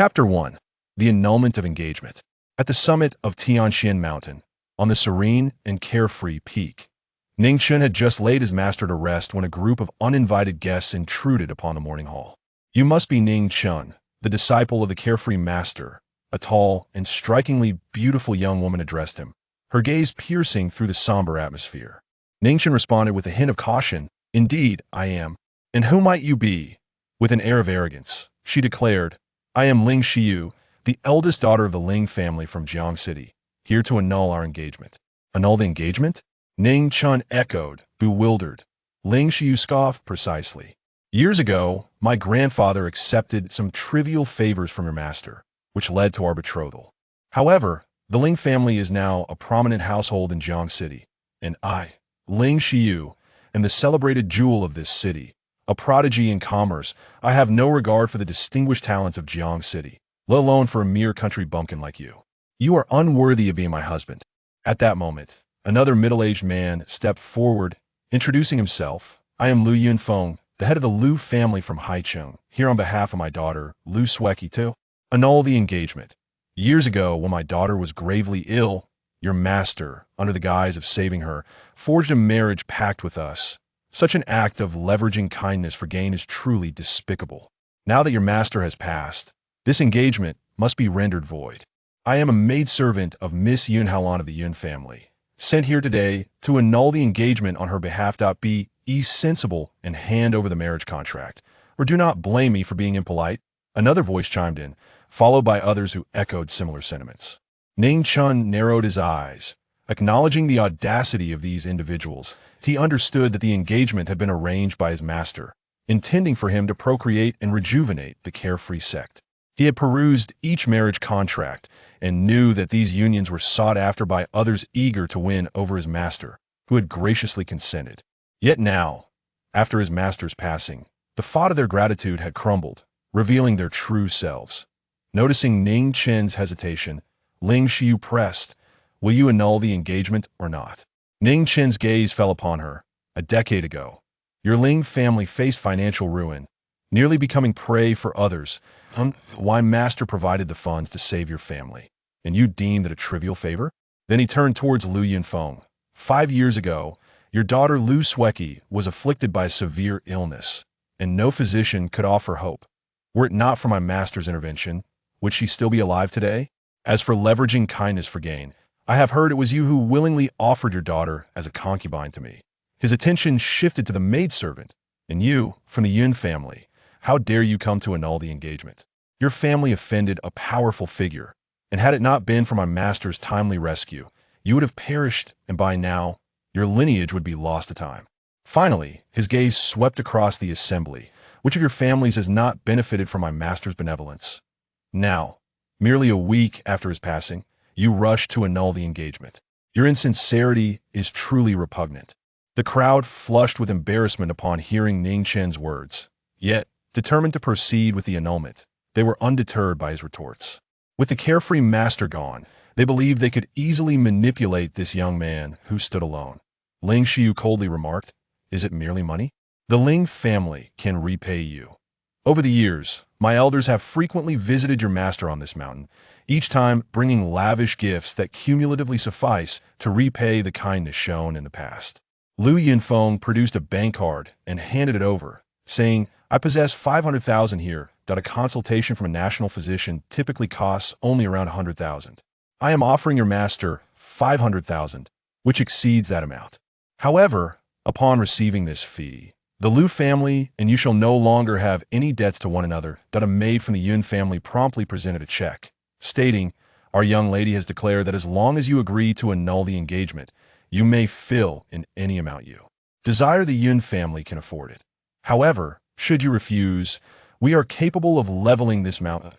Chapter 1. The Annulment of Engagement. At the summit of Tianxian Mountain, on the serene and carefree peak, Ning Chen had just laid his master to rest when a group of uninvited guests intruded upon the morning hall. "You must be Ning Chen, the disciple of the carefree master," a tall and strikingly beautiful young woman addressed him, her gaze piercing through the somber atmosphere. Ning Chen responded with a hint of caution, "Indeed, I am. And who might you be?" With an air of arrogance, she declared, "I am Ling Xiyu, the eldest daughter of the Ling family from Jiang City, here to annul our engagement." "Annul the engagement?" Ning Chen echoed, bewildered. Ling Xiyu scoffed. "Precisely. Years ago, my grandfather accepted some trivial favors from your master, which led to our betrothal. However, the Ling family is now a prominent household in Jiang City, and I, Ling Xiyu, am the celebrated jewel of this city, a prodigy in commerce. I have no regard for the distinguished talents of Jiang City, let alone for a mere country bumpkin like you. You are unworthy of being my husband." At that moment, another middle-aged man stepped forward, introducing himself. "I am Lu Yunfeng, the head of the Lu family from Haicheng, here on behalf of my daughter, Lu Sueki, to annul the engagement. Years ago, when my daughter was gravely ill, your master, under the guise of saving her, forged a marriage pact with us. Such an act of leveraging kindness for gain is truly despicable. Now that your master has passed, this engagement must be rendered void. I am a maidservant of Miss Yun Haolan of the Yun family, sent here today to annul the engagement on her behalf. Be sensible and hand over the marriage contract, or do not blame me for being impolite." Another voice chimed in, followed by others who echoed similar sentiments. Ning Chen narrowed his eyes, acknowledging the audacity of these individuals. He understood that the engagement had been arranged by his master, intending for him to procreate and rejuvenate the carefree sect. He had perused each marriage contract and knew that these unions were sought after by others eager to win over his master, who had graciously consented. Yet now, after his master's passing, the facade of their gratitude had crumbled, revealing their true selves. Noticing Ning Chen's hesitation, Ling Xiyu pressed, "Will you annul the engagement or not?" Ning Chen's gaze fell upon her. "A decade ago, your Ling family faced financial ruin, nearly becoming prey for others. Why master provided the funds to save your family, and you deemed it a trivial favor?" Then he turned towards Lu Yunfeng. "5 years ago, your daughter Lu Sueki was afflicted by a severe illness, and no physician could offer hope. Were it not for my master's intervention, would she still be alive today? As for leveraging kindness for gain, I have heard it was you who willingly offered your daughter as a concubine to me." His attention shifted to the maidservant. "And you, from the Yun family, how dare you come to annul the engagement? Your family offended a powerful figure, and had it not been for my master's timely rescue, you would have perished, and by now, your lineage would be lost to time." Finally, his gaze swept across the assembly. "Which of your families has not benefited from my master's benevolence? Now, merely a week after his passing, you rush to annul the engagement. Your insincerity is truly repugnant." The crowd flushed with embarrassment upon hearing Ning Chen's words. Yet, determined to proceed with the annulment, they were undeterred by his retorts. With the carefree master gone, they believed they could easily manipulate this young man who stood alone. Ling Xiyu coldly remarked, "Is it merely money? The Ling family can repay you. Over the years, my elders have frequently visited your master on this mountain, each time bringing lavish gifts that cumulatively suffice to repay the kindness shown in the past." Lu Yunfeng produced a bank card and handed it over, saying, "I possess 500,000 here. A consultation from a national physician typically costs only around 100,000. I am offering your master 500,000, which exceeds that amount. However, upon receiving this fee, the Lu family and you shall no longer have any debts to one another." A maid from the Yun family promptly presented a check, stating, "Our young lady has declared that as long as you agree to annul the engagement, you may fill in any amount you desire. The Yun family can afford it. However, should you refuse, we are capable of leveling this mountain."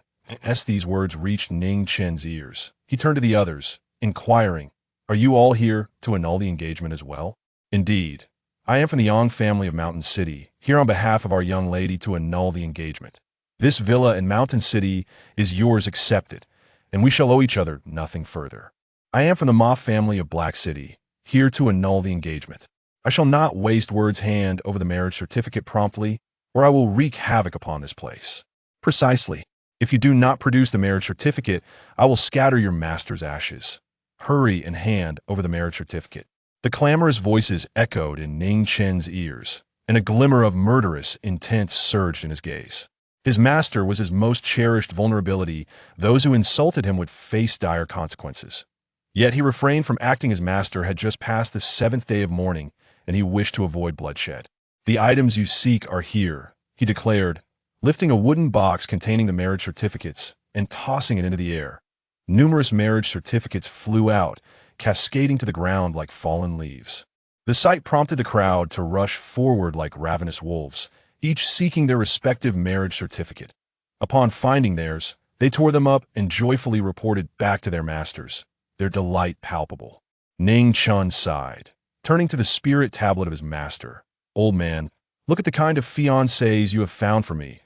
As these words reached Ning Chen's ears, he turned to the others, inquiring, "Are you all here to annul the engagement as well?" "Indeed. I am from the Yang family of Mountain City, here on behalf of our young lady to annul the engagement. This villa in Mountain City is yours accepted, and we shall owe each other nothing further. I am from the Ma family of Black City, here to annul the engagement. I shall not waste words. Hand over the marriage certificate promptly, or I will wreak havoc upon this place." "Precisely." If you do not produce the marriage certificate, I will scatter your master's ashes. Hurry and hand over the marriage certificate. The clamorous voices echoed in Ning Chen's ears, and a glimmer of murderous intent surged in his gaze. His master was his most cherished vulnerability. Those who insulted him would face dire consequences. Yet he refrained from acting as master. Had just passed the 7th day of mourning, and he wished to avoid bloodshed. The items you seek are here, he declared, lifting a wooden box containing the marriage certificates and tossing it into the air. Numerous marriage certificates flew out, cascading to the ground like fallen leaves. The sight prompted the crowd to rush forward like ravenous wolves, each seeking their respective marriage certificate. Upon finding theirs, they tore them up and joyfully reported back to their masters, their delight palpable. Ning Chen sighed, turning to the spirit tablet of his master. Old man, look at the kind of fiancés you have found for me.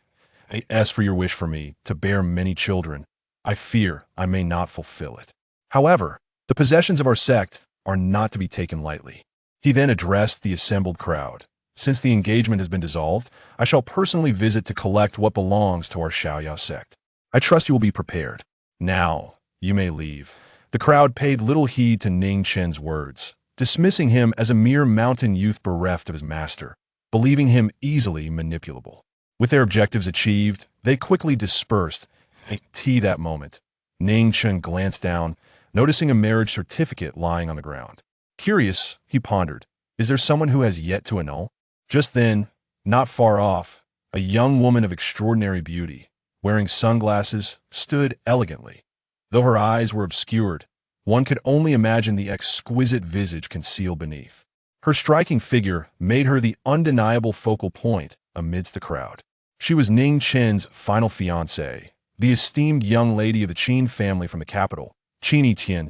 As for your wish for me to bear many children, I fear I may not fulfill it. However, the possessions of our sect are not to be taken lightly. He then addressed the assembled crowd. Since the engagement has been dissolved, I shall personally visit to collect what belongs to our Xiaoyao sect. I trust you will be prepared. Now, you may leave. The crowd paid little heed to Ning Chen's words, dismissing him as a mere mountain youth bereft of his master, believing him easily manipulable. With their objectives achieved, they quickly dispersed. That moment, Ning Chen glanced down, noticing a marriage certificate lying on the ground. Curious, he pondered, is there someone who has yet to annul? Just then, not far off, a young woman of extraordinary beauty, wearing sunglasses, stood elegantly. Though her eyes were obscured, one could only imagine the exquisite visage concealed beneath. Her striking figure made her the undeniable focal point amidst the crowd. She was Ning Chen's final fiancée, the esteemed young lady of the Qin family from the capital, Qin Yitian.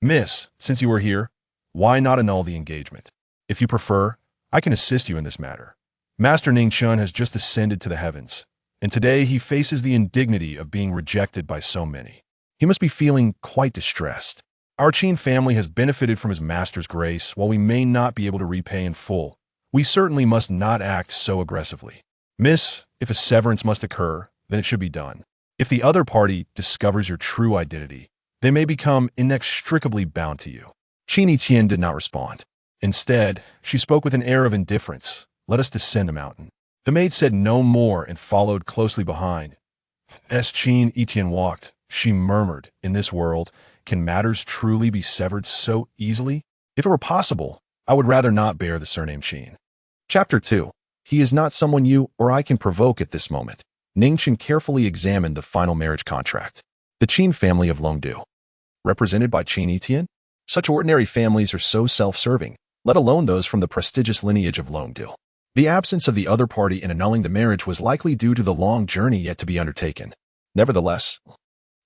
Miss, since you are here, why not annul the engagement? If you prefer, I can assist you in this matter. Master Ning Chen has just ascended to the heavens, and today he faces the indignity of being rejected by so many. He must be feeling quite distressed. Our Qin family has benefited from his master's grace. While we may not be able to repay in full, we certainly must not act so aggressively. Miss, if a severance must occur, then it should be done. If the other party discovers your true identity, they may become inextricably bound to you. Qin Yitian did not respond. Instead, she spoke with an air of indifference. Let us descend a mountain. The maid said no more and followed closely behind. As Qin Yitian walked, she murmured, in this world, can matters truly be severed so easily? If it were possible, I would rather not bear the surname Qin. Chapter 2. He is not someone you or I can provoke at this moment. Ning Chen carefully examined the final marriage contract. The Qin family of Longdu. Represented by Qin Yitian? Such ordinary families are so self-serving, let alone those from the prestigious lineage of Longdu. The absence of the other party in annulling the marriage was likely due to the long journey yet to be undertaken. Nevertheless,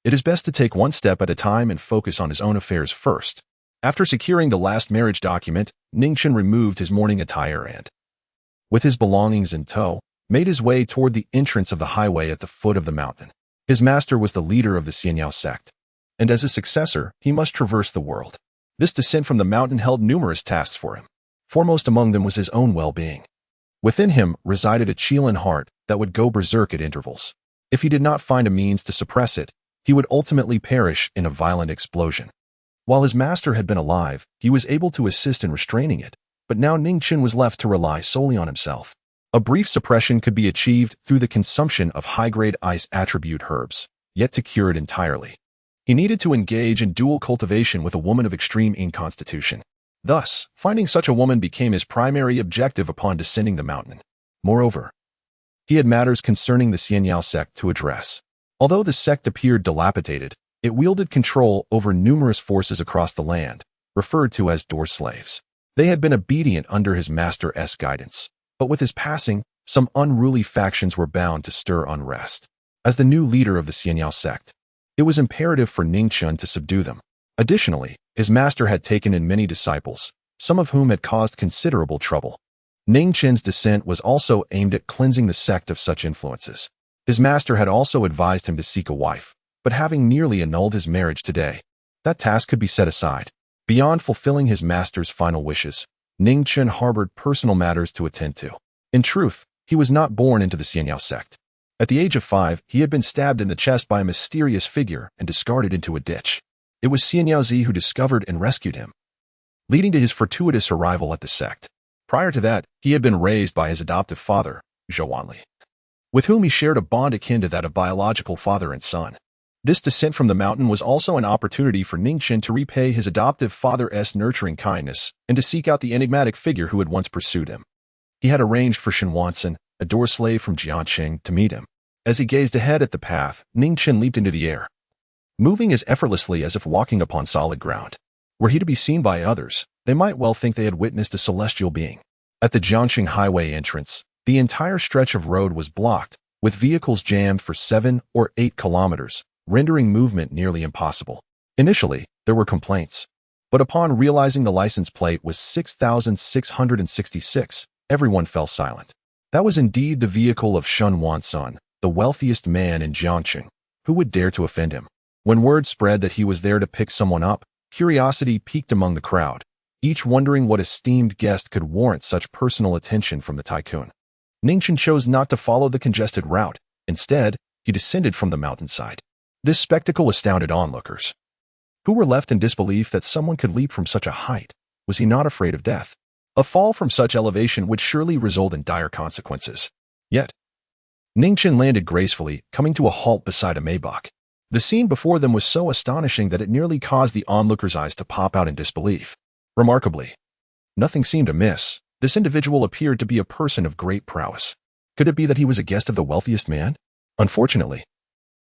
it is best to take one step at a time and focus on his own affairs first. After securing the last marriage document, Ning Chen removed his mourning attire and, with his belongings in tow, made his way toward the entrance of the highway at the foot of the mountain. His master was the leader of the Xianyao sect, and as a successor, he must traverse the world. This descent from the mountain held numerous tasks for him. Foremost among them was his own well-being. Within him resided a Qilin heart that would go berserk at intervals. If he did not find a means to suppress it, he would ultimately perish in a violent explosion. While his master had been alive, he was able to assist in restraining it, but now Ning Chen was left to rely solely on himself. A brief suppression could be achieved through the consumption of high-grade ice attribute herbs, yet to cure it entirely. He needed to engage in dual cultivation with a woman of extreme Yin constitution. Thus, finding such a woman became his primary objective upon descending the mountain. Moreover, he had matters concerning the Xianyao sect to address. Although the sect appeared dilapidated, it wielded control over numerous forces across the land, referred to as door slaves. They had been obedient under his master's guidance, but with his passing, some unruly factions were bound to stir unrest. As the new leader of the Xianyao sect, it was imperative for Ning Chen to subdue them. Additionally, his master had taken in many disciples, some of whom had caused considerable trouble. Ning Chen's descent was also aimed at cleansing the sect of such influences. His master had also advised him to seek a wife, but having nearly annulled his marriage today, that task could be set aside. Beyond fulfilling his master's final wishes, Ning Chen harbored personal matters to attend to. In truth, he was not born into the Xianyao sect. At the age of 5, he had been stabbed in the chest by a mysterious figure and discarded into a ditch. It was Qin Yitian who discovered and rescued him, leading to his fortuitous arrival at the sect. Prior to that, he had been raised by his adoptive father, Wansen, with whom he shared a bond akin to that of biological father and son. This descent from the mountain was also an opportunity for Ning Chen to repay his adoptive father's nurturing kindness and to seek out the enigmatic figure who had once pursued him. He had arranged for Shen Wansen, a door slave from Jiaqing, to meet him. As he gazed ahead at the path, Ning Chen leaped into the air, moving as effortlessly as if walking upon solid ground. Were he to be seen by others, they might well think they had witnessed a celestial being. At the Jiaqing highway entrance, the entire stretch of road was blocked, with vehicles jammed for 7 or 8 kilometers, rendering movement nearly impossible. Initially, there were complaints, but upon realizing the license plate was 6666, everyone fell silent. That was indeed the vehicle of Shen Wansen, the wealthiest man in Jiaqing. Who would dare to offend him? When word spread that he was there to pick someone up, curiosity peaked among the crowd, each wondering what esteemed guest could warrant such personal attention from the tycoon. Ning Chen chose not to follow the congested route. Instead, he descended from the mountainside. This spectacle astounded onlookers, who were left in disbelief that someone could leap from such a height. Was he not afraid of death? A fall from such elevation would surely result in dire consequences. Yet, Ning Chen landed gracefully, coming to a halt beside a Maybach. The scene before them was so astonishing that it nearly caused the onlookers' eyes to pop out in disbelief. Remarkably, nothing seemed amiss. This individual appeared to be a person of great prowess. Could it be that he was a guest of the wealthiest man? Unfortunately,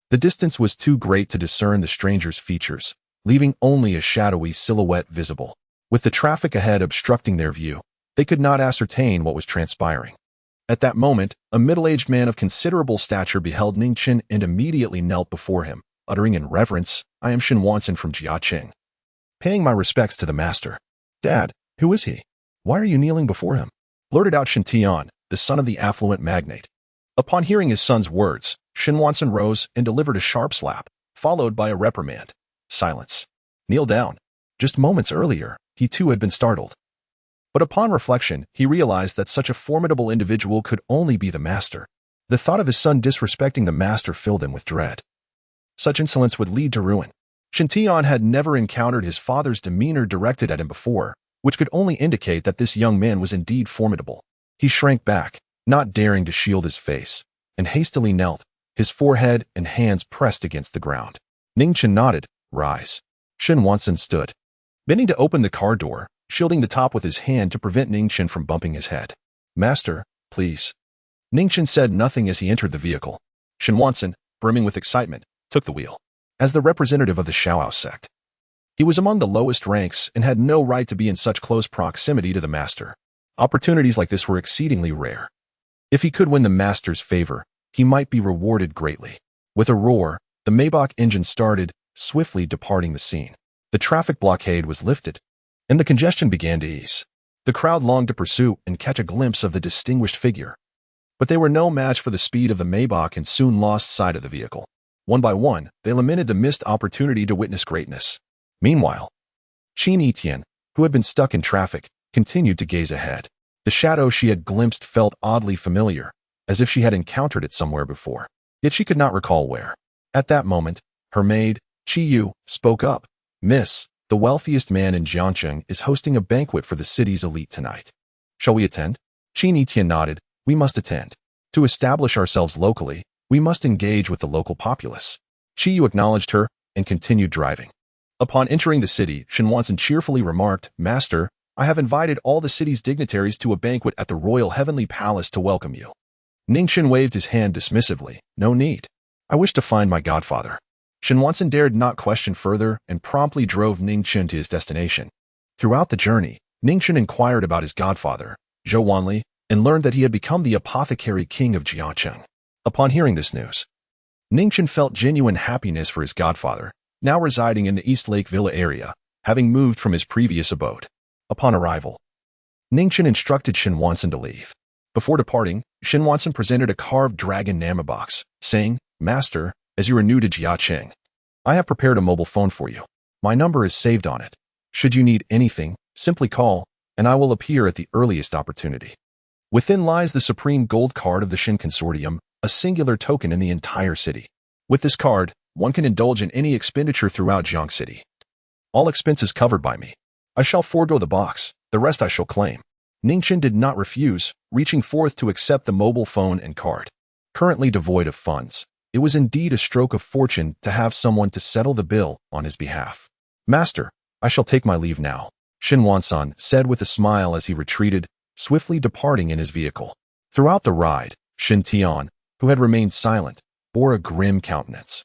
the distance was too great to discern the stranger's features, leaving only a shadowy silhouette visible. With the traffic ahead obstructing their view, they could not ascertain what was transpiring. At that moment, a middle-aged man of considerable stature beheld Ning Chen and immediately knelt before him, uttering in reverence, "I am Shen Wansen from Jiaqing, paying my respects to the master." "Dad, who is he? Why are you kneeling before him?" blurted out Shen Yitian, the son of the affluent magnate. Upon hearing his son's words, Shen Wansen rose and delivered a sharp slap, followed by a reprimand. "Silence. Kneel down." Just moments earlier, he too had been startled. But upon reflection, he realized that such a formidable individual could only be the master. The thought of his son disrespecting the master filled him with dread. Such insolence would lead to ruin. Shen Yitian had never encountered his father's demeanor directed at him before, which could only indicate that this young man was indeed formidable. He shrank back, not daring to shield his face, and hastily knelt, his forehead and hands pressed against the ground. Ning Chen nodded. "Rise." Shen Wansen stood, bending to open the car door, shielding the top with his hand to prevent Ning Chen from bumping his head. "Master, please." Ning Chen said nothing as he entered the vehicle. Shen Wansen, brimming with excitement, took the wheel. As the representative of the Shao sect, he was among the lowest ranks and had no right to be in such close proximity to the master. Opportunities like this were exceedingly rare. If he could win the master's favor, he might be rewarded greatly. With a roar, the Maybach engine started, swiftly departing the scene. The traffic blockade was lifted, and the congestion began to ease. The crowd longed to pursue and catch a glimpse of the distinguished figure. But they were no match for the speed of the Maybach and soon lost sight of the vehicle. One by one, they lamented the missed opportunity to witness greatness. Meanwhile, Qin Yitian, who had been stuck in traffic, continued to gaze ahead. The shadow she had glimpsed felt oddly familiar, as if she had encountered it somewhere before. Yet she could not recall where. At that moment, her maid, Qi Yu, spoke up. "Miss, the wealthiest man in Jiaqing is hosting a banquet for the city's elite tonight. Shall we attend?" Qin Yitian nodded. "We must attend. To establish ourselves locally, we must engage with the local populace." Qi Yu acknowledged her and continued driving. Upon entering the city, Shen Wansen cheerfully remarked, "Master, I have invited all the city's dignitaries to a banquet at the Royal Heavenly Palace to welcome you." Ning Chen waved his hand dismissively. "No need. I wish to find my godfather." Shen Wansen dared not question further and promptly drove Ning Chen to his destination. Throughout the journey, Ning Chen inquired about his godfather, Wansen, and learned that he had become the apothecary king of Jiaqing. Upon hearing this news, Ning Chen felt genuine happiness for his godfather, now residing in the East Lake Villa area, having moved from his previous abode. Upon arrival, Ning Chen instructed Shen Wansen to leave. Before departing, Shen Wansen presented a carved dragon nama box, saying, "Master, as you are new to Jiaqing, I have prepared a mobile phone for you. My number is saved on it. Should you need anything, simply call, and I will appear at the earliest opportunity." Within lies the supreme gold card of the Shen Consortium, a singular token in the entire city. With this card, one can indulge in any expenditure throughout Jiang City. All expenses covered by me. I shall forego the box, the rest I shall claim. Ning Chen did not refuse, reaching forth to accept the mobile phone and card. Currently devoid of funds, it was indeed a stroke of fortune to have someone to settle the bill on his behalf. Master, I shall take my leave now, Shen Wansen said with a smile as he retreated, swiftly departing in his vehicle. Throughout the ride, Qin Yitian, who had remained silent, bore a grim countenance.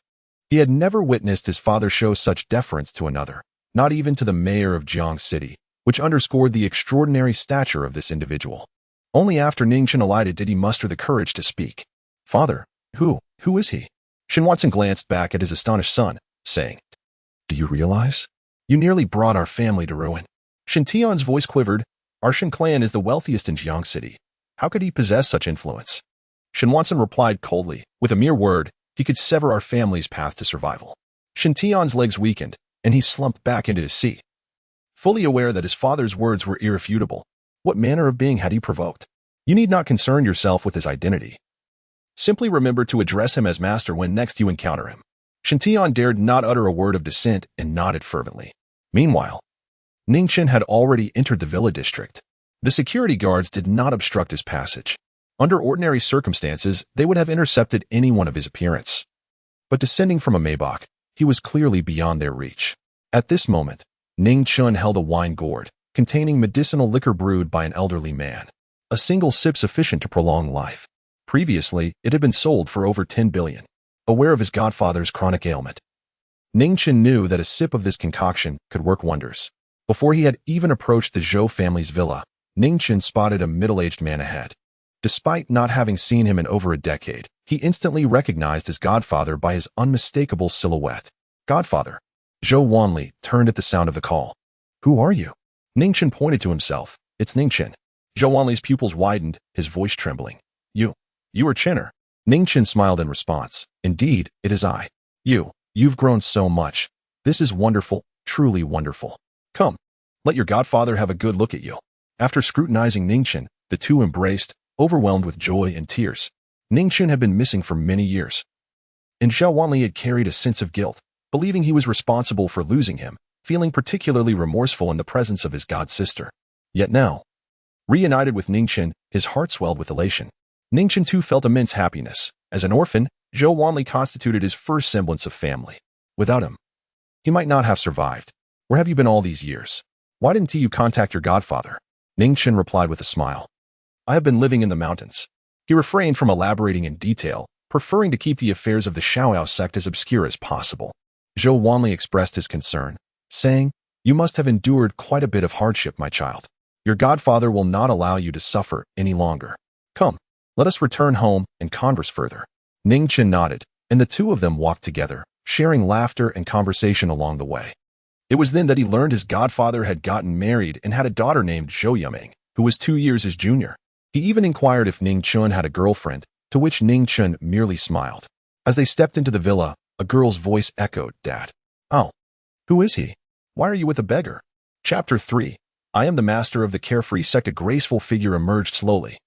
He had never witnessed his father show such deference to another, not even to the mayor of Jiang City, which underscored the extraordinary stature of this individual. Only after Ning Chen alighted did he muster the courage to speak. Father, who is he? Shen Wansen glanced back at his astonished son, saying, Do you realize? You nearly brought our family to ruin. Qin Yitian's voice quivered. Our Shen clan is the wealthiest in Jiang City. How could he possess such influence? Shen Wansen replied coldly, with a mere word, he could sever our family's path to survival. Qin Yitian's legs weakened, and he slumped back into his seat. Fully aware that his father's words were irrefutable, what manner of being had he provoked? You need not concern yourself with his identity. Simply remember to address him as master when next you encounter him. Qin Yitian dared not utter a word of dissent and nodded fervently. Meanwhile, Ning Chen had already entered the villa district. The security guards did not obstruct his passage. Under ordinary circumstances, they would have intercepted anyone of his appearance. But descending from a Maybach, he was clearly beyond their reach. At this moment, Ning Chen held a wine gourd, containing medicinal liquor brewed by an elderly man. A single sip sufficient to prolong life. Previously, it had been sold for over 10 billion. Aware of his godfather's chronic ailment, Ning Chen knew that a sip of this concoction could work wonders. Before he had even approached the Zhou family's villa, Ning Chen spotted a middle-aged man ahead. Despite not having seen him in over a decade, he instantly recognized his godfather by his unmistakable silhouette. Godfather. Zhou Wanli turned at the sound of the call. Who are you? Ning Chen pointed to himself. It's Ning Chen. Zhou Wanli's pupils widened, his voice trembling. You are Chenner. Ning Chen smiled in response. Indeed, it is I. You've grown so much. This is wonderful, truly wonderful. Come, let your godfather have a good look at you. After scrutinizing Ning Chen, the two embraced, overwhelmed with joy and tears. Ning Chen had been missing for many years. And Zhou Wanli had carried a sense of guilt, believing he was responsible for losing him, feeling particularly remorseful in the presence of his god-sister. Yet now, reunited with Ning Chen, his heart swelled with elation. Ning Chen too felt immense happiness. As an orphan, Zhou Wanli constituted his first semblance of family. Without him, he might not have survived. Where have you been all these years? Why didn't you contact your godfather? Ning Chen replied with a smile. I have been living in the mountains. He refrained from elaborating in detail, preferring to keep the affairs of the Xiaoyao sect as obscure as possible. Zhou Wanli expressed his concern, saying, You must have endured quite a bit of hardship, my child. Your godfather will not allow you to suffer any longer. Come, let us return home and converse further. Ning Chen nodded, and the two of them walked together, sharing laughter and conversation along the way. It was then that he learned his godfather had gotten married and had a daughter named Zhou Yiming, who was 2 years his junior. He even inquired if Ning Chen had a girlfriend, to which Ning Chen merely smiled. As they stepped into the villa, a girl's voice echoed, Dad. Oh, who is he? Why are you with a beggar? Chapter 3. I am the master of the carefree sect. A graceful figure emerged slowly,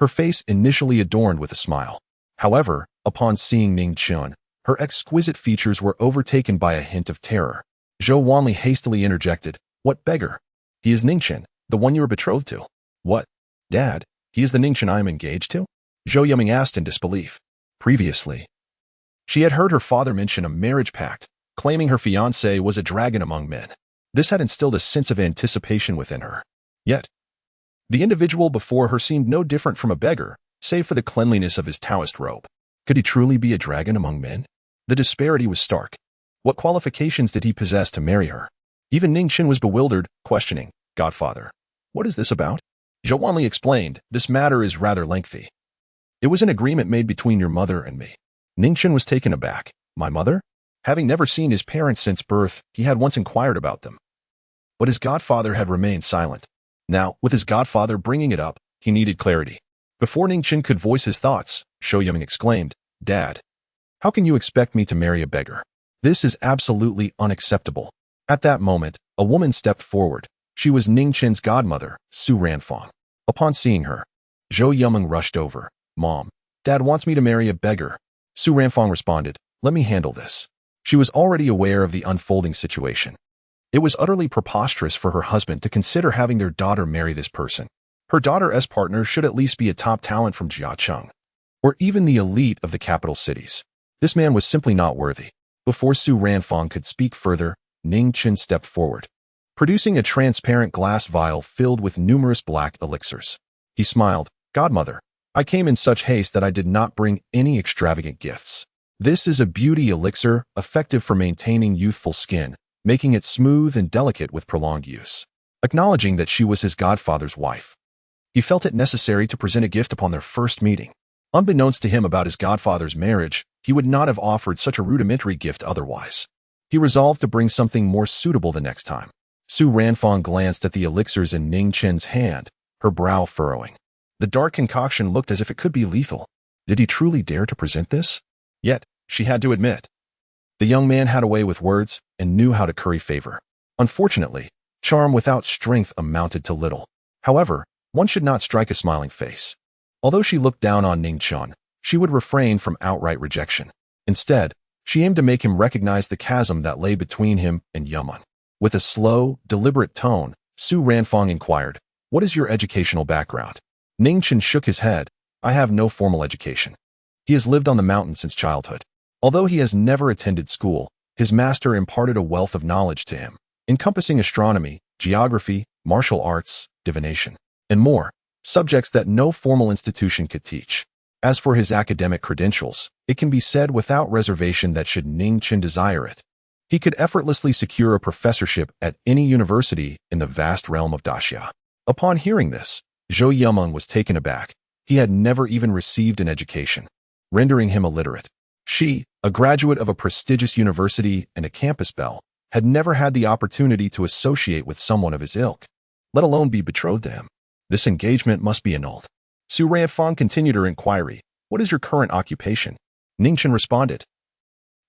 her face initially adorned with a smile. However, upon seeing Ning Chen, her exquisite features were overtaken by a hint of terror. Zhou Wanli hastily interjected, What beggar? He is Ning Chen, the one you are betrothed to. What? Dad, he is the Ning Chen I am engaged to? Zhou Yiming asked in disbelief. Previously, she had heard her father mention a marriage pact, claiming her fiancé was a dragon among men. This had instilled a sense of anticipation within her. Yet, the individual before her seemed no different from a beggar, save for the cleanliness of his Taoist robe. Could he truly be a dragon among men? The disparity was stark. What qualifications did he possess to marry her? Even Ning Chen was bewildered, questioning, Godfather, what is this about? Zhou Wanli explained, This matter is rather lengthy. It was an agreement made between your mother and me. Ning Chen was taken aback. My mother? Having never seen his parents since birth, he had once inquired about them. But his godfather had remained silent. Now, with his godfather bringing it up, he needed clarity. Before Ning Chen could voice his thoughts, Zhou Yiming exclaimed, Dad, how can you expect me to marry a beggar? This is absolutely unacceptable. At that moment, a woman stepped forward. She was Ning Chen's godmother, Su Ranfang. Upon seeing her, Zhou Yiming rushed over. Mom, Dad wants me to marry a beggar. Su Ranfong responded, let me handle this. She was already aware of the unfolding situation. It was utterly preposterous for her husband to consider having their daughter marry this person. Her daughter's partner should at least be a top talent from Jiacheng, or even the elite of the capital cities. This man was simply not worthy. Before Su Ranfong could speak further, Ning Chen stepped forward, producing a transparent glass vial filled with numerous black elixirs. He smiled, Godmother, I came in such haste that I did not bring any extravagant gifts. This is a beauty elixir, effective for maintaining youthful skin, making it smooth and delicate with prolonged use. Acknowledging that she was his godfather's wife, he felt it necessary to present a gift upon their first meeting. Unbeknownst to him about his godfather's marriage, he would not have offered such a rudimentary gift otherwise. He resolved to bring something more suitable the next time. Su Ranfong glanced at the elixirs in Ning Chen's hand, her brow furrowing. The dark concoction looked as if it could be lethal. Did he truly dare to present this? Yet, she had to admit, the young man had a way with words and knew how to curry favor. Unfortunately, charm without strength amounted to little. However, one should not strike a smiling face. Although she looked down on Ning Chen, she would refrain from outright rejection. Instead, she aimed to make him recognize the chasm that lay between him and Yaman. With a slow, deliberate tone, Su Ranfong inquired, what is your educational background? Ning Chen shook his head, I have no formal education. He has lived on the mountain since childhood. Although he has never attended school, his master imparted a wealth of knowledge to him, encompassing astronomy, geography, martial arts, divination, and more, subjects that no formal institution could teach. As for his academic credentials, it can be said without reservation that should Ning Chen desire it, he could effortlessly secure a professorship at any university in the vast realm of Daxia. Upon hearing this, Zhou Yimeng was taken aback. He had never even received an education, rendering him illiterate. She, a graduate of a prestigious university and a campus belle, had never had the opportunity to associate with someone of his ilk, let alone be betrothed to him. This engagement must be annulled. Su Ranfong continued her inquiry. What is your current occupation? Ning Chen responded,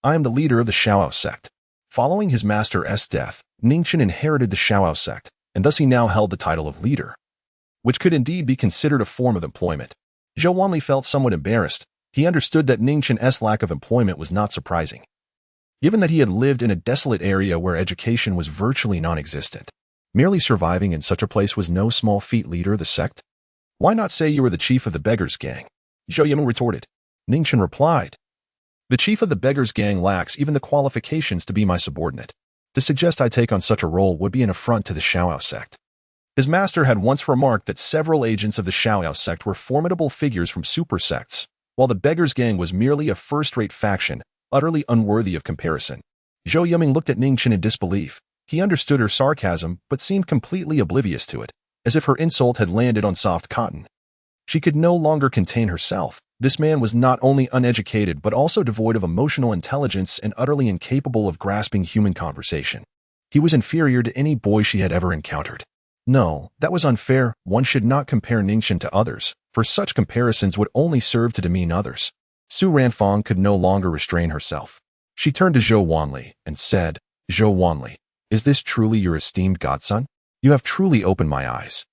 I am the leader of the Shaoao sect. Following his master's death, Ning Chen inherited the Shaoao sect, and thus he now held the title of leader, which could indeed be considered a form of employment. Zhou Wanli felt somewhat embarrassed. He understood that Ning Chen's lack of employment was not surprising, given that he had lived in a desolate area where education was virtually non-existent. Merely surviving in such a place was no small feat. Leader of the sect? Why not say you were the chief of the beggars gang? Zhou Yimeng retorted. Ning Chen replied, the chief of the beggars gang lacks even the qualifications to be my subordinate. To suggest I take on such a role would be an affront to the Shaoao sect. His master had once remarked that several agents of the Shaoao sect were formidable figures from super sects, while the beggars gang was merely a first-rate faction, utterly unworthy of comparison. Zhou Yimeng looked at Ning Chen in disbelief. He understood her sarcasm, but seemed completely oblivious to it, as if her insult had landed on soft cotton. She could no longer contain herself. This man was not only uneducated but also devoid of emotional intelligence and utterly incapable of grasping human conversation. He was inferior to any boy she had ever encountered. No, that was unfair. One should not compare Ning Chen to others, for such comparisons would only serve to demean others. Su Ranfong could no longer restrain herself. She turned to Zhou Wanli and said, Zhou Wanli, is this truly your esteemed godson? You have truly opened my eyes.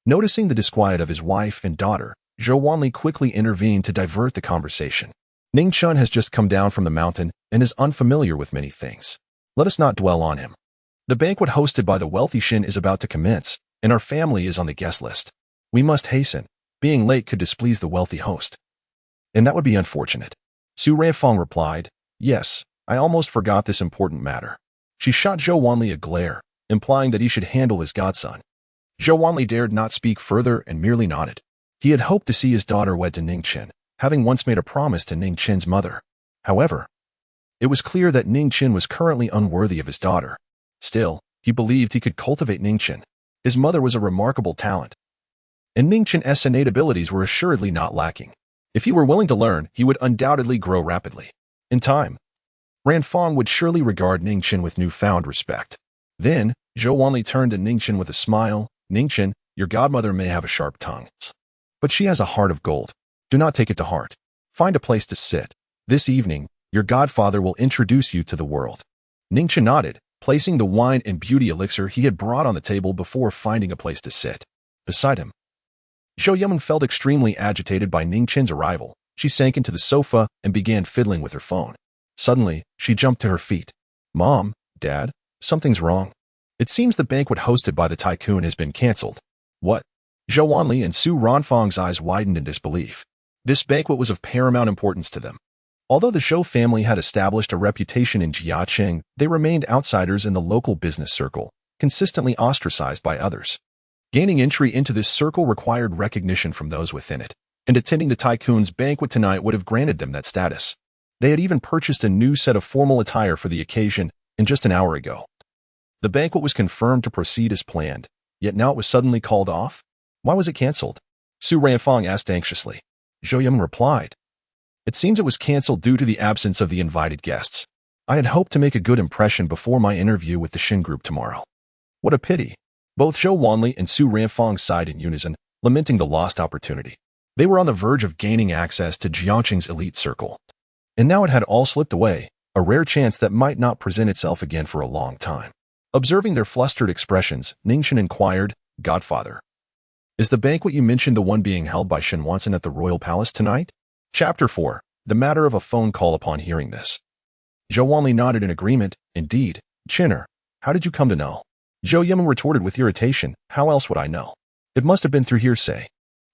Noticing the disquiet of his wife and daughter, Zhou Wanli quickly intervened to divert the conversation. Ning Chen has just come down from the mountain and is unfamiliar with many things. Let us not dwell on him. The banquet hosted by the wealthy Shen is about to commence, and our family is on the guest list. We must hasten. Being late could displease the wealthy host, and that would be unfortunate. Su Ranfong replied, yes, I almost forgot this important matter. She shot Zhou Wanli a glare, implying that he should handle his godson. Zhou Wanli dared not speak further and merely nodded. He had hoped to see his daughter wed to Ning Chen, having once made a promise to Ning Chen's mother. However, it was clear that Ning Chen was currently unworthy of his daughter. Still, he believed he could cultivate Ning Chen. His mother was a remarkable talent, and Ning Chen's innate abilities were assuredly not lacking. If he were willing to learn, he would undoubtedly grow rapidly. In time, Ranfong would surely regard Ning Chen with newfound respect. Then, Zhou Wanli turned to Ning Chen with a smile. Ning Chen, your godmother may have a sharp tongue, but she has a heart of gold. Do not take it to heart. Find a place to sit. This evening, your godfather will introduce you to the world. Ning Chen nodded, placing the wine and beauty elixir he had brought on the table before finding a place to sit beside him. Zhou Yimeng felt extremely agitated by Ning Chen's arrival. She sank into the sofa and began fiddling with her phone. Suddenly, she jumped to her feet. Mom, Dad, something's wrong. It seems the banquet hosted by the tycoon has been cancelled. What? Zhou Wanli and Su Ranfang's eyes widened in disbelief. This banquet was of paramount importance to them. Although the Zhou family had established a reputation in Jiaqing, they remained outsiders in the local business circle, consistently ostracized by others. Gaining entry into this circle required recognition from those within it, and attending the tycoon's banquet tonight would have granted them that status. They had even purchased a new set of formal attire for the occasion, and just an hour ago. The banquet was confirmed to proceed as planned, yet now it was suddenly called off? Why was it cancelled? Su Ranfang asked anxiously. Zhou Yimeng replied. It seems it was cancelled due to the absence of the invited guests. I had hoped to make a good impression before my interview with the Shen group tomorrow. What a pity. Both Zhou Wanli and Su Ranfang sighed in unison, lamenting the lost opportunity. They were on the verge of gaining access to Jiaqing's elite circle. And now it had all slipped away, a rare chance that might not present itself again for a long time. Observing their flustered expressions, Ning Chen inquired, Godfather, is the banquet you mentioned the one being held by Shen Wansen at the royal palace tonight? Chapter 4. The matter of a phone call. Upon hearing this, Zhou Wanli nodded in agreement. Indeed, Chinner, how did you come to know? Zhou Yimeng retorted with irritation. How else would I know? It must have been through hearsay.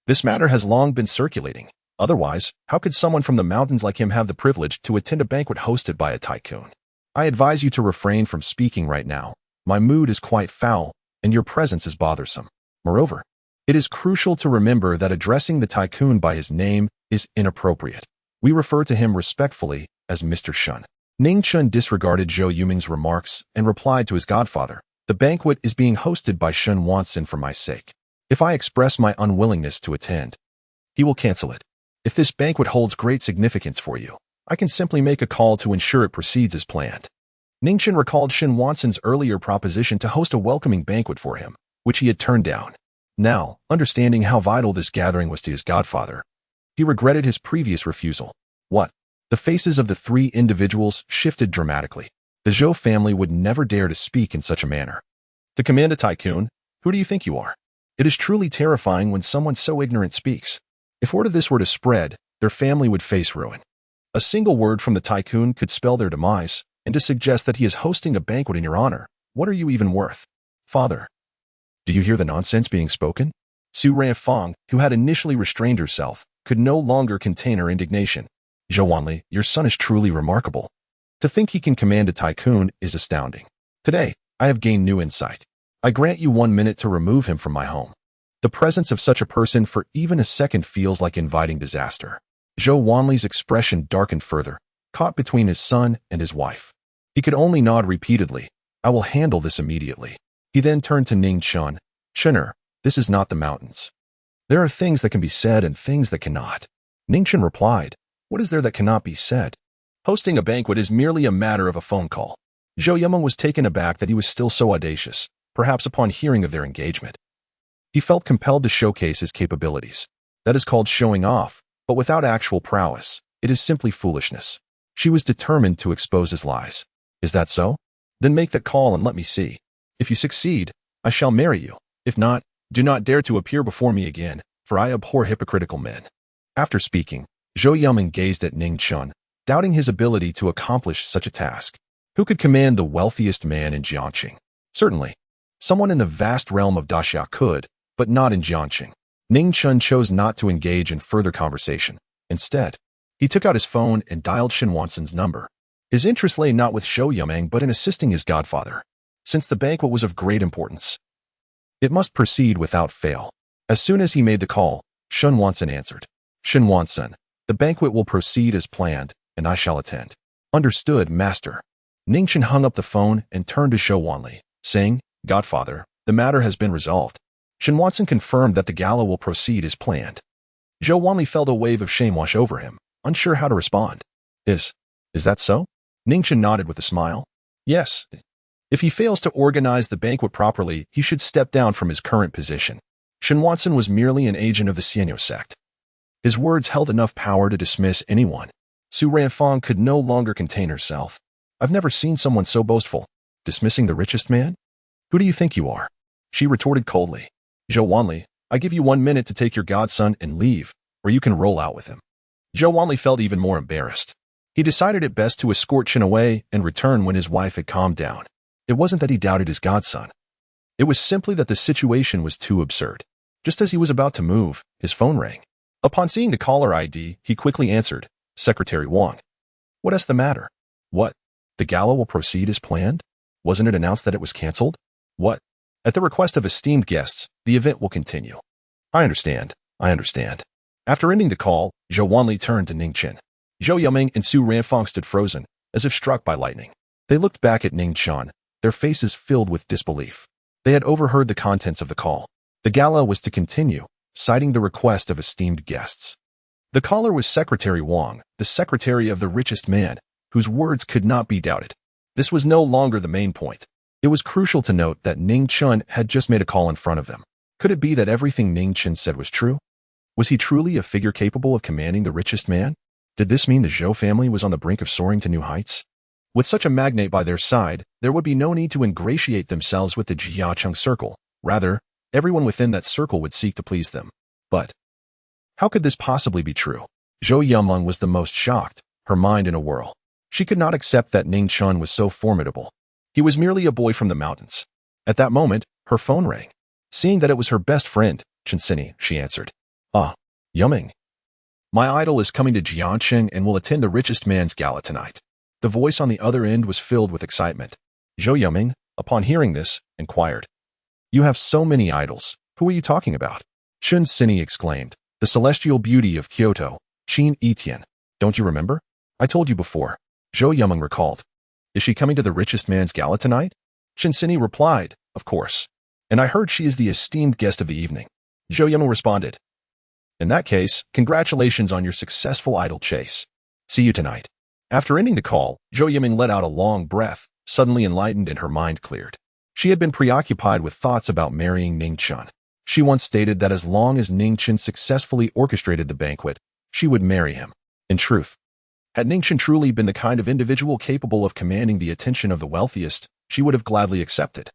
This matter has long been circulating. Otherwise, how could someone from the mountains like him have the privilege to attend a banquet hosted by a tycoon? I advise you to refrain from speaking right now. My mood is quite foul, and your presence is bothersome. Moreover, it is crucial to remember that addressing the tycoon by his name is inappropriate. We refer to him respectfully as Mr. Shen. Ning Chen disregarded Zhou Yimeng's remarks and replied to his godfather, the banquet is being hosted by Shen Wansen for my sake. If I express my unwillingness to attend, he will cancel it. If this banquet holds great significance for you, I can simply make a call to ensure it proceeds as planned. Ning Chen recalled Shen Wansen's earlier proposition to host a welcoming banquet for him, which he had turned down. Now, understanding how vital this gathering was to his godfather, he regretted his previous refusal. What? The faces of the three individuals shifted dramatically. The Zhou family would never dare to speak in such a manner. To command a tycoon, who do you think you are? It is truly terrifying when someone so ignorant speaks. If word of this were to spread, their family would face ruin. A single word from the tycoon could spell their demise, and to suggest that he is hosting a banquet in your honor, what are you even worth? Father, do you hear the nonsense being spoken? Su Ranfang, who had initially restrained herself, could no longer contain her indignation. Zhou Wanli, your son is truly remarkable. To think he can command a tycoon is astounding. Today, I have gained new insight. I grant you 1 minute to remove him from my home. The presence of such a person for even a second feels like inviting disaster. Zhou Wanli's expression darkened further, caught between his son and his wife. He could only nod repeatedly. I will handle this immediately. He then turned to Ning Chen. Chinner, this is not the mountains. There are things that can be said and things that cannot. Ning Chen replied, what is there that cannot be said? Hosting a banquet is merely a matter of a phone call. Zhou Yimeng was taken aback that he was still so audacious, perhaps upon hearing of their engagement. He felt compelled to showcase his capabilities. That is called showing off, but without actual prowess, it is simply foolishness. She was determined to expose his lies. Is that so? Then make that call and let me see. If you succeed, I shall marry you. If not, do not dare to appear before me again, for I abhor hypocritical men. After speaking, Zhou Yimeng gazed at Ning Chen, doubting his ability to accomplish such a task. Who could command the wealthiest man in Jiaqing? Certainly, someone in the vast realm of Daxia could, but not in Jiaqing. Ning Chen chose not to engage in further conversation. Instead, he took out his phone and dialed Shen Wansen's number. His interest lay not with Zhou Yimeng but in assisting his godfather. Since the banquet was of great importance, it must proceed without fail. As soon as he made the call, Shen Wansen answered. Shen Wansen, the banquet will proceed as planned, and I shall attend. Understood, master. Ning Chen hung up the phone and turned to Zhou Wanli, saying, Godfather, the matter has been resolved. Shen Wansen confirmed that the gala will proceed as planned. Zhou Wanli felt a wave of shame wash over him, unsure how to respond. Is that so? Ning Chen nodded with a smile. Yes. If he fails to organize the banquet properly, he should step down from his current position. Shen Wansen was merely an agent of the Xianyo sect. His words held enough power to dismiss anyone. Su Ranfang could no longer contain herself. I've never seen someone so boastful. Dismissing the richest man? Who do you think you are? She retorted coldly. Zhou Wanli, I give you 1 minute to take your godson and leave, or you can roll out with him. Zhou Wanli felt even more embarrassed. He decided it best to escort Chen away and return when his wife had calmed down. It wasn't that he doubted his godson. It was simply that the situation was too absurd. Just as he was about to move, his phone rang. Upon seeing the caller ID, he quickly answered, Secretary Wang. What's the matter? What? The gala will proceed as planned? Wasn't it announced that it was cancelled? What? At the request of esteemed guests, the event will continue. I understand. After ending the call, Zhou Wanli turned to Ning Chen. Zhou Yuming and Su Ranfang stood frozen, as if struck by lightning. They looked back at Ning Chen, their faces filled with disbelief. They had overheard the contents of the call. The gala was to continue, citing the request of esteemed guests. The caller was Secretary Wang, the secretary of the richest man, whose words could not be doubted. This was no longer the main point. It was crucial to note that Ning Chen had just made a call in front of them. Could it be that everything Ning Chen said was true? Was he truly a figure capable of commanding the richest man? Did this mean the Zhou family was on the brink of soaring to new heights? With such a magnate by their side, there would be no need to ingratiate themselves with the Jiacheng circle. Rather, everyone within that circle would seek to please them. But how could this possibly be true? Zhou Yumeng was the most shocked, her mind in a whirl. She could not accept that Ning Chen was so formidable. He was merely a boy from the mountains. At that moment, her phone rang. Seeing that it was her best friend, Chen, she answered. Ah, Yumeng. My idol is coming to Jiangcheng and will attend the richest man's gala tonight. The voice on the other end was filled with excitement. Zhou Yumeng, upon hearing this, inquired. You have so many idols. Who are you talking about? Chen exclaimed. The celestial beauty of Kyoto, Qin Yitian. Don't you remember? I told you before. Zhou Yumeng recalled. Is she coming to the richest man's gala tonight? Chen replied, Of course. And I heard she is the esteemed guest of the evening. Zhou Yumeng responded. In that case, congratulations on your successful idol chase. See you tonight. After ending the call, Zhou Yumeng let out a long breath, suddenly enlightened and her mind cleared. She had been preoccupied with thoughts about marrying Ning Chen. She once stated that as long as Ning Chen successfully orchestrated the banquet, she would marry him. In truth, had Ning Chen truly been the kind of individual capable of commanding the attention of the wealthiest, she would have gladly accepted.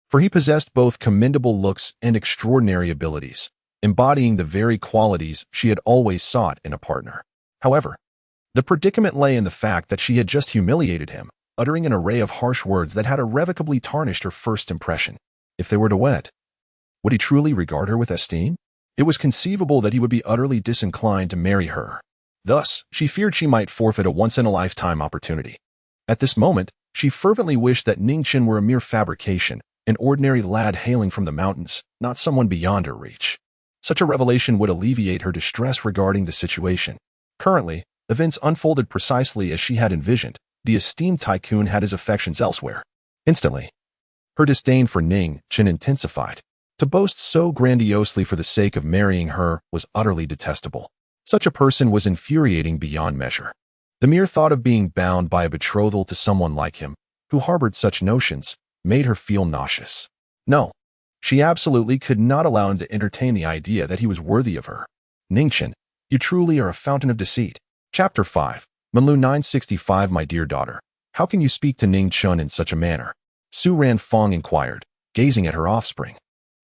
For he possessed both commendable looks and extraordinary abilities, embodying the very qualities she had always sought in a partner. However, the predicament lay in the fact that she had just humiliated him, uttering an array of harsh words that had irrevocably tarnished her first impression. If they were to wed, would he truly regard her with esteem? It was conceivable that he would be utterly disinclined to marry her. Thus, she feared she might forfeit a once-in-a-lifetime opportunity. At this moment, she fervently wished that Ning Chen were a mere fabrication, an ordinary lad hailing from the mountains, not someone beyond her reach. Such a revelation would alleviate her distress regarding the situation. Currently, events unfolded precisely as she had envisioned. The esteemed tycoon had his affections elsewhere. Instantly, her disdain for Ning Chen intensified. To boast so grandiosely for the sake of marrying her was utterly detestable. Such a person was infuriating beyond measure. The mere thought of being bound by a betrothal to someone like him, who harbored such notions, made her feel nauseous. No, she absolutely could not allow him to entertain the idea that he was worthy of her. Ning Chen, you truly are a fountain of deceit. Chapter 5. Manlu 965. My dear daughter, how can you speak to Ning Chen in such a manner? Su Ranfang inquired, gazing at her offspring.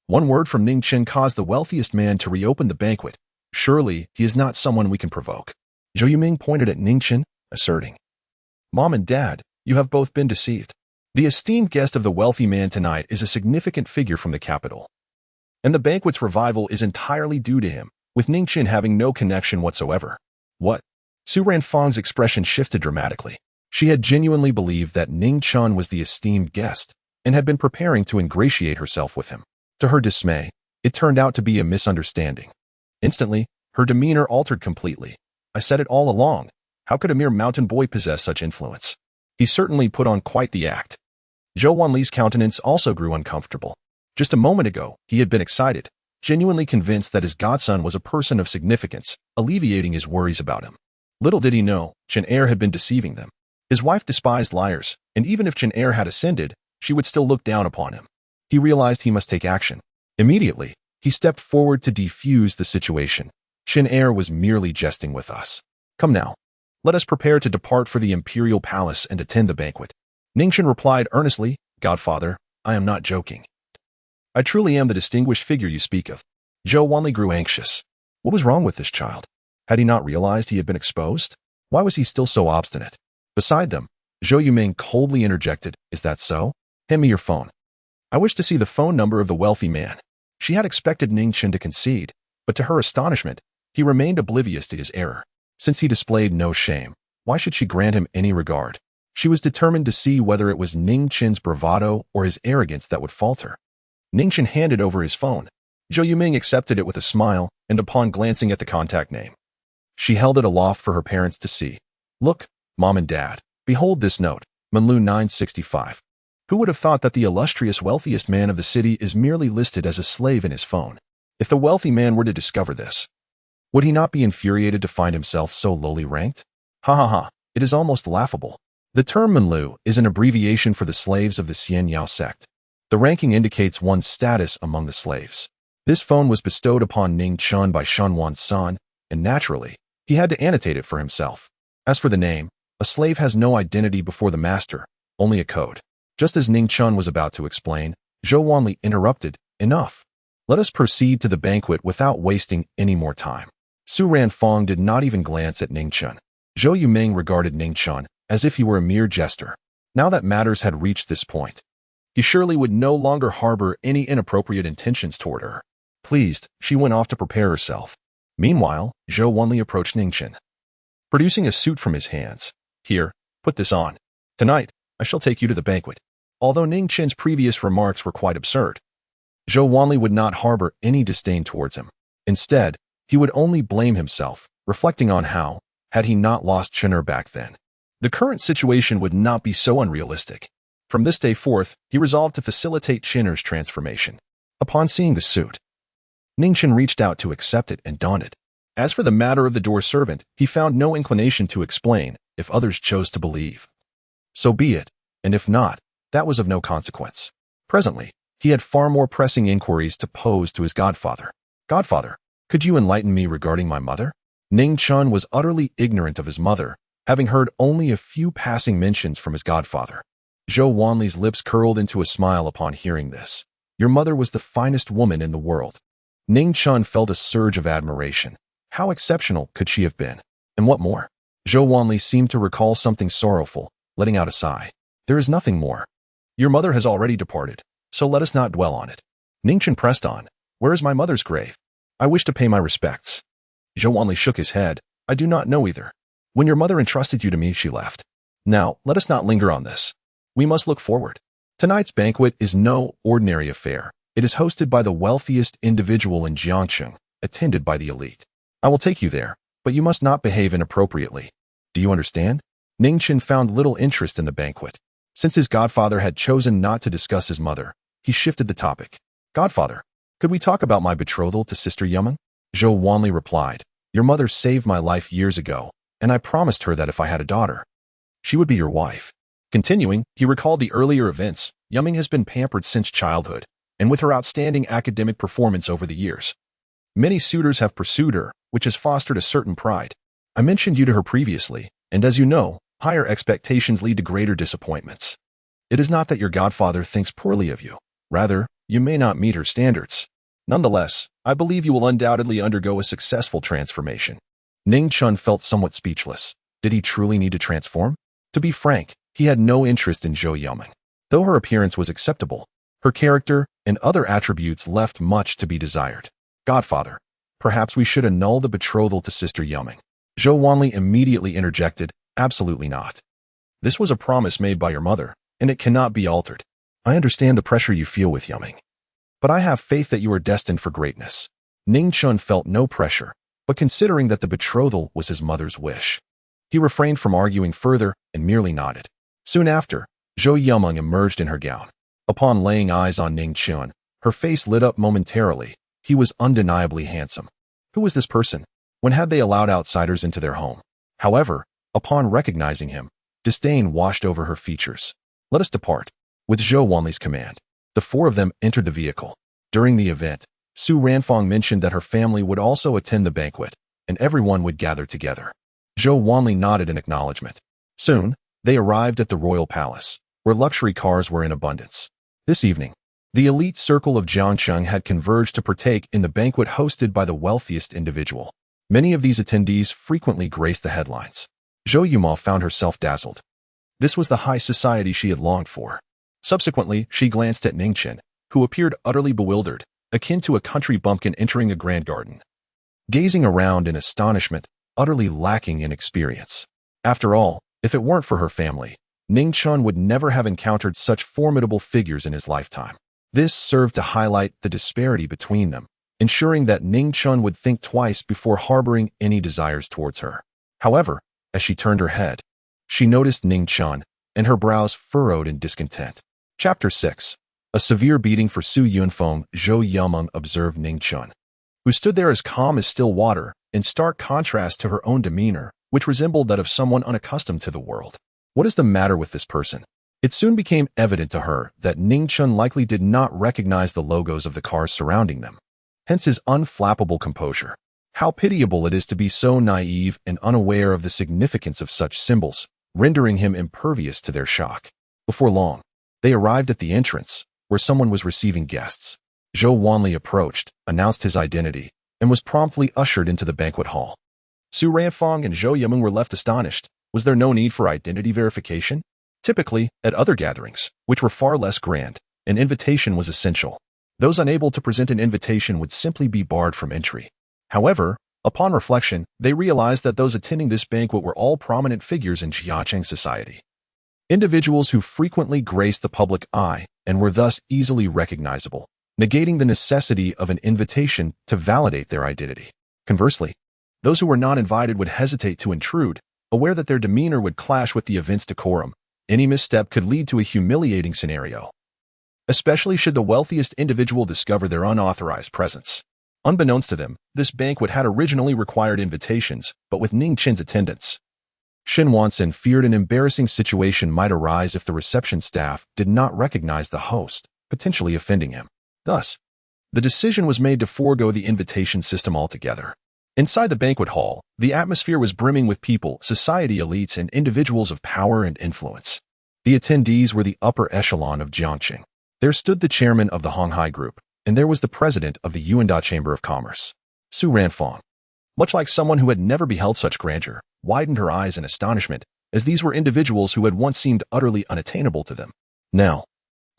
One word from Ning Chen caused the wealthiest man to reopen the banquet. Surely, he is not someone we can provoke. Zhou Yumeng pointed at Ning Chen, asserting, Mom and Dad, you have both been deceived. The esteemed guest of the wealthy man tonight is a significant figure from the capital. And the banquet's revival is entirely due to him, with Ning Chen having no connection whatsoever. What? Su Ranfang's expression shifted dramatically. She had genuinely believed that Ning Chen was the esteemed guest, and had been preparing to ingratiate herself with him. To her dismay, it turned out to be a misunderstanding. Instantly, her demeanor altered completely. I said it all along. How could a mere mountain boy possess such influence? He certainly put on quite the act. Zhou Wanli's countenance also grew uncomfortable. Just a moment ago, he had been excited, genuinely convinced that his godson was a person of significance, alleviating his worries about him. Little did he know, Chen had been deceiving them. His wife despised liars, and even if Chen had ascended, she would still look down upon him. He realized he must take action. Immediately, he stepped forward to defuse the situation. Chen was merely jesting with us. Come now. Let us prepare to depart for the imperial palace and attend the banquet. Ning Chen replied earnestly, Godfather, I am not joking. I truly am the distinguished figure you speak of. Zhou Wanli grew anxious. What was wrong with this child? Had he not realized he had been exposed? Why was he still so obstinate? Beside them, Zhou Yuming coldly interjected, "Is that so? Hand me your phone." "I wish to see the phone number of the wealthy man." She had expected Ning Chen to concede, but to her astonishment, he remained oblivious to his error. Since he displayed no shame, why should she grant him any regard? She was determined to see whether it was Ning Chen's bravado or his arrogance that would falter. Ning Chen handed over his phone. Zhou Yuming accepted it with a smile, and upon glancing at the contact name, she held it aloft for her parents to see. "Look, Mom and Dad, behold this note, Manlu 965. Who would have thought that the illustrious wealthiest man of the city is merely listed as a slave in his phone? If the wealthy man were to discover this, would he not be infuriated to find himself so lowly ranked? Ha ha ha, it is almost laughable." The term Manlu is an abbreviation for the slaves of the Xian Yao sect. The ranking indicates one's status among the slaves. This phone was bestowed upon Ning Chen by Shen Wansen, and naturally, he had to annotate it for himself. As for the name, a slave has no identity before the master, only a code. Just as Ning Chen was about to explain, Zhou Wanli interrupted, "Enough. Let us proceed to the banquet without wasting any more time." Su Ranfong did not even glance at Ning Chen. Zhou Yuming regarded Ning Chen as if he were a mere jester. Now that matters had reached this point, he surely would no longer harbor any inappropriate intentions toward her. Pleased, she went off to prepare herself. Meanwhile, Zhou Wanli approached Ning Chen, producing a suit from his hands. "Here, put this on. Tonight, I shall take you to the banquet." Although Ning Chen's previous remarks were quite absurd, Zhou Wanli would not harbor any disdain towards him. Instead, he would only blame himself, reflecting on how, had he not lost Chener back then, the current situation would not be so unrealistic. From this day forth, he resolved to facilitate Chener's transformation. Upon seeing the suit, Ning Chen reached out to accept it and don it. As for the matter of the door servant, he found no inclination to explain, if others chose to believe. So be it, and if not, that was of no consequence. Presently, he had far more pressing inquiries to pose to his godfather. "Godfather, could you enlighten me regarding my mother?" Ning Chen was utterly ignorant of his mother, having heard only a few passing mentions from his godfather. Zhou Wanli's lips curled into a smile upon hearing this. "Your mother was the finest woman in the world." Ning Chen felt a surge of admiration. How exceptional could she have been? And what more? Zhou Wanli seemed to recall something sorrowful, letting out a sigh. "There is nothing more. Your mother has already departed, so let us not dwell on it." Ning Chen pressed on. "Where is my mother's grave? I wish to pay my respects." Zhou Wanli shook his head. "I do not know either. When your mother entrusted you to me, she left. Now, let us not linger on this. We must look forward. Tonight's banquet is no ordinary affair. It is hosted by the wealthiest individual in Jiangcheng, attended by the elite. I will take you there, but you must not behave inappropriately. Do you understand?" Ning Chen found little interest in the banquet. Since his godfather had chosen not to discuss his mother, he shifted the topic. "Godfather, could we talk about my betrothal to Sister Yumeng?" Zhou Wanli replied, "Your mother saved my life years ago, and I promised her that if I had a daughter, she would be your wife." Continuing, he recalled the earlier events. Yumeng has been pampered since childhood, and with her outstanding academic performance over the years, many suitors have pursued her, which has fostered a certain pride. I mentioned you to her previously, and as you know, higher expectations lead to greater disappointments. It is not that your godfather thinks poorly of you. Rather, you may not meet her standards. Nonetheless, I believe you will undoubtedly undergo a successful transformation. Ning Chen felt somewhat speechless. Did he truly need to transform? To be frank, he had no interest in Zhou Yumeng. Though her appearance was acceptable, her character and other attributes left much to be desired. "Godfather, perhaps we should annul the betrothal to Sister Yumeng." Zhou Wanli immediately interjected, "Absolutely not. This was a promise made by your mother, and it cannot be altered. I understand the pressure you feel with Yumeng, but I have faith that you are destined for greatness." Ning Chen felt no pressure, but considering that the betrothal was his mother's wish, he refrained from arguing further and merely nodded. Soon after, Zhou Yumeng emerged in her gown. Upon laying eyes on Ning Chen, her face lit up momentarily. He was undeniably handsome. Who was this person? When had they allowed outsiders into their home? However, upon recognizing him, disdain washed over her features. "Let us depart." With Zhou Wanli's command, the four of them entered the vehicle. During the event, Su Ranfong mentioned that her family would also attend the banquet, and everyone would gather together. Zhou Wanli nodded in acknowledgement. Soon, they arrived at the royal palace, where luxury cars were in abundance. This evening, the elite circle of Jiangcheng had converged to partake in the banquet hosted by the wealthiest individual. Many of these attendees frequently graced the headlines. Zhou Yumao found herself dazzled. This was the high society she had longed for. Subsequently, she glanced at Ning Chen, who appeared utterly bewildered, akin to a country bumpkin entering a grand garden. Gazing around in astonishment, utterly lacking in experience. After all, if it weren't for her family, Ning Chen would never have encountered such formidable figures in his lifetime. This served to highlight the disparity between them, ensuring that Ning Chen would think twice before harboring any desires towards her. However, as she turned her head, she noticed Ning Chen, and her brows furrowed in discontent. Chapter 6. A severe beating for Su Yunfeng. Zhou Yumeng observed Ning Chen, who stood there as calm as still water, in stark contrast to her own demeanor, which resembled that of someone unaccustomed to the world. What is the matter with this person? It soon became evident to her that Ning Chen likely did not recognize the logos of the cars surrounding them, hence his unflappable composure. How pitiable it is to be so naive and unaware of the significance of such symbols, rendering him impervious to their shock. Before long, they arrived at the entrance, where someone was receiving guests. Zhou Wanli approached, announced his identity, and was promptly ushered into the banquet hall. Su Ranfeng and Zhou Yimeng were left astonished. Was there no need for identity verification? Typically, at other gatherings, which were far less grand, an invitation was essential. Those unable to present an invitation would simply be barred from entry. However, upon reflection, they realized that those attending this banquet were all prominent figures in Jiacheng society. Individuals who frequently graced the public eye and were thus easily recognizable, negating the necessity of an invitation to validate their identity. Conversely, those who were not invited would hesitate to intrude, aware that their demeanor would clash with the event's decorum. Any misstep could lead to a humiliating scenario, especially should the wealthiest individual discover their unauthorized presence. Unbeknownst to them, this banquet had originally required invitations, but with Ning Chen's attendance, Shen Wansen feared an embarrassing situation might arise if the reception staff did not recognize the host, potentially offending him. Thus, the decision was made to forego the invitation system altogether. Inside the banquet hall, the atmosphere was brimming with people, society elites, and individuals of power and influence. The attendees were the upper echelon of Jiangqing. There stood the chairman of the Honghai Group, and there was the president of the Yuanda Chamber of Commerce. Su Ranfeng, much like someone who had never beheld such grandeur, widened her eyes in astonishment, as these were individuals who had once seemed utterly unattainable to them. Now,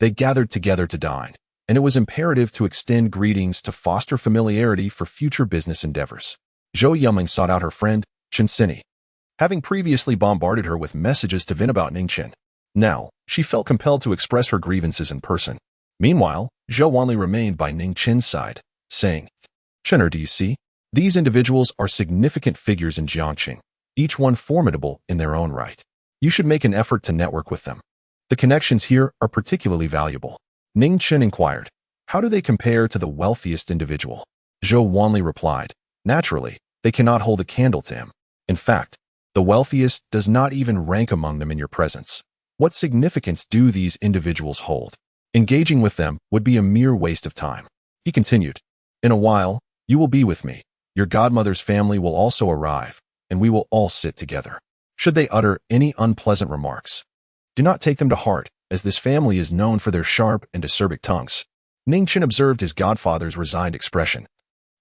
they gathered together to dine, and it was imperative to extend greetings to foster familiarity for future business endeavors. Zhou Yumeng sought out her friend, Chen Sini, having previously bombarded her with messages to vent about Ning Chen. Now, she felt compelled to express her grievances in person. Meanwhile, Zhou Wanli remained by Ning Chen's side, saying, "Chener, do you see? These individuals are significant figures in Jiangqing, each one formidable in their own right. You should make an effort to network with them. The connections here are particularly valuable." Ning Chen inquired, "How do they compare to the wealthiest individual?" Zhou Wanli replied, "Naturally, they cannot hold a candle to him. In fact, the wealthiest does not even rank among them in your presence. What significance do these individuals hold? Engaging with them would be a mere waste of time." He continued, "In a while, you will be with me. Your godmother's family will also arrive, and we will all sit together. Should they utter any unpleasant remarks, do not take them to heart, as this family is known for their sharp and acerbic tongues." Ning Chen observed his godfather's resigned expression,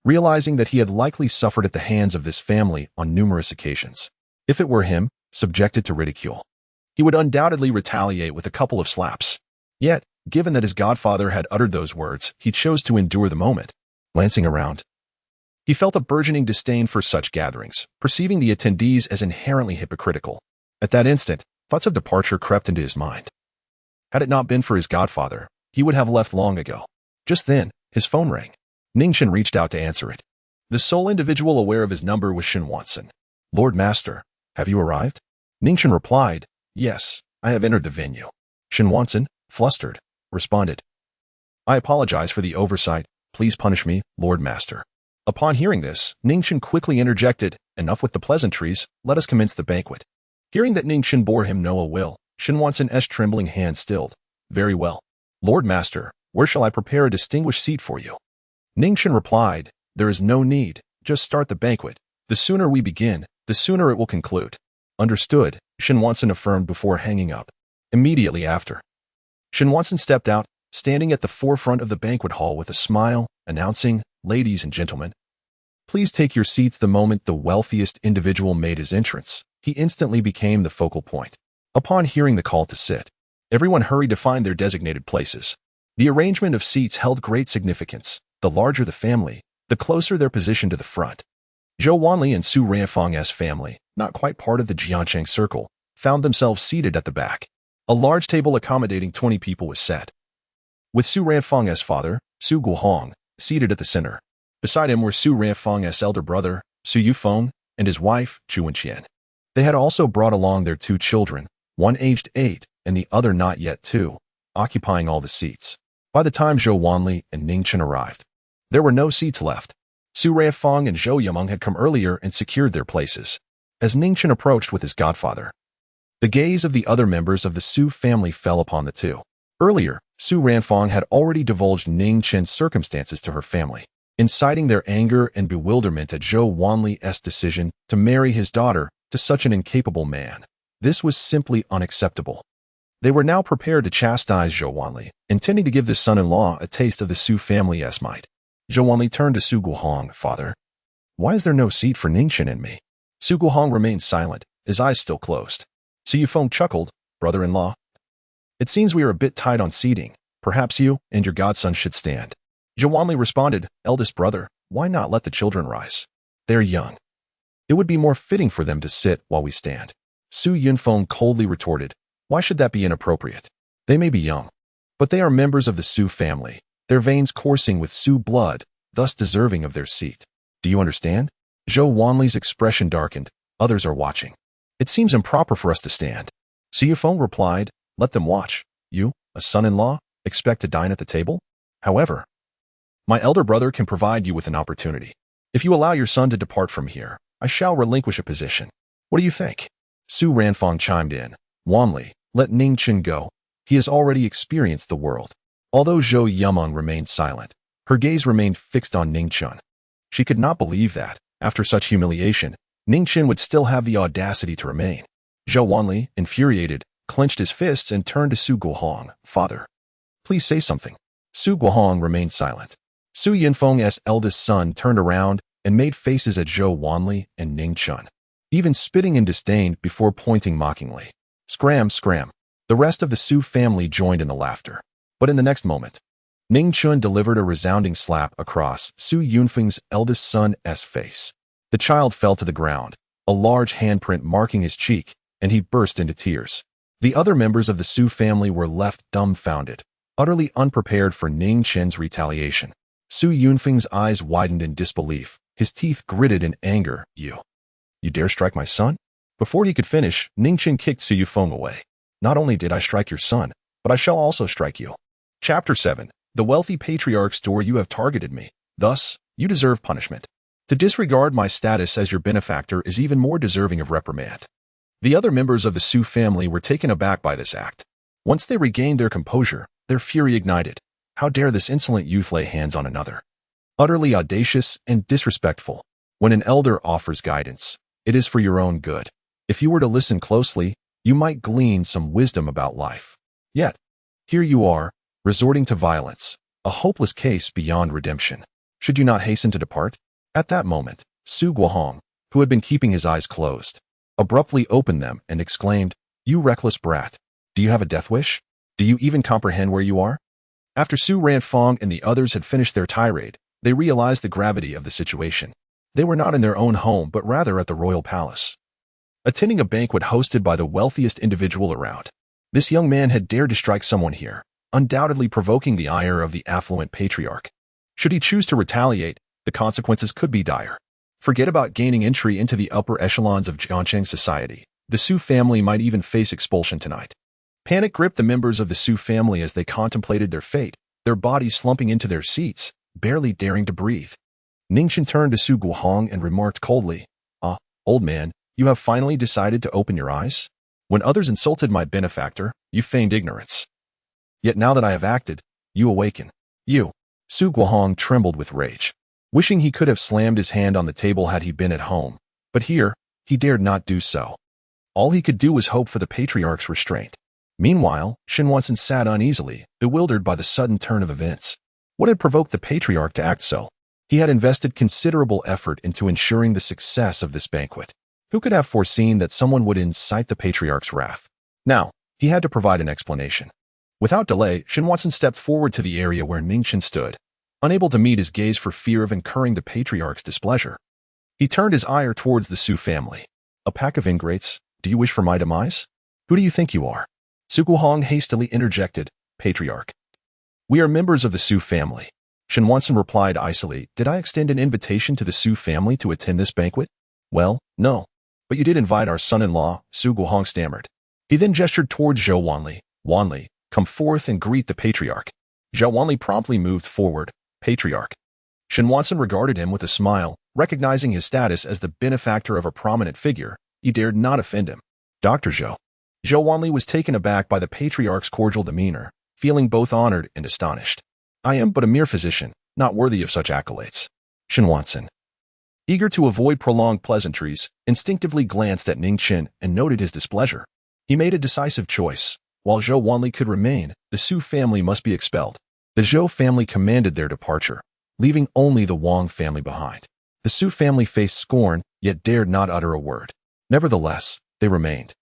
realizing that he had likely suffered at the hands of this family on numerous occasions. If it were him, subjected to ridicule, he would undoubtedly retaliate with a couple of slaps. Yet, given that his godfather had uttered those words, he chose to endure the moment. Glancing around, he felt a burgeoning disdain for such gatherings, perceiving the attendees as inherently hypocritical. At that instant, thoughts of departure crept into his mind. Had it not been for his godfather, he would have left long ago. Just then, his phone rang. Ning Chen reached out to answer it. The sole individual aware of his number was Shen Wansen. "Lord Master, have you arrived?" Ning Chen replied, "Yes, I have entered the venue." Shen Wansen, flustered, responded, "I apologize for the oversight. Please punish me, Lord Master." Upon hearing this, Ning Chen quickly interjected, "Enough with the pleasantries, let us commence the banquet." Hearing that Ning Chen bore him no ill will, Shen Wansen's trembling hand stilled. "Very well. Lord Master, where shall I prepare a distinguished seat for you?" Ning Chen replied, "There is no need, just start the banquet. The sooner we begin, the sooner it will conclude." "Understood," Shen Wansen affirmed before hanging up. Immediately after, Shen Wansen stepped out, standing at the forefront of the banquet hall with a smile, announcing, "Ladies and gentlemen, Please take your seats. The moment the wealthiest individual made his entrance, he instantly became the focal point. Upon hearing the call to sit, everyone hurried to find their designated places. The arrangement of seats held great significance. The larger the family, the closer their position to the front. Zhou Wanli and Su Ranfeng's family, not quite part of the Jiancheng circle, found themselves seated at the back. A large table accommodating 20 people was set, with Su Ranfeng's father, Su Guohong, seated at the center. Beside him were Su Ranfeng's elder brother, Su Yufeng, and his wife, Qin Yitian. They had also brought along their 2 children, one aged 8 and the other not yet 2, occupying all the seats. By the time Zhou Wanli and Ning Chen arrived, there were no seats left. Su Ranfeng and Zhou Yimeng had come earlier and secured their places. As Ning Chen approached with his godfather, the gaze of the other members of the Su family fell upon the two. Earlier, Su Ranfeng had already divulged Ning Chen's circumstances to her family, inciting their anger and bewilderment at Zhou Wanli's decision to marry his daughter to such an incapable man. This was simply unacceptable. They were now prepared to chastise Zhou Wanli, intending to give the son-in-law a taste of the Su family's might. Zhou Wanli turned to Su Guohong. Father, why is there no seat for Ning Chen and me? Su Guohong remained silent, his eyes still closed. Su Yufeng chuckled. Brother-in-law, it seems we are a bit tight on seating. Perhaps you and your godson should stand. Zhou Wanli responded. Eldest brother, why not let the children rise? They're young. It would be more fitting for them to sit while we stand. Su Yunfeng coldly retorted. Why should that be inappropriate? They may be young, but they are members of the Su family, their veins coursing with Su blood, thus deserving of their seat. Do you understand? Zhou Wanli's expression darkened. Others are watching. It seems improper for us to stand. Su Yufeng replied. Let them watch. You, a son-in-law, expect to dine at the table? However, my elder brother can provide you with an opportunity. If you allow your son to depart from here, I shall relinquish a position. What do you think? Su Ranfeng chimed in. Wanli, let Ning Chen go. He has already experienced the world. Although Zhou Yimeng remained silent, her gaze remained fixed on Ning Chen. She could not believe that, after such humiliation, Ning Chen would still have the audacity to remain. Zhou Wanli, infuriated, clenched his fists and turned to Su Guohong. Father, please say something. Su Guohong remained silent. Su Yunfeng's eldest son turned around and made faces at Zhou Wanli and Ning Chen, even spitting in disdain before pointing mockingly. Scram, scram. The rest of the Su family joined in the laughter. But in the next moment, Ning Chen delivered a resounding slap across Su Yunfeng's eldest son's face. The child fell to the ground, a large handprint marking his cheek, and he burst into tears. The other members of the Su family were left dumbfounded, utterly unprepared for Ning Chen's retaliation. Su Yunfeng's eyes widened in disbelief, his teeth gritted in anger. You dare strike my son? Before he could finish, Ning Chen kicked Su Yufeng away. Not only did I strike your son, but I shall also strike you. Chapter 7. The wealthy patriarch's door. You have targeted me. Thus, you deserve punishment. To disregard my status as your benefactor is even more deserving of reprimand. The other members of the Su family were taken aback by this act. Once they regained their composure, their fury ignited. How dare this insolent youth lay hands on another? Utterly audacious and disrespectful. When an elder offers guidance, it is for your own good. If you were to listen closely, you might glean some wisdom about life. Yet, here you are, resorting to violence, a hopeless case beyond redemption. Should you not hasten to depart? At that moment, Su Guohong, who had been keeping his eyes closed, abruptly opened them and exclaimed, You reckless brat! Do you have a death wish? Do you even comprehend where you are? After Su Ranfeng and the others had finished their tirade, they realized the gravity of the situation. They were not in their own home but rather at the royal palace, attending a banquet hosted by the wealthiest individual around. This young man had dared to strike someone here, undoubtedly provoking the ire of the affluent patriarch. Should he choose to retaliate, the consequences could be dire. Forget about gaining entry into the upper echelons of Jiancheng society. The Su family might even face expulsion tonight. Panic gripped the members of the Su family as they contemplated their fate, their bodies slumping into their seats, barely daring to breathe. Ning Chen turned to Su Guohong and remarked coldly, Old man, you have finally decided to open your eyes? When others insulted my benefactor, you feigned ignorance. Yet now that I have acted, you awaken. You. Su Guohong trembled with rage, wishing he could have slammed his hand on the table had he been at home. But here, he dared not do so. All he could do was hope for the patriarch's restraint. Meanwhile, Shen Wansen sat uneasily, bewildered by the sudden turn of events. What had provoked the patriarch to act so? He had invested considerable effort into ensuring the success of this banquet. Who could have foreseen that someone would incite the patriarch's wrath? Now, he had to provide an explanation. Without delay, Shen Wansen stepped forward to the area where Ning Chen stood, unable to meet his gaze for fear of incurring the patriarch's displeasure. He turned his ire towards the Su family. A pack of ingrates, do you wish for my demise? Who do you think you are? Su Guhong hastily interjected, Patriarch. We are members of the Su family. Shen Wansen replied icily, did I extend an invitation to the Su family to attend this banquet? Well, no. But you did invite our son-in-law, Su Guhong stammered. He then gestured towards Zhou Wanli. Wanli, come forth and greet the patriarch. Zhou Wanli promptly moved forward, Patriarch. Shen Wansen regarded him with a smile, recognizing his status as the benefactor of a prominent figure. He dared not offend him. Dr. Zhou. Zhou Wanli was taken aback by the patriarch's cordial demeanor, feeling both honored and astonished. I am but a mere physician, not worthy of such accolades. Shen Wansen, eager to avoid prolonged pleasantries, instinctively glanced at Ning Chen and noted his displeasure. He made a decisive choice. While Zhou Wanli could remain, the Su family must be expelled. The Zhou family commanded their departure, leaving only the Wang family behind. The Su family faced scorn, yet dared not utter a word. Nevertheless, they remained,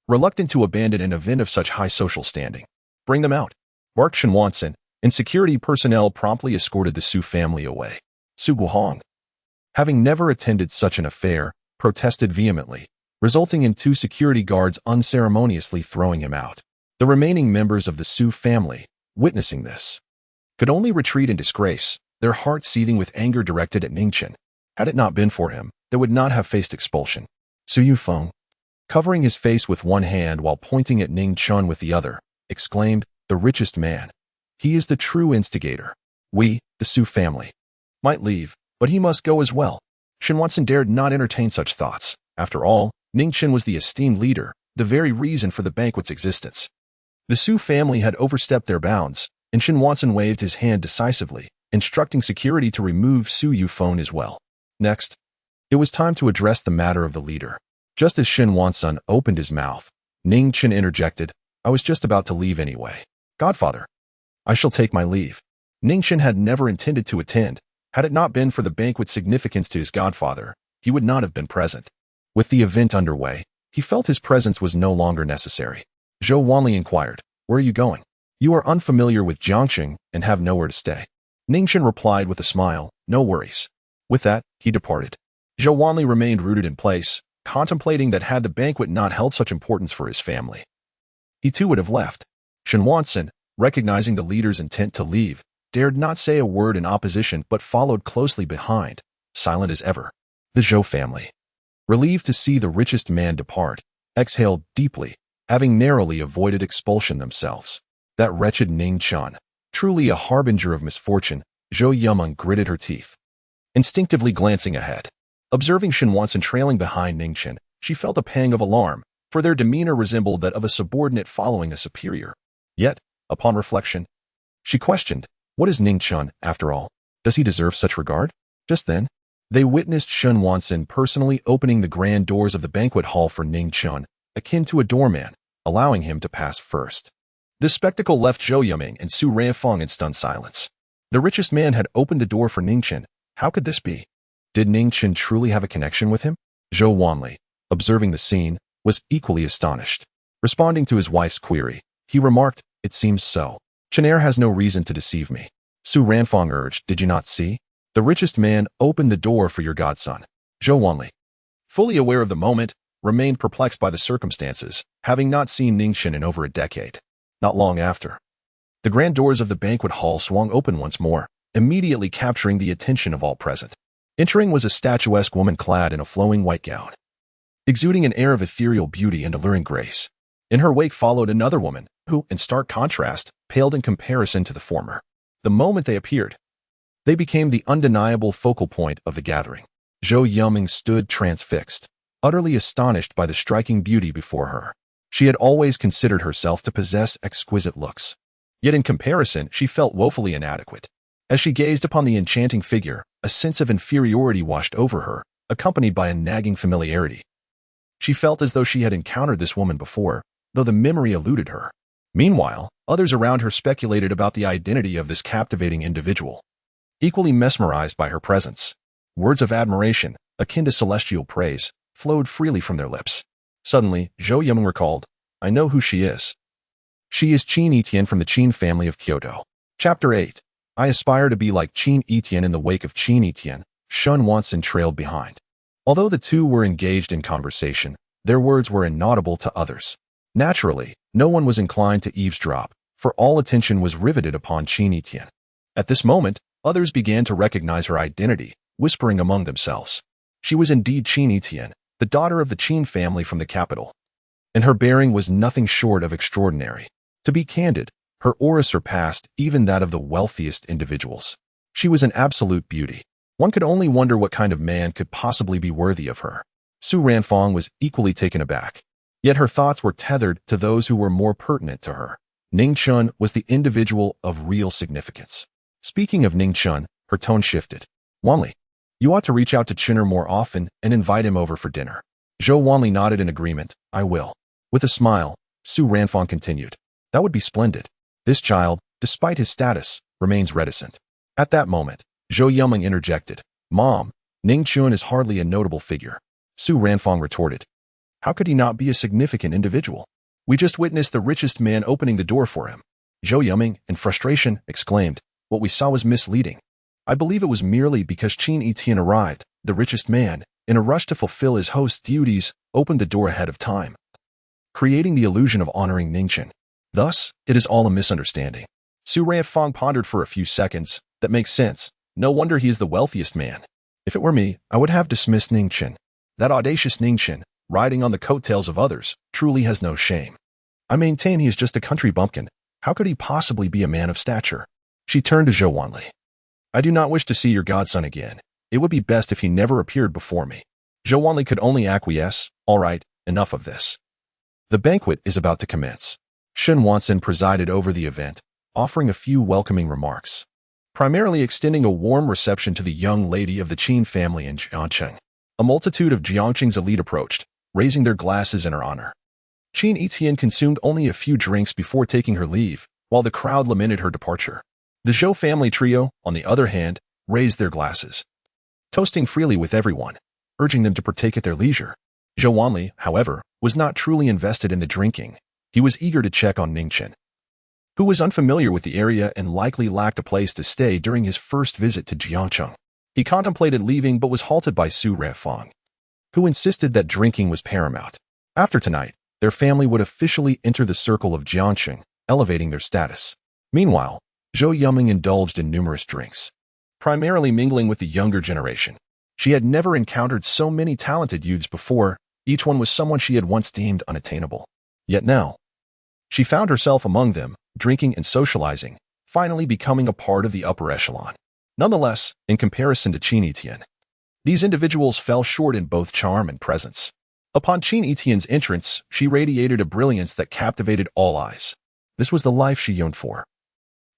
reluctant to abandon an event of such high social standing. Bring them out, barked Shen Wansen, and security personnel promptly escorted the Su family away. Su Guhong, having never attended such an affair, protested vehemently, resulting in 2 security guards unceremoniously throwing him out. The remaining members of the Su family, witnessing this, could only retreat in disgrace, their hearts seething with anger directed at Ning Chen. Had it not been for him, they would not have faced expulsion. Su Yufeng, covering his face with one hand while pointing at Ning Chen with the other, exclaimed, the richest man. He is the true instigator. We, the Su family, might leave, but he must go as well. Shen Wansen dared not entertain such thoughts. After all, Ning Chen was the esteemed leader, the very reason for the banquet's existence. The Su family had overstepped their bounds, and Shen Wansen waved his hand decisively, instructing security to remove Su Yufeng as well. Next, it was time to address the matter of the leader. Just as Shen Wansen opened his mouth, Ning Chen interjected, I was just about to leave anyway. Godfather, I shall take my leave. Ning Chen had never intended to attend. Had it not been for the banquet's significance to his godfather, he would not have been present. With the event underway, he felt his presence was no longer necessary. Zhou Wanli inquired, where are you going? You are unfamiliar with Jiangxing and have nowhere to stay. Ning Chen replied with a smile, no worries. With that, he departed. Zhou Wanli remained rooted in place, contemplating that had the banquet not held such importance for his family, he too would have left. Shen Wansen, recognizing the leader's intent to leave, dared not say a word in opposition but followed closely behind, silent as ever. The Zhou family, relieved to see the richest man depart, exhaled deeply, having narrowly avoided expulsion themselves. That wretched Ning Chen, truly a harbinger of misfortune. Zhou Yumeng gritted her teeth, instinctively glancing ahead. Observing Shen Wansen trailing behind Ning Chen, she felt a pang of alarm, for their demeanor resembled that of a subordinate following a superior. Yet, upon reflection, she questioned, what is Ning Chen, after all? Does he deserve such regard? Just then, they witnessed Shen Wansen personally opening the grand doors of the banquet hall for Ning Chen, akin to a doorman, allowing him to pass first. This spectacle left Zhou Yumeng and Su Ranfeng in stunned silence. The richest man had opened the door for Ning Chen. How could this be? Did Ning Chen truly have a connection with him? Zhou Wanli, observing the scene, was equally astonished. Responding to his wife's query, he remarked, it seems so. Chenair has no reason to deceive me. Su Ranfeng urged, did you not see? The richest man opened the door for your godson. Zhou Wanli, fully aware of the moment, remained perplexed by the circumstances, having not seen Ning Chen in over a decade. Not long after, the grand doors of the banquet hall swung open once more, immediately capturing the attention of all present. Entering was a statuesque woman clad in a flowing white gown, exuding an air of ethereal beauty and alluring grace. In her wake followed another woman, who, in stark contrast, paled in comparison to the former. The moment they appeared, they became the undeniable focal point of the gathering. Zhou Yumeng stood transfixed, utterly astonished by the striking beauty before her. She had always considered herself to possess exquisite looks. Yet in comparison, she felt woefully inadequate. As she gazed upon the enchanting figure, a sense of inferiority washed over her, accompanied by a nagging familiarity. She felt as though she had encountered this woman before, though the memory eluded her. Meanwhile, others around her speculated about the identity of this captivating individual. equally mesmerized by her presence. Words of admiration, akin to celestial praise, flowed freely from their lips. Suddenly, Zhou Yimeng recalled, I know who she is. She is Qin Yitian from the Qin family of Kyoto. Chapter 8. I aspire to be like Qin Yitian. In the wake of Qin Yitian, Shen Wansen trailed behind. Although the two were engaged in conversation, their words were inaudible to others. Naturally, no one was inclined to eavesdrop, for all attention was riveted upon Qin Yitian. At this moment, others began to recognize her identity, whispering among themselves. She was indeed Qin Yitian, the daughter of the Qin family from the capital. And her bearing was nothing short of extraordinary. To be candid, her aura surpassed even that of the wealthiest individuals. She was an absolute beauty. One could only wonder what kind of man could possibly be worthy of her. Su Ranfang was equally taken aback. Yet her thoughts were tethered to those who were more pertinent to her. Ning Chen was the individual of real significance. Speaking of Ning Chen, her tone shifted. Wanli, you ought to reach out to Chinner more often and invite him over for dinner. Zhou Wanli nodded in agreement. I will. With a smile, Su Ranfang continued. That would be splendid. This child, despite his status, remains reticent. At that moment, Zhou Yimeng interjected. Mom, Ning Chen is hardly a notable figure. Su Ranfang retorted. How could he not be a significant individual? We just witnessed the richest man opening the door for him. Zhou Yimeng, in frustration, exclaimed. What we saw was misleading. I believe it was merely because Qin Yitian arrived, the richest man, in a rush to fulfill his host's duties, opened the door ahead of time, creating the illusion of honoring Ning Chen. Thus, it is all a misunderstanding. Su Ranfang pondered for a few seconds. That makes sense. No wonder he is the wealthiest man. If it were me, I would have dismissed Ning Chen. That audacious Ning Chen, riding on the coattails of others, truly has no shame. I maintain he is just a country bumpkin. How could he possibly be a man of stature? She turned to Zhou Wanli. I do not wish to see your godson again. It would be best if he never appeared before me. Zhou Wanli could only acquiesce. All right, enough of this. The banquet is about to commence. Shen Wansen presided over the event, offering a few welcoming remarks, primarily extending a warm reception to the young lady of the Qin family in Jiangcheng. A multitude of Jiangcheng's elite approached, raising their glasses in her honor. Qin Yitian consumed only a few drinks before taking her leave, while the crowd lamented her departure. The Zhou family trio, on the other hand, raised their glasses, toasting freely with everyone, urging them to partake at their leisure. Zhou Wanli, however, was not truly invested in the drinking. He was eager to check on Ning Chen, who was unfamiliar with the area and likely lacked a place to stay during his first visit to Jiangcheng. He contemplated leaving but was halted by Su Ranfang, who insisted that drinking was paramount. After tonight, their family would officially enter the circle of Jiangcheng, elevating their status. Meanwhile, Zhou Yimeng indulged in numerous drinks, primarily mingling with the younger generation. She had never encountered so many talented youths before. Each one was someone she had once deemed unattainable. Yet now, she found herself among them, drinking and socializing, finally becoming a part of the upper echelon. Nonetheless, in comparison to Qin Yitian, these individuals fell short in both charm and presence. Upon Qin Yitian's entrance, she radiated a brilliance that captivated all eyes. This was the life she yearned for.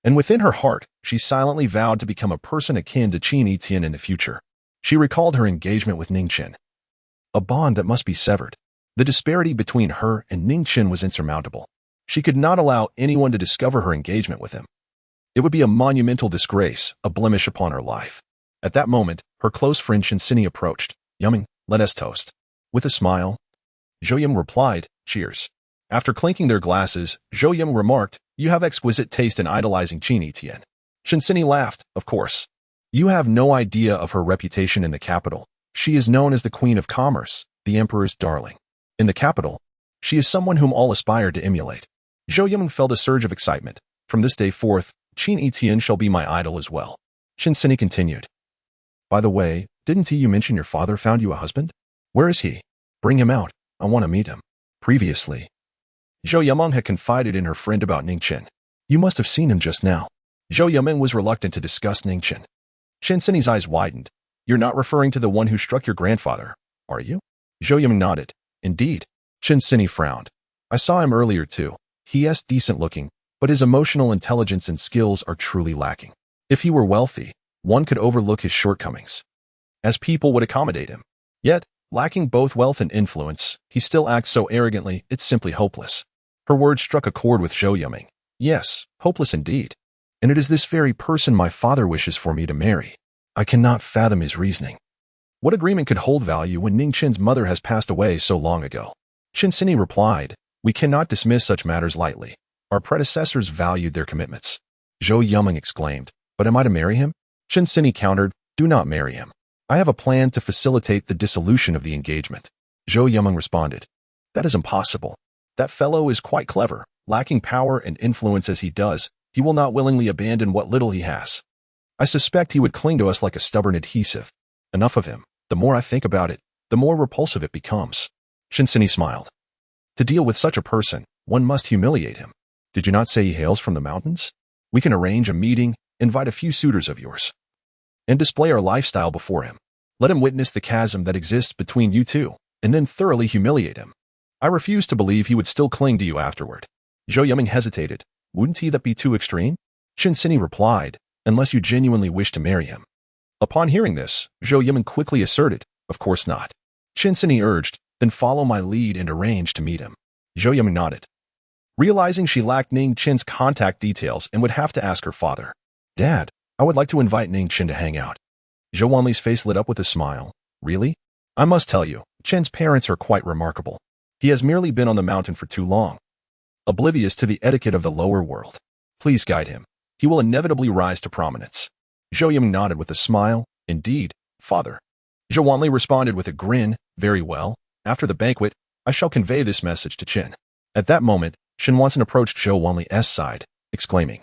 And within her heart, she silently vowed to become a person akin to Qin Yitian in the future. She recalled her engagement with Ning Chen, a bond that must be severed. The disparity between her and Ning Chen was insurmountable. She could not allow anyone to discover her engagement with him. It would be a monumental disgrace, a blemish upon her life. At that moment, her close friend Shen approached. Yimeng, let us toast. With a smile, Zhou Yimeng replied, cheers. After clinking their glasses, Zhou Yimeng remarked, you have exquisite taste in idolizing Qin Yitian. Shen laughed, of course. You have no idea of her reputation in the capital. She is known as the Queen of Commerce, the Emperor's darling. In the capital, she is someone whom all aspire to emulate. Zhou Yimeng felt a surge of excitement. From this day forth, Qin Yitian shall be my idol as well. Shen continued. By the way, didn't you mention your father found you a husband? Where is he? Bring him out. I want to meet him. Previously, Zhou Yimeng had confided in her friend about Ning Chen. You must have seen him just now. Zhou Yimeng was reluctant to discuss Ning Chen. Shen's eyes widened. You're not referring to the one who struck your grandfather, are you? Zhou Yimeng nodded. Indeed. Shen frowned. I saw him earlier too. He is decent looking, but his emotional intelligence and skills are truly lacking. If he were wealthy, one could overlook his shortcomings, as people would accommodate him. Yet, lacking both wealth and influence, he still acts so arrogantly, it's simply hopeless. Her words struck a chord with Zhou Yimeng. Yes, hopeless indeed. And it is this very person my father wishes for me to marry. I cannot fathom his reasoning. What agreement could hold value when Ning Chen's mother has passed away so long ago? Shinsini replied, we cannot dismiss such matters lightly. Our predecessors valued their commitments. Zhou Yumeng exclaimed, but am I to marry him? Shinsini countered, do not marry him. I have a plan to facilitate the dissolution of the engagement. Zhou Yumeng responded, that is impossible. That fellow is quite clever. Lacking power and influence as he does, he will not willingly abandon what little he has. I suspect he would cling to us like a stubborn adhesive. Enough of him. The more I think about it, the more repulsive it becomes. Shinsini smiled. To deal with such a person, one must humiliate him. Did you not say he hails from the mountains? We can arrange a meeting, invite a few suitors of yours, and display our lifestyle before him. Let him witness the chasm that exists between you two, and then thoroughly humiliate him. I refuse to believe he would still cling to you afterward. Zhou Yumeng hesitated. Wouldn't that be too extreme? Shinsini replied, unless you genuinely wish to marry him. Upon hearing this, Zhou Yumeng quickly asserted, of course not. Shinsini urged, then follow my lead and arrange to meet him. Zhou Yumeng nodded. Realizing she lacked Ning Chen's contact details and would have to ask her father. Dad, I would like to invite Ning Chen to hang out. Zhou Wanli's face lit up with a smile. Really? I must tell you, Chen's parents are quite remarkable. He has merely been on the mountain for too long, oblivious to the etiquette of the lower world. Please guide him. He will inevitably rise to prominence. Zhou Yumeng nodded with a smile. Indeed, father. Zhou Wanli responded with a grin. Very well. After the banquet, I shall convey this message to Chen. At that moment, Shen Wansen approached Zhou Wanli's side, exclaiming,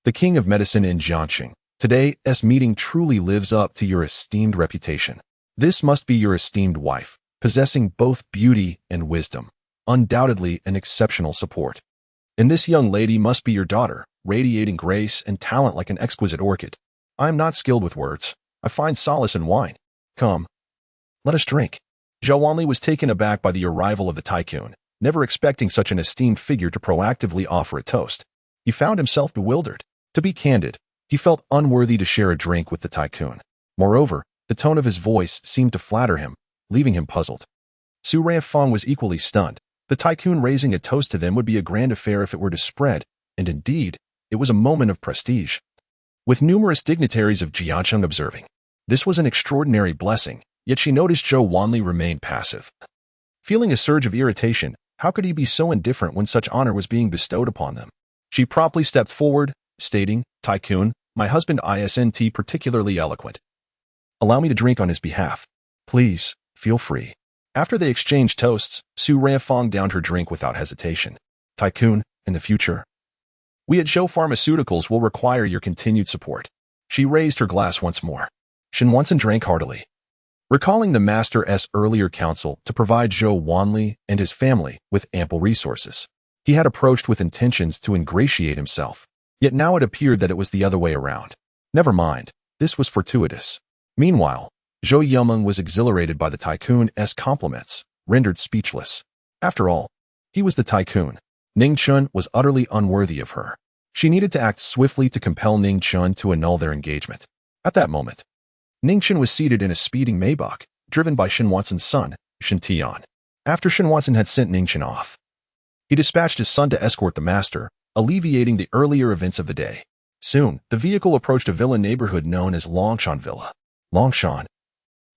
the king of medicine in Jiangxing, today's meeting truly lives up to your esteemed reputation. This must be your esteemed wife, possessing both beauty and wisdom, undoubtedly an exceptional support. And this young lady must be your daughter, radiating grace and talent like an exquisite orchid. I am not skilled with words. I find solace in wine. Come, let us drink. Zhou Wanli was taken aback by the arrival of the tycoon, never expecting such an esteemed figure to proactively offer a toast. He found himself bewildered. To be candid, he felt unworthy to share a drink with the tycoon. Moreover, the tone of his voice seemed to flatter him, leaving him puzzled. Su Ruifeng was equally stunned. The tycoon raising a toast to them would be a grand affair if it were to spread, and indeed, it was a moment of prestige. With numerous dignitaries of Jiangxing observing, this was an extraordinary blessing, yet she noticed Zhou Wanli remained passive. Feeling a surge of irritation, how could he be so indifferent when such honor was being bestowed upon them? She promptly stepped forward, stating, Tycoon, my husband isn't particularly eloquent. Allow me to drink on his behalf. Please, feel free. After they exchanged toasts, Su Ruifeng downed her drink without hesitation. Tycoon, in the future, we at Zhou Pharmaceuticals will require your continued support. She raised her glass once more. Shen Wansen drank heartily. Recalling the master's earlier counsel to provide Zhou Wanli and his family with ample resources, he had approached with intentions to ingratiate himself. Yet now it appeared that it was the other way around. Never mind, this was fortuitous. Meanwhile, Zhou Yumeng was exhilarated by the tycoon's compliments, rendered speechless. After all, he was the tycoon. Ning Chen was utterly unworthy of her. She needed to act swiftly to compel Ning Chen to annul their engagement. At that moment, Ning Chen was seated in a speeding Maybach, driven by Shen Wansen's son, Shen Tian. After Shen Wansen had sent Ning Chen off, he dispatched his son to escort the master, alleviating the earlier events of the day. Soon, the vehicle approached a villa neighborhood known as Longshan Villa. Longshan,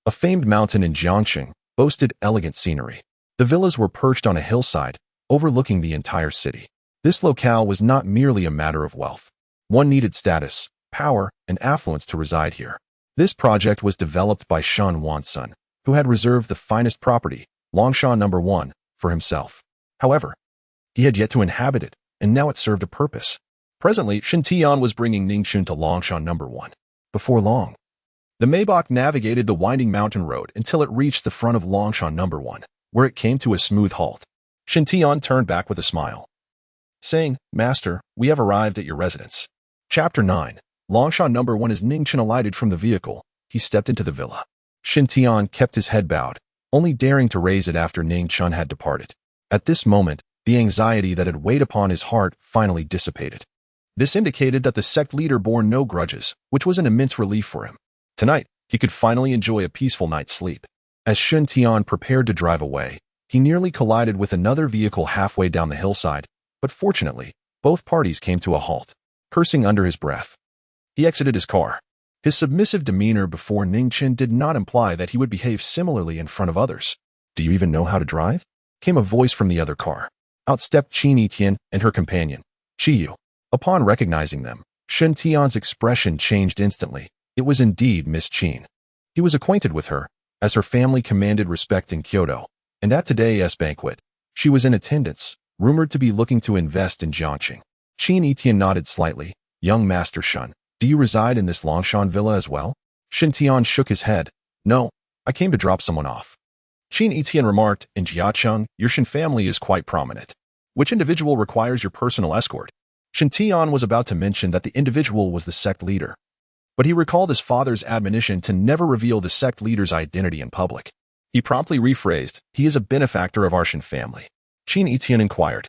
a famed mountain in Jiangxing, boasted elegant scenery. The villas were perched on a hillside, overlooking the entire city. This locale was not merely a matter of wealth. One needed status, power, and affluence to reside here. This project was developed by Shen Wansen, who had reserved the finest property, Longshan No. 1, for himself. However, he had yet to inhabit it, and now it served a purpose. Presently, Shen Tian was bringing Ning Chen to Longshan No. 1. Before long, the Maybach navigated the winding mountain road until it reached the front of Longshan No. 1, where it came to a smooth halt. Shen Tian turned back with a smile, saying, Master, we have arrived at your residence. Chapter 9. Longshan No. 1. As Ning Chen alighted from the vehicle, he stepped into the villa. Shen Tian kept his head bowed, only daring to raise it after Ning Chen had departed. At this moment, the anxiety that had weighed upon his heart finally dissipated. This indicated that the sect leader bore no grudges, which was an immense relief for him. Tonight, he could finally enjoy a peaceful night's sleep. As Shen Tian prepared to drive away, he nearly collided with another vehicle halfway down the hillside, but fortunately, both parties came to a halt. cursing under his breath. He exited his car. His submissive demeanor before Ning Chen did not imply that he would behave similarly in front of others. "Do you even know how to drive?" came a voice from the other car. Out stepped Qin Yitian and her companion, Qiyu. Upon recognizing them, Shen Tian's expression changed instantly. It was indeed Miss Qin. He was acquainted with her, as her family commanded respect in Kyoto, and at today's banquet, she was in attendance, rumored to be looking to invest in Jiangqing. Qin Yitian nodded slightly. "Young Master Shen, do you reside in this Longshan villa as well?" Shen Tian shook his head. "No, I came to drop someone off." Qin Yitian remarked, "In Jiangqing, your Shen family is quite prominent. Which individual requires your personal escort?" Shen Tian was about to mention that the individual was the sect leader, but he recalled his father's admonition to never reveal the sect leader's identity in public. He promptly rephrased, "He is a benefactor of our Shen family." Qin Yitian inquired,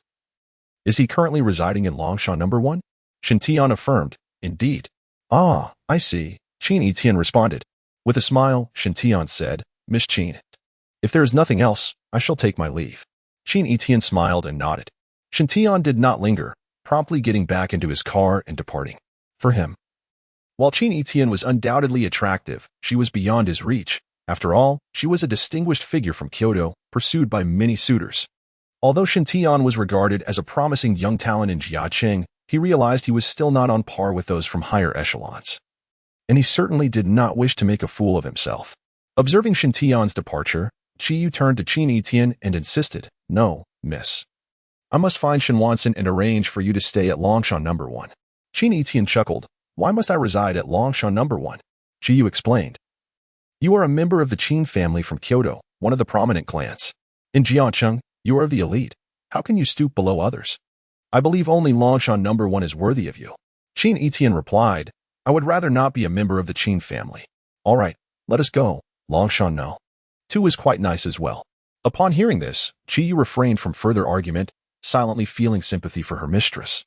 "Is he currently residing in Longshan No. 1? Shen Tian affirmed, "Indeed." "Ah, I see," Qin Yitian responded. With a smile, Shen Tian said, "Miss Qin, if there is nothing else, I shall take my leave." Qin Yitian smiled and nodded. Shen Tian did not linger, promptly getting back into his car and departing. For him, while Qin Yitian was undoubtedly attractive, she was beyond his reach. After all, she was a distinguished figure from Kyoto, pursued by many suitors. Although Shen Tian was regarded as a promising young talent in Jiangqing, he realized he was still not on par with those from higher echelons. And he certainly did not wish to make a fool of himself. Observing Shen Tian's departure, Qiyu turned to Qin Yitian and insisted, "No, miss. I must find Shen Wansen and arrange for you to stay at Longshan No. 1. Qin Yitian chuckled. "Why must I reside at Longshan No. 1? Qiyu explained. "You are a member of the Qin family from Kyoto, one of the prominent clans. In Jiangqing, you are of the elite. How can you stoop below others? I believe only Longshan No. 1 is worthy of you." Qin Yitian replied, "I would rather not be a member of the Qin family." "All right, let us go. Longshan No. 2 is quite nice as well." Upon hearing this, Qiyu refrained from further argument, silently feeling sympathy for her mistress.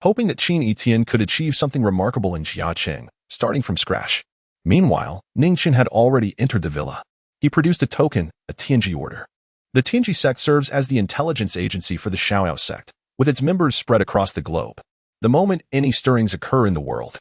Hoping that Qin Yitian could achieve something remarkable in Jiangqing, starting from scratch. Meanwhile, Ning Chen had already entered the villa. He produced a token, a Tianji order. The Tianji sect serves as the intelligence agency for the Xiaoyao sect, with its members spread across the globe. The moment any stirrings occur in the world,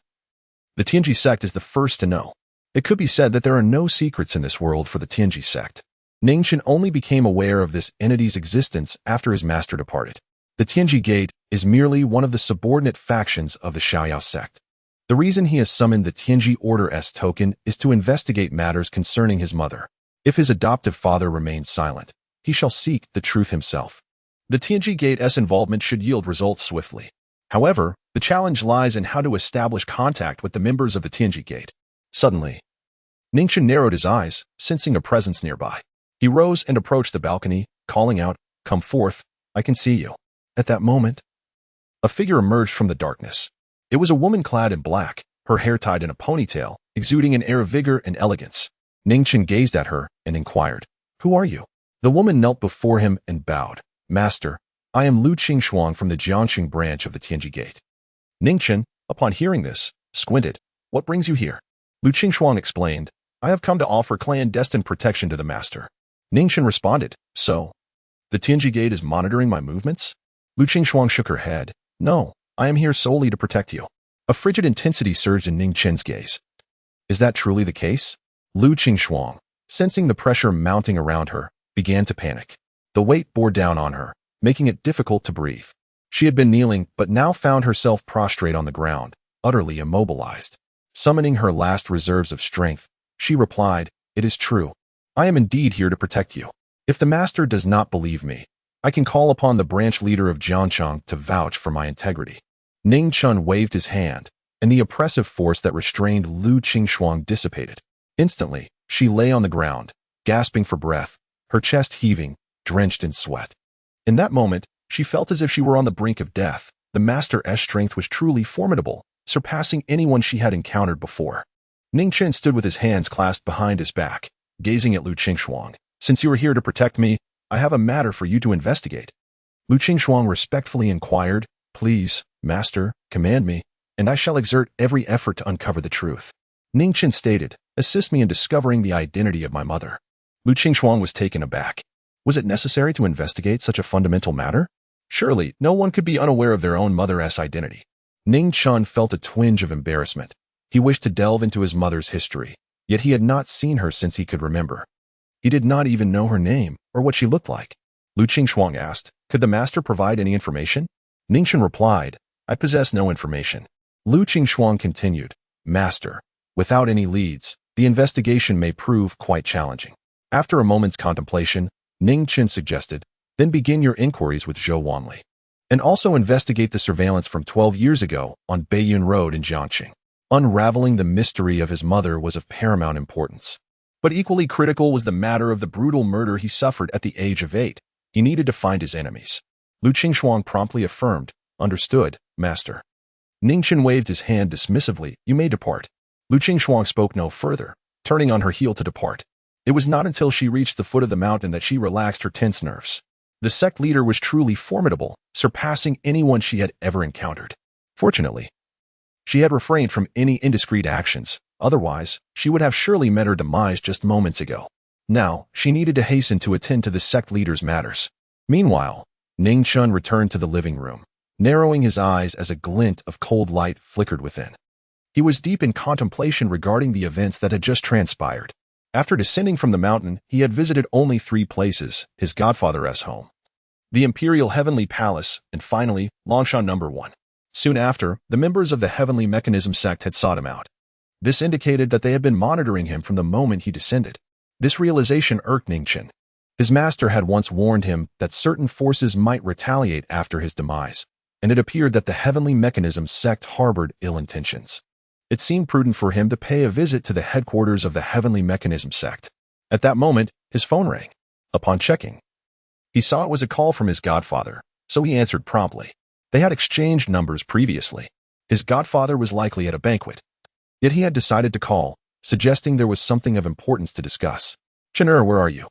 the Tianji sect is the first to know. It could be said that there are no secrets in this world for the Tianji sect. Ning Chen only became aware of this entity's existence after his master departed. The Tianji Gate is merely one of the subordinate factions of the Xiaoyao sect. The reason he has summoned the Tianji Order's token is to investigate matters concerning his mother. If his adoptive father remains silent, he shall seek the truth himself. The Tianji Gate's involvement should yield results swiftly. However, the challenge lies in how to establish contact with the members of the Tianji Gate. Suddenly, Ning Chen narrowed his eyes, sensing a presence nearby. He rose and approached the balcony, calling out, "Come forth, I can see you." At that moment, a figure emerged from the darkness. It was a woman clad in black, her hair tied in a ponytail, exuding an air of vigor and elegance. Ning Chen gazed at her and inquired, "Who are you?" The woman knelt before him and bowed. "Master, I am Lu Qingxuang from the Jiangqing branch of the Tianji Gate." Ning Chen, upon hearing this, squinted. "What brings you here?" Lu Qingxuang explained, "I have come to offer clandestine protection to the master." Ning Chen responded, "So, the Tianji Gate is monitoring my movements?" Lu Qingxuang shook her head. "No, I am here solely to protect you." A frigid intensity surged in Ning Chen's gaze. "Is that truly the case?" Lu Qingxuang, sensing the pressure mounting around her, began to panic. The weight bore down on her, making it difficult to breathe. She had been kneeling, but now found herself prostrate on the ground, utterly immobilized. Summoning her last reserves of strength, she replied, "It is true. I am indeed here to protect you. If the master does not believe me, I can call upon the branch leader of Jiangqing to vouch for my integrity." Ning Chen waved his hand, and the oppressive force that restrained Lu Qingxuang dissipated. Instantly, she lay on the ground, gasping for breath, her chest heaving, drenched in sweat. In that moment, she felt as if she were on the brink of death. The master's strength was truly formidable, surpassing anyone she had encountered before. Ning Chen stood with his hands clasped behind his back, gazing at Lu Qingxuang. "Since you are here to protect me, I have a matter for you to investigate." Lu Qingxuang respectfully inquired, "Please, master, command me, and I shall exert every effort to uncover the truth." Ning Chen stated, "Assist me in discovering the identity of my mother." Lu Qingxuang was taken aback. Was it necessary to investigate such a fundamental matter? Surely, no one could be unaware of their own mother's identity. Ning Chen felt a twinge of embarrassment. He wished to delve into his mother's history, yet he had not seen her since he could remember. He did not even know her name or what she looked like. Lu Qingxuang asked, "Could the master provide any information?" Ning Chen replied, "I possess no information." Lu Qingxuang continued, "Master, without any leads, the investigation may prove quite challenging." After a moment's contemplation, Ning Chen suggested, "Then begin your inquiries with Zhou Wanli. And also investigate the surveillance from 12 years ago on Beiyun Road in Jiangqing." Unraveling the mystery of his mother was of paramount importance. But equally critical was the matter of the brutal murder he suffered at the age of 8. He needed to find his enemies. Lu Qingxuang promptly affirmed, "Understood, master." Ning Chen waved his hand dismissively, "You may depart." Lu Qingxuang spoke no further, turning on her heel to depart. It was not until she reached the foot of the mountain that she relaxed her tense nerves. The sect leader was truly formidable, surpassing anyone she had ever encountered. Fortunately, she had refrained from any indiscreet actions, otherwise, she would have surely met her demise just moments ago. Now, she needed to hasten to attend to the sect leader's matters. Meanwhile, Ning Chen returned to the living room, narrowing his eyes as a glint of cold light flickered within. He was deep in contemplation regarding the events that had just transpired. After descending from the mountain, he had visited only 3 places: his godfather's home, the Imperial Heavenly Palace, and finally, Longshan No. 1. Soon after, the members of the Heavenly Mechanism sect had sought him out. This indicated that they had been monitoring him from the moment he descended. This realization irked Ning Chen. His master had once warned him that certain forces might retaliate after his demise, and it appeared that the Heavenly Mechanism sect harbored ill intentions. It seemed prudent for him to pay a visit to the headquarters of the Heavenly Mechanism sect. At that moment, his phone rang. Upon checking, he saw it was a call from his godfather, so he answered promptly. They had exchanged numbers previously. His godfather was likely at a banquet. Yet he had decided to call, suggesting there was something of importance to discuss. "Chen, where are you?"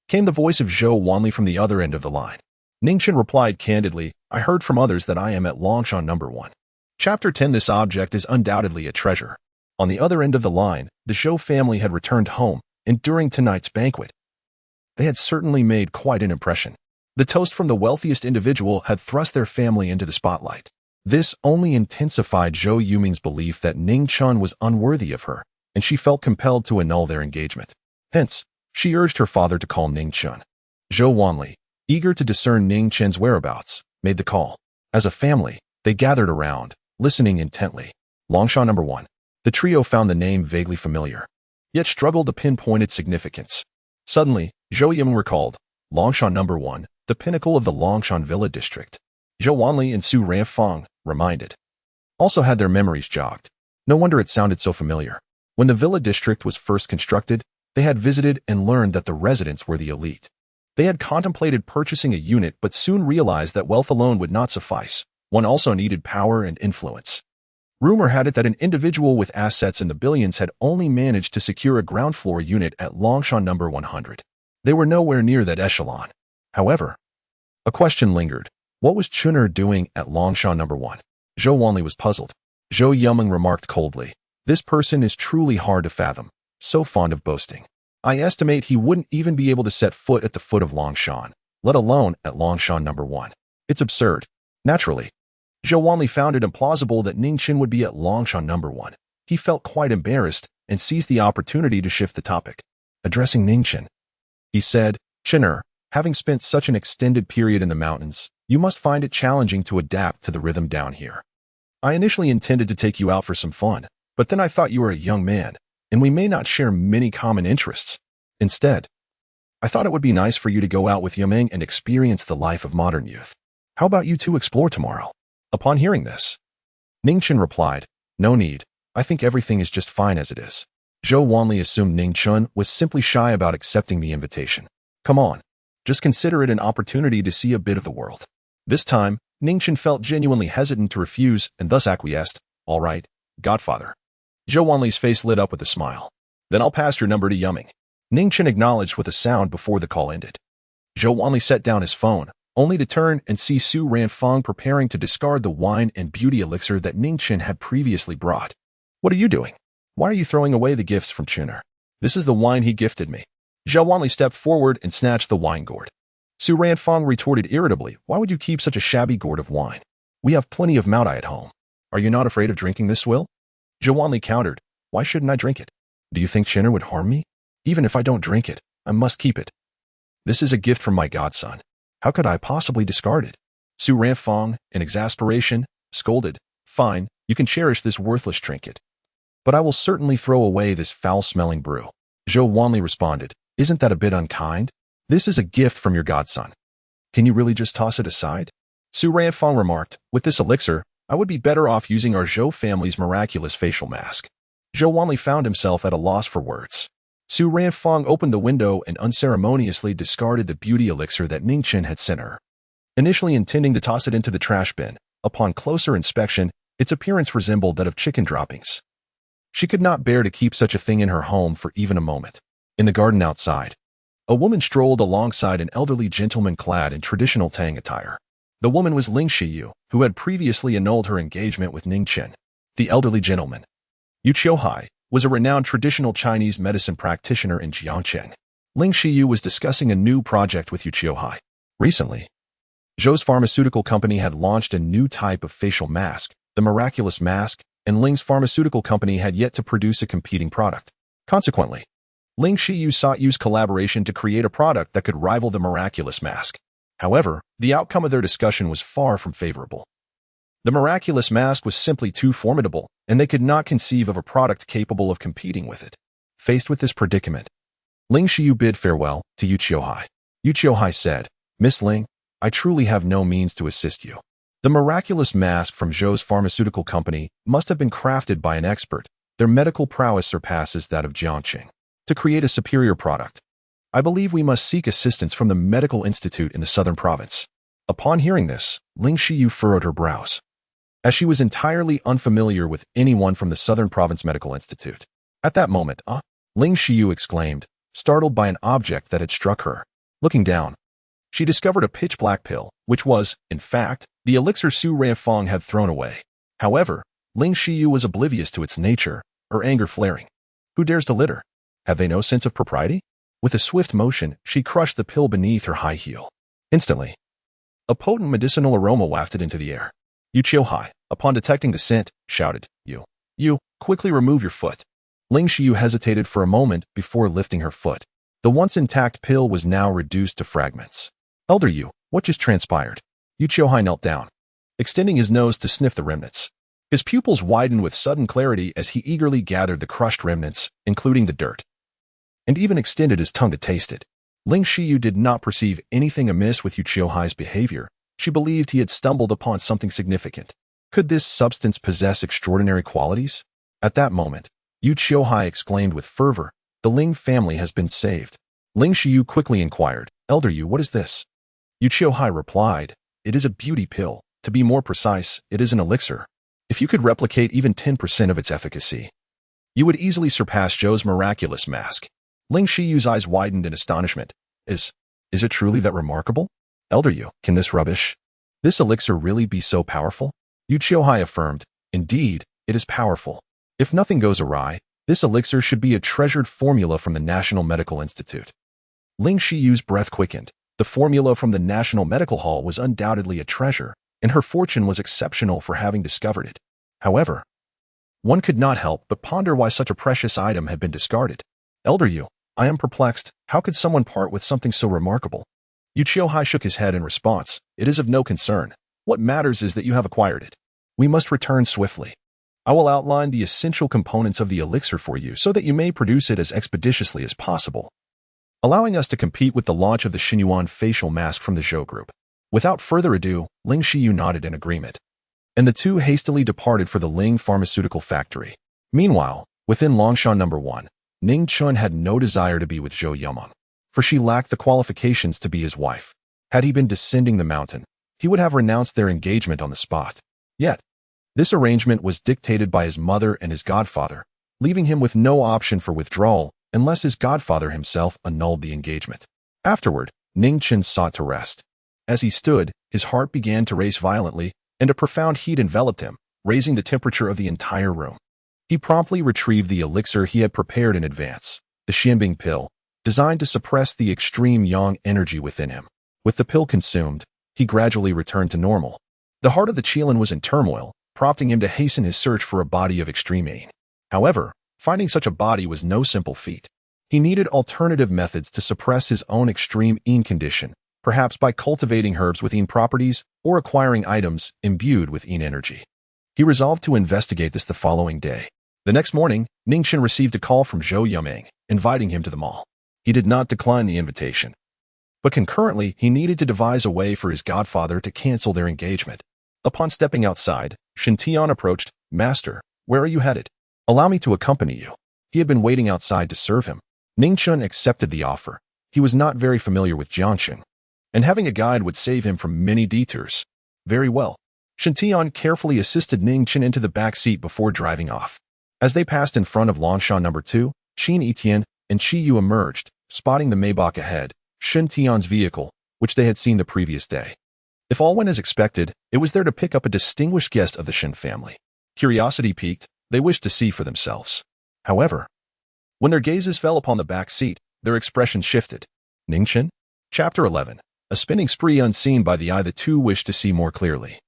came the voice of Zhou Wanli from the other end of the line. Ning Chen replied candidly, "I heard from others that I am at Longshan No. 1. Chapter 10. This object is undoubtedly a treasure." On the other end of the line, the Zhou family had returned home, and during tonight's banquet, they had certainly made quite an impression. The toast from the wealthiest individual had thrust their family into the spotlight. This only intensified Zhou Yuming's belief that Ning Chen was unworthy of her, and she felt compelled to annul their engagement. Hence, she urged her father to call Ning Chen. Zhou Wanli, eager to discern Ning Chen's whereabouts, made the call. As a family, they gathered around, listening intently. Longshan No. 1. The trio found the name vaguely familiar, yet struggled to pinpoint its significance. Suddenly, Zhou Yiming recalled, Longshan No. 1, the pinnacle of the Longshan Villa district. Zhou Wanli and Su Ranfang, reminded, also had their memories jogged. No wonder it sounded so familiar. When the villa district was first constructed, they had visited and learned that the residents were the elite. They had contemplated purchasing a unit but soon realized that wealth alone would not suffice. One also needed power and influence. Rumor had it that an individual with assets in the billions had only managed to secure a ground floor unit at Longshan No. 100. They were nowhere near that echelon. However, a question lingered. What was Chun'er doing at Longshan No. 1? Zhou Wanli was puzzled. Zhou Yuming remarked coldly, "This person is truly hard to fathom, so fond of boasting. I estimate he wouldn't even be able to set foot at the foot of Longshan, let alone at Longshan No. 1. It's absurd." Naturally, Zhou Wanli found it implausible that Ning Chen would be at Longshan No. 1. He felt quite embarrassed and seized the opportunity to shift the topic. Addressing Ning Chen, he said, "Chen'er, having spent such an extended period in the mountains, you must find it challenging to adapt to the rhythm down here. I initially intended to take you out for some fun, but then I thought you were a young man, and we may not share many common interests. Instead, I thought it would be nice for you to go out with Yuming and experience the life of modern youth. How about you two explore tomorrow?" Upon hearing this, Ning Chen replied, "No need. I think everything is just fine as it is." Zhou Wanli assumed Ning Chen was simply shy about accepting the invitation. "Come on. Just consider it an opportunity to see a bit of the world." This time, Ning Chen felt genuinely hesitant to refuse and thus acquiesced. "All right, godfather." Zhou Wanli's face lit up with a smile. "Then I'll pass your number to Yuming." Ning Chen acknowledged with a sound before the call ended. Zhou Wanli set down his phone, only to turn and see Su Ranfang preparing to discard the wine and beauty elixir that Ning Chen had previously brought. "What are you doing? Why are you throwing away the gifts from Chun'er? This is the wine he gifted me." Zhou Wanli stepped forward and snatched the wine gourd. Su Ranfang retorted irritably, "Why would you keep such a shabby gourd of wine? We have plenty of Maodai at home." Are you not afraid of drinking this swill? Zhou Wanli countered. Why shouldn't I drink it? Do you think Qin would harm me? Even if I don't drink it, I must keep it. This is a gift from my godson. How could I possibly discard it? Su Ranfang, in exasperation, scolded. Fine, you can cherish this worthless trinket. But I will certainly throw away this foul-smelling brew. Zhou Wanli responded. Isn't that a bit unkind? This is a gift from your godson. Can you really just toss it aside? Su Ranfang remarked. With this elixir, I would be better off using our Zhou family's miraculous facial mask. Zhou Wanli found himself at a loss for words. Su Ranfang opened the window and unceremoniously discarded the beauty elixir that Ning Chen had sent her. Initially intending to toss it into the trash bin, upon closer inspection, its appearance resembled that of chicken droppings. She could not bear to keep such a thing in her home for even a moment. In the garden outside, a woman strolled alongside an elderly gentleman clad in traditional Tang attire. The woman was Ling Xiyu, who had previously annulled her engagement with Ning Chen. The elderly gentleman, Yu Qiuhai, was a renowned traditional Chinese medicine practitioner in Jiangcheng. Ling Xiyu was discussing a new project with Yu Qiuhai. Recently, Zhou's pharmaceutical company had launched a new type of facial mask, the miraculous mask, and Ling's pharmaceutical company had yet to produce a competing product. Consequently, Ling Xiyu sought Yu's collaboration to create a product that could rival the miraculous mask. However, the outcome of their discussion was far from favorable. The miraculous mask was simply too formidable, and they could not conceive of a product capable of competing with it. Faced with this predicament, Ling Xiyu bid farewell to Yu Qiuhai. Yu Qiuhai said, Miss Ling, I truly have no means to assist you. The miraculous mask from Zhou's pharmaceutical company must have been crafted by an expert. Their medical prowess surpasses that of Jiangqing. To create a superior product, I believe we must seek assistance from the medical institute in the southern province. Upon hearing this, Ling Xiyu furrowed her brows, as she was entirely unfamiliar with anyone from the Southern Province Medical Institute. At that moment, Ling Xiyu exclaimed, startled by an object that had struck her. Looking down, she discovered a pitch-black pill, which was, in fact, the elixir Su Ranfang had thrown away. However, Ling Xiyu was oblivious to its nature, her anger flaring. Who dares to litter? Have they no sense of propriety? With a swift motion, she crushed the pill beneath her high heel. Instantly, a potent medicinal aroma wafted into the air. Yu Qiuhai, upon detecting the scent, shouted, You, quickly remove your foot. Ling Xiyu hesitated for a moment before lifting her foot. The once intact pill was now reduced to fragments. Elder Yu, what just transpired? Yu Qiuhai knelt down, extending his nose to sniff the remnants. His pupils widened with sudden clarity as he eagerly gathered the crushed remnants, including the dirt, and even extended his tongue to taste it. Ling Xiyu did not perceive anything amiss with Yu Qiuhai's behavior. She believed he had stumbled upon something significant. Could this substance possess extraordinary qualities? At that moment, Yu Qiuhai exclaimed with fervor, the Ling family has been saved. Ling Xiyu quickly inquired, Elder Yu, what is this? Yu Qiuhai replied, it is a beauty pill. To be more precise, it is an elixir. If you could replicate even 10% of its efficacy, you would easily surpass Zhou's miraculous mask. Ling Xiyu's eyes widened in astonishment. Is it truly that remarkable? Elder Yu, can this elixir really be so powerful? Yu Qiuhai affirmed, indeed, it is powerful. If nothing goes awry, this elixir should be a treasured formula from the National Medical Institute. Ling Xiyu's breath quickened. The formula from the National Medical Hall was undoubtedly a treasure, and her fortune was exceptional for having discovered it. However, one could not help but ponder why such a precious item had been discarded. Elder Yu, I am perplexed. How could someone part with something so remarkable? Yu Qiuhai shook his head in response. It is of no concern. What matters is that you have acquired it. We must return swiftly. I will outline the essential components of the elixir for you so that you may produce it as expeditiously as possible, allowing us to compete with the launch of the Xinyuan facial mask from the Zhou group. Without further ado, Ling Xiyu nodded in agreement, and the two hastily departed for the Ling pharmaceutical factory. Meanwhile, within Longshan No. 1, Ning Chen had no desire to be with Zhou Yumeng, for she lacked the qualifications to be his wife. Had he been descending the mountain, he would have renounced their engagement on the spot. Yet, this arrangement was dictated by his mother and his godfather, leaving him with no option for withdrawal unless his godfather himself annulled the engagement. Afterward, Ning Chen sought to rest. As he stood, his heart began to race violently, and a profound heat enveloped him, raising the temperature of the entire room. He promptly retrieved the elixir he had prepared in advance, the Xianbing pill, designed to suppress the extreme yang energy within him. With the pill consumed, he gradually returned to normal. The heart of the Qilin was in turmoil, prompting him to hasten his search for a body of extreme ain. However, finding such a body was no simple feat. He needed alternative methods to suppress his own extreme ain condition, perhaps by cultivating herbs with ain properties or acquiring items imbued with ain energy. He resolved to investigate this the following day. The next morning, Ning Chen received a call from Zhou Yuming, inviting him to the mall. He did not decline the invitation, but concurrently, he needed to devise a way for his godfather to cancel their engagement. Upon stepping outside, Qin Yitian approached. "Master, where are you headed? Allow me to accompany you." He had been waiting outside to serve him. Ning Chen accepted the offer. He was not very familiar with Jiangxing, and having a guide would save him from many detours. Very well. Qin Yitian carefully assisted Ning Chen into the back seat before driving off. As they passed in front of Longshan No. 2, Qin Yitian and Qi Yu emerged, spotting the Maybach ahead, Qin Yitian's vehicle, which they had seen the previous day. If all went as expected, it was there to pick up a distinguished guest of the Shen family. Curiosity piqued, they wished to see for themselves. However, when their gazes fell upon the back seat, their expressions shifted. Ning Chen? Chapter 11. A spinning spree unseen by the eye, the two wished to see more clearly.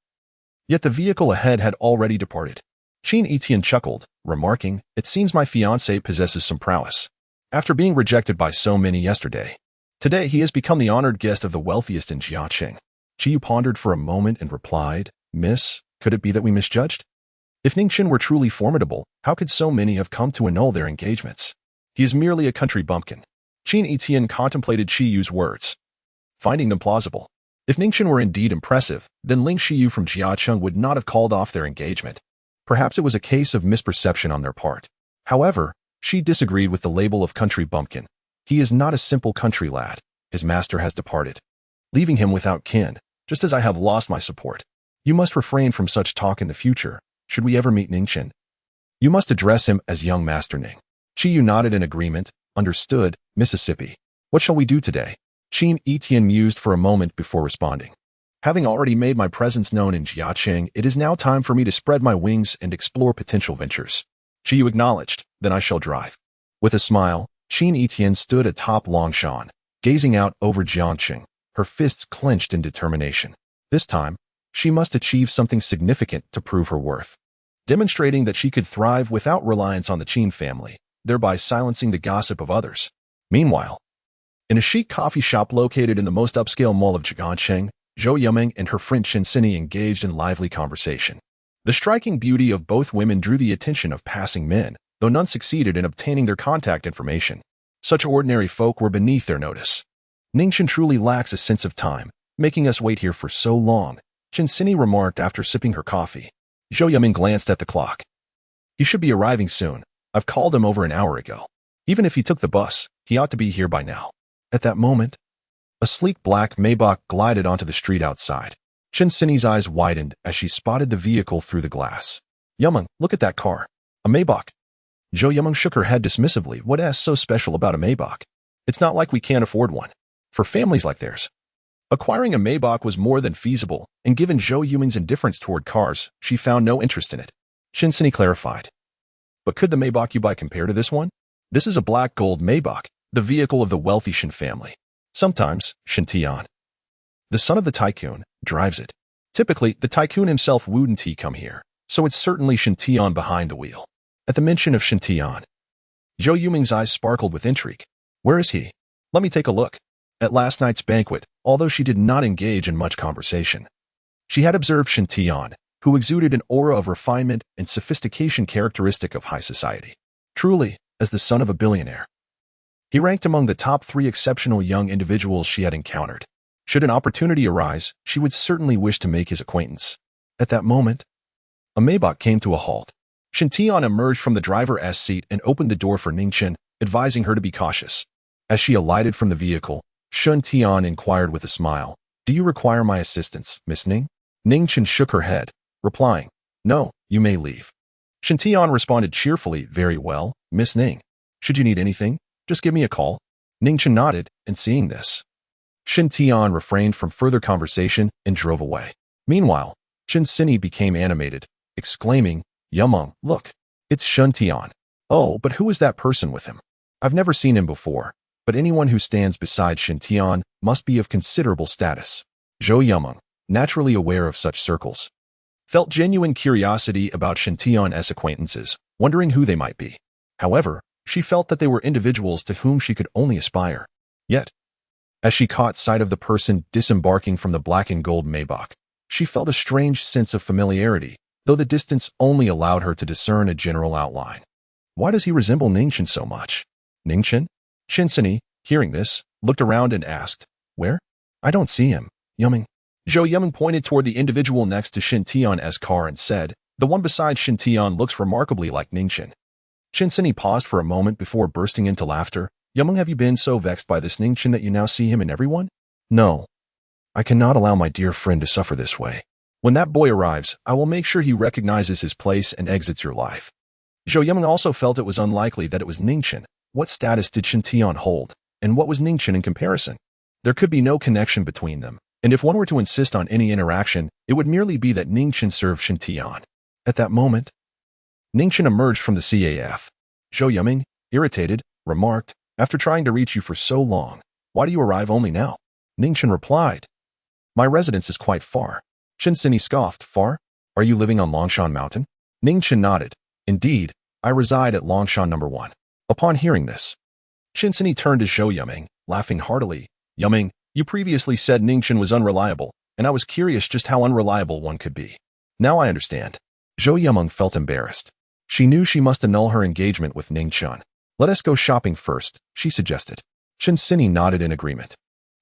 Yet the vehicle ahead had already departed. Qin Yitian chuckled, remarking, "It seems my fiancé possesses some prowess. After being rejected by so many yesterday, today he has become the honored guest of the wealthiest in Jiangxing." Qi Yu pondered for a moment and replied, "Miss, could it be that we misjudged? If Ning Chen were truly formidable, how could so many have come to annul their engagements? He is merely a country bumpkin." Qin Yitian contemplated Qi Yu's words, finding them plausible. If Ning Chen were indeed impressive, then Ling Qiyu from Jiacheng would not have called off their engagement. Perhaps it was a case of misperception on their part. However, she disagreed with the label of country bumpkin. He is not a simple country lad. His master has departed, leaving him without kin, just as I have lost my support. You must refrain from such talk in the future. Should we ever meet Ning Chen, you must address him as young Master Ning. Qi Yu nodded in agreement. Understood, Mississippi. What shall we do today? Qin Yitian mused for a moment before responding. Having already made my presence known in Jiacheng, it is now time for me to spread my wings and explore potential ventures. Qi Yu acknowledged. Then I shall drive. With a smile, Qin Yitian stood atop Longshan, gazing out over Jiangxing, her fists clenched in determination. This time, she must achieve something significant to prove her worth, demonstrating that she could thrive without reliance on the Qin family, thereby silencing the gossip of others. Meanwhile, in a chic coffee shop located in the most upscale mall of Jiangxing, Zhou Yuming and her friend Shen engaged in lively conversation. The striking beauty of both women drew the attention of passing men, though none succeeded in obtaining their contact information. Such ordinary folk were beneath their notice. Ning Chen truly lacks a sense of time, making us wait here for so long, Shen remarked after sipping her coffee. Zhou Yuming glanced at the clock. He should be arriving soon. I've called him over an hour ago. Even if he took the bus, he ought to be here by now. At that moment, a sleek black Maybach glided onto the street outside. Shen eyes widened as she spotted the vehicle through the glass. Yuming, look at that car. A Maybach. Zhou Yuming shook her head dismissively. What's so special about a Maybach? It's not like we can't afford one. For families like theirs, acquiring a Maybach was more than feasible, and given Zhou Yuming's indifference toward cars, she found no interest in it. Shen clarified. But could the Maybach you buy compare to this one? This is a black gold Maybach, the vehicle of the wealthy Shen family. Sometimes, Qin Yitian, the son of the tycoon, drives it. Typically, the tycoon himself wouldn't come here, so it's certainly Qin Yitian behind the wheel. At the mention of Qin Yitian, Zhou Yuming's eyes sparkled with intrigue. Where is he? Let me take a look. At last night's banquet, although she did not engage in much conversation, she had observed Qin Yitian, who exuded an aura of refinement and sophistication characteristic of high society. Truly, as the son of a billionaire, he ranked among the top 3 exceptional young individuals she had encountered. Should an opportunity arise, she would certainly wish to make his acquaintance. At that moment, a Maybach came to a halt. Qin Yitian emerged from the driver's seat and opened the door for Ning Chen, advising her to be cautious. As she alighted from the vehicle, Qin Yitian inquired with a smile, "Do you require my assistance, Miss Ning?" Ning Chen shook her head, replying, "No, you may leave." Qin Yitian responded cheerfully, "Very well, Miss Ning. Should you need anything, just give me a call." Ning Chen nodded, and seeing this, Qin Yitian refrained from further conversation and drove away. Meanwhile, Qin became animated, exclaiming, "Yuming, look, it's Qin Yitian. Oh, but who is that person with him? I've never seen him before, but anyone who stands beside Qin Yitian must be of considerable status." Zhou Yuming, naturally aware of such circles, felt genuine curiosity about Qin Yitian's acquaintances, wondering who they might be. However, she felt that they were individuals to whom she could only aspire. Yet, as she caught sight of the person disembarking from the black and gold Maybach, she felt a strange sense of familiarity, though the distance only allowed her to discern a general outline. Why does he resemble Ning Chen so much? Ning Chen? Qin, hearing this, looked around and asked, "Where? I don't see him." Yuming. Zhou Yuming pointed toward the individual next to Qin Yitian's car and said, "The one beside Qin Yitian looks remarkably like Ning Chen." Qin paused for a moment before bursting into laughter. "Yuming, have you been so vexed by this Ning Chen that you now see him in everyone?" "No. I cannot allow my dear friend to suffer this way. When that boy arrives, I will make sure he recognizes his place and exits your life." Zhou Yuming also felt it was unlikely that it was Ning Chen. What status did Qin Yitian hold, and what was Ning Chen in comparison? There could be no connection between them, and if one were to insist on any interaction, it would merely be that Ning Chen served Qin Yitian. At that moment, Ning Chen emerged from the CAF. Zhou Yuming, irritated, remarked, "After trying to reach you for so long, why do you arrive only now?" Ning Chen replied, "My residence is quite far." Qin scoffed, "Far? Are you living on Longshan Mountain?" Ning Chen nodded. "Indeed, I reside at Longshan No. 1. Upon hearing this, Qin turned to Zhou Yuming, laughing heartily. "Yuming, you previously said Ning Chen was unreliable, and I was curious just how unreliable one could be. Now I understand." Zhou Yuming felt embarrassed. She knew she must annul her engagement with Ning Chen. "Let us go shopping first," she suggested. Qin nodded in agreement.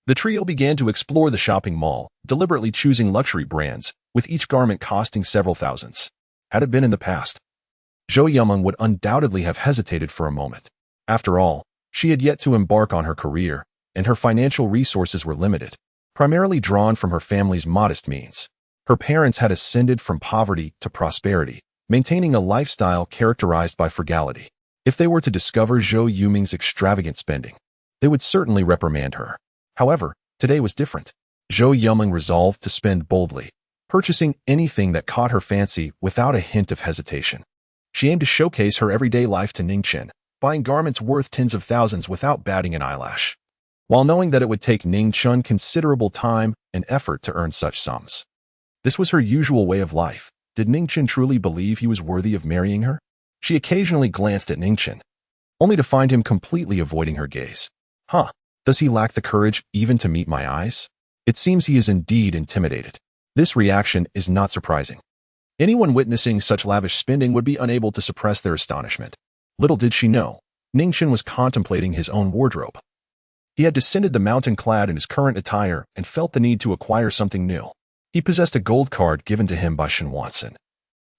The trio began to explore the shopping mall, deliberately choosing luxury brands, with each garment costing several thousands. Had it been in the past, Zhou Yuming would undoubtedly have hesitated for a moment. After all, she had yet to embark on her career, and her financial resources were limited, primarily drawn from her family's modest means. Her parents had ascended from poverty to prosperity, maintaining a lifestyle characterized by frugality. If they were to discover Zhou Yuming's extravagant spending, they would certainly reprimand her. However, today was different. Zhou Yuming resolved to spend boldly, purchasing anything that caught her fancy without a hint of hesitation. She aimed to showcase her everyday life to Ning Chen, buying garments worth tens of thousands without batting an eyelash, while knowing that it would take Ning Chen considerable time and effort to earn such sums. This was her usual way of life. Did Ning Chen truly believe he was worthy of marrying her? She occasionally glanced at Ning Chen, only to find him completely avoiding her gaze. Does he lack the courage even to meet my eyes? It seems he is indeed intimidated. This reaction is not surprising. Anyone witnessing such lavish spending would be unable to suppress their astonishment. Little did she know, Ning Chen was contemplating his own wardrobe. He had descended the mountain clad in his current attire and felt the need to acquire something new. He possessed a gold card given to him by Shen Wansen,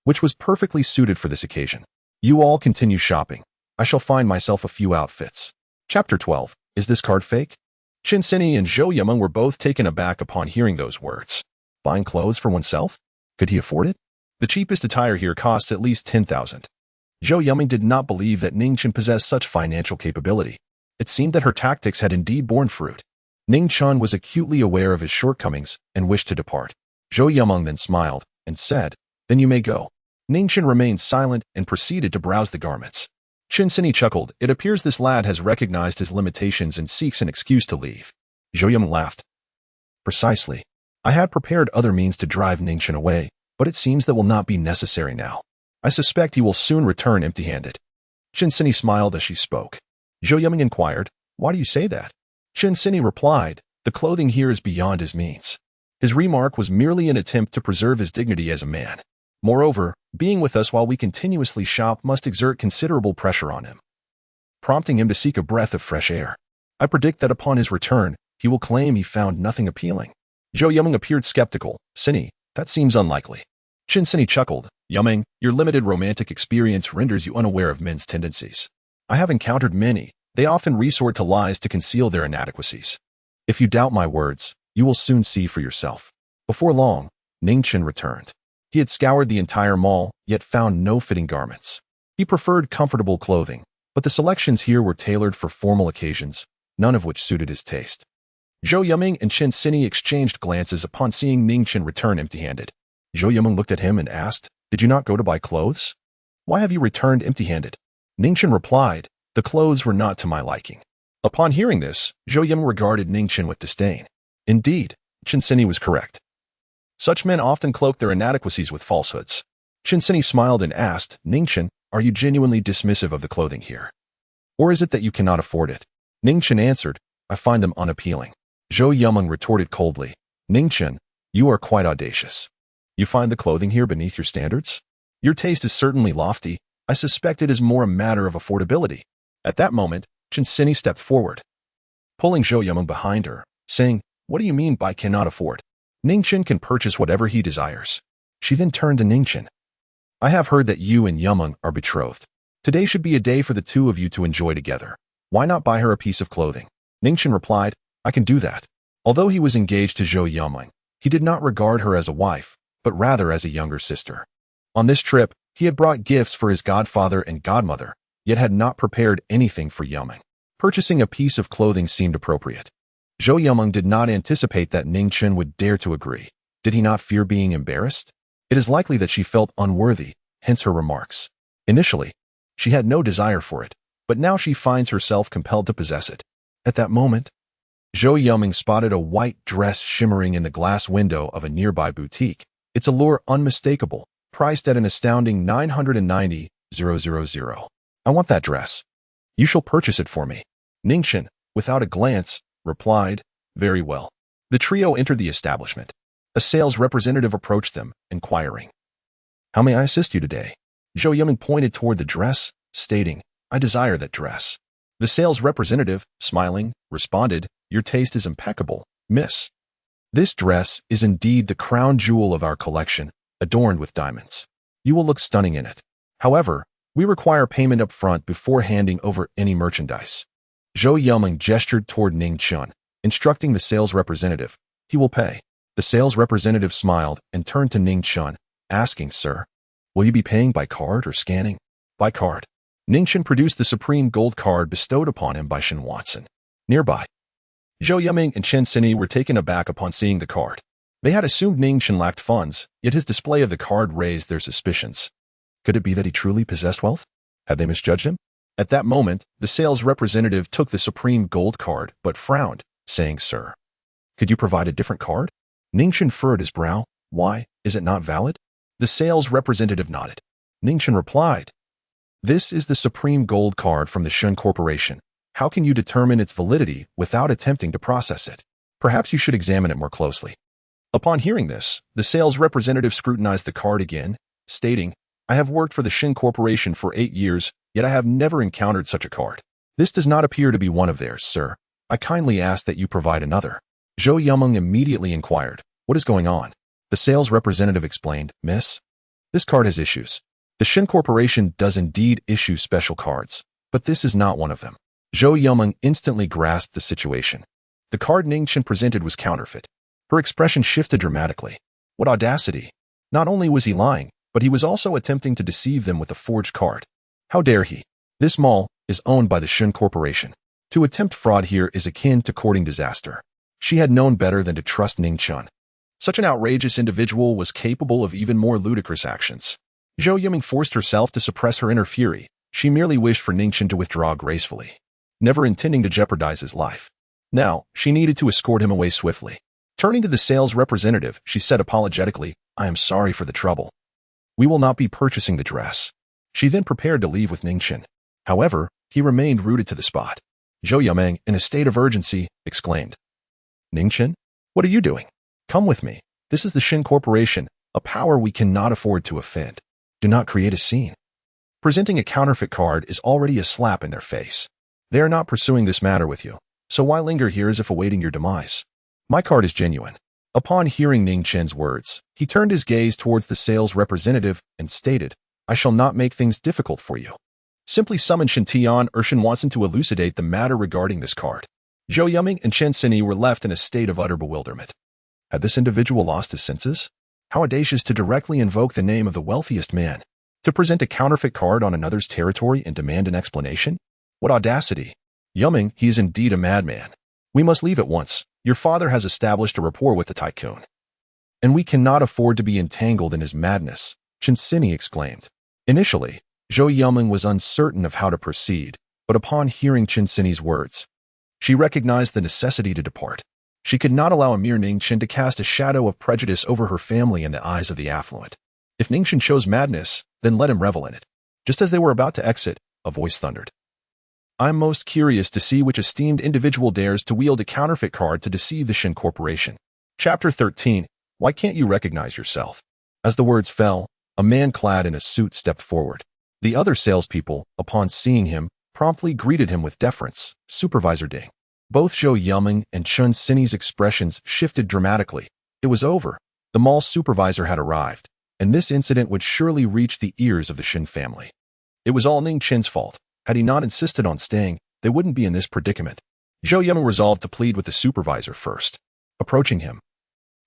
which was perfectly suited for this occasion. You all continue shopping. I shall find myself a few outfits. Chapter 12. Is this card fake? Qin and Zhou Yuming were both taken aback upon hearing those words. Buying clothes for oneself? Could he afford it? The cheapest attire here costs at least 10,000. Zhou Yuming did not believe that Ning Chen possessed such financial capability. It seemed that her tactics had indeed borne fruit. Ning Chen was acutely aware of his shortcomings and wished to depart. Zhou Yuming then smiled and said, "Then you may go." Ning Chen remained silent and proceeded to browse the garments. Qin chuckled. It appears this lad has recognized his limitations and seeks an excuse to leave. Zhou Yuming laughed. Precisely. I had prepared other means to drive Ning Chen away, but it seems that will not be necessary now. I suspect he will soon return empty-handed. Qin smiled as she spoke. Zhou Yuming inquired, "Why do you say that?" Qin replied, "The clothing here is beyond his means." His remark was merely an attempt to preserve his dignity as a man. Moreover, being with us while we continuously shop must exert considerable pressure on him, prompting him to seek a breath of fresh air. I predict that upon his return, he will claim he found nothing appealing. Zhou Yuming appeared skeptical. That seems unlikely. Qin chuckled. Yuming, your limited romantic experience renders you unaware of men's tendencies. I have encountered many. They often resort to lies to conceal their inadequacies. If you doubt my words, you will soon see for yourself. Before long, Ning Chen returned. He had scoured the entire mall, yet found no fitting garments. He preferred comfortable clothing, but the selections here were tailored for formal occasions, none of which suited his taste. Zhou Yuming and Qin exchanged glances upon seeing Ning Chen return empty-handed. Zhou Yuming looked at him and asked, "Did you not go to buy clothes? Why have you returned empty-handed?" Ning Chen replied, "The clothes were not to my liking." Upon hearing this, Zhou Yuming regarded Ning Chen with disdain. Indeed, Qin was correct. Such men often cloak their inadequacies with falsehoods. Qin smiled and asked, Ning Chen, are you genuinely dismissive of the clothing here? Or is it that you cannot afford it? Ning Chen answered, I find them unappealing. Zhou Yumeng retorted coldly, Ning Chen, you are quite audacious. You find the clothing here beneath your standards? Your taste is certainly lofty. I suspect it is more a matter of affordability. At that moment, Qin stepped forward, pulling Zhou Yumeng behind her, saying, what do you mean by cannot afford? Ning Chen can purchase whatever he desires. She then turned to Ning Chen. I have heard that you and Yumeng are betrothed. Today should be a day for the two of you to enjoy together. Why not buy her a piece of clothing? Ning Chen replied, I can do that. Although he was engaged to Zhou Yumeng, he did not regard her as a wife, but rather as a younger sister. On this trip, he had brought gifts for his godfather and godmother, yet had not prepared anything for Yumeng. Purchasing a piece of clothing seemed appropriate. Zhou Yumeng did not anticipate that Ning Chen would dare to agree. Did he not fear being embarrassed? It is likely that she felt unworthy, hence her remarks. Initially, she had no desire for it, but now she finds herself compelled to possess it. At that moment, Zhou Yumeng spotted a white dress shimmering in the glass window of a nearby boutique, its allure unmistakable, priced at an astounding 990,000. I want that dress. You shall purchase it for me. Ning Chen, without a glance, replied, very well. The trio entered the establishment. A sales representative approached them, inquiring, how may I assist you today? Zhou Yumeng pointed toward the dress, stating, I desire that dress. The sales representative, smiling, responded, your taste is impeccable, miss. This dress is indeed the crown jewel of our collection, adorned with diamonds. You will look stunning in it. However, we require payment up front before handing over any merchandise. Zhou Yumeng gestured toward Ning Chen, instructing the sales representative, he will pay. The sales representative smiled and turned to Ning Chen, asking, sir, will you be paying by card or scanning? By card. Ning Chen produced the supreme gold card bestowed upon him by Shen Wansen. Nearby, Zhou Yumeng and Qin were taken aback upon seeing the card. They had assumed Ning Chen lacked funds, yet his display of the card raised their suspicions. Could it be that he truly possessed wealth? Had they misjudged him? At that moment, the sales representative took the supreme gold card, but frowned, saying, sir, could you provide a different card? Ning Chen furrowed his brow. Why, is it not valid? The sales representative nodded. Ning Chen replied, this is the supreme gold card from the Shen Corporation. How can you determine its validity without attempting to process it? Perhaps you should examine it more closely. Upon hearing this, the sales representative scrutinized the card again, stating, I have worked for the Shen Corporation for 8 years, yet I have never encountered such a card. This does not appear to be one of theirs, sir. I kindly ask that you provide another. Zhou Yumeng immediately inquired, what is going on? The sales representative explained, miss, this card has issues. The Shen Corporation does indeed issue special cards, but this is not one of them. Zhou Yumeng instantly grasped the situation. The card Ning Chen presented was counterfeit. Her expression shifted dramatically. What audacity! Not only was he lying, but he was also attempting to deceive them with a forged card. How dare he? This mall is owned by the Shen Corporation. To attempt fraud here is akin to courting disaster. She had known better than to trust Ning Chen. Such an outrageous individual was capable of even more ludicrous actions. Zhou Yumeng forced herself to suppress her inner fury. She merely wished for Ning Chen to withdraw gracefully, never intending to jeopardize his life. Now, she needed to escort him away swiftly. Turning to the sales representative, she said apologetically, I am sorry for the trouble. We will not be purchasing the dress. She then prepared to leave with Ning Chen. However, he remained rooted to the spot. Zhou Yumeng, in a state of urgency, exclaimed, Ning Chen, what are you doing? Come with me. This is the Shen Corporation, a power we cannot afford to offend. Do not create a scene. Presenting a counterfeit card is already a slap in their face. They are not pursuing this matter with you, so why linger here as if awaiting your demise? My card is genuine. Upon hearing Ning Chen's words, he turned his gaze towards the sales representative and stated, I shall not make things difficult for you. Simply summon Shen Tian or Shen Wansen to elucidate the matter regarding this card. Zhou Yumeng and Qin were left in a state of utter bewilderment. Had this individual lost his senses? How audacious to directly invoke the name of the wealthiest man, to present a counterfeit card on another's territory and demand an explanation? What audacity! Yumeng, he is indeed a madman. We must leave at once. Your father has established a rapport with the tycoon, and we cannot afford to be entangled in his madness, Qin exclaimed. Initially, Zhou Yumeng was uncertain of how to proceed, but upon hearing Qin words, she recognized the necessity to depart. She could not allow a mere Ning Chen to cast a shadow of prejudice over her family in the eyes of the affluent. If Ning Chen chose madness, then let him revel in it. Just as they were about to exit, a voice thundered. I'm most curious to see which esteemed individual dares to wield a counterfeit card to deceive the Shen Corporation. Chapter 13. Why can't you recognize yourself? As the words fell, a man clad in a suit stepped forward. The other salespeople, upon seeing him, promptly greeted him with deference. Supervisor Ding. Both Zhou Yumeng and Chen Xinyi's expressions shifted dramatically. It was over. The mall supervisor had arrived, and this incident would surely reach the ears of the Shen family. It was all Ning Chen's fault. Had he not insisted on staying, they wouldn't be in this predicament. Zhou Yumeng resolved to plead with the supervisor first. Approaching him,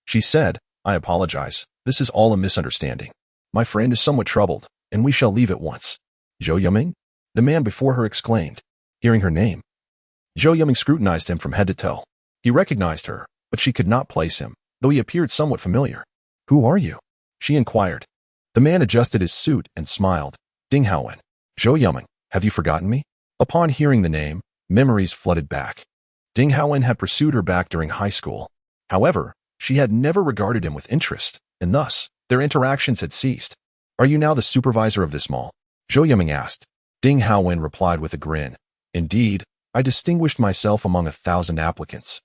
she said, I apologize. This is all a misunderstanding. My friend is somewhat troubled, and we shall leave at once. Zhou Yumeng? The man before her exclaimed, hearing her name. Zhou Yumeng scrutinized him from head to toe. He recognized her, but she could not place him, though he appeared somewhat familiar. Who are you? She inquired. The man adjusted his suit and smiled. Ding Haowen. Zhou Yumeng, have you forgotten me? Upon hearing the name, memories flooded back. Ding Haowen had pursued her back during high school. However, she had never regarded him with interest, and thus, their interactions had ceased. Are you now the supervisor of this mall? Zhou Yumeng asked. Ding Haowen replied with a grin. Indeed, I distinguished myself among 1,000 applicants,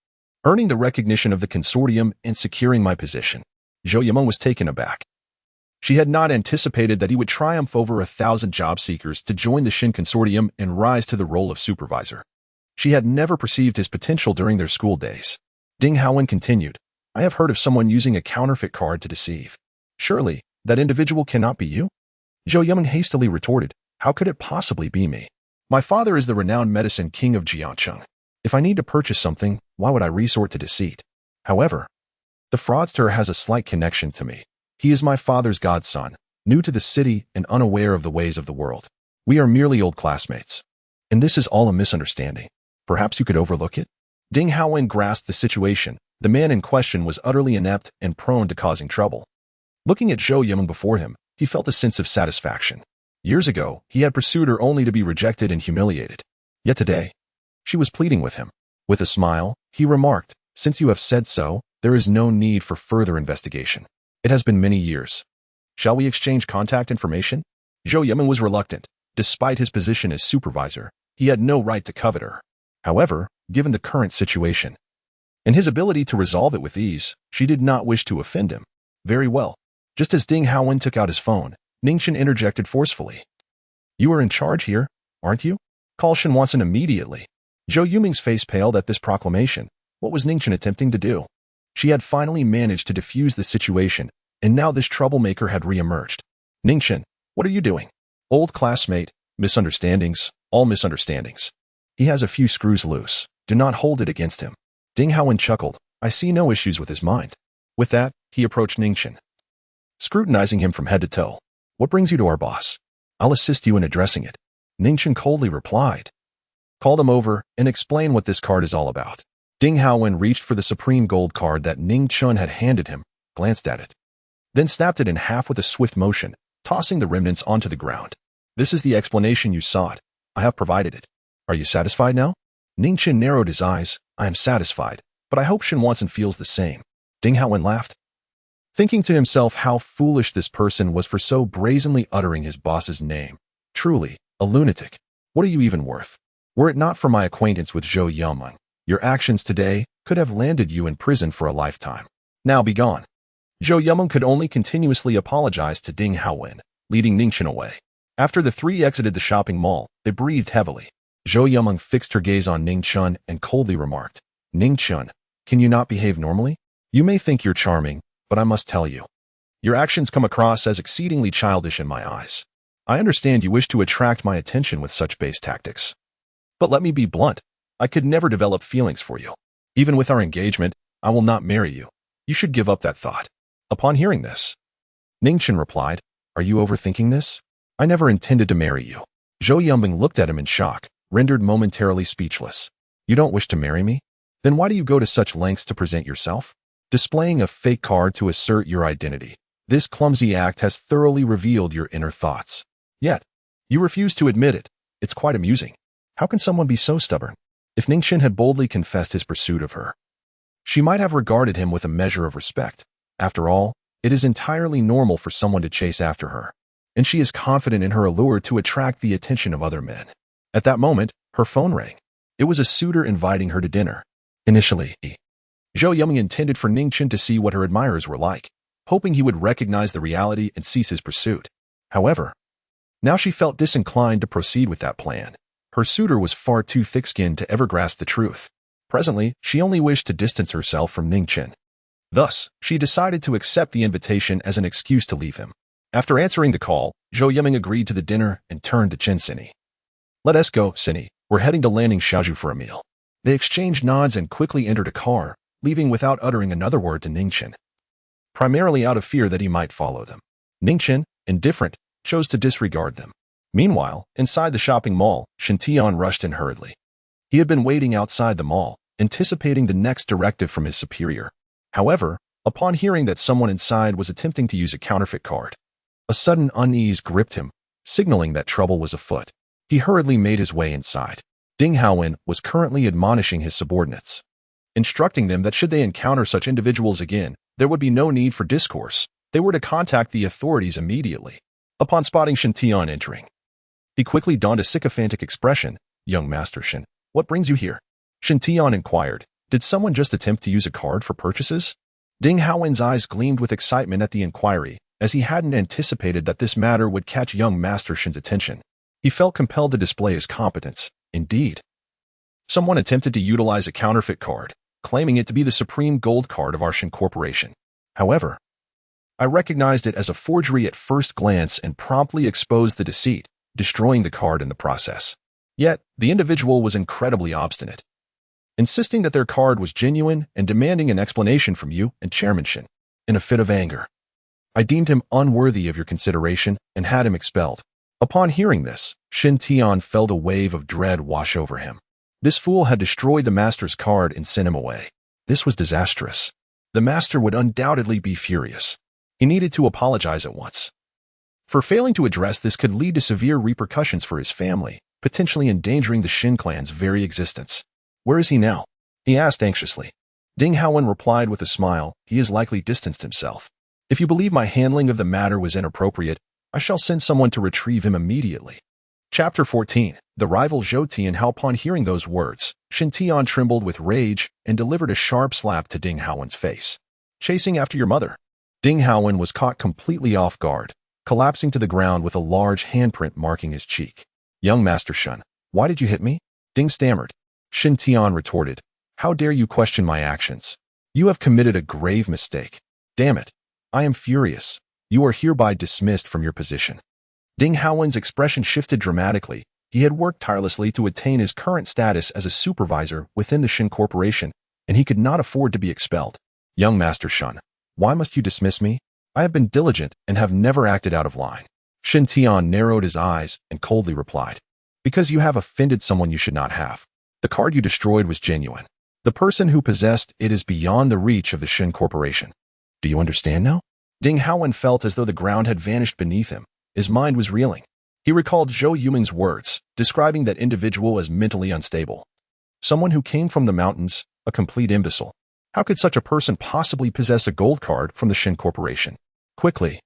earning the recognition of the consortium and securing my position. Zhou Yumeng was taken aback. She had not anticipated that he would triumph over 1,000 job seekers to join the Shen consortium and rise to the role of supervisor. She had never perceived his potential during their school days. Ding Haowen continued, I have heard of someone using a counterfeit card to deceive. Surely, that individual cannot be you? Zhou Yumeng hastily retorted, how could it possibly be me? My father is the renowned medicine king of Jiangcheng. If I need to purchase something, why would I resort to deceit? However, the fraudster has a slight connection to me. He is my father's godson, new to the city and unaware of the ways of the world. We are merely old classmates. And this is all a misunderstanding. Perhaps you could overlook it? Ding Haowen grasped the situation. The man in question was utterly inept and prone to causing trouble. Looking at Zhou Yumeng before him, he felt a sense of satisfaction. Years ago, he had pursued her only to be rejected and humiliated. Yet today, she was pleading with him. With a smile, he remarked, since you have said so, there is no need for further investigation. It has been many years. Shall we exchange contact information? Zhou Yumeng was reluctant. Despite his position as supervisor, he had no right to covet her. However, given the current situation, and his ability to resolve it with ease, she did not wish to offend him. Very well. Just as Ding Haowen took out his phone, Ning Chen interjected forcefully. You are in charge here, aren't you? Call Shen Wansen immediately. Zhou Yumeng's face paled at this proclamation. What was Ning Chen attempting to do? She had finally managed to defuse the situation, and now this troublemaker had re-emerged. Ning Chen, what are you doing? Old classmate, misunderstandings, all misunderstandings. He has a few screws loose. Do not hold it against him. Ding Haowen chuckled. I see no issues with his mind. With that, he approached Ning Chen, scrutinizing him from head to toe. What brings you to our boss? I'll assist you in addressing it. Ning Chen coldly replied. Call them over and explain what this card is all about. Ding Haowen reached for the supreme gold card that Ning Chen had handed him, glanced at it, then snapped it in half with a swift motion, tossing the remnants onto the ground. This is the explanation you sought. I have provided it. Are you satisfied now? Ning Chen narrowed his eyes. I am satisfied, but I hope Shen Wansen feels the same. Ding Haowen laughed, thinking to himself how foolish this person was for so brazenly uttering his boss's name. Truly, a lunatic. What are you even worth? Were it not for my acquaintance with Zhou Yumeng, your actions today could have landed you in prison for a lifetime. Now be gone. Zhou Yumeng could only continuously apologize to Ding Haowen, leading Ning Chen away. After the three exited the shopping mall, they breathed heavily. Zhou Yumeng fixed her gaze on Ning Chen and coldly remarked, Ning Chen, can you not behave normally? You may think you're charming, but I must tell you, your actions come across as exceedingly childish in my eyes. I understand you wish to attract my attention with such base tactics. But let me be blunt. I could never develop feelings for you. Even with our engagement, I will not marry you. You should give up that thought. Upon hearing this, Ning Chen replied, are you overthinking this? I never intended to marry you. Zhou Yumeng looked at him in shock, rendered momentarily speechless. You don't wish to marry me? Then why do you go to such lengths to present yourself? Displaying a fake card to assert your identity. This clumsy act has thoroughly revealed your inner thoughts. Yet, you refuse to admit it. It's quite amusing. How can someone be so stubborn? If Ning Chen had boldly confessed his pursuit of her, She might have regarded him with a measure of respect. After all, it is entirely normal for someone to chase after her, and she is confident in her allure to attract the attention of other men. At that moment, her phone rang. It was a suitor inviting her to dinner. Initially, Zhou Yuming intended for Ning Chen to see what her admirers were like, hoping he would recognize the reality and cease his pursuit. However, now she felt disinclined to proceed with that plan. Her suitor was far too thick-skinned to ever grasp the truth. Presently, she only wished to distance herself from Ning Chen. Thus, she decided to accept the invitation as an excuse to leave him. After answering the call, Zhou Yuming agreed to the dinner and turned to Chen Sinny. "Let us go, Sinny. We're heading to Landing Xiaozhu for a meal." They exchanged nods and quickly entered a car, leaving without uttering another word to Ning Chen, primarily out of fear that he might follow them. Ning Chen, indifferent, chose to disregard them. Meanwhile, inside the shopping mall, Shen Tian rushed in hurriedly. He had been waiting outside the mall, anticipating the next directive from his superior. However, upon hearing that someone inside was attempting to use a counterfeit card, a sudden unease gripped him, signaling that trouble was afoot. He hurriedly made his way inside. Ding Haowen was currently admonishing his subordinates, instructing them that should they encounter such individuals again, there would be no need for discourse. They were to contact the authorities immediately. Upon spotting Shen Tian entering, he quickly donned a sycophantic expression. "Young Master Shen, what brings you here?" Shen Tian inquired. Did someone just attempt to use a card for purchases? Ding Haowen's eyes gleamed with excitement at the inquiry, as he hadn't anticipated that this matter would catch young Master Shen's attention. He felt compelled to display his competence. Indeed, someone attempted to utilize a counterfeit card, claiming it to be the supreme gold card of our Shen Corporation. However, I recognized it as a forgery at first glance and promptly exposed the deceit, destroying the card in the process. Yet, the individual was incredibly obstinate, insisting that their card was genuine and demanding an explanation from you and Chairman Shen. In a fit of anger, I deemed him unworthy of your consideration and had him expelled. Upon hearing this, Shen Tian felt a wave of dread wash over him. This fool had destroyed the master's card and sent him away. This was disastrous. The master would undoubtedly be furious. He needed to apologize at once. For failing to address this could lead to severe repercussions for his family, potentially endangering the Shen clan's very existence. "Where is he now?" he asked anxiously. Ding Haowen replied with a smile. "He has likely distanced himself. If you believe my handling of the matter was inappropriate, I shall send someone to retrieve him immediately." Chapter 14. The rival Zhou Tian. How upon hearing those words, Shen Tian trembled with rage and delivered a sharp slap to Ding Haowen's face. "Chasing after your mother." Ding Haowen was caught completely off guard, collapsing to the ground with a large handprint marking his cheek. "Young Master Shen, why did you hit me?" Ding stammered. Shen Tian retorted, "How dare you question my actions? You have committed a grave mistake. Damn it. I am furious. You are hereby dismissed from your position." Ding Haowen's expression shifted dramatically. He had worked tirelessly to attain his current status as a supervisor within the Shen Corporation, and he could not afford to be expelled. "Young Master Shen, why must you dismiss me? I have been diligent and have never acted out of line." Shen Tian narrowed his eyes and coldly replied, "Because you have offended someone you should not have. The card you destroyed was genuine. The person who possessed it is beyond the reach of the Shen Corporation. Do you understand now?" Ding Haowen felt as though the ground had vanished beneath him. His mind was reeling. He recalled Zhou Yuming's words, describing that individual as mentally unstable. Someone who came from the mountains, a complete imbecile. How could such a person possibly possess a gold card from the Shen Corporation? Quickly,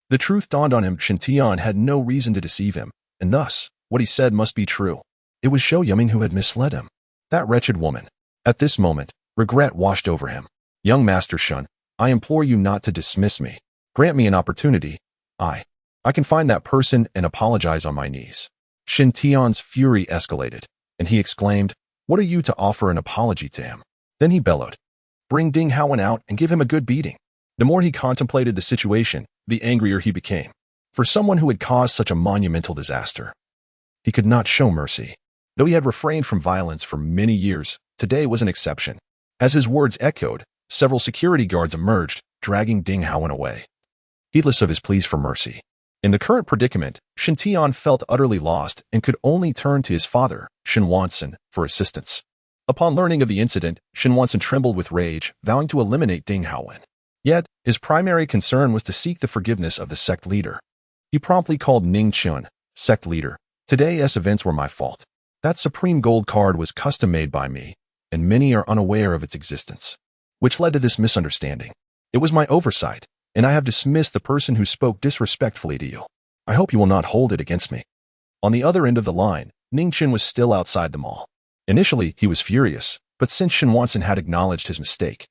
the truth dawned on him. Shen Tian had no reason to deceive him, and thus, what he said must be true. It was Zhou Yuming who had misled him. That wretched woman. At this moment, regret washed over him. "Young Master Shen, I implore you not to dismiss me. Grant me an opportunity. I can find that person and apologize on my knees." Shen Tian's fury escalated, and he exclaimed, "What are you to offer an apology to him?" Then he bellowed, "Bring Ding Haowen out and give him a good beating." The more he contemplated the situation, the angrier he became. For someone who had caused such a monumental disaster, he could not show mercy. Though he had refrained from violence for many years, today was an exception. As his words echoed, several security guards emerged, dragging Ding Haowen away, heedless of his pleas for mercy. In the current predicament, Shen Tian felt utterly lost and could only turn to his father, Shen Wansen, for assistance. Upon learning of the incident, Shen Wansen trembled with rage, vowing to eliminate Ding Haowen. Yet, his primary concern was to seek the forgiveness of the sect leader. He promptly called Ning Chen, "Sect leader, today's events were my fault. That supreme gold card was custom-made by me, and many are unaware of its existence. which led to this misunderstanding. It was my oversight, and I have dismissed the person who spoke disrespectfully to you. I hope you will not hold it against me." On the other end of the line, Ning Chen was still outside the mall. Initially, he was furious, but since Shen Wansen had acknowledged his mistake,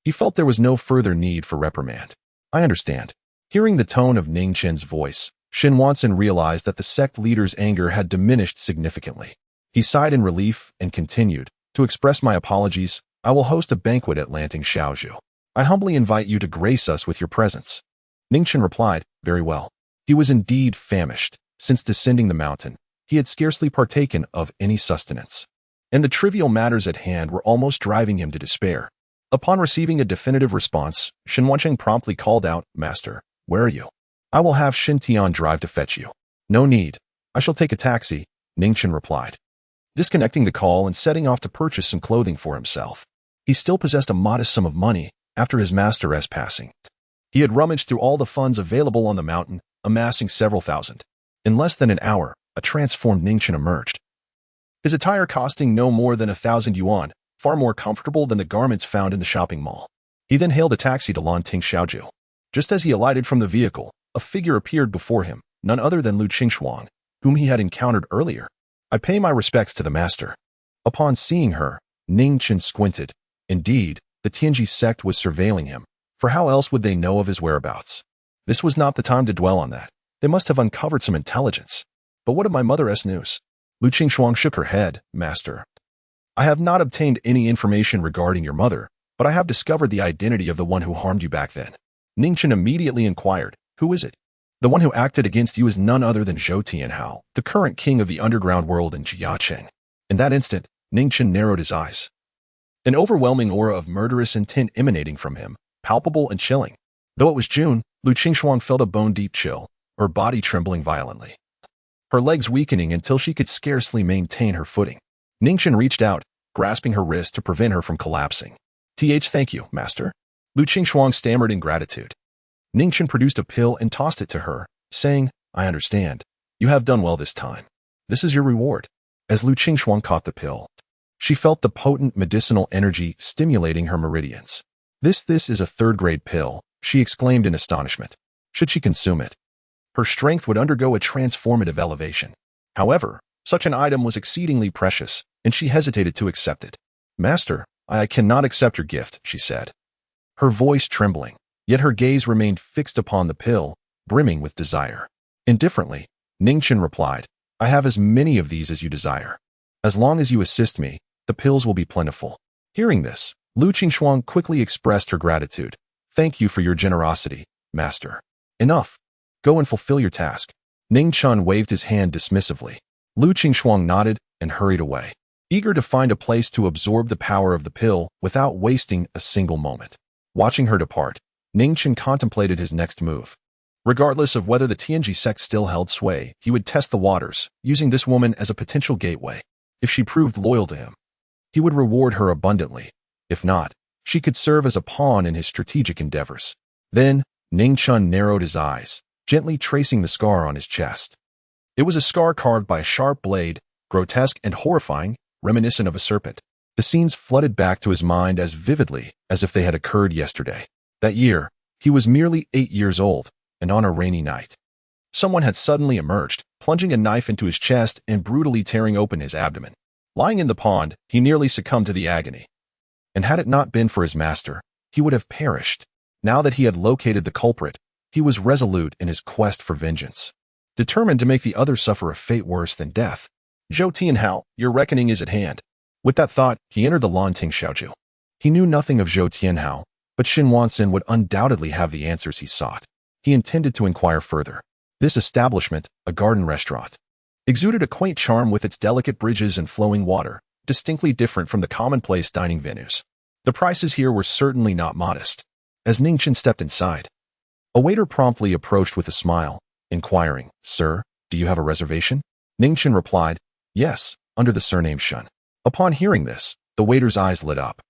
he felt there was no further need for reprimand. "I understand." Hearing the tone of Ning Chen's voice, Shen Wansen realized that the sect leader's anger had diminished significantly. He sighed in relief and continued, "To express my apologies, I will host a banquet at Lanting Xiaozhu. I humbly invite you to grace us with your presence." Ning Chen replied, "Very well." He was indeed famished. Since descending the mountain, he had scarcely partaken of any sustenance, and the trivial matters at hand were almost driving him to despair. Upon receiving a definitive response, Shen Wancheng promptly called out, "Master, where are you? I will have Qin Yitian drive to fetch you." "No need. I shall take a taxi," Ning Chen replied, disconnecting the call and setting off to purchase some clothing for himself. He still possessed a modest sum of money after his master's passing. He had rummaged through all the funds available on the mountain, amassing several thousand. In less than an hour, a transformed Ning Chen emerged. His attire costing no more than 1,000 yuan, far more comfortable than the garments found in the shopping mall. He then hailed a taxi to Lanting Xiaozhu. Just as he alighted from the vehicle, a figure appeared before him, none other than Lu Qingshuang, whom he had encountered earlier. "I pay my respects to the master." Upon seeing her, Ning Chen squinted. Indeed, the Tianji sect was surveilling him, for how else would they know of his whereabouts? This was not the time to dwell on that. They must have uncovered some intelligence. "But what of my mother's news?" Lu Qingshuang shook her head. "Master, I have not obtained any information regarding your mother, but I have discovered the identity of the one who harmed you back then." Ning Chen immediately inquired, "Who is it?" "The one who acted against you is none other than Zhou Tianhao, the current king of the underground world in Jiacheng." In that instant, Ning Chen narrowed his eyes. An overwhelming aura of murderous intent emanating from him, palpable and chilling. Though it was June, Lu Qingshuang felt a bone-deep chill, her body trembling violently, her legs weakening until she could scarcely maintain her footing. Ning Chen reached out, grasping her wrist to prevent her from collapsing. "Thank you, master." Lu Qingshuang stammered in gratitude. Ning Chen produced a pill and tossed it to her, saying, "I understand. You have done well this time. This is your reward." As Lu Qingshuang caught the pill, she felt the potent medicinal energy stimulating her meridians. This is a third-grade pill," she exclaimed in astonishment. Should she consume it, her strength would undergo a transformative elevation. However, such an item was exceedingly precious, and she hesitated to accept it. "Master, I cannot accept your gift," she said, her voice trembling, yet her gaze remained fixed upon the pill, brimming with desire. Indifferently, Ning Chen replied, "I have as many of these as you desire. As long as you assist me, the pills will be plentiful." Hearing this, Lu Qingshuang quickly expressed her gratitude. "Thank you for your generosity, master. Enough. Go and fulfill your task." Ning Chen waved his hand dismissively. Lu Qingshuang nodded and hurried away, eager to find a place to absorb the power of the pill without wasting a single moment. Watching her depart, Ning Chen contemplated his next move. Regardless of whether the Tianji sect still held sway, he would test the waters, using this woman as a potential gateway. If she proved loyal to him, he would reward her abundantly. If not, she could serve as a pawn in his strategic endeavors. Then, Ning Chen narrowed his eyes, gently tracing the scar on his chest. It was a scar carved by a sharp blade, grotesque and horrifying, reminiscent of a serpent. The scenes flooded back to his mind as vividly as if they had occurred yesterday. That year, he was merely 8 years old, and on a rainy night, someone had suddenly emerged, plunging a knife into his chest and brutally tearing open his abdomen. Lying in the pond, he nearly succumbed to the agony. And had it not been for his master, he would have perished. Now that he had located the culprit, he was resolute in his quest for vengeance, determined to make the other suffer a fate worse than death. "Zhou Tianhao, your reckoning is at hand." With that thought, he entered the Lanting Xiaozhu. He knew nothing of Zhou Tianhao, but Shen Wansen would undoubtedly have the answers he sought. He intended to inquire further. This establishment, a garden restaurant, exuded a quaint charm with its delicate bridges and flowing water, distinctly different from the commonplace dining venues. The prices here were certainly not modest. As Ning Chen stepped inside, a waiter promptly approached with a smile, inquiring, "Sir, do you have a reservation?" Ning Chen replied, "Yes, under the surname Shen." Upon hearing this, the waiter's eyes lit up.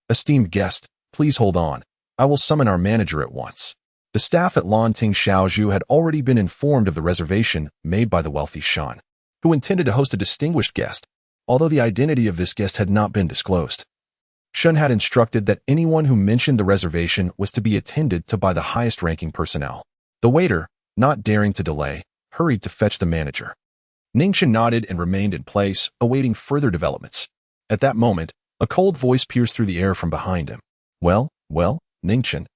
"Esteemed guest, please hold on. I will summon our manager at once." The staff at Lanting Xiaozhu had already been informed of the reservation made by the wealthy Shen, who intended to host a distinguished guest, although the identity of this guest had not been disclosed. Shen had instructed that anyone who mentioned the reservation was to be attended to by the highest-ranking personnel. The waiter, not daring to delay, hurried to fetch the manager. Ning Chen nodded and remained in place, awaiting further developments. At that moment, a cold voice pierced through the air from behind him. Well, Ning Chen.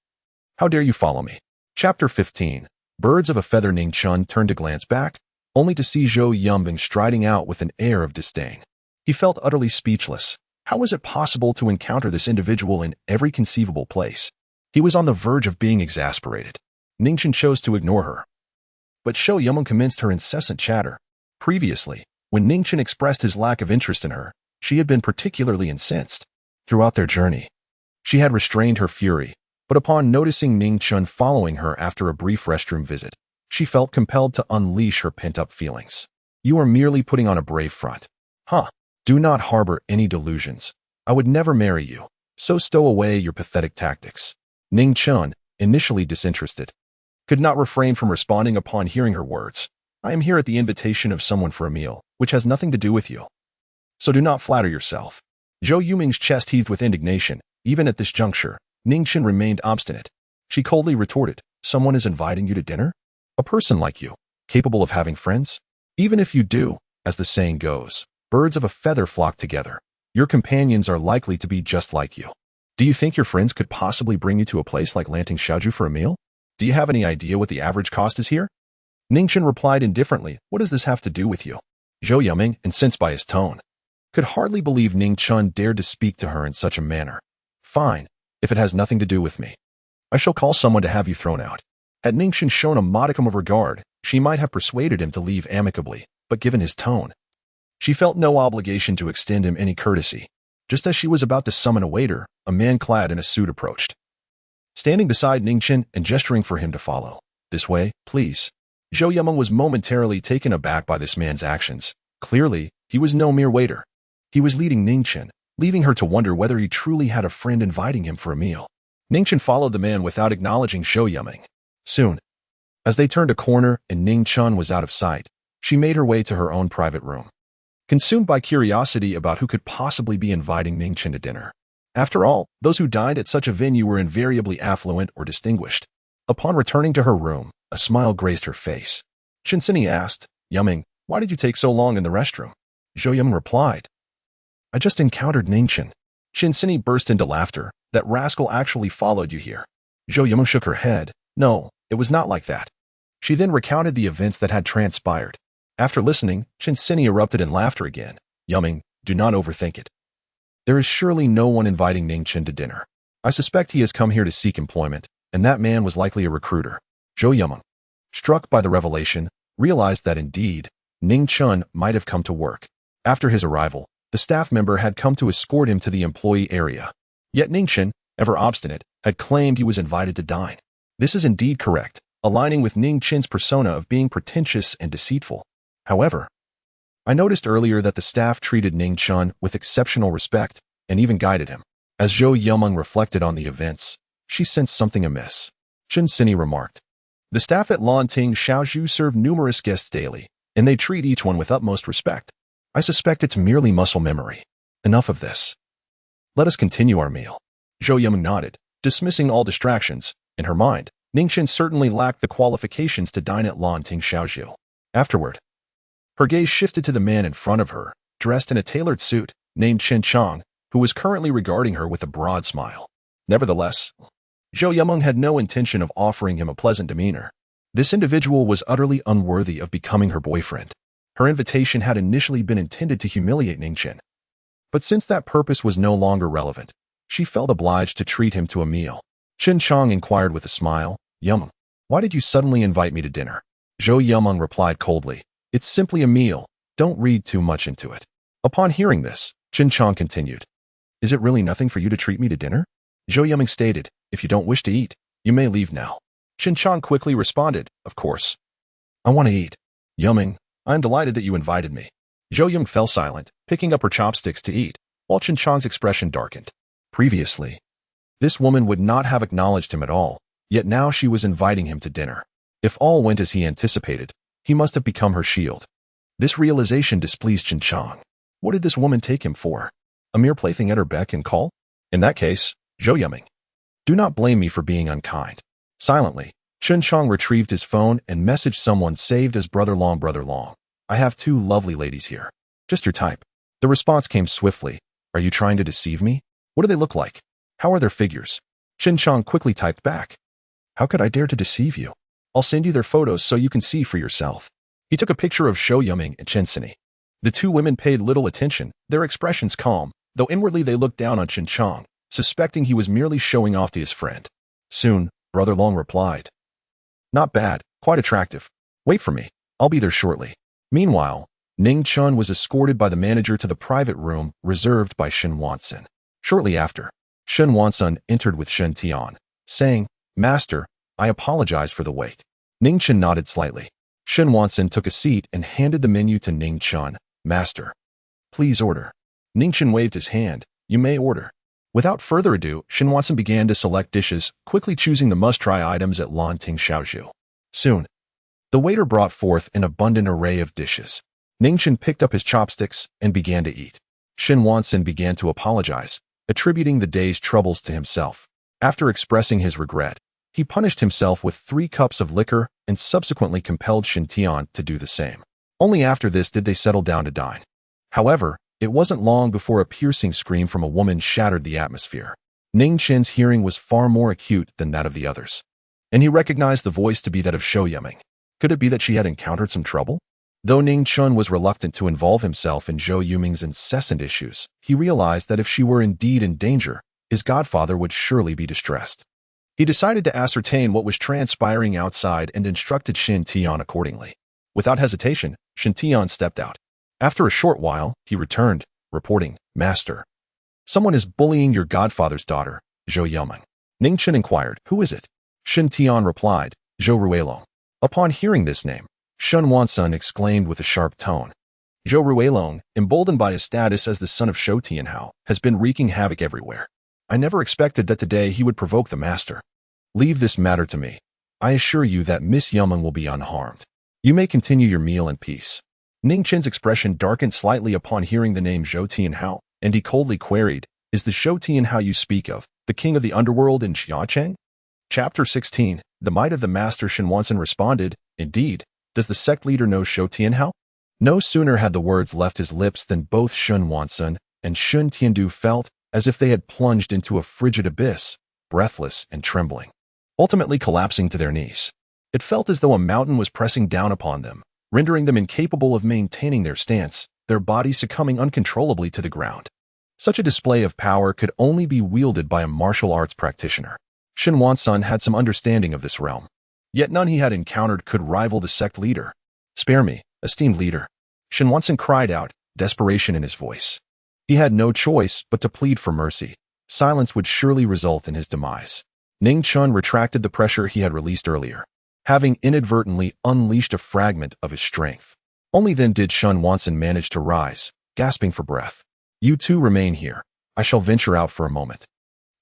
How dare you follow me? Chapter 15. Birds of a feather. Ning Chen turned to glance back, only to see Zhou Yuming striding out with an air of disdain. He felt utterly speechless. How was it possible to encounter this individual in every conceivable place? He was on the verge of being exasperated. Ning Chen chose to ignore her. But Zhou Yuming commenced her incessant chatter. Previously, when Ning Chen expressed his lack of interest in her, she had been particularly incensed. Throughout their journey, she had restrained her fury, but upon noticing Ning Chen following her after a brief restroom visit, she felt compelled to unleash her pent-up feelings. You are merely putting on a brave front. Huh? Do not harbor any delusions. I would never marry you, so stow away your pathetic tactics. Ning Chen, initially disinterested, could not refrain from responding upon hearing her words. I am here at the invitation of someone for a meal, which has nothing to do with you. So do not flatter yourself. Zhou Yuming's chest heaved with indignation. Even at this juncture, Ning Chen remained obstinate. She coldly retorted, someone is inviting you to dinner? A person like you, capable of having friends? Even if you do, as the saying goes, birds of a feather flock together. Your companions are likely to be just like you. Do you think your friends could possibly bring you to a place like Lanting Shaoju for a meal? Do you have any idea what the average cost is here? Ning Chen replied indifferently, what does this have to do with you? Zhou Yuming, incensed by his tone, could hardly believe Ning Chen dared to speak to her in such a manner. Fine, if it has nothing to do with me. I shall call someone to have you thrown out. Had Ning Chen shown a modicum of regard, she might have persuaded him to leave amicably, but given his tone, she felt no obligation to extend him any courtesy. Just as she was about to summon a waiter, a man clad in a suit approached. Standing beside Ning Chen and gesturing for him to follow. This way, please. Zhou Yuming was momentarily taken aback by this man's actions. Clearly, he was no mere waiter. He was leading Ning Chen, leaving her to wonder whether he truly had a friend inviting him for a meal. Ning Chen followed the man without acknowledging Zhou Yuming. Soon, as they turned a corner and Ning Chen was out of sight, she made her way to her own private room. Consumed by curiosity about who could possibly be inviting Ning Chen to dinner. After all, those who dined at such a venue were invariably affluent or distinguished. Upon returning to her room, a smile graced her face. Shinsini asked, Yuming, why did you take so long in the restroom? Zhou Yuming replied, I just encountered Ning Chen. Shinsini burst into laughter. That rascal actually followed you here. Zhou Yuming shook her head. No, it was not like that. She then recounted the events that had transpired. After listening, Shinsini erupted in laughter again. Yuming, do not overthink it. There is surely no one inviting Ning Chen to dinner. I suspect he has come here to seek employment, and that man was likely a recruiter. Zhou Yuming, struck by the revelation, realized that indeed, Ning Chen might have come to work. After his arrival, the staff member had come to escort him to the employee area. Yet Ning Chen, ever obstinate, had claimed he was invited to dine. This is indeed correct, aligning with Ning Chen's persona of being pretentious and deceitful. However, I noticed earlier that the staff treated Ning Chen with exceptional respect and even guided him. As Zhou Yuming reflected on the events, she sensed something amiss. Shinsini remarked, the staff at Lanting Shaoju serve numerous guests daily, and they treat each one with utmost respect. I suspect it's merely muscle memory. Enough of this. Let us continue our meal. Zhou Yuming nodded, dismissing all distractions. In her mind, Ning Chen certainly lacked the qualifications to dine at Lanting Shaoju. Afterward, her gaze shifted to the man in front of her, dressed in a tailored suit, named Chen Chang, who was currently regarding her with a broad smile. Nevertheless, Zhou Yuming had no intention of offering him a pleasant demeanor. This individual was utterly unworthy of becoming her boyfriend. Her invitation had initially been intended to humiliate Ning Chen. But since that purpose was no longer relevant, she felt obliged to treat him to a meal. Chen Chang inquired with a smile, Yuming, why did you suddenly invite me to dinner? Zhou Yuming replied coldly, it's simply a meal, don't read too much into it. Upon hearing this, Chen Chang continued, is it really nothing for you to treat me to dinner? Zhou Yuming stated, if you don't wish to eat, you may leave now. Chen Chang quickly responded, of course. I want to eat. Yuming, I am delighted that you invited me. Zhou Yuming fell silent, picking up her chopsticks to eat, while Chen Chang's expression darkened. Previously, this woman would not have acknowledged him at all, yet now she was inviting him to dinner. If all went as he anticipated, he must have become her shield. This realization displeased Chen Chang. What did this woman take him for? A mere plaything at her beck and call? In that case, Zhou Yuming. Do not blame me for being unkind. Silently, Chen Chong retrieved his phone and messaged someone saved as Brother Long. I have two lovely ladies here. Just your type. The response came swiftly. Are you trying to deceive me? What do they look like? How are their figures? Chen Chong quickly typed back. How could I dare to deceive you? I'll send you their photos so you can see for yourself. He took a picture of Zhou Yuming and Chen Sini. The two women paid little attention, their expressions calm, though inwardly they looked down on Chen Chong, suspecting he was merely showing off to his friend. Soon, Brother Long replied. Not bad, quite attractive. Wait for me, I'll be there shortly. Meanwhile, Ning Chen was escorted by the manager to the private room reserved by Shen Wansen. Shortly after, Shen Wansen entered with Shen Tian, saying, Master, I apologize for the wait. Ning Chen nodded slightly. Shen Wansen took a seat and handed the menu to Ning Chen. Master, please order. Ning Chen waved his hand. You may order. Without further ado, Shen Wansen began to select dishes, quickly choosing the must-try items at Lan Ting Xiaozhu. Soon, the waiter brought forth an abundant array of dishes. Ning Chen picked up his chopsticks and began to eat. Shen Wansen began to apologize, attributing the day's troubles to himself. After expressing his regret, he punished himself with 3 cups of liquor and subsequently compelled Shen Tian to do the same. Only after this did they settle down to dine. However, it wasn't long before a piercing scream from a woman shattered the atmosphere. Ning Chen's hearing was far more acute than that of the others, and he recognized the voice to be that of Zhou Yuming. Could it be that she had encountered some trouble? Though Ning Chen was reluctant to involve himself in Zhou Yuming's incessant issues, he realized that if she were indeed in danger, his godfather would surely be distressed. He decided to ascertain what was transpiring outside and instructed Shen Tian accordingly. Without hesitation, Shen Tian stepped out. After a short while, he returned, reporting, Master, someone is bullying your godfather's daughter, Zhou Yuming. Ning Chen inquired, Who is it? Shen Tian replied, Zhou Ruelong. Upon hearing this name, Shen Wansen exclaimed with a sharp tone. Zhou Ruelong, emboldened by his status as the son of Shou Tianhao, has been wreaking havoc everywhere. I never expected that today he would provoke the master. Leave this matter to me. I assure you that Miss Yuming will be unharmed. You may continue your meal in peace. Ning Chen's expression darkened slightly upon hearing the name Shou Tianhao, and he coldly queried, Is the Shou Tianhao you speak of, the king of the underworld in Xiaocheng? Chapter 16, The Might of the Master. Shen Wansen responded, Indeed, does the sect leader know Shou Tianhao? No sooner had the words left his lips than both Shen Wansen and Shen Tiandu felt as if they had plunged into a frigid abyss, breathless and trembling, ultimately collapsing to their knees. It felt as though a mountain was pressing down upon them, rendering them incapable of maintaining their stance, their bodies succumbing uncontrollably to the ground. Such a display of power could only be wielded by a martial arts practitioner. Shen Wansen had some understanding of this realm, yet none he had encountered could rival the sect leader. Spare me, esteemed leader. Shen Wansen cried out, desperation in his voice. He had no choice but to plead for mercy. Silence would surely result in his demise. Ning Chen retracted the pressure he had released earlier, having inadvertently unleashed a fragment of his strength. Only then did Shen Wansen manage to rise, gasping for breath. You two remain here. I shall venture out for a moment,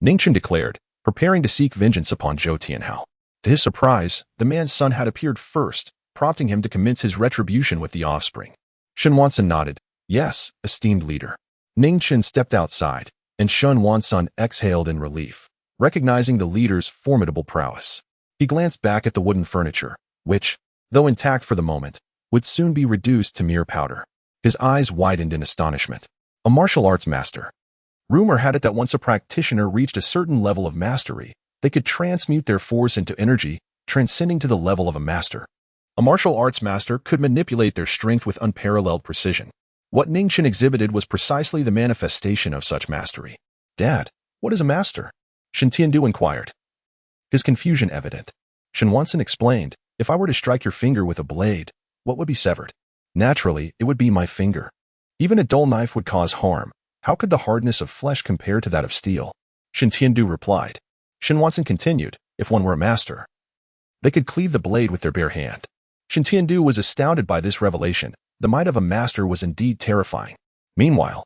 Ning Chen declared, preparing to seek vengeance upon Zhou Tianhao. To his surprise, the man's son had appeared first, prompting him to commence his retribution with the offspring. Shen Wansen nodded. Yes, esteemed leader. Ning Chen stepped outside, and Shen Wansen exhaled in relief, recognizing the leader's formidable prowess. He glanced back at the wooden furniture, which, though intact for the moment, would soon be reduced to mere powder. His eyes widened in astonishment. A martial arts master. Rumor had it that once a practitioner reached a certain level of mastery, they could transmute their force into energy, transcending to the level of a master. A martial arts master could manipulate their strength with unparalleled precision. What Ning Chen exhibited was precisely the manifestation of such mastery. Dad, what is a master? Shen Tiandu inquired, his confusion evident. Shen Wansen explained, If I were to strike your finger with a blade, what would be severed? Naturally, it would be my finger. Even a dull knife would cause harm. How could the hardness of flesh compare to that of steel? Shen Tiandu replied. Shen Wansen continued, If one were a master, they could cleave the blade with their bare hand. Shen Tiandu was astounded by this revelation. The might of a master was indeed terrifying. Meanwhile,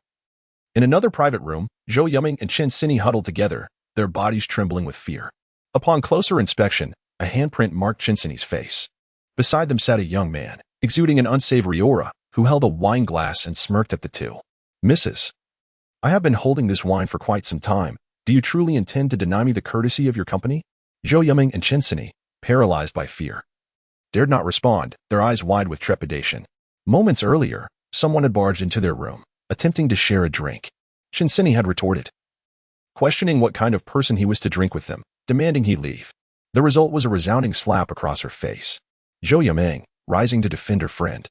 in another private room, Zhou Yuming and Chen Sini huddled together, their bodies trembling with fear. Upon closer inspection, a handprint marked Chen Sini's face. Beside them sat a young man, exuding an unsavory aura, who held a wine glass and smirked at the two. Missus, I have been holding this wine for quite some time, Do you truly intend to deny me the courtesy of your company? Zhou Yiming and Chen Yitian, paralyzed by fear, dared not respond, their eyes wide with trepidation. Moments earlier, someone had barged into their room, attempting to share a drink. Chen Yitian had retorted, questioning what kind of person he was to drink with them, demanding he leave. The result was a resounding slap across her face. Zhou Yiming, rising to defend her friend,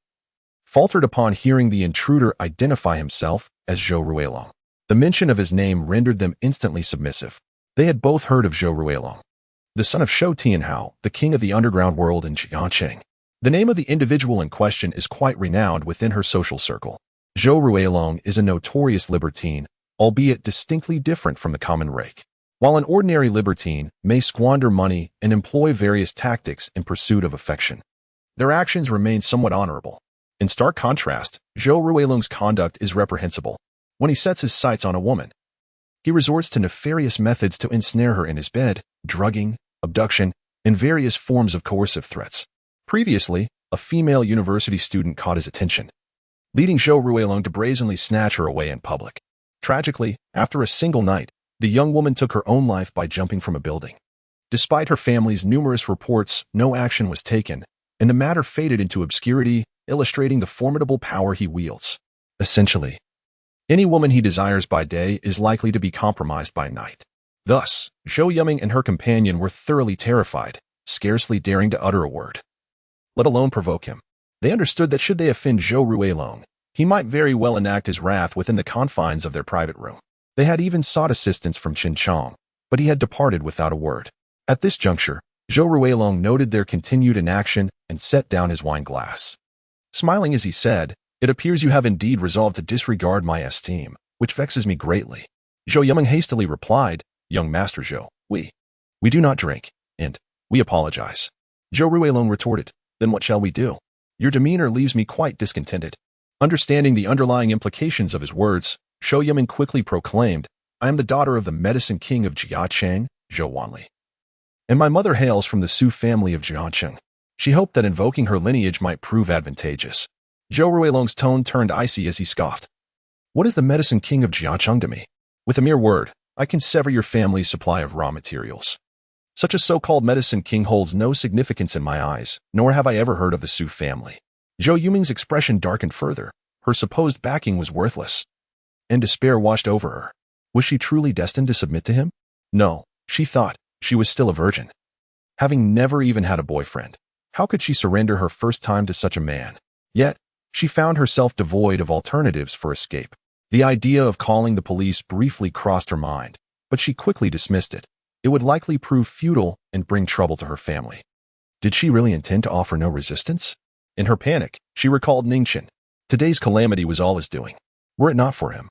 faltered upon hearing the intruder identify himself as Zhou Ruilong. The mention of his name rendered them instantly submissive. They had both heard of Zhou Ruilong, the son of Shou Tianhao, the king of the underground world in Jiangcheng. The name of the individual in question is quite renowned within her social circle. Zhou Ruilong is a notorious libertine, albeit distinctly different from the common rake. While an ordinary libertine may squander money and employ various tactics in pursuit of affection, their actions remain somewhat honorable. In stark contrast, Zhou Ruilong's conduct is reprehensible. When he sets his sights on a woman, he resorts to nefarious methods to ensnare her in his bed, drugging, abduction, and various forms of coercive threats. Previously, a female university student caught his attention, leading Zhou Ruilong to brazenly snatch her away in public. Tragically, after a single night, the young woman took her own life by jumping from a building. Despite her family's numerous reports, no action was taken, and the matter faded into obscurity, illustrating the formidable power he wields. Essentially, any woman he desires by day is likely to be compromised by night. Thus, Zhou Yiming and her companion were thoroughly terrified, scarcely daring to utter a word, let alone provoke him. They understood that should they offend Zhou Ruilong, he might very well enact his wrath within the confines of their private room. They had even sought assistance from Qin Chong, but he had departed without a word. At this juncture, Zhou Ruilong noted their continued inaction and set down his wine glass. Smiling as he said, "It appears you have indeed resolved to disregard my esteem, which vexes me greatly." Zhou Yiming hastily replied, "Young Master Zhou, we do not drink, and we apologize." Zhou Ruilong retorted, "Then what shall we do? Your demeanor leaves me quite discontented." Understanding the underlying implications of his words, Zhou Yiming quickly proclaimed, "I am the daughter of the medicine king of Jiacheng, Zhou Wanli, and my mother hails from the Su family of Jiangcheng." She hoped that invoking her lineage might prove advantageous. Zhou Ruilong's tone turned icy as he scoffed. "What is the medicine king of Jiangcheng to me? With a mere word, I can sever your family's supply of raw materials. Such a so-called medicine king holds no significance in my eyes, nor have I ever heard of the Su family." Zhou Yiming's expression darkened further. Her supposed backing was worthless, and despair washed over her. Was she truly destined to submit to him? No, she thought. She was still a virgin, having never even had a boyfriend. How could she surrender her first time to such a man? Yet, she found herself devoid of alternatives for escape. The idea of calling the police briefly crossed her mind, but she quickly dismissed it. It would likely prove futile and bring trouble to her family. Did she really intend to offer no resistance? In her panic, she recalled Ning Chen. Today's calamity was all his doing. Were it not for him,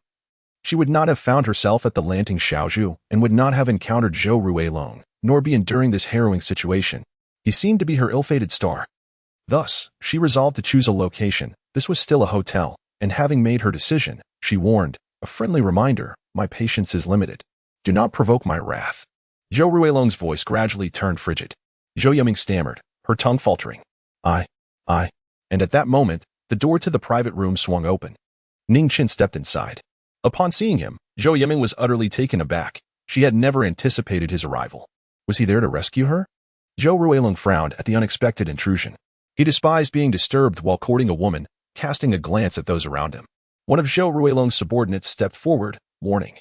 she would not have found herself at the Lanting Xiaozhu and would not have encountered Zhou Ruilong, nor be enduring this harrowing situation. He seemed to be her ill-fated star. Thus, she resolved to choose a location. This was still a hotel, and having made her decision, she warned, "A friendly reminder, my patience is limited. Do not provoke my wrath." Zhou Ruilong's voice gradually turned frigid. Zhou Yiming stammered, her tongue faltering. I. And at that moment, the door to the private room swung open. Ning Chen stepped inside. Upon seeing him, Zhou Yiming was utterly taken aback. She had never anticipated his arrival. Was he there to rescue her? Zhou Ruilong frowned at the unexpected intrusion. He despised being disturbed while courting a woman, casting a glance at those around him. One of Zhou Ruilong's subordinates stepped forward, warning,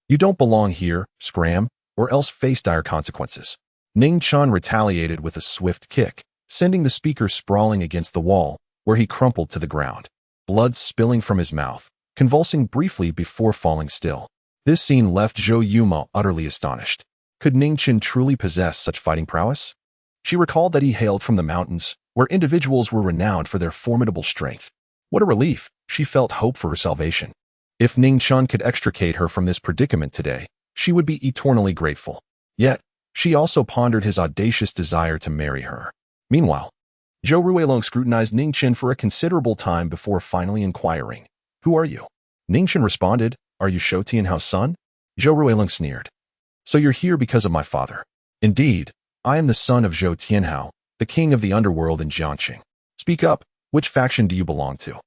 "You don't belong here, scram, or else face dire consequences." Ning Chen retaliated with a swift kick, sending the speaker sprawling against the wall, where he crumpled to the ground, blood spilling from his mouth, convulsing briefly before falling still. This scene left Zhou Yuma utterly astonished. Could Ning Chen truly possess such fighting prowess? She recalled that he hailed from the mountains, where individuals were renowned for their formidable strength. What a relief! She felt hope for her salvation. If Ning Chen could extricate her from this predicament today, she would be eternally grateful. Yet, she also pondered his audacious desire to marry her. Meanwhile, Zhou Ruilong scrutinized Ning Chen for a considerable time before finally inquiring, "Who are you?" Ning Chen responded, "Are you Shou Tianhao's son?" Zhou Ruilong sneered, "So you're here because of my father." "Indeed, I am the son of Zhou Tianhao, the king of the underworld in Jiangcheng. Speak up, which faction do you belong to?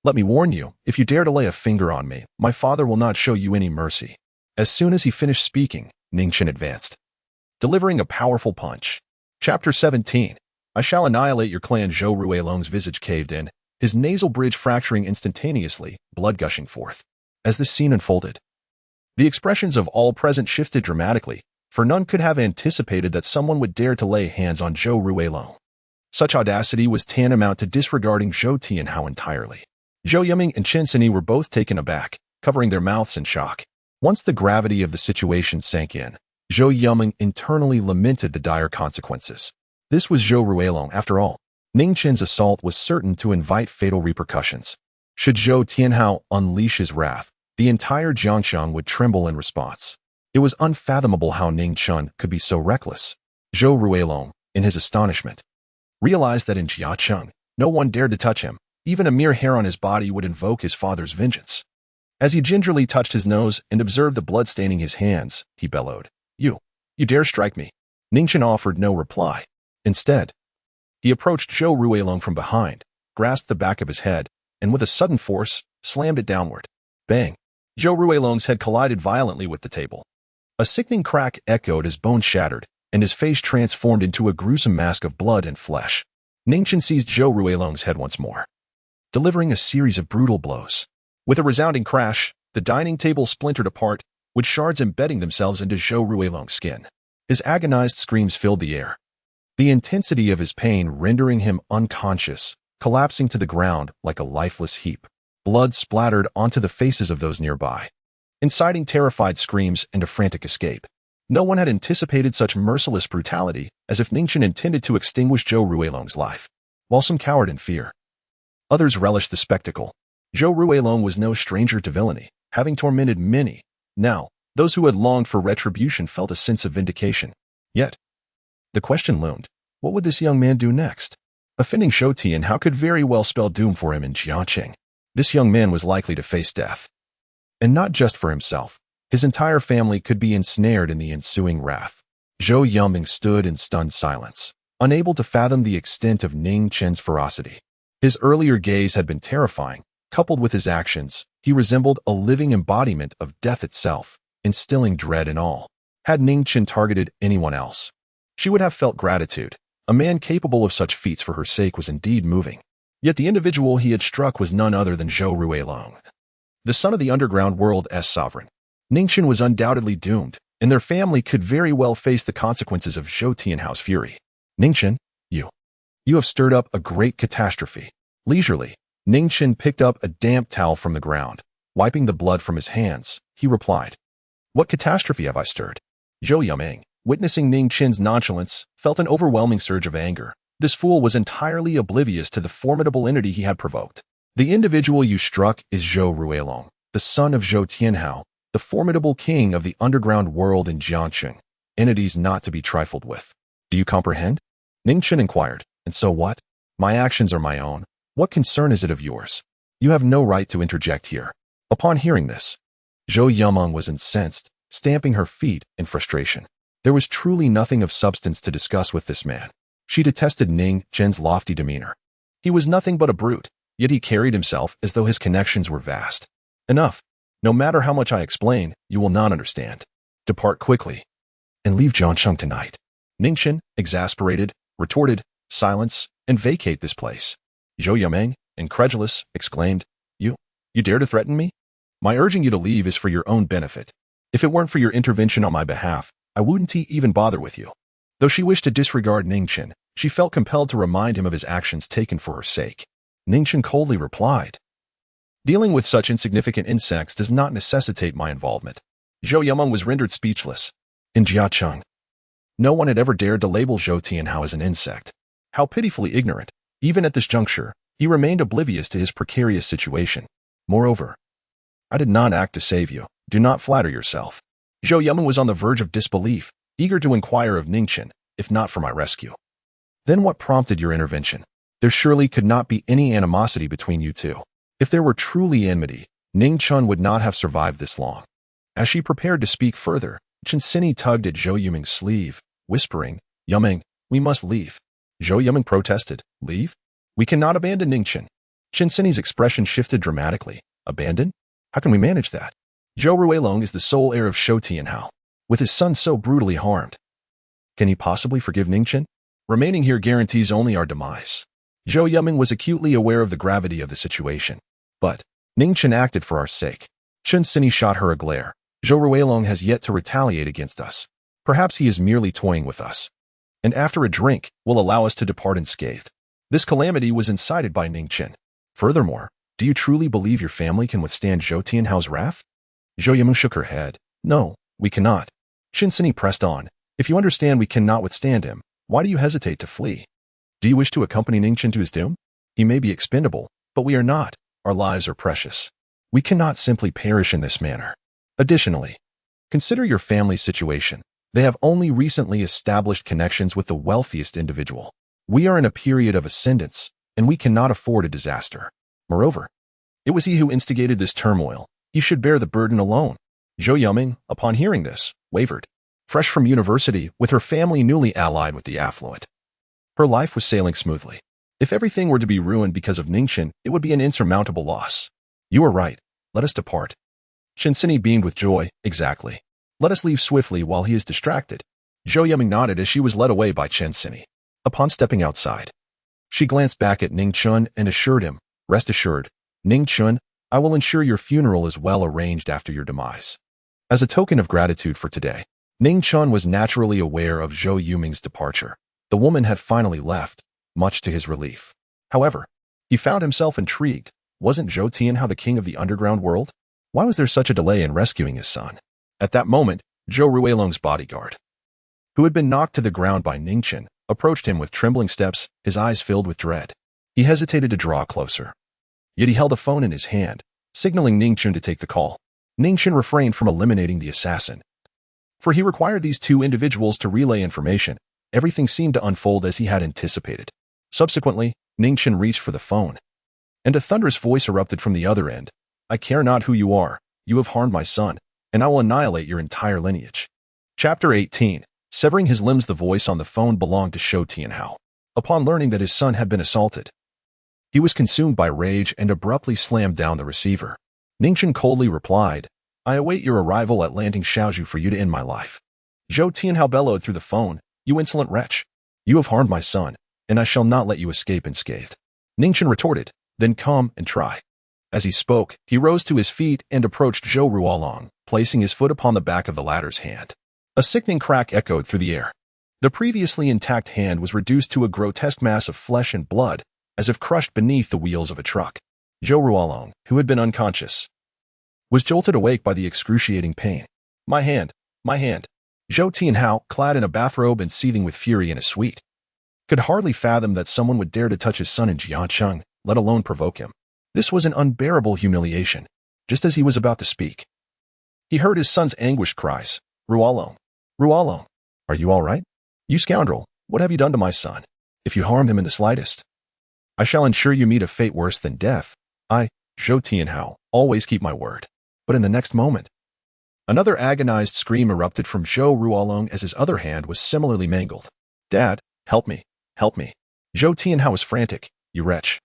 Let me warn you, if you dare to lay a finger on me, my father will not show you any mercy." As soon as he finished speaking, Ning Chen advanced, delivering a powerful punch. Chapter 17. I shall annihilate your clan. Zhou Ruilong's visage caved in, his nasal bridge fracturing instantaneously, blood gushing forth. As this scene unfolded, the expressions of all present shifted dramatically, for none could have anticipated that someone would dare to lay hands on Zhou Ruilong. Such audacity was tantamount to disregarding Zhou Tianhao entirely. Zhou Yiming and Chen Sini were both taken aback, covering their mouths in shock. Once the gravity of the situation sank in, Zhou Yiming internally lamented the dire consequences. This was Zhou Ruilong after all. Ning Chen's assault was certain to invite fatal repercussions. Should Zhou Tianhao unleash his wrath, the entire Jiangshang would tremble in response. It was unfathomable how Ning Chen could be so reckless. Zhou Ruilong, in his astonishment, realized that in Jiangshang, no one dared to touch him. Even a mere hair on his body would invoke his father's vengeance. As he gingerly touched his nose and observed the blood staining his hands, he bellowed, You dare strike me?" Ning Chen offered no reply. Instead, he approached Zhou Ruilong from behind, grasped the back of his head, and with a sudden force, slammed it downward. Bang! Zhou Ruilong's head collided violently with the table. A sickening crack echoed as bones shattered, and his face transformed into a gruesome mask of blood and flesh. Ning Chen seized Zhou Ruilong's head once more, delivering a series of brutal blows. With a resounding crash, the dining table splintered apart, with shards embedding themselves into Zhou Ruilong's skin. His agonized screams filled the air, the intensity of his pain rendering him unconscious, collapsing to the ground like a lifeless heap. Blood splattered onto the faces of those nearby, inciting terrified screams and a frantic escape. No one had anticipated such merciless brutality, as if Ning Chen intended to extinguish Zhou Ruilong's life. While some cowered in fear, others relished the spectacle. Zhou Ruilong was no stranger to villainy, having tormented many. Now, those who had longed for retribution felt a sense of vindication. Yet, the question loomed, what would this young man do next? Offending Zhou Tianhao could very well spell doom for him in Jiangqing. This young man was likely to face death. And not just for himself. His entire family could be ensnared in the ensuing wrath. Zhou Yiming stood in stunned silence, unable to fathom the extent of Ning Chen's ferocity. His earlier gaze had been terrifying. Coupled with his actions, he resembled a living embodiment of death itself, instilling dread in all. Had Ning Chen targeted anyone else, she would have felt gratitude. A man capable of such feats for her sake was indeed moving. Yet the individual he had struck was none other than Zhou Ruilong, the son of the underground world's sovereign. Ning Chen was undoubtedly doomed, and their family could very well face the consequences of Zhou Tianhao's fury. Ning Chen, you have stirred up a great catastrophe. Leisurely, Ning Chen picked up a damp towel from the ground. Wiping the blood from his hands, he replied, What catastrophe have I stirred? Zhou Yiming, witnessing Ning Chen's nonchalance, felt an overwhelming surge of anger. This fool was entirely oblivious to the formidable entity he had provoked. The individual you struck is Zhou Ruilong, the son of Zhou Tianhao, the formidable king of the underground world in Jiangqing, entities not to be trifled with. Do you comprehend? Ning Chen inquired. And so what? My actions are my own. What concern is it of yours? You have no right to interject here. Upon hearing this, Zhou Yiming was incensed, stamping her feet in frustration. There was truly nothing of substance to discuss with this man. She detested Ning Chen's lofty demeanor. He was nothing but a brute, yet he carried himself as though his connections were vast. Enough. No matter how much I explain, you will not understand. Depart quickly, and leave Jiangshang tonight. Ning Chen, exasperated, retorted, Silence, and vacate this place. Zhou Yiming, incredulous, exclaimed, You dare to threaten me? My urging you to leave is for your own benefit. If it weren't for your intervention on my behalf, I wouldn't even bother with you. Though she wished to disregard Ning Chen, she felt compelled to remind him of his actions taken for her sake. Ning Chen coldly replied, Dealing with such insignificant insects does not necessitate my involvement. Zhou Yiming was rendered speechless. In Jiacheng, no one had ever dared to label Zhou Tianhao as an insect. How pitifully ignorant. Even at this juncture, he remained oblivious to his precarious situation. Moreover, I did not act to save you. Do not flatter yourself. Zhou Yiming was on the verge of disbelief, eager to inquire of Ning Chen, if not for my rescue. Then what prompted your intervention? There surely could not be any animosity between you two. If there were truly enmity, Ning Chen would not have survived this long. As she prepared to speak further, Chen Sini tugged at Zhou Yiming's sleeve, whispering, Yiming, we must leave. Zhou Yiming protested, Leave? We cannot abandon Ning Chen. Chen Sini's expression shifted dramatically. Abandon? How can we manage that? Zhou Ruilong is the sole heir of Shou Tianhao, with his son so brutally harmed. Can he possibly forgive Ning Chen? Remaining here guarantees only our demise. Zhou Yuming was acutely aware of the gravity of the situation. But Ning Chen acted for our sake. Chen Sini shot her a glare. Zhou Ruilong has yet to retaliate against us. Perhaps he is merely toying with us. And after a drink, will allow us to depart unscathed. This calamity was incited by Ning Chen. Furthermore, do you truly believe your family can withstand Zhou Tianhao's wrath? Zhou Yuming shook her head. No, we cannot. Chen Sini pressed on. If you understand we cannot withstand him, why do you hesitate to flee? Do you wish to accompany Ning Chen to his doom? He may be expendable, but we are not. Our lives are precious. We cannot simply perish in this manner. Additionally, consider your family's situation. They have only recently established connections with the wealthiest individual. We are in a period of ascendance, and we cannot afford a disaster. Moreover, it was he who instigated this turmoil. He should bear the burden alone. Zhou Yuming, upon hearing this, wavered. Fresh from university, with her family newly allied with the affluent, her life was sailing smoothly. If everything were to be ruined because of Ning Chen, it would be an insurmountable loss. You are right. Let us depart. Chen Sini beamed with joy. Exactly. Let us leave swiftly while he is distracted. Zhou Yuming nodded as she was led away by Chen Sini. Upon stepping outside, she glanced back at Ning Chen and assured him, rest assured, Ning Chen, I will ensure your funeral is well arranged after your demise. As a token of gratitude for today, Ning Chen was naturally aware of Zhou Yuming's departure. The woman had finally left, much to his relief. However, he found himself intrigued. Wasn't Zhou Tianhao the king of the underground world? Why was there such a delay in rescuing his son? At that moment, Zhou Ruilong's bodyguard, who had been knocked to the ground by Ning Chen, approached him with trembling steps, his eyes filled with dread. He hesitated to draw closer. Yet he held a phone in his hand, signaling Ning Chen to take the call. Ning Chen refrained from eliminating the assassin, for he required these two individuals to relay information. Everything seemed to unfold as he had anticipated. Subsequently, Ning Chen reached for the phone, and a thunderous voice erupted from the other end. I care not who you are, you have harmed my son, and I will annihilate your entire lineage. Chapter 18. Severing his limbs. The voice on the phone belonged to Shou Tianhao. Upon learning that his son had been assaulted, he was consumed by rage and abruptly slammed down the receiver. Ning Chen coldly replied, I await your arrival at landing Shaozhou for you to end my life. Zhou Tianhao bellowed through the phone, You insolent wretch. You have harmed my son, and I shall not let you escape unscathed. Ning Chen retorted, Then come and try. As he spoke, he rose to his feet and approached Zhou Ruilong, placing his foot upon the back of the latter's hand. A sickening crack echoed through the air. The previously intact hand was reduced to a grotesque mass of flesh and blood, as if crushed beneath the wheels of a truck. Zhou Ruilong, who had been unconscious, was jolted awake by the excruciating pain. My hand, my hand. Zhou Tianhao, clad in a bathrobe and seething with fury in a suite, could hardly fathom that someone would dare to touch his son in Jiancheng, let alone provoke him. This was an unbearable humiliation. Just as he was about to speak, he heard his son's anguished cries. Ruilong, Ruilong, are you all right? You scoundrel, what have you done to my son? If you harm him in the slightest, I shall ensure you meet a fate worse than death. I, Zhou Tianhao, always keep my word. But in the next moment, another agonized scream erupted from Zhou Ruilong as his other hand was similarly mangled. Dad, help me, help me. Zhou Tianhao was frantic. You wretch.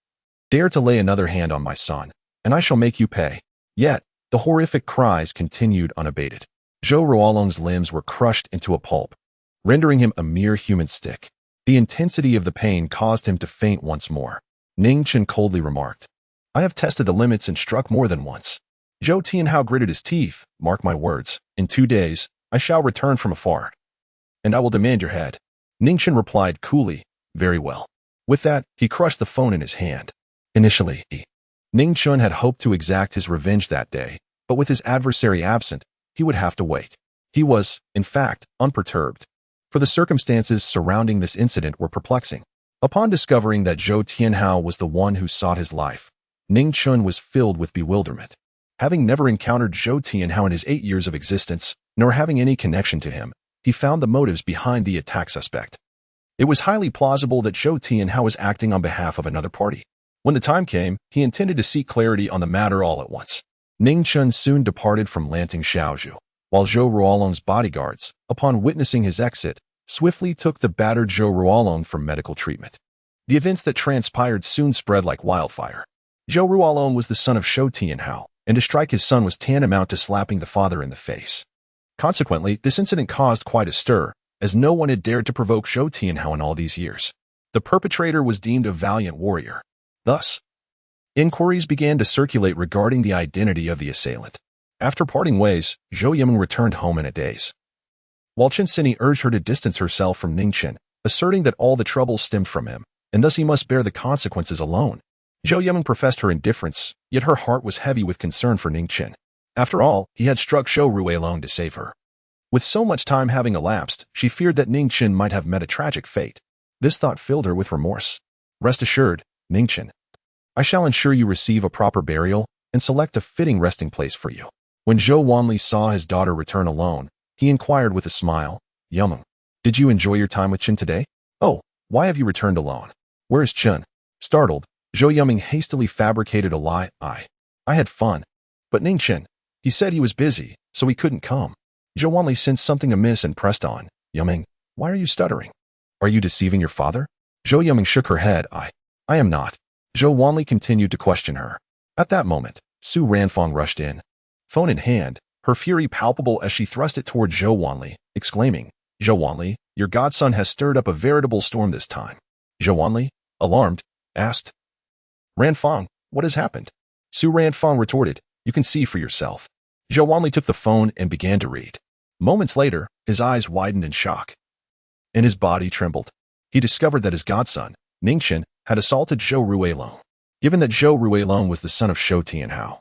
Dare to lay another hand on my son, and I shall make you pay. Yet, the horrific cries continued unabated. Zhou Ruilong's limbs were crushed into a pulp, rendering him a mere human stick. The intensity of the pain caused him to faint once more. Ning Chen coldly remarked, I have tested the limits and struck more than once. Zhou Tianhao gritted his teeth. Mark my words, in 2 days, I shall return from afar, and I will demand your head. Ning Chen replied coolly, Very well. With that, he crushed the phone in his hand. Initially, Ning Chen had hoped to exact his revenge that day, but with his adversary absent, he would have to wait. He was, in fact, unperturbed, for the circumstances surrounding this incident were perplexing. Upon discovering that Zhou Tianhao was the one who sought his life, Ning Chen was filled with bewilderment. Having never encountered Zhou Tianhao in his 8 years of existence, nor having any connection to him, he found the motives behind the attack suspect. It was highly plausible that Zhou Tianhao was acting on behalf of another party. When the time came, he intended to seek clarity on the matter all at once. Ning Chen soon departed from Lanting Shaozhou, while Zhou Ruilong's bodyguards, upon witnessing his exit, swiftly took the battered Zhou Ruilong for medical treatment. The events that transpired soon spread like wildfire. Zhou Ruilong was the son of Shou Tianhao, and to strike his son was tantamount to slapping the father in the face. Consequently, this incident caused quite a stir, as no one had dared to provoke Zhou Tianhao in all these years. The perpetrator was deemed a valiant warrior. Thus, inquiries began to circulate regarding the identity of the assailant. After parting ways, Zhou Yimeng returned home in a daze. While Qin Yitian urged her to distance herself from Ning Chen, asserting that all the troubles stemmed from him, and thus he must bear the consequences alone. Zhou Yimeng professed her indifference, yet her heart was heavy with concern for Ning Chen. After all, he had struck Zhou Rui alone to save her. With so much time having elapsed, she feared that Ning Chen might have met a tragic fate. This thought filled her with remorse. Rest assured, Ning Chen, I shall ensure you receive a proper burial and select a fitting resting place for you. When Zhou Wanli saw his daughter return alone, he inquired with a smile, Yimeng, did you enjoy your time with Chen today? Oh, why have you returned alone? Where is Chen? Startled, Zhou Yimeng hastily fabricated a lie. I had fun. But Ning Chen, he said he was busy, so he couldn't come. Zhou Wanli sensed something amiss and pressed on. Yimeng, why are you stuttering? Are you deceiving your father? Zhou Yimeng shook her head. I am not. Zhou Wanli continued to question her. At that moment, Su Ranfang rushed in. Phone in hand, her fury palpable as she thrust it toward Zhou Wanli, exclaiming, Zhou Wanli, your godson has stirred up a veritable storm this time. Zhou Wanli, alarmed, asked, Ranfang, what has happened? Su Ranfang retorted, you can see for yourself. Zhou Wanli took the phone and began to read. Moments later, his eyes widened in shock, and his body trembled. He discovered that his godson, Ning Chen, had assaulted Zhou Ruilong. Given that Zhou Ruilong was the son of Zhou Tianhao,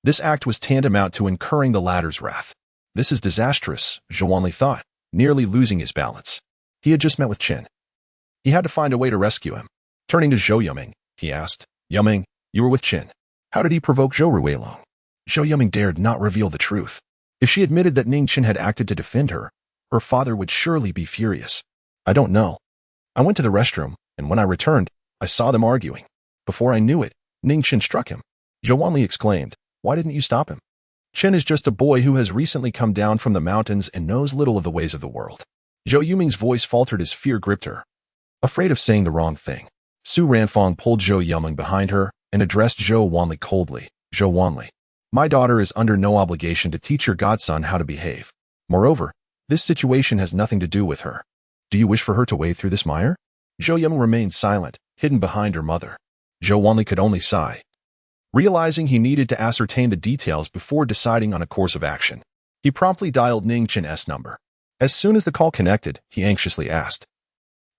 this act was tantamount to incurring the latter's wrath. This is disastrous, Zhou Wanli thought, nearly losing his balance. He had just met with Chen. He had to find a way to rescue him. Turning to Zhou Yimeng, he asked, Yimeng, you were with Chen. How did he provoke Zhou Ruilong? Zhou Yimeng dared not reveal the truth. If she admitted that Ning Chen had acted to defend her, her father would surely be furious. I don't know. I went to the restroom, and when I returned, I saw them arguing. Before I knew it, Ning Chen struck him. Zhou Wanli exclaimed, why didn't you stop him? Chen is just a boy who has recently come down from the mountains and knows little of the ways of the world. Zhou Yimeng's voice faltered as fear gripped her. Afraid of saying the wrong thing, Su Ranfang pulled Zhou Yimeng behind her and addressed Zhou Wanli coldly. Zhou Wanli, my daughter is under no obligation to teach your godson how to behave. Moreover, this situation has nothing to do with her. Do you wish for her to wade through this mire? Zhou Yimeng remained silent, hidden behind her mother. Zhou Wanli could only sigh. Realizing he needed to ascertain the details before deciding on a course of action, he promptly dialed Ning Chen's number. As soon as the call connected, he anxiously asked,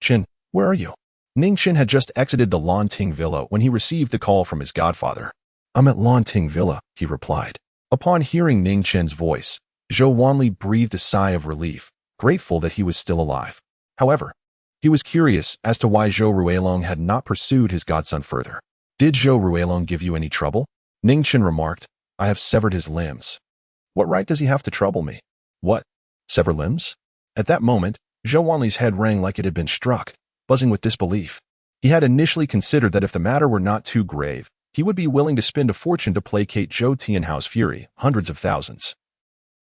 Chen, where are you? Ning Chen had just exited the Lanting Villa when he received the call from his godfather. I'm at Lanting Villa, he replied. Upon hearing Ning Chen's voice, Zhou Wanli breathed a sigh of relief, grateful that he was still alive. However, he was curious as to why Zhou Ruilong had not pursued his godson further. Did Zhou Ruilong give you any trouble? Ning Chen remarked, I have severed his limbs. What right does he have to trouble me? What? Sever limbs? At that moment, Zhou Wanli's head rang like it had been struck, buzzing with disbelief. He had initially considered that if the matter were not too grave, he would be willing to spend a fortune to placate Zhou Tianhao's fury, hundreds of thousands.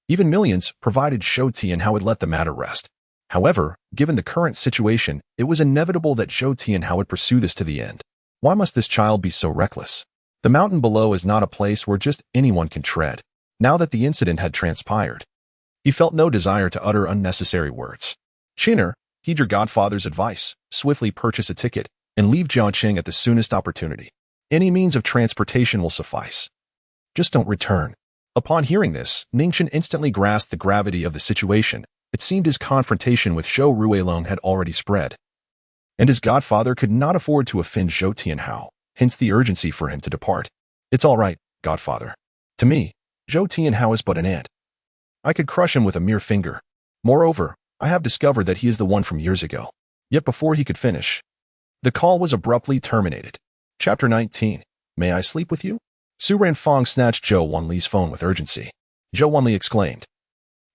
Even millions, provided Zhou Tianhao would let the matter rest. However, given the current situation, it was inevitable that Zhou Tianhao would pursue this to the end. Why must this child be so reckless? The mountain below is not a place where just anyone can tread. Now that the incident had transpired, he felt no desire to utter unnecessary words. Chiner, heed your godfather's advice, swiftly purchase a ticket, and leave Jiangqing at the soonest opportunity. Any means of transportation will suffice. Just don't return. Upon hearing this, Ning Chen instantly grasped the gravity of the situation. It seemed his confrontation with Zhou Ruilong had already spread, and his godfather could not afford to offend Zhou Tianhao, hence the urgency for him to depart. It's all right, godfather. To me, Zhou Tianhao is but an ant. I could crush him with a mere finger. Moreover, I have discovered that he is the one from years ago. Yet before he could finish, the call was abruptly terminated. Chapter 19. May I sleep with you? Su Ranfang snatched Zhou Wanli's phone with urgency. Zhou Wanli exclaimed,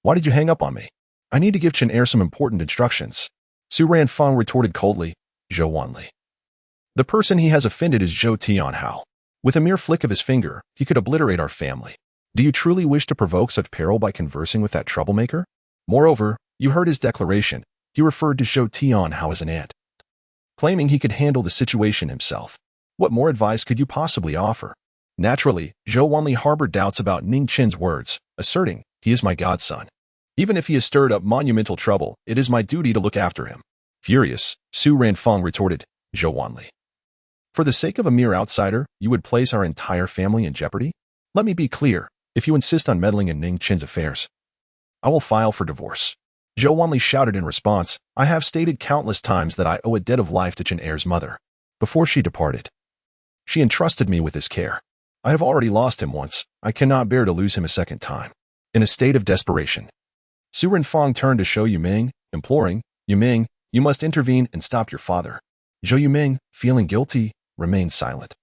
why did you hang up on me? I need to give Chen some important instructions. Su Ranfang retorted coldly, Zhou Wanli, the person he has offended is Zhou Tianhao. With a mere flick of his finger, he could obliterate our family. Do you truly wish to provoke such peril by conversing with that troublemaker? Moreover, you heard his declaration. He referred to Zhou Tianhao as an ant, claiming he could handle the situation himself. What more advice could you possibly offer? Naturally, Zhou Wanli harbored doubts about Ning Chen's words, asserting, "He is my godson. Even if he has stirred up monumental trouble, it is my duty to look after him." Furious, Su Ranfeng retorted, "Zhou Wanli, for the sake of a mere outsider, you would place our entire family in jeopardy? Let me be clear, if you insist on meddling in Ning Chen's affairs, I will file for divorce." Zhou Wanli shouted in response, "I have stated countless times that I owe a debt of life to Chen Heir's mother. Before she departed, she entrusted me with his care. I have already lost him once. I cannot bear to lose him a second time." In a state of desperation, Su Renfeng turned to Zhou Yuming, imploring, "Yuming, you must intervene and stop your father." Zhou Yuming, feeling guilty, remained silent.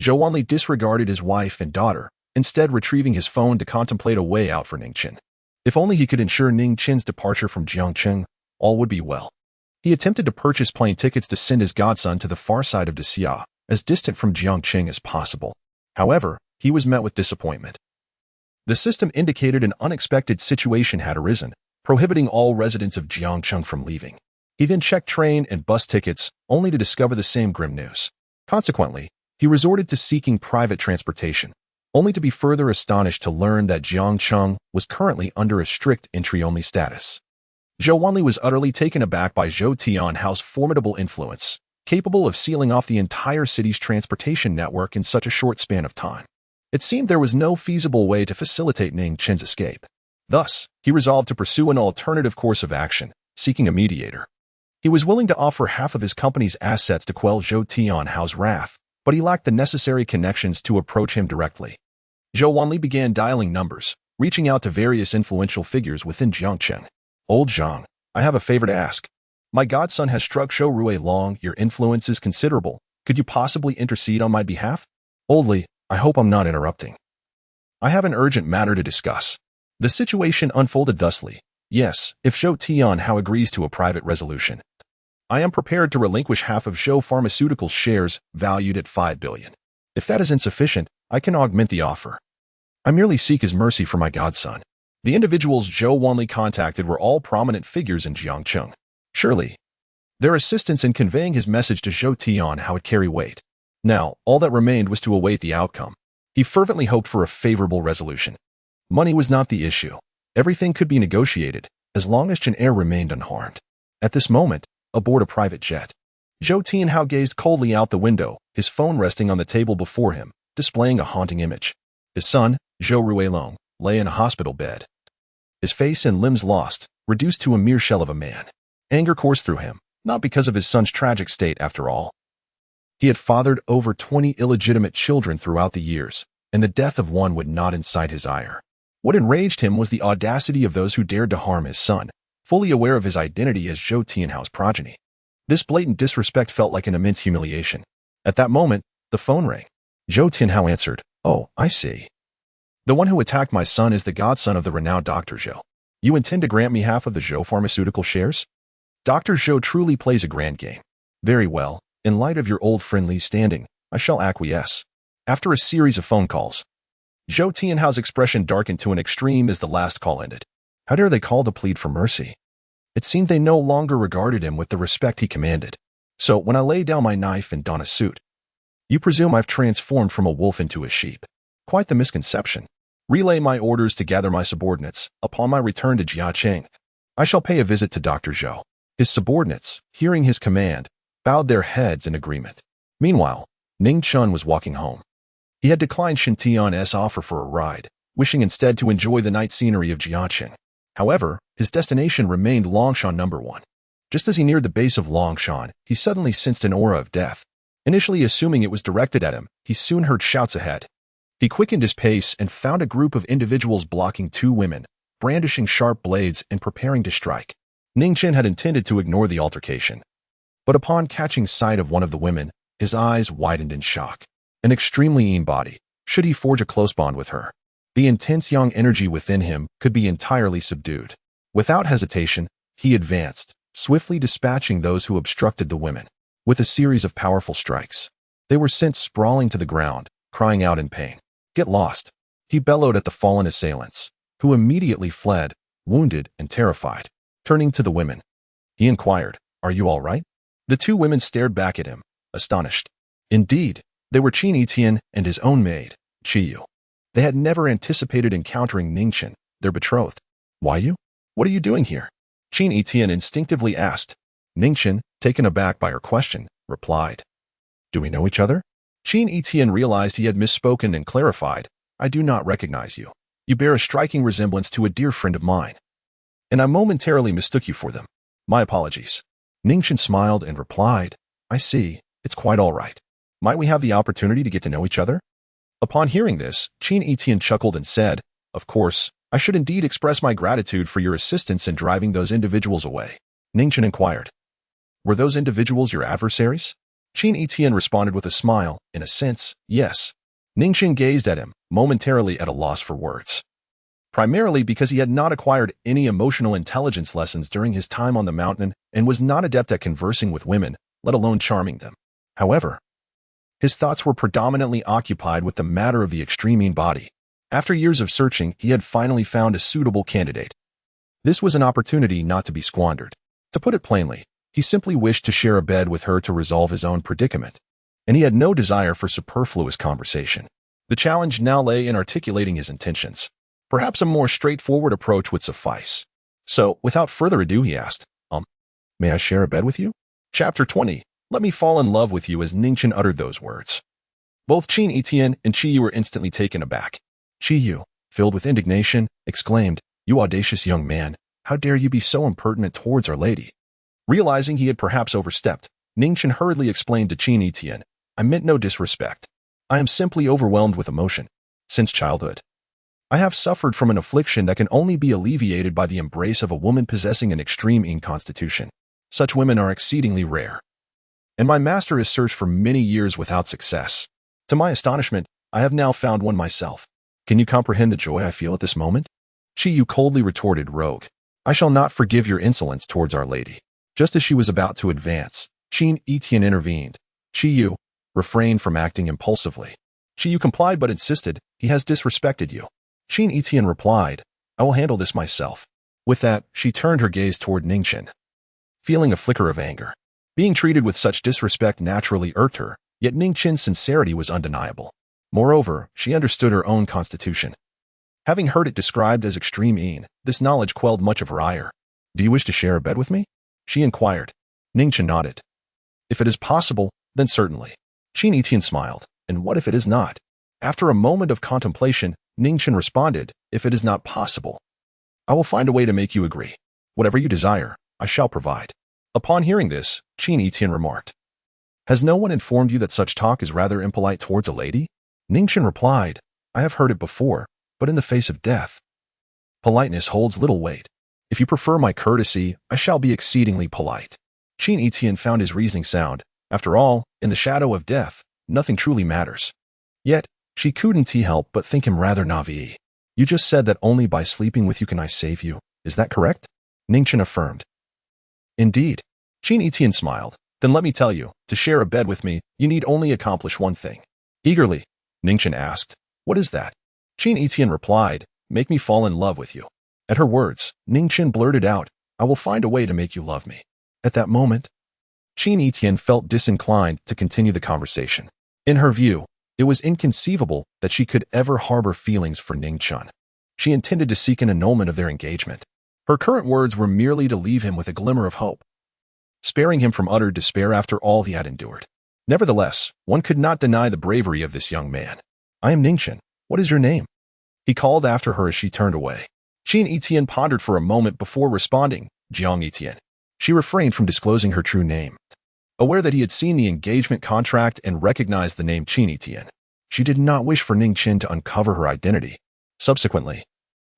Zhou Wanli disregarded his wife and daughter, instead retrieving his phone to contemplate a way out for Ning Chen. If only he could ensure Ning Chen's departure from Jiangcheng, all would be well. He attempted to purchase plane tickets to send his godson to the far side of Xia, as distant from Jiangcheng as possible. However, he was met with disappointment. The system indicated an unexpected situation had arisen, prohibiting all residents of Jiangcheng from leaving. He then checked train and bus tickets, only to discover the same grim news. Consequently, he resorted to seeking private transportation, only to be further astonished to learn that Jiangcheng was currently under a strict entry-only status. Zhou Wanli was utterly taken aback by Zhou Tianhao's formidable influence, capable of sealing off the entire city's transportation network in such a short span of time. It seemed there was no feasible way to facilitate Ning Chen's escape. Thus, he resolved to pursue an alternative course of action, seeking a mediator. He was willing to offer half of his company's assets to quell Zhou Tianhao's wrath, but he lacked the necessary connections to approach him directly. Zhou Wanli began dialing numbers, reaching out to various influential figures within Jiangcheng. "Old Zhang, I have a favor to ask. My godson has struck Zhou Rui Long. Your influence is considerable. Could you possibly intercede on my behalf?" "Oldly, I hope I'm not interrupting. I have an urgent matter to discuss." The situation unfolded thusly. "Yes, if Zhou Tianhao agrees to a private resolution, I am prepared to relinquish half of Zhou Pharmaceuticals' shares valued at 5 billion. If that is insufficient, I can augment the offer. I merely seek his mercy for my godson." The individuals Zhou Wanli contacted were all prominent figures in Jiangcheng. Surely, their assistance in conveying his message to Zhou Tianhao would carry weight. Now, all that remained was to await the outcome. He fervently hoped for a favorable resolution. Money was not the issue. Everything could be negotiated, as long as Chen Heir remained unharmed. At this moment, aboard a private jet, Zhou Tianhao gazed coldly out the window, his phone resting on the table before him, displaying a haunting image. His son, Zhou Ruilong, lay in a hospital bed. His face and limbs lost, reduced to a mere shell of a man. Anger coursed through him, not because of his son's tragic state after all. He had fathered over 20 illegitimate children throughout the years, and the death of one would not incite his ire. What enraged him was the audacity of those who dared to harm his son, fully aware of his identity as Zhou Tianhao's progeny. This blatant disrespect felt like an immense humiliation. At that moment, the phone rang. Zhou Tianhao answered, "Oh, I see. The one who attacked my son is the godson of the renowned Dr. Zhou. You intend to grant me half of the Zhou Pharmaceutical shares?" "Dr. Zhou truly plays a grand game." "Very well. In light of your old friend Li's standing, I shall acquiesce." After a series of phone calls, Zhou Tianhao's expression darkened to an extreme as the last call ended. How dare they call to plead for mercy? It seemed they no longer regarded him with the respect he commanded. "So when I lay down my knife and don a suit, you presume I've transformed from a wolf into a sheep. Quite the misconception. Relay my orders to gather my subordinates. Upon my return to Jiacheng, I shall pay a visit to Dr. Zhou." His subordinates, hearing his command, bowed their heads in agreement. Meanwhile, Ning Chen was walking home. He had declined Shen Tian's offer for a ride, wishing instead to enjoy the night scenery of Jiacheng. However, his destination remained Longshan No. 1. Just as he neared the base of Longshan, he suddenly sensed an aura of death. Initially assuming it was directed at him, he soon heard shouts ahead. He quickened his pace and found a group of individuals blocking two women, brandishing sharp blades and preparing to strike. Ning Chen had intended to ignore the altercation, but upon catching sight of one of the women, his eyes widened in shock. An extremely lean body. Should he forge a close bond with her? The intense young energy within him could be entirely subdued. Without hesitation, he advanced, swiftly dispatching those who obstructed the women. With a series of powerful strikes, they were sent sprawling to the ground, crying out in pain. "Get lost!" he bellowed at the fallen assailants, who immediately fled, wounded and terrified. Turning to the women, he inquired, "Are you all right?" The two women stared back at him, astonished. Indeed, they were Qin Yitian and his own maid, Qiyu. They had never anticipated encountering Ning Chen, their betrothed. Why you? What are you doing here? Qin Yitian instinctively asked. Ning Chen, taken aback by her question, replied. Do we know each other? Qin Yitian realized he had misspoken and clarified. I do not recognize you. You bear a striking resemblance to a dear friend of mine. And I momentarily mistook you for them. My apologies. Ning Chen smiled and replied. I see. It's quite all right. Might we have the opportunity to get to know each other? Upon hearing this, Qin Yitian chuckled and said, Of course, I should indeed express my gratitude for your assistance in driving those individuals away. Ning Chen inquired. Were those individuals your adversaries? Qin Yitian responded with a smile. In a sense, yes. Ning Chen gazed at him, momentarily at a loss for words. Primarily because he had not acquired any emotional intelligence lessons during his time on the mountain and was not adept at conversing with women, let alone charming them. However, his thoughts were predominantly occupied with the matter of the extreme body. After years of searching, he had finally found a suitable candidate. This was an opportunity not to be squandered. To put it plainly, he simply wished to share a bed with her to resolve his own predicament, and he had no desire for superfluous conversation. The challenge now lay in articulating his intentions. Perhaps a more straightforward approach would suffice. So, without further ado, he asked, may I share a bed with you? Chapter 20. Let me fall in love with you. As Ning Chen uttered those words, both Qin Yitian and Qiyu were instantly taken aback. Qiyu, filled with indignation, exclaimed, You audacious young man, how dare you be so impertinent towards Our Lady? Realizing he had perhaps overstepped, Ning Chen hurriedly explained to Qin Yitian, I meant no disrespect. I am simply overwhelmed with emotion. Since childhood, I have suffered from an affliction that can only be alleviated by the embrace of a woman possessing an extreme constitution. Such women are exceedingly rare, and my master has searched for many years without success. To my astonishment, I have now found one myself. Can you comprehend the joy I feel at this moment? Qiyu coldly retorted, Rogue, I shall not forgive your insolence towards Our Lady. Just as she was about to advance, Qin Yitian intervened. Qiyu, refrain from acting impulsively. Qiyu complied but insisted, He has disrespected you. Qin Yitian replied, I will handle this myself. With that, she turned her gaze toward Ning Chen, feeling a flicker of anger. Being treated with such disrespect naturally irked her, yet Ning Chen's sincerity was undeniable. Moreover, she understood her own constitution. Having heard it described as extreme, this knowledge quelled much of her ire. Do you wish to share a bed with me? She inquired. Ning Chen nodded. If it is possible, then certainly. Qin Yitian smiled. And what if it is not? After a moment of contemplation, Ning Chen responded, If it is not possible, I will find a way to make you agree. Whatever you desire, I shall provide. Upon hearing this, Qin Yitian remarked, Has no one informed you that such talk is rather impolite towards a lady? Ning Chen replied, I have heard it before, but in the face of death, politeness holds little weight. If you prefer my courtesy, I shall be exceedingly polite. Qin Yitian found his reasoning sound. After all, in the shadow of death, nothing truly matters. Yet, she couldn't help but think him rather naive. You just said that only by sleeping with you can I save you. Is that correct? Ning Chen affirmed. Indeed. Qin Yitian smiled. Then let me tell you, to share a bed with me, you need only accomplish one thing. Eagerly, Ning Chen asked, What is that? Qin Yitian replied, Make me fall in love with you. At her words, Ning Chen blurted out, I will find a way to make you love me. At that moment, Qin Yitian felt disinclined to continue the conversation. In her view, it was inconceivable that she could ever harbor feelings for Ning Chen. She intended to seek an annulment of their engagement. Her current words were merely to leave him with a glimmer of hope, sparing him from utter despair after all he had endured. Nevertheless, one could not deny the bravery of this young man. I am Ning Chen. What is your name? He called after her as she turned away. Qin Yitian pondered for a moment before responding, Jiang Yitian. She refrained from disclosing her true name. Aware that he had seen the engagement contract and recognized the name Qin Yitian, she did not wish for Ning Chen to uncover her identity. Subsequently,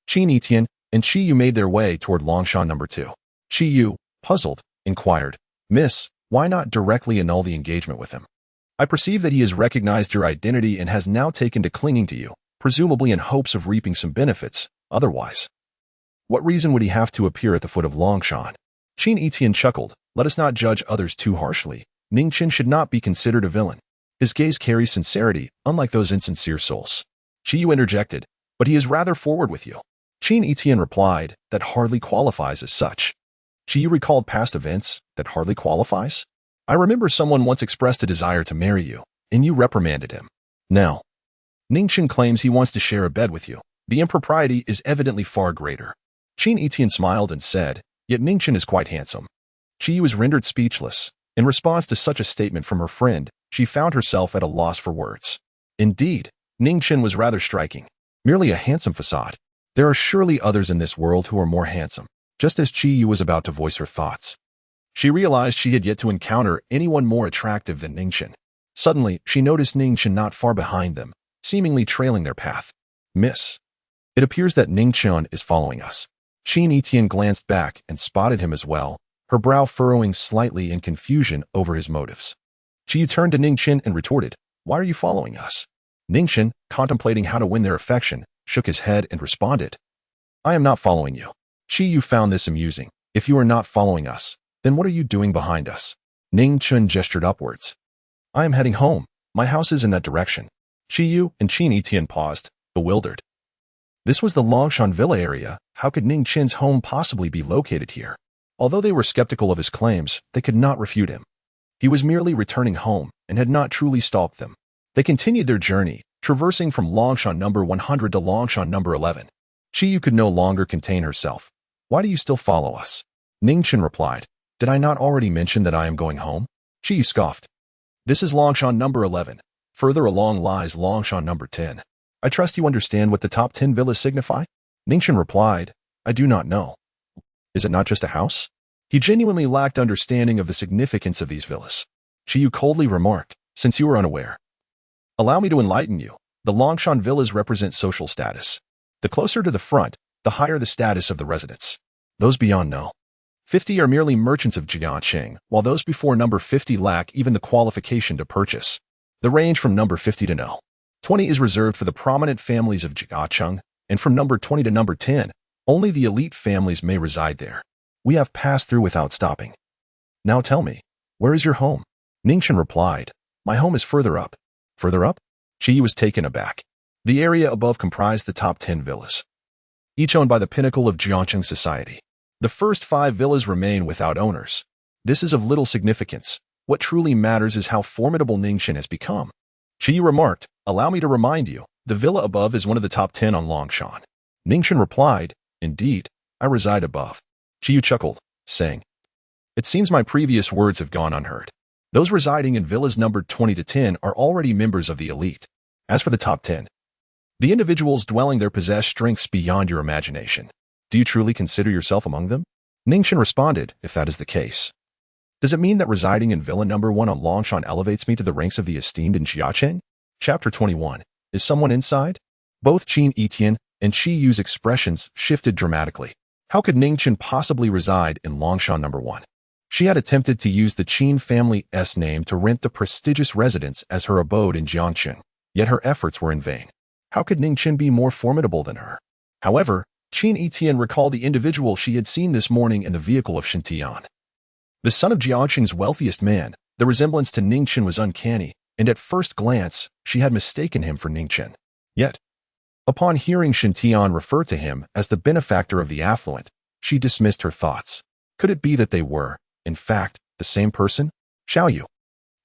Qin Yitian and Qiyu made their way toward Longshan No. 2. Qiyu, puzzled, inquired, Miss, why not directly annul the engagement with him? I perceive that he has recognized your identity and has now taken to clinging to you, presumably in hopes of reaping some benefits. Otherwise, what reason would he have to appear at the foot of Longshan? Qin Yitian chuckled. Let us not judge others too harshly. Ning Chen should not be considered a villain. His gaze carries sincerity, unlike those insincere souls. Qiyu interjected, But he is rather forward with you. Qin Yitian replied, That hardly qualifies as such. Qiyu recalled past events. That hardly qualifies? I remember someone once expressed a desire to marry you, and you reprimanded him. Now, Ning Chen claims he wants to share a bed with you. The impropriety is evidently far greater. Qin Yitian smiled and said, yet Ning Chen is quite handsome. Qiyu was rendered speechless. In response to such a statement from her friend, she found herself at a loss for words. Indeed, Ning Chen was rather striking. Merely a handsome facade. There are surely others in this world who are more handsome. Just as Qiyu was about to voice her thoughts, she realized she had yet to encounter anyone more attractive than Ning Chen. Suddenly, she noticed Ning Chen not far behind them, seemingly trailing their path. Miss. It appears that Ning Chen is following us. Qin Yitian glanced back and spotted him as well, her brow furrowing slightly in confusion over his motives. Qiyu turned to Ning Chen and retorted, why are you following us? Ning Chen, contemplating how to win their affection, shook his head and responded, I am not following you. Qiyu found this amusing. If you are not following us, then what are you doing behind us? Ning Chen gestured upwards. I am heading home. My house is in that direction. Qiyu and Qin Yitian paused, bewildered. This was the Longshan Villa area. How could Ning Chen's home possibly be located here? Although they were skeptical of his claims, they could not refute him. He was merely returning home and had not truly stalked them. They continued their journey, traversing from Longshan number 100 to Longshan number 11. Qiyu could no longer contain herself. Why do you still follow us? Ning Chen replied, did I not already mention that I am going home? Qiyu scoffed. This is Longshan number 11. Further along lies Longshan number 10. I trust you understand what the top 10 villas signify? Ning Chen replied, I do not know. Is it not just a house? He genuinely lacked understanding of the significance of these villas. Qiyu coldly remarked, since you are unaware. Allow me to enlighten you. The Longshan villas represent social status. The closer to the front, the higher the status of the residents. Those beyond know. 50 are merely merchants of Jiangcheng, while those before number 50 lack even the qualification to purchase. The range from number 50 to no. 20 is reserved for the prominent families of Jiangcheng, and from number 20 to number 10, only the elite families may reside there. We have passed through without stopping. Now tell me, where is your home? Ning Chen replied, my home is further up. Further up? Qiyu was taken aback. The area above comprised the top 10 villas, each owned by the pinnacle of Jiangcheng society. The first 5 villas remain without owners. This is of little significance. What truly matters is how formidable Ning Chen has become. Qiyu remarked, allow me to remind you, the villa above is one of the top 10 on Longshan. Ning Chen replied, indeed, I reside above. Qiyu chuckled, saying, it seems my previous words have gone unheard. Those residing in villas numbered 20 to 10 are already members of the elite. As for the top 10, the individuals dwelling there possess strengths beyond your imagination. Do you truly consider yourself among them? Ning Chen responded, if that is the case. Does it mean that residing in villa number 1 on Longshan elevates me to the ranks of the esteemed in Jiangcheng? Chapter 21. Is someone inside? Both Qin Yitian and Qiyu's expressions shifted dramatically. How could Ning Chen possibly reside in Longshan number 1? She had attempted to use the Qin family's name to rent the prestigious residence as her abode in Jiangcheng, yet her efforts were in vain. How could Ning Chen be more formidable than her? However, Qin Yitian recalled the individual she had seen this morning in the vehicle of Shen. The son of Jiangcheng's wealthiest man. The resemblance to Ning Chen was uncanny, and at first glance, she had mistaken him for Ning Chen. Yet, upon hearing Shen refer to him as the benefactor of the affluent, she dismissed her thoughts. Could it be that they were, in fact, the same person? Xiaoyu,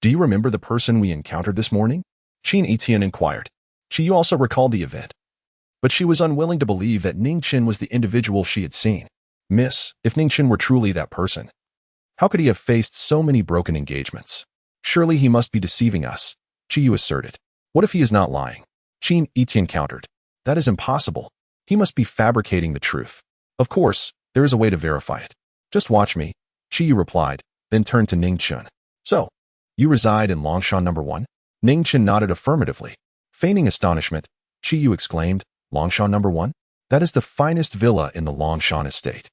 do you remember the person we encountered this morning? Qin Yitian inquired. Qiyu also recalled the event, but she was unwilling to believe that Ning Chen was the individual she had seen. Miss, if Ning Chen were truly that person, how could he have faced so many broken engagements? Surely he must be deceiving us, Qiyu asserted. What if he is not lying? Qin Yitian countered. That is impossible. He must be fabricating the truth. Of course, there is a way to verify it. Just watch me, Qiyu replied, then turned to Ning Chen. So, you reside in Longshan number 1? Ning Chen nodded affirmatively. Feigning astonishment, Qiyu exclaimed, Longshan number 1? That is the finest villa in the Longshan estate.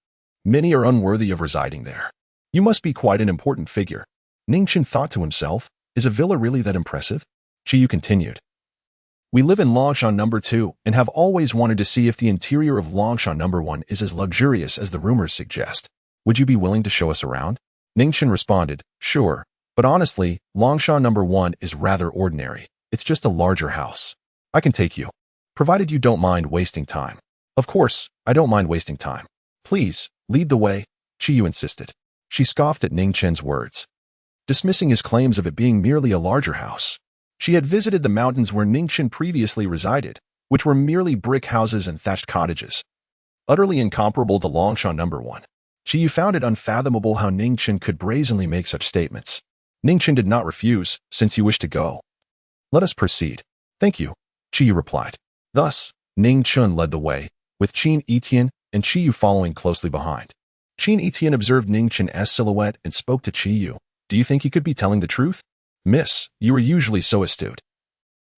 Many are unworthy of residing there. You must be quite an important figure. Ning Chen thought to himself, is a villa really that impressive? Qiyu continued. We live in Longshan number 2 and have always wanted to see if the interior of Longshan number 1 is as luxurious as the rumors suggest. Would you be willing to show us around? Ning Chen responded, sure, but honestly, Longshan number 1 is rather ordinary. It's just a larger house. I can take you, provided you don't mind wasting time. Of course, I don't mind wasting time. Please, lead the way, Qiyu insisted. She scoffed at Ning Chen's words, dismissing his claims of it being merely a larger house. She had visited the mountains where Ning Chen previously resided, which were merely brick houses and thatched cottages. Utterly incomparable to Longshan number 1. Qiyu found it unfathomable how Ning Chen could brazenly make such statements. Ning Chen did not refuse, since you wish to go. Let us proceed. Thank you, Qiyu replied. Thus, Ning Chen led the way, with Qin Yitian and Qiyu following closely behind. Qin Yitian observed Ning Chen's silhouette and spoke to Qiyu. Do you think he could be telling the truth? Miss, you are usually so astute.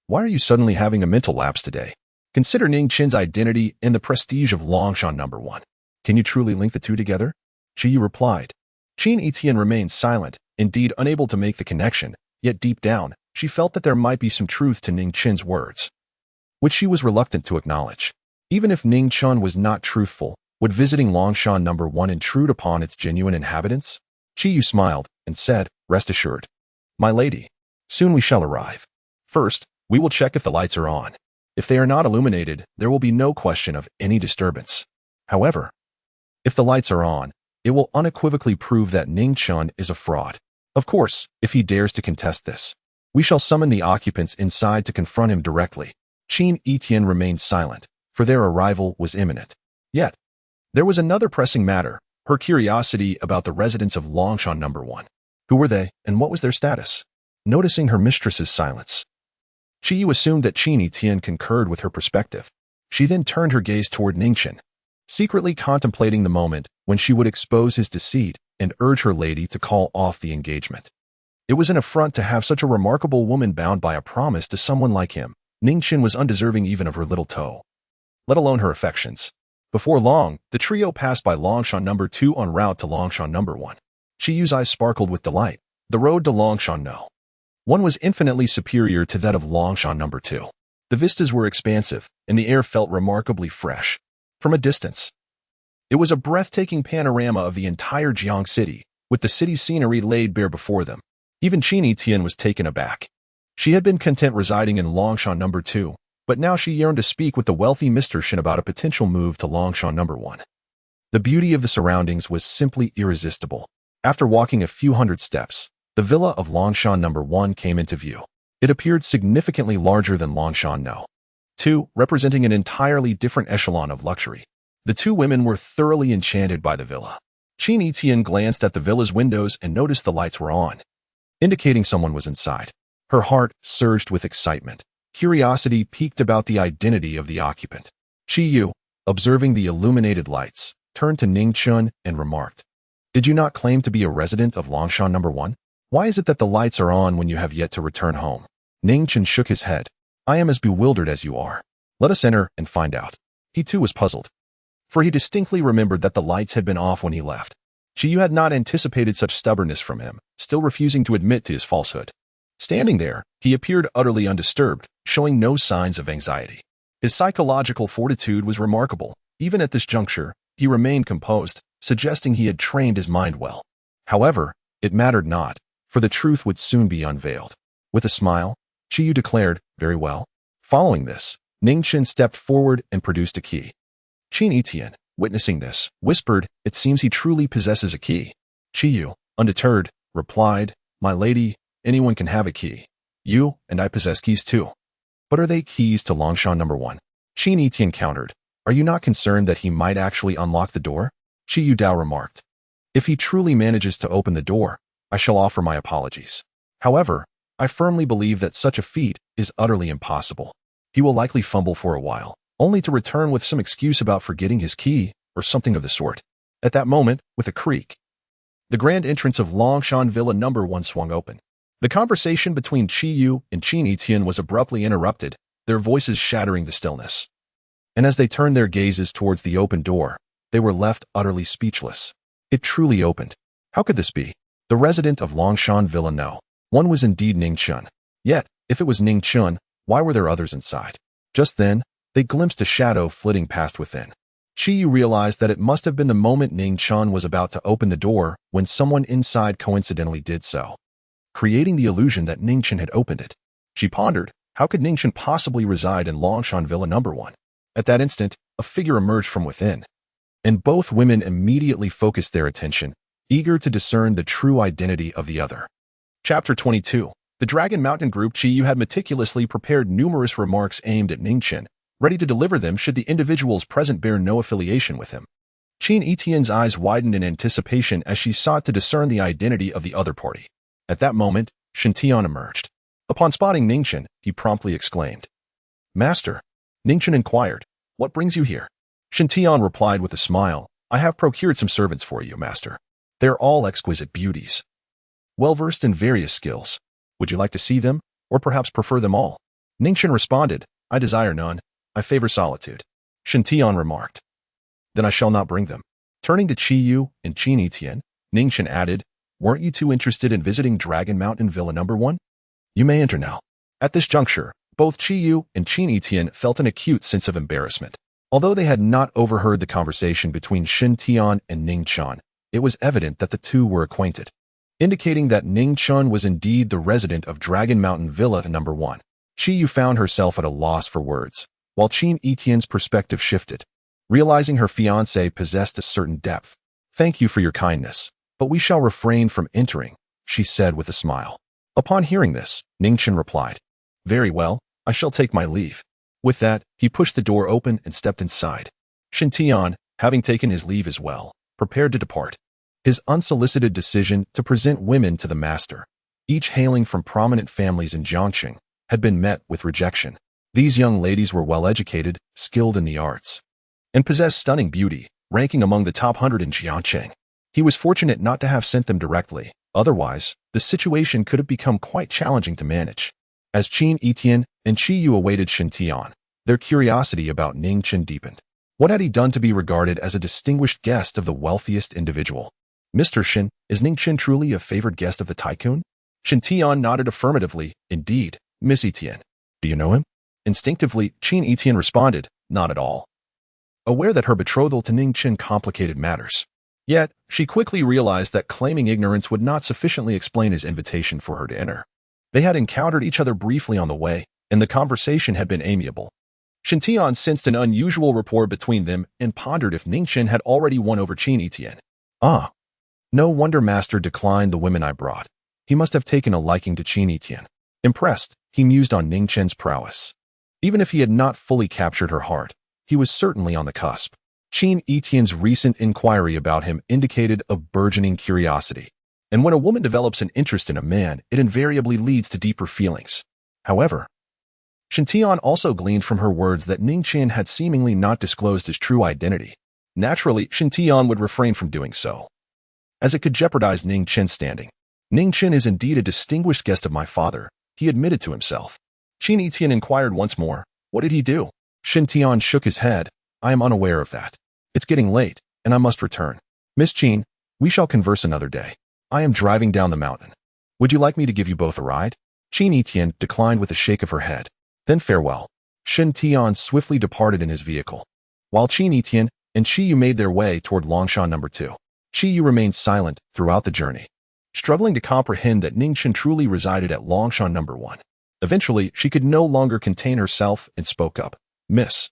Why are you suddenly having a mental lapse today? Consider Ning Chen's identity and the prestige of Longshan number 1. Can you truly link the two together? Qiyu replied. Qin Yitian remained silent, indeed unable to make the connection, yet deep down, she felt that there might be some truth to Ning Chen's words, which she was reluctant to acknowledge. Even if Ning Chen was not truthful, would visiting Longshan number 1 intrude upon its genuine inhabitants? Qiyu smiled and said, rest assured. My lady, soon we shall arrive. First, we will check if the lights are on. If they are not illuminated, there will be no question of any disturbance. However, if the lights are on, it will unequivocally prove that Ning Chen is a fraud. Of course, if he dares to contest this, we shall summon the occupants inside to confront him directly. Qin Yitian remained silent, for their arrival was imminent. Yet, there was another pressing matter, her curiosity about the residents of Longshan number 1. Who were they, and what was their status? Noticing her mistress's silence, Qiyu assumed that Qin Yitian concurred with her perspective. She then turned her gaze toward Ning Chen, secretly contemplating the moment when she would expose his deceit and urge her lady to call off the engagement. It was an affront to have such a remarkable woman bound by a promise to someone like him. Ning Chen was undeserving even of her little toe, let alone her affections. Before long, the trio passed by Longshan number 2 en route to Longshan number 1. Qiyu's eyes sparkled with delight. The road to Longshan no. 1 was infinitely superior to that of Longshan number 2. The vistas were expansive, and the air felt remarkably fresh. From a distance, it was a breathtaking panorama of the entire Jiang city, with the city's scenery laid bare before them. Even Qin Yitian was taken aback. She had been content residing in Longshan number 2, but now she yearned to speak with the wealthy Mr. Shen about a potential move to Longshan number 1. The beauty of the surroundings was simply irresistible. After walking a few hundred steps, the villa of Longshan number 1 came into view. It appeared significantly larger than Longshan no. 2, representing an entirely different echelon of luxury. The two women were thoroughly enchanted by the villa. Qin Yitian glanced at the villa's windows and noticed the lights were on, indicating someone was inside. Her heart surged with excitement. Curiosity piqued about the identity of the occupant. Qiyu, observing the illuminated lights, turned to Ning Chen and remarked, did you not claim to be a resident of Longshan number 1? Why is it that the lights are on when you have yet to return home? Ning Chen shook his head. I am as bewildered as you are. Let us enter and find out. He too was puzzled, for he distinctly remembered that the lights had been off when he left. Qiyu had not anticipated such stubbornness from him, still refusing to admit to his falsehood. Standing there, he appeared utterly undisturbed, showing no signs of anxiety. His psychological fortitude was remarkable. Even at this juncture, he remained composed, suggesting he had trained his mind well. However, it mattered not, for the truth would soon be unveiled. With a smile, Qiyu declared, very well. Following this, Ning Chen stepped forward and produced a key. Qin Yitian, witnessing this, whispered, it seems he truly possesses a key. Qiyu, undeterred, replied, my lady, anyone can have a key. You and I possess keys too. But are they keys to Longshan number 1? Qin Yitian countered, are you not concerned that he might actually unlock the door? Qiyu Dao remarked, if he truly manages to open the door, I shall offer my apologies. However, I firmly believe that such a feat is utterly impossible. He will likely fumble for a while, only to return with some excuse about forgetting his key or something of the sort. At that moment, with a creak, the grand entrance of Longshan Villa number 1 swung open. The conversation between Qiyu and Qin Yitian was abruptly interrupted, their voices shattering the stillness. And as they turned their gazes towards the open door, they were left utterly speechless. It truly opened. How could this be? The resident of Longshan Villa no. 1 was indeed Ning Chen. Yet, if it was Ning Chen, why were there others inside? Just then, they glimpsed a shadow flitting past within. Qiyu realized that it must have been the moment Ning Chen was about to open the door when someone inside coincidentally did so, creating the illusion that Ning Chen had opened it. She pondered, how could Ning Chen possibly reside in Longshan Villa number 1? At that instant, a figure emerged from within, and both women immediately focused their attention, eager to discern the true identity of the other. Chapter 22. The Dragon Mountain group Qi Yu had meticulously prepared numerous remarks aimed at Ning Chen, ready to deliver them should the individuals present bear no affiliation with him. Qin Yitian's eyes widened in anticipation as she sought to discern the identity of the other party. At that moment, Qin Yitian emerged. Upon spotting Ning Chen, he promptly exclaimed, "Master." Ning Chen inquired, "What brings you here?" Qin Yitian replied with a smile, "I have procured some servants for you, master. They are all exquisite beauties, well-versed in various skills. Would you like to see them, or perhaps prefer them all?" Ning Chen responded, "I desire none. I favor solitude." Qin Yitian remarked, "Then I shall not bring them." Turning to Qi Yu and Qin Yitian, Ning Chen added, "Weren't you too interested in visiting Dragon Mountain Villa No. 1? You may enter now." At this juncture, both Qi Yu and Qin Yitian felt an acute sense of embarrassment. Although they had not overheard the conversation between Qin Yitian and Ning Chen, it was evident that the two were acquainted, indicating that Ning Chen was indeed the resident of Dragon Mountain Villa No. 1. Qi Yu found herself at a loss for words, while Qin Yitian's perspective shifted, realizing her fiancé possessed a certain depth. "Thank you for your kindness, but we shall refrain from entering," she said with a smile. Upon hearing this, Ning Chen replied, "Very well, I shall take my leave." With that, he pushed the door open and stepped inside. Qin Yitian, having taken his leave as well, prepared to depart. His unsolicited decision to present women to the master, each hailing from prominent families in Jiangqing, had been met with rejection. These young ladies were well-educated, skilled in the arts, and possessed stunning beauty, ranking among the top 100 in Jiangqing. He was fortunate not to have sent them directly, otherwise, the situation could have become quite challenging to manage. As Qin Yitian and Qi Yu awaited Qin Yitian, their curiosity about Ning Chen deepened. What had he done to be regarded as a distinguished guest of the wealthiest individual? "Mr. Shen, is Ning Chen truly a favored guest of the tycoon?" Qin Yitian nodded affirmatively. "Indeed, Miss Yitian. Do you know him?" Instinctively, Qin Yitian responded, "Not at all," aware that her betrothal to Ning Chen complicated matters. Yet, she quickly realized that claiming ignorance would not sufficiently explain his invitation for her to enter. They had encountered each other briefly on the way, and the conversation had been amiable. Qin Yitian sensed an unusual rapport between them and pondered if Ning Chen had already won over Qin Yitian. "Ah, no wonder master declined the women I brought. He must have taken a liking to Qin Yitian." Impressed, he mused on Ning Chen's prowess. Even if he had not fully captured her heart, he was certainly on the cusp. Qin Yitian's recent inquiry about him indicated a burgeoning curiosity. And when a woman develops an interest in a man, it invariably leads to deeper feelings. However, Qin Yitian also gleaned from her words that Ning Chen had seemingly not disclosed his true identity. Naturally, Qin Yitian would refrain from doing so, as it could jeopardize Ning Chen's standing. "Ning Chen is indeed a distinguished guest of my father," he admitted to himself. Qin Yitian inquired once more, "What did he do?" Qin Yitian shook his head, "I am unaware of that. It's getting late, and I must return. Miss Qin, we shall converse another day. I am driving down the mountain. Would you like me to give you both a ride?" Qin Yitian declined with a shake of her head. "Then farewell." Qin Yitian swiftly departed in his vehicle, while Qin Yitian and Qi Yu made their way toward Longshan No. 2. Qi Yu remained silent throughout the journey, struggling to comprehend that Ning Chen truly resided at Longshan No. 1. Eventually, she could no longer contain herself and spoke up. "Miss,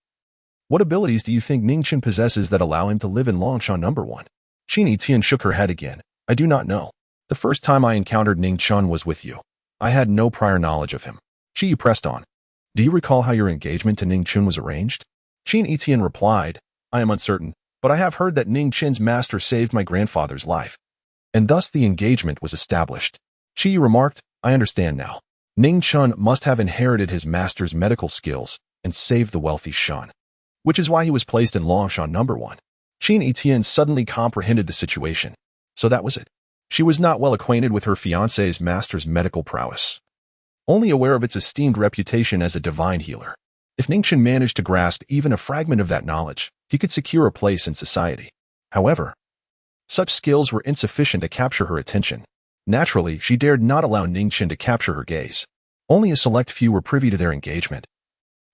what abilities do you think Ning Chen possesses that allow him to live in Longshan No. 1? Qin Yitian shook her head again. "I do not know. The first time I encountered Ning Chen was with you. I had no prior knowledge of him." Qi Yu pressed on. "Do you recall how your engagement to Ning Chen was arranged?" Qin Yitian replied, "I am uncertain, but I have heard that Ning Chen's master saved my grandfather's life, and thus the engagement was established." Qi Yu remarked, "I understand now. Ning Chen must have inherited his master's medical skills and saved the wealthy Shen, which is why he was placed in Longshan No. 1. Qin Yitian suddenly comprehended the situation. So that was it. She was not well acquainted with her fiancé's master's medical prowess, only aware of its esteemed reputation as a divine healer. If Ning Chen managed to grasp even a fragment of that knowledge, he could secure a place in society. However, such skills were insufficient to capture her attention. Naturally, she dared not allow Ning Chen to capture her gaze. Only a select few were privy to their engagement.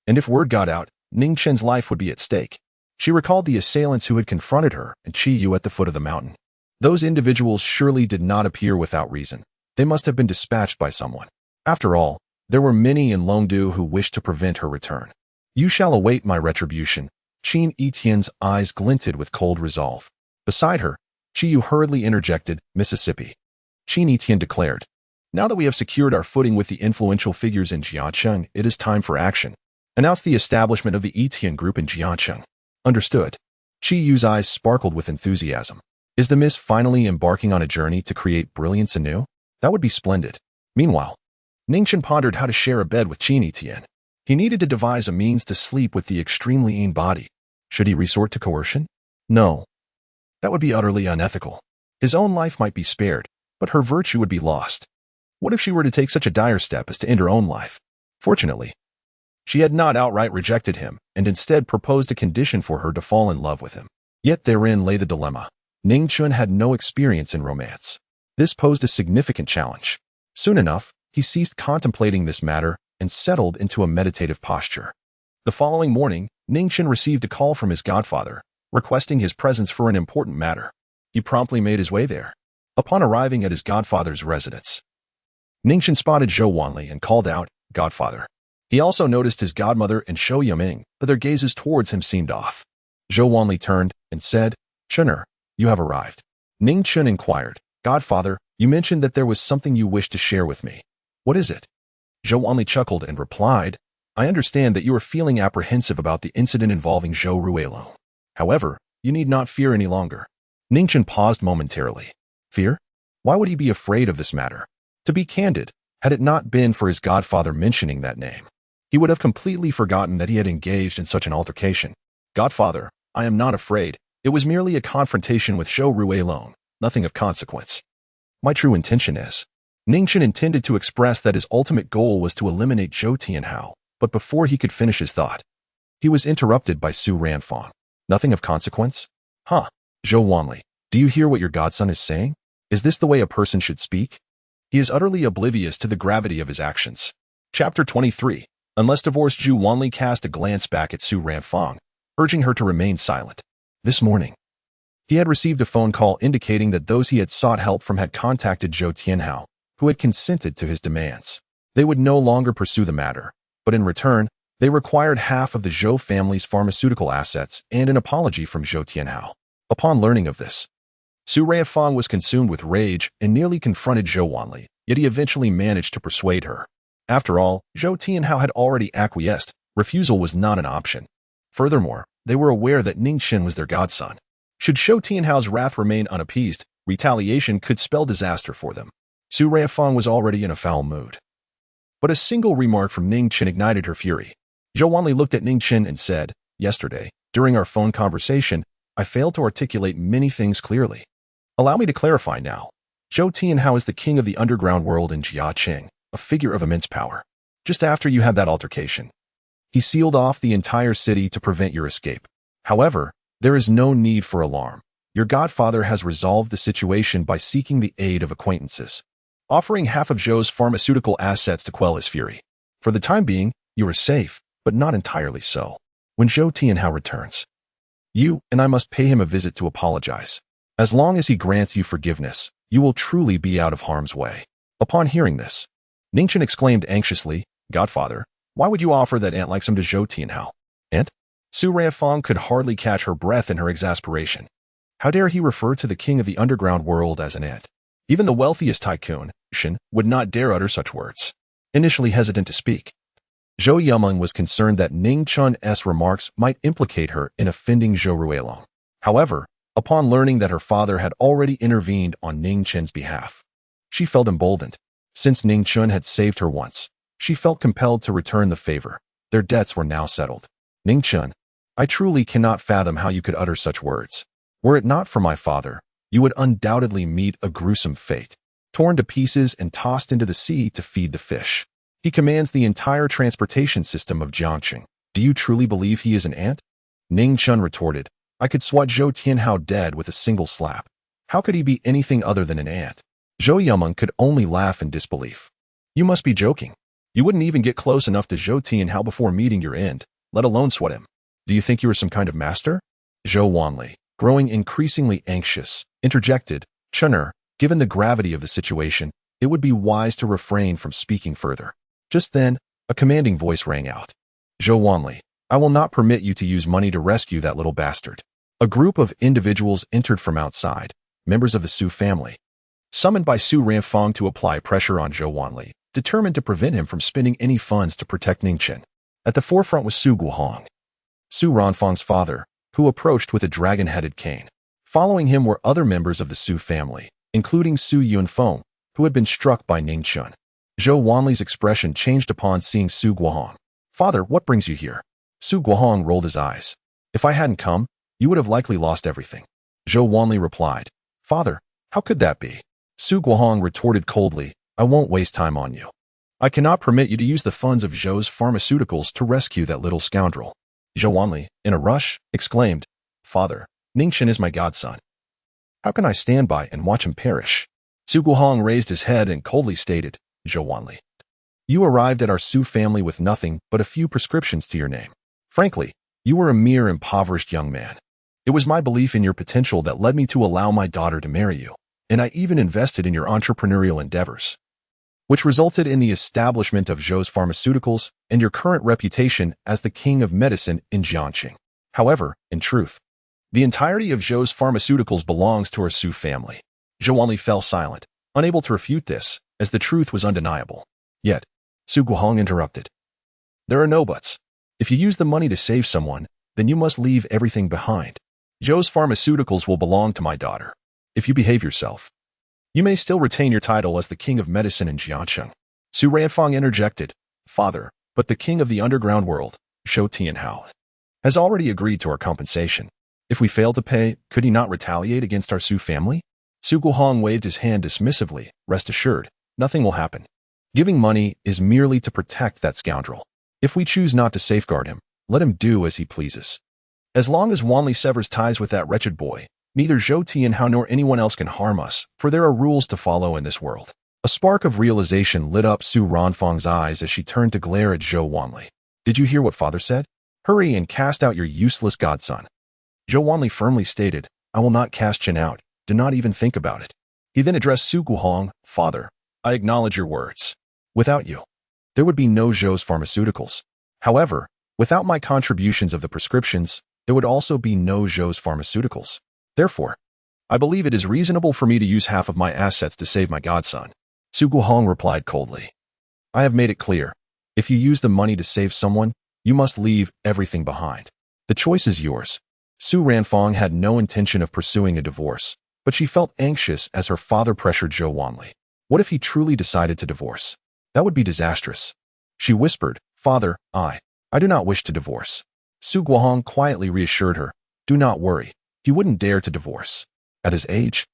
And if word got out, Ning Chen's life would be at stake. She recalled the assailants who had confronted her and Qi Yu at the foot of the mountain. Those individuals surely did not appear without reason. They must have been dispatched by someone. After all, there were many in Longdu who wished to prevent her return. "You shall await my retribution." Qin Yitian's eyes glinted with cold resolve. Beside her, Qi Yu hurriedly interjected, "Mississippi." Qin Yitian declared, Now that we have secured our footing with the influential figures in Jiancheng, it is time for action. Announce the establishment of the Yitian group in Jiancheng. Understood. Qi Yu's eyes sparkled with enthusiasm. Is the Miss finally embarking on a journey to create brilliance anew? That would be splendid. Meanwhile, Ning Chen pondered how to share a bed with Qin Yitian. He needed to devise a means to sleep with the extremely lean body. Should he resort to coercion? No. That would be utterly unethical. His own life might be spared, but her virtue would be lost. What if she were to take such a dire step as to end her own life? Fortunately, she had not outright rejected him, and instead proposed a condition for her to fall in love with him. Yet therein lay the dilemma. Ning Chen had no experience in romance. This posed a significant challenge. Soon enough, he ceased contemplating this matter and settled into a meditative posture. The following morning, Ning Chen received a call from his godfather, requesting his presence for an important matter. He promptly made his way there. Upon arriving at his godfather's residence, Ning Chen spotted Zhou Wanli and called out, "Godfather." He also noticed his godmother and Shou Yiming, but their gazes towards him seemed off. Zhou Wanli turned and said, "Chener, you have arrived." Ning Chen inquired, "Godfather, you mentioned that there was something you wished to share with me. What is it?" Zhou Wanli chuckled and replied, "I understand that you are feeling apprehensive about the incident involving Zhou Ruelong. However, you need not fear any longer." Ning Chen paused momentarily. Fear? Why would he be afraid of this matter? To be candid, had it not been for his godfather mentioning that name, he would have completely forgotten that he had engaged in such an altercation. "Godfather, I am not afraid. It was merely a confrontation with Zhou Ruelong, nothing of consequence. My true intention is..." Ning Chen intended to express that his ultimate goal was to eliminate Zhou Tianhao, but before he could finish his thought, he was interrupted by Su Ranfang. "Nothing of consequence? Huh. Zhou Wanli, do you hear what your godson is saying? Is this the way a person should speak? He is utterly oblivious to the gravity of his actions." Chapter 23. Unless divorced, Zhou Wanli cast a glance back at Su Ranfang, urging her to remain silent. This morning, he had received a phone call indicating that those he had sought help from had contacted Zhou Tianhao, who had consented to his demands. They would no longer pursue the matter, but in return, they required half of the Zhou family's pharmaceutical assets and an apology from Zhou Tianhao. Upon learning of this, Su Ranfang was consumed with rage and nearly confronted Zhou Wanli, yet he eventually managed to persuade her. After all, Zhou Tianhao had already acquiesced. Refusal was not an option. Furthermore, they were aware that Ning Chen was their godson. Should Zhou Tianhao's wrath remain unappeased, retaliation could spell disaster for them. Su Ranfang was already in a foul mood. But a single remark from Ning Chen ignited her fury. Zhou Wanli looked at Ning Chen and said, "Yesterday, during our phone conversation, I failed to articulate many things clearly. Allow me to clarify now. Zhou Tianhao is the king of the underground world in Jiaqing, a figure of immense power. Just after you had that altercation, he sealed off the entire city to prevent your escape. However, there is no need for alarm. Your godfather has resolved the situation by seeking the aid of acquaintances, offering half of Zhou's pharmaceutical assets to quell his fury. For the time being, you are safe, but not entirely so. When Zhou Tianhao returns, you and I must pay him a visit to apologize. As long as he grants you forgiveness, you will truly be out of harm's way." Upon hearing this, Ning Chen exclaimed anxiously, "Godfather, why would you offer that ant like some to Zhou Tianhao?" Ant? Su Ranfang could hardly catch her breath in her exasperation. How dare he refer to the king of the underground world as an ant? Even the wealthiest tycoon, Shen, would not dare utter such words. Initially hesitant to speak, Zhou Yiming was concerned that Ning Chen's remarks might implicate her in offending Zhou Ruelong. However, upon learning that her father had already intervened on Ning Chen's behalf, she felt emboldened. Since Ning Chen had saved her once, she felt compelled to return the favor. Their debts were now settled. "Ning Chen, I truly cannot fathom how you could utter such words. Were it not for my father, you would undoubtedly meet a gruesome fate, torn to pieces and tossed into the sea to feed the fish. He commands the entire transportation system of Jiangxing. Do you truly believe he is an ant?" Ning Chen retorted, "I could swat Zhou Tianhao dead with a single slap. How could he be anything other than an ant?" Zhou Yiming could only laugh in disbelief. "You must be joking. You wouldn't even get close enough to Zhou Tianhao before meeting your end, let alone swat him. Do you think you are some kind of master?" Zhou Wanli, growing increasingly anxious, interjected, "Chener, given the gravity of the situation, it would be wise to refrain from speaking further." Just then, a commanding voice rang out. "Zhou Wanli, I will not permit you to use money to rescue that little bastard." A group of individuals entered from outside, members of the Su family. summoned by Su Ranfang to apply pressure on Zhou Wanli, determined to prevent him from spending any funds to protect Ning Chen. At the forefront was Su Guohong, Su Ranfang's father, who approached with a dragon-headed cane. Following him were other members of the Su family, including Su Yunfeng, who had been struck by Ning Chen. Zhou Wanli's expression changed upon seeing Su Guohong. "Father, what brings you here?" Su Guohong rolled his eyes. "If I hadn't come, you would have likely lost everything." Zhou Wanli replied, "Father, how could that be?" Su Guohong retorted coldly, "I won't waste time on you. I cannot permit you to use the funds of Zhou's pharmaceuticals to rescue that little scoundrel." Zhou Wanli, in a rush, exclaimed, "Father, Ning Chen is my godson. How can I stand by and watch him perish?" Su Guohong raised his head and coldly stated, "Zhou Wanli, you arrived at our Su family with nothing but a few prescriptions to your name. Frankly, you were a mere impoverished young man. It was my belief in your potential that led me to allow my daughter to marry you, and I even invested in your entrepreneurial endeavors, which resulted in the establishment of Zhou's pharmaceuticals and your current reputation as the king of medicine in Jiangxing. However, in truth, the entirety of Zhou's pharmaceuticals belongs to our Su family." Zhou Wanli fell silent, unable to refute this, as the truth was undeniable. Yet, Su Guohong interrupted. "There are no buts. If you use the money to save someone, then you must leave everything behind. Zhou's pharmaceuticals will belong to my daughter. If you behave yourself, you may still retain your title as the king of medicine in Jiangxing." Su Ranfang interjected, "Father, but the king of the underground world, Shou Tianhao, has already agreed to our compensation. If we fail to pay, could he not retaliate against our Su family?" Su Guohong waved his hand dismissively. "Rest assured, nothing will happen. Giving money is merely to protect that scoundrel. If we choose not to safeguard him, let him do as he pleases. As long as Wanli severs ties with that wretched boy, neither Zhou Tianhao nor anyone else can harm us, for there are rules to follow in this world." A spark of realization lit up Su Ranfang's eyes as she turned to glare at Zhou Wanli. "Did you hear what father said? Hurry and cast out your useless godson." Zhou Wanli firmly stated, "I will not cast Chen out. Do not even think about it." He then addressed Su Guohong, "Father, I acknowledge your words. Without you, there would be no Zhou's pharmaceuticals. However, without my contributions of the prescriptions, there would also be no Zhou's pharmaceuticals. Therefore, I believe it is reasonable for me to use half of my assets to save my godson." Su Guohong replied coldly, "I have made it clear. If you use the money to save someone, you must leave everything behind. The choice is yours." Su Ranfang had no intention of pursuing a divorce, but she felt anxious as her father pressured Zhou Wanli. What if he truly decided to divorce? That would be disastrous. She whispered, "Father, I do not wish to divorce." Su Guohong quietly reassured her, "Do not worry. He wouldn't dare to divorce. At his age,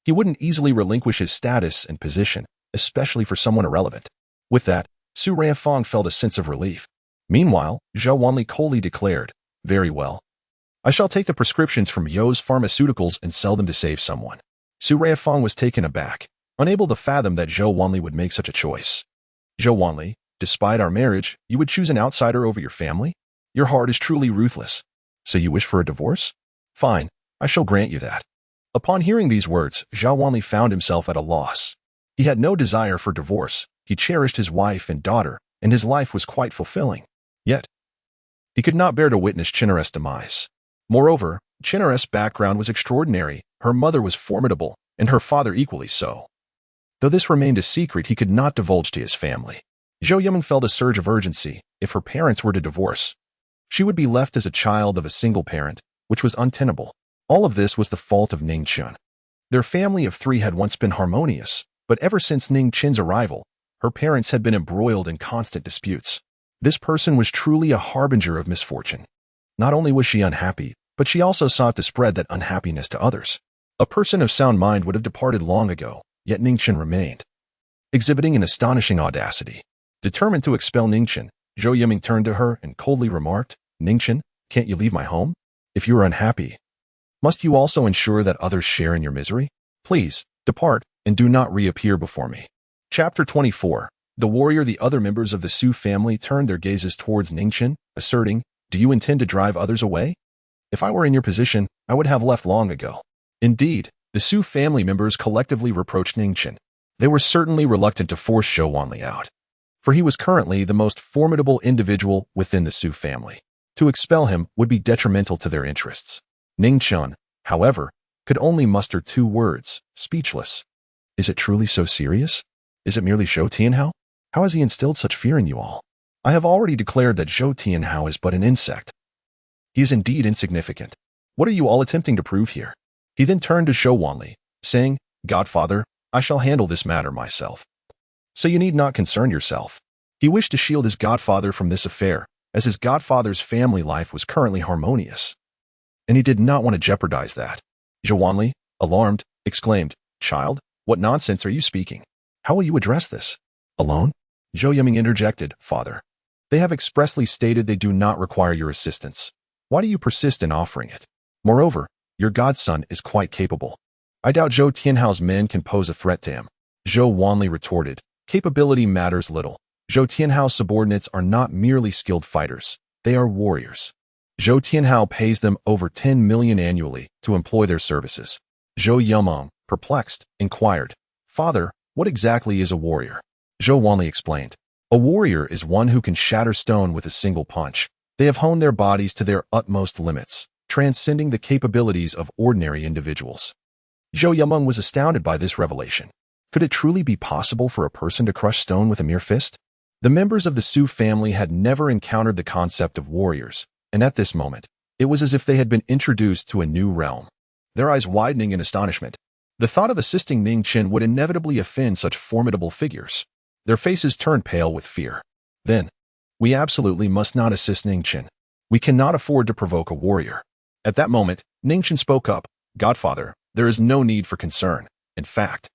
he wouldn't easily relinquish his status and position, especially for someone irrelevant." With that, Su Ranfang felt a sense of relief. Meanwhile, Zhou Wanli coldly declared, "Very well. I shall take the prescriptions from Zhou's pharmaceuticals and sell them to save someone." Su Ranfang was taken aback, unable to fathom that Zhou Wanli would make such a choice. "Zhou Wanli, despite our marriage, you would choose an outsider over your family? Your heart is truly ruthless. So you wish for a divorce? Fine, I shall grant you that." Upon hearing these words, Zhou Wanli found himself at a loss. He had no desire for divorce. He cherished his wife and daughter, and his life was quite fulfilling. Yet, he could not bear to witness Heiress' demise. Moreover, Heiress' background was extraordinary. Her mother was formidable, and her father equally so. Though this remained a secret he could not divulge to his family. Zhou Yimeng felt a surge of urgency. If her parents were to divorce, she would be left as a child of a single parent, which was untenable. All of this was the fault of Ning Chen. Their family of three had once been harmonious, but ever since Ning Chen's arrival, her parents had been embroiled in constant disputes. This person was truly a harbinger of misfortune. Not only was she unhappy, but she also sought to spread that unhappiness to others. A person of sound mind would have departed long ago, yet Ning Chen remained, exhibiting an astonishing audacity. Determined to expel Ning Chen, Zhou Yimeng turned to her and coldly remarked, "Ning Chen, can't you leave my home? If you are unhappy, must you also ensure that others share in your misery? Please, depart, and do not reappear before me." Chapter 24. The warrior. The other members of the Su family turned their gazes towards Ning Chen, asserting, "Do you intend to drive others away? If I were in your position, I would have left long ago." Indeed, the Su family members collectively reproached Ning Chen. They were certainly reluctant to force Zhou Wanli out, for he was currently the most formidable individual within the Su family. To expel him would be detrimental to their interests. Ning Chen, however, could only muster two words, speechless. Is it truly so serious? Is it merely Zhou Tianhao? How has he instilled such fear in you all? I have already declared that Zhou Tianhao is but an insect. He is indeed insignificant. What are you all attempting to prove here? He then turned to Zhou Wanli, saying, Godfather, I shall handle this matter myself. So you need not concern yourself. He wished to shield his godfather from this affair, as his godfather's family life was currently harmonious. And he did not want to jeopardize that. Zhou Wanli, alarmed, exclaimed, Child, what nonsense are you speaking? How will you address this? Alone? Zhou Yiming interjected, Father. They have expressly stated they do not require your assistance. Why do you persist in offering it? Moreover, your godson is quite capable. I doubt Zhou Tianhao's men can pose a threat to him. Zhou Wanli retorted, Capability matters little. Zhou Tianhao's subordinates are not merely skilled fighters. They are warriors. Zhou Tianhao pays them over 10 million annually to employ their services. Zhou Yiming, perplexed, inquired, Father, what exactly is a warrior? Zhou Wanli explained, A warrior is one who can shatter stone with a single punch. They have honed their bodies to their utmost limits, transcending the capabilities of ordinary individuals. Zhou Yiming was astounded by this revelation. Could it truly be possible for a person to crush stone with a mere fist? The members of the Su family had never encountered the concept of warriors, and at this moment, it was as if they had been introduced to a new realm. Their eyes widening in astonishment, the thought of assisting Ning Chen would inevitably offend such formidable figures. Their faces turned pale with fear. Then, we absolutely must not assist Ning Chen. We cannot afford to provoke a warrior. At that moment, Ning Chen spoke up, Godfather, there is no need for concern. In fact,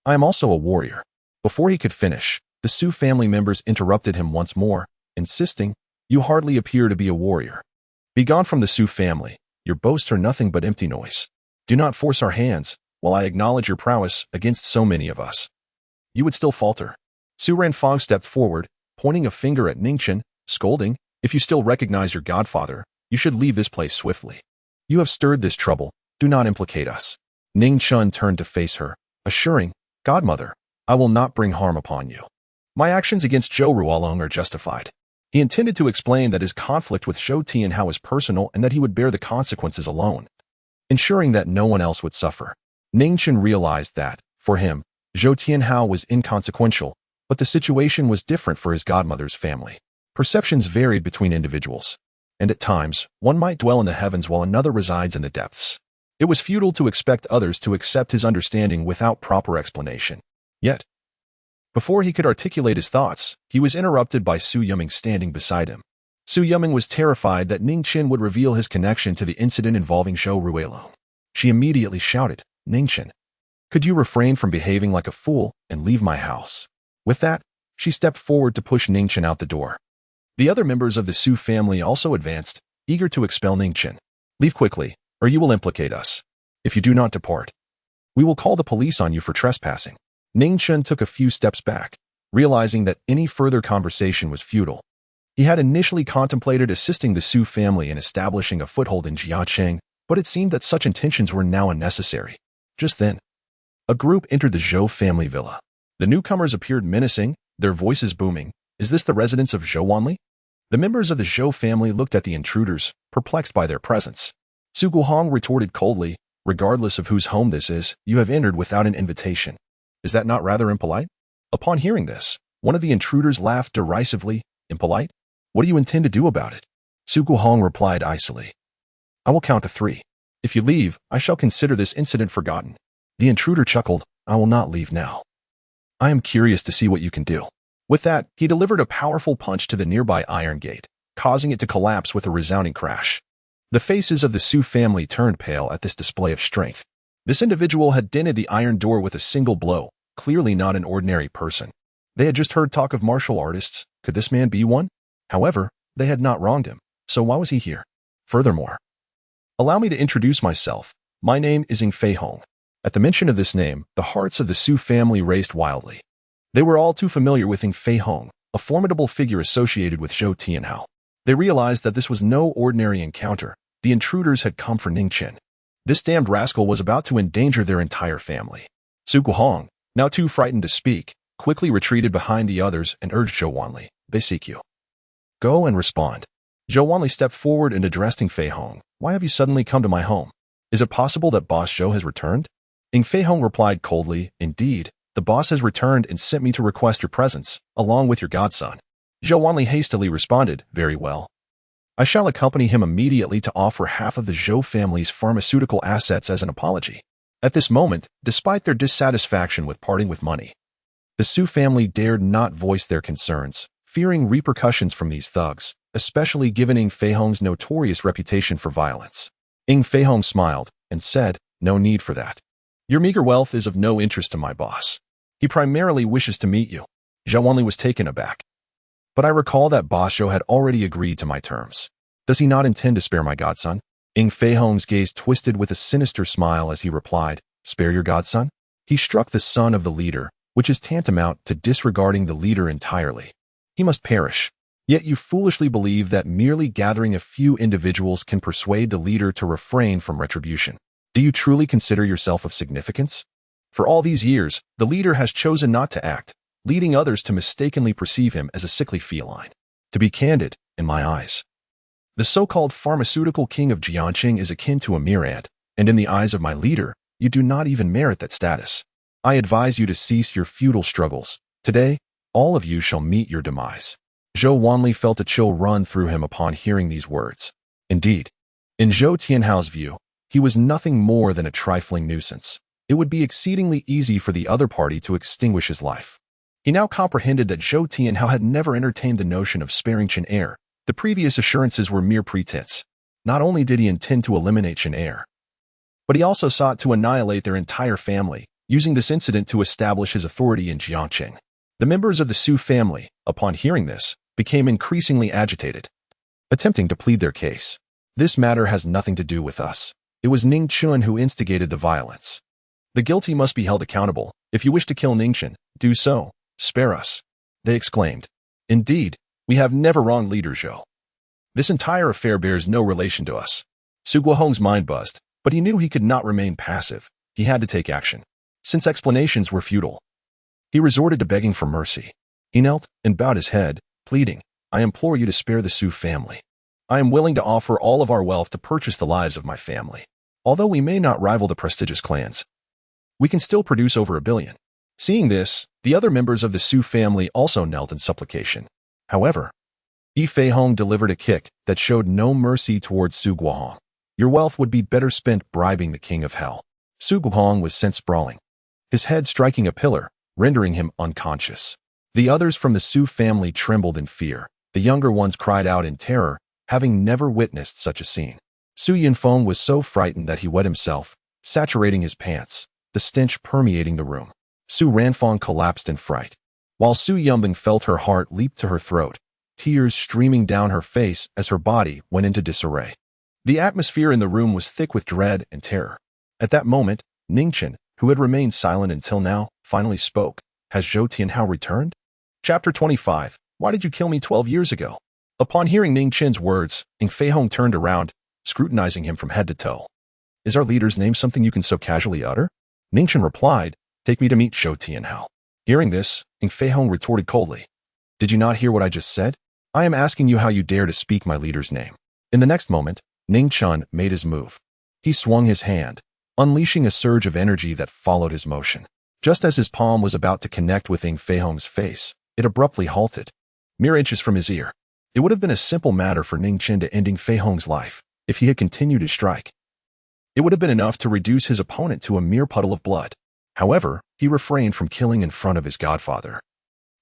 I am also a warrior. Before he could finish, the Su family members interrupted him once more, insisting, You hardly appear to be a warrior. Be gone from the Su family. Your boasts are nothing but empty noise. Do not force our hands, while I acknowledge your prowess against so many of us. You would still falter. Su Ranfang stepped forward, pointing a finger at Ning Chen, scolding, If you still recognize your godfather, you should leave this place swiftly. You have stirred this trouble. Do not implicate us. Ning Chen turned to face her, assuring, Godmother, I will not bring harm upon you. My actions against Zhou Ruolong are justified. He intended to explain that his conflict with Zhou Tianhao was personal and that he would bear the consequences alone, ensuring that no one else would suffer. Ning Chen realized that, for him, Zhou Tianhao was inconsequential, but the situation was different for his godmother's family. Perceptions varied between individuals, and at times, one might dwell in the heavens while another resides in the depths. It was futile to expect others to accept his understanding without proper explanation. Yet, before he could articulate his thoughts, he was interrupted by Su Yiming standing beside him. Su Yiming was terrified that Ning Chen would reveal his connection to the incident involving Zhou Ruolong. She immediately shouted, Ning Chen, could you refrain from behaving like a fool and leave my house? With that, she stepped forward to push Ning Chen out the door. The other members of the Su family also advanced, eager to expel Ning Chen. Leave quickly, or you will implicate us. If you do not depart, we will call the police on you for trespassing. Ning Chen took a few steps back, realizing that any further conversation was futile. He had initially contemplated assisting the Su family in establishing a foothold in Jiacheng, but it seemed that such intentions were now unnecessary. Just then, a group entered the Zhou family villa. The newcomers appeared menacing, their voices booming. Is this the residence of Zhou Wanli? The members of the Zhou family looked at the intruders, perplexed by their presence. Su Guhong retorted coldly, regardless of whose home this is, you have entered without an invitation. Is that not rather impolite? Upon hearing this, one of the intruders laughed derisively. Impolite? What do you intend to do about it? Su Guhong replied icily. I will count to 3. If you leave, I shall consider this incident forgotten. The intruder chuckled. I will not leave now. I am curious to see what you can do. With that, he delivered a powerful punch to the nearby iron gate, causing it to collapse with a resounding crash. The faces of the Su family turned pale at this display of strength. This individual had dented the iron door with a single blow, clearly not an ordinary person. They had just heard talk of martial artists. Could this man be one? However, they had not wronged him, so why was he here? Furthermore, allow me to introduce myself. My name is Ing Fei Hong. At the mention of this name, the hearts of the Su family raced wildly. They were all too familiar with Ing Fei Hong, a formidable figure associated with Zhou Tianhao. They realized that this was no ordinary encounter. The intruders had come for Ning Chen. This damned rascal was about to endanger their entire family. Su Guhong, now too frightened to speak, quickly retreated behind the others and urged Zhou Wanli, they seek you. Go and respond. Zhou Wanli stepped forward and addressed Ing Fei Hong. Why have you suddenly come to my home? Is it possible that Boss Zhou has returned? Ing Feihong replied coldly, "Indeed, the boss has returned and sent me to request your presence, along with your godson." Zhou Wanli hastily responded, "Very well. I shall accompany him immediately to offer half of the Zhou family's pharmaceutical assets as an apology." At this moment, despite their dissatisfaction with parting with money, the Su family dared not voice their concerns, fearing repercussions from these thugs, especially given Ing Feihong's notorious reputation for violence. Ing Feihong smiled and said, "No need for that. Your meager wealth is of no interest to my boss. He primarily wishes to meet you." Zhou Wanli was taken aback. "But I recall that Boss Zhou had already agreed to my terms. Does he not intend to spare my godson?" Ing Feihong's gaze twisted with a sinister smile as he replied, "Spare your godson? He struck the son of the leader, which is tantamount to disregarding the leader entirely. He must perish. Yet you foolishly believe that merely gathering a few individuals can persuade the leader to refrain from retribution. Do you truly consider yourself of significance? For all these years, the leader has chosen not to act, leading others to mistakenly perceive him as a sickly feline. To be candid, in my eyes, the so-called pharmaceutical king of Jiangqing is akin to a mere ant, and in the eyes of my leader, you do not even merit that status. I advise you to cease your futile struggles. Today, all of you shall meet your demise." Zhou Wanli felt a chill run through him upon hearing these words. Indeed, in Zhou Tianhao's view, he was nothing more than a trifling nuisance. It would be exceedingly easy for the other party to extinguish his life. He now comprehended that Zhou Tianhao had never entertained the notion of sparing Chen Heir. The previous assurances were mere pretense. Not only did he intend to eliminate Chen Heir, but he also sought to annihilate their entire family, using this incident to establish his authority in Jiangqing. The members of the Su family, upon hearing this, became increasingly agitated, attempting to plead their case. "This matter has nothing to do with us. It was Ning Chen who instigated the violence. The guilty must be held accountable. If you wish to kill Ning Chen, do so. Spare us," they exclaimed. "Indeed, we have never wronged leader Zhou. This entire affair bears no relation to us." Su Guohong's mind buzzed, but he knew he could not remain passive. He had to take action. Since explanations were futile, he resorted to begging for mercy. He knelt and bowed his head, pleading, "I implore you to spare the Su family. I am willing to offer all of our wealth to purchase the lives of my family. Although we may not rival the prestigious clans, we can still produce over 1 billion. Seeing this, the other members of the Su family also knelt in supplication. However, Yi Feihong delivered a kick that showed no mercy towards Su Guohong. "Your wealth would be better spent bribing the king of hell." Su Guohong was sent sprawling, his head striking a pillar, rendering him unconscious. The others from the Su family trembled in fear. The younger ones cried out in terror, having never witnessed such a scene. Su Yinfeng was so frightened that he wet himself, saturating his pants, the stench permeating the room. Su Ranfeng collapsed in fright, while Su Yumbing felt her heart leap to her throat, tears streaming down her face as her body went into disarray. The atmosphere in the room was thick with dread and terror. At that moment, Ning Chen, who had remained silent until now, finally spoke. "Has Zhou Tianhao returned?" Chapter 25. Why did you kill me 12 years ago? Upon hearing Ning Chen's words, Ing Feihong turned around, scrutinizing him from head to toe. "Is our leader's name something you can so casually utter?" Ning Chen replied, "Take me to meet Zhou Tianhao." Hearing this, Ing Feihong retorted coldly, "Did you not hear what I just said? I am asking you how you dare to speak my leader's name." In the next moment, Ning Chen made his move. He swung his hand, unleashing a surge of energy that followed his motion. Just as his palm was about to connect with Ing Feihong's face, it abruptly halted, mere inches from his ear. It would have been a simple matter for Ning Chen to end Ing Feihong's life if he had continued to strike. It would have been enough to reduce his opponent to a mere puddle of blood. However, he refrained from killing in front of his godfather,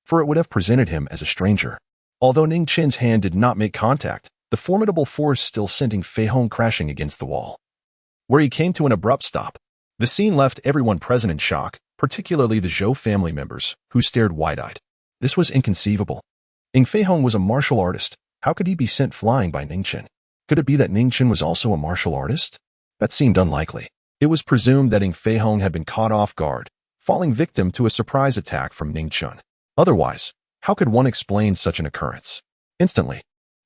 for it would have presented him as a stranger. Although Ning Chen's hand did not make contact, the formidable force still sent Ing Feihong crashing against the wall, where he came to an abrupt stop. The scene left everyone present in shock, particularly the Zhou family members, who stared wide-eyed. This was inconceivable. Ing Feihong was a martial artist. How could he be sent flying by Ning Chen? Could it be that Ning Chen was also a martial artist? That seemed unlikely. It was presumed that Ing Feihong had been caught off guard, falling victim to a surprise attack from Ning Chen. Otherwise, how could one explain such an occurrence? Instantly,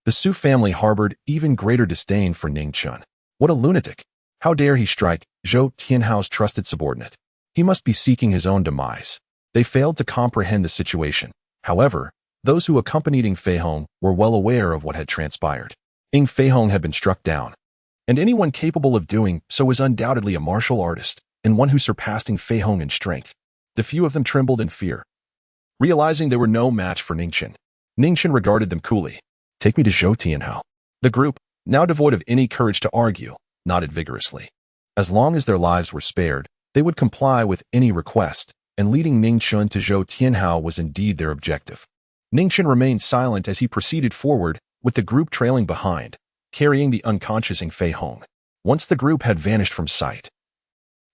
the Su family harbored even greater disdain for Ning Chen. What a lunatic! How dare he strike Zhou Tianhao's trusted subordinate? He must be seeking his own demise. They failed to comprehend the situation. However, those who accompanied Ing Feihong were well aware of what had transpired. Ing Feihong had been struck down, and anyone capable of doing so was undoubtedly a martial artist. and one who surpassed Ning Fei Hong in strength. The few of them trembled in fear, realizing they were no match for Ning Chen. Ning Chen regarded them coolly. "Take me to Zhou Tianhao." The group, now devoid of any courage to argue, nodded vigorously. As long as their lives were spared, they would comply with any request, and leading Ning Chen to Zhou Tianhao was indeed their objective. Ning Chen remained silent as he proceeded forward, with the group trailing behind, carrying the unconscious Ning Fei Hong. Once the group had vanished from sight,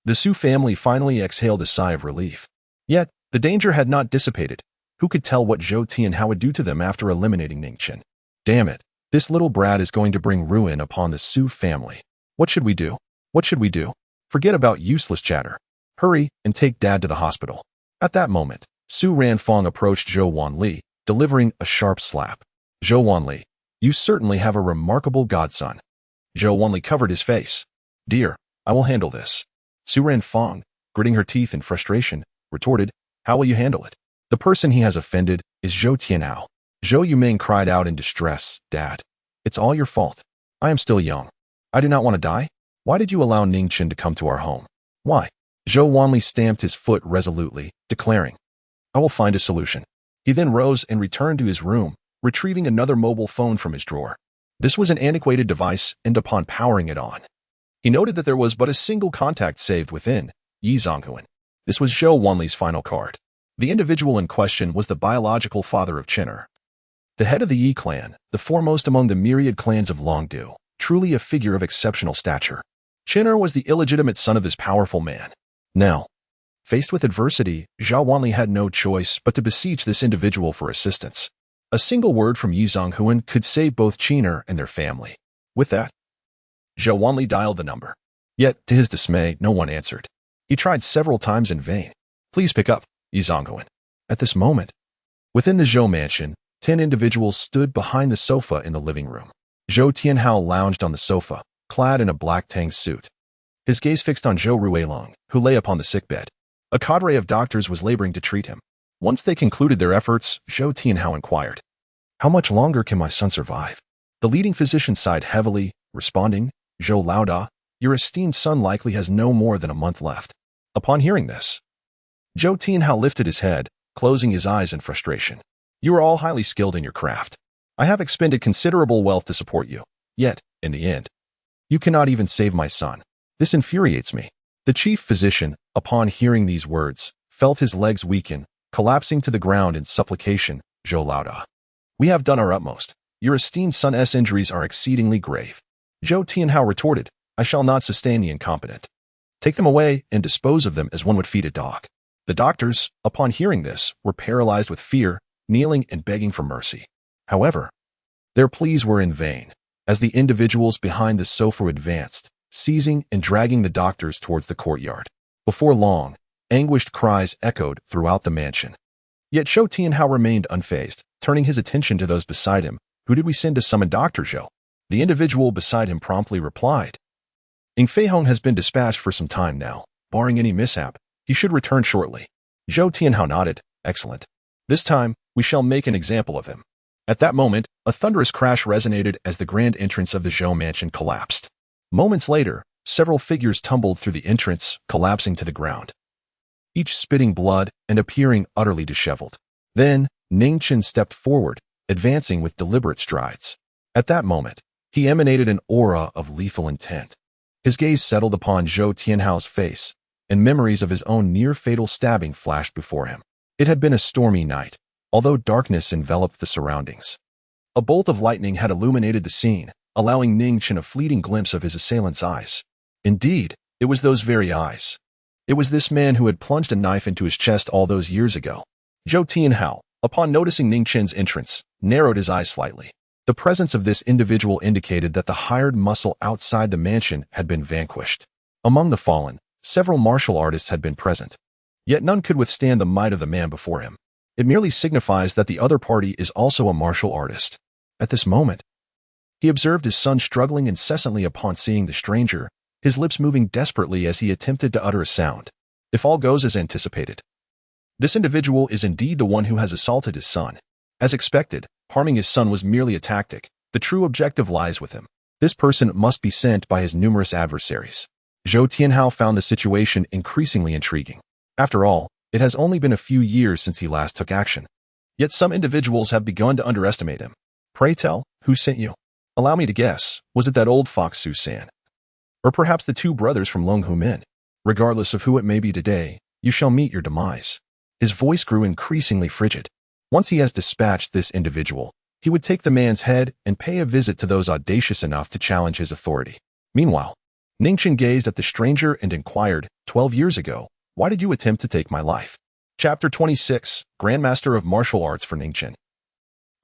the Su family finally exhaled a sigh of relief. Yet, the danger had not dissipated. Who could tell what Zhou Tianhao would do to them after eliminating Ning Chen? Damn it, this little brat is going to bring ruin upon the Su family. What should we do? What should we do? Forget about useless chatter. Hurry and take Dad to the hospital. At that moment, Su Ranfong approached Zhou Wanli, delivering a sharp slap. Zhou Wanli, you certainly have a remarkable godson. Zhou Wanli covered his face. Dear, I will handle this. Su Ranfong, gritting her teeth in frustration, retorted, how will you handle it? The person he has offended is Zhou Tianhao. Zhou Yuming cried out in distress, Dad, it's all your fault. I am still young. I do not want to die. Why did you allow Ning Chen to come to our home? Why? Zhou Wanli stamped his foot resolutely, declaring, I will find a solution. He then rose and returned to his room, retrieving another mobile phone from his drawer. This was an antiquated device, and upon powering it on, he noted that there was but a single contact saved within, Yi Zonghuan. This was Zhou Wanli's final card. The individual in question was the biological father of Qin'er, the head of the Yi clan, the foremost among the myriad clans of Longdu, truly a figure of exceptional stature. Qin'er was the illegitimate son of this powerful man. Now, faced with adversity, Zhou Wanli had no choice but to beseech this individual for assistance. A single word from Yi Zonghuan could save both Qin'er and their family. With that, Zhou Wanli dialed the number. Yet, to his dismay, no one answered. He tried several times in vain. Please pick up, Yi Zonghuan. At this moment, within the Zhou mansion, 10 individuals stood behind the sofa in the living room. Zhou Tianhao lounged on the sofa, clad in a black tang suit. His gaze fixed on Zhou Ruilong, who lay upon the sickbed. A cadre of doctors was laboring to treat him. Once they concluded their efforts, Zhou Tianhao inquired, How much longer can my son survive? The leading physician sighed heavily, responding, Zhou Laoda, your esteemed son likely has no more than a month left. Upon hearing this, Zhou Tianhao lifted his head, closing his eyes in frustration. You are all highly skilled in your craft. I have expended considerable wealth to support you. Yet, in the end, you cannot even save my son. This infuriates me. The chief physician, upon hearing these words, felt his legs weaken, collapsing to the ground in supplication, Zhou Laoda. We have done our utmost. Your esteemed son's injuries are exceedingly grave. Zhou Tianhao retorted, I shall not sustain the incompetent. Take them away and dispose of them as one would feed a dog. The doctors, upon hearing this, were paralyzed with fear, kneeling and begging for mercy. However, their pleas were in vain, as the individuals behind the sofa advanced, seizing and dragging the doctors towards the courtyard. Before long, anguished cries echoed throughout the mansion. Yet Zhou Tianhao remained unfazed, turning his attention to those beside him. Who did we send to summon Dr. Zhou? The individual beside him promptly replied, Ning Fei Hong has been dispatched for some time now. Barring any mishap, he should return shortly. Zhou Tianhao nodded, excellent. This time, we shall make an example of him. At that moment, a thunderous crash resonated as the grand entrance of the Zhou mansion collapsed. Moments later, several figures tumbled through the entrance, collapsing to the ground, each spitting blood and appearing utterly disheveled. Then, Ning Chen stepped forward, advancing with deliberate strides. At that moment, he emanated an aura of lethal intent. His gaze settled upon Zhou Tianhao's face, and memories of his own near-fatal stabbing flashed before him. It had been a stormy night, although darkness enveloped the surroundings. A bolt of lightning had illuminated the scene, allowing Ning Chen a fleeting glimpse of his assailant's eyes. Indeed, it was those very eyes. It was this man who had plunged a knife into his chest all those years ago. Zhou Tianhao, upon noticing Ning Chen's entrance, narrowed his eyes slightly. The presence of this individual indicated that the hired muscle outside the mansion had been vanquished. Among the fallen, several martial artists had been present. Yet none could withstand the might of the man before him. It merely signifies that the other party is also a martial artist. At this moment, he observed his son struggling incessantly upon seeing the stranger, his lips moving desperately as he attempted to utter a sound. If all goes as anticipated, this individual is indeed the one who has assaulted his son. As expected, harming his son was merely a tactic. The true objective lies with him. This person must be sent by his numerous adversaries. Zhou Tianhao found the situation increasingly intriguing. After all, it has only been a few years since he last took action. Yet some individuals have begun to underestimate him. Pray tell, who sent you? Allow me to guess, was it that old fox Su-san? Or perhaps the two brothers from Longhu Min? Regardless of who it may be today, you shall meet your demise. His voice grew increasingly frigid. Once he has dispatched this individual, he would take the man's head and pay a visit to those audacious enough to challenge his authority. Meanwhile, Ning Chen gazed at the stranger and inquired, 12 years ago, why did you attempt to take my life? Chapter 26, Grandmaster of Martial Arts for Ning Chen.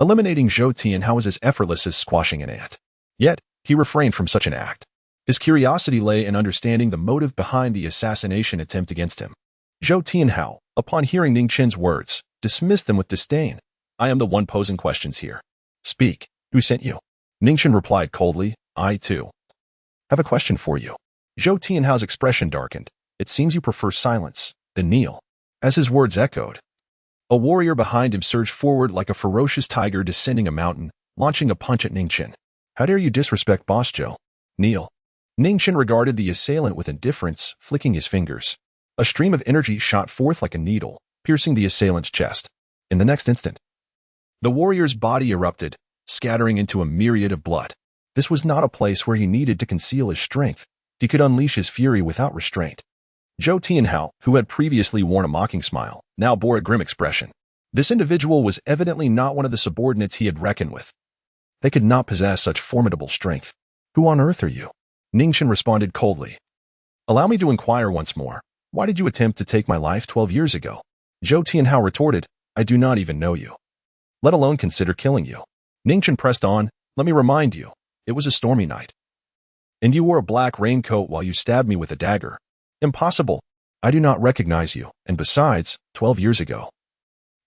Eliminating Zhou Tianhao was as effortless as squashing an ant. Yet, he refrained from such an act. His curiosity lay in understanding the motive behind the assassination attempt against him. Zhou Tianhao, upon hearing Ning Chen's words, dismissed them with disdain. I am the one posing questions here. Speak, who sent you? Ning Chen replied coldly, I too have a question for you. Zhou Tianhao's expression darkened. It seems you prefer silence, then kneel. As his words echoed, a warrior behind him surged forward like a ferocious tiger descending a mountain, launching a punch at Ning Chen. How dare you disrespect Boss Zhou? Kneel. Ning Chen regarded the assailant with indifference, flicking his fingers. A stream of energy shot forth like a needle, piercing the assailant's chest. In the next instant, the warrior's body erupted, scattering into a myriad of blood. This was not a place where he needed to conceal his strength. He could unleash his fury without restraint. Zhou Tianhao, who had previously worn a mocking smile, now bore a grim expression. This individual was evidently not one of the subordinates he had reckoned with. They could not possess such formidable strength. Who on earth are you? Ning Chen responded coldly. Allow me to inquire once more. Why did you attempt to take my life 12 years ago? Zhou Tianhao retorted, I do not even know you, let alone consider killing you. Ning Chen pressed on, let me remind you, it was a stormy night. And you wore a black raincoat while you stabbed me with a dagger. Impossible. I do not recognize you, and besides, 12 years ago,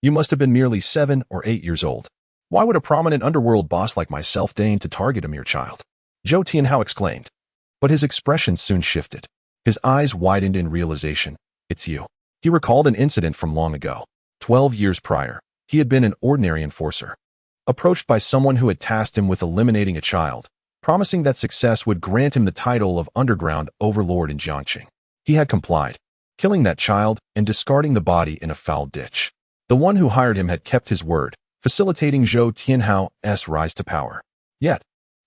you must have been merely 7 or 8 years old. Why would a prominent underworld boss like myself deign to target a mere child? Zhou Tianhao exclaimed. But his expression soon shifted. His eyes widened in realization. It's you. He recalled an incident from long ago. 12 years prior, he had been an ordinary enforcer, approached by someone who had tasked him with eliminating a child, promising that success would grant him the title of underground overlord in Jiangqing. He had complied, killing that child and discarding the body in a foul ditch. The one who hired him had kept his word, facilitating Zhou Tianhao's rise to power. Yet,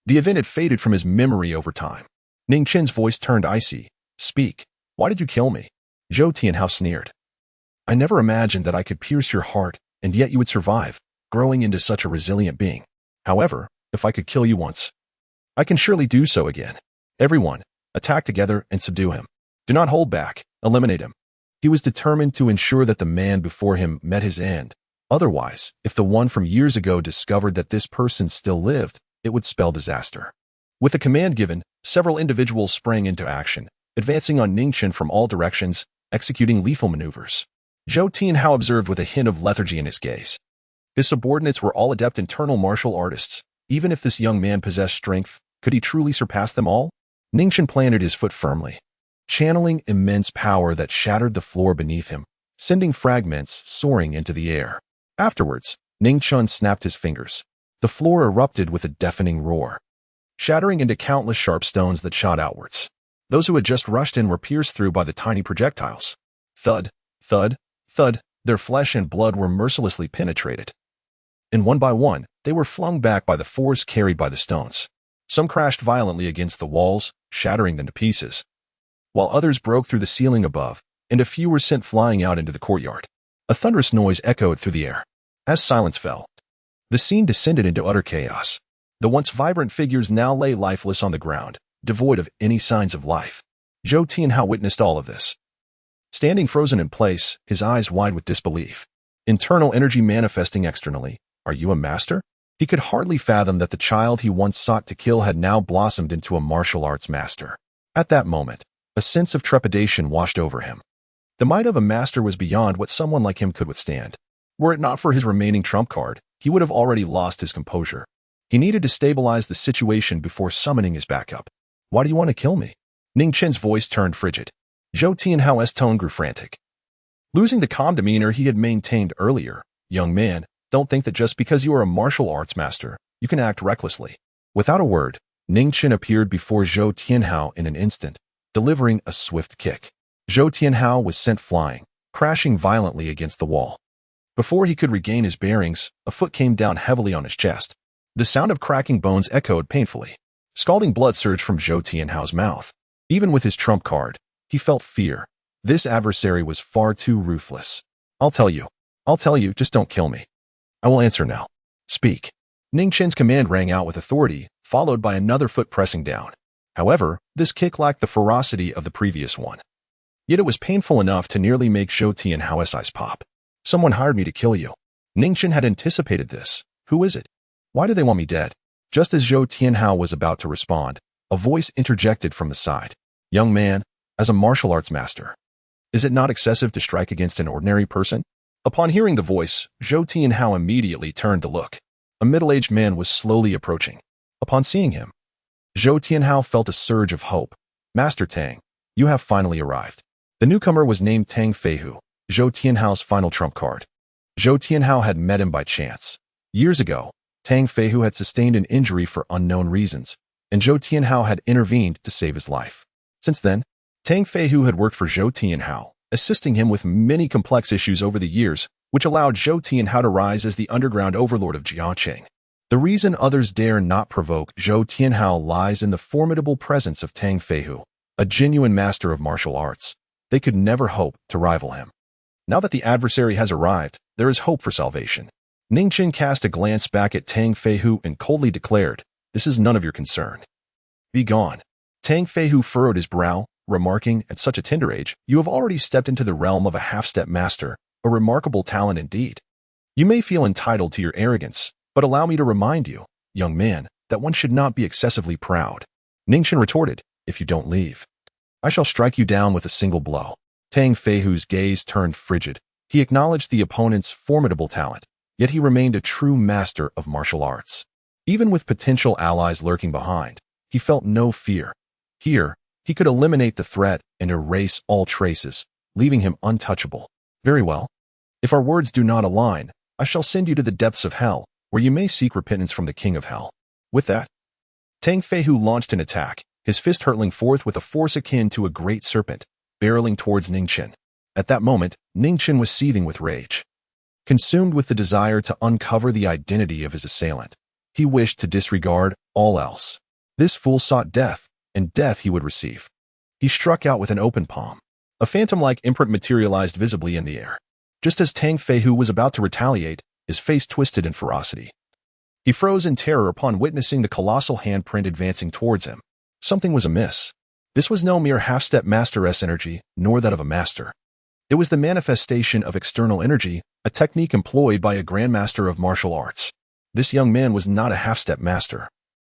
the event had faded from his memory over time. Ning Chen's voice turned icy. Speak. Why did you kill me? Zhou Tianhao sneered. I never imagined that I could pierce your heart, and yet you would survive, growing into such a resilient being. However, if I could kill you once, I can surely do so again. Everyone, attack together and subdue him. Do not hold back, eliminate him. He was determined to ensure that the man before him met his end. Otherwise, if the one from years ago discovered that this person still lived, it would spell disaster. With the command given, several individuals sprang into action, advancing on Ning Chen from all directions, executing lethal maneuvers. Zhou Tianhao observed with a hint of lethargy in his gaze. His subordinates were all adept internal martial artists. Even if this young man possessed strength, could he truly surpass them all? Ning Chen planted his foot firmly, channeling immense power that shattered the floor beneath him, sending fragments soaring into the air. Afterwards, Ning Chen snapped his fingers. The floor erupted with a deafening roar, shattering into countless sharp stones that shot outwards. Those who had just rushed in were pierced through by the tiny projectiles. Thud, thud, thud, their flesh and blood were mercilessly penetrated. And one by one, they were flung back by the force carried by the stones. Some crashed violently against the walls, shattering them to pieces, while others broke through the ceiling above, and a few were sent flying out into the courtyard. A thunderous noise echoed through the air. As silence fell, the scene descended into utter chaos. The once vibrant figures now lay lifeless on the ground, devoid of any signs of life. Zhou Tianhao witnessed all of this, standing frozen in place, his eyes wide with disbelief. Internal energy manifesting externally. Are you a master? He could hardly fathom that the child he once sought to kill had now blossomed into a martial arts master. At that moment, a sense of trepidation washed over him. The might of a master was beyond what someone like him could withstand. Were it not for his remaining trump card, he would have already lost his composure. He needed to stabilize the situation before summoning his backup. Why do you want to kill me? Ning Chen's voice turned frigid. Zhou Tianhao's tone grew frantic, losing the calm demeanor he had maintained earlier. Young man, don't think that just because you are a martial arts master, you can act recklessly. Without a word, Ning Chen appeared before Zhou Tianhao in an instant, delivering a swift kick. Zhou Tianhao was sent flying, crashing violently against the wall. Before he could regain his bearings, a foot came down heavily on his chest. The sound of cracking bones echoed painfully. Scalding blood surged from Zhou Tianhao's mouth. Even with his trump card, he felt fear. This adversary was far too ruthless. I'll tell you, just don't kill me. I will answer now. Speak. Ning Chen's command rang out with authority, followed by another foot pressing down. However, this kick lacked the ferocity of the previous one. Yet it was painful enough to nearly make Zhou Tianhao's eyes pop. Someone hired me to kill you. Ning Chen had anticipated this. Who is it? Why do they want me dead? Just as Zhou Tianhao was about to respond, a voice interjected from the side. Young man, as a martial arts master, is it not excessive to strike against an ordinary person? Upon hearing the voice, Zhou Tianhao immediately turned to look. A middle-aged man was slowly approaching. Upon seeing him, Zhou Tianhao felt a surge of hope. Master Tang, you have finally arrived. The newcomer was named Tang Feihu, Zhou Tianhao's final trump card. Zhou Tianhao had met him by chance. Years ago, Tang Feihu had sustained an injury for unknown reasons, and Zhou Tianhao had intervened to save his life. Since then, Tang Feihu had worked for Zhou Tianhao, assisting him with many complex issues over the years, which allowed Zhou Tianhao to rise as the underground overlord of Jiangqing. The reason others dare not provoke Zhou Tianhao lies in the formidable presence of Tang Feihu, a genuine master of martial arts. They could never hope to rival him. Now that the adversary has arrived, there is hope for salvation. Ning Chen cast a glance back at Tang Feihu and coldly declared, this is none of your concern. Be gone. Tang Feihu furrowed his brow, remarking, at such a tender age, you have already stepped into the realm of a half-step master, a remarkable talent indeed. You may feel entitled to your arrogance, but allow me to remind you, young man, that one should not be excessively proud. Ning Chen retorted, if you don't leave, I shall strike you down with a single blow. Tang Feihu's gaze turned frigid. He acknowledged the opponent's formidable talent, yet he remained a true master of martial arts. Even with potential allies lurking behind, he felt no fear. Here, he could eliminate the threat and erase all traces, leaving him untouchable. Very well. If our words do not align, I shall send you to the depths of hell, where you may seek repentance from the king of hell. With that, Tang Feihu launched an attack, his fist hurtling forth with a force akin to a great serpent, barreling towards Ning Chen. At that moment, Ning Chen was seething with rage. Consumed with the desire to uncover the identity of his assailant, he wished to disregard all else. This fool sought death, and death he would receive. He struck out with an open palm. A phantom-like imprint materialized visibly in the air. Just as Tang Feihu was about to retaliate, his face twisted in ferocity. He froze in terror upon witnessing the colossal handprint advancing towards him. Something was amiss. This was no mere half-step master-S energy, nor that of a master. It was the manifestation of external energy, a technique employed by a grandmaster of martial arts. This young man was not a half-step master.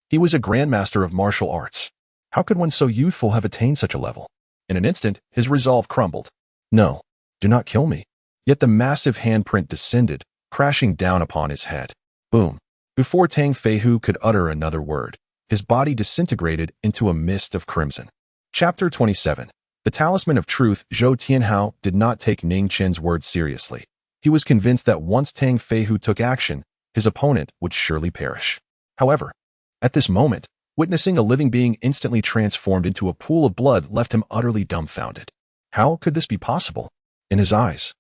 He was a grandmaster of martial arts. How could one so youthful have attained such a level? In an instant, his resolve crumbled. No, do not kill me. Yet the massive handprint descended, crashing down upon his head. Boom. Before Tang Feihu could utter another word, his body disintegrated into a mist of crimson. Chapter 27. The Talisman of Truth. Zhou Tianhao did not take Ning Chen's words seriously. He was convinced that once Tang Feihu took action, his opponent would surely perish. However, at this moment, witnessing a living being instantly transformed into a pool of blood left him utterly dumbfounded. How could this be possible? In his eyes,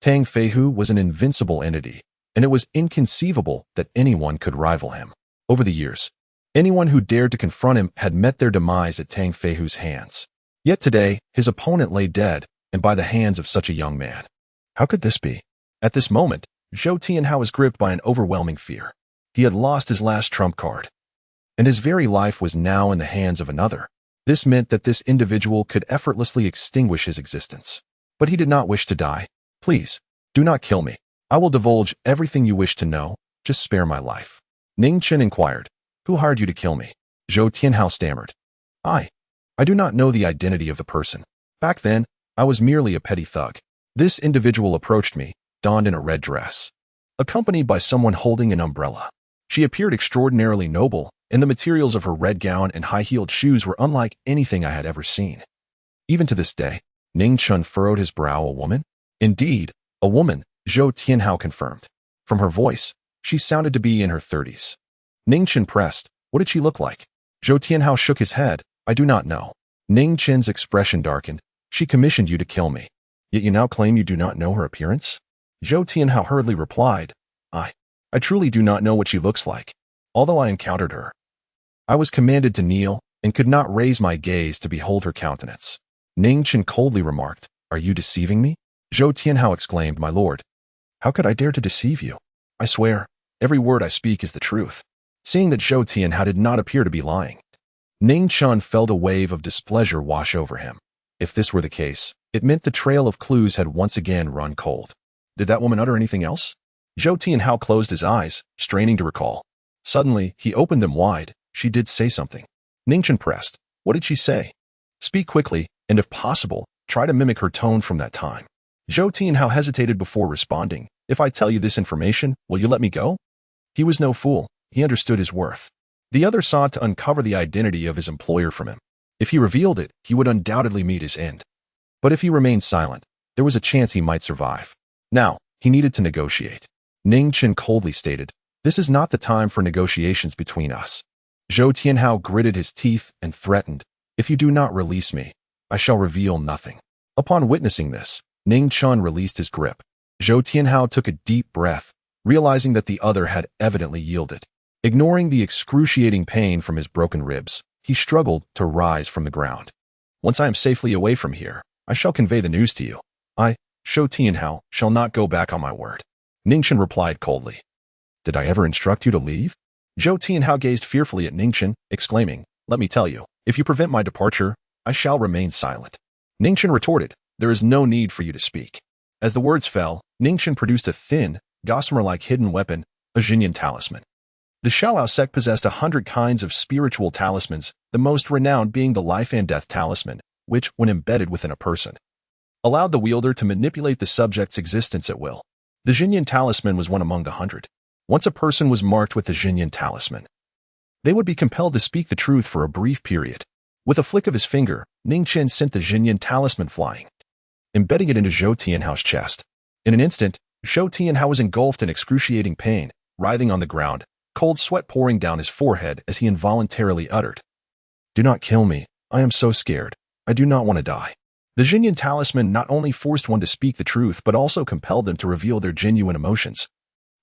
Tang Feihu was an invincible entity, and it was inconceivable that anyone could rival him. Over the years, anyone who dared to confront him had met their demise at Tang Feihu's hands. Yet today, his opponent lay dead, and by the hands of such a young man. How could this be? At this moment, Zhou Tianhao was gripped by an overwhelming fear. He had lost his last trump card, and his very life was now in the hands of another. This meant that this individual could effortlessly extinguish his existence. But he did not wish to die. Please, do not kill me. I will divulge everything you wish to know, just spare my life. Ning Chen inquired, who hired you to kill me? Zhou Tianhao stammered. I do not know the identity of the person. Back then, I was merely a petty thug. This individual approached me, donned in a red dress, accompanied by someone holding an umbrella. She appeared extraordinarily noble, and the materials of her red gown and high-heeled shoes were unlike anything I had ever seen. Even to this day, Ning Chen furrowed his brow. A woman? Indeed, a woman, Zhou Tianhao confirmed. From her voice, she sounded to be in her 30s. Ning Chen pressed, what did she look like? Zhou Tianhao shook his head, I do not know. Ning Chen's expression darkened. She commissioned you to kill me. Yet you now claim you do not know her appearance? Zhou Tianhao hurriedly replied, I truly do not know what she looks like. Although I encountered her, I was commanded to kneel and could not raise my gaze to behold her countenance. Ning Chen coldly remarked, Are you deceiving me? Zhou Tianhao exclaimed, My lord, how could I dare to deceive you? I swear, every word I speak is the truth. Seeing that Zhou Tianhao did not appear to be lying, Ning Chen felt a wave of displeasure wash over him. If this were the case, it meant the trail of clues had once again run cold. Did that woman utter anything else? Zhou Tianhao closed his eyes, straining to recall. Suddenly, he opened them wide. She did say something. Ning Chen pressed. What did she say? Speak quickly, and if possible, try to mimic her tone from that time. Zhou Tianhao hesitated before responding. If I tell you this information, will you let me go? He was no fool. He understood his worth. The other sought to uncover the identity of his employer from him. If he revealed it, he would undoubtedly meet his end. But if he remained silent, there was a chance he might survive. Now, he needed to negotiate. Ning Chen coldly stated, This is not the time for negotiations between us. Zhou Tianhao gritted his teeth and threatened, If you do not release me, I shall reveal nothing. Upon witnessing this, Ning Chen released his grip. Zhou Tianhao took a deep breath, realizing that the other had evidently yielded. Ignoring the excruciating pain from his broken ribs, he struggled to rise from the ground. Once I am safely away from here, I shall convey the news to you. I, Zhou Tianhao, shall not go back on my word. Ning Chen replied coldly. Did I ever instruct you to leave? Zhou Tianhao gazed fearfully at Ning Chen, exclaiming, Let me tell you, if you prevent my departure, I shall remain silent. Ning Chen retorted, There is no need for you to speak. As the words fell, Ning Chen produced a thin, gossamer-like hidden weapon, a Jinyan talisman. The Shaolao sect possessed 100 kinds of spiritual talismans, the most renowned being the life and death talisman, which, when embedded within a person, allowed the wielder to manipulate the subject's existence at will. The Jinyan talisman was one among the 100. Once a person was marked with the Jinyan talisman, they would be compelled to speak the truth for a brief period. With a flick of his finger, Ning Chen sent the Jinyan talisman flying, embedding it into Zhou Tianhao's chest. In an instant, Zhou Tianhao was engulfed in excruciating pain, writhing on the ground, cold sweat pouring down his forehead as he involuntarily uttered, Do not kill me. I am so scared. I do not want to die. The Jinyan talisman not only forced one to speak the truth but also compelled them to reveal their genuine emotions,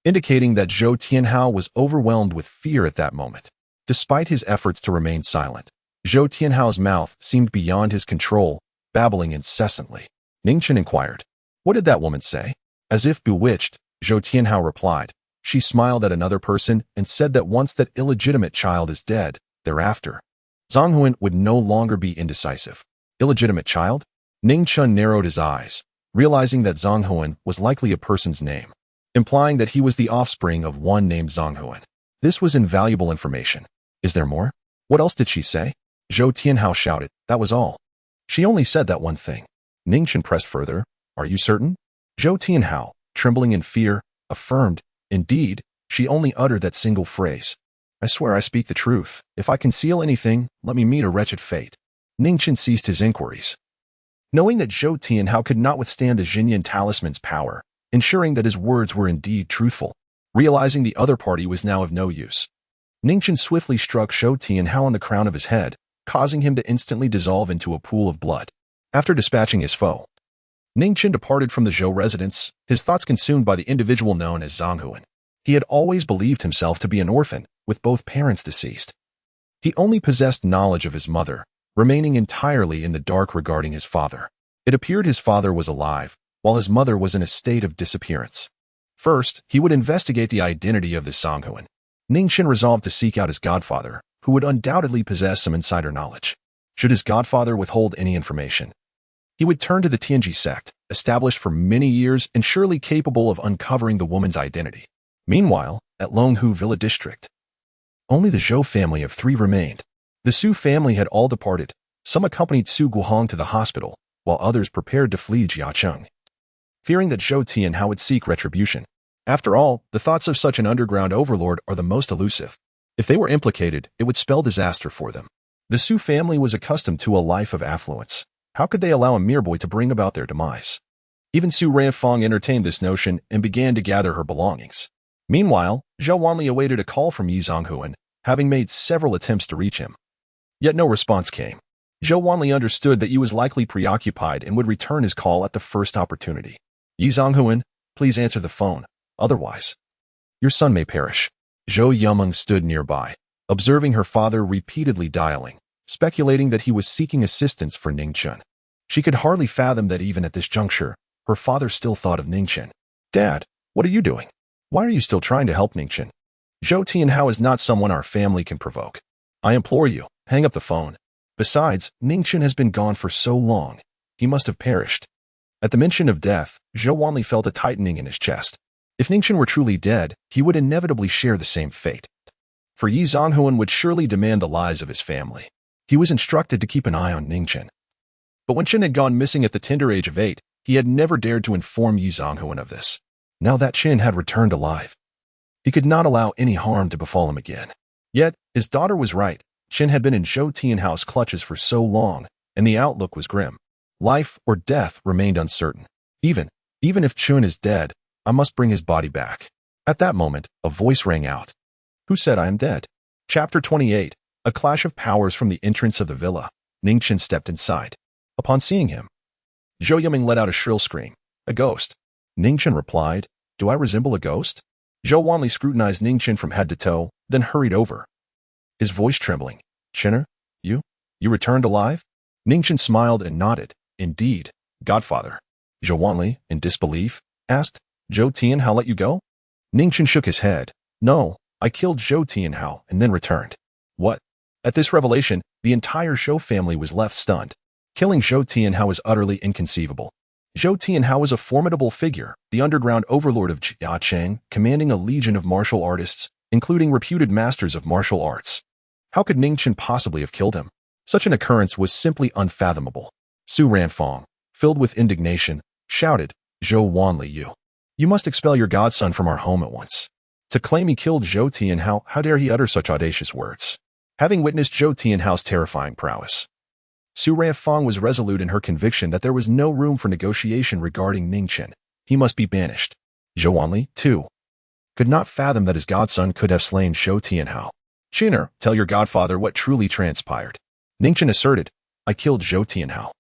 indicating that Zhou Tianhao was overwhelmed with fear at that moment. Despite his efforts to remain silent, Zhou Tianhao's mouth seemed beyond his control, babbling incessantly. Ning Chen inquired, What did that woman say? As if bewitched, Zhou Tianhao replied, She smiled at another person and said that once that illegitimate child is dead, thereafter, Zhang Huan would no longer be indecisive. Illegitimate child? Ning Chen narrowed his eyes, realizing that Zhang Huan was likely a person's name, implying that he was the offspring of one named Zhang Huan. This was invaluable information. Is there more? What else did she say? Zhou Tianhao shouted, That was all. She only said that one thing. Ning Chen pressed further, Are you certain? Zhou Tianhao, trembling in fear, affirmed, Indeed, she only uttered that single phrase. I swear I speak the truth. If I conceal anything, let me meet a wretched fate. Ning Chen ceased his inquiries, knowing that Zhou Tianhao could not withstand the Jinyan talisman's power, ensuring that his words were indeed truthful. Realizing the other party was now of no use, Ning Chen swiftly struck Zhou Tianhao on the crown of his head, causing him to instantly dissolve into a pool of blood. After dispatching his foe, Ning Chen departed from the Zhou residence, his thoughts consumed by the individual known as Zhang Huan. He had always believed himself to be an orphan, with both parents deceased. He only possessed knowledge of his mother, remaining entirely in the dark regarding his father. It appeared his father was alive, while his mother was in a state of disappearance. First, he would investigate the identity of this Zhang Huan. Ning Chen resolved to seek out his godfather, who would undoubtedly possess some insider knowledge. Should his godfather withhold any information, he would turn to the Tianji sect, established for many years and surely capable of uncovering the woman's identity. Meanwhile, at Longhu Villa District, only the Zhou family of 3 remained. The Su family had all departed. Some accompanied Su Guohong to the hospital, while others prepared to flee Jiacheng, fearing that Zhou Tianhao would seek retribution. After all, the thoughts of such an underground overlord are the most elusive. If they were implicated, it would spell disaster for them. The Su family was accustomed to a life of affluence. How could they allow a mere boy to bring about their demise? Even Su Ranfang entertained this notion and began to gather her belongings. Meanwhile, Zhou Wanli awaited a call from Yi Zhanghuan, having made several attempts to reach him. Yet no response came. Zhou Wanli understood that he was likely preoccupied and would return his call at the first opportunity. Yi Zhonghuan, please answer the phone. Otherwise, your son may perish. Zhou Yumeng stood nearby, observing her father repeatedly dialing, speculating that he was seeking assistance for Ning Chen. She could hardly fathom that even at this juncture, her father still thought of Ning Chen. Dad, what are you doing? Why are you still trying to help Ning Chen? Zhou Tianhao is not someone our family can provoke. I implore you, hang up the phone. Besides, Ning Chen has been gone for so long. He must have perished. At the mention of death, Zhou Wanli felt a tightening in his chest. If Ning Chen were truly dead, he would inevitably share the same fate. For Yi Zhonghuan would surely demand the lives of his family. He was instructed to keep an eye on Ning Chen. But when Chen had gone missing at the tender age of 8, he had never dared to inform Yi Zhonghuan of this. Now that Chen had returned alive, he could not allow any harm to befall him again. Yet, his daughter was right. Chen had been in Zhou Tianhao's clutches for so long, and the outlook was grim. Life or death remained uncertain. Even if Chen is dead, I must bring his body back. At that moment, a voice rang out. Who said I am dead? Chapter 28. A clash of powers. From the entrance of the villa, Ning Chen stepped inside. Upon seeing him, Zhou Yumeng let out a shrill scream. A ghost. Ning Chen replied, Do I resemble a ghost? Zhou Wanli scrutinized Ning Chen from head to toe, then hurried over, his voice trembling. Chenner, you returned alive? Ning Chen smiled and nodded. Indeed, godfather. Zhou Wanli, in disbelief, asked, Zhou Tianhao let you go? Ning Chen shook his head. No, I killed Zhou Tianhao and then returned. What? At this revelation, the entire Zhou family was left stunned. Killing Zhou Tianhao is utterly inconceivable. Zhou Tianhao was a formidable figure, the underground overlord of Jiacheng, commanding a legion of martial artists, including reputed masters of martial arts. How could Ning Chen possibly have killed him? Such an occurrence was simply unfathomable. Su Ranfong, filled with indignation, shouted, Zhou Wanli, you must expel your godson from our home at once. To claim he killed Zhou Tianhao, how dare he utter such audacious words? Having witnessed Zhou Tianhao's terrifying prowess, Su Ranfong was resolute in her conviction that there was no room for negotiation regarding Ning Chen. He must be banished. Zhou Wanli, too, could not fathom that his godson could have slain Zhou Tianhao. Chenner, tell your godfather what truly transpired. Ning Chen asserted, I killed Zhou Tianhao.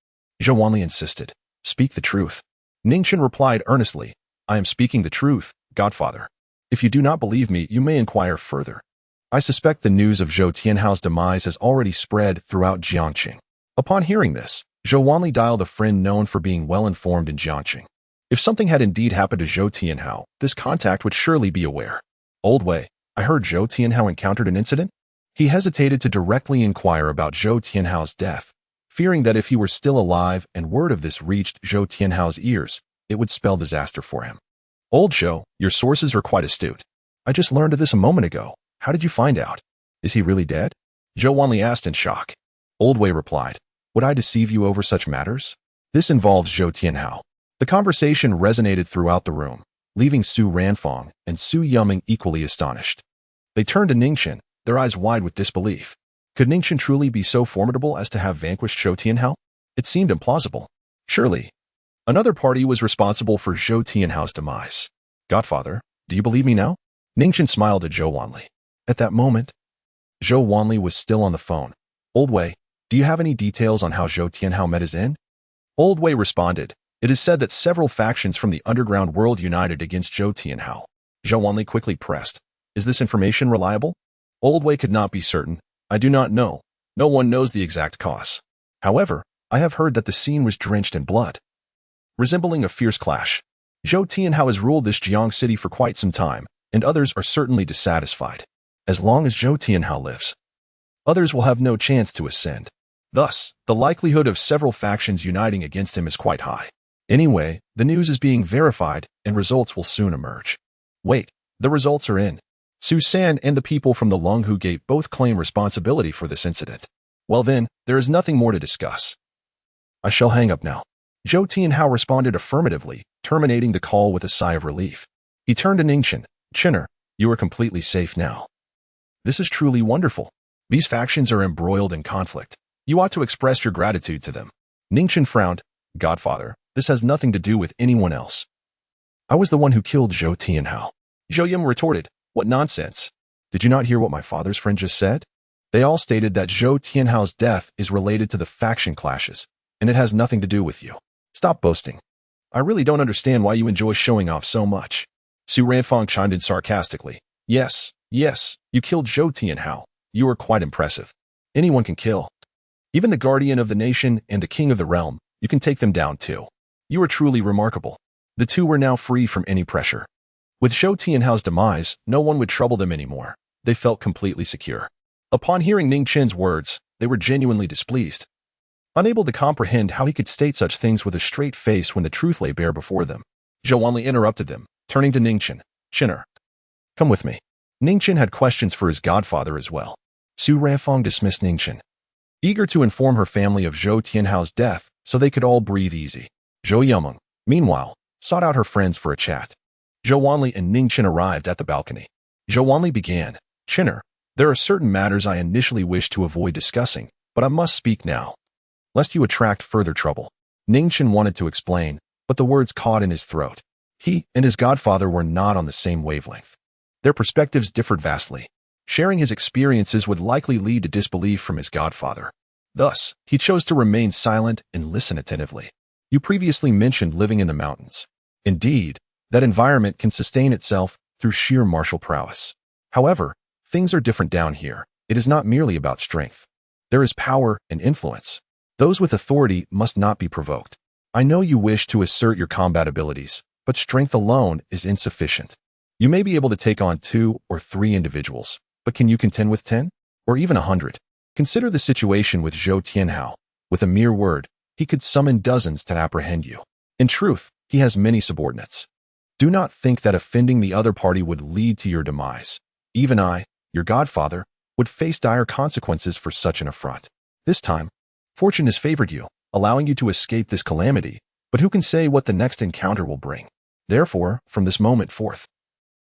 Zhou Wanli insisted, speak the truth. Ning Chen replied earnestly, I am speaking the truth, godfather. If you do not believe me, you may inquire further. I suspect the news of Zhou Tianhao's demise has already spread throughout Jiangqing. Upon hearing this, Zhou Wanli dialed a friend known for being well-informed in Jiangqing. If something had indeed happened to Zhou Tianhao, this contact would surely be aware. Old Wei, I heard Zhou Tianhao encountered an incident. He hesitated to directly inquire about Zhou Tianhao's death, fearing that if he were still alive and word of this reached Zhou Tianhao's ears, it would spell disaster for him. Old Zhou, your sources are quite astute. I just learned of this a moment ago. How did you find out? Is he really dead? Zhou Wanli asked in shock. Old Wei replied, Would I deceive you over such matters? This involves Zhou Tianhao. The conversation resonated throughout the room, leaving Su Ranfong and Su Yumeng equally astonished. They turned to Ning Chen, their eyes wide with disbelief. Could Ning Chen truly be so formidable as to have vanquished Zhou Tianhao? It seemed implausible. Surely, another party was responsible for Zhou Tianhao's demise. Godfather, do you believe me now? Ning Chen smiled at Zhou Wanli. At that moment, Zhou Wanli was still on the phone. Old Wei, do you have any details on how Zhou Tianhao met his end? Old Wei responded, It is said that several factions from the underground world united against Zhou Tianhao. Zhou Wanli quickly pressed, Is this information reliable? Old Wei could not be certain. I do not know. No one knows the exact cause. However, I have heard that the scene was drenched in blood, resembling a fierce clash. Zhou Tianhao has ruled this Jiang city for quite some time, and others are certainly dissatisfied. As long as Zhou Tianhao lives, others will have no chance to ascend. Thus, the likelihood of several factions uniting against him is quite high. Anyway, the news is being verified, and results will soon emerge. Wait, the results are in. Su San and the people from the Longhu Gate both claim responsibility for this incident. Well then, there is nothing more to discuss. I shall hang up now. Zhou Tianhao responded affirmatively, terminating the call with a sigh of relief. He turned to Ning Chen. Chenner, you are completely safe now. This is truly wonderful. These factions are embroiled in conflict. You ought to express your gratitude to them. Ning Chen frowned. Godfather, this has nothing to do with anyone else. I was the one who killed Zhou Tianhao. Zhou Yim retorted, What nonsense. Did you not hear what my father's friend just said? They all stated that Zhou Tianhao's death is related to the faction clashes, and it has nothing to do with you. Stop boasting. I really don't understand why you enjoy showing off so much. Su Ranfang chimed in sarcastically. Yes, you killed Zhou Tianhao. You are quite impressive. Anyone can kill. Even the guardian of the nation and the king of the realm, you can take them down too. You are truly remarkable. The two were now free from any pressure. With Zhou Tianhao's demise, no one would trouble them anymore. They felt completely secure. Upon hearing Ning Chen's words, they were genuinely displeased. Unable to comprehend how he could state such things with a straight face when the truth lay bare before them, Zhou Wanli interrupted them, turning to Ning Chen. Chenner, come with me. Ning Chen had questions for his godfather as well. Su Ranfang dismissed Ning Chen, eager to inform her family of Zhou Tianhao's death so they could all breathe easy. Zhou Yumeng, meanwhile, sought out her friends for a chat. Zhou Wanli and Ning Chen arrived at the balcony. Zhou Wanli began. Chenner, there are certain matters I initially wished to avoid discussing, but I must speak now, lest you attract further trouble. Ning Chen wanted to explain, but the words caught in his throat. He and his godfather were not on the same wavelength. Their perspectives differed vastly. Sharing his experiences would likely lead to disbelief from his godfather. Thus, he chose to remain silent and listen attentively. You previously mentioned living in the mountains. Indeed, that environment can sustain itself through sheer martial prowess. However, things are different down here. It is not merely about strength. There is power and influence. Those with authority must not be provoked. I know you wish to assert your combat abilities, but strength alone is insufficient. You may be able to take on 2 or 3 individuals, but can you contend with 10? Or even 100? Consider the situation with Zhou Tianhao. With a mere word, he could summon dozens to apprehend you. In truth, he has many subordinates. Do not think that offending the other party would lead to your demise. Even I, your godfather, would face dire consequences for such an affront. This time, fortune has favored you, allowing you to escape this calamity, but who can say what the next encounter will bring? Therefore, from this moment forth,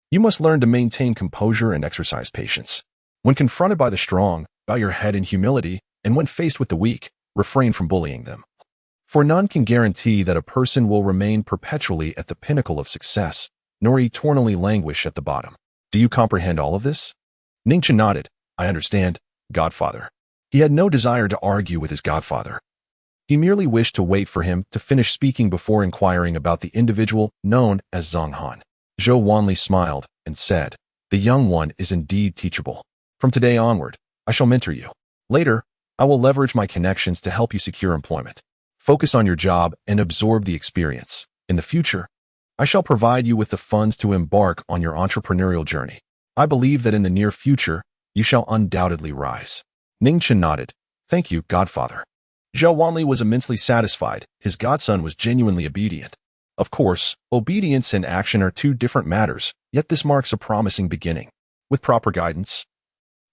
you must learn to maintain composure and exercise patience. When confronted by the strong, bow your head in humility, and when faced with the weak, refrain from bullying them. For none can guarantee that a person will remain perpetually at the pinnacle of success, nor eternally languish at the bottom. Do you comprehend all of this? Ning Chen nodded. I understand, godfather. He had no desire to argue with his godfather. He merely wished to wait for him to finish speaking before inquiring about the individual known as Zhang Han. Zhou Wanli smiled and said, the young one is indeed teachable. From today onward, I shall mentor you. Later, I will leverage my connections to help you secure employment. Focus on your job and absorb the experience. In the future, I shall provide you with the funds to embark on your entrepreneurial journey. I believe that in the near future, you shall undoubtedly rise. Ning Chen nodded. Thank you, godfather. Zhou Wanli was immensely satisfied. His godson was genuinely obedient. Of course, obedience and action are 2 different matters, yet this marks a promising beginning. With proper guidance,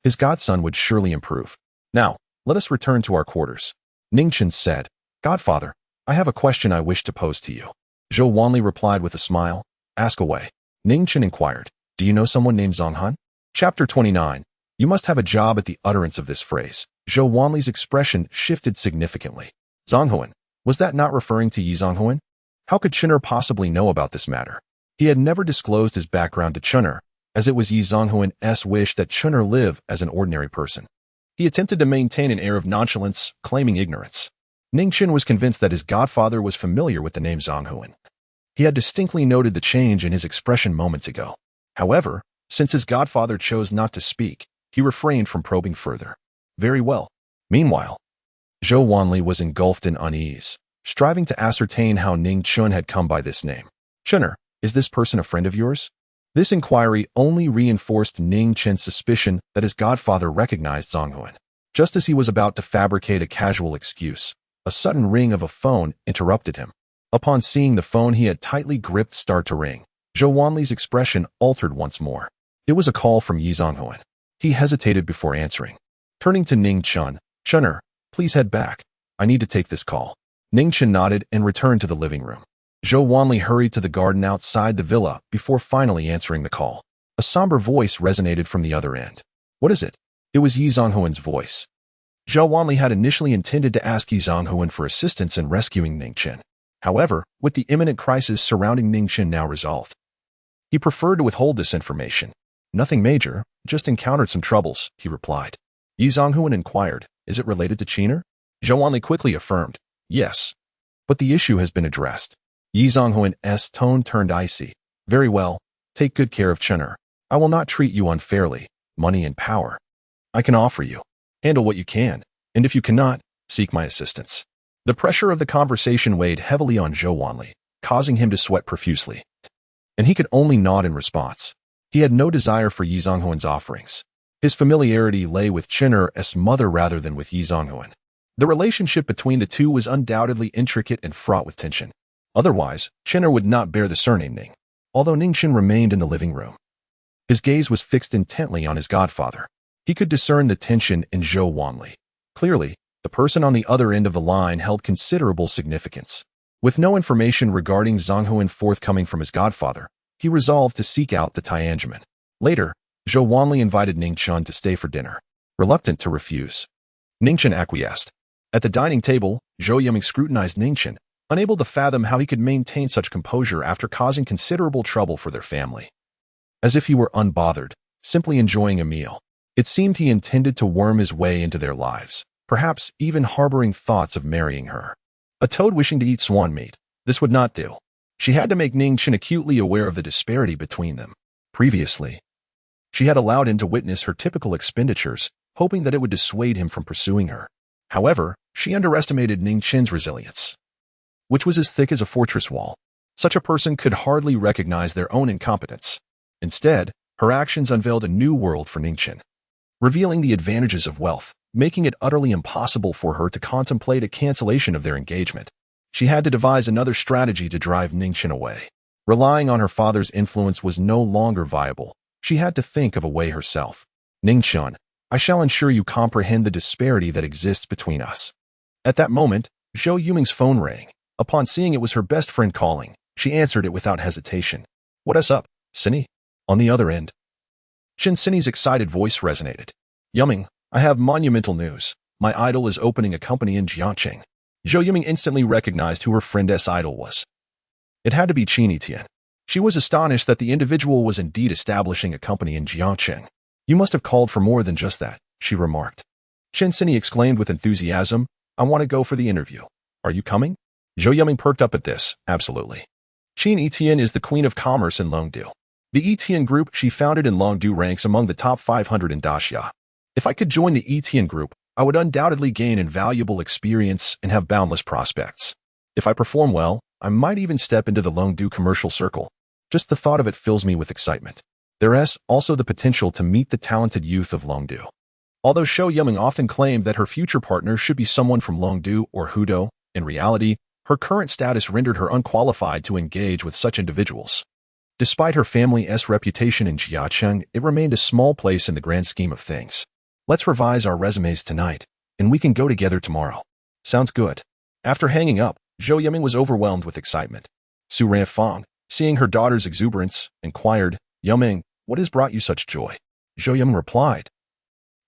his godson would surely improve. Now, let us return to our quarters. Ning Chen said, Godfather, I have a question I wish to pose to you. Zhou Wanli replied with a smile. Ask away. Ning Chen inquired, do you know someone named Zhang Han? Chapter 29. You must have a job at the utterance of this phrase. Zhou Wanli's expression shifted significantly. Zhanghuan, was that not referring to Yi Zhanghuan? How could Chenner possibly know about this matter? He had never disclosed his background to Chenner, as it was Yi Zhanghuan's wish that Chenner live as an ordinary person. He attempted to maintain an air of nonchalance, claiming ignorance. Ning Chen was convinced that his godfather was familiar with the name Zhanghuan. He had distinctly noted the change in his expression moments ago. However, since his godfather chose not to speak, he refrained from probing further. Very well. Meanwhile, Zhou Wanli was engulfed in unease, striving to ascertain how Ning Chen had come by this name. Chenner, is this person a friend of yours? This inquiry only reinforced Ning Chen's suspicion that his godfather recognized Zhanghuan. Just as he was about to fabricate a casual excuse, a sudden ring of a phone interrupted him. Upon seeing the phone he had tightly gripped start to ring, Zhou Wanli's expression altered once more. It was a call from Yi Zhanghuan. He hesitated before answering. Turning to Ning Chen, Chenner, please head back. I need to take this call. Ning Chen nodded and returned to the living room. Zhou Wanli hurried to the garden outside the villa before finally answering the call. A somber voice resonated from the other end. What is it? It was Yi Zhanghuan's voice. Zhou Wanli had initially intended to ask Yi Zhanghuan for assistance in rescuing Ning Chen. However, with the imminent crisis surrounding Ning Chen now resolved, he preferred to withhold this information. Nothing major, just encountered some troubles, he replied. Yi Zonghuan inquired, is it related to Qiner? Zhou Wanli quickly affirmed, yes. But the issue has been addressed. Yi Zonghuan's tone turned icy. Very well, take good care of Qiner. I will not treat you unfairly, money and power. I can offer you. Handle what you can, and if you cannot, seek my assistance. The pressure of the conversation weighed heavily on Zhou Wanli, causing him to sweat profusely. And he could only nod in response. He had no desire for Yi Zonghuan's offerings. His familiarity lay with Qiner's mother rather than with Yi Zonghuan. The relationship between the two was undoubtedly intricate and fraught with tension. Otherwise, Qiner would not bear the surname Ning, although Ning Chen remained in the living room. His gaze was fixed intently on his godfather. He could discern the tension in Zhou Wanli. Clearly, the person on the other end of the line held considerable significance. With no information regarding Zonghuan forthcoming from his godfather, he resolved to seek out the Tiananmen. Later, Zhou Wanli invited Ning Chen to stay for dinner, reluctant to refuse. Ning Chen acquiesced. At the dining table, Zhou Yiming scrutinized Ning Chen, unable to fathom how he could maintain such composure after causing considerable trouble for their family. As if he were unbothered, simply enjoying a meal. It seemed he intended to worm his way into their lives, perhaps even harboring thoughts of marrying her. A toad wishing to eat swan meat. This would not do. She had to make Ning Chen acutely aware of the disparity between them. Previously, she had allowed him to witness her typical expenditures, hoping that it would dissuade him from pursuing her. However, she underestimated Ning Chen's resilience, which was as thick as a fortress wall. Such a person could hardly recognize their own incompetence. Instead, her actions unveiled a new world for Ning Chen, revealing the advantages of wealth, making it utterly impossible for her to contemplate a cancellation of their engagement. She had to devise another strategy to drive Ning Chen away. Relying on her father's influence was no longer viable. She had to think of a way herself. Ning Chen, I shall ensure you comprehend the disparity that exists between us. At that moment, Zhou Yiming's phone rang. Upon seeing it was her best friend calling, she answered it without hesitation. What's up, Cindy? On the other end, Shen Cindy's excited voice resonated. Yiming, I have monumental news. My idol is opening a company in Jiangcheng. Zhou Yiming instantly recognized who her friend's idol was. It had to be Qin Yitian. She was astonished that the individual was indeed establishing a company in Jiangcheng. You must have called for more than just that, she remarked. Shen Cindy exclaimed with enthusiasm, I want to go for the interview. Are you coming? Zhou Yiming perked up at this, absolutely. Qin Yitian is the queen of commerce in Longdu. The Yitian group she founded in Longdu ranks among the top 500 in Daxia. If I could join the Yitian group, I would undoubtedly gain invaluable experience and have boundless prospects. If I perform well, I might even step into the Longdu commercial circle. Just the thought of it fills me with excitement. There is also the potential to meet the talented youth of Longdu. Although Zhou Yiming often claimed that her future partner should be someone from Longdu or Hudou, in reality, her current status rendered her unqualified to engage with such individuals. Despite her family's reputation in Jiangcheng, it remained a small place in the grand scheme of things. Let's revise our resumes tonight, and we can go together tomorrow. Sounds good. After hanging up, Zhou Yiming was overwhelmed with excitement. Su Ranfang, seeing her daughter's exuberance, inquired, Yiming, what has brought you such joy? Zhou Yiming replied,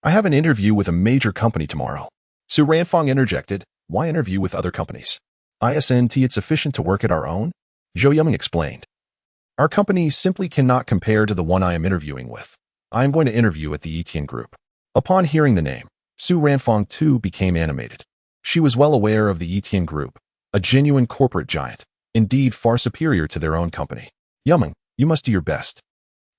I have an interview with a major company tomorrow. Su Ranfang interjected, why interview with other companies? Isn't it sufficient to work at our own? Zhou Yiming explained. Our company simply cannot compare to the one I am interviewing with. I am going to interview at the Yitian group. Upon hearing the name, Su Ranfang too became animated. She was well aware of the Yitian group, a genuine corporate giant, indeed far superior to their own company. Yiming, you must do your best.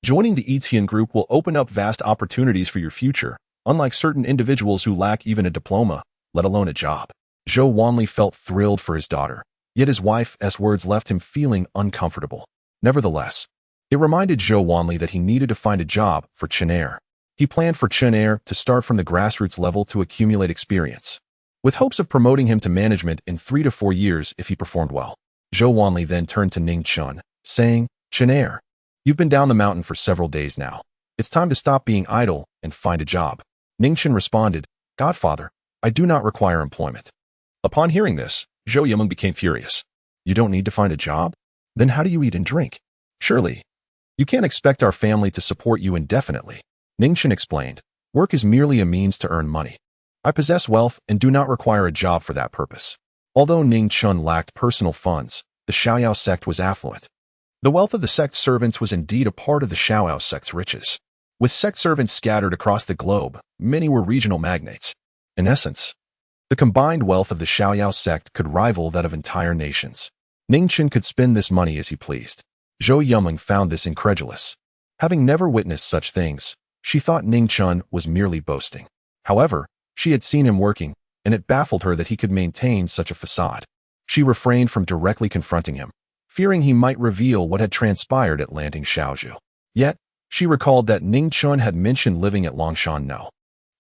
Joining the Yitian group will open up vast opportunities for your future, unlike certain individuals who lack even a diploma, let alone a job. Zhou Wanli felt thrilled for his daughter, yet his wife's words left him feeling uncomfortable. Nevertheless, it reminded Zhou Wanli that he needed to find a job for Qiner. He planned for Qiner to start from the grassroots level to accumulate experience, with hopes of promoting him to management in 3 to 4 years if he performed well. Zhou Wanli then turned to Ning Chen, saying, Qiner, you've been down the mountain for several days now. It's time to stop being idle and find a job. Ning Chen responded, Godfather, I do not require employment. Upon hearing this, Zhou Yiming became furious. You don't need to find a job? Then how do you eat and drink? Surely, you can't expect our family to support you indefinitely. Ning Chen explained, work is merely a means to earn money. I possess wealth and do not require a job for that purpose. Although Ning Chen lacked personal funds, the Shaoyao sect was affluent. The wealth of the sect's servants was indeed a part of the Shaoyao sect's riches. With sect servants scattered across the globe, many were regional magnates. In essence, the combined wealth of the Xiaoyao sect could rival that of entire nations. Ning Chen could spend this money as he pleased. Zhou Yumeng found this incredulous. Having never witnessed such things, she thought Ning Chen was merely boasting. However, she had seen him working, and it baffled her that he could maintain such a facade. She refrained from directly confronting him, fearing he might reveal what had transpired at landing Xiaozhu. Yet, she recalled that Ning Chen had mentioned living at Longshan No.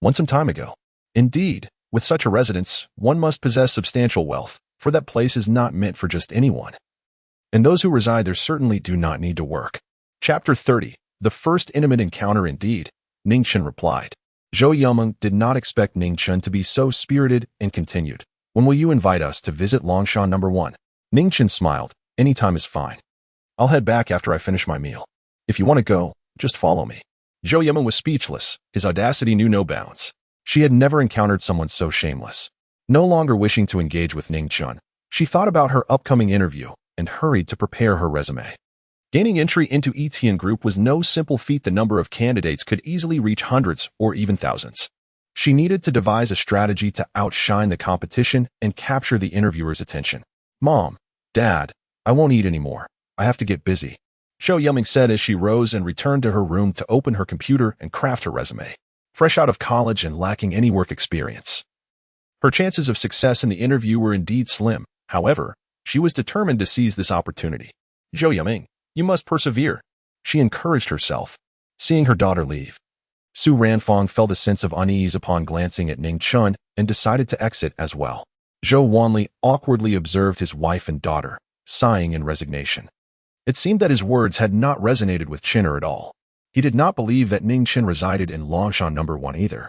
Once some time ago. Indeed, with such a residence, one must possess substantial wealth, for that place is not meant for just anyone. And those who reside there certainly do not need to work. Chapter 30. The first intimate encounter indeed, Ning Chen replied. Zhou Yumeng did not expect Ning Chen to be so spirited and continued. When will you invite us to visit Longshan No. 1? Ning Chen smiled. Any time is fine. I'll head back after I finish my meal. If you want to go, just follow me. Zhou Yumeng was speechless. His audacity knew no bounds. She had never encountered someone so shameless. No longer wishing to engage with Ning Chen, she thought about her upcoming interview and hurried to prepare her resume. Gaining entry into Yitian Group was no simple feat. The number of candidates could easily reach hundreds or even thousands. She needed to devise a strategy to outshine the competition and capture the interviewer's attention. Mom, Dad, I won't eat anymore. I have to get busy, Zhou Yumeng said as she rose and returned to her room to open her computer and craft her resume. Fresh out of college and lacking any work experience, her chances of success in the interview were indeed slim. However, she was determined to seize this opportunity. Zhou Yumeng, you must persevere, she encouraged herself. Seeing her daughter leave, Su Ranfong felt a sense of unease upon glancing at Ning Chen and decided to exit as well. Zhou Wanli awkwardly observed his wife and daughter, sighing in resignation. It seemed that his words had not resonated with Qin at all. He did not believe that Ning Chen resided in Longshan No. 1 either.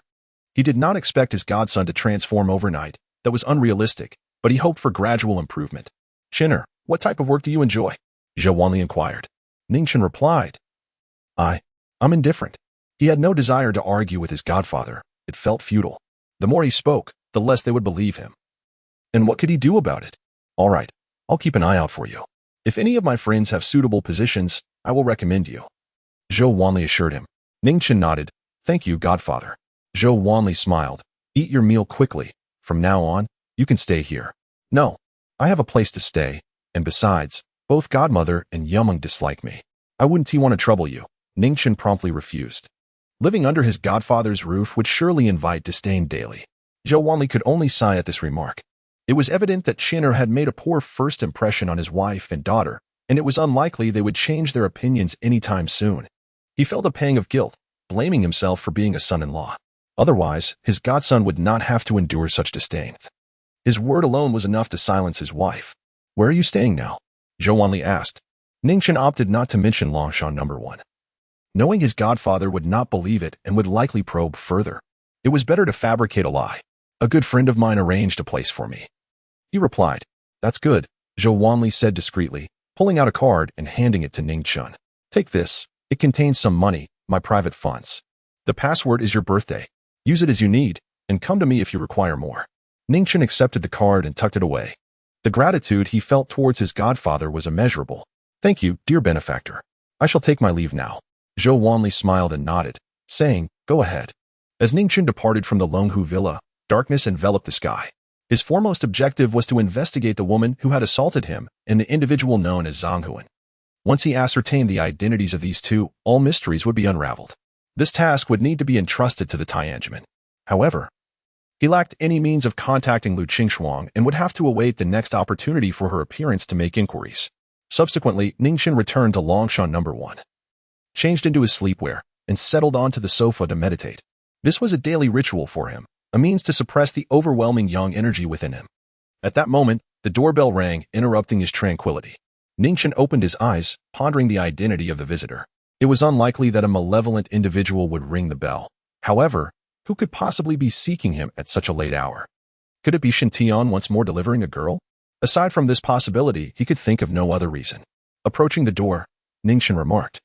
He did not expect his godson to transform overnight. That was unrealistic, but he hoped for gradual improvement. Qin, what type of work do you enjoy? Zhou Wanli inquired. Ning Chen replied. I'm indifferent. He had no desire to argue with his godfather. It felt futile. The more he spoke, the less they would believe him. And what could he do about it? All right, I'll keep an eye out for you. If any of my friends have suitable positions, I will recommend you, Zhou Wanli assured him. Ning Chen nodded. Thank you, godfather. Zhou Wanli smiled. Eat your meal quickly. From now on, you can stay here. No, I have a place to stay, and besides, both godmother and Yumeng dislike me. I wouldn't want to trouble you. Ning Chen promptly refused. Living under his godfather's roof would surely invite disdain daily. Zhou Wanli could only sigh at this remark. It was evident that Qin had made a poor first impression on his wife and daughter, and it was unlikely they would change their opinions anytime soon. He felt a pang of guilt, blaming himself for being a son-in-law. Otherwise, his godson would not have to endure such disdain. His word alone was enough to silence his wife. Where are you staying now? Zhou Wanli asked. Ning Chen opted not to mention Longshan No. 1. Knowing his godfather would not believe it and would likely probe further, it was better to fabricate a lie. A good friend of mine arranged a place for me, he replied. That's good, Zhou Wanli said discreetly, pulling out a card and handing it to Ning Chen. Take this. It contains some money, my private funds. The password is your birthday. Use it as you need, and come to me if you require more. Ning Chen accepted the card and tucked it away. The gratitude he felt towards his godfather was immeasurable. Thank you, dear benefactor. I shall take my leave now. Zhou Wanli smiled and nodded, saying, Go ahead. As Ning Chen departed from the Longhu villa, darkness enveloped the sky. His foremost objective was to investigate the woman who had assaulted him and the individual known as Zhang Huan. Once he ascertained the identities of these two, all mysteries would be unraveled. This task would need to be entrusted to the Tianjin. However, he lacked any means of contacting Lu Qingshuang and would have to await the next opportunity for her appearance to make inquiries. Subsequently, Ning Chen returned to Longshan No. 1, changed into his sleepwear, and settled onto the sofa to meditate. This was a daily ritual for him, a means to suppress the overwhelming yang energy within him. At that moment, the doorbell rang, interrupting his tranquility. Ning Chen opened his eyes, pondering the identity of the visitor. It was unlikely that a malevolent individual would ring the bell. However, who could possibly be seeking him at such a late hour? Could it be Shen Tian once more delivering a girl? Aside from this possibility, he could think of no other reason. Approaching the door, Ning Chen remarked,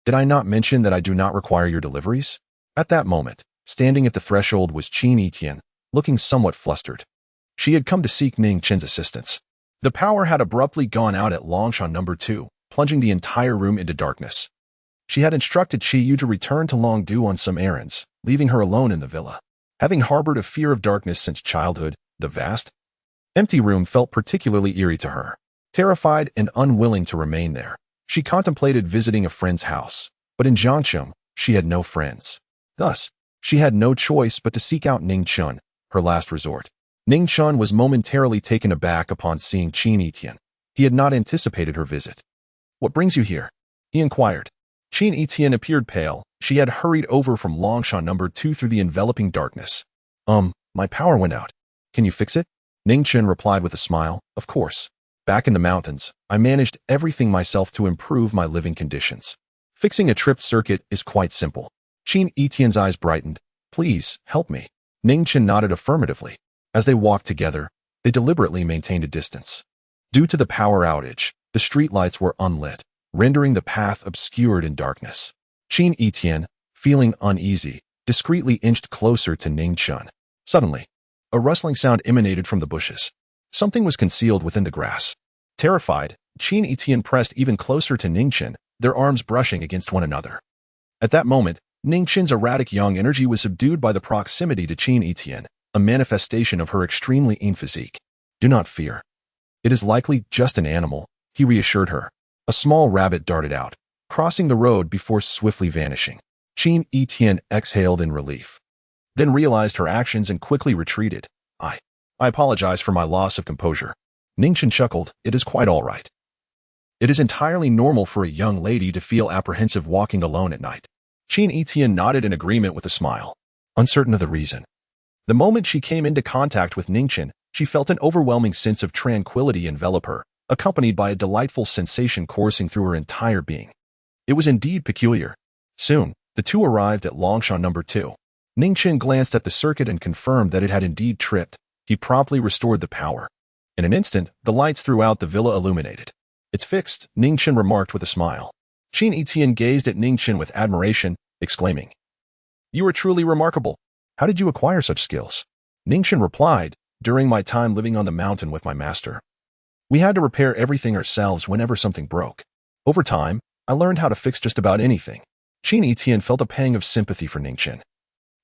Did I not mention that I do not require your deliveries? At that moment, standing at the threshold was Qin Yitian, looking somewhat flustered. She had come to seek Ning Chen's assistance. The power had abruptly gone out at Longshan No. 2, plunging the entire room into darkness. She had instructed Qi Yu to return to Longdu on some errands, leaving her alone in the villa. Having harbored a fear of darkness since childhood, the vast, empty room felt particularly eerie to her. Terrified and unwilling to remain there, she contemplated visiting a friend's house, but in Jiangcheng, she had no friends. Thus, she had no choice but to seek out Ning Chen, her last resort. Ning Chen was momentarily taken aback upon seeing Qin Yitian. He had not anticipated her visit. "What brings you here?" he inquired. Qin Yitian appeared pale. She had hurried over from Longshan No. 2 through the enveloping darkness. My power went out. Can you fix it?" Ning Chen replied with a smile. "Of course. Back in the mountains, I managed everything myself to improve my living conditions. Fixing a tripped circuit is quite simple." Qin Yitian's eyes brightened. "Please, help me." Ning Chen nodded affirmatively. As they walked together, they deliberately maintained a distance. Due to the power outage, the streetlights were unlit, rendering the path obscured in darkness. Qin Yitian, feeling uneasy, discreetly inched closer to Ning Chen. Suddenly, a rustling sound emanated from the bushes. Something was concealed within the grass. Terrified, Qin Yitian pressed even closer to Ning Chen, their arms brushing against one another. At that moment, Ning Chen's erratic young energy was subdued by the proximity to Qin Yitian, a manifestation of her extremely lean physique. "Do not fear. It is likely just an animal," he reassured her. A small rabbit darted out, crossing the road before swiftly vanishing. Qin Yitian exhaled in relief, then realized her actions and quickly retreated. I apologize for my loss of composure." Ning Chen chuckled. "It is quite all right. It is entirely normal for a young lady to feel apprehensive walking alone at night." Qin Yitian nodded in agreement with a smile, uncertain of the reason. The moment she came into contact with Ning Chen, she felt an overwhelming sense of tranquility envelop her, accompanied by a delightful sensation coursing through her entire being. It was indeed peculiar. Soon, the two arrived at Longshan No. 2. Ning Chen glanced at the circuit and confirmed that it had indeed tripped. He promptly restored the power. In an instant, the lights throughout the villa illuminated. "It's fixed," Ning Chen remarked with a smile. Qin Yitian gazed at Ning Chen with admiration, exclaiming, "You are truly remarkable. How did you acquire such skills?" Ning Chen replied, "During my time living on the mountain with my master, we had to repair everything ourselves whenever something broke. Over time, I learned how to fix just about anything." Qin Yitian felt a pang of sympathy for Ning Chen,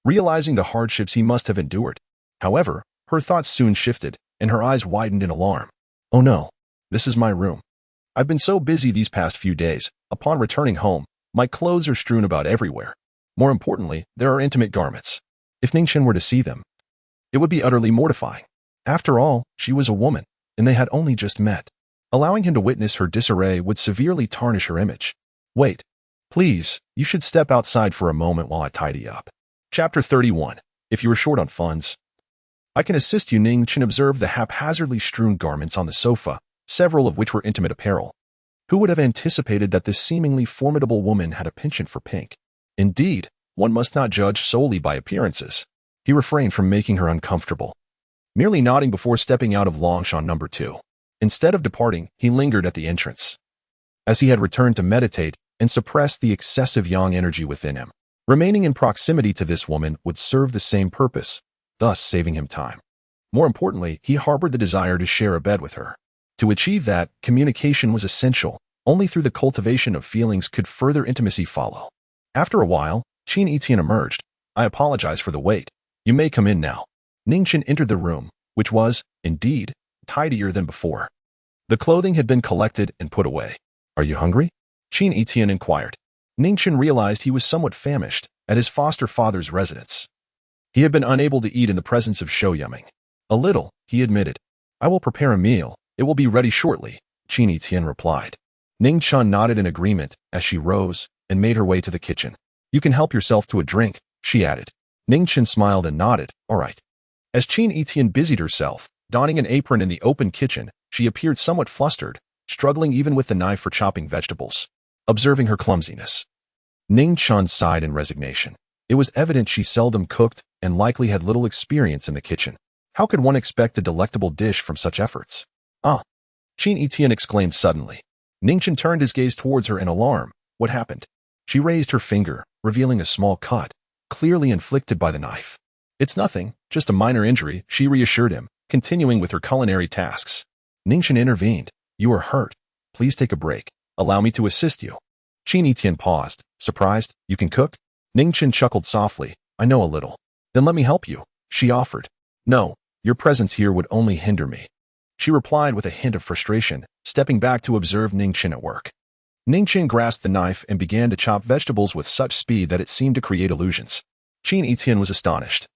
realizing the hardships he must have endured. However, her thoughts soon shifted, and her eyes widened in alarm. "Oh no, this is my room. I've been so busy these past few days. Upon returning home, my clothes are strewn about everywhere. More importantly, there are intimate garments. If Ning Chen were to see them, it would be utterly mortifying. After all, she was a woman, and they had only just met. Allowing him to witness her disarray would severely tarnish her image. Wait, please, you should step outside for a moment while I tidy up." Chapter 31. If you are short on funds, I can assist you. Ning Chen observed the haphazardly strewn garments on the sofa, several of which were intimate apparel. Who would have anticipated that this seemingly formidable woman had a penchant for pink? Indeed, one must not judge solely by appearances. He refrained from making her uncomfortable, merely nodding before stepping out of Longshan No. 2. Instead of departing, he lingered at the entrance, as he had returned to meditate and suppress the excessive yang energy within him. Remaining in proximity to this woman would serve the same purpose, thus saving him time. More importantly, he harbored the desire to share a bed with her. To achieve that, communication was essential. Only through the cultivation of feelings could further intimacy follow. After a while, Qin Yitian emerged. "I apologize for the wait. You may come in now." Ning Chen entered the room, which was, indeed, tidier than before. The clothing had been collected and put away. "Are you hungry?" Qin Yitian inquired. Ning Chen realized he was somewhat famished at his foster father's residence. He had been unable to eat in the presence of showdown. "A little," he admitted. "I will prepare a meal. It will be ready shortly," Qin Yitian replied. Ning Chen nodded in agreement as she rose and made her way to the kitchen. "You can help yourself to a drink," she added. Ning Chen smiled and nodded. "All right." As Qin Yitian busied herself, donning an apron in the open kitchen, she appeared somewhat flustered, struggling even with the knife for chopping vegetables. Observing her clumsiness, Ning Chen sighed in resignation. It was evident she seldom cooked and likely had little experience in the kitchen. How could one expect a delectable dish from such efforts? "Ah!" Qin Yitian exclaimed suddenly. Ning Chen turned his gaze towards her in alarm. "What happened?" She raised her finger, revealing a small cut, clearly inflicted by the knife. "It's nothing, just a minor injury," she reassured him, continuing with her culinary tasks. Ning Chen intervened. "You are hurt. Please take a break. Allow me to assist you." Qin Yitian paused, Surprised? You can cook? Ning Chen chuckled softly. I know a little. Then let me help you, she offered. No, your presence here would only hinder me, she replied with a hint of frustration, stepping back to observe Ning Chen at work. Ning Chen grasped the knife and began to chop vegetables with such speed that it seemed to create illusions. Qin Yitian was astonished.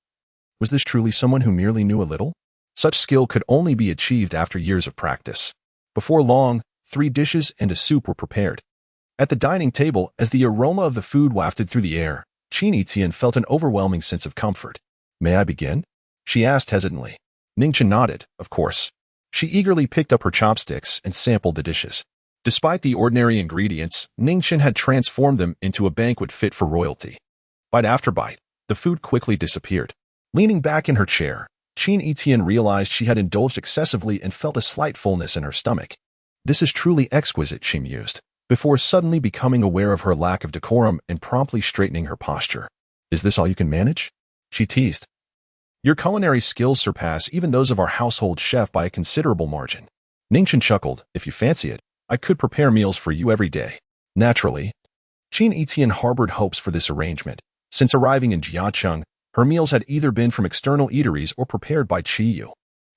Was this truly someone who merely knew a little? Such skill could only be achieved after years of practice. Before long, 3 dishes and a soup were prepared. At the dining table, as the aroma of the food wafted through the air, Qin Yitian felt an overwhelming sense of comfort. May I begin? She asked hesitantly. Ning Chen nodded, of course. She eagerly picked up her chopsticks and sampled the dishes. Despite the ordinary ingredients, Ning Chen had transformed them into a banquet fit for royalty. Bite after bite, the food quickly disappeared. Leaning back in her chair, Qin Yitian realized she had indulged excessively and felt a slight fullness in her stomach. This is truly exquisite, she mused, before suddenly becoming aware of her lack of decorum and promptly straightening her posture. Is this all you can manage? She teased. Your culinary skills surpass even those of our household chef by a considerable margin. Ning Chen chuckled. If you fancy it, I could prepare meals for you every day. Naturally, Qin Yitian harbored hopes for this arrangement. Since arriving in Jiacheng, her meals had either been from external eateries or prepared by Qiyu.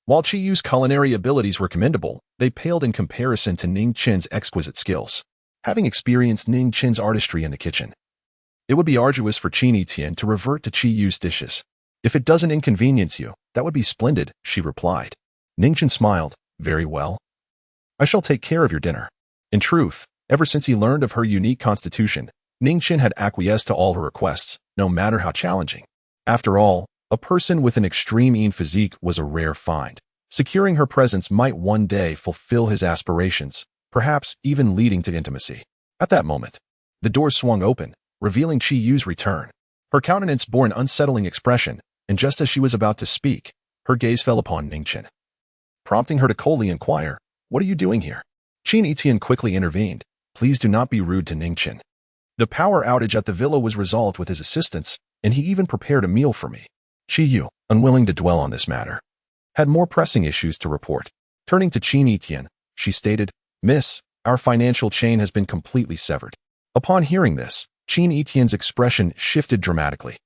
While Qiyu's culinary abilities were commendable, they paled in comparison to Ning Chen's exquisite skills. Having experienced Ning Chen's artistry in the kitchen, it would be arduous for Qin Yitian to revert to Qiyu's dishes. If it doesn't inconvenience you, that would be splendid, she replied. Ning Chen smiled. Very well. I shall take care of your dinner. In truth, ever since he learned of her unique constitution, Ning Chen had acquiesced to all her requests, no matter how challenging. After all, a person with an extreme physique was a rare find. Securing her presence might one day fulfill his aspirations, perhaps even leading to intimacy. At that moment, the door swung open, revealing Qiyu's return. Her countenance bore an unsettling expression, and just as she was about to speak, her gaze fell upon Ning Chen, prompting her to coldly inquire, What are you doing here? Qin Yitian quickly intervened. Please do not be rude to Ning Chen. The power outage at the villa was resolved with his assistance, and he even prepared a meal for me. Qiyu, unwilling to dwell on this matter, had more pressing issues to report. Turning to Qin Yitian, she stated, Miss, our financial chain has been completely severed. Upon hearing this, Qin Yitian's expression shifted dramatically.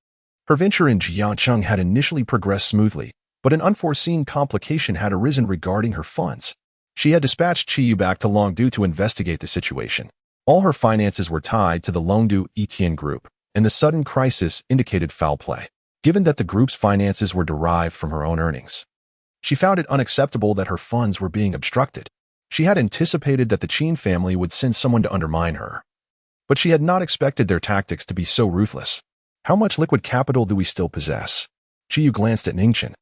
Her venture in Jiacheng had initially progressed smoothly, but an unforeseen complication had arisen regarding her funds. She had dispatched Qiyu back to Longdu to investigate the situation. All her finances were tied to the Longdu Yitian group, and the sudden crisis indicated foul play, given that the group's finances were derived from her own earnings. She found it unacceptable that her funds were being obstructed. She had anticipated that the Qin family would send someone to undermine her, but she had not expected their tactics to be so ruthless. How much liquid capital do we still possess? Qiyu glanced at Ning Chen,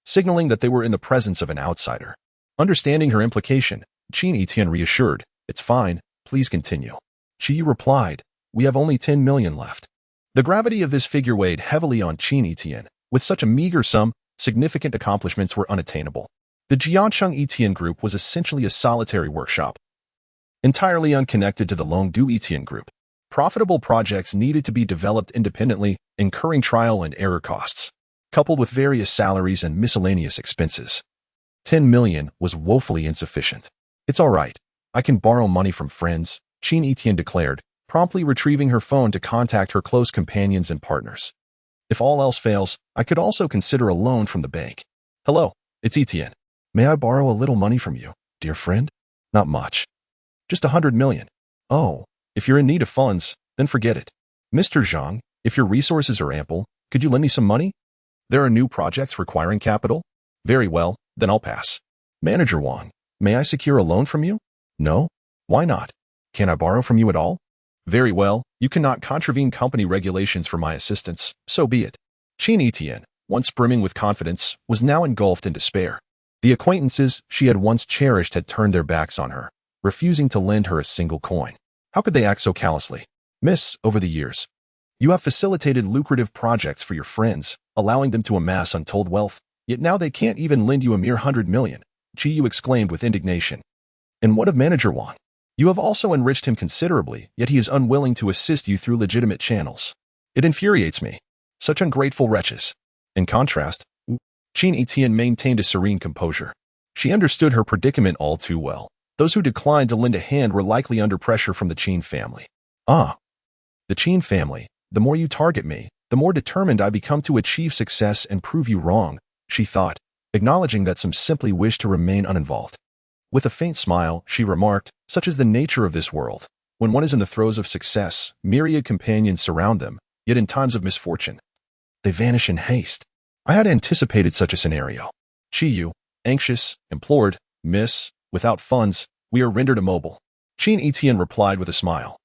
signaling that they were in the presence of an outsider. Understanding her implication, Qin Yitian reassured, It's fine, please continue. Qiyu replied, We have only 10 million left. The gravity of this figure weighed heavily on Qin Yitian. With such a meager sum, significant accomplishments were unattainable. The Jiacheng Yitian group was essentially a solitary workshop, entirely unconnected to the Longdu Yitian group. Profitable projects needed to be developed independently, incurring trial and error costs, coupled with various salaries and miscellaneous expenses. 10 million was woefully insufficient. It's all right. I can borrow money from friends, Qin Yitian declared, promptly retrieving her phone to contact her close companions and partners. If all else fails, I could also consider a loan from the bank. Hello, it's Yitian. May I borrow a little money from you, dear friend? Not much. Just 100 million. Oh, if you're in need of funds, then forget it. Mr. Zhang, if your resources are ample, could you lend me some money? There are new projects requiring capital? Very well, then I'll pass. Manager Wang, may I secure a loan from you? No? Why not? Can I borrow from you at all? Very well, you cannot contravene company regulations for my assistance, so be it. Qin Yitian, once brimming with confidence, was now engulfed in despair. The acquaintances she had once cherished had turned their backs on her, refusing to lend her a single coin. How could they act so callously? Miss, over the years, you have facilitated lucrative projects for your friends, allowing them to amass untold wealth, yet now they can't even lend you a mere 100 million, Qiyu exclaimed with indignation. And what of Manager Wang? You have also enriched him considerably, yet he is unwilling to assist you through legitimate channels. It infuriates me. Such ungrateful wretches. In contrast, Qin Yitian maintained a serene composure. She understood her predicament all too well. Those who declined to lend a hand were likely under pressure from the Qin family. Ah, The Qin family, the more you target me, the more determined I become to achieve success and prove you wrong, she thought, acknowledging that some simply wish to remain uninvolved. With a faint smile, she remarked, such is the nature of this world. When one is in the throes of success, myriad companions surround them, yet in times of misfortune, they vanish in haste. I had anticipated such a scenario. Qiyu, anxious, implored, Miss, without funds, we are rendered immobile. Qin Yitian replied with a smile.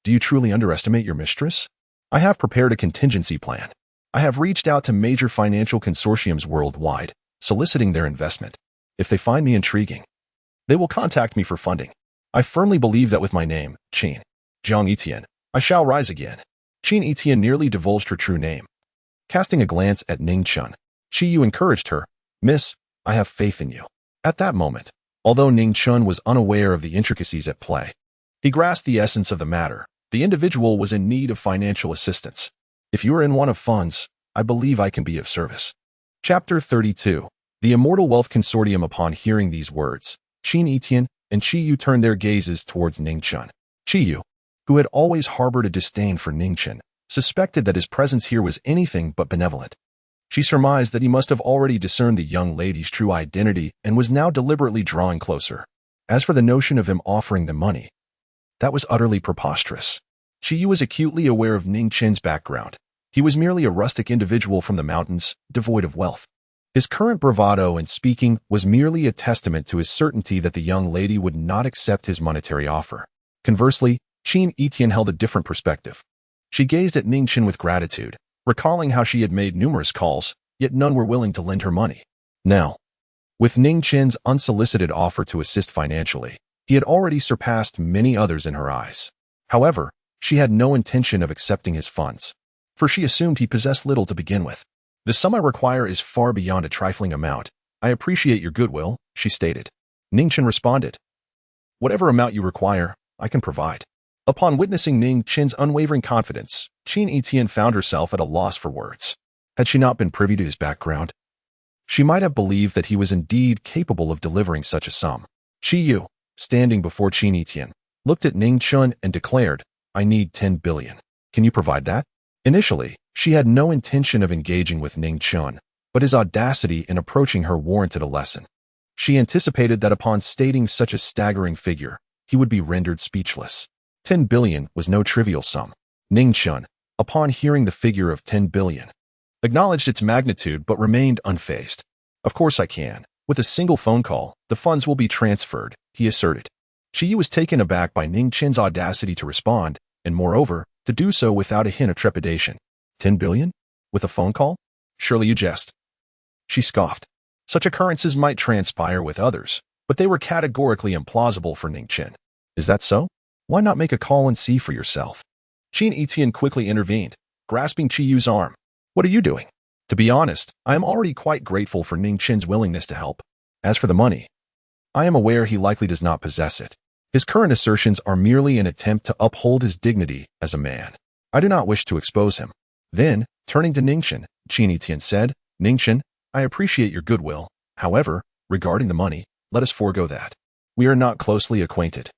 Do you truly underestimate your mistress? I have prepared a contingency plan. I have reached out to major financial consortiums worldwide, soliciting their investment. If they find me intriguing, they will contact me for funding. I firmly believe that with my name, Qin Yitian, I shall rise again. Qin Yitian nearly divulged her true name. Casting a glance at Ning Chen, Qiyu encouraged her, Miss, I have faith in you. At that moment, although Ning Chen was unaware of the intricacies at play, he grasped the essence of the matter. The individual was in need of financial assistance. If you are in want of funds, I believe I can be of service. Chapter 32. The Immortal Wealth Consortium. Upon hearing these words, Qin Yitian and Qiyu turned their gazes towards Ning Chen. Qiyu, who had always harbored a disdain for Ning Chen, suspected that his presence here was anything but benevolent. She surmised that he must have already discerned the young lady's true identity and was now deliberately drawing closer. As for the notion of him offering them money, that was utterly preposterous. Qiyu was acutely aware of Ning Chen's background. He was merely a rustic individual from the mountains, devoid of wealth. His current bravado in speaking was merely a testament to his certainty that the young lady would not accept his monetary offer. Conversely, Qin Yitian held a different perspective. She gazed at Ning Chen with gratitude, recalling how she had made numerous calls, yet none were willing to lend her money. Now, with Ning Chen's unsolicited offer to assist financially, he had already surpassed many others in her eyes. However, she had no intention of accepting his funds, for she assumed he possessed little to begin with. The sum I require is far beyond a trifling amount. I appreciate your goodwill, she stated. Ning Chen responded, whatever amount you require, I can provide. Upon witnessing Ning Chen's unwavering confidence, Qin Yitian found herself at a loss for words. Had she not been privy to his background, she might have believed that he was indeed capable of delivering such a sum. Qiyu, standing before Qin Yitian, looked at Ning Chen and declared, I need 10 billion. Can you provide that? Initially, she had no intention of engaging with Ning Chen, but his audacity in approaching her warranted a lesson. She anticipated that upon stating such a staggering figure, he would be rendered speechless. 10 billion was no trivial sum. Ning Chen, upon hearing the figure of 10 billion, acknowledged its magnitude but remained unfazed. Of course I can. With a single phone call, the funds will be transferred, he asserted. Qiyu was taken aback by Ning Chen's audacity to respond, and moreover, to do so without a hint of trepidation. 10 billion? With a phone call? Surely you jest. She scoffed. Such occurrences might transpire with others, but they were categorically implausible for Ning Chen. Is that so? Why not make a call and see for yourself? Qin Yitian quickly intervened, grasping Qiyu's arm. What are you doing? To be honest, I am already quite grateful for Ning Chen's willingness to help. As for the money, I am aware he likely does not possess it. His current assertions are merely an attempt to uphold his dignity as a man. I do not wish to expose him. Then, turning to Ning Chen, Qin Yitian said, Ning Chen, I appreciate your goodwill. However, regarding the money, let us forego that. We are not closely acquainted,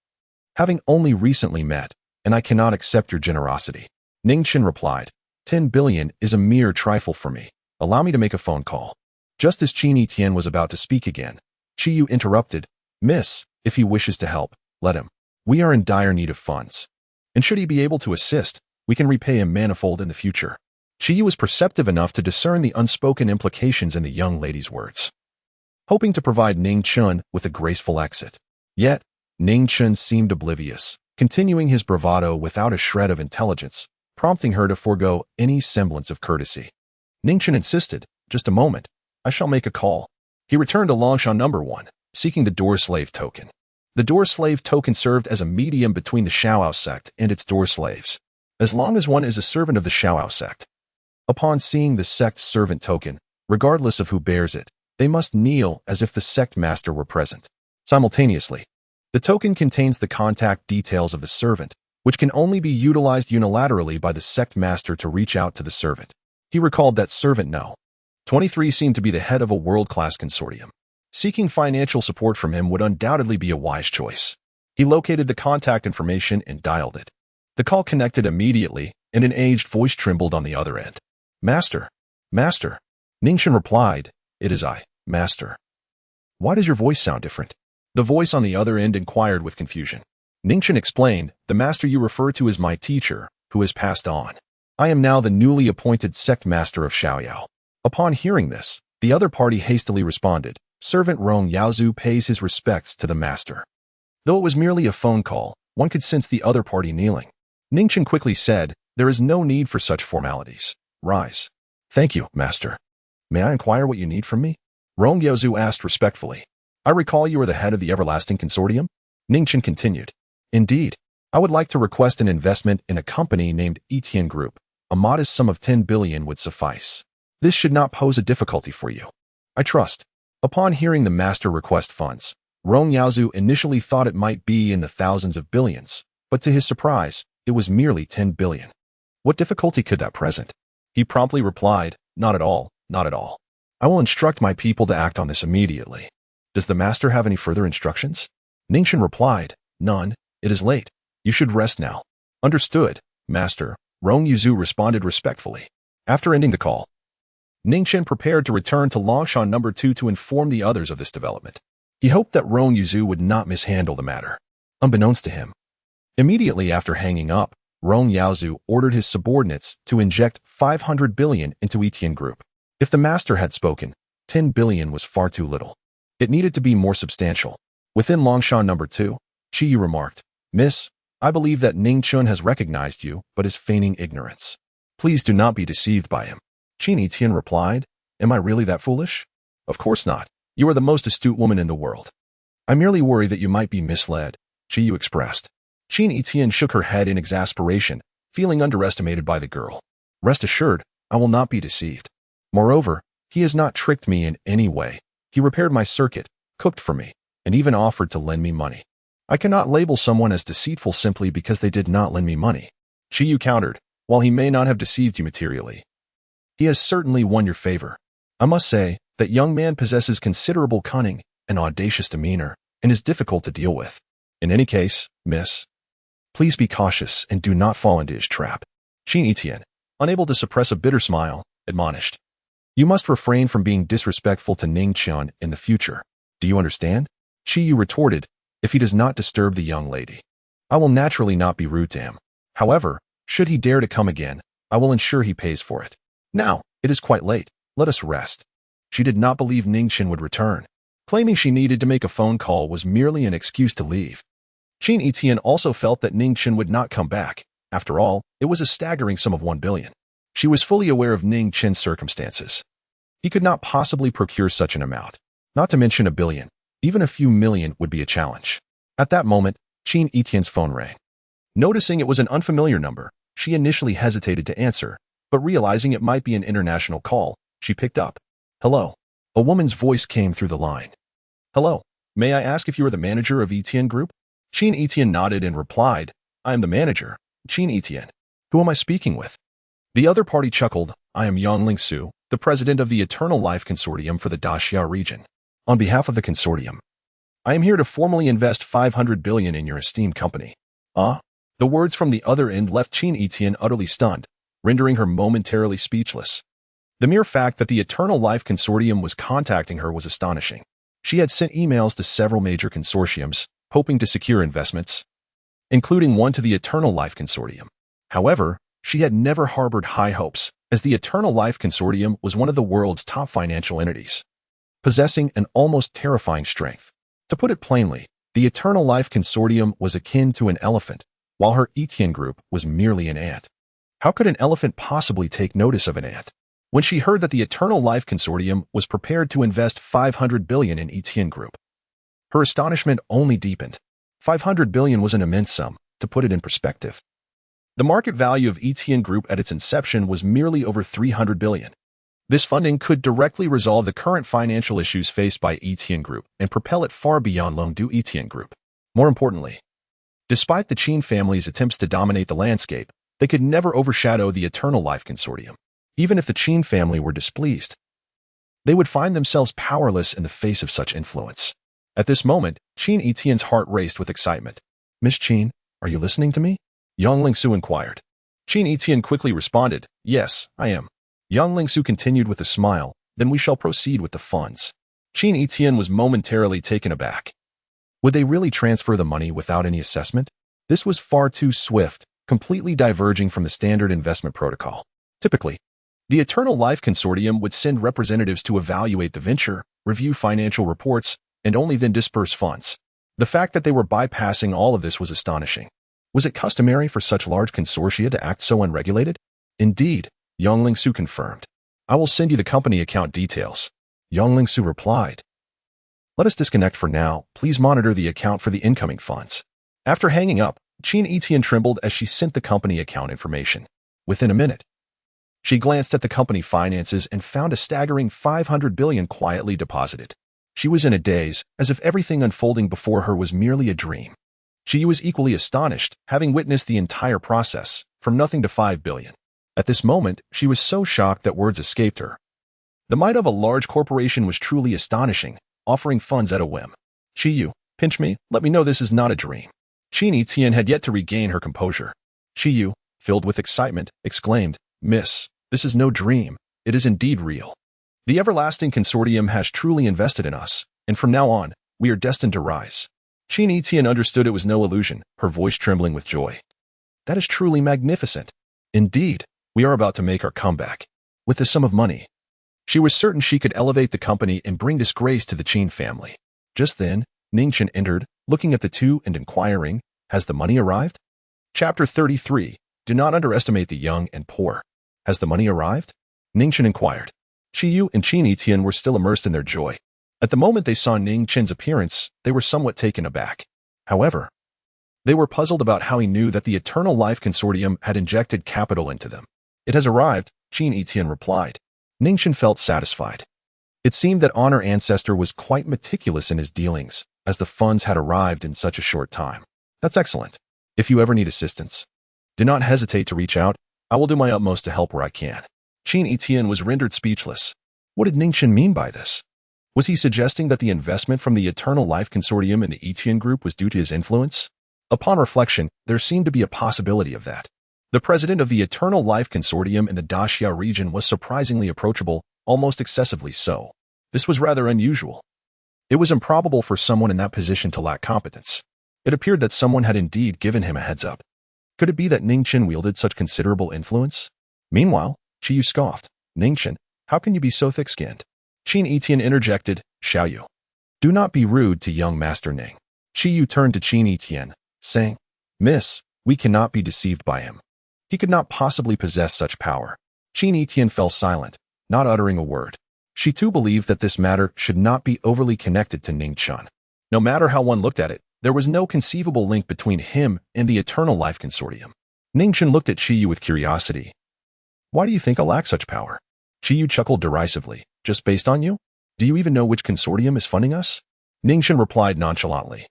having only recently met, and I cannot accept your generosity. Ning Chen replied, 10 billion is a mere trifle for me. Allow me to make a phone call. Just as Qin Yitian was about to speak again, Qiyu interrupted, Miss, if he wishes to help, let him. We are in dire need of funds. And should he be able to assist, we can repay him manifold in the future. Qiyu was perceptive enough to discern the unspoken implications in the young lady's words, hoping to provide Ning Chen with a graceful exit. Yet, Ning Chen seemed oblivious, continuing his bravado without a shred of intelligence, prompting her to forego any semblance of courtesy. Ning Chen insisted, just a moment, I shall make a call. He returned to Longshan number 1, seeking the door slave token. The door slave token served as a medium between the Shaoao sect and its door slaves, as long as one is a servant of the Shaoao sect. Upon seeing the sect's servant token, regardless of who bears it, they must kneel as if the sect master were present. Simultaneously, the token contains the contact details of the servant, which can only be utilized unilaterally by the sect master to reach out to the servant. He recalled that servant No. 23 seemed to be the head of a world-class consortium. Seeking financial support from him would undoubtedly be a wise choice. He located the contact information and dialed it. The call connected immediately, and an aged voice trembled on the other end. Master, Master. Ning Chen replied, It is I, Master. Why does your voice sound different? The voice on the other end inquired with confusion. Ning Chen explained, The master you refer to is my teacher, who has passed on. I am now the newly appointed sect master of Xiaoyao. Upon hearing this, the other party hastily responded, Servant Rong Yaozu pays his respects to the master. Though it was merely a phone call, one could sense the other party kneeling. Ning Chen quickly said, There is no need for such formalities. Rise. Thank you, master. May I inquire what you need from me? Rong Yaozu asked respectfully. I recall you are the head of the Everlasting Consortium? Ning Chen continued. Indeed. I would like to request an investment in a company named Yitian Group. A modest sum of 10 billion would suffice. This should not pose a difficulty for you. I trust. Upon hearing the master request funds, Rong Yaozu initially thought it might be in the thousands of billions, but to his surprise, it was merely 10 billion. What difficulty could that present? He promptly replied, Not at all, not at all. I will instruct my people to act on this immediately. Does the master have any further instructions? Ning Chen replied, None. It is late. You should rest now. Understood, master. Rong Yaozu responded respectfully. After ending the call, Ning Chen prepared to return to Longshan No. 2 to inform the others of this development. He hoped that Rong Yaozu would not mishandle the matter. Unbeknownst to him, immediately after hanging up, Rong Yaozu ordered his subordinates to inject 500 billion into Yitian Group. If the master had spoken, 10 billion was far too little. It needed to be more substantial. Within Longshan No. 2, Qi Yu remarked, Miss, I believe that Ning Chen has recognized you, but is feigning ignorance. Please do not be deceived by him. Qin Yitian replied, Am I really that foolish? Of course not. You are the most astute woman in the world. I merely worry that you might be misled, Qi Yu expressed. Qin Yitian shook her head in exasperation, feeling underestimated by the girl. Rest assured, I will not be deceived. Moreover, he has not tricked me in any way. He repaired my circuit, cooked for me, and even offered to lend me money. I cannot label someone as deceitful simply because they did not lend me money. Qi Yu countered, While he may not have deceived you materially, he has certainly won your favor. I must say, that young man possesses considerable cunning and audacious demeanor, and is difficult to deal with. In any case, miss, please be cautious and do not fall into his trap. Qin Yitian, unable to suppress a bitter smile, admonished. You must refrain from being disrespectful to Ning Chen in the future. Do you understand? Qi Yu retorted, If he does not disturb the young lady, I will naturally not be rude to him. However, should he dare to come again, I will ensure he pays for it. Now, it is quite late. Let us rest. She did not believe Ning Chen would return. Claiming she needed to make a phone call was merely an excuse to leave. Qin Yitian also felt that Ning Chen would not come back. After all, it was a staggering sum of 1 billion. She was fully aware of Ning Chen's circumstances. He could not possibly procure such an amount. Not to mention a billion. Even a few million would be a challenge. At that moment, Qin Yitian's phone rang. Noticing it was an unfamiliar number, she initially hesitated to answer, but realizing it might be an international call, she picked up. Hello. A woman's voice came through the line. Hello. May I ask if you are the manager of Yitian Group? Qin Yitian nodded and replied, I am the manager, Qin Yitian. Who am I speaking with? The other party chuckled, I am Yang Lingsu, the president of the Eternal Life Consortium for the Daxia region. On behalf of the consortium, I am here to formally invest 500 billion in your esteemed company. Ah? The words from the other end left Qin Yitian utterly stunned, rendering her momentarily speechless. The mere fact that the Eternal Life Consortium was contacting her was astonishing. She had sent emails to several major consortiums, hoping to secure investments, including one to the Eternal Life Consortium. However, she had never harbored high hopes, as the Eternal Life Consortium was one of the world's top financial entities, possessing an almost terrifying strength. To put it plainly, the Eternal Life Consortium was akin to an elephant, while her Yitian Group was merely an ant. How could an elephant possibly take notice of an ant? When she heard that the Eternal Life Consortium was prepared to invest 500 billion in Yitian Group, her astonishment only deepened. 500 billion was an immense sum, to put it in perspective. The market value of Yitian Group at its inception was merely over 300 billion. This funding could directly resolve the current financial issues faced by Yitian Group and propel it far beyond Longdu Yitian Group. More importantly, despite the Qin family's attempts to dominate the landscape, they could never overshadow the Eternal Life Consortium. Even if the Qin family were displeased, they would find themselves powerless in the face of such influence. At this moment, Qin Yitian's heart raced with excitement. Miss Qin, are you listening to me? Yang Lingsu inquired. Qin Yitian quickly responded, "Yes, I am." Yang Lingsu continued with a smile, "Then we shall proceed with the funds." Qin Yitian was momentarily taken aback. Would they really transfer the money without any assessment? This was far too swift, completely diverging from the standard investment protocol. Typically, the Eternal Life Consortium would send representatives to evaluate the venture, review financial reports, and only then disperse funds. The fact that they were bypassing all of this was astonishing. Was it customary for such large consortia to act so unregulated? Indeed, Yang Lingsu confirmed. "I will send you the company account details." Yang Lingsu replied. "Let us disconnect for now. Please monitor the account for the incoming funds." After hanging up, Qin Yitian trembled as she sent the company account information. Within a minute, she glanced at the company finances and found a staggering 500 billion quietly deposited. She was in a daze, as if everything unfolding before her was merely a dream. She was equally astonished, having witnessed the entire process, from nothing to 5 billion. At this moment, she was so shocked that words escaped her. The might of a large corporation was truly astonishing, offering funds at a whim. "Qiyu, pinch me, let me know this is not a dream." Qin Yitian had yet to regain her composure. Qiyu, filled with excitement, exclaimed, "Miss, this is no dream, it is indeed real. The Everlasting Consortium has truly invested in us, and from now on, we are destined to rise." Qin Yitian understood it was no illusion, her voice trembling with joy. "That is truly magnificent. Indeed, we are about to make our comeback. With this sum of money." She was certain she could elevate the company and bring disgrace to the Qin family. Just then, Ning Chen entered, looking at the two and inquiring, "Has the money arrived?" Chapter 33. Do not underestimate the young and poor. "Has the money arrived?" Ning Chen inquired. Qiyu and Qin Yitian were still immersed in their joy. At the moment they saw Ning Chen's appearance, they were somewhat taken aback. However, they were puzzled about how he knew that the Eternal Life Consortium had injected capital into them. "It has arrived," Qin Yitian replied. Ning Chen felt satisfied. It seemed that Honor Ancestor was quite meticulous in his dealings, as the funds had arrived in such a short time. "That's excellent. If you ever need assistance, do not hesitate to reach out. I will do my utmost to help where I can." Qin Yitian was rendered speechless. What did Ning Chen mean by this? Was he suggesting that the investment from the Eternal Life Consortium in the Yitian group was due to his influence? Upon reflection, there seemed to be a possibility of that. The president of the Eternal Life Consortium in the Daxia region was surprisingly approachable, almost excessively so. This was rather unusual. It was improbable for someone in that position to lack competence. It appeared that someone had indeed given him a heads-up. Could it be that Ning Chen wielded such considerable influence? Meanwhile, Qiyu scoffed. "Ning Chen, how can you be so thick-skinned?" Qin Yitian interjected, "Xiaoyu, do not be rude to young Master Ning." Qiyu turned to Qin Yitian, saying, "Miss, we cannot be deceived by him. He could not possibly possess such power." Qin Yitian fell silent, not uttering a word. She too believed that this matter should not be overly connected to Ning Chen. No matter how one looked at it, there was no conceivable link between him and the Eternal Life Consortium. Ning Chen looked at Qiyu with curiosity. "Why do you think I lack such power?" Qiyu chuckled derisively. "Just based on you? Do you even know which consortium is funding us?" Ning Chen replied nonchalantly.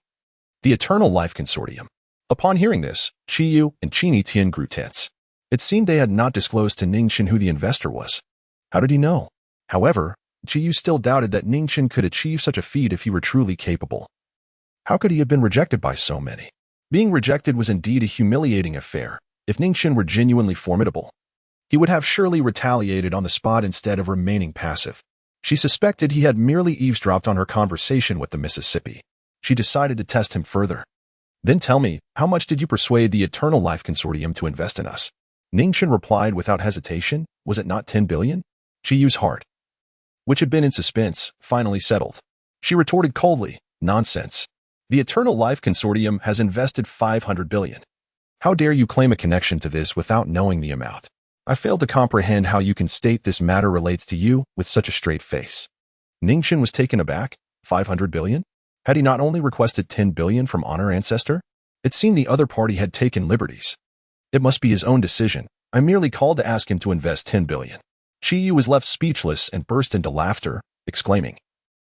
"The Eternal Life Consortium." Upon hearing this, Qiyu and Qin Yitian grew tense. It seemed they had not disclosed to Ning Chen who the investor was. How did he know? However, Qiyu still doubted that Ning Chen could achieve such a feat if he were truly capable. How could he have been rejected by so many? Being rejected was indeed a humiliating affair. If Ning Chen were genuinely formidable, he would have surely retaliated on the spot instead of remaining passive. She suspected he had merely eavesdropped on her conversation with the Mississippi. She decided to test him further. "Then tell me, how much did you persuade the Eternal Life Consortium to invest in us?" Ning Chen replied without hesitation, "Was it not 10 billion? Qiyu's heart, which had been in suspense, finally settled. She retorted coldly, "Nonsense. The Eternal Life Consortium has invested 500 billion. How dare you claim a connection to this without knowing the amount? I fail to comprehend how you can state this matter relates to you with such a straight face." Ning Chen was taken aback. 500 billion? Had he not only requested 10 billion from Honor Ancestor? It seemed the other party had taken liberties. It must be his own decision. I merely called to ask him to invest 10 billion. Qiyu was left speechless and burst into laughter, exclaiming,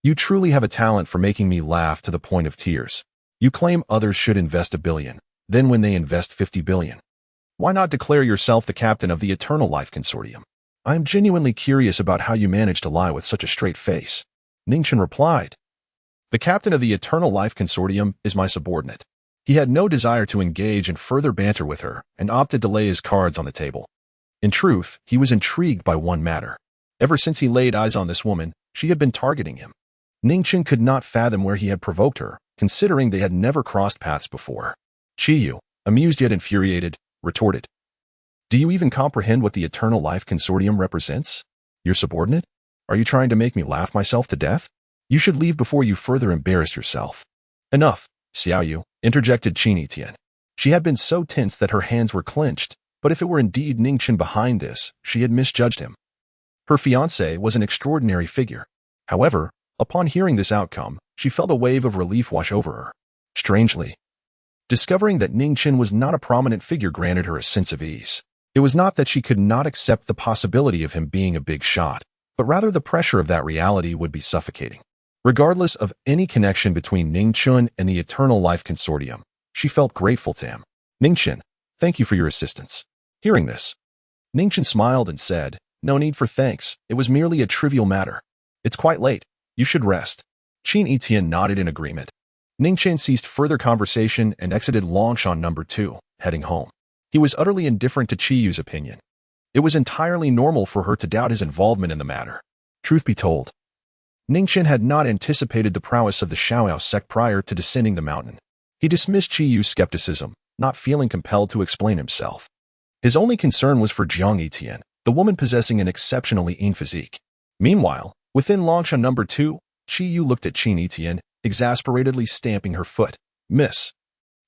"You truly have a talent for making me laugh to the point of tears. You claim others should invest 1 billion. Then when they invest 50 billion, why not declare yourself the captain of the Eternal Life Consortium? I am genuinely curious about how you manage to lie with such a straight face." Ning Chen replied, "The captain of the Eternal Life Consortium is my subordinate. He had no desire to engage in further banter with her and opted to lay his cards on the table. In truth, he was intrigued by one matter. Ever since he laid eyes on this woman, she had been targeting him. Ning Chen could not fathom where he had provoked her, considering they had never crossed paths before. Qiyu, amused yet infuriated, retorted, "Do you even comprehend what the Eternal Life Consortium represents? Your subordinate? Are you trying to make me laugh myself to death? You should leave before you further embarrass yourself." "Enough, Xiaoyu," interjected Qin Yitian. She had been so tense that her hands were clenched, but if it were indeed Ning Chen behind this, she had misjudged him. Her fiancé was an extraordinary figure. However, upon hearing this outcome, she felt a wave of relief wash over her. Strangely, discovering that Ning Chen was not a prominent figure granted her a sense of ease. It was not that she could not accept the possibility of him being a big shot, but rather the pressure of that reality would be suffocating. Regardless of any connection between Ning Chen and the Eternal Life Consortium, she felt grateful to him. "Ning Chen, thank you for your assistance." Hearing this, Ning Chen smiled and said, "No need for thanks, it was merely a trivial matter. It's quite late, you should rest." Qin Yitian nodded in agreement. Ning Chen ceased further conversation and exited Longshan number 2, heading home. He was utterly indifferent to Qiyu's opinion. It was entirely normal for her to doubt his involvement in the matter. Truth be told, Ning Chen had not anticipated the prowess of the Shaoyao sect prior to descending the mountain. He dismissed Qiyu's skepticism, not feeling compelled to explain himself. His only concern was for Jiang Yitian, the woman possessing an exceptionally lean physique. Meanwhile, within Longshan number 2, Qiyu looked at Qin Yitian, exasperatedly stamping her foot. "Miss,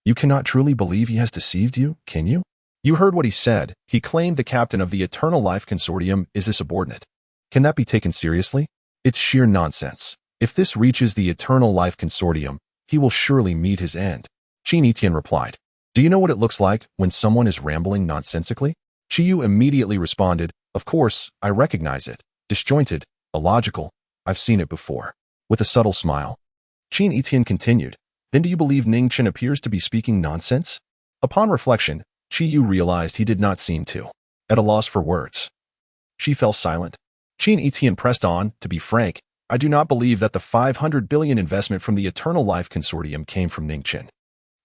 you cannot truly believe he has deceived you, can you? You heard what he said. He claimed the captain of the Eternal Life Consortium is a subordinate. Can that be taken seriously? It's sheer nonsense. If this reaches the Eternal Life Consortium, he will surely meet his end." Qin Yitian replied, "Do you know what it looks like when someone is rambling nonsensically?" Qiyu immediately responded, "Of course, I recognize it. Disjointed, illogical. I've seen it before." With a subtle smile, Qin Yitian continued, "Then do you believe Ning Chen appears to be speaking nonsense?" Upon reflection, Qiyu realized he did not seem to. At a loss for words, she fell silent. Qin Yitian pressed on, "To be frank, I do not believe that the 500 billion investment from the Eternal Life Consortium came from Ning Chen."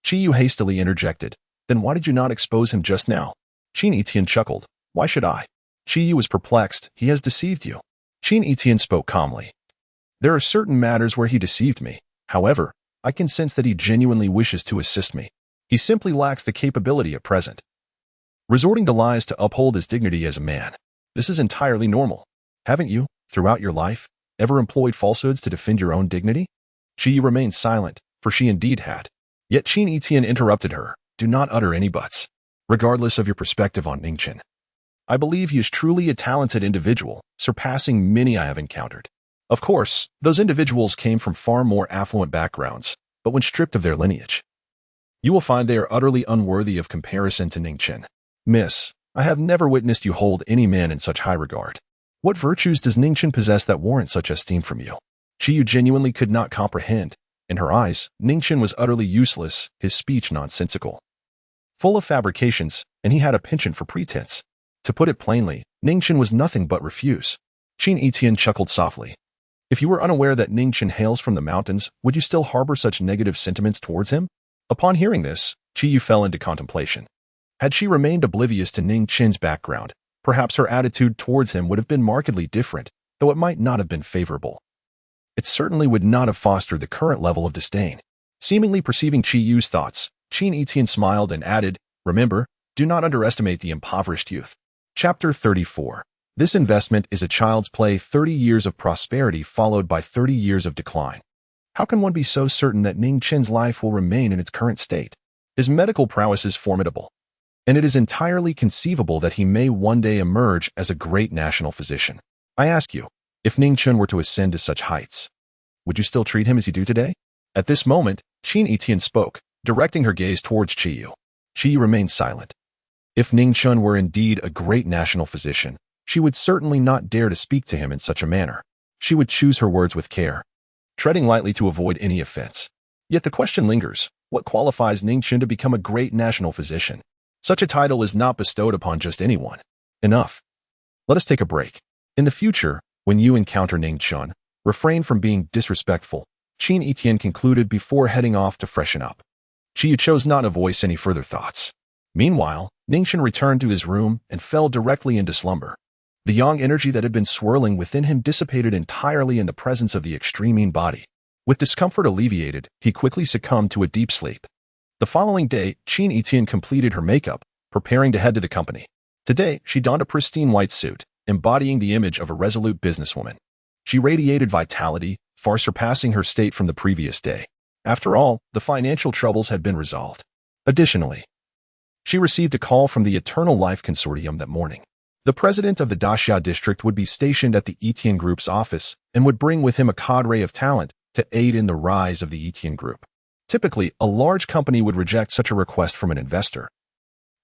Qiyu hastily interjected, "Then why did you not expose him just now?" Qin Yitian chuckled, "Why should I?" Qiyu was perplexed. "He has deceived you." Qin Yitian spoke calmly. "There are certain matters where he deceived me. However, I can sense that he genuinely wishes to assist me. He simply lacks the capability at present. Resorting to lies to uphold his dignity as a man. This is entirely normal. Haven't you, throughout your life, ever employed falsehoods to defend your own dignity?" She remained silent, for she indeed had. Yet Qin Yitian interrupted her, "Do not utter any buts. Regardless of your perspective on Ning Chen, I believe he is truly a talented individual, surpassing many I have encountered. Of course, those individuals came from far more affluent backgrounds, but when stripped of their lineage, you will find they are utterly unworthy of comparison to Ning Chen. Miss, I have never witnessed you hold any man in such high regard. What virtues does Ning Chen possess that warrant such esteem from you?" Qiyu genuinely could not comprehend. In her eyes, Ning Chen was utterly useless, his speech nonsensical, full of fabrications, and he had a penchant for pretense. To put it plainly, Ning Chen was nothing but refuse. Qin Yitian chuckled softly. "If you were unaware that Ning Chen hails from the mountains, would you still harbor such negative sentiments towards him?" Upon hearing this, Qiyu fell into contemplation. Had she remained oblivious to Ning Chen's background, perhaps her attitude towards him would have been markedly different, though it might not have been favorable. It certainly would not have fostered the current level of disdain. Seemingly perceiving Qiyu's thoughts, Qin Yitian smiled and added, "Remember, do not underestimate the impoverished youth." Chapter 34. This investment is a child's play, 30 years of prosperity followed by 30 years of decline. How can one be so certain that Ning Chen's life will remain in its current state? His medical prowess is formidable, and it is entirely conceivable that he may one day emerge as a great national physician. I ask you, if Ning Chen were to ascend to such heights, would you still treat him as you do today? At this moment, Qin Yitian spoke, directing her gaze towards Qiyu. Qiyu remained silent. If Ning Chen were indeed a great national physician, she would certainly not dare to speak to him in such a manner. She would choose her words with care, treading lightly to avoid any offense. Yet the question lingers, what qualifies Ning Chen to become a great national physician? Such a title is not bestowed upon just anyone. Enough. Let us take a break. In the future, when you encounter Ning Chen, refrain from being disrespectful, Qin Yitian concluded before heading off to freshen up. Qiyu chose not to voice any further thoughts. Meanwhile, Ning Chen returned to his room and fell directly into slumber. The yang energy that had been swirling within him dissipated entirely in the presence of the extreme body. With discomfort alleviated, he quickly succumbed to a deep sleep. The following day, Qin Yitian completed her makeup, preparing to head to the company. Today, she donned a pristine white suit, embodying the image of a resolute businesswoman. She radiated vitality, far surpassing her state from the previous day. After all, the financial troubles had been resolved. Additionally, she received a call from the Eternal Life Consortium that morning. The president of the Daxia district would be stationed at the Yitian Group's office and would bring with him a cadre of talent to aid in the rise of the Yitian Group. Typically, a large company would reject such a request from an investor,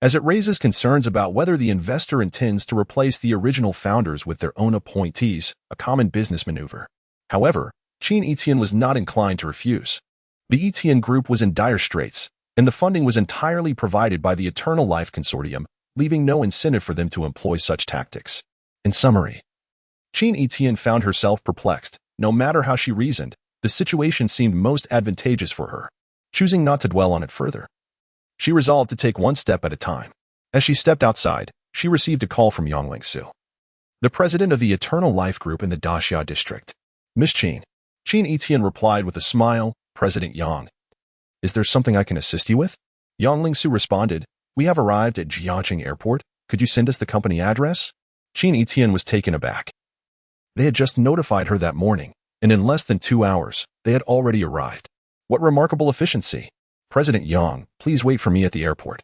as it raises concerns about whether the investor intends to replace the original founders with their own appointees, a common business maneuver. However, Qin Yitian was not inclined to refuse. The Yitian Group was in dire straits, and the funding was entirely provided by the Eternal Life Consortium, leaving no incentive for them to employ such tactics. In summary, Qin Yitian found herself perplexed. No matter how she reasoned, the situation seemed most advantageous for her. Choosing not to dwell on it further, she resolved to take one step at a time. As she stepped outside, she received a call from Yang Lingsu, the president of the Eternal Life Group in the Daxia district. Miss Qin. Qin Yitian replied with a smile, President Yang. Is there something I can assist you with? Yang Lingsu responded, We have arrived at Jiangqing Airport. Could you send us the company address? Qin Yitian was taken aback. They had just notified her that morning, and in less than 2 hours, they had already arrived. What remarkable efficiency! President Yang, please wait for me at the airport.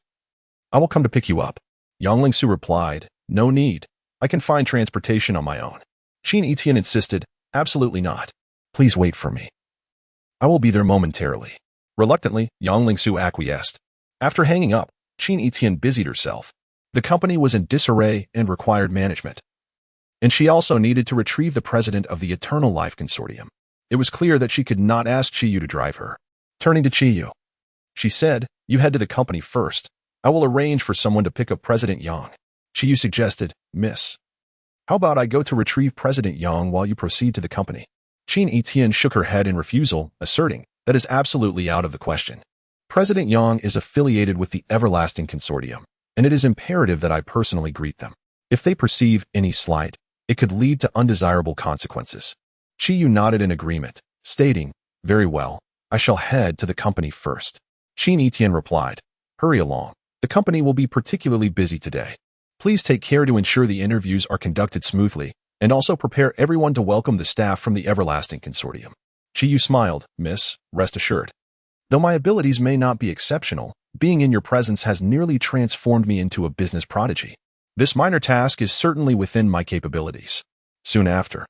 I will come to pick you up. Yang Lingsu replied, No need. I can find transportation on my own. Qin Yitian insisted, Absolutely not. Please wait for me. I will be there momentarily. Reluctantly, Yang Lingsu acquiesced. After hanging up, Qin Yitian busied herself. The company was in disarray and required management. And she also needed to retrieve the president of the Eternal Life Consortium. It was clear that she could not ask Qiyu to drive her. Turning to Qiyu, she said, You head to the company first. I will arrange for someone to pick up President Yang. Qiyu suggested, Miss. How about I go to retrieve President Yang while you proceed to the company? Qin Yitian shook her head in refusal, asserting, That is absolutely out of the question. President Yang is affiliated with the Everlasting Consortium, and it is imperative that I personally greet them. If they perceive any slight, it could lead to undesirable consequences. Qiyu nodded in agreement, stating, Very well, I shall head to the company first. Qin Yitian replied, Hurry along. The company will be particularly busy today. Please take care to ensure the interviews are conducted smoothly, and also prepare everyone to welcome the staff from the Everlasting Consortium. Qiyu smiled, Miss, rest assured. Though my abilities may not be exceptional, being in your presence has nearly transformed me into a business prodigy. This minor task is certainly within my capabilities. Soon after,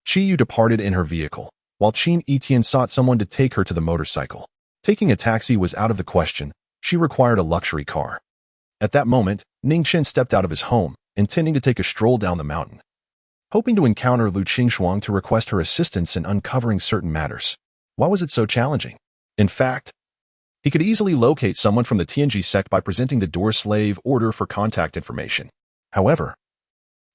Qiyu departed in her vehicle, while Qin Yitian sought someone to take her to the motorcycle. Taking a taxi was out of the question. She required a luxury car. At that moment, Ning Chen stepped out of his home, intending to take a stroll down the mountain, hoping to encounter Lu Qingxuang to request her assistance in uncovering certain matters. Why was it so challenging? In fact, he could easily locate someone from the Tianji sect by presenting the door slave order for contact information. However,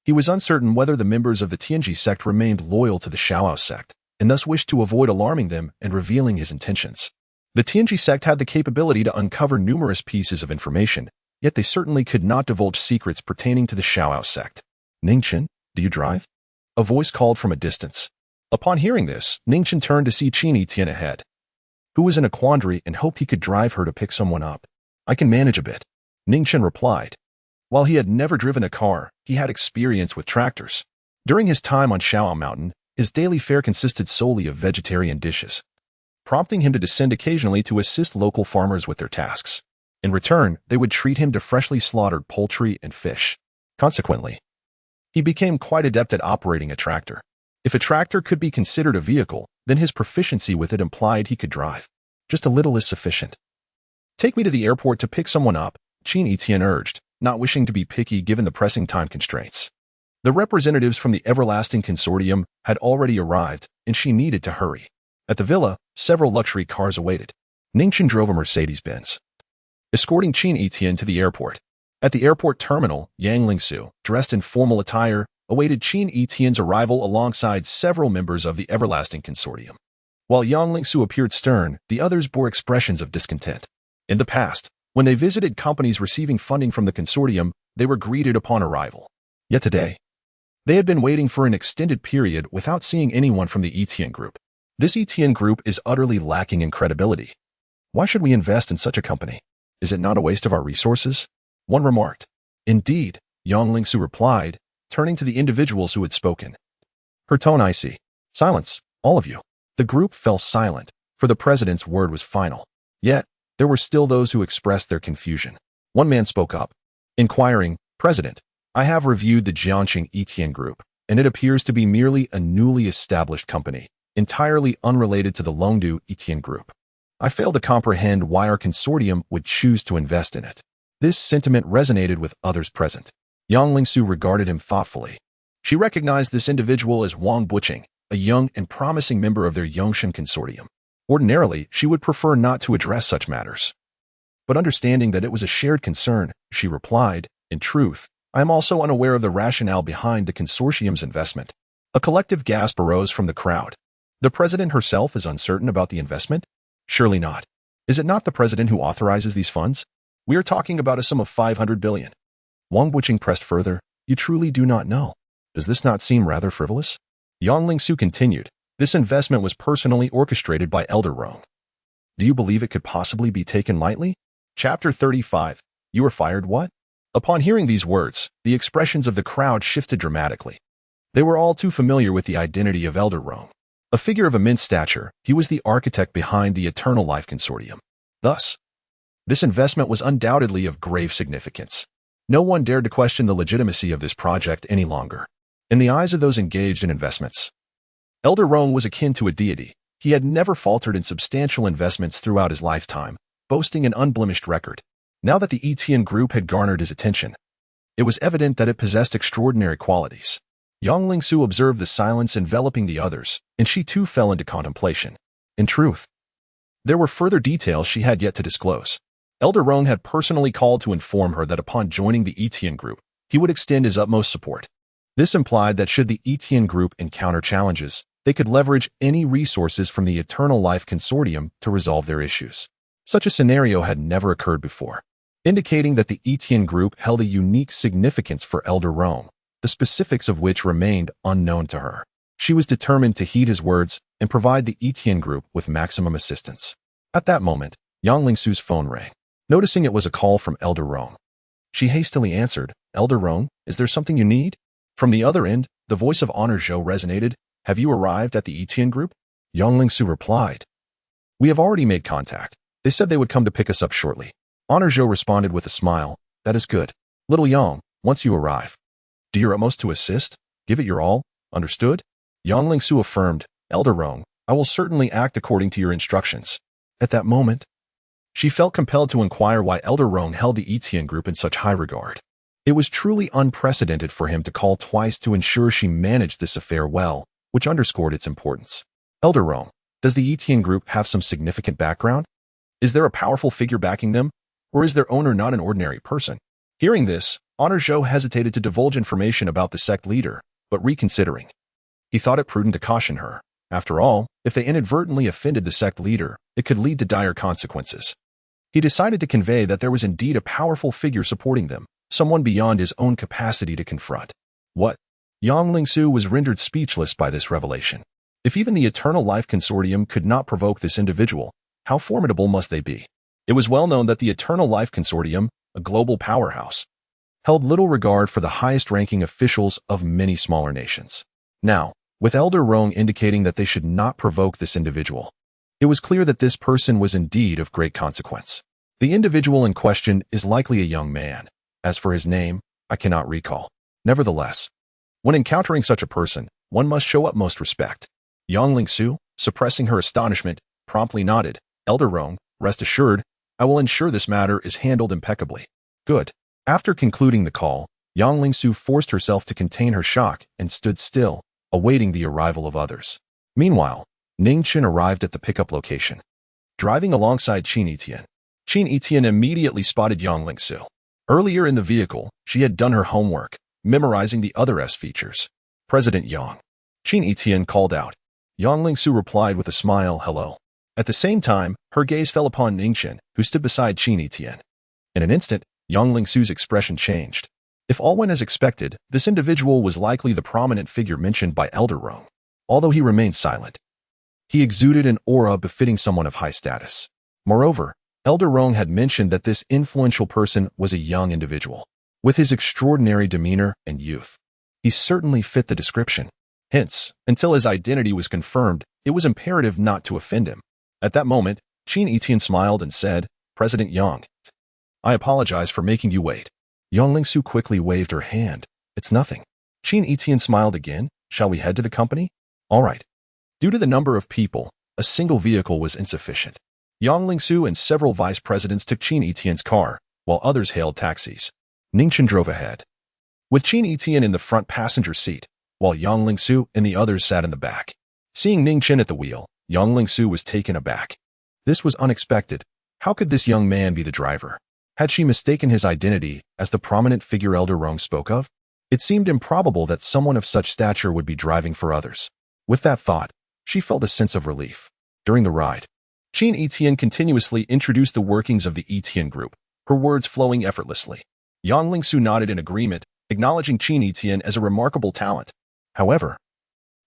he was uncertain whether the members of the Tianji sect remained loyal to the Shaoao sect, and thus wished to avoid alarming them and revealing his intentions. The Tianji sect had the capability to uncover numerous pieces of information, yet they certainly could not divulge secrets pertaining to the Shaoao sect. Ning Chen, do you drive? A voice called from a distance. Upon hearing this, Ning Chen turned to see Qin Yitian ahead, who was in a quandary and hoped he could drive her to pick someone up. I can manage a bit, Ning Chen replied. While he had never driven a car, he had experience with tractors. During his time on Shaoao Mountain, his daily fare consisted solely of vegetarian dishes, prompting him to descend occasionally to assist local farmers with their tasks. In return, they would treat him to freshly slaughtered poultry and fish. Consequently, he became quite adept at operating a tractor. If a tractor could be considered a vehicle, then his proficiency with it implied he could drive. Just a little is sufficient. Take me to the airport to pick someone up, Qin Yitian urged, not wishing to be picky given the pressing time constraints. The representatives from the Everlasting Consortium had already arrived, and she needed to hurry. At the villa, several luxury cars awaited. Ning Chen drove a Mercedes-Benz, escorting Qin Yitian to the airport. At the airport terminal, Yang Lingsu, dressed in formal attire, awaited Qin Yitian's arrival alongside several members of the Everlasting Consortium. While Yang Lingsu appeared stern, the others bore expressions of discontent. In the past, when they visited companies receiving funding from the consortium, they were greeted upon arrival. Yet today, they had been waiting for an extended period without seeing anyone from the Yitian group. This Yitian group is utterly lacking in credibility. Why should we invest in such a company? Is it not a waste of our resources? One remarked. Indeed, Yang Lingsu replied, turning to the individuals who had spoken. Her tone icy. Silence, all of you. The group fell silent, for the president's word was final. Yet, there were still those who expressed their confusion. One man spoke up, inquiring, President, I have reviewed the Jiangxing Yitian group, and it appears to be merely a newly established company, entirely unrelated to the Longdu Yitian group. I fail to comprehend why our consortium would choose to invest in it. This sentiment resonated with others present. Yang Lingsu regarded him thoughtfully. She recognized this individual as Wang Buqing, a young and promising member of their Yongshan consortium. Ordinarily, she would prefer not to address such matters. But understanding that it was a shared concern, she replied, in truth, I am also unaware of the rationale behind the consortium's investment. A collective gasp arose from the crowd. The president herself is uncertain about the investment? Surely not. Is it not the president who authorizes these funds? We are talking about a sum of 500 billion. Wang Buqing pressed further, You truly do not know. Does this not seem rather frivolous? Yang Lingsu continued, This investment was personally orchestrated by Elder Rong. Do you believe it could possibly be taken lightly? Chapter 35. You were fired what? Upon hearing these words, the expressions of the crowd shifted dramatically. They were all too familiar with the identity of Elder Rong. A figure of immense stature, he was the architect behind the Eternal Life Consortium. Thus, this investment was undoubtedly of grave significance. No one dared to question the legitimacy of this project any longer. In the eyes of those engaged in investments, Elder Rong was akin to a deity. He had never faltered in substantial investments throughout his lifetime, boasting an unblemished record. Now that the Yitian group had garnered his attention, it was evident that it possessed extraordinary qualities. Yang Lingsu observed the silence enveloping the others, and she too fell into contemplation. In truth, there were further details she had yet to disclose. Elder Rong had personally called to inform her that upon joining the Yitian group, he would extend his utmost support. This implied that should the Yitian group encounter challenges, they could leverage any resources from the Eternal Life Consortium to resolve their issues. Such a scenario had never occurred before, indicating that the Yitian group held a unique significance for Elder Rong, the specifics of which remained unknown to her. She was determined to heed his words and provide the Yitian group with maximum assistance. At that moment, Yang Lingsu's phone rang. Noticing it was a call from Elder Rong, she hastily answered, Elder Rong, is there something you need? From the other end, the voice of Honor Zhou resonated. Have you arrived at the Yitian group? Yang Lingsu replied, We have already made contact. They said they would come to pick us up shortly. Honor Zhou responded with a smile. That is good. Little Yang, once you arrive, do your utmost to assist. Give it your all. Understood? Yang Lingsu affirmed, Elder Rong, I will certainly act according to your instructions. At that moment, she felt compelled to inquire why Elder Rong held the Yitian group in such high regard. It was truly unprecedented for him to call twice to ensure she managed this affair well, which underscored its importance. Elder Rong, does the Yitian group have some significant background? Is there a powerful figure backing them? Or is their owner not an ordinary person? Hearing this, Honor Zhou hesitated to divulge information about the sect leader, but reconsidering, he thought it prudent to caution her. After all, if they inadvertently offended the sect leader, it could lead to dire consequences. He decided to convey that there was indeed a powerful figure supporting them, someone beyond his own capacity to confront. What? Yang Lingsu was rendered speechless by this revelation. If even the Eternal Life Consortium could not provoke this individual, how formidable must they be? It was well known that the Eternal Life Consortium, a global powerhouse, held little regard for the highest-ranking officials of many smaller nations. Now, with Elder Rong indicating that they should not provoke this individual, it was clear that this person was indeed of great consequence. The individual in question is likely a young man. As for his name, I cannot recall. Nevertheless, when encountering such a person, one must show utmost respect. Yang Lingsu, suppressing her astonishment, promptly nodded. Elder Rong, rest assured, I will ensure this matter is handled impeccably. Good. After concluding the call, Yang Lingsu forced herself to contain her shock and stood still, awaiting the arrival of others. Meanwhile, Ning Chen arrived at the pickup location, driving alongside Qin Yitian. Qin Yitian immediately spotted Yang Lingsu. Earlier in the vehicle, she had done her homework, memorizing the other S features. President Yang. Qin Yitian called out. Yang Lingsu replied with a smile, hello. At the same time, her gaze fell upon Ning Chen, who stood beside Qin Yitian. In an instant, Yang Lingsu's expression changed. If all went as expected, this individual was likely the prominent figure mentioned by Elder Rong. Although he remained silent, he exuded an aura befitting someone of high status. Moreover, Elder Rong had mentioned that this influential person was a young individual. With his extraordinary demeanor and youth, he certainly fit the description. Hence, until his identity was confirmed, it was imperative not to offend him. At that moment, Qin Yitian smiled and said, "President Yang, I apologize for making you wait." Yang Lingsu quickly waved her hand. "It's nothing." Qin Yitian smiled again. "Shall we head to the company?" "All right." Due to the number of people, a single vehicle was insufficient. Yang Lingsu and several vice presidents took Qin Yitian's car, while others hailed taxis. Ning Chen drove ahead, with Qin Yitian in the front passenger seat, while Yang Lingsu and the others sat in the back. Seeing Ning Chen at the wheel, Yang Lingsu was taken aback. This was unexpected. How could this young man be the driver? Had she mistaken his identity as the prominent figure Elder Rong spoke of? It seemed improbable that someone of such stature would be driving for others. With that thought, she felt a sense of relief. During the ride, Qin Yitian continuously introduced the workings of the Yitian group, her words flowing effortlessly. Yang Lingsu nodded in agreement, acknowledging Qin Yitian as a remarkable talent. However,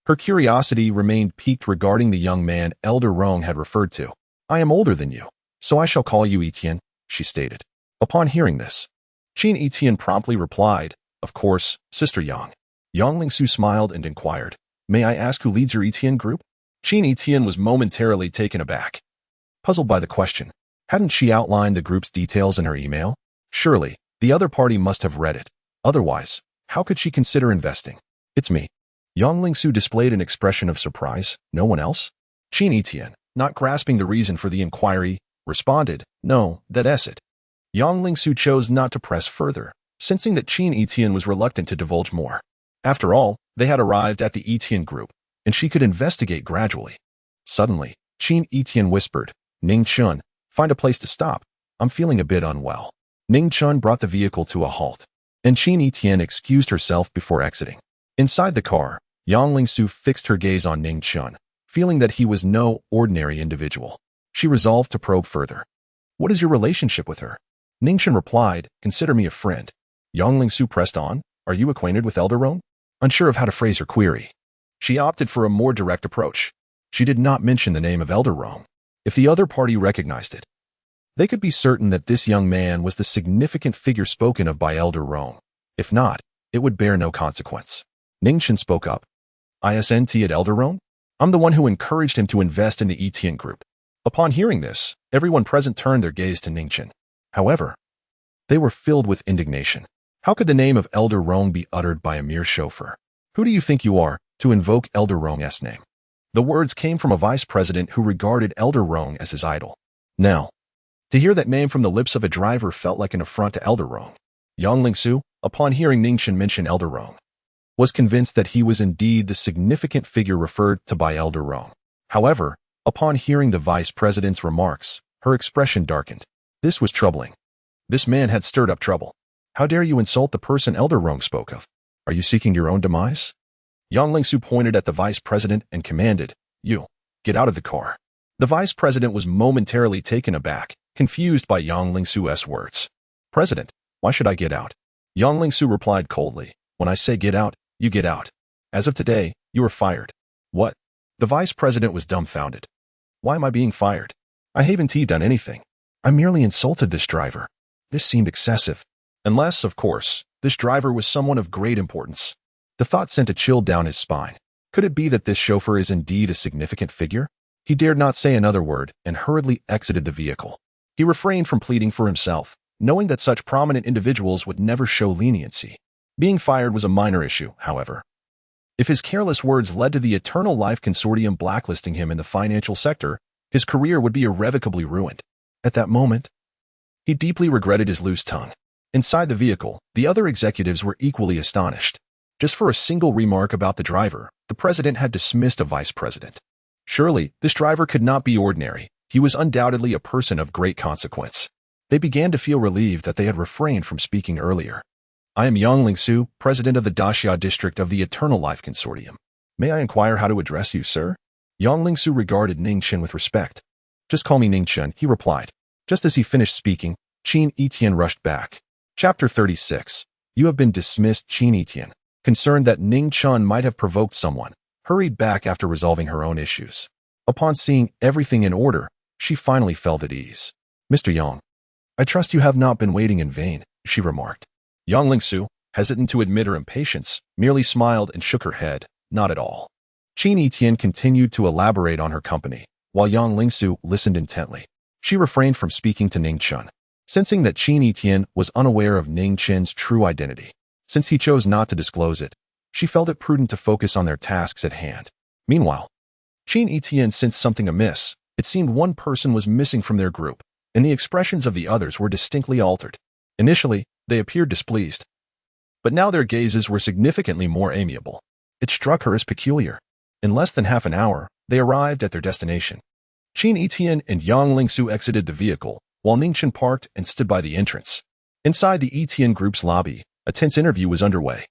her curiosity remained piqued regarding the young man Elder Rong had referred to. "I am older than you, so I shall call you Yitian," she stated. Upon hearing this, Qin Yitian promptly replied, "Of course, Sister Yang." Yang Lingsu smiled and inquired, "May I ask who leads your Yitian group?" Qin Yitian was momentarily taken aback. Puzzled by the question, hadn't she outlined the group's details in her email? Surely, the other party must have read it. Otherwise, how could she consider investing? "It's me." Yang Lingsu displayed an expression of surprise. "No one else?" Qin Yitian, not grasping the reason for the inquiry, responded, "No, that's it." Yang Lingsu chose not to press further, sensing that Qin Yitian was reluctant to divulge more. After all, they had arrived at the Yitian group, and she could investigate gradually. Suddenly, Qin Yitian whispered, "Ning Chen, find a place to stop. I'm feeling a bit unwell." Ning Chen brought the vehicle to a halt, and Qin Yitian excused herself before exiting. Inside the car, Yang Lingsu fixed her gaze on Ning Chen, feeling that he was no ordinary individual. She resolved to probe further. "What is your relationship with her?" Ning Chen replied, "Consider me a friend." Yang Lingsu pressed on, "Are you acquainted with Elder Rong?" Unsure of how to phrase her query, she opted for a more direct approach. She did not mention the name of Elder Rong. If the other party recognized it, they could be certain that this young man was the significant figure spoken of by Elder Rong. If not, it would bear no consequence. Ning Chen spoke up. "Isn't at Elder Rong? I'm the one who encouraged him to invest in the Yitian group." Upon hearing this, everyone present turned their gaze to Ning Chen. However, they were filled with indignation. How could the name of Elder Rong be uttered by a mere chauffeur? "Who do you think you are, to invoke Elder Rong's name?" The words came from a vice president who regarded Elder Rong as his idol. Now, to hear that name from the lips of a driver felt like an affront to Elder Rong. Yang Lingsu, upon hearing Ning Chen mention Elder Rong, was convinced that he was indeed the significant figure referred to by Elder Rong. However, upon hearing the vice president's remarks, her expression darkened. This was troubling. This man had stirred up trouble. "How dare you insult the person Elder Rong spoke of? Are you seeking your own demise?" Yang Lingsu pointed at the vice president and commanded, "You, get out of the car." The vice president was momentarily taken aback, confused by Yang Lingsu's words. "President, why should I get out?" Yang Lingsu replied coldly, "When I say get out, you get out. As of today, you are fired." "What?" The vice president was dumbfounded. "Why am I being fired? I haven't done anything. I merely insulted this driver." This seemed excessive. Unless, of course, this driver was someone of great importance. The thought sent a chill down his spine. Could it be that this chauffeur is indeed a significant figure? He dared not say another word and hurriedly exited the vehicle. He refrained from pleading for himself, knowing that such prominent individuals would never show leniency. Being fired was a minor issue, however. If his careless words led to the Eternal Life Consortium blacklisting him in the financial sector, his career would be irrevocably ruined. At that moment, he deeply regretted his loose tongue. Inside the vehicle, the other executives were equally astonished. Just for a single remark about the driver, the president had dismissed a vice president. Surely, this driver could not be ordinary. He was undoubtedly a person of great consequence. They began to feel relieved that they had refrained from speaking earlier. "I am Yang Lingsu, president of the Daxia district of the Eternal Life Consortium. May I inquire how to address you, sir?" Yang Lingsu regarded Ning Chen with respect. Just call me Ning Chen, he replied. Just as he finished speaking, Qin Yitian rushed back. Chapter 36. You have been dismissed. Qin Yitian, concerned that Ning Chen might have provoked someone, hurried back after resolving her own issues. Upon seeing everything in order, she finally felt at ease. Mr. Yang, I trust you have not been waiting in vain, she remarked. Yang Lingsu, hesitant to admit her impatience, merely smiled and shook her head. Not at all. Qin Yitian continued to elaborate on her company, while Yang Lingsu listened intently. She refrained from speaking to Ning Chen, sensing that Qin Yitian was unaware of Ning Chen's true identity. Since he chose not to disclose it, she felt it prudent to focus on their tasks at hand. Meanwhile, Qin Yitian sensed something amiss. It seemed one person was missing from their group, and the expressions of the others were distinctly altered. Initially, they appeared displeased, but now their gazes were significantly more amiable. It struck her as peculiar. In less than half an hour, they arrived at their destination. Qin Yitian and Yang Lingsu exited the vehicle, while Ning Chen parked and stood by the entrance. Inside the Yitian group's lobby, a tense interview was underway.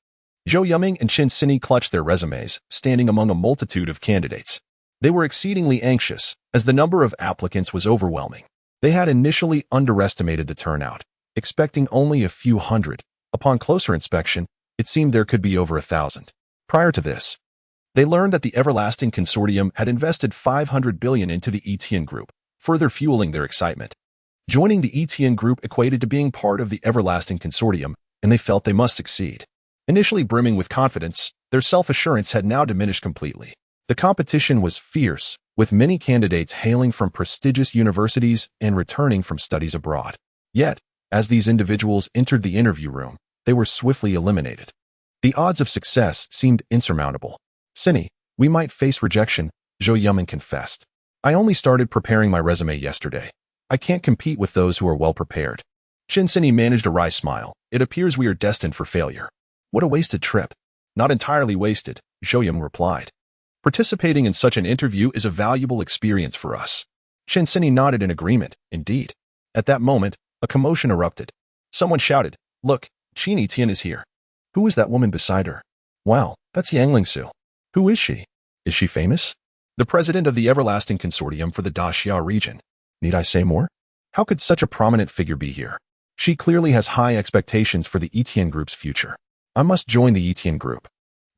Zhou Yuming and Chen Sini clutched their resumes, standing among a multitude of candidates. They were exceedingly anxious, as the number of applicants was overwhelming. They had initially underestimated the turnout, expecting only a few hundred. Upon closer inspection, it seemed there could be over 1,000. Prior to this, they learned that the Everlasting Consortium had invested 500 billion into the Yitian group, further fueling their excitement. Joining the Yitian group equated to being part of the Everlasting Consortium, and they felt they must succeed. Initially brimming with confidence, their self-assurance had now diminished completely. The competition was fierce, with many candidates hailing from prestigious universities and returning from studies abroad. Yet, as these individuals entered the interview room, they were swiftly eliminated. The odds of success seemed insurmountable. Sini, we might face rejection, Zhou Yuming confessed. I only started preparing my resume yesterday. I can't compete with those who are well prepared. Chen Sini managed a wry smile. It appears we are destined for failure. What a wasted trip. Not entirely wasted, Zhou Yuming replied. Participating in such an interview is a valuable experience for us. Chen Sini nodded in agreement. Indeed. At that moment, a commotion erupted. Someone shouted, Look, Qin Yitian is here. Who is that woman beside her? Wow, that's Yang Lingsu. Who is she? Is she famous? The president of the Everlasting Consortium for the Daxia region. Need I say more? How could such a prominent figure be here? She clearly has high expectations for the Yitian group's future. I must join the Yitian group.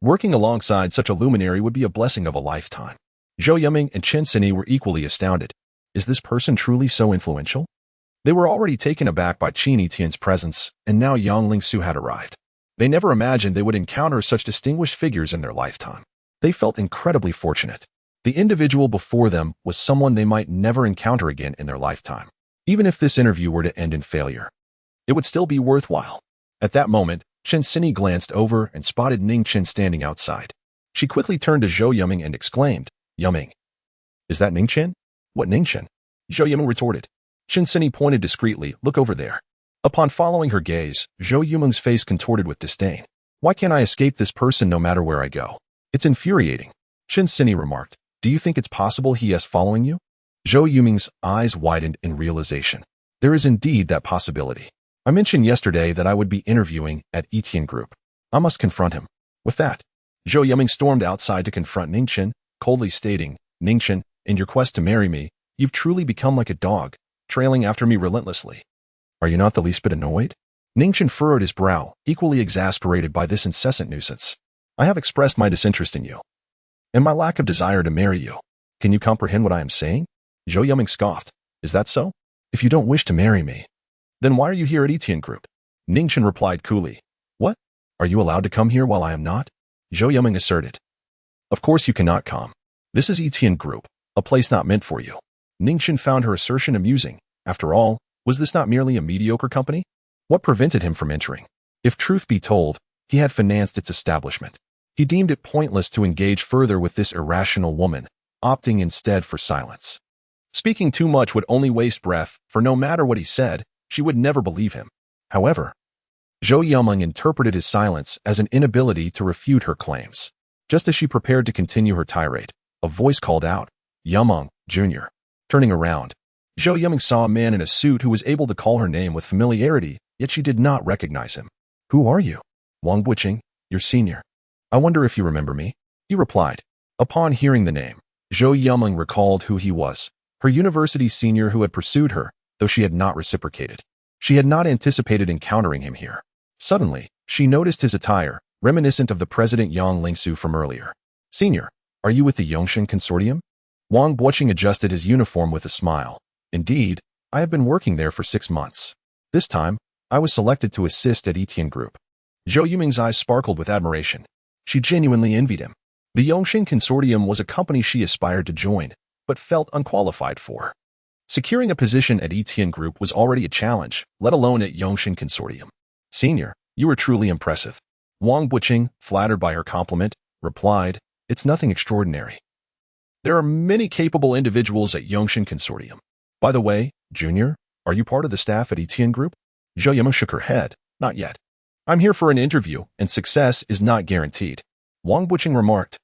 Working alongside such a luminary would be a blessing of a lifetime. Zhou Yuming and Chen Sini were equally astounded. Is this person truly so influential? They were already taken aback by Qin Yitian's presence, and now Yang Lingsu had arrived. They never imagined they would encounter such distinguished figures in their lifetime. They felt incredibly fortunate. The individual before them was someone they might never encounter again in their lifetime. Even if this interview were to end in failure, it would still be worthwhile. At that moment, Chen Sini glanced over and spotted Ning Chen standing outside. She quickly turned to Zhou Yuming and exclaimed, Yuming, is that Ning Chen? What Ning Chen? Zhou Yuming retorted. Chen Sini pointed discreetly, look over there. Upon following her gaze, Zhou Yuming's face contorted with disdain. Why can't I escape this person no matter where I go? It's infuriating. Chen Sini remarked, do you think it's possible he is following you? Zhou Yuming's eyes widened in realization. There is indeed that possibility. I mentioned yesterday that I would be interviewing at Yitian Group. I must confront him. With that, Zhou Yuming stormed outside to confront Ning Chen, coldly stating, Ning Chen, in your quest to marry me, you've truly become like a dog, trailing after me relentlessly. Are you not the least bit annoyed? Ning Chen furrowed his brow, equally exasperated by this incessant nuisance. I have expressed my disinterest in you, and my lack of desire to marry you. Can you comprehend what I am saying? Zhou Yuming scoffed. Is that so? If you don't wish to marry me, then why are you here at Yitian Group? Ning Chen replied coolly. What? Are you allowed to come here while I am not? Zhou Yuming asserted. Of course you cannot come. This is Yitian Group, a place not meant for you. Ning Chen found her assertion amusing. After all, was this not merely a mediocre company? What prevented him from entering? If truth be told, he had financed its establishment. He deemed it pointless to engage further with this irrational woman, opting instead for silence. Speaking too much would only waste breath, for no matter what he said, she would never believe him. However, Zhou Yuming interpreted his silence as an inability to refute her claims. Just as she prepared to continue her tirade, a voice called out, Yuming, Jr. Turning around, Zhou Yuming saw a man in a suit who was able to call her name with familiarity, yet she did not recognize him. Who are you? Wang Buqing, your senior. I wonder if you remember me? He replied. Upon hearing the name, Zhou Yuming recalled who he was. her university senior who had pursued her, though she had not reciprocated. She had not anticipated encountering him here. Suddenly, she noticed his attire, reminiscent of the President Yang Lingsu from earlier. Senior, are you with the Yongshan Consortium? Wang Buqing adjusted his uniform with a smile. Indeed, I have been working there for 6 months. This time, I was selected to assist at Yitian Group. Zhou Yuming's eyes sparkled with admiration. She genuinely envied him. The Yongshan Consortium was a company she aspired to join, but felt unqualified for. Securing a position at Yitian Group was already a challenge, let alone at Yongshan Consortium. Senior, you are truly impressive. Wang Buqing, flattered by her compliment, replied, It's nothing extraordinary. There are many capable individuals at Yongshan Consortium. By the way, Junior, are you part of the staff at Yitian Group? Zhou Yuming shook her head. Not yet. I'm here for an interview, and success is not guaranteed. Wang Buqing remarked,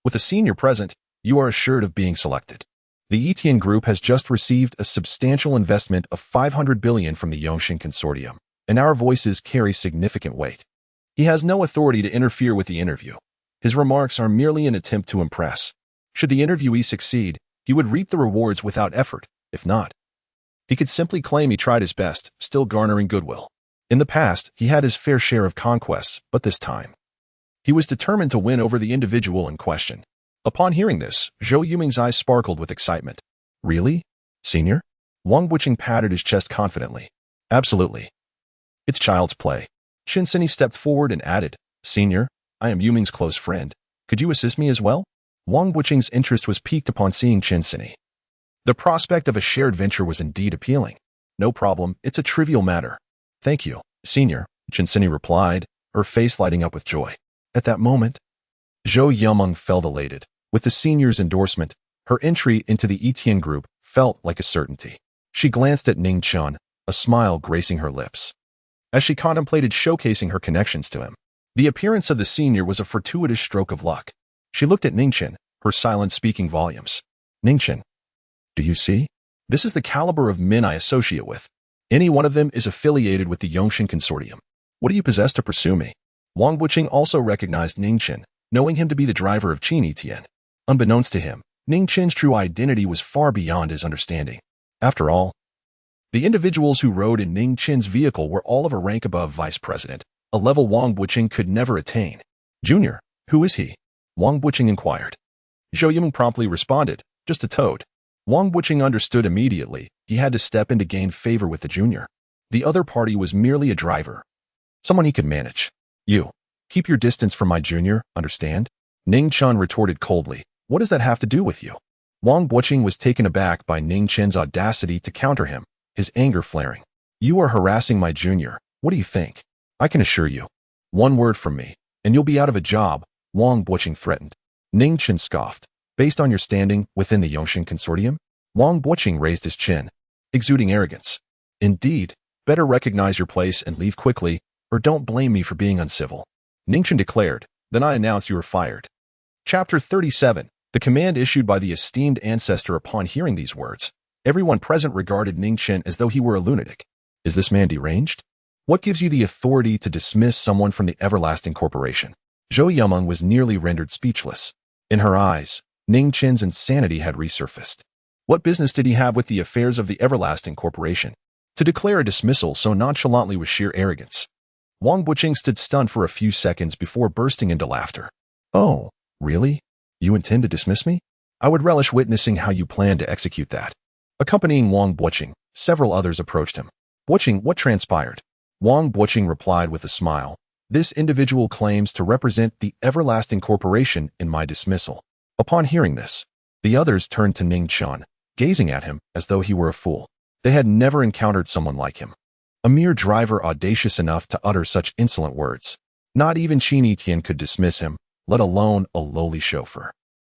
with a senior present, you are assured of being selected. The Yitian Group has just received a substantial investment of 500 billion from the Yongshan Consortium, and our voices carry significant weight. He has no authority to interfere with the interview. His remarks are merely an attempt to impress. Should the interviewee succeed, he would reap the rewards without effort. If not, he could simply claim he tried his best, still garnering goodwill. In the past, he had his fair share of conquests, but this time, he was determined to win over the individual in question. Upon hearing this, Zhou Yuming's eyes sparkled with excitement. Really? Senior? Wang Buqing patted his chest confidently. Absolutely. It's child's play. Shen stepped forward and added, Senior, I am Yuming's close friend. Could you assist me as well? Wang Buqing's interest was piqued upon seeing Shen. The prospect of a shared venture was indeed appealing. No problem, it's a trivial matter. Thank you, Senior, Shen replied, her face lighting up with joy. At that moment, Zhou Yuming felt elated. With the senior's endorsement, her entry into the Yitian Group felt like a certainty. She glanced at Ning Chen, a smile gracing her lips. As she contemplated showcasing her connections to him, the appearance of the senior was a fortuitous stroke of luck. She looked at Ning Chen, her silence speaking volumes. Ning Chen, do you see? This is the caliber of men I associate with. Any one of them is affiliated with the Yongshan Consortium. What do you possess to pursue me? Wang Buqing also recognized Ning Chen, knowing him to be the driver of Qin Yitian. Unbeknownst to him, Ning Chen's true identity was far beyond his understanding. After all, the individuals who rode in Ning Chen's vehicle were all of a rank above vice president, a level Wang Buqing could never attain. Junior, who is he? Wang Buqing inquired. Zhou Yuming promptly responded, just a toad. Wang Buqing understood immediately he had to step in to gain favor with the junior. The other party was merely a driver, someone he could manage. You, keep your distance from my junior, understand? Ning Chen retorted coldly. What does that have to do with you? Wang Buqing was taken aback by Ning Chen's audacity to counter him, his anger flaring. You are harassing my junior. What do you think? I can assure you. One word from me, and you'll be out of a job, Wang Buqing threatened. Ning Chen scoffed. Based on your standing within the Yongshan Consortium? Wang Buqing raised his chin, exuding arrogance. Indeed, better recognize your place and leave quickly, or don't blame me for being uncivil. Ning Chen declared, then I announce you are fired. Chapter 37. The command issued by the esteemed ancestor. Upon hearing these words, everyone present regarded Ning Chen as though he were a lunatic. Is this man deranged? What gives you the authority to dismiss someone from the Everlasting Corporation? Zhou Yuming was nearly rendered speechless. In her eyes, Ning Chen's insanity had resurfaced. What business did he have with the affairs of the Everlasting Corporation? To declare a dismissal so nonchalantly was sheer arrogance. Wang Buqing stood stunned for a few seconds before bursting into laughter. Oh, really? You intend to dismiss me? I would relish witnessing how you plan to execute that. Accompanying Wang Buqing, several others approached him. Buqing, what transpired? Wang Buqing replied with a smile. This individual claims to represent the Everlasting Corporation in my dismissal. Upon hearing this, the others turned to Ning Chen, gazing at him as though he were a fool. They had never encountered someone like him. A mere driver audacious enough to utter such insolent words. Not even Qin Yitian could dismiss him, let alone a lowly chauffeur.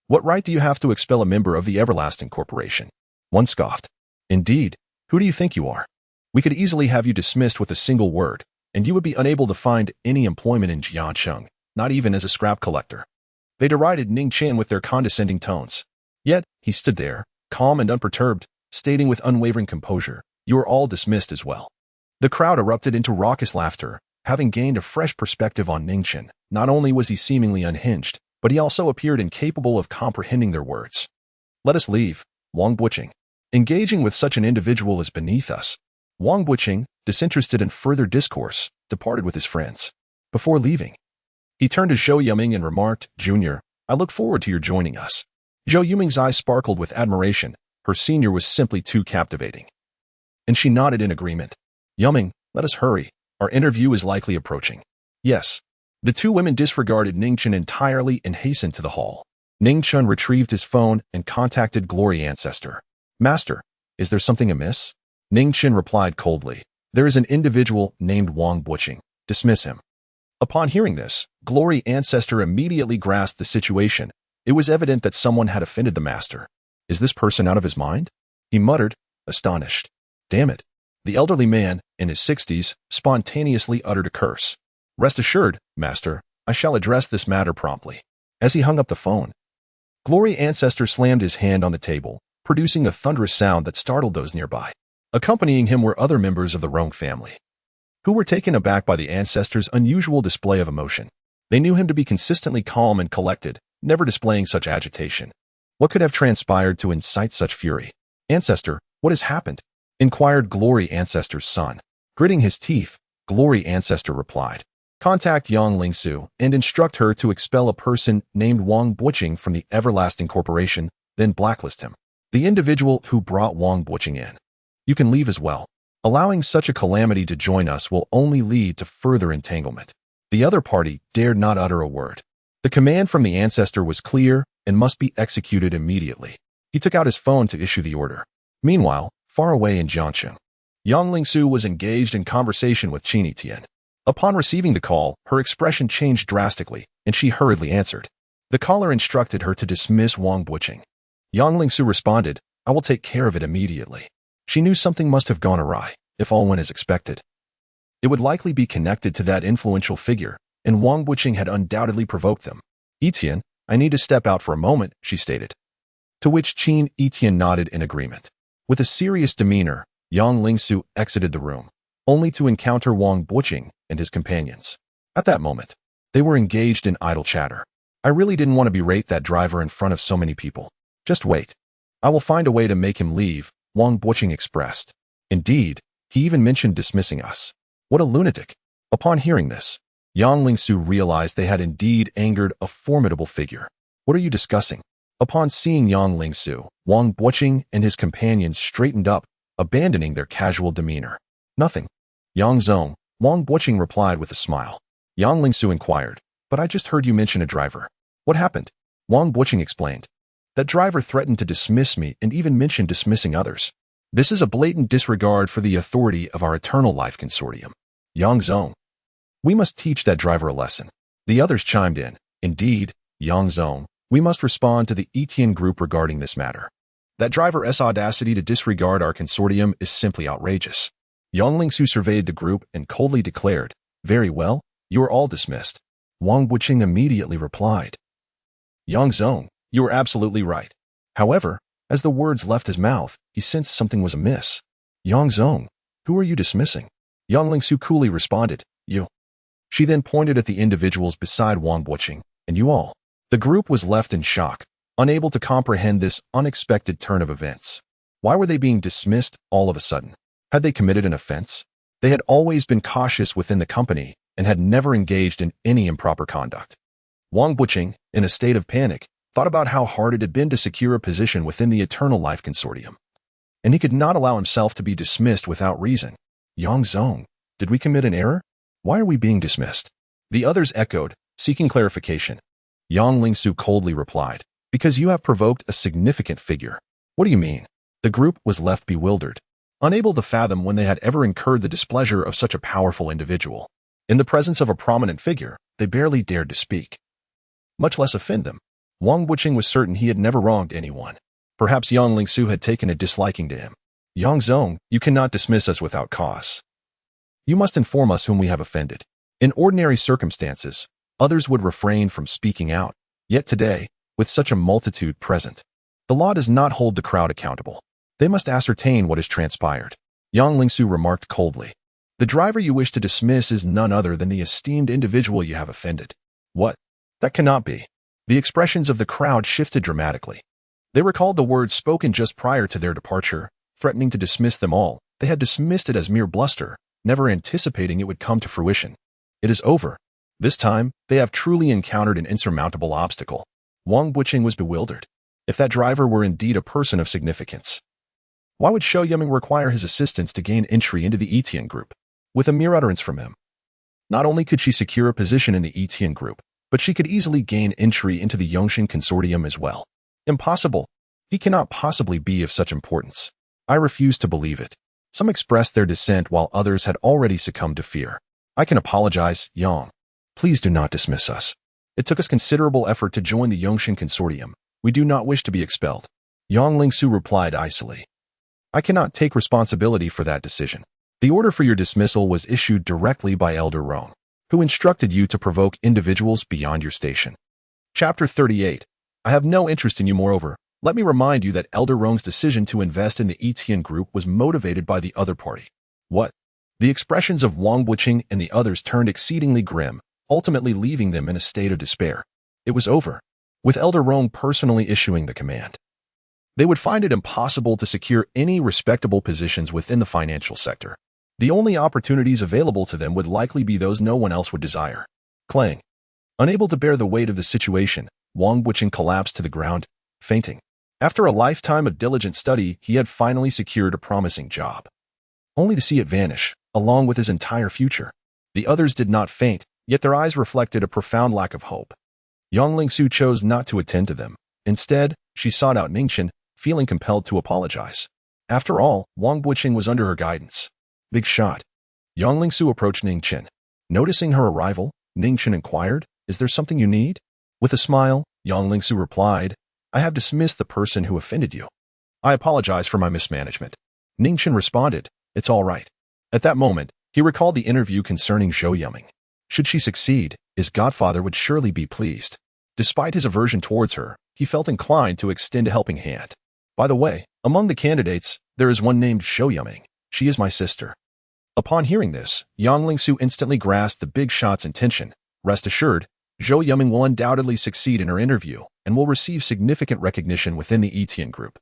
What right do you have to expel a member of the Everlasting Corporation? One scoffed. Indeed, who do you think you are? We could easily have you dismissed with a single word, and you would be unable to find any employment in Jiancheng, not even as a scrap collector. They derided Ning Chen with their condescending tones. Yet, he stood there, calm and unperturbed, stating with unwavering composure, you are all dismissed as well. The crowd erupted into raucous laughter. Having gained a fresh perspective on Ning Chen, not only was he seemingly unhinged, but he also appeared incapable of comprehending their words. Let us leave, Wang Buqing. Engaging with such an individual is beneath us. Wang Buqing, disinterested in further discourse, departed with his friends. Before leaving, he turned to Zhou Yuming and remarked, "Junior, I look forward to your joining us." Zhou Yuming's eyes sparkled with admiration. Her senior was simply too captivating. And she nodded in agreement. "Yuming, let us hurry. Our interview is likely approaching." "Yes." The two women disregarded Ning Chen entirely and hastened to the hall. Ning Chen retrieved his phone and contacted Glory Ancestor. "Master, is there something amiss?" Ning Chen replied coldly. "There is an individual named Wang Buqing. Dismiss him." Upon hearing this, Glory Ancestor immediately grasped the situation. It was evident that someone had offended the master. "Is this person out of his mind?" he muttered, astonished. "Damn it." The elderly man, in his 60s, spontaneously uttered a curse. "Rest assured, master, I shall address this matter promptly." As he hung up the phone, Glory Ancestor slammed his hand on the table, producing a thunderous sound that startled those nearby. Accompanying him were other members of the Rong family, who were taken aback by the ancestor's unusual display of emotion. They knew him to be consistently calm and collected, never displaying such agitation. What could have transpired to incite such fury? "Ancestor, what has happened?" inquired Glory Ancestor's son. Gritting his teeth, Glory Ancestor replied, "Contact Yang Lingsu and instruct her to expel a person named Wang Buqing from the Everlasting Corporation, then blacklist him. The individual who brought Wang Buqing in. You can leave as well. Allowing such a calamity to join us will only lead to further entanglement." The other party dared not utter a word. The command from the ancestor was clear and must be executed immediately. He took out his phone to issue the order. Meanwhile, far away in Jiangcheng, Yang Lingsu was engaged in conversation with Qin Yitian. Upon receiving the call, her expression changed drastically, and she hurriedly answered. The caller instructed her to dismiss Wang Buqing. Yang Lingsu responded, "I will take care of it immediately." She knew something must have gone awry, if all went as expected. It would likely be connected to that influential figure, and Wang Buqing had undoubtedly provoked them. "Yitian, I need to step out for a moment," she stated. To which Qin Yitian nodded in agreement. With a serious demeanor, Yang Lingsu exited the room, only to encounter Wang Buqing and his companions. At that moment, they were engaged in idle chatter. "I really didn't want to berate that driver in front of so many people. Just wait. I will find a way to make him leave," Wang Buqing expressed. Indeed, he even mentioned dismissing us. What a lunatic. Upon hearing this, Yang Lingsu realized they had indeed angered a formidable figure. "What are you discussing?" Upon seeing Yang Lingsu, Wang Buqing and his companions straightened up, abandoning their casual demeanor. "Nothing." "Yang Zong," Wang Buqing replied with a smile. Yang Lingsu inquired, "But I just heard you mention a driver. What happened?" Wang Buqing explained. "That driver threatened to dismiss me and even mentioned dismissing others. This is a blatant disregard for the authority of our Eternal Life Consortium. Yang Zong, we must teach that driver a lesson." The others chimed in. "Indeed, Yang Zong, we must respond to the Yitian group regarding this matter. That driver's audacity to disregard our consortium is simply outrageous." Yang Lingsu surveyed the group and coldly declared, "Very well, you are all dismissed." Wang Buqing immediately replied, "Yang Zong, you are absolutely right." However, as the words left his mouth, he sensed something was amiss. "Yang Zong, who are you dismissing?" Yang Lingsu coolly responded, "You." She then pointed at the individuals beside Wang Buqing, "And you all." The group was left in shock, unable to comprehend this unexpected turn of events. Why were they being dismissed all of a sudden? Had they committed an offense? They had always been cautious within the company and had never engaged in any improper conduct. Wang Buqing, in a state of panic, thought about how hard it had been to secure a position within the Eternal Life Consortium. And he could not allow himself to be dismissed without reason. "Yang Zong, did we commit an error? Why are we being dismissed?" The others echoed, seeking clarification. Yang Lingsu coldly replied, "Because you have provoked a significant figure." "What do you mean?" The group was left bewildered, unable to fathom when they had ever incurred the displeasure of such a powerful individual. In the presence of a prominent figure, they barely dared to speak, much less offend them. Wang Buqing was certain he had never wronged anyone. Perhaps Yang Lingsu had taken a disliking to him. "Yang Zong, you cannot dismiss us without cause. You must inform us whom we have offended." In ordinary circumstances, others would refrain from speaking out. Yet today, with such a multitude present, the law does not hold the crowd accountable. They must ascertain what has transpired. Yang Lingsu remarked coldly, "The driver you wish to dismiss is none other than the esteemed individual you have offended." "What? That cannot be." The expressions of the crowd shifted dramatically. They recalled the words spoken just prior to their departure, threatening to dismiss them all. They had dismissed it as mere bluster, never anticipating it would come to fruition. It is over. This time, they have truly encountered an insurmountable obstacle. Wang Buqing was bewildered. If that driver were indeed a person of significance, why would Shou Yiming require his assistance to gain entry into the Yitian group? With a mere utterance from him, not only could she secure a position in the Yitian group, but she could easily gain entry into the Yongshan consortium as well. Impossible. He cannot possibly be of such importance. I refuse to believe it. Some expressed their dissent while others had already succumbed to fear. I can apologize, Yang. Please do not dismiss us. It took us considerable effort to join the Yongshan consortium. We do not wish to be expelled. Yang Lingsu replied icily. I cannot take responsibility for that decision. The order for your dismissal was issued directly by Elder Rong, who instructed you to provoke individuals beyond your station. Chapter 38. I have no interest in you. Moreover, let me remind you that Elder Rong's decision to invest in the Yitian group was motivated by the other party. What? The expressions of Wang Buqing and the others turned exceedingly grim, ultimately leaving them in a state of despair. It was over, with Elder Rong personally issuing the command. They would find it impossible to secure any respectable positions within the financial sector. The only opportunities available to them would likely be those no one else would desire. Clang. Unable to bear the weight of the situation, Wang Buqing collapsed to the ground, fainting. After a lifetime of diligent study, he had finally secured a promising job, only to see it vanish, along with his entire future. The others did not faint, yet their eyes reflected a profound lack of hope. Yang Lingsu chose not to attend to them. Instead, she sought out Ning Chen, feeling compelled to apologize. After all, Wang Buqing was under her guidance. Big shot. Yang Lingsu approached Ning Chen. Noticing her arrival, Ning Chen inquired, "Is there something you need?" With a smile, Yang Lingsu replied, "I have dismissed the person who offended you. I apologize for my mismanagement." Ning Chen responded, "It's all right." At that moment, he recalled the interview concerning Shou Yiming. Should she succeed, his godfather would surely be pleased. Despite his aversion towards her, he felt inclined to extend a helping hand. By the way, among the candidates, there is one named Shou Yiming. She is my sister. Upon hearing this, Yang Lingsu instantly grasped the big shot's intention. Rest assured, Shou Yiming will undoubtedly succeed in her interview and will receive significant recognition within the Yitian group.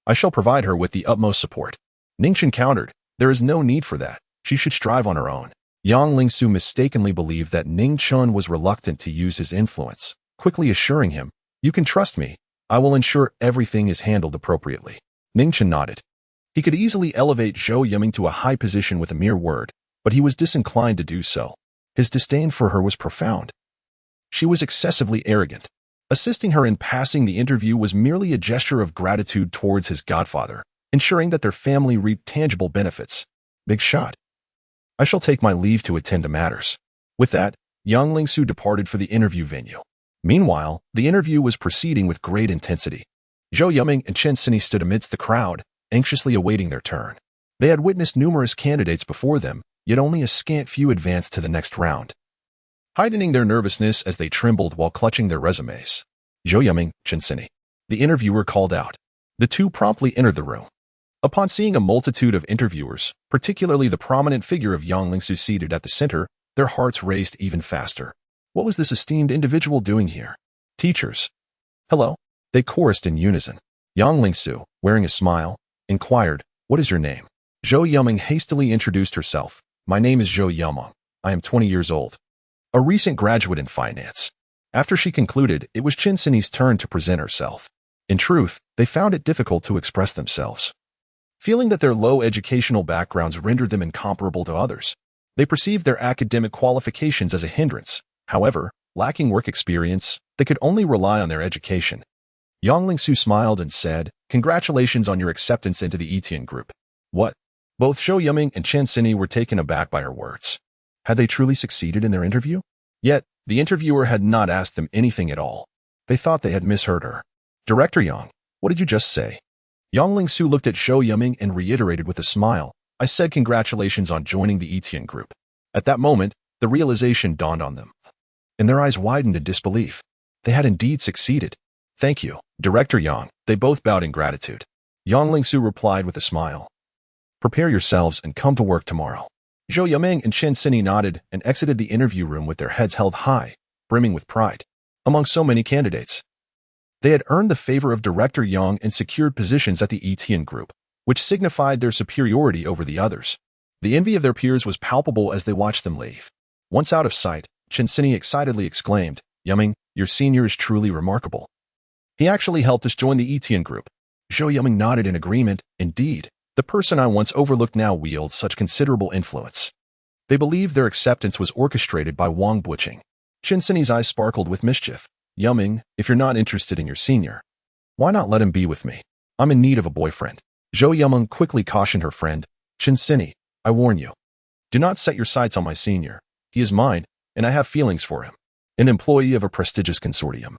I shall provide her with the utmost support. Ning Chen countered, "There is no need for that. She should strive on her own." Yang Lingsu mistakenly believed that Ning Chen was reluctant to use his influence, quickly assuring him, "You can trust me. I will ensure everything is handled appropriately." Ning Chen nodded. He could easily elevate Shou Yiming to a high position with a mere word, but he was disinclined to do so. His disdain for her was profound. She was excessively arrogant. Assisting her in passing the interview was merely a gesture of gratitude towards his godfather, ensuring that their family reaped tangible benefits. Big shot. I shall take my leave to attend to matters. With that, Yang Lingsu departed for the interview venue. Meanwhile, the interview was proceeding with great intensity. Shou Yiming and Chen Sini stood amidst the crowd, anxiously awaiting their turn. They had witnessed numerous candidates before them, yet only a scant few advanced to the next round, heightening their nervousness as they trembled while clutching their resumes. Shou Yiming, Chen Sini. The interviewer called out. The two promptly entered the room. Upon seeing a multitude of interviewers, particularly the prominent figure of Yang Lingsu seated at the center, their hearts raced even faster. What was this esteemed individual doing here? Teachers. Hello? They chorused in unison. Yang Lingsu, wearing a smile, inquired, "What is your name?" Shou Yiming hastily introduced herself. "My name is Shou Yiming. I am 20 years old. A recent graduate in finance." After she concluded, it was Chen Sini's turn to present herself. In truth, they found it difficult to express themselves. Feeling that their low educational backgrounds rendered them incomparable to others, they perceived their academic qualifications as a hindrance. However, lacking work experience, they could only rely on their education. Yang Lingsu smiled and said, "Congratulations on your acceptance into the Yitian group." What? Both Shou Yiming and Chen Sini were taken aback by her words. Had they truly succeeded in their interview? Yet, the interviewer had not asked them anything at all. They thought they had misheard her. "Director Yang, what did you just say?" Yang Lingsu looked at Shou Yiming and reiterated with a smile, "I said congratulations on joining the Yitian group." At that moment, the realization dawned on them, and their eyes widened in disbelief. They had indeed succeeded. "Thank you, Director Yang." They both bowed in gratitude. Yang Lingsu replied with a smile. "Prepare yourselves and come to work tomorrow." Shou Yiming and Chen Sini nodded and exited the interview room with their heads held high, brimming with pride. Among so many candidates, They had earned the favor of Director Yang and secured positions at the Yitian group, which signified their superiority over the others. The envy of their peers was palpable as they watched them leave. Once out of sight, Chen excitedly exclaimed, "Yuming, your senior is truly remarkable. He actually helped us join the Yitian group." Zhou Yuming nodded in agreement. Indeed, the person I once overlooked now wields such considerable influence. They believed their acceptance was orchestrated by Wang Buqing. Chen eyes sparkled with mischief. "Yuming, if you're not interested in your senior, why not let him be with me? I'm in need of a boyfriend." Zhou Yuming quickly cautioned her friend. "Chen, I warn you. Do not set your sights on my senior. He is mine, and I have feelings for him. An employee of a prestigious consortium.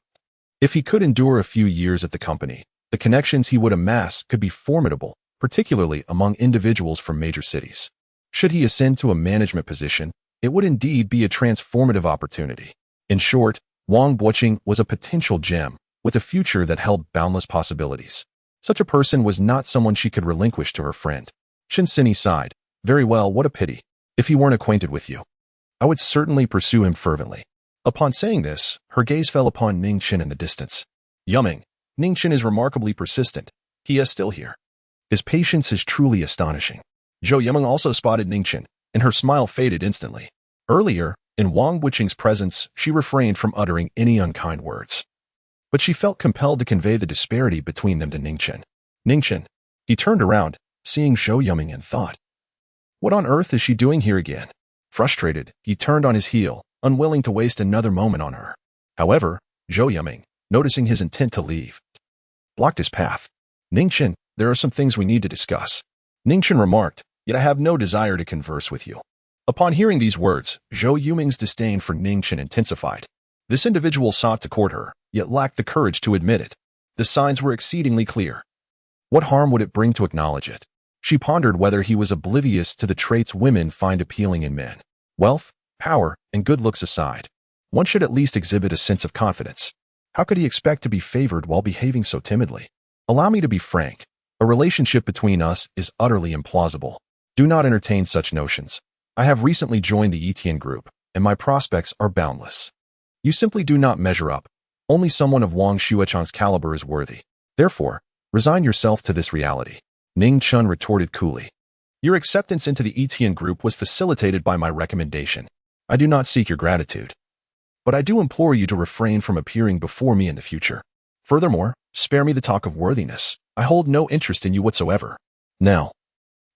If he could endure a few years at the company, the connections he would amass could be formidable, particularly among individuals from major cities. Should he ascend to a management position, it would indeed be a transformative opportunity. In short, Wang Buqing was a potential gem, with a future that held boundless possibilities. Such a person was not someone she could relinquish to her friend." Chen sighed. "Very well, what a pity. If he weren't acquainted with you, I would certainly pursue him fervently." Upon saying this, her gaze fell upon Ning Chen in the distance. "Yuming, Ning Chen is remarkably persistent. He is still here. His patience is truly astonishing." Zhou Yuming also spotted Ning Chen, and her smile faded instantly. Earlier, in Wang Buqing's presence, she refrained from uttering any unkind words. But she felt compelled to convey the disparity between them to Ning Chen. "Ning Chen." He turned around, seeing Zhou Yuming, and thought, "What on earth is she doing here again?" Frustrated, he turned on his heel, unwilling to waste another moment on her. However, Zhou Yuming, noticing his intent to leave, blocked his path. "Ning Chen, there are some things we need to discuss," Ning Chen remarked, "yet I have no desire to converse with you." Upon hearing these words, Zhou Yuming's disdain for Ning Chen intensified. This individual sought to court her, yet lacked the courage to admit it. The signs were exceedingly clear. What harm would it bring to acknowledge it? She pondered whether he was oblivious to the traits women find appealing in men. Wealth, power, and good looks aside, one should at least exhibit a sense of confidence. How could he expect to be favored while behaving so timidly? "Allow me to be frank. A relationship between us is utterly implausible. Do not entertain such notions. I have recently joined the Yitian group, and my prospects are boundless. You simply do not measure up. Only someone of Wang Xuechang's caliber is worthy. Therefore, resign yourself to this reality." Ning Chen retorted coolly. "Your acceptance into the Yitian group was facilitated by my recommendation. I do not seek your gratitude. But I do implore you to refrain from appearing before me in the future. Furthermore, spare me the talk of worthiness. I hold no interest in you whatsoever. Now,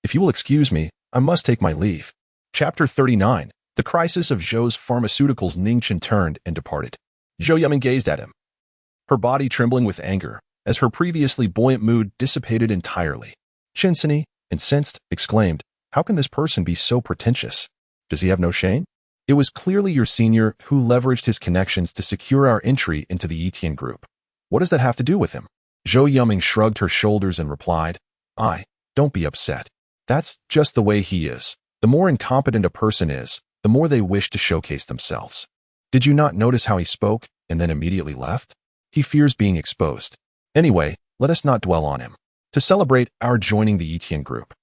if you will excuse me, I must take my leave." Chapter 39. The Crisis of Zhou's Pharmaceuticals. Ning Chen turned and departed. Zhou Yuming gazed at him, her body trembling with anger, as her previously buoyant mood dissipated entirely. Chen, incensed, exclaimed, "How can this person be so pretentious? Does he have no shame? It was clearly your senior who leveraged his connections to secure our entry into the Yitian group. What does that have to do with him?" Zhou Yuming shrugged her shoulders and replied, Don't be upset. That's just the way he is. The more incompetent a person is, the more they wish to showcase themselves. Did you not notice how he spoke and then immediately left? He fears being exposed. Anyway, let us not dwell on him. To celebrate our joining the Yitian group,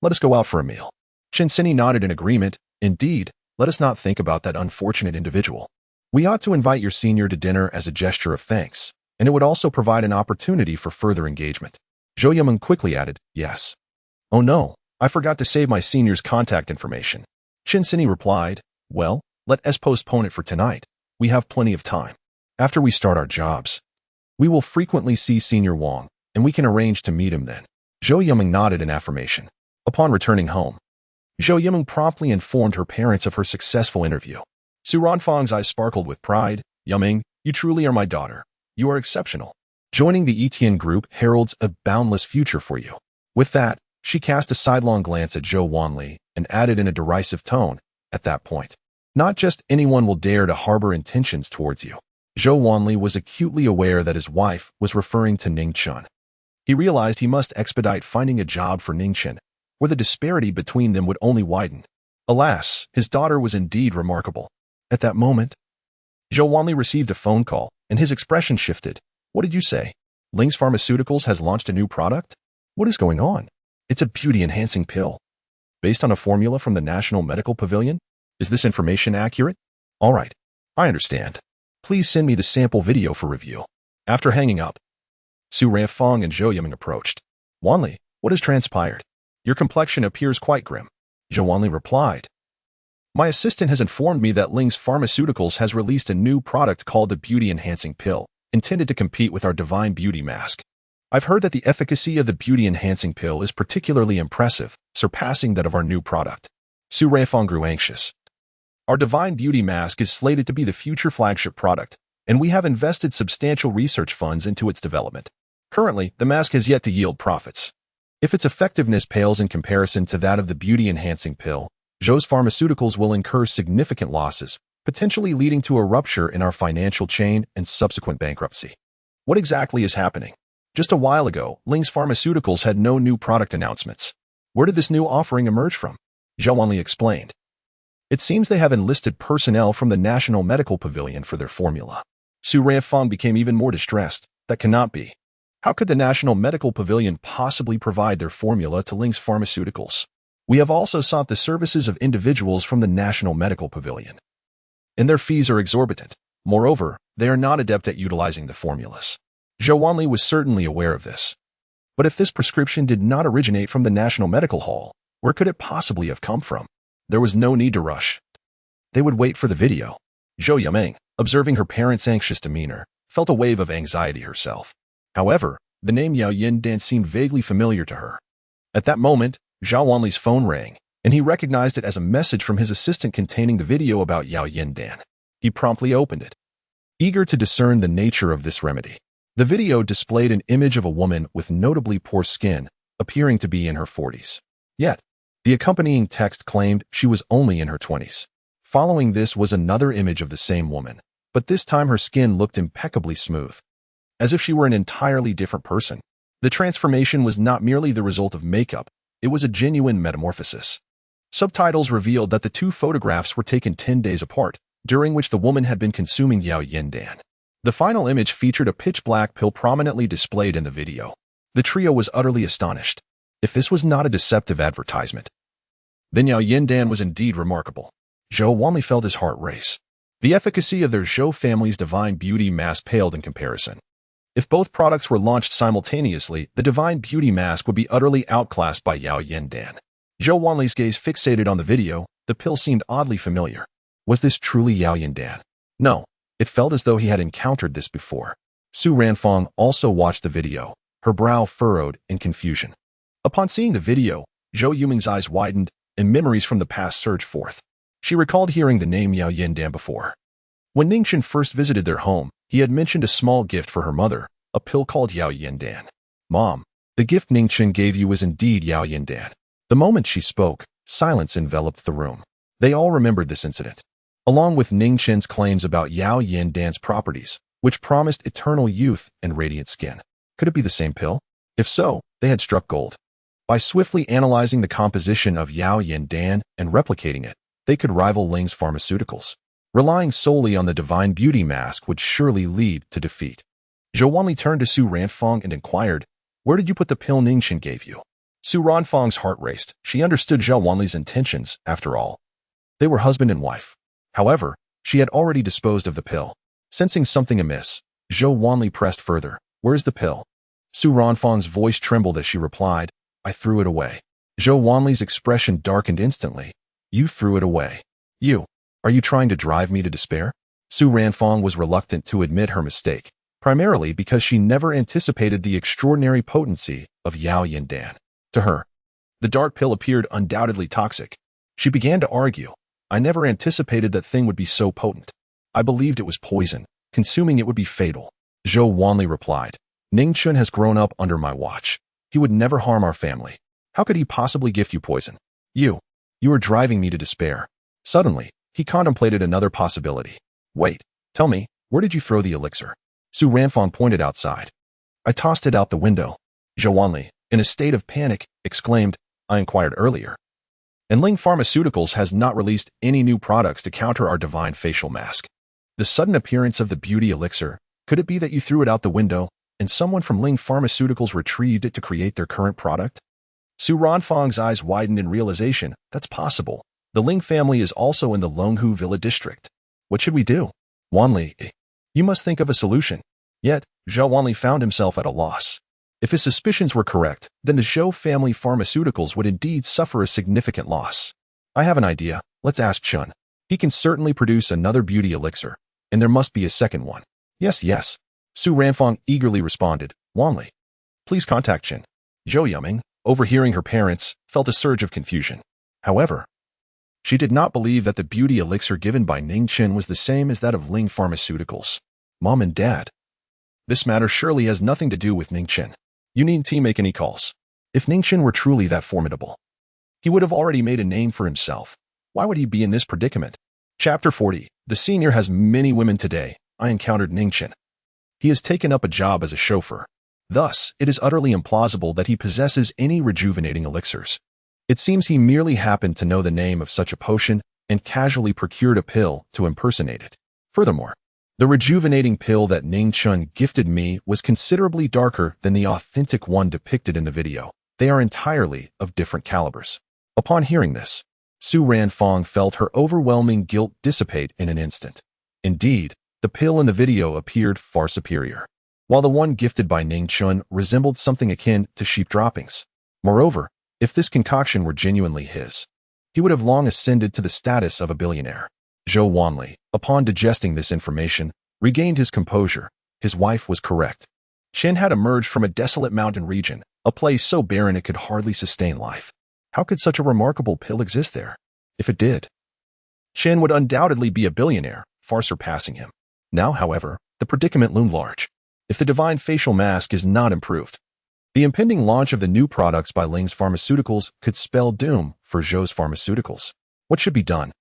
let us go out for a meal." Chen nodded in agreement. "Indeed, let us not think about that unfortunate individual. We ought to invite your senior to dinner as a gesture of thanks, and it would also provide an opportunity for further engagement." Zhou Yuming quickly added, "Yes." "Oh no, I forgot to save my senior's contact information." Chen replied, "Well, let us postpone it for tonight. We have plenty of time. After we start our jobs, we will frequently see Senior Wang, and we can arrange to meet him then." Zhou Yuming nodded in affirmation. Upon returning home, Zhou Yuming promptly informed her parents of her successful interview. Su Ranfang's eyes sparkled with pride. "Yuming, you truly are my daughter. You are exceptional. Joining the Yitian group heralds a boundless future for you." With that, she cast a sidelong glance at Zhou Wanli and added in a derisive tone, "At that point, not just anyone will dare to harbor intentions towards you." Zhou Wanli was acutely aware that his wife was referring to Ning Chen. He realized he must expedite finding a job for Ning Chen, or the disparity between them would only widen. Alas, his daughter was indeed remarkable. At that moment, Zhou Wanli received a phone call, and his expression shifted. "What did you say? Ling's Pharmaceuticals has launched a new product? What is going on?" "It's a beauty-enhancing pill. Based on a formula from the National Medical Pavilion? Is this information accurate?" "All right, I understand. Please send me the sample video for review." After hanging up, Su Ranfang and Zhou Yiming approached. Wanli, what has transpired? Your complexion appears quite grim. Zhou Wanli replied. My assistant has informed me that Ling's Pharmaceuticals has released a new product called the Beauty Enhancing Pill, intended to compete with our Divine Beauty Mask. I've heard that the efficacy of the Beauty Enhancing Pill is particularly impressive, surpassing that of our new product. Su Ranfang grew anxious. Our Divine Beauty Mask is slated to be the future flagship product, and we have invested substantial research funds into its development. Currently, the mask has yet to yield profits. If its effectiveness pales in comparison to that of the Beauty Enhancing Pill, Zhou's Pharmaceuticals will incur significant losses, potentially leading to a rupture in our financial chain and subsequent bankruptcy. What exactly is happening? Just a while ago, Ling's Pharmaceuticals had no new product announcements. Where did this new offering emerge from? Zhou Wanli explained. It seems they have enlisted personnel from the National Medical Pavilion for their formula. Su Ranfang became even more distressed. That cannot be. How could the National Medical Pavilion possibly provide their formula to Ling's Pharmaceuticals? We have also sought the services of individuals from the National Medical Pavilion, and their fees are exorbitant. Moreover, they are not adept at utilizing the formulas. Zhou Wanli was certainly aware of this. But if this prescription did not originate from the National Medical Hall, where could it possibly have come from? There was no need to rush. They would wait for the video. Zhou Yiming, observing her parents' anxious demeanor, felt a wave of anxiety herself. However, the name Yao Yindan seemed vaguely familiar to her. At that moment, Zhou Wanli's phone rang, and he recognized it as a message from his assistant containing the video about Yao Yindan. He promptly opened it, eager to discern the nature of this remedy. The video displayed an image of a woman with notably poor skin, appearing to be in her 40s. Yet, the accompanying text claimed she was only in her 20s. Following this was another image of the same woman, but this time her skin looked impeccably smooth, as if she were an entirely different person. The transformation was not merely the result of makeup, it was a genuine metamorphosis. Subtitles revealed that the two photographs were taken 10 days apart, during which the woman had been consuming Yao Yindan. The final image featured a pitch-black pill prominently displayed in the video. The trio was utterly astonished. If this was not a deceptive advertisement, then Yao Yindan was indeed remarkable. Zhou Wanli felt his heart race. The efficacy of their Zhou family's Divine Beauty Mask paled in comparison. If both products were launched simultaneously, the Divine Beauty Mask would be utterly outclassed by Yao Yindan. Zhou Wanli's gaze fixated on the video. The pill seemed oddly familiar. Was this truly Yao Yindan? No, it felt as though he had encountered this before. Su Ranfang also watched the video, her brow furrowed in confusion. Upon seeing the video, Zhou Yiming's eyes widened, and memories from the past surged forth. She recalled hearing the name Yao Yindan before. When Ning Chen first visited their home, he had mentioned a small gift for her mother, a pill called Yao Yindan. Mom, the gift Ning Chen gave you was indeed Yao Yindan. The moment she spoke, silence enveloped the room. They all remembered this incident, along with Ning Chen's claims about Yao Yindan's properties, which promised eternal youth and radiant skin. Could it be the same pill? If so, they had struck gold. By swiftly analyzing the composition of Yao Yindan and replicating it, they could rival Ling's Pharmaceuticals. Relying solely on the Divine Beauty Mask would surely lead to defeat. Zhou Wanli turned to Su Ranfang and inquired, "Where did you put the pill Ning Chen gave you?" Su Ranfang's heart raced. She understood Zhou Wanli's intentions, after all. They were husband and wife. However, she had already disposed of the pill. Sensing something amiss, Zhou Wanli pressed further. "Where is the pill?" Su Ranfang's voice trembled as she replied, "I threw it away." Zhou Wanli's expression darkened instantly. "You threw it away? You? Are you trying to drive me to despair?" Su Ranfang was reluctant to admit her mistake, primarily because she never anticipated the extraordinary potency of Yao Yindan. To her, the dark pill appeared undoubtedly toxic. She began to argue. "I never anticipated that thing would be so potent. I believed it was poison. Consuming it would be fatal." Zhou Wanli replied, "Ning Chen has grown up under my watch. He would never harm our family. How could he possibly gift you poison? You are driving me to despair." Suddenly, he contemplated another possibility. "Wait, tell me, where did you throw the elixir?" Su Ranfang pointed outside. "I tossed it out the window." Zhou Wanli, in a state of panic, exclaimed, "I inquired earlier, and Ling Pharmaceuticals has not released any new products to counter our divine facial mask. The sudden appearance of the beauty elixir, could it be that you threw it out the window, and someone from Ling Pharmaceuticals retrieved it to create their current product?" Su Ranfang's eyes widened in realization. That's possible. The Ling family is also in the Longhu Villa district. What should we do? Wanli, you must think of a solution. Yet, Zhao Wanli found himself at a loss. If his suspicions were correct, then the Zhou family pharmaceuticals would indeed suffer a significant loss. I have an idea. Let's ask Chen. He can certainly produce another beauty elixir, and there must be a second one. Yes, yes. Su Ranfang eagerly responded. Wanli, please contact Chen. Zhou Yuming, overhearing her parents, felt a surge of confusion. However, she did not believe that the beauty elixir given by Ning Chen was the same as that of Ling Pharmaceuticals. Mom and Dad. This matter surely has nothing to do with Ning Chen. You needn't make any calls. If Ning Chen were truly that formidable, he would have already made a name for himself. Why would he be in this predicament? Chapter 40. The senior has many women today. I encountered Ning Chen. He has taken up a job as a chauffeur. Thus, it is utterly implausible that he possesses any rejuvenating elixirs. It seems he merely happened to know the name of such a potion and casually procured a pill to impersonate it. Furthermore, the rejuvenating pill that Ning Chen gifted me was considerably darker than the authentic one depicted in the video. They are entirely of different calibers. Upon hearing this, Su Ranfang felt her overwhelming guilt dissipate in an instant. Indeed, the pill in the video appeared far superior, while the one gifted by Ning Chen resembled something akin to sheep droppings. Moreover, if this concoction were genuinely his, he would have long ascended to the status of a billionaire. Zhou Wanli, upon digesting this information, regained his composure. His wife was correct. Shen had emerged from a desolate mountain region, a place so barren it could hardly sustain life. How could such a remarkable pill exist there? If it did, Shen would undoubtedly be a billionaire, far surpassing him. Now, however, the predicament loomed large. If the divine facial mask is not improved, the impending launch of the new products by Ling's Pharmaceuticals could spell doom for Zhou's Pharmaceuticals. What should be done?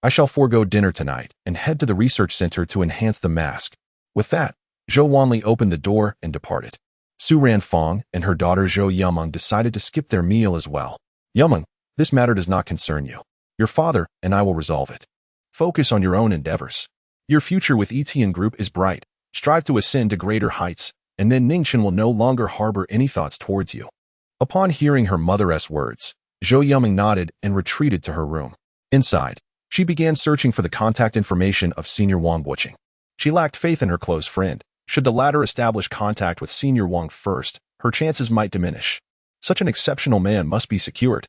I shall forego dinner tonight and head to the research center to enhance the mask. With that, Zhou Wanli opened the door and departed. Su Ranfang and her daughter Zhou Yumeng decided to skip their meal as well. Yumeng, this matter does not concern you. Your father and I will resolve it. Focus on your own endeavors. Your future with Yitian Group is bright. Strive to ascend to greater heights, and then Ning Chen will no longer harbor any thoughts towards you. Upon hearing her mother's words, Zhou Yumeng nodded and retreated to her room. Inside, she began searching for the contact information of Senior Wang Buqing. She lacked faith in her close friend. Should the latter establish contact with Senior Wang first, her chances might diminish. Such an exceptional man must be secured.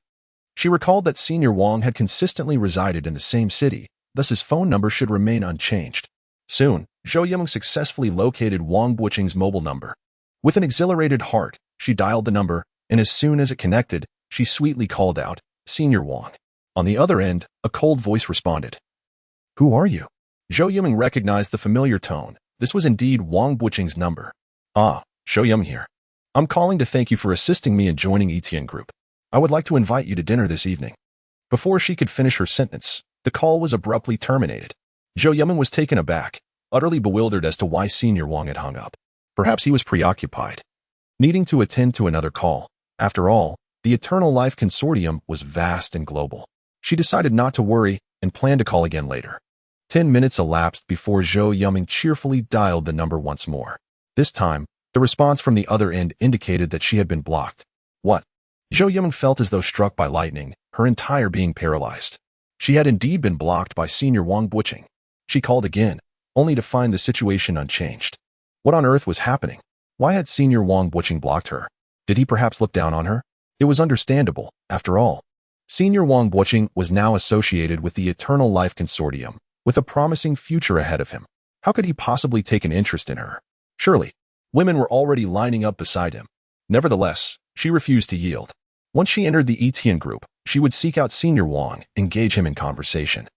She recalled that Senior Wang had consistently resided in the same city, thus his phone number should remain unchanged. Soon, Zhou Yumeng successfully located Wang Buqing's mobile number. With an exhilarated heart, she dialed the number, and as soon as it connected, she sweetly called out, Senior Wang. On the other end, a cold voice responded. Who are you? Zhou Yumeng recognized the familiar tone. This was indeed Wang Buqing's number. Ah, Zhou Yumeng here. I'm calling to thank you for assisting me in joining Yitian Group. I would like to invite you to dinner this evening. Before she could finish her sentence, the call was abruptly terminated. Zhou Yumeng was taken aback, utterly bewildered as to why Senior Wang had hung up. Perhaps he was preoccupied, needing to attend to another call. After all, the Eternal Life Consortium was vast and global. She decided not to worry and planned to call again later. 10 minutes elapsed before Zhou Yumeng cheerfully dialed the number once more. This time, the response from the other end indicated that she had been blocked. What? Zhou Yumeng felt as though struck by lightning, her entire being paralyzed. She had indeed been blocked by Senior Wang Buqing. She called again, only to find the situation unchanged. What on earth was happening? Why had Senior Wang Buqing blocked her? Did he perhaps look down on her? It was understandable, after all. Senior Wang Buqing was now associated with the Eternal Life Consortium, with a promising future ahead of him. How could he possibly take an interest in her? Surely, women were already lining up beside him. Nevertheless, she refused to yield. Once she entered the Yitian Group, she would seek out Senior Wang, engage him in conversation,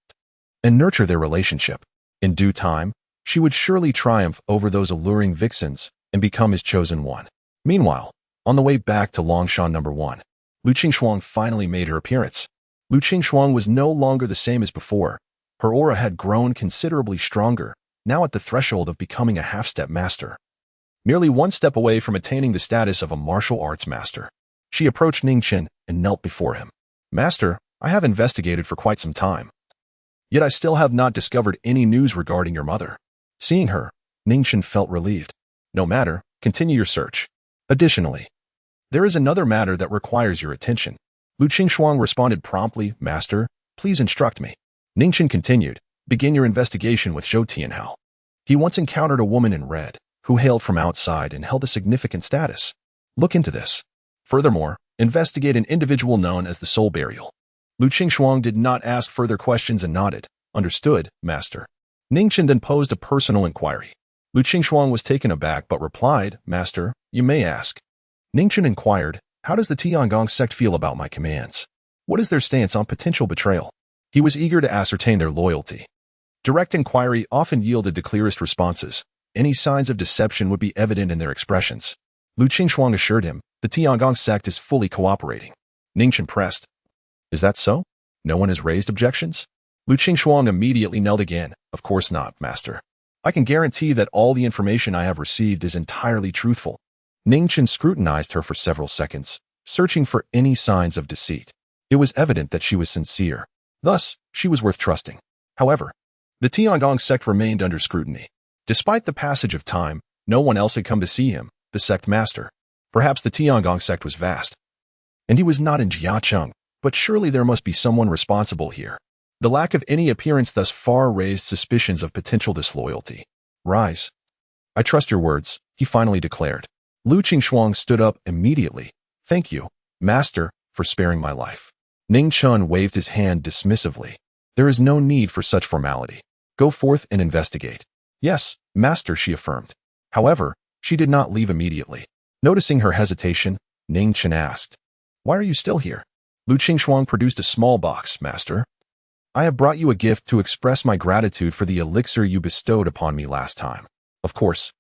and nurture their relationship. In due time, she would surely triumph over those alluring vixens and become his chosen one. Meanwhile, on the way back to Longshan No. 1, Lu Qingshuang finally made her appearance. Lu Qingshuang was no longer the same as before. Her aura had grown considerably stronger, now at the threshold of becoming a half-step master. Merely one step away from attaining the status of a martial arts master. She approached Ning Chen and knelt before him. Master, I have investigated for quite some time. Yet I still have not discovered any news regarding your mother. Seeing her, Ning Chen felt relieved. No matter, continue your search. Additionally, there is another matter that requires your attention. Lu Qingshuang responded promptly, Master, please instruct me. Ning Chen continued, begin your investigation with Zhou Tianhao. He once encountered a woman in red, who hailed from outside and held a significant status. Look into this. Furthermore, investigate an individual known as the Soul Burial. Lu Qingshuang did not ask further questions and nodded. Understood, master. Ning Chen then posed a personal inquiry. Lu Qingshuang was taken aback but replied, Master, you may ask. Ning Chen inquired, how does the Tiangong sect feel about my commands? What is their stance on potential betrayal? He was eager to ascertain their loyalty. Direct inquiry often yielded the clearest responses. Any signs of deception would be evident in their expressions. Lu Qingshuang assured him, the Tiangong sect is fully cooperating. Ning Chen pressed, is that so? No one has raised objections? Lu Qingshuang immediately knelt again. Of course not, master. I can guarantee that all the information I have received is entirely truthful. Ning Chen scrutinized her for several seconds, searching for any signs of deceit. It was evident that she was sincere. Thus, she was worth trusting. However, the Tiangong sect remained under scrutiny. Despite the passage of time, no one else had come to see him, the sect master. Perhaps the Tiangong sect was vast. And he was not in Jiacheng, but surely there must be someone responsible here. The lack of any appearance thus far raised suspicions of potential disloyalty. Rise. I trust your words, he finally declared. Lu Qingshuang stood up immediately. Thank you, master, for sparing my life. Ning Chen waved his hand dismissively. There is no need for such formality. Go forth and investigate. Yes, master, she affirmed. However, she did not leave immediately. Noticing her hesitation, Ning Chen asked, why are you still here? Lu Qingshuang produced a small box, master. I have brought you a gift to express my gratitude for the elixir you bestowed upon me last time. Of course,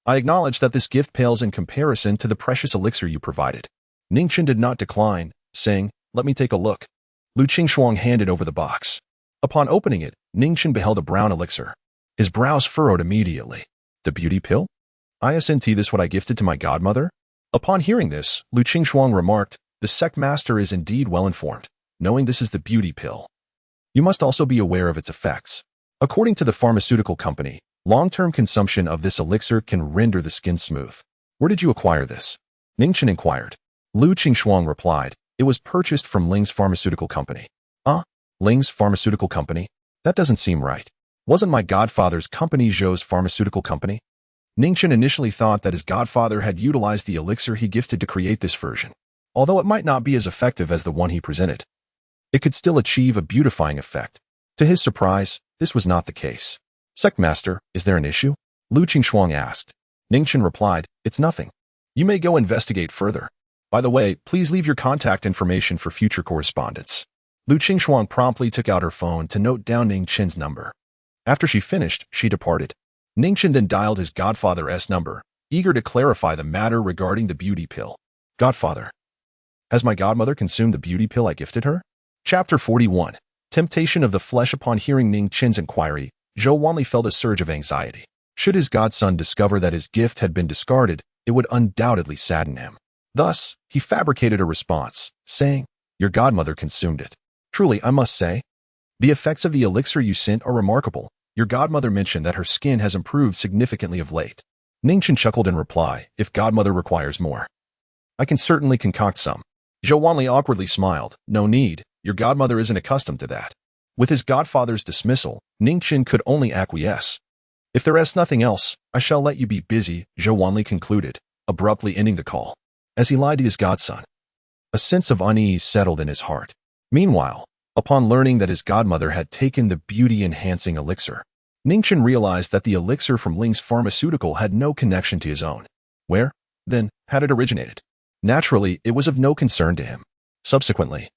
I acknowledge that this gift pales in comparison to the precious elixir you provided. Ning Chen did not decline, saying, let me take a look. Lu Qingshuang handed over the box. Upon opening it, Ning Chen beheld a brown elixir. His brows furrowed immediately. The beauty pill? Isn't this what I gifted to my godmother? Upon hearing this, Lu Qingshuang remarked, the sect master is indeed well informed, knowing this is the beauty pill. You must also be aware of its effects. According to the pharmaceutical company, long-term consumption of this elixir can render the skin smooth. Where did you acquire this? Ning Chen inquired. Lu Qingshuang replied, it was purchased from Ling's pharmaceutical company. Ling's pharmaceutical company? That doesn't seem right. Wasn't my godfather's company Zhou's pharmaceutical company? Ning Chen initially thought that his godfather had utilized the elixir he gifted to create this version. Although it might not be as effective as the one he presented, it could still achieve a beautifying effect. To his surprise, this was not the case. Sect master, is there an issue? Lu Qingshuang asked. Ning Chen replied, it's nothing. You may go investigate further. By the way, please leave your contact information for future correspondence. Lu Qingshuang promptly took out her phone to note down Ning Chen's number. After she finished, she departed. Ning Chen then dialed his godfather's number, eager to clarify the matter regarding the beauty pill. Godfather. Has my godmother consumed the beauty pill I gifted her? Chapter 41. Temptation of the Flesh. Upon hearing Ning Chen's inquiry, Zhou Wanli felt a surge of anxiety. Should his godson discover that his gift had been discarded, it would undoubtedly sadden him. Thus, he fabricated a response, saying, your godmother consumed it. Truly, I must say, the effects of the elixir you sent are remarkable. Your godmother mentioned that her skin has improved significantly of late. Ning Chen chuckled in reply, if godmother requires more, I can certainly concoct some. Zhou Wanli awkwardly smiled. No need, your godmother isn't accustomed to that. With his godfather's dismissal, Ning Chen could only acquiesce. If there is nothing else, I shall let you be busy, Zhou Wanli concluded, abruptly ending the call. As he lied to his godson, a sense of unease settled in his heart. Meanwhile, upon learning that his godmother had taken the beauty-enhancing elixir, Ning Chen realized that the elixir from Ling's pharmaceutical had no connection to his own. Where, then, had it originated? Naturally, it was of no concern to him. Subsequently,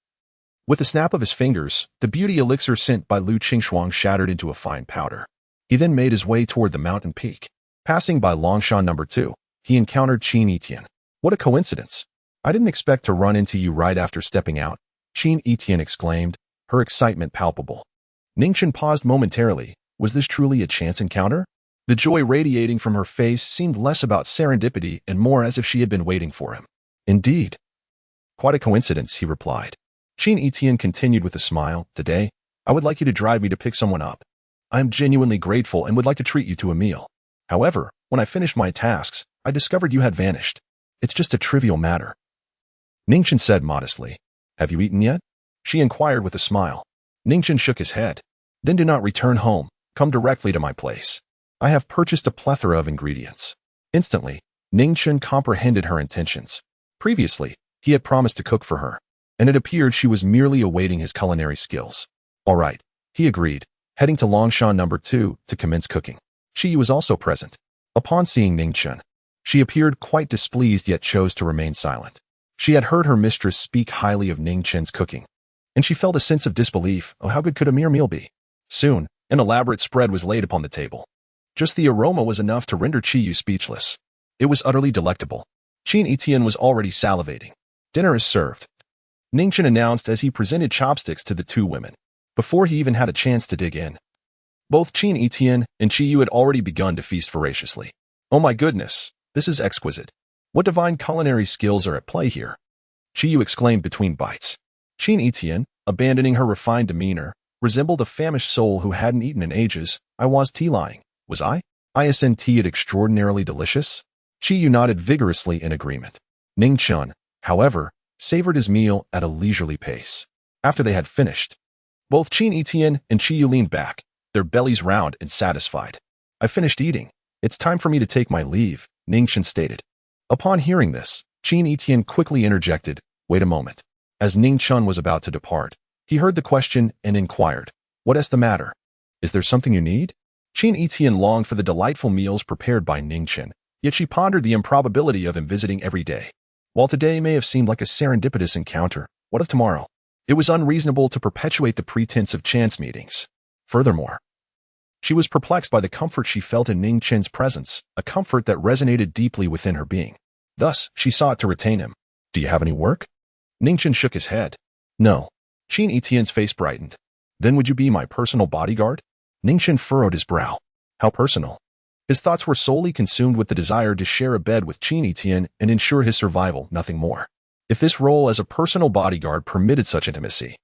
with a snap of his fingers, the beauty elixir sent by Lu Qingshuang shattered into a fine powder. He then made his way toward the mountain peak. Passing by Longshan No. 2, he encountered Qin Yitian. What a coincidence. I didn't expect to run into you right after stepping out, Qin Yitian exclaimed, her excitement palpable. Ning Chen paused momentarily. Was this truly a chance encounter? The joy radiating from her face seemed less about serendipity and more as if she had been waiting for him. Indeed. Quite a coincidence, he replied. Qin Yitian continued with a smile. Today, I would like you to drive me to pick someone up. I am genuinely grateful and would like to treat you to a meal. However, when I finished my tasks, I discovered you had vanished. It's just a trivial matter. Ning Chen said modestly. Have you eaten yet? She inquired with a smile. Ning Chen shook his head. Then do not return home. Come directly to my place. I have purchased a plethora of ingredients. Instantly, Ning Chen comprehended her intentions. Previously, he had promised to cook for her, and it appeared she was merely awaiting his culinary skills. All right, he agreed, heading to Longshan No. 2 to commence cooking. Qi was also present. Upon seeing Ning Chen, she appeared quite displeased yet chose to remain silent. She had heard her mistress speak highly of Ning Chen's cooking, and she felt a sense of disbelief. Oh, how good could a mere meal be? Soon, an elaborate spread was laid upon the table. Just the aroma was enough to render Qi speechless. It was utterly delectable. Qin Yitian was already salivating. Dinner is served, Ning Chen announced as he presented chopsticks to the two women, before he even had a chance to dig in. Both Qin Yitian and Qi had already begun to feast voraciously. Oh my goodness, this is exquisite. What divine culinary skills are at play here? Qi exclaimed between bites. Qin Yitian, abandoning her refined demeanor, resembled a famished soul who hadn't eaten in ages. I was lying. Was I? Isn't it extraordinarily delicious? Qi nodded vigorously in agreement. Ning Chen, however, savored his meal at a leisurely pace. After they had finished, both Qin Yitian and Qi leaned back, their bellies round and satisfied. I finished eating. It's time for me to take my leave, Ning Chen stated. Upon hearing this, Qin Yitian quickly interjected, wait a moment. As Ning Chen was about to depart, he heard the question and inquired, what is the matter? Is there something you need? Qin Yitian longed for the delightful meals prepared by Ning Chen, yet she pondered the improbability of him visiting every day. While today may have seemed like a serendipitous encounter, what of tomorrow? It was unreasonable to perpetuate the pretense of chance meetings. Furthermore, she was perplexed by the comfort she felt in Ning Chen's presence, a comfort that resonated deeply within her being. Thus, she sought to retain him. Do you have any work? Ning Chen shook his head. No. Qin Yitian's face brightened. Then would you be my personal bodyguard? Ning Chen furrowed his brow. How personal? His thoughts were solely consumed with the desire to share a bed with Qin Yitian and ensure his survival, nothing more. If this role as a personal bodyguard permitted such intimacy,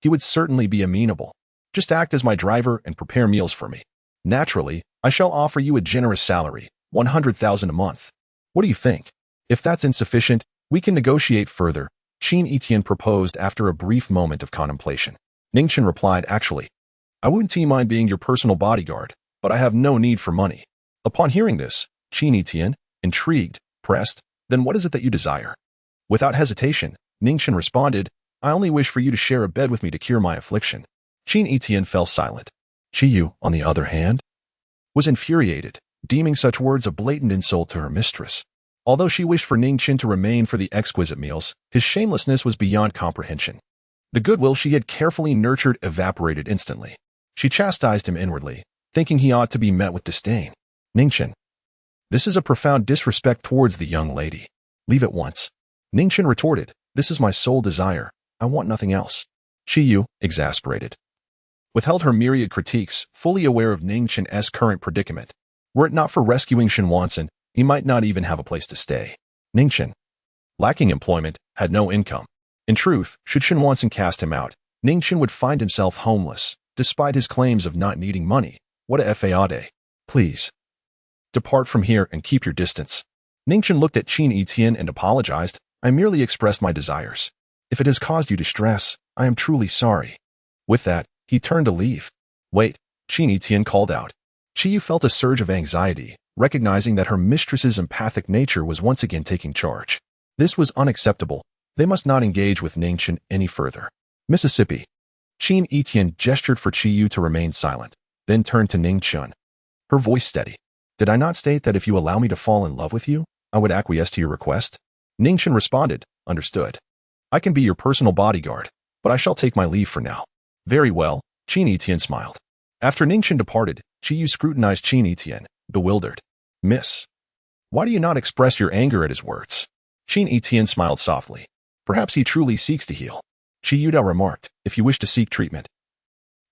he would certainly be amenable. Just act as my driver and prepare meals for me. Naturally, I shall offer you a generous salary, 100,000 a month. What do you think? If that's insufficient, we can negotiate further, Qin Yitian proposed after a brief moment of contemplation. Ning Chen replied, actually, I wouldn't mind being your personal bodyguard, but I have no need for money. Upon hearing this, Qin Yitian, intrigued, pressed, then what is it that you desire? Without hesitation, Ning Chen responded, I only wish for you to share a bed with me to cure my affliction. Qin Yitian fell silent. Qi, on the other hand, was infuriated, deeming such words a blatant insult to her mistress. Although she wished for Ning Chen to remain for the exquisite meals, his shamelessness was beyond comprehension. The goodwill she had carefully nurtured evaporated instantly. She chastised him inwardly, thinking he ought to be met with disdain. Ning Chen, this is a profound disrespect towards the young lady. Leave at once. Ning Chen retorted, this is my sole desire. I want nothing else. Qi, exasperated, withheld her myriad critiques, fully aware of Ning Chen's current predicament. Were it not for rescuing Shen Wansen, he might not even have a place to stay. Ning Chen, lacking employment, had no income. In truth, should Shen Wansen cast him out, Ning Chen would find himself homeless, despite his claims of not needing money. What a fade. Please, depart from here and keep your distance. Ning Chen looked at Qin Yitian and apologized. I merely expressed my desires. If it has caused you distress, I am truly sorry. With that, he turned to leave. Wait, Qin Yitian called out. Qi felt a surge of anxiety, recognizing that her mistress's empathic nature was once again taking charge. This was unacceptable. They must not engage with Ning Chen any further. Mississippi. Qin Yitian gestured for Qi to remain silent, then turned to Ning Chen. Her voice steady. Did I not state that if you allow me to fall in love with you, I would acquiesce to your request? Ning Chen responded, understood. I can be your personal bodyguard, but I shall take my leave for now. Very well, Qin Yitian smiled. After Ning Chen departed, Qi scrutinized Qin Yitian, bewildered. Miss, why do you not express your anger at his words? Qin Yitian smiled softly. Perhaps he truly seeks to heal. Qi remarked, if you wish to seek treatment,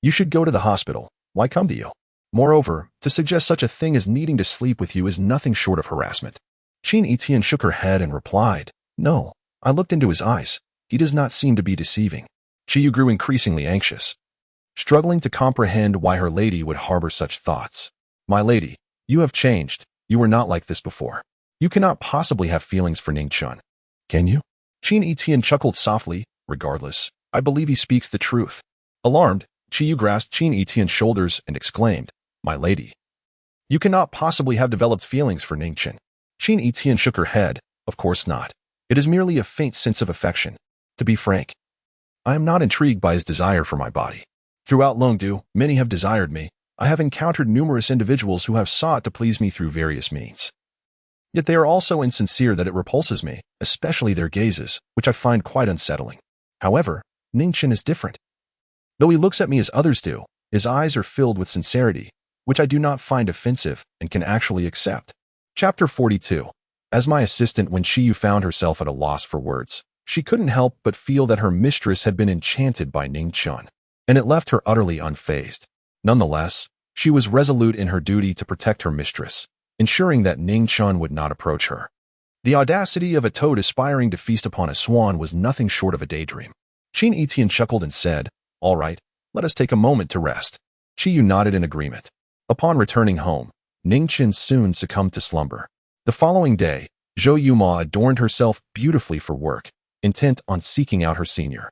you should go to the hospital. Why come to you? Moreover, to suggest such a thing as needing to sleep with you is nothing short of harassment. Qin Yitian shook her head and replied, no, I looked into his eyes. He does not seem to be deceiving. Qi grew increasingly anxious, struggling to comprehend why her lady would harbor such thoughts. My lady, you have changed. You were not like this before. You cannot possibly have feelings for Ning Chen. Can you? Qin Yitian chuckled softly. Regardless, I believe he speaks the truth. Alarmed, Qi grasped Qin Yitian's shoulders and exclaimed, my lady, you cannot possibly have developed feelings for Ning Chen. Qin Yitian shook her head. Of course not. It is merely a faint sense of affection. To be frank, I am not intrigued by his desire for my body. Throughout Longdu, many have desired me. I have encountered numerous individuals who have sought to please me through various means. Yet they are all so insincere that it repulses me, especially their gazes, which I find quite unsettling. However, Ning Chen is different. Though he looks at me as others do, his eyes are filled with sincerity, which I do not find offensive and can actually accept. Chapter 42. As my assistant, when Shiyu found herself at a loss for words, she couldn't help but feel that her mistress had been enchanted by Ning Chen, and it left her utterly unfazed. Nonetheless, she was resolute in her duty to protect her mistress, ensuring that Ning Chen would not approach her. The audacity of a toad aspiring to feast upon a swan was nothing short of a daydream. Qin Yitian chuckled and said, "All right, let us take a moment to rest." Shiyu nodded in agreement. Upon returning home, Ning Chen soon succumbed to slumber. The following day, Zhou Yuma adorned herself beautifully for work, intent on seeking out her senior.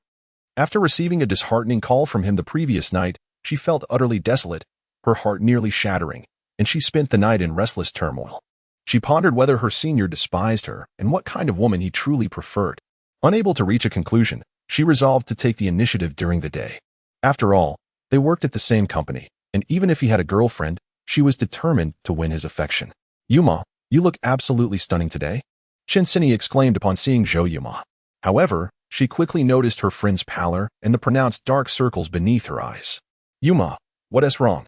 After receiving a disheartening call from him the previous night, she felt utterly desolate, her heart nearly shattering, and she spent the night in restless turmoil. She pondered whether her senior despised her and what kind of woman he truly preferred. Unable to reach a conclusion, she resolved to take the initiative during the day. After all, they worked at the same company, and even if he had a girlfriend, she was determined to win his affection. "Yuma, you look absolutely stunning today," Shen exclaimed upon seeing Zhou Yuma. However, she quickly noticed her friend's pallor and the pronounced dark circles beneath her eyes. "Yuma, what is wrong?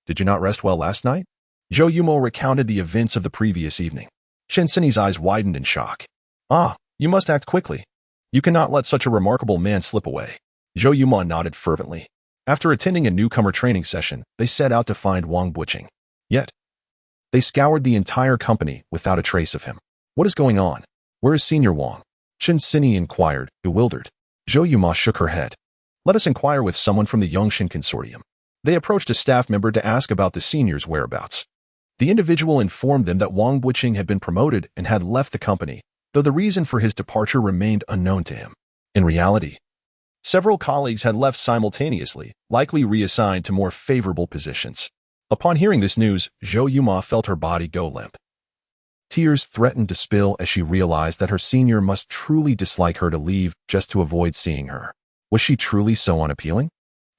Did you not rest well last night?" Zhou Yuma recounted the events of the previous evening. Shen eyes widened in shock. "Ah, you must act quickly. You cannot let such a remarkable man slip away." Zhou Yuma nodded fervently. After attending a newcomer training session, they set out to find Wang Buqing. Yet, they scoured the entire company without a trace of him. "What is going on? Where is Senior Wang?" Shen inquired, bewildered. Zhou Yuma shook her head. "Let us inquire with someone from the Yongshin Consortium." They approached a staff member to ask about the senior's whereabouts. The individual informed them that Wang Buqing had been promoted and had left the company, though the reason for his departure remained unknown to him. In reality, several colleagues had left simultaneously, likely reassigned to more favorable positions. Upon hearing this news, Zhou Yuma felt her body go limp. Tears threatened to spill as she realized that her senior must truly dislike her to leave just to avoid seeing her. Was she truly so unappealing?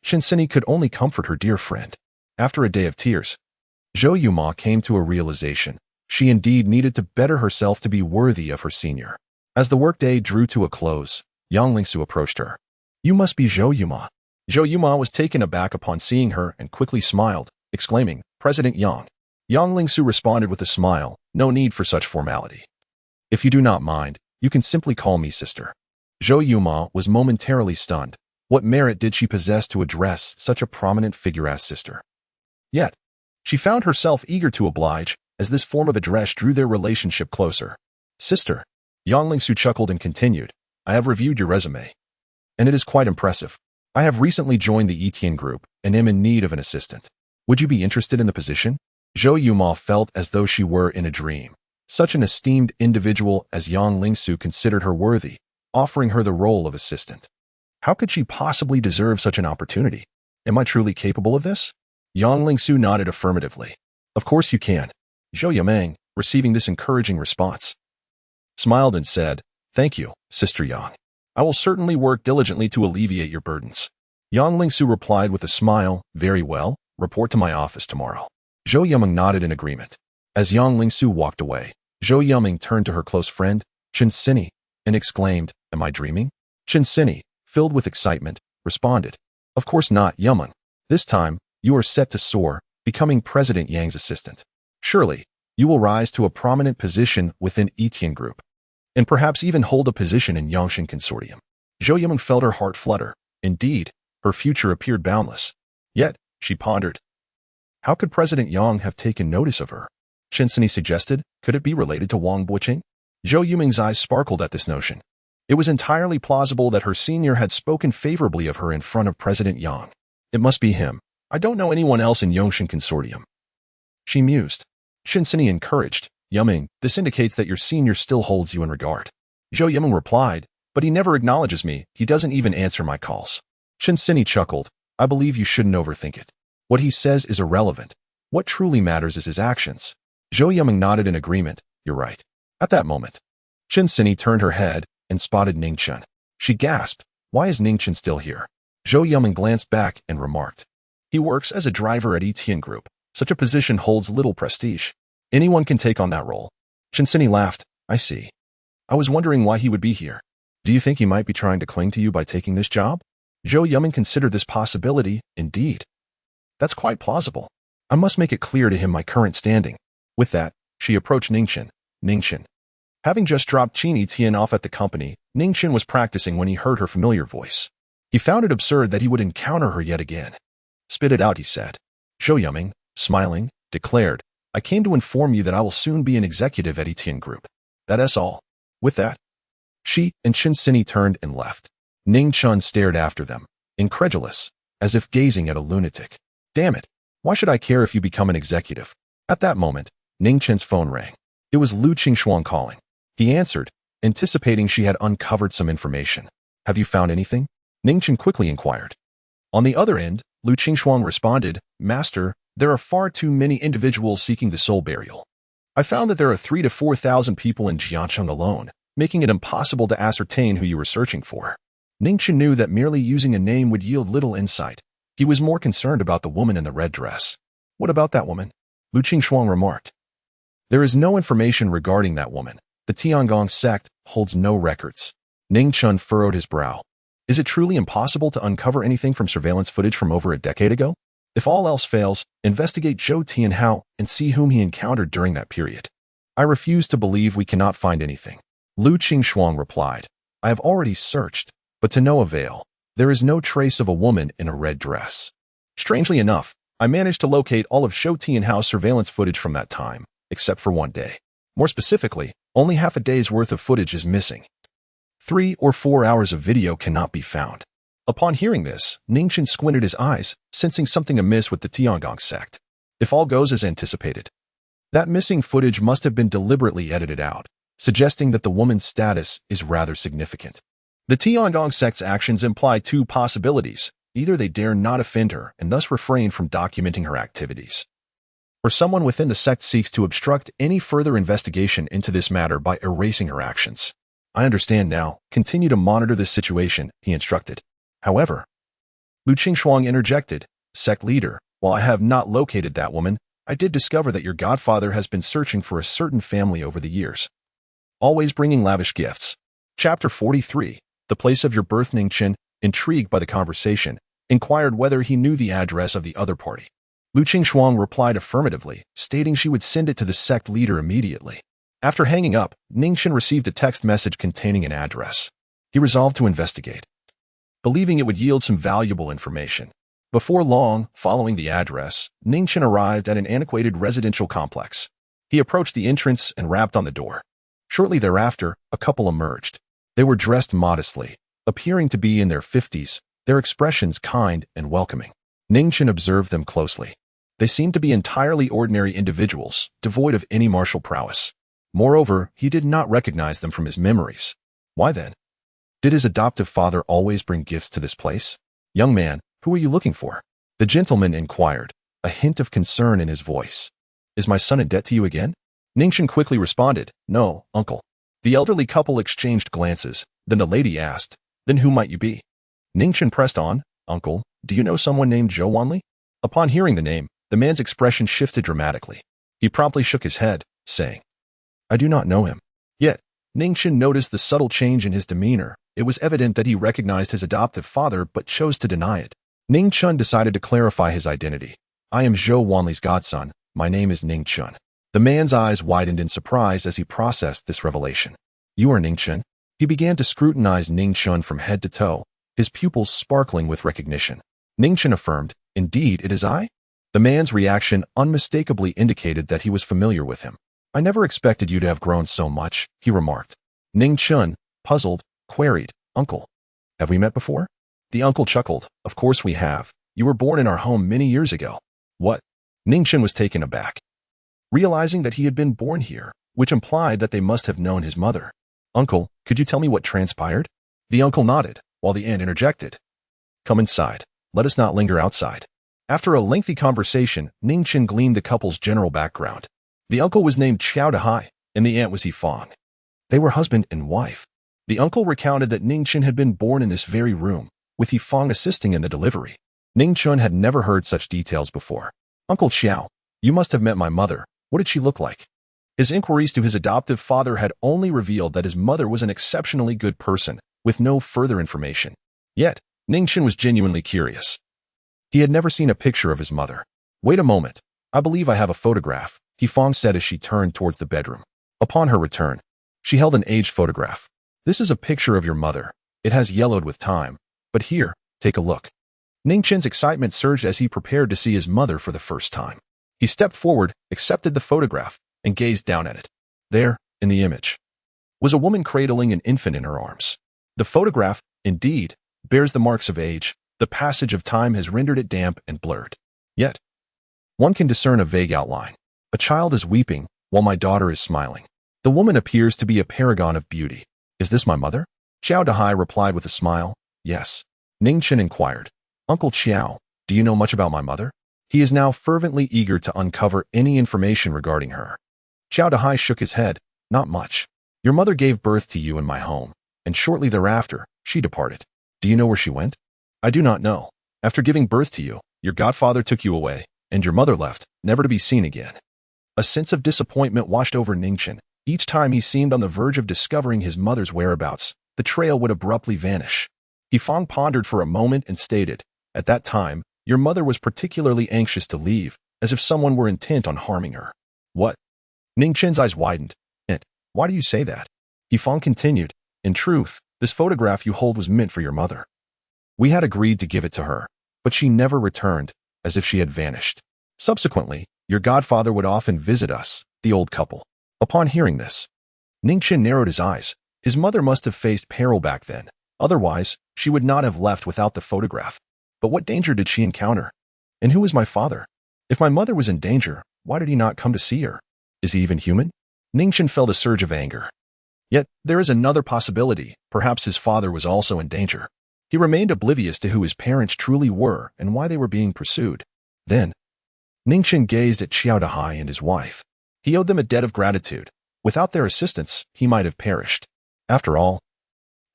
Shen could only comfort her dear friend. After a day of tears, Zhou Yuma came to a realization. She indeed needed to better herself to be worthy of her senior. As the workday drew to a close, Yang Lingsu approached her. "You must be Zhou Yuma." Zhou Yuma was taken aback upon seeing her and quickly smiled, exclaiming, "President Yang." Yang Lingsu responded with a smile, "No need for such formality. If you do not mind, you can simply call me sister." Zhou Yuma was momentarily stunned. What merit did she possess to address such a prominent figure as sister? Yet, she found herself eager to oblige, as this form of address drew their relationship closer. "Sister," Yang Lingsu chuckled and continued, "I have reviewed your resume, and it is quite impressive. I have recently joined the Yitian group and am in need of an assistant. Would you be interested in the position?" Zhou Yuma felt as though she were in a dream. Such an esteemed individual as Yang Lingsu considered her worthy, offering her the role of assistant. How could she possibly deserve such an opportunity? Am I truly capable of this? Yang Lingsu nodded affirmatively. "Of course you can." Zhou Yumeng, receiving this encouraging response, smiled and said, "Thank you, Sister Yang. I will certainly work diligently to alleviate your burdens." Yang Lingsu replied with a smile, "Very well, report to my office tomorrow." Zhou Yumeng nodded in agreement. As Yang Lingsu walked away, Zhou Yumeng turned to her close friend, Qin and exclaimed, "Am I dreaming?" Qin, filled with excitement, responded, "Of course not, Yumeng. This time, you are set to soar, becoming President Yang's assistant. Surely, you will rise to a prominent position within Yitian Group, and perhaps even hold a position in Yongshin Consortium." Zhou Yumeng felt her heart flutter. Indeed, her future appeared boundless. Yet, she pondered, how could President Yang have taken notice of her? Qin suggested, could it be related to Wang Buqing? Zhou Yumeng's eyes sparkled at this notion. It was entirely plausible that her senior had spoken favorably of her in front of President Yang. It must be him. I don't know anyone else in Yongshin Consortium. She mused. Qin encouraged, "Yumeng, this indicates that your senior still holds you in regard." Zhou Yumeng replied, "But he never acknowledges me. He doesn't even answer my calls." Qin chuckled, "I believe you shouldn't overthink it. What he says is irrelevant. What truly matters is his actions." Zhou Yumeng nodded in agreement. you're right. At that moment, Qin Yitian turned her head and spotted Ning Chen. She gasped, why is Ning Chen still here? Zhou Yuming glanced back and remarked, he works as a driver at Yitian Group. Such a position holds little prestige. Anyone can take on that role. Qin Yitian laughed, I see. I was wondering why he would be here. Do you think he might be trying to cling to you by taking this job? Zhou Yuming considered this possibility, indeed. That's quite plausible. I must make it clear to him my current standing. With that, she approached Ning Chen. Ning Chen. Having just dropped Qin Yitian off at the company, Ning Chen was practicing when he heard her familiar voice. He found it absurd that he would encounter her yet again. Spit it out, he said. Zhou Yuming, smiling, declared, I came to inform you that I will soon be an executive at Yitian Group. That's all. With that, she and Qin Yitian turned and left. Ning Chen stared after them, incredulous, as if gazing at a lunatic. Damn it. Why should I care if you become an executive? At that moment, Ning Chen's phone rang. It was Lu Qingshuang calling. He answered, anticipating she had uncovered some information. Have you found anything? Ning Chen quickly inquired. On the other end, Lu Qingshuang responded, Master, there are far too many individuals seeking the soul burial. I found that there are 3,000 to 4,000 people in Jiangcheng alone, making it impossible to ascertain who you were searching for. Ning Chen knew that merely using a name would yield little insight. He was more concerned about the woman in the red dress. What about that woman? Lu Qingshuang remarked. There is no information regarding that woman. The Tiangong sect holds no records. Ning Chen furrowed his brow. Is it truly impossible to uncover anything from surveillance footage from over a decade ago? If all else fails, investigate Zhou Tianhao and see whom he encountered during that period. I refuse to believe we cannot find anything. Lu Qingshuang replied. I have already searched, but to no avail. There is no trace of a woman in a red dress. Strangely enough, I managed to locate all of Zhou Tianhao's surveillance footage from that time, except for one day. More specifically, only half a day's worth of footage is missing. 3 or 4 hours of video cannot be found. Upon hearing this, Ning Chen squinted his eyes, sensing something amiss with the Tiangong sect. If all goes as anticipated, that missing footage must have been deliberately edited out, suggesting that the woman's status is rather significant. The Tiangong sect's actions imply two possibilities. Either they dare not offend her and thus refrain from documenting her activities, or someone within the sect seeks to obstruct any further investigation into this matter by erasing her actions. I understand now. Continue to monitor this situation, he instructed. However, Lu Qingshuang interjected, Sect leader, while I have not located that woman, I did discover that your godfather has been searching for a certain family over the years, always bringing lavish gifts. Chapter 43, The Place of Your Birth. Ning Chen, intrigued by the conversation, inquired whether he knew the address of the other party. Lu Qingshuang replied affirmatively, stating she would send it to the sect leader immediately. After hanging up, Ning Chen received a text message containing an address. He resolved to investigate, believing it would yield some valuable information. Before long, following the address, Ning Chen arrived at an antiquated residential complex. He approached the entrance and rapped on the door. Shortly thereafter, a couple emerged. They were dressed modestly, appearing to be in their 50s, their expressions kind and welcoming. Ning Chen observed them closely. They seemed to be entirely ordinary individuals, devoid of any martial prowess. Moreover, he did not recognize them from his memories. Why then? Did his adoptive father always bring gifts to this place? Young man, who are you looking for? The gentleman inquired, a hint of concern in his voice. Is my son in debt to you again? Ning Chen quickly responded, No, uncle. The elderly couple exchanged glances. Then the lady asked, Then who might you be? Ning Chen pressed on, Uncle, do you know someone named Zhou Wanli? Upon hearing the name, the man's expression shifted dramatically. He promptly shook his head, saying, I do not know him. Yet, Ning Chen noticed the subtle change in his demeanor. It was evident that he recognized his adoptive father but chose to deny it. Ning Chen decided to clarify his identity. I am Zhou Wanli's godson. My name is Ning Chen. The man's eyes widened in surprise as he processed this revelation. You are Ning Chen? He began to scrutinize Ning Chen from head to toe, his pupils sparkling with recognition. Ning Chen affirmed, Indeed, it is I? The man's reaction unmistakably indicated that he was familiar with him. I never expected you to have grown so much, he remarked. Ning Chen, puzzled, queried, Uncle, have we met before? The uncle chuckled, Of course we have. You were born in our home many years ago. What? Ning Chen was taken aback, realizing that he had been born here, which implied that they must have known his mother. Uncle, could you tell me what transpired? The uncle nodded, while the aunt interjected. Come inside. Let us not linger outside. After a lengthy conversation, Ning Chen gleaned the couple's general background. The uncle was named Xiao Dehai, and the aunt was Yifang. They were husband and wife. The uncle recounted that Ning Chen had been born in this very room, with Yifang assisting in the delivery. Ning Chen had never heard such details before. Uncle Xiao, you must have met my mother. What did she look like? His inquiries to his adoptive father had only revealed that his mother was an exceptionally good person, with no further information. Yet, Ning Chen was genuinely curious. He had never seen a picture of his mother. Wait a moment. I believe I have a photograph, Yifang said as she turned towards the bedroom. Upon her return, she held an aged photograph. This is a picture of your mother. It has yellowed with time. But here, take a look. Ning Chen's excitement surged as he prepared to see his mother for the first time. He stepped forward, accepted the photograph, and gazed down at it. There, in the image, was a woman cradling an infant in her arms. The photograph, indeed, bears the marks of age. The passage of time has rendered it damp and blurred. Yet, one can discern a vague outline. A child is weeping, while my daughter is smiling. The woman appears to be a paragon of beauty. Is this my mother? Xiao Dahai replied with a smile. Yes. Ning Chen inquired. Uncle Xiao, do you know much about my mother? He is now fervently eager to uncover any information regarding her. Xiao Dahai shook his head. Not much. Your mother gave birth to you in my home, and shortly thereafter, she departed. Do you know where she went? I do not know. After giving birth to you, your godfather took you away, and your mother left, never to be seen again. A sense of disappointment washed over Ning Chen. Each time he seemed on the verge of discovering his mother's whereabouts, the trail would abruptly vanish. Yifang pondered for a moment and stated, at that time, your mother was particularly anxious to leave, as if someone were intent on harming her. What? Ning Chen's eyes widened. And why do you say that? Yifang continued, in truth, this photograph you hold was meant for your mother. We had agreed to give it to her, but she never returned, as if she had vanished. Subsequently, your godfather would often visit us, the old couple. Upon hearing this, Ning Chen narrowed his eyes. His mother must have faced peril back then. Otherwise, she would not have left without the photograph. But what danger did she encounter? And who was my father? If my mother was in danger, why did he not come to see her? Is he even human? Ning Chen felt a surge of anger. Yet, there is another possibility. Perhaps his father was also in danger. He remained oblivious to who his parents truly were and why they were being pursued. Then, Ning Chen gazed at Xiao Dahai and his wife. He owed them a debt of gratitude. Without their assistance, he might have perished. After all,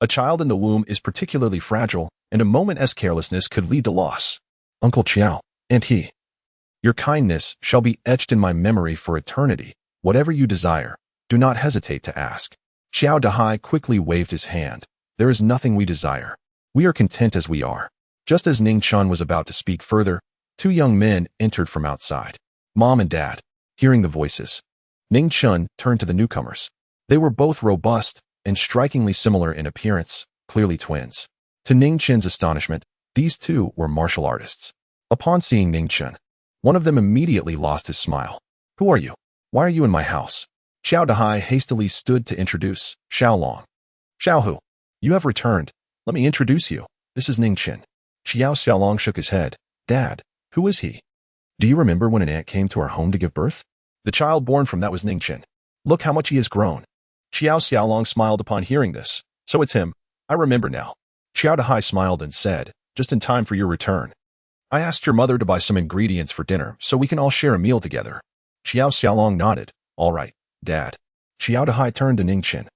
a child in the womb is particularly fragile, and a moment's carelessness could lead to loss. Uncle Xiao, and he. Your kindness shall be etched in my memory for eternity. Whatever you desire, do not hesitate to ask. Xiao Dahai quickly waved his hand. There is nothing we desire. We are content as we are. Just as Ning Chen was about to speak further, two young men entered from outside. Mom and Dad. Hearing the voices, Ning Chen turned to the newcomers. They were both robust and strikingly similar in appearance, clearly twins. To Ning Chen's astonishment, these two were martial artists. Upon seeing Ning Chen, one of them immediately lost his smile. Who are you? Why are you in my house? Xiao Dahai hastily stood to introduce Xiaolong. Xiaohu, you have returned. Let me introduce you. This is Ning Chen. Xiaolong shook his head. Dad, who is he? Do you remember when an aunt came to our home to give birth? The child born from that was Ning Chen. Look how much he has grown. Xiaolong smiled upon hearing this. So it's him. I remember now. Xiao Dahai smiled and said, just in time for your return. I asked your mother to buy some ingredients for dinner so we can all share a meal together. Xiaolong nodded. All right, Dad. Xiao Dahai turned to Ning Chen.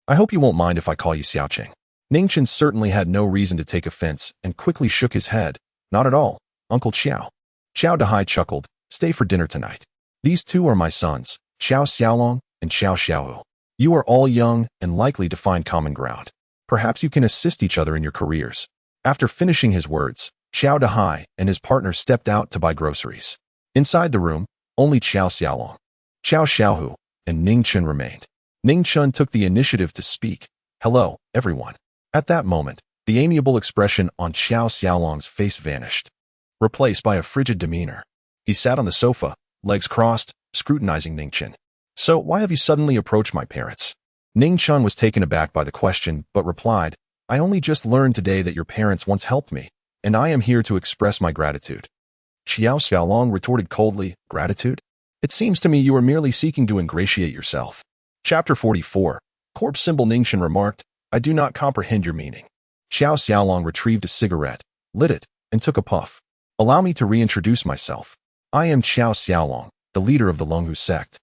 I hope you won't mind if I call you Xiaocheng. Ning Chen certainly had no reason to take offense and quickly shook his head. Not at all, Uncle Xiao. Xiao Dahai chuckled. Stay for dinner tonight. These two are my sons, Xiaolong and Xiaohu. You are all young and likely to find common ground. Perhaps you can assist each other in your careers. After finishing his words, Xiao Dahai and his partner stepped out to buy groceries. Inside the room, only Xiaolong, Xiaohu, and Ning Chen remained. Ning Chen took the initiative to speak. Hello, everyone. At that moment, the amiable expression on Xiaolong's face vanished, replaced by a frigid demeanor. He sat on the sofa, legs crossed, scrutinizing Ning Chen. So why have you suddenly approached my parents? Ning Chen was taken aback by the question, but replied, I only just learned today that your parents once helped me, and I am here to express my gratitude. Xiaolong retorted coldly, gratitude? It seems to me you are merely seeking to ingratiate yourself. Chapter 44. Corpse symbol. Ning Chen remarked, I do not comprehend your meaning. Xiaolong retrieved a cigarette, lit it, and took a puff. Allow me to reintroduce myself. I am Xiaolong, the leader of the Longhu sect.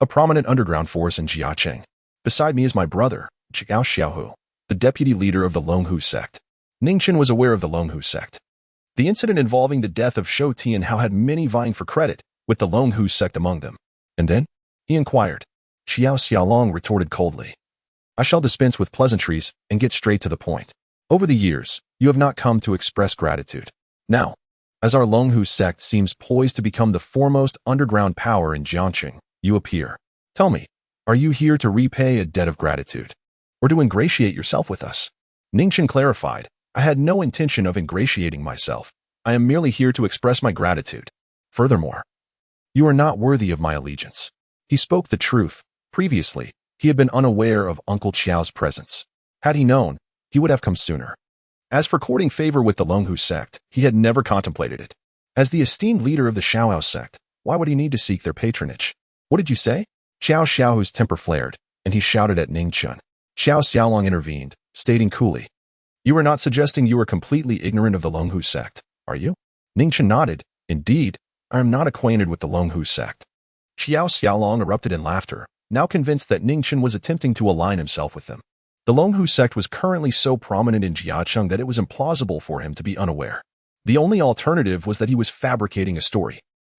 a prominent underground force in Jiacheng. Beside me is my brother, Chiao Xiaohu, the deputy leader of the Longhu sect. Ning Chen was aware of the Longhu sect. The incident involving the death of Shou Tianhao had many vying for credit, with the Longhu sect among them. And then? He inquired. Xiao Xiaolong retorted coldly. I shall dispense with pleasantries and get straight to the point. Over the years, you have not come to express gratitude. Now, as our Longhu sect seems poised to become the foremost underground power in Jiangqing, you appear. Tell me, are you here to repay a debt of gratitude? Or to ingratiate yourself with us? Ning Chen clarified, I had no intention of ingratiating myself. I am merely here to express my gratitude. Furthermore, you are not worthy of my allegiance. He spoke the truth. Previously, he had been unaware of Uncle Qiao's presence. Had he known, he would have come sooner. As for courting favor with the Longhu sect, he had never contemplated it. As the esteemed leader of the Xiaohao sect, why would he need to seek their patronage? What did you say? Xiao Xiaohu's temper flared, and he shouted at Ning Chen. Xiao Xiaolong intervened, stating coolly, You are not suggesting you are completely ignorant of the Longhu sect, are you? Ning Chen nodded. Indeed, I am not acquainted with the Longhu sect. Xiao Xiaolong erupted in laughter, now convinced that Ning Chen was attempting to align himself with them. The Longhu sect was currently so prominent in Jiacheng that it was implausible for him to be unaware. The only alternative was that he was fabricating a story.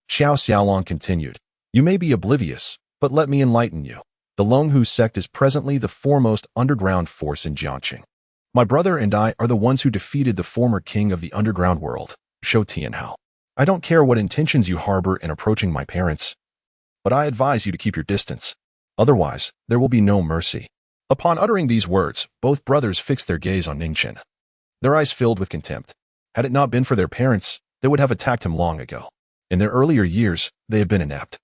Xiao Xiaolong continued, You may be oblivious, but let me enlighten you. The Longhu sect is presently the foremost underground force in Jiangqing. My brother and I are the ones who defeated the former king of the underground world, Shou Tianhao. I don't care what intentions you harbor in approaching my parents, but I advise you to keep your distance. Otherwise, there will be no mercy. Upon uttering these words, both brothers fixed their gaze on Ning Chen. Their eyes filled with contempt. Had it not been for their parents, they would have attacked him long ago. In their earlier years, they had been inept,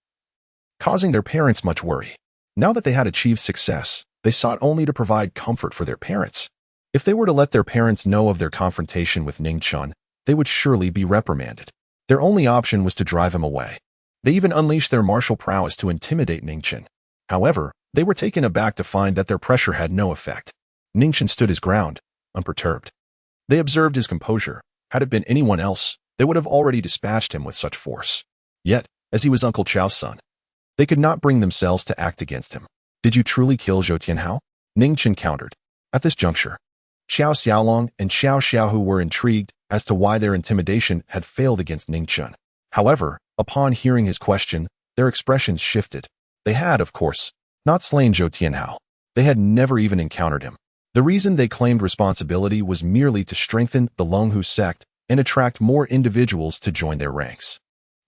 causing their parents much worry. Now that they had achieved success, they sought only to provide comfort for their parents. If they were to let their parents know of their confrontation with Ning Chen, they would surely be reprimanded. Their only option was to drive him away. They even unleashed their martial prowess to intimidate Ning Chen. However, they were taken aback to find that their pressure had no effect. Ning Chen stood his ground, unperturbed. They observed his composure. Had it been anyone else, they would have already dispatched him with such force. Yet, as he was Uncle Chao's son, they could not bring themselves to act against him. Did you truly kill Shou Tianhao? Ning Chen countered. At this juncture, Xiao Xiaolong and Xiao Xiaohu were intrigued as to why their intimidation had failed against Ning Chen. However, upon hearing his question, their expressions shifted. They had, of course, not slain Shou Tianhao. They had never even encountered him. The reason they claimed responsibility was merely to strengthen the Longhu sect and attract more individuals to join their ranks.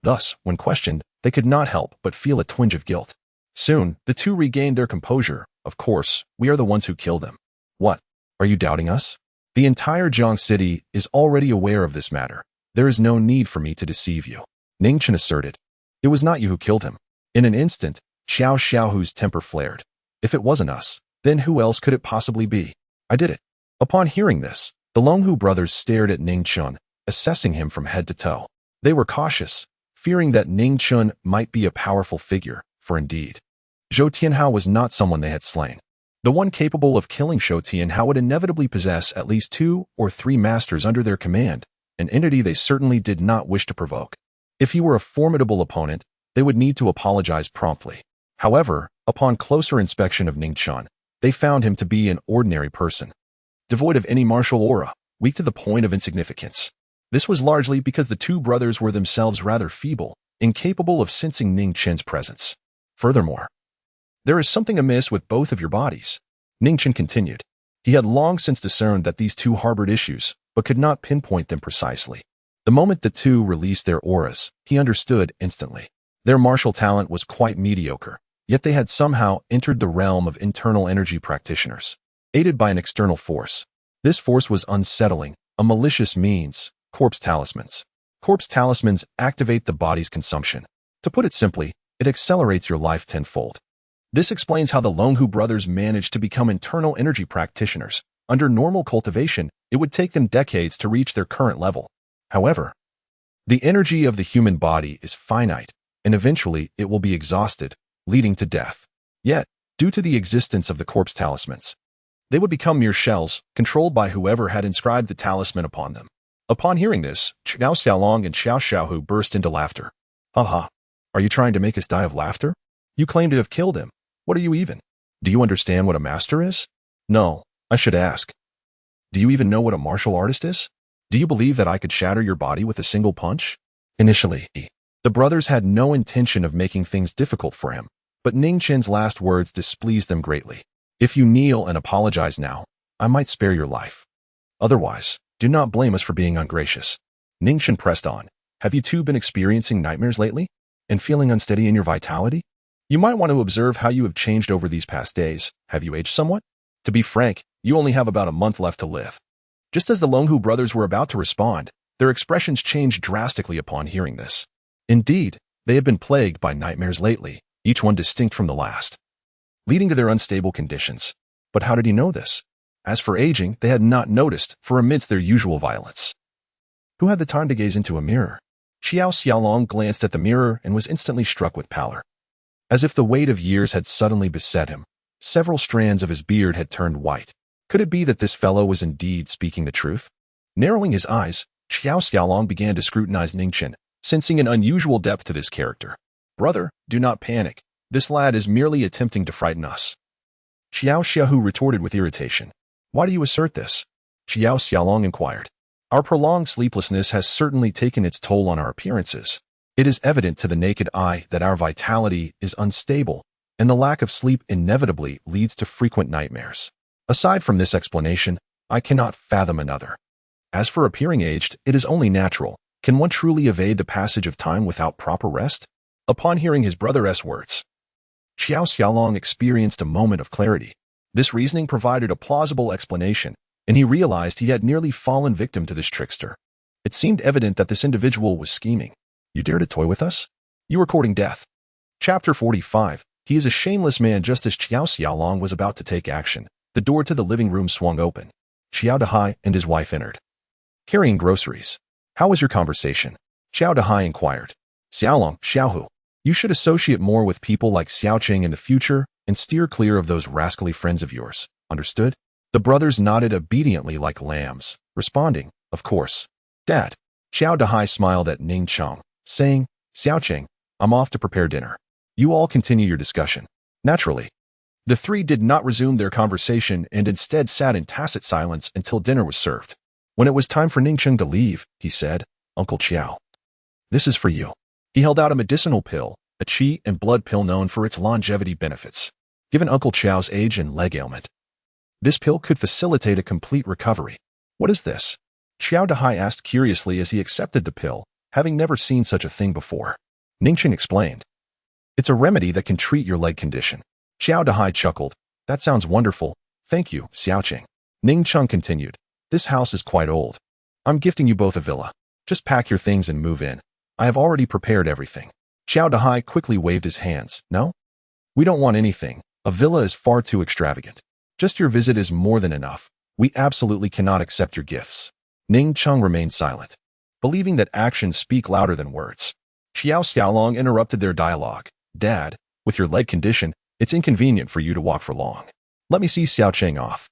Thus, when questioned, they could not help but feel a twinge of guilt. Soon, the two regained their composure. Of course, we are the ones who killed them. What? Are you doubting us? The entire Jiang city is already aware of this matter. There is no need for me to deceive you. Ning Chen asserted. It was not you who killed him. In an instant, Xiao Xiaohu's temper flared. If it wasn't us, then who else could it possibly be? I did it. Upon hearing this, the Longhu brothers stared at Ning Chen, assessing him from head to toe. They were cautious, fearing that Ning Chen might be a powerful figure, for indeed, Shou Tianhao was not someone they had slain. The one capable of killing Shou Tianhao would inevitably possess at least 2 or 3 masters under their command, an entity they certainly did not wish to provoke. If he were a formidable opponent, they would need to apologize promptly. However, upon closer inspection of Ning Chen, they found him to be an ordinary person, devoid of any martial aura, weak to the point of insignificance. This was largely because the two brothers were themselves rather feeble, incapable of sensing Ning Chen's presence. Furthermore, there is something amiss with both of your bodies, Ning Chen continued. He had long since discerned that these two harbored issues, but could not pinpoint them precisely. The moment the two released their auras, he understood instantly. Their martial talent was quite mediocre, yet they had somehow entered the realm of internal energy practitioners, aided by an external force. This force was unsettling, a malicious means, corpse talismans. Corpse talismans activate the body's consumption. To put it simply, it accelerates your life tenfold. This explains how the Longhu brothers managed to become internal energy practitioners. Under normal cultivation, it would take them decades to reach their current level. However, the energy of the human body is finite, and eventually it will be exhausted, leading to death. Yet, due to the existence of the corpse talismans, they would become mere shells, controlled by whoever had inscribed the talisman upon them. Upon hearing this, Xiao Xiaolong and Xiao Xiaohu burst into laughter. Ha ha! Are you trying to make us die of laughter? You claim to have killed him. What are you even? Do you understand what a master is? No, I should ask. Do you even know what a martial artist is? Do you believe that I could shatter your body with a single punch? Initially, the brothers had no intention of making things difficult for him, but Ning Chen's last words displeased them greatly. If you kneel and apologize now, I might spare your life. Otherwise, do not blame us for being ungracious. Ning Chen pressed on. Have you two been experiencing nightmares lately? And feeling unsteady in your vitality? You might want to observe how you have changed over these past days. Have you aged somewhat? To be frank, you only have about a month left to live. Just as the Longhu brothers were about to respond, their expressions changed drastically upon hearing this. Indeed, they had been plagued by nightmares lately, each one distinct from the last, leading to their unstable conditions. But how did he know this? As for aging, they had not noticed, for amidst their usual violence. Who had the time to gaze into a mirror? Xiao Xiaolong glanced at the mirror and was instantly struck with pallor. As if the weight of years had suddenly beset him, several strands of his beard had turned white. Could it be that this fellow was indeed speaking the truth? Narrowing his eyes, Xiao Xiaolong began to scrutinize Ning Chen, sensing an unusual depth to this character. Brother, do not panic. This lad is merely attempting to frighten us. Xiao Xiaohu retorted with irritation. Why do you assert this? Xiao Xiaolong inquired. Our prolonged sleeplessness has certainly taken its toll on our appearances. It is evident to the naked eye that our vitality is unstable, and the lack of sleep inevitably leads to frequent nightmares. Aside from this explanation, I cannot fathom another. As for appearing aged, it is only natural. Can one truly evade the passage of time without proper rest? Upon hearing his brother's words, Xiao Xiaolong experienced a moment of clarity. This reasoning provided a plausible explanation, and he realized he had nearly fallen victim to this trickster. It seemed evident that this individual was scheming. You dare to toy with us? You are courting death. Chapter 45. He is a shameless man. Just as Xiao Xiaolong was about to take action, the door to the living room swung open. Xiao Dehai and his wife entered, carrying groceries. How was your conversation? Xiao Dehai inquired. Xiaolong, Xiaohu, you should associate more with people like Xiao Qing in the future and steer clear of those rascally friends of yours. Understood? The brothers nodded obediently like lambs, responding, of course. Dad. Xiao Dehai smiled at Ning Chen, saying, Xiao Qing, I'm off to prepare dinner. You all continue your discussion. Naturally. The three did not resume their conversation and instead sat in tacit silence until dinner was served. When it was time for Ning Chen to leave, he said, Uncle Qiao, this is for you. He held out a medicinal pill, a qi and blood pill known for its longevity benefits. Given Uncle Qiao's age and leg ailment, this pill could facilitate a complete recovery. What is this? Xiao Dehai asked curiously as he accepted the pill, having never seen such a thing before. Ning Chen explained. It's a remedy that can treat your leg condition. Xiao Dehai chuckled. That sounds wonderful. Thank you, Xiao Qing. Ning Chen continued. This house is quite old. I'm gifting you both a villa. Just pack your things and move in. I have already prepared everything. Xiao Dehai quickly waved his hands. No? We don't want anything. A villa is far too extravagant. Just your visit is more than enough. We absolutely cannot accept your gifts. Ning Chen remained silent, believing that actions speak louder than words. Xiao Xiaolong interrupted their dialogue. Dad, with your leg condition, it's inconvenient for you to walk for long. Let me see Xiao Qing off.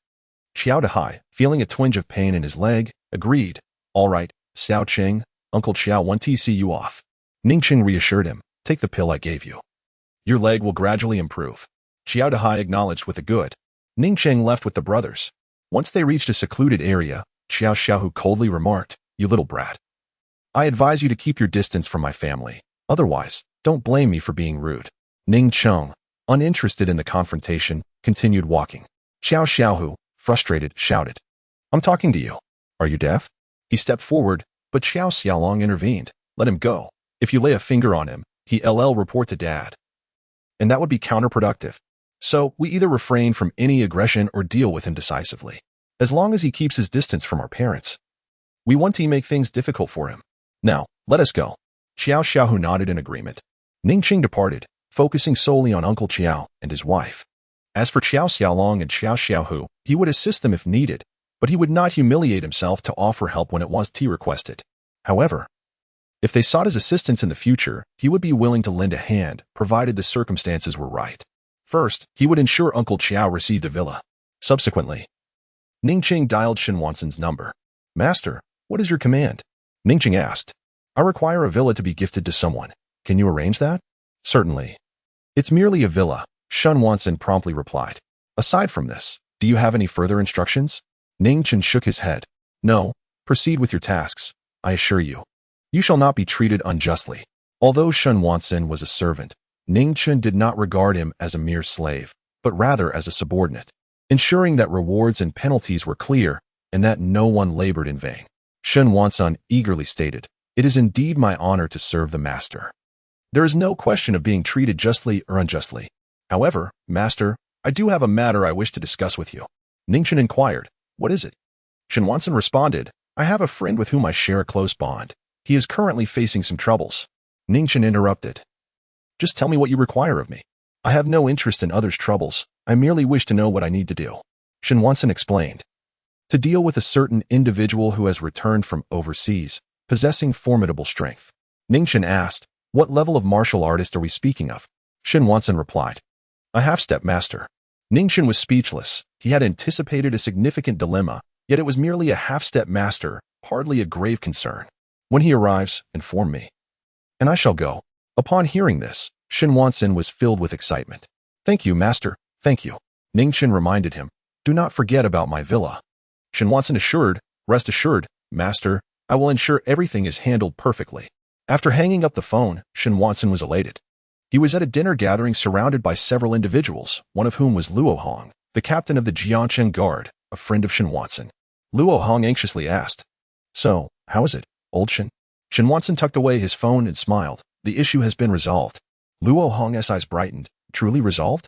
Xiao Dehai, feeling a twinge of pain in his leg, agreed. All right, Xiao Qing, Uncle Qiao wants to see you off. Ning Chen reassured him. Take the pill I gave you. Your leg will gradually improve. Xiao Dehai acknowledged with a good. Ning Chen left with the brothers. Once they reached a secluded area, Xiao Xiaohu coldly remarked, You little brat. I advise you to keep your distance from my family. Otherwise, don't blame me for being rude. Ning Chen, uninterested in the confrontation, continued walking. Xiao Xiaohu, frustrated, shouted, I'm talking to you. Are you deaf? He stepped forward, but Xiao Xiaolong intervened. Let him go. If you lay a finger on him, he'll report to Dad. And that would be counterproductive. So, we either refrain from any aggression or deal with him decisively. As long as he keeps his distance from our parents. We want to make things difficult for him. Now, let us go. Xiao Xiaohu nodded in agreement. Ning Chen departed, focusing solely on Uncle Qiao and his wife. As for Xiao Xiaolong and Xiao Xiaohu, he would assist them if needed, but he would not humiliate himself to offer help when it was requested. However, if they sought his assistance in the future, he would be willing to lend a hand, provided the circumstances were right. First, he would ensure Uncle Qiao received a villa. Subsequently, Ning Chen dialed Shen Wansen's number. Master, what is your command? Ning Chen asked. I require a villa to be gifted to someone. Can you arrange that? Certainly. It's merely a villa, Shen Wansen promptly replied. Aside from this, do you have any further instructions? Ning Chen shook his head. No, proceed with your tasks, I assure you. You shall not be treated unjustly. Although Shen Wansen was a servant, Ning Chen did not regard him as a mere slave, but rather as a subordinate, ensuring that rewards and penalties were clear and that no one labored in vain. Shen Wansen eagerly stated, It is indeed my honor to serve the master. There is no question of being treated justly or unjustly. However, master, I do have a matter I wish to discuss with you. Ning Chen inquired, What is it? Shen Wansen responded, I have a friend with whom I share a close bond. He is currently facing some troubles. Ning Chen interrupted. Just tell me what you require of me. I have no interest in others' troubles. I merely wish to know what I need to do. Shen Wansen explained. To deal with a certain individual who has returned from overseas, possessing formidable strength. Ning Chen asked, What level of martial artist are we speaking of? Shen Wansen replied, A half-step master. Ning Chen was speechless. He had anticipated a significant dilemma, yet it was merely a half-step master, hardly a grave concern. When he arrives, inform me. And I shall go. Upon hearing this, Shen Wansen was filled with excitement. Thank you, master, thank you. Ning Chen reminded him, Do not forget about my villa. Shen Wansen assured, Rest assured, master, I will ensure everything is handled perfectly. After hanging up the phone, Shen Wansen was elated. He was at a dinner gathering surrounded by several individuals, one of whom was Luo Hong, the captain of the Jiangchen Guard, a friend of Shen Wansen. Luo Hong anxiously asked, So, how is it, old Shen? Shen Wansen tucked away his phone and smiled. The issue has been resolved. Luo Hong's eyes brightened. Truly resolved?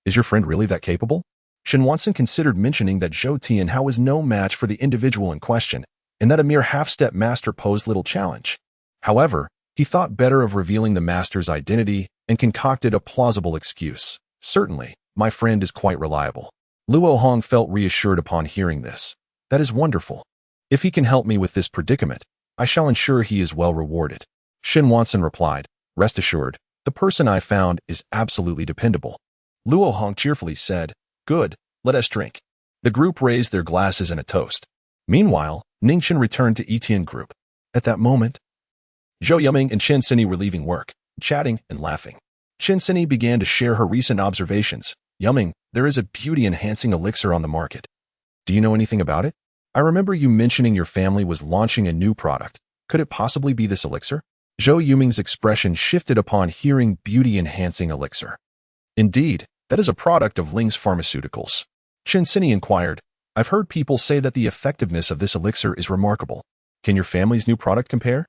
Is your friend really that capable? Shen Wansen considered mentioning that Zhou Tianhao was no match for the individual in question, and that a mere half-step master posed little challenge. However, he thought better of revealing the master's identity and concocted a plausible excuse. Certainly, my friend is quite reliable. Luo Hong felt reassured upon hearing this. That is wonderful. If he can help me with this predicament, I shall ensure he is well rewarded. Shen Wansen replied, Rest assured, the person I found is absolutely dependable. Luo Hong cheerfully said, Good, let us drink. The group raised their glasses in a toast. Meanwhile, Ning Chen returned to Yitian group. At that moment, Zhou Yuming and Chen Sini were leaving work, chatting and laughing. Chen Sini began to share her recent observations. Yuming, there is a beauty-enhancing elixir on the market. Do you know anything about it? I remember you mentioning your family was launching a new product. Could it possibly be this elixir? Zhou Yuming's expression shifted upon hearing beauty-enhancing elixir. Indeed, that is a product of Ling's Pharmaceuticals. Chen Sini inquired, I've heard people say that the effectiveness of this elixir is remarkable. Can your family's new product compare?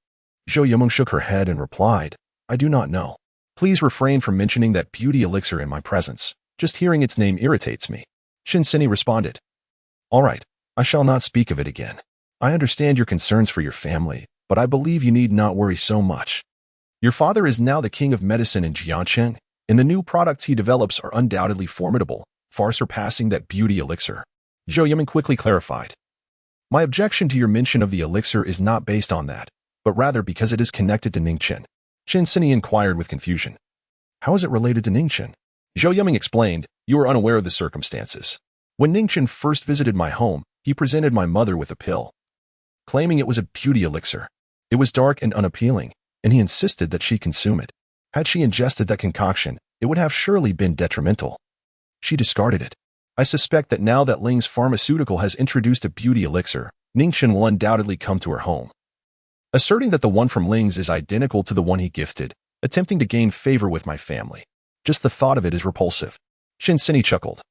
Zhou Yuming shook her head and replied, I do not know. Please refrain from mentioning that beauty elixir in my presence. Just hearing its name irritates me. Chen Sini responded, All right, I shall not speak of it again. I understand your concerns for your family, but I believe you need not worry so much. Your father is now the king of medicine in Jiangchen, and the new products he develops are undoubtedly formidable, far surpassing that beauty elixir. Zhou Yuming quickly clarified. My objection to your mention of the elixir is not based on that, but rather because it is connected to Ning Chen. Chen Sini inquired with confusion. How is it related to Ning Chen? Zhou Yuming explained, You are unaware of the circumstances. When Ning Chen first visited my home, he presented my mother with a pill, claiming it was a beauty elixir. It was dark and unappealing, and he insisted that she consume it. Had she ingested that concoction, it would have surely been detrimental. She discarded it. I suspect that now that Ling's pharmaceutical has introduced a beauty elixir, Ning Chen will undoubtedly come to her home, asserting that the one from Ling's is identical to the one he gifted, attempting to gain favor with my family. Just the thought of it is repulsive. Chen Sini chuckled.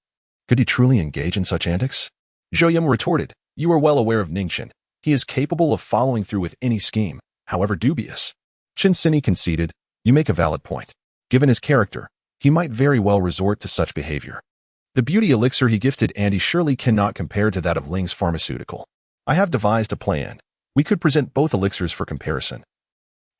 Could he truly engage in such antics? Zhou Yum retorted, You are well aware of Ning Chen. He is capable of following through with any scheme, however dubious. Chen Sini conceded, You make a valid point. Given his character, he might very well resort to such behavior. The beauty elixir he gifted Andy surely cannot compare to that of Ling's pharmaceutical. I have devised a plan. We could present both elixirs for comparison,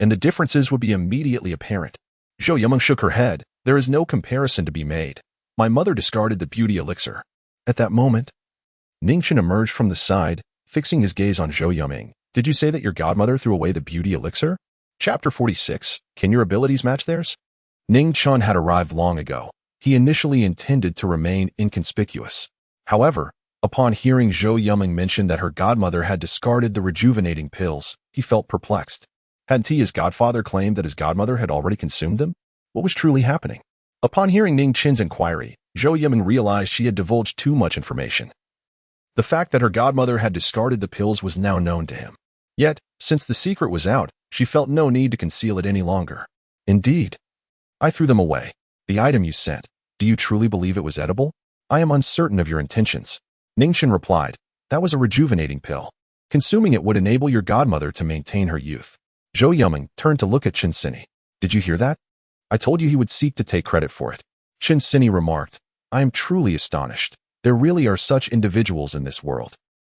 and the differences would be immediately apparent. Zhou Yumeng shook her head. There is no comparison to be made. My mother discarded the beauty elixir. At that moment, Ning Chen emerged from the side, fixing his gaze on Zhou Yumeng. Did you say that your godmother threw away the beauty elixir? Chapter 46. Can your abilities match theirs? Ning Chen had arrived long ago. He initially intended to remain inconspicuous. However, upon hearing Zhou Yumeng mention that her godmother had discarded the rejuvenating pills, he felt perplexed. Hadn't he, his godfather, claimed that his godmother had already consumed them? What was truly happening? Upon hearing Ning Chen's inquiry, Zhou Yimeng realized she had divulged too much information. The fact that her godmother had discarded the pills was now known to him. Yet, since the secret was out, she felt no need to conceal it any longer. Indeed. I threw them away. The item you sent, do you truly believe it was edible? I am uncertain of your intentions. Ning Chen replied, that was a rejuvenating pill. Consuming it would enable your godmother to maintain her youth. Zhou Yimeng turned to look at Qin Yitian. Did you hear that? I told you he would seek to take credit for it. Qin Yitian remarked, I am truly astonished. There really are such individuals in this world.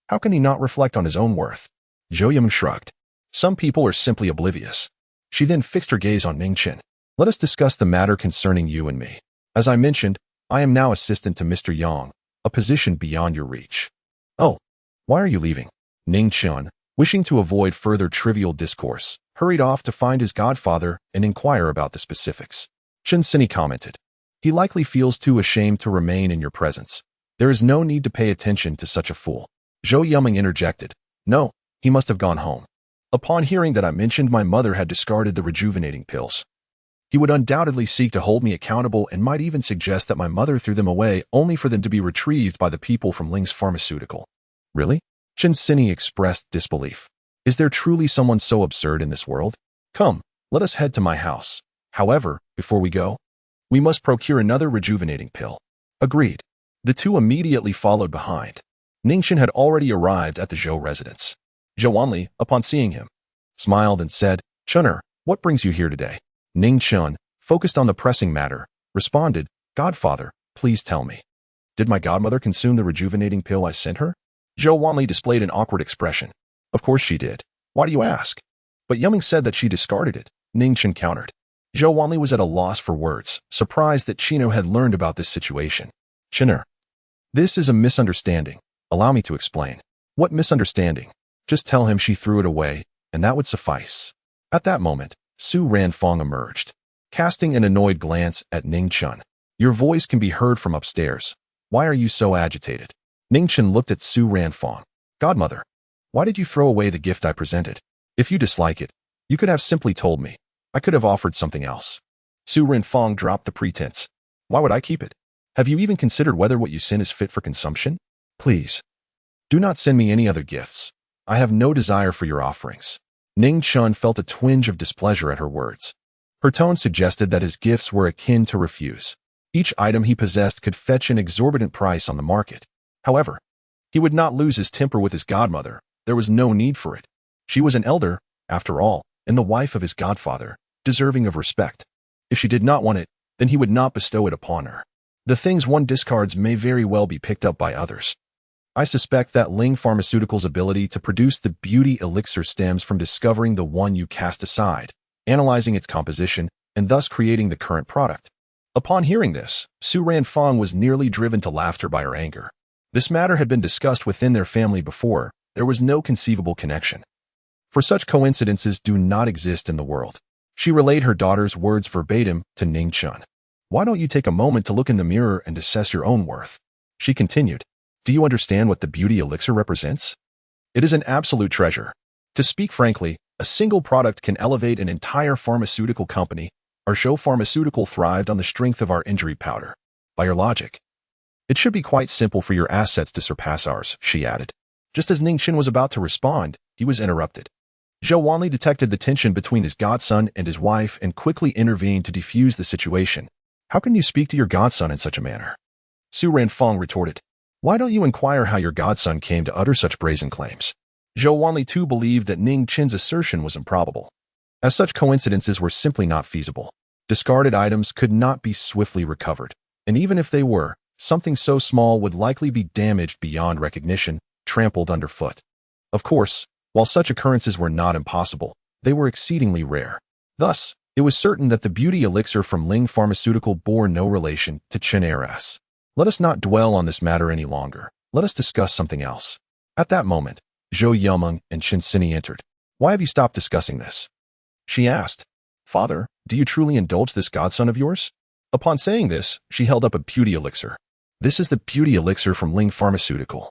How can he not reflect on his own worth? Zhou Yimeng shrugged. Some people are simply oblivious. She then fixed her gaze on Ning Chen. Let us discuss the matter concerning you and me. As I mentioned, I am now assistant to Mr. Yang, a position beyond your reach. Oh, why are you leaving? Ning Chen, wishing to avoid further trivial discourse, hurried off to find his godfather and inquire about the specifics. Qin Yitian commented, he likely feels too ashamed to remain in your presence. There is no need to pay attention to such a fool. Zhou Yimeng interjected, no, he must have gone home. Upon hearing that I mentioned my mother had discarded the rejuvenating pills, he would undoubtedly seek to hold me accountable and might even suggest that my mother threw them away only for them to be retrieved by the people from Ling's pharmaceutical. Really? Qin Yitian expressed disbelief. Is there truly someone so absurd in this world? Come, let us head to my house. However, before we go, we must procure another rejuvenating pill. Agreed. The two immediately followed behind. Ning Chen had already arrived at the Zhou residence. Zhou Wanli, upon seeing him, smiled and said, Chener, what brings you here today? Ning Chen, focused on the pressing matter, responded, Godfather, please tell me. Did my godmother consume the rejuvenating pill I sent her? Zhou Wanli displayed an awkward expression. Of course she did. Why do you ask? But Yimeng said that she discarded it, Ning Chen countered. Zhou Wanli was at a loss for words, surprised that Chino had learned about this situation. Chener, this is a misunderstanding. Allow me to explain. What misunderstanding? Just tell him she threw it away, and that would suffice. At that moment, Su Ranfong emerged, casting an annoyed glance at Ning Chen. Your voice can be heard from upstairs. Why are you so agitated? Ning Chen looked at Su Ranfong. Godmother, why did you throw away the gift I presented? If you dislike it, you could have simply told me. I could have offered something else. Su Ranfong dropped the pretense. Why would I keep it? Have you even considered whether what you send is fit for consumption? Please, do not send me any other gifts. I have no desire for your offerings. Ning Chen felt a twinge of displeasure at her words. Her tone suggested that his gifts were akin to refuse. Each item he possessed could fetch an exorbitant price on the market. However, he would not lose his temper with his godmother. There was no need for it. She was an elder, after all, and the wife of his godfather, deserving of respect. If she did not want it, then he would not bestow it upon her. The things one discards may very well be picked up by others. I suspect that Ling Pharmaceuticals' ability to produce the beauty elixir stems from discovering the one you cast aside, analyzing its composition, and thus creating the current product. Upon hearing this, Su Ranfong was nearly driven to laughter by her anger. This matter had been discussed within their family before. There was no conceivable connection. For such coincidences do not exist in the world. She relayed her daughter's words verbatim to Ning Chen. Why don't you take a moment to look in the mirror and assess your own worth? She continued. Do you understand what the beauty elixir represents? It is an absolute treasure. To speak frankly, a single product can elevate an entire pharmaceutical company. Our Zhou Pharmaceutical thrived on the strength of our injury powder. By your logic, it should be quite simple for your assets to surpass ours, she added. Just as Ning Chen was about to respond, he was interrupted. Zhou Wanli detected the tension between his godson and his wife and quickly intervened to defuse the situation. How can you speak to your godson in such a manner? Su Ranfong retorted. Why don't you inquire how your godson came to utter such brazen claims? Zhou Wanli too believed that Ning Chen's assertion was improbable, as such coincidences were simply not feasible. Discarded items could not be swiftly recovered, and even if they were, something so small would likely be damaged beyond recognition, trampled underfoot. Of course, while such occurrences were not impossible, they were exceedingly rare. Thus, it was certain that the beauty elixir from Ling Pharmaceutical bore no relation to Qin Heiress. Let us not dwell on this matter any longer. Let us discuss something else. At that moment, Zhou Yimeng and Qin Yitian entered. Why have you stopped discussing this? She asked. Father, do you truly indulge this godson of yours? Upon saying this, she held up a beauty elixir. This is the beauty elixir from Ling Pharmaceutical.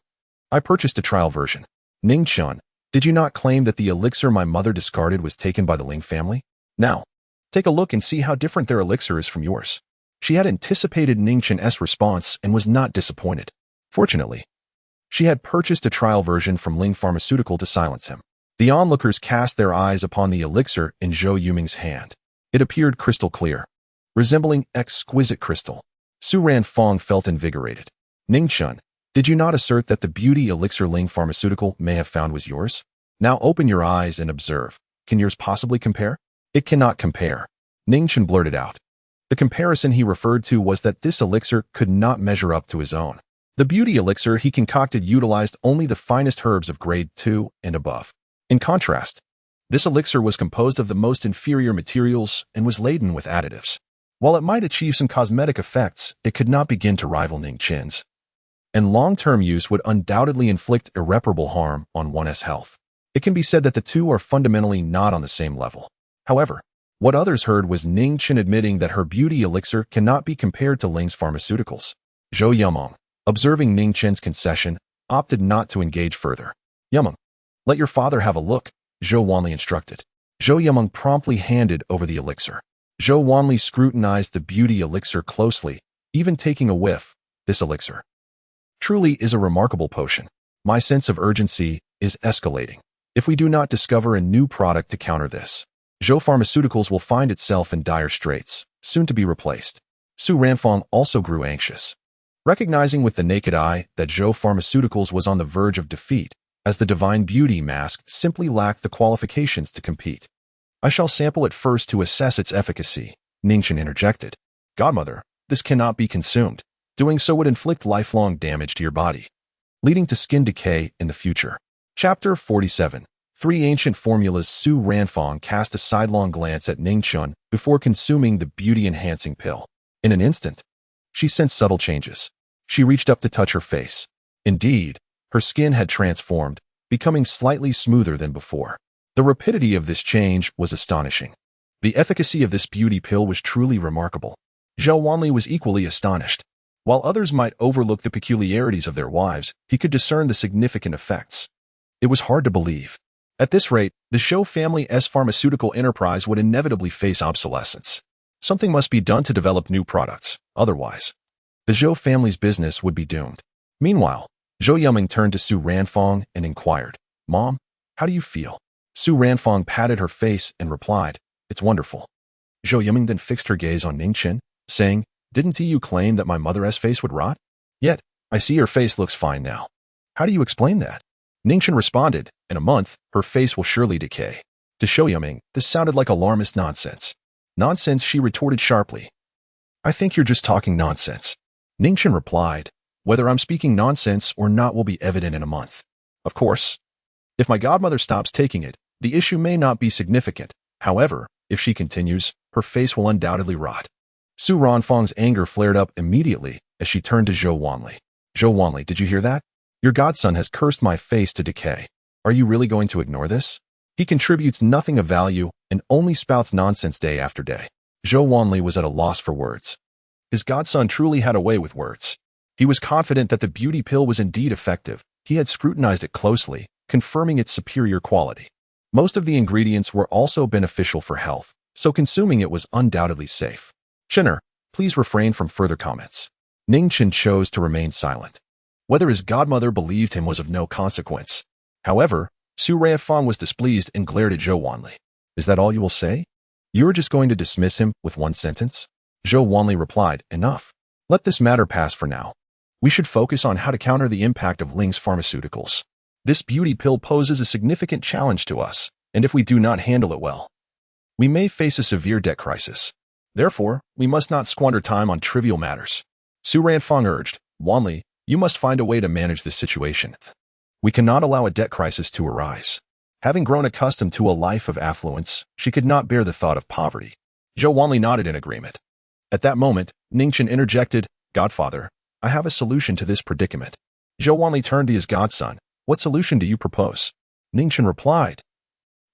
I purchased a trial version. Ning Chen, did you not claim that the elixir my mother discarded was taken by the Ling family? Now, take a look and see how different their elixir is from yours. She had anticipated Ning Chen's response and was not disappointed. Fortunately, she had purchased a trial version from Ling Pharmaceutical to silence him. The onlookers cast their eyes upon the elixir in Zhou Yuming's hand. It appeared crystal clear, resembling exquisite crystal. Su Ranfang felt invigorated. Ning Chen, did you not assert that the beauty elixir Ling Pharmaceutical may have found was yours? Now open your eyes and observe. Can yours possibly compare? It cannot compare. Ning Chen blurted out. The comparison he referred to was that this elixir could not measure up to his own. The beauty elixir he concocted utilized only the finest herbs of grade 2 and above. In contrast, this elixir was composed of the most inferior materials and was laden with additives. While it might achieve some cosmetic effects, it could not begin to rival Ning Chen's, and long-term use would undoubtedly inflict irreparable harm on one's health. It can be said that the two are fundamentally not on the same level. However, what others heard was Ning Chen admitting that her beauty elixir cannot be compared to Ling's pharmaceuticals. Zhou Yuming, observing Ning Chen's concession, opted not to engage further. Yuming, let your father have a look, Zhou Wanli instructed. Zhou Yuming promptly handed over the elixir. Zhou Wanli scrutinized the beauty elixir closely, even taking a whiff. This elixir truly is a remarkable potion. My sense of urgency is escalating. If we do not discover a new product to counter this, Zhou Pharmaceuticals will find itself in dire straits, soon to be replaced. Su Ranfang also grew anxious, recognizing with the naked eye that Zhou Pharmaceuticals was on the verge of defeat, as the divine beauty mask simply lacked the qualifications to compete. I shall sample it first to assess its efficacy, Ning Chen interjected. Godmother, this cannot be consumed. Doing so would inflict lifelong damage to your body, leading to skin decay in the future. Chapter 47. 3 Ancient Formulas. Su Ranfang cast a sidelong glance at Ning Chen before consuming the beauty-enhancing pill. In an instant, she sensed subtle changes. She reached up to touch her face. Indeed, her skin had transformed, becoming slightly smoother than before. The rapidity of this change was astonishing. The efficacy of this beauty pill was truly remarkable. Zhou Wanli was equally astonished. While others might overlook the peculiarities of their wives, he could discern the significant effects. It was hard to believe. At this rate, the Zhou family's pharmaceutical enterprise would inevitably face obsolescence. Something must be done to develop new products. Otherwise, the Zhou family's business would be doomed. Meanwhile, Zhou Yuming turned to Su Ranfang and inquired, Mom, how do you feel? Su Ranfang patted her face and replied, It's wonderful. Zhou Yuming then fixed her gaze on Ning Chen, saying, Didn't you claim that my mother's face would rot? Yet, I see her face looks fine now. How do you explain that? Ning Chen responded, In a month, her face will surely decay. To Zhou Yuming, this sounded like alarmist nonsense. Nonsense, she retorted sharply. I think you're just talking nonsense. Ning Chen replied, Whether I'm speaking nonsense or not will be evident in a month. Of course, if my godmother stops taking it, the issue may not be significant. However, if she continues, her face will undoubtedly rot. Su Ranfang's anger flared up immediately as she turned to Zhou Wanli. Zhou Wanli, did you hear that? Your godson has cursed my face to decay. Are you really going to ignore this? He contributes nothing of value and only spouts nonsense day after day. Zhou Wanli was at a loss for words. His godson truly had a way with words. He was confident that the beauty pill was indeed effective. He had scrutinized it closely, confirming its superior quality. Most of the ingredients were also beneficial for health, so consuming it was undoubtedly safe. Chener, please refrain from further comments. Ning Chen chose to remain silent. Whether his godmother believed him was of no consequence. However, Su Ranfang was displeased and glared at Zhou Wanli. Is that all you will say? You are just going to dismiss him with one sentence? Zhou Wanli replied, Enough. Let this matter pass for now. We should focus on how to counter the impact of Ling's pharmaceuticals. This beauty pill poses a significant challenge to us, and if we do not handle it well, we may face a severe debt crisis. Therefore, we must not squander time on trivial matters. Su Ranfang urged, Wanli, you must find a way to manage this situation. We cannot allow a debt crisis to arise. Having grown accustomed to a life of affluence, she could not bear the thought of poverty. Zhou Wanli nodded in agreement. At that moment, Ning Chen interjected, Godfather, I have a solution to this predicament. Zhou Wanli turned to his godson. What solution do you propose? Ning Chen replied,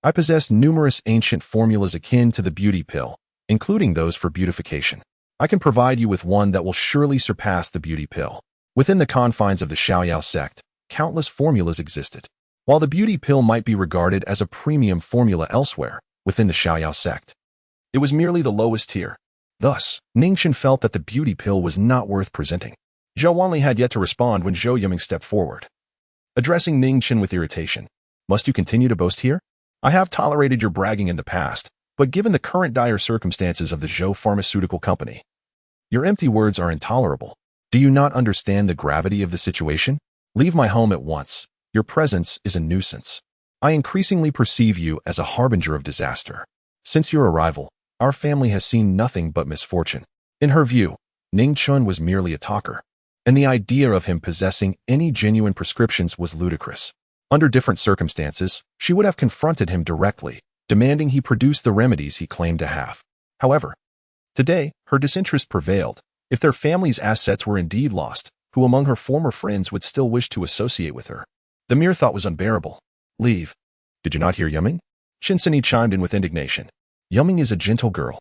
I possess numerous ancient formulas akin to the beauty pill, including those for beautification. I can provide you with one that will surely surpass the beauty pill. Within the confines of the Xiaoyao sect, countless formulas existed. While the beauty pill might be regarded as a premium formula elsewhere, within the Xiaoyao sect, it was merely the lowest tier. Thus, Ning Chen felt that the beauty pill was not worth presenting. Zhou Wanli had yet to respond when Zhou Yiming stepped forward, addressing Ning Chen with irritation. Must you continue to boast here? I have tolerated your bragging in the past, but given the current dire circumstances of the Zhou Pharmaceutical Company, your empty words are intolerable. Do you not understand the gravity of the situation? Leave my home at once. Your presence is a nuisance. I increasingly perceive you as a harbinger of disaster. Since your arrival, our family has seen nothing but misfortune. In her view, Ning Chen was merely a talker, and the idea of him possessing any genuine prescriptions was ludicrous. Under different circumstances, she would have confronted him directly, demanding he produce the remedies he claimed to have. However, today, her disinterest prevailed. If their family's assets were indeed lost, who among her former friends would still wish to associate with her? The mere thought was unbearable. Leave. Did you not hear Yuming? Shinsini chimed in with indignation. Yuming is a gentle girl.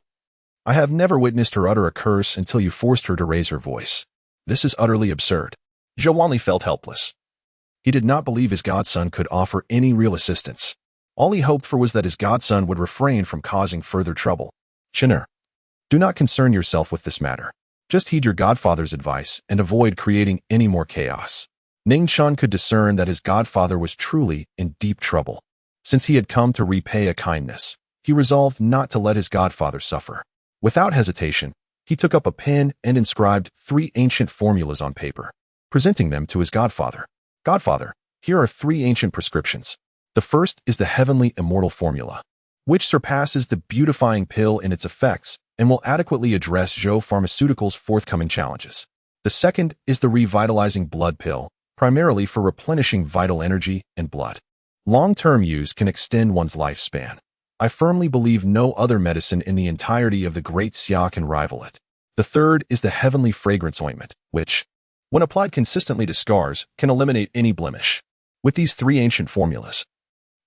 I have never witnessed her utter a curse until you forced her to raise her voice. This is utterly absurd. Zhou Wanli felt helpless. He did not believe his godson could offer any real assistance. All he hoped for was that his godson would refrain from causing further trouble. Chener, do not concern yourself with this matter. Just heed your godfather's advice and avoid creating any more chaos. Ning Chen could discern that his godfather was truly in deep trouble. Since he had come to repay a kindness, he resolved not to let his godfather suffer. Without hesitation, he took up a pen and inscribed 3 ancient formulas on paper, presenting them to his godfather. Godfather, here are 3 ancient prescriptions. The first is the heavenly immortal formula, which surpasses the beautifying pill in its effects and will adequately address Zhou Pharmaceuticals' forthcoming challenges. The second is the revitalizing blood pill, primarily for replenishing vital energy and blood. Long-term use can extend one's lifespan. I firmly believe no other medicine in the entirety of the Great Xia can rival it. The third is the heavenly fragrance ointment, which, when applied consistently to scars, can eliminate any blemish. With these 3 ancient formulas,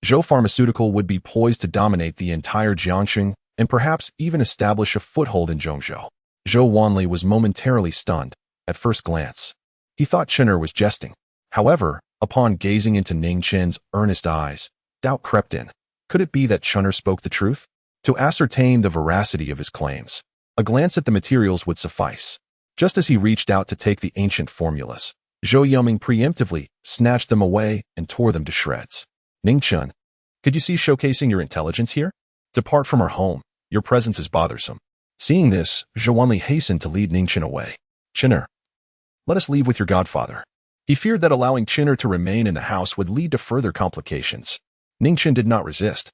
Zhou Pharmaceutical would be poised to dominate the entire Jiangxing and perhaps even establish a foothold in Zhongzhou. Zhou Wanli was momentarily stunned. At first glance, he thought Chener was jesting. However, upon gazing into Ning Chen's earnest eyes, doubt crept in. Could it be that Chener spoke the truth? To ascertain the veracity of his claims, a glance at the materials would suffice. Just as he reached out to take the ancient formulas, Zhou Yiming preemptively snatched them away and tore them to shreds. Ning Chen, could you see showcasing your intelligence here? Depart from our home. Your presence is bothersome. Seeing this, Zhou Wanli hastened to lead Ning Chen away. Chener, let us leave with your godfather. He feared that allowing Chener to remain in the house would lead to further complications. Ning Chen did not resist,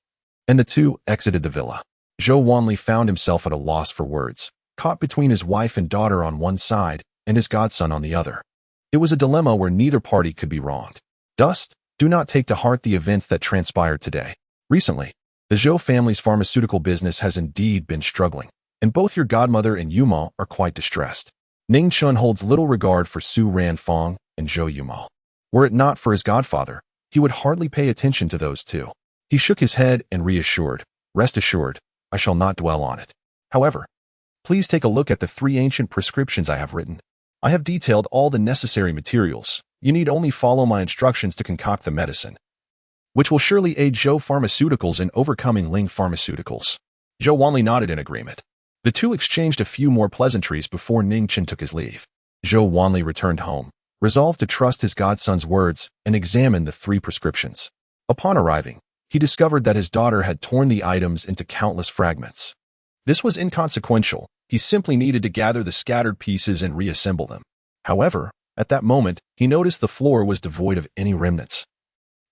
and the two exited the villa. Zhou Wanli found himself at a loss for words, caught between his wife and daughter on one side and his godson on the other. It was a dilemma where neither party could be wronged. Dust, do not take to heart the events that transpired today. Recently, the Zhou family's pharmaceutical business has indeed been struggling, and both your godmother and Yuma are quite distressed. Ning Chen holds little regard for Su Ranfang and Zhou Yuma. Were it not for his godfather, he would hardly pay attention to those two. He shook his head and reassured, rest assured, I shall not dwell on it. However, please take a look at the 3 ancient prescriptions I have written. I have detailed all the necessary materials. You need only follow my instructions to concoct the medicine, which will surely aid Zhou Pharmaceuticals in overcoming Ling Pharmaceuticals. Zhou Wanli nodded in agreement. The two exchanged a few more pleasantries before Ning Chen took his leave. Zhou Wanli returned home, resolved to trust his godson's words and examine the 3 prescriptions. Upon arriving, he discovered that his daughter had torn the items into countless fragments. This was inconsequential. He simply needed to gather the scattered pieces and reassemble them. However, at that moment, he noticed the floor was devoid of any remnants.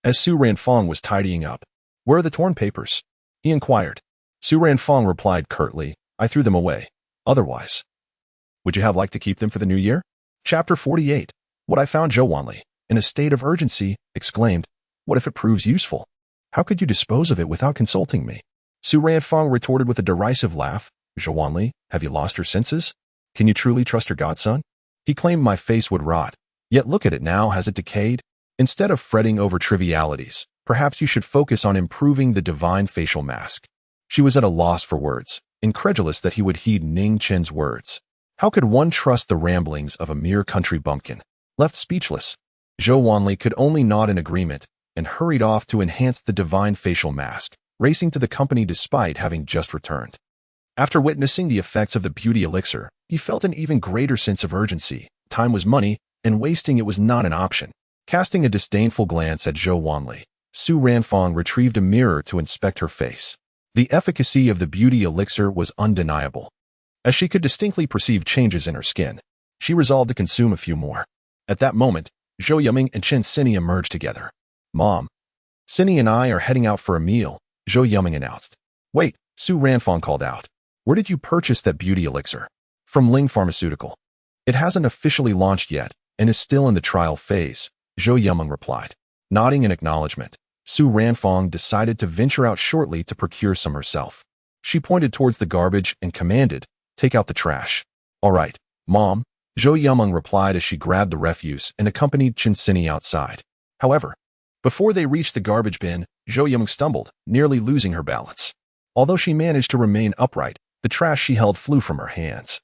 As Su Ranfang was tidying up, "Where are the torn papers?" he inquired. Su Ranfang replied curtly, "I threw them away. Otherwise, would you have liked to keep them for the new year?" Chapter 48. What I found. Zhou Wanli, in a state of urgency, exclaimed, "What if it proves useful? How could you dispose of it without consulting me?" Su Ranfang retorted with a derisive laugh, "Zhou Wanli, have you lost your senses? Can you truly trust your godson? He claimed my face would rot. Yet look at it now, has it decayed? Instead of fretting over trivialities, perhaps you should focus on improving the divine facial mask." She was at a loss for words, incredulous that he would heed Ning Chen's words. How could one trust the ramblings of a mere country bumpkin? Left speechless, Zhou Wanli could only nod in agreement and hurried off to enhance the divine facial mask, racing to the company despite having just returned. After witnessing the effects of the beauty elixir, he felt an even greater sense of urgency. Time was money, and wasting it was not an option. Casting a disdainful glance at Zhou Wanli, Su Ranfang retrieved a mirror to inspect her face. The efficacy of the beauty elixir was undeniable. As she could distinctly perceive changes in her skin, she resolved to consume a few more. At that moment, Zhou Yiming and Chen Xinyi emerged together. "Mom, Xinyi and I are heading out for a meal," Zhou Yiming announced. "Wait," Su Ranfang called out. "Where did you purchase that beauty elixir?" "From Ling Pharmaceutical. It hasn't officially launched yet and is still in the trial phase," Zhou Yiming replied. Nodding in acknowledgement, Su Ranfang decided to venture out shortly to procure some herself. She pointed towards the garbage and commanded, "Take out the trash." "All right, Mom," Zhou Yiming replied as she grabbed the refuse and accompanied Chen Xinyi outside. However, before they reached the garbage bin, Zhou Yiming stumbled, nearly losing her balance. Although she managed to remain upright, the trash she held flew from her hands,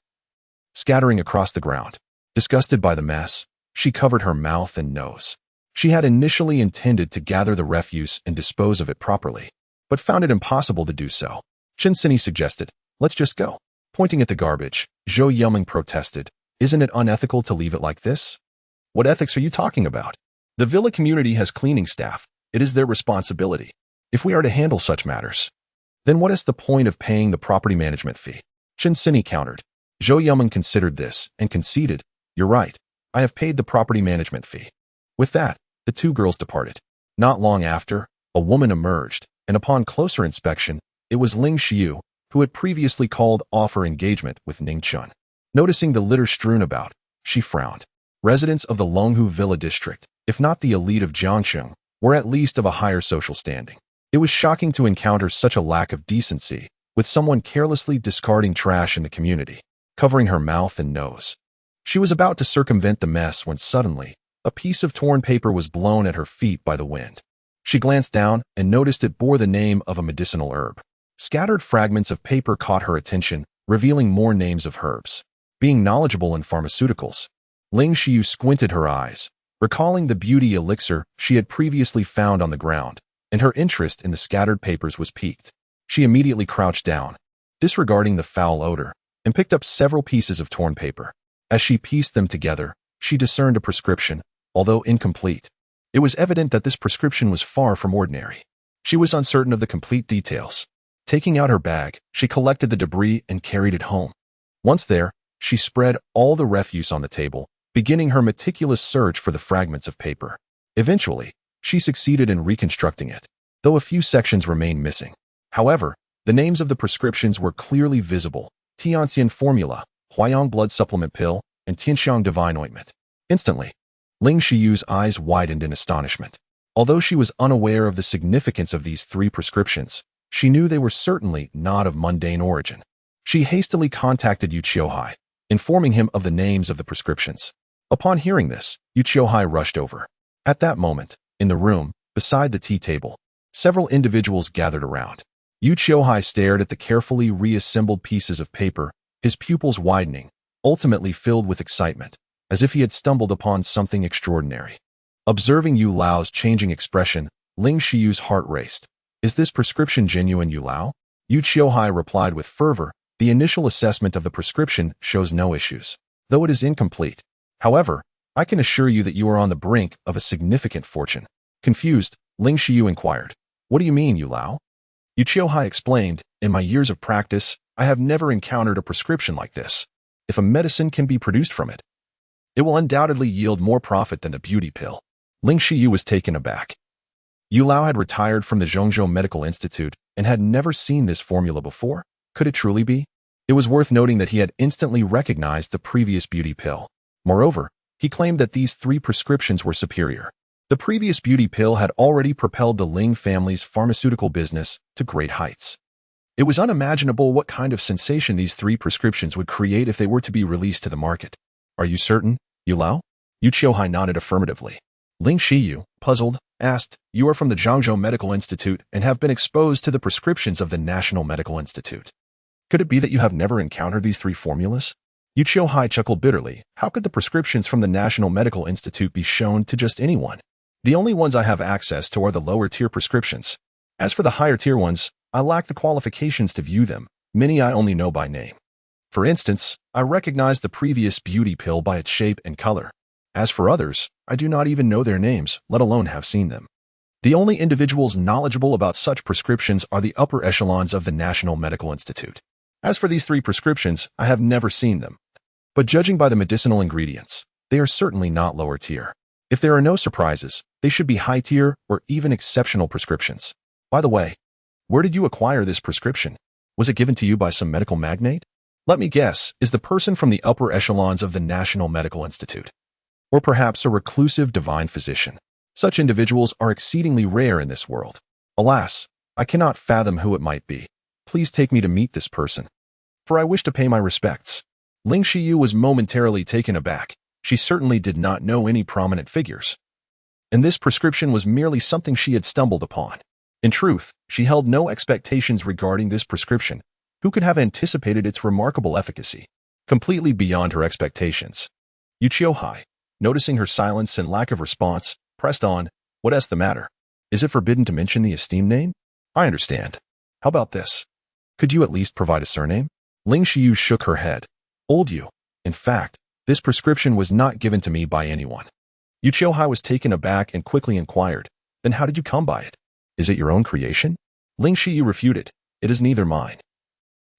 scattering across the ground. Disgusted by the mess, she covered her mouth and nose. She had initially intended to gather the refuse and dispose of it properly, but found it impossible to do so. Chen Xinyi suggested, "Let's just go." Pointing at the garbage, Zhou Yiming protested, "Isn't it unethical to leave it like this?" "What ethics are you talking about? The villa community has cleaning staff. It is their responsibility. If we are to handle such matters, then what is the point of paying the property management fee?" Chen Xinyi countered. Zhou Yiming considered this and conceded, "You're right. I have paid the property management fee." With that, the two girls departed. Not long after, a woman emerged, and upon closer inspection, it was Ling Xiu, who had previously called off her engagement with Ning Chen. Noticing the litter strewn about, she frowned. Residents of the Longhu Villa district, if not the elite of Jiangsheng, were at least of a higher social standing. It was shocking to encounter such a lack of decency, with someone carelessly discarding trash in the community, covering her mouth and nose. She was about to circumvent the mess when suddenly, a piece of torn paper was blown at her feet by the wind. She glanced down and noticed it bore the name of a medicinal herb. Scattered fragments of paper caught her attention, revealing more names of herbs. Being knowledgeable in pharmaceuticals, Ling Xiu squinted her eyes, recalling the beauty elixir she had previously found on the ground, and her interest in the scattered papers was piqued. She immediately crouched down, disregarding the foul odor, and picked up several pieces of torn paper. As she pieced them together, she discerned a prescription, although incomplete. It was evident that this prescription was far from ordinary. She was uncertain of the complete details. Taking out her bag, she collected the debris and carried it home. Once there, she spread all the refuse on the table, beginning her meticulous search for the fragments of paper. Eventually, she succeeded in reconstructing it, though a few sections remained missing. However, the names of the prescriptions were clearly visible: Tianxian formula, Huayang blood supplement pill, and Tianxiang divine ointment. Instantly, Ling Xiu's eyes widened in astonishment. Although she was unaware of the significance of these three prescriptions, she knew they were certainly not of mundane origin. She hastily contacted Yu Qiuhai, informing him of the names of the prescriptions. Upon hearing this, Yu Qiuhai rushed over. At that moment, in the room, beside the tea table, several individuals gathered around. Yu Qiuhai stared at the carefully reassembled pieces of paper, his pupils widening, ultimately filled with excitement, as if he had stumbled upon something extraordinary. Observing Yu Lao's changing expression, Ling Xiu's heart raced. "Is this prescription genuine, Yu Lao?" Yu Qiuhai replied with fervor. "The initial assessment of the prescription shows no issues, though it is incomplete. However, I can assure you that you are on the brink of a significant fortune." Confused, Ling Xiu inquired, "What do you mean, Yu Lao?" Yu Qiuhai explained, "In my years of practice, I have never encountered a prescription like this. If a medicine can be produced from it, it will undoubtedly yield more profit than a beauty pill." Ling Xiu was taken aback. Yu Lao had retired from the Zhongzhou Medical Institute and had never seen this formula before. Could it truly be? It was worth noting that he had instantly recognized the previous beauty pill. Moreover, he claimed that these three prescriptions were superior. The previous beauty pill had already propelled the Ling family's pharmaceutical business to great heights. It was unimaginable what kind of sensation these three prescriptions would create if they were to be released to the market. "Are you certain, Yu Lao?" Yu Qiuhai nodded affirmatively. Ling Xiu, puzzled, asked, "You are from the Zhongzhou Medical Institute and have been exposed to the prescriptions of the National Medical Institute. Could it be that you have never encountered these three formulas?" Yu Qiuhai chuckled bitterly. "How could the prescriptions from the National Medical Institute be shown to just anyone? The only ones I have access to are the lower-tier prescriptions. As for the higher-tier ones, I lack the qualifications to view them, Many I only know by name. For instance, I recognize the previous beauty pill by its shape and color. As for others, I do not even know their names, let alone have seen them. The only individuals knowledgeable about such prescriptions are the upper echelons of the National Medical Institute. As for these 3 prescriptions, I have never seen them. But judging by the medicinal ingredients, they are certainly not lower tier. If there are no surprises, they should be high tier or even exceptional prescriptions. By the way, where did you acquire this prescription? Was it given to you by some medical magnate? Let me guess, is the person from the upper echelons of the National Medical Institute? Or perhaps a reclusive divine physician. Such individuals are exceedingly rare in this world. Alas, I cannot fathom who it might be. Please take me to meet this person, for I wish to pay my respects. Ling Xiyu was momentarily taken aback. She certainly did not know any prominent figures. And this prescription was merely something she had stumbled upon. In truth, she held no expectations regarding this prescription. Who could have anticipated its remarkable efficacy? Completely beyond her expectations. Yu Qiuhai, noticing her silence and lack of response, pressed on. What's the matter? Is it forbidden to mention the esteemed name? I understand. How about this? Could you at least provide a surname? Ling Xiyu shook her head. Old Yu. In fact, this prescription was not given to me by anyone. Yu Qiuhai was taken aback and quickly inquired. Then how did you come by it? Is it your own creation? Ling Xiyu refuted. It is neither mine.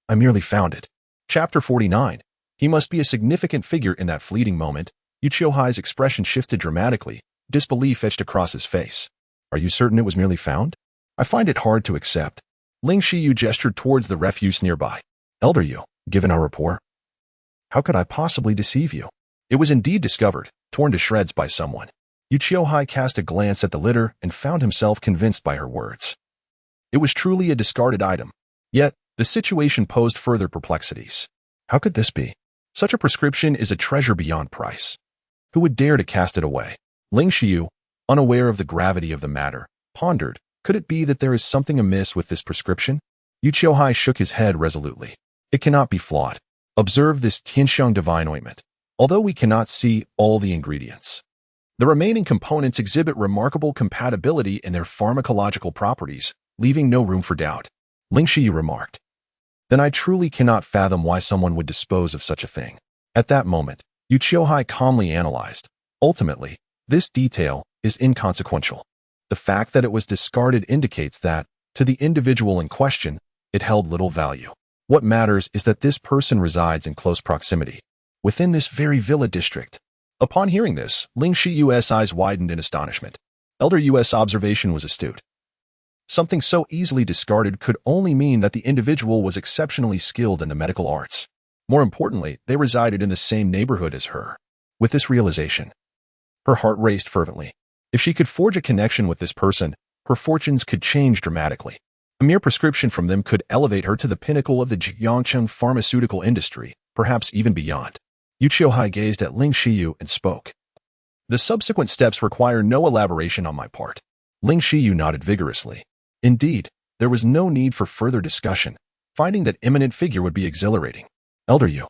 I merely found it. Chapter 49. He must be a significant figure in that fleeting moment. Yu Qiuhai's expression shifted dramatically. Disbelief etched across his face. Are you certain it was merely found? I find it hard to accept. Ling Xiyu gestured towards the refuse nearby. Elder Yu, given our rapport, how could I possibly deceive you? It was indeed discovered, torn to shreds by someone. Yu Qiuhai cast a glance at the litter and found himself convinced by her words. It was truly a discarded item. Yet, the situation posed further perplexities. How could this be? Such a prescription is a treasure beyond price. Who would dare to cast it away? Ling Xiyu, unaware of the gravity of the matter, pondered, could it be that there is something amiss with this prescription? Yu Qiuhai shook his head resolutely. It cannot be flawed. Observe this Tianxiang divine ointment. Although we cannot see all the ingredients, the remaining components exhibit remarkable compatibility in their pharmacological properties, leaving no room for doubt. Ling Xiyu remarked. Then I truly cannot fathom why someone would dispose of such a thing. At that moment, Yu Qiuhai calmly analyzed. Ultimately, this detail is inconsequential. The fact that it was discarded indicates that, to the individual in question, it held little value. What matters is that this person resides in close proximity, within this very villa district. Upon hearing this, Ling Xiyu's eyes widened in astonishment. Elder Yu's observation was astute. Something so easily discarded could only mean that the individual was exceptionally skilled in the medical arts. More importantly, they resided in the same neighborhood as her. With this realization, her heart raced fervently. If she could forge a connection with this person, her fortunes could change dramatically. A mere prescription from them could elevate her to the pinnacle of the Jiangcheng pharmaceutical industry, perhaps even beyond. Yu Qiuhai gazed at Ling Xiyu and spoke. The subsequent steps require no elaboration on my part. Ling Xiyu nodded vigorously. Indeed, there was no need for further discussion. Finding that eminent figure would be exhilarating. Elder Yu,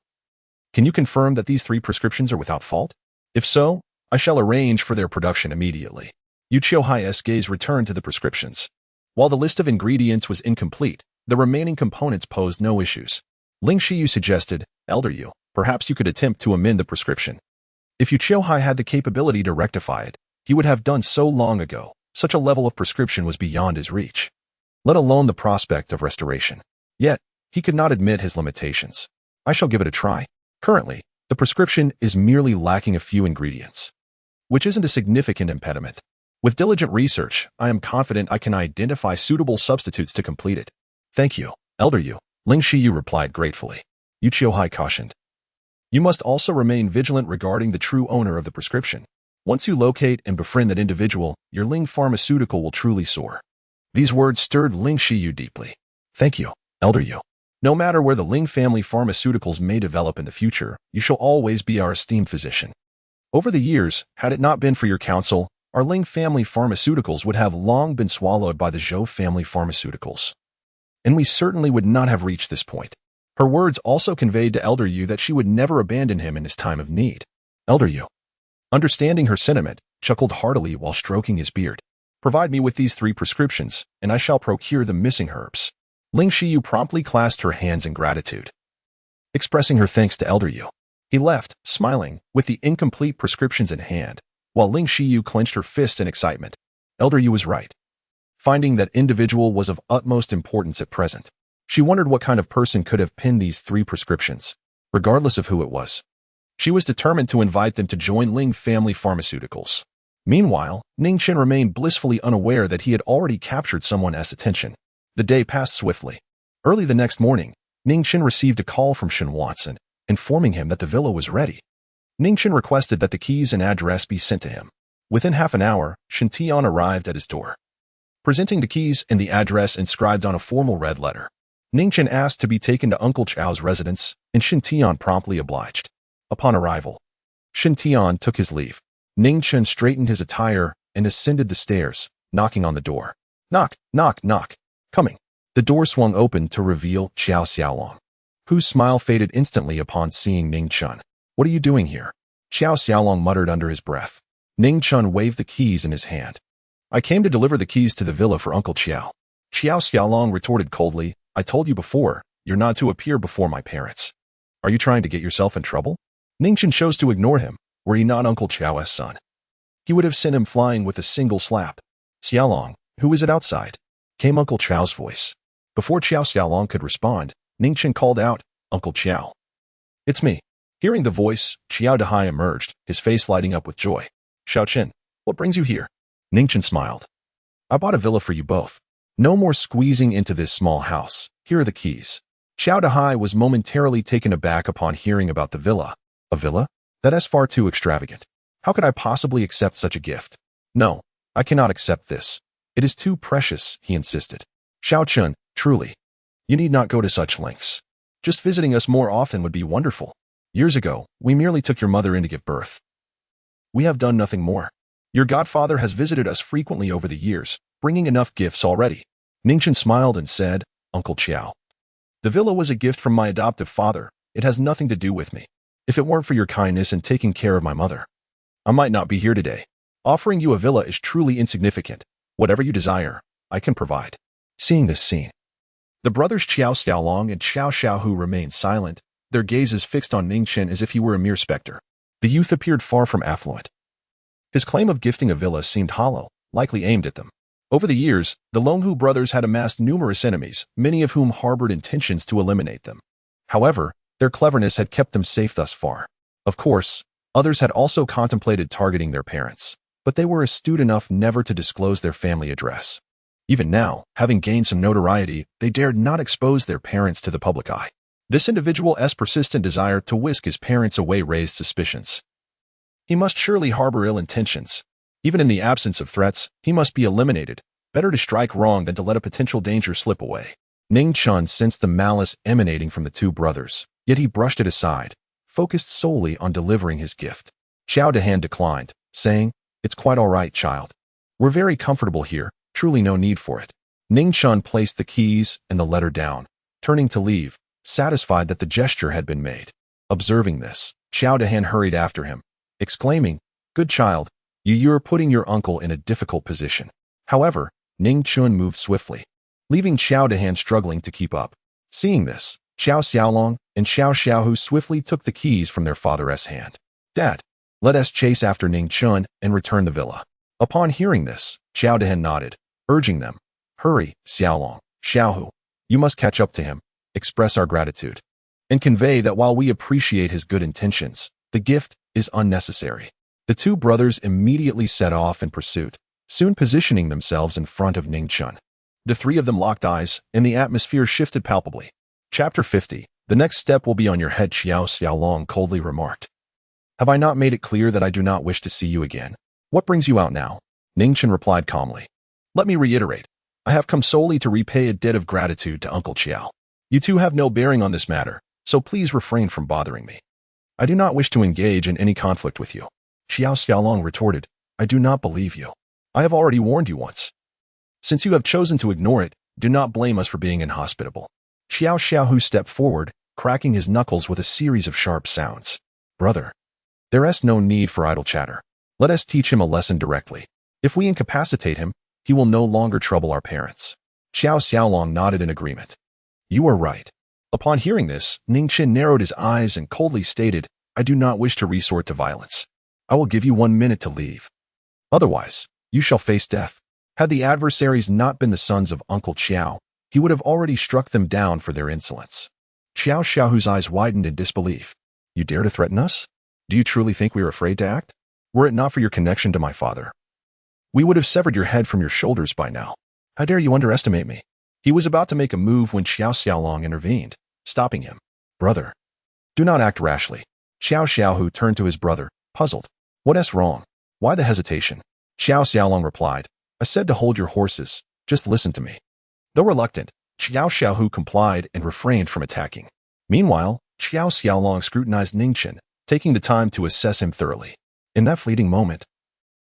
can you confirm that these 3 prescriptions are without fault? If so, I shall arrange for their production immediately. Yu Qiuhai's gaze returned to the prescriptions. While the list of ingredients was incomplete, the remaining components posed no issues. Ling Xiyu suggested, Elder Yu, perhaps you could attempt to amend the prescription. If Yu Qiuhai had the capability to rectify it, he would have done so long ago. Such a level of prescription was beyond his reach, let alone the prospect of restoration. Yet, he could not admit his limitations. I shall give it a try. Currently, the prescription is merely lacking a few ingredients, which isn't a significant impediment. With diligent research, I am confident I can identify suitable substitutes to complete it. Thank you, Elder Yu. Ling Xiyu replied gratefully. Yu Qiuhai cautioned. You must also remain vigilant regarding the true owner of the prescription. Once you locate and befriend that individual, your Ling pharmaceutical will truly soar. These words stirred Ling Xiyu deeply. Thank you, Elder Yu. No matter where the Ling family pharmaceuticals may develop in the future, you shall always be our esteemed physician. Over the years, had it not been for your counsel, our Ling family pharmaceuticals would have long been swallowed by the Zhou family pharmaceuticals. And we certainly would not have reached this point. Her words also conveyed to Elder Yu that she would never abandon him in his time of need. Elder Yu, understanding her sentiment, chuckled heartily while stroking his beard. Provide me with these 3 prescriptions, and I shall procure the missing herbs. Ling Shiyu promptly clasped her hands in gratitude, expressing her thanks to Elder Yu. He left, smiling, with the incomplete prescriptions in hand, while Ling Shiyu clenched her fist in excitement. Elder Yu was right. Finding that individual was of utmost importance at present. She wondered what kind of person could have pinned these 3 prescriptions, regardless of who it was. She was determined to invite them to join Ling Family Pharmaceuticals. Meanwhile, Ning Chen remained blissfully unaware that he had already captured someone's attention. The day passed swiftly. Early the next morning, Ning Chen received a call from Shen Wansen, informing him that the villa was ready. Ning Chen requested that the keys and address be sent to him. Within half an hour, Shen Tian arrived at his door, presenting the keys and the address inscribed on a formal red letter. Ning Chen asked to be taken to Uncle Chao's residence, and Shen Tian promptly obliged. Upon arrival, Shen Tian took his leave. Ning Chen straightened his attire and ascended the stairs, knocking on the door. Knock, knock, knock. Coming. The door swung open to reveal Xiao Xiaolong, whose smile faded instantly upon seeing Ning Chen. What are you doing here? Xiao Xiaolong muttered under his breath. Ning Chen waved the keys in his hand. I came to deliver the keys to the villa for Uncle Xiao. Xiao Xiaolong retorted coldly, I told you before, you're not to appear before my parents. Are you trying to get yourself in trouble? Ning Chen chose to ignore him. Were he not Uncle Xiao's son, he would have sent him flying with a single slap. Xiaolong, who is it outside? Came Uncle Qiao's voice. Before Xiao Xiaolong could respond, Ning Chen called out, Uncle Qiao. It's me. Hearing the voice, Qiao Dehai emerged, his face lighting up with joy. Xiao Chen, what brings you here? Ning Chen smiled. I bought a villa for you both. No more squeezing into this small house. Here are the keys. Xiao Dehai was momentarily taken aback upon hearing about the villa. A villa? That is far too extravagant. How could I possibly accept such a gift? No, I cannot accept this. It is too precious, he insisted. Xiao Chen, truly. You need not go to such lengths. Just visiting us more often would be wonderful. Years ago, we merely took your mother in to give birth. We have done nothing more. Your godfather has visited us frequently over the years, bringing enough gifts already. Ning Chen smiled and said, Uncle Qiao. The villa was a gift from my adoptive father. It has nothing to do with me. If it weren't for your kindness in taking care of my mother, I might not be here today. Offering you a villa is truly insignificant. Whatever you desire, I can provide. Seeing this scene, the brothers Xiao Xiaolong and Xiao Xiaohu remained silent, their gazes fixed on Ning Chen as if he were a mere specter. The youth appeared far from affluent. His claim of gifting a villa seemed hollow, likely aimed at them. Over the years, the Longhu brothers had amassed numerous enemies, many of whom harbored intentions to eliminate them. However, their cleverness had kept them safe thus far. Of course, others had also contemplated targeting their parents, but they were astute enough never to disclose their family address. Even now, having gained some notoriety, they dared not expose their parents to the public eye. This individual's persistent desire to whisk his parents away raised suspicions. He must surely harbor ill intentions. Even in the absence of threats, he must be eliminated. Better to strike wrong than to let a potential danger slip away. Ning Chen sensed the malice emanating from the two brothers, yet he brushed it aside, focused solely on delivering his gift. Xiao Dehan declined, saying, It's quite all right, child. We're very comfortable here, truly no need for it. Ning Chen placed the keys and the letter down, turning to leave, satisfied that the gesture had been made. Observing this, Xiao Dehan hurried after him, exclaiming, Good child, you're putting your uncle in a difficult position. However, Ning Chen moved swiftly, leaving Xiao Dehan struggling to keep up. Seeing this, Xiao Xiaolong and Xiao Xiaohu swiftly took the keys from their father's hand. Dad, let us chase after Ning Chen and return the villa. Upon hearing this, Xiao Dehan nodded, urging them, Hurry, Xiaolong, Xiaohu. You must catch up to him, express our gratitude, and convey that while we appreciate his good intentions, the gift is unnecessary. The two brothers immediately set off in pursuit, soon positioning themselves in front of Ning Chen. The three of them locked eyes, and the atmosphere shifted palpably. Chapter 50. The next step will be on your head, Xiao Xiaolong coldly remarked. Have I not made it clear that I do not wish to see you again? What brings you out now? Ning Chen replied calmly. Let me reiterate. I have come solely to repay a debt of gratitude to Uncle Qiao. You two have no bearing on this matter, so please refrain from bothering me. I do not wish to engage in any conflict with you. Xiao Xiaolong retorted, I do not believe you. I have already warned you once. Since you have chosen to ignore it, do not blame us for being inhospitable. Xiao Xiaohu stepped forward, cracking his knuckles with a series of sharp sounds. Brother, there is no need for idle chatter. Let us teach him a lesson directly. If we incapacitate him, he will no longer trouble our parents. Xiao Xiaolong nodded in agreement. You are right. Upon hearing this, Ning Chen narrowed his eyes and coldly stated, I do not wish to resort to violence. I will give you 1 minute to leave. Otherwise, you shall face death. Had the adversaries not been the sons of Uncle Qiao, he would have already struck them down for their insolence. Xiao Xiaohu's eyes widened in disbelief. You dare to threaten us? Do you truly think we are afraid to act? Were it not for your connection to my father, we would have severed your head from your shoulders by now. How dare you underestimate me? He was about to make a move when Xiao Xiaolong intervened, stopping him. Brother, do not act rashly. Xiao Xiaohu turned to his brother, puzzled. What's wrong? Why the hesitation? Xiao Xiaolong replied, I said to hold your horses, just listen to me. Though reluctant, Xiao Xiaohu complied and refrained from attacking. Meanwhile, Xiao Xiaolong scrutinized Ning Chen, taking the time to assess him thoroughly. In that fleeting moment,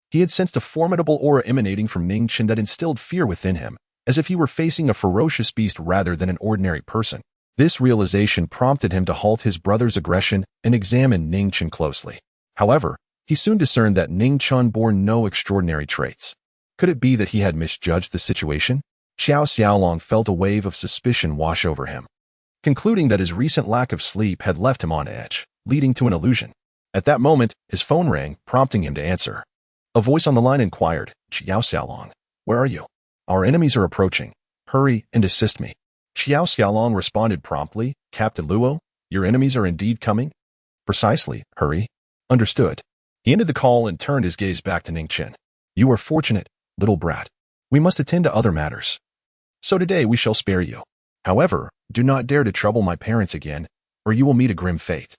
he had sensed a formidable aura emanating from Ning Chen that instilled fear within him, as if he were facing a ferocious beast rather than an ordinary person. This realization prompted him to halt his brother's aggression and examine Ning Chen closely. However, he soon discerned that Ning Chen bore no extraordinary traits. Could it be that he had misjudged the situation? Xiao Xiaolong felt a wave of suspicion wash over him, concluding that his recent lack of sleep had left him on edge, leading to an illusion. At that moment, his phone rang, prompting him to answer. A voice on the line inquired, Xiao Xiaolong, where are you? Our enemies are approaching. Hurry and assist me. Xiao Xiaolong responded promptly, Captain Luo, your enemies are indeed coming? Precisely, hurry. Understood. He ended the call and turned his gaze back to Ning Chen. You are fortunate, little brat. We must attend to other matters. So today we shall spare you. However, do not dare to trouble my parents again, or you will meet a grim fate.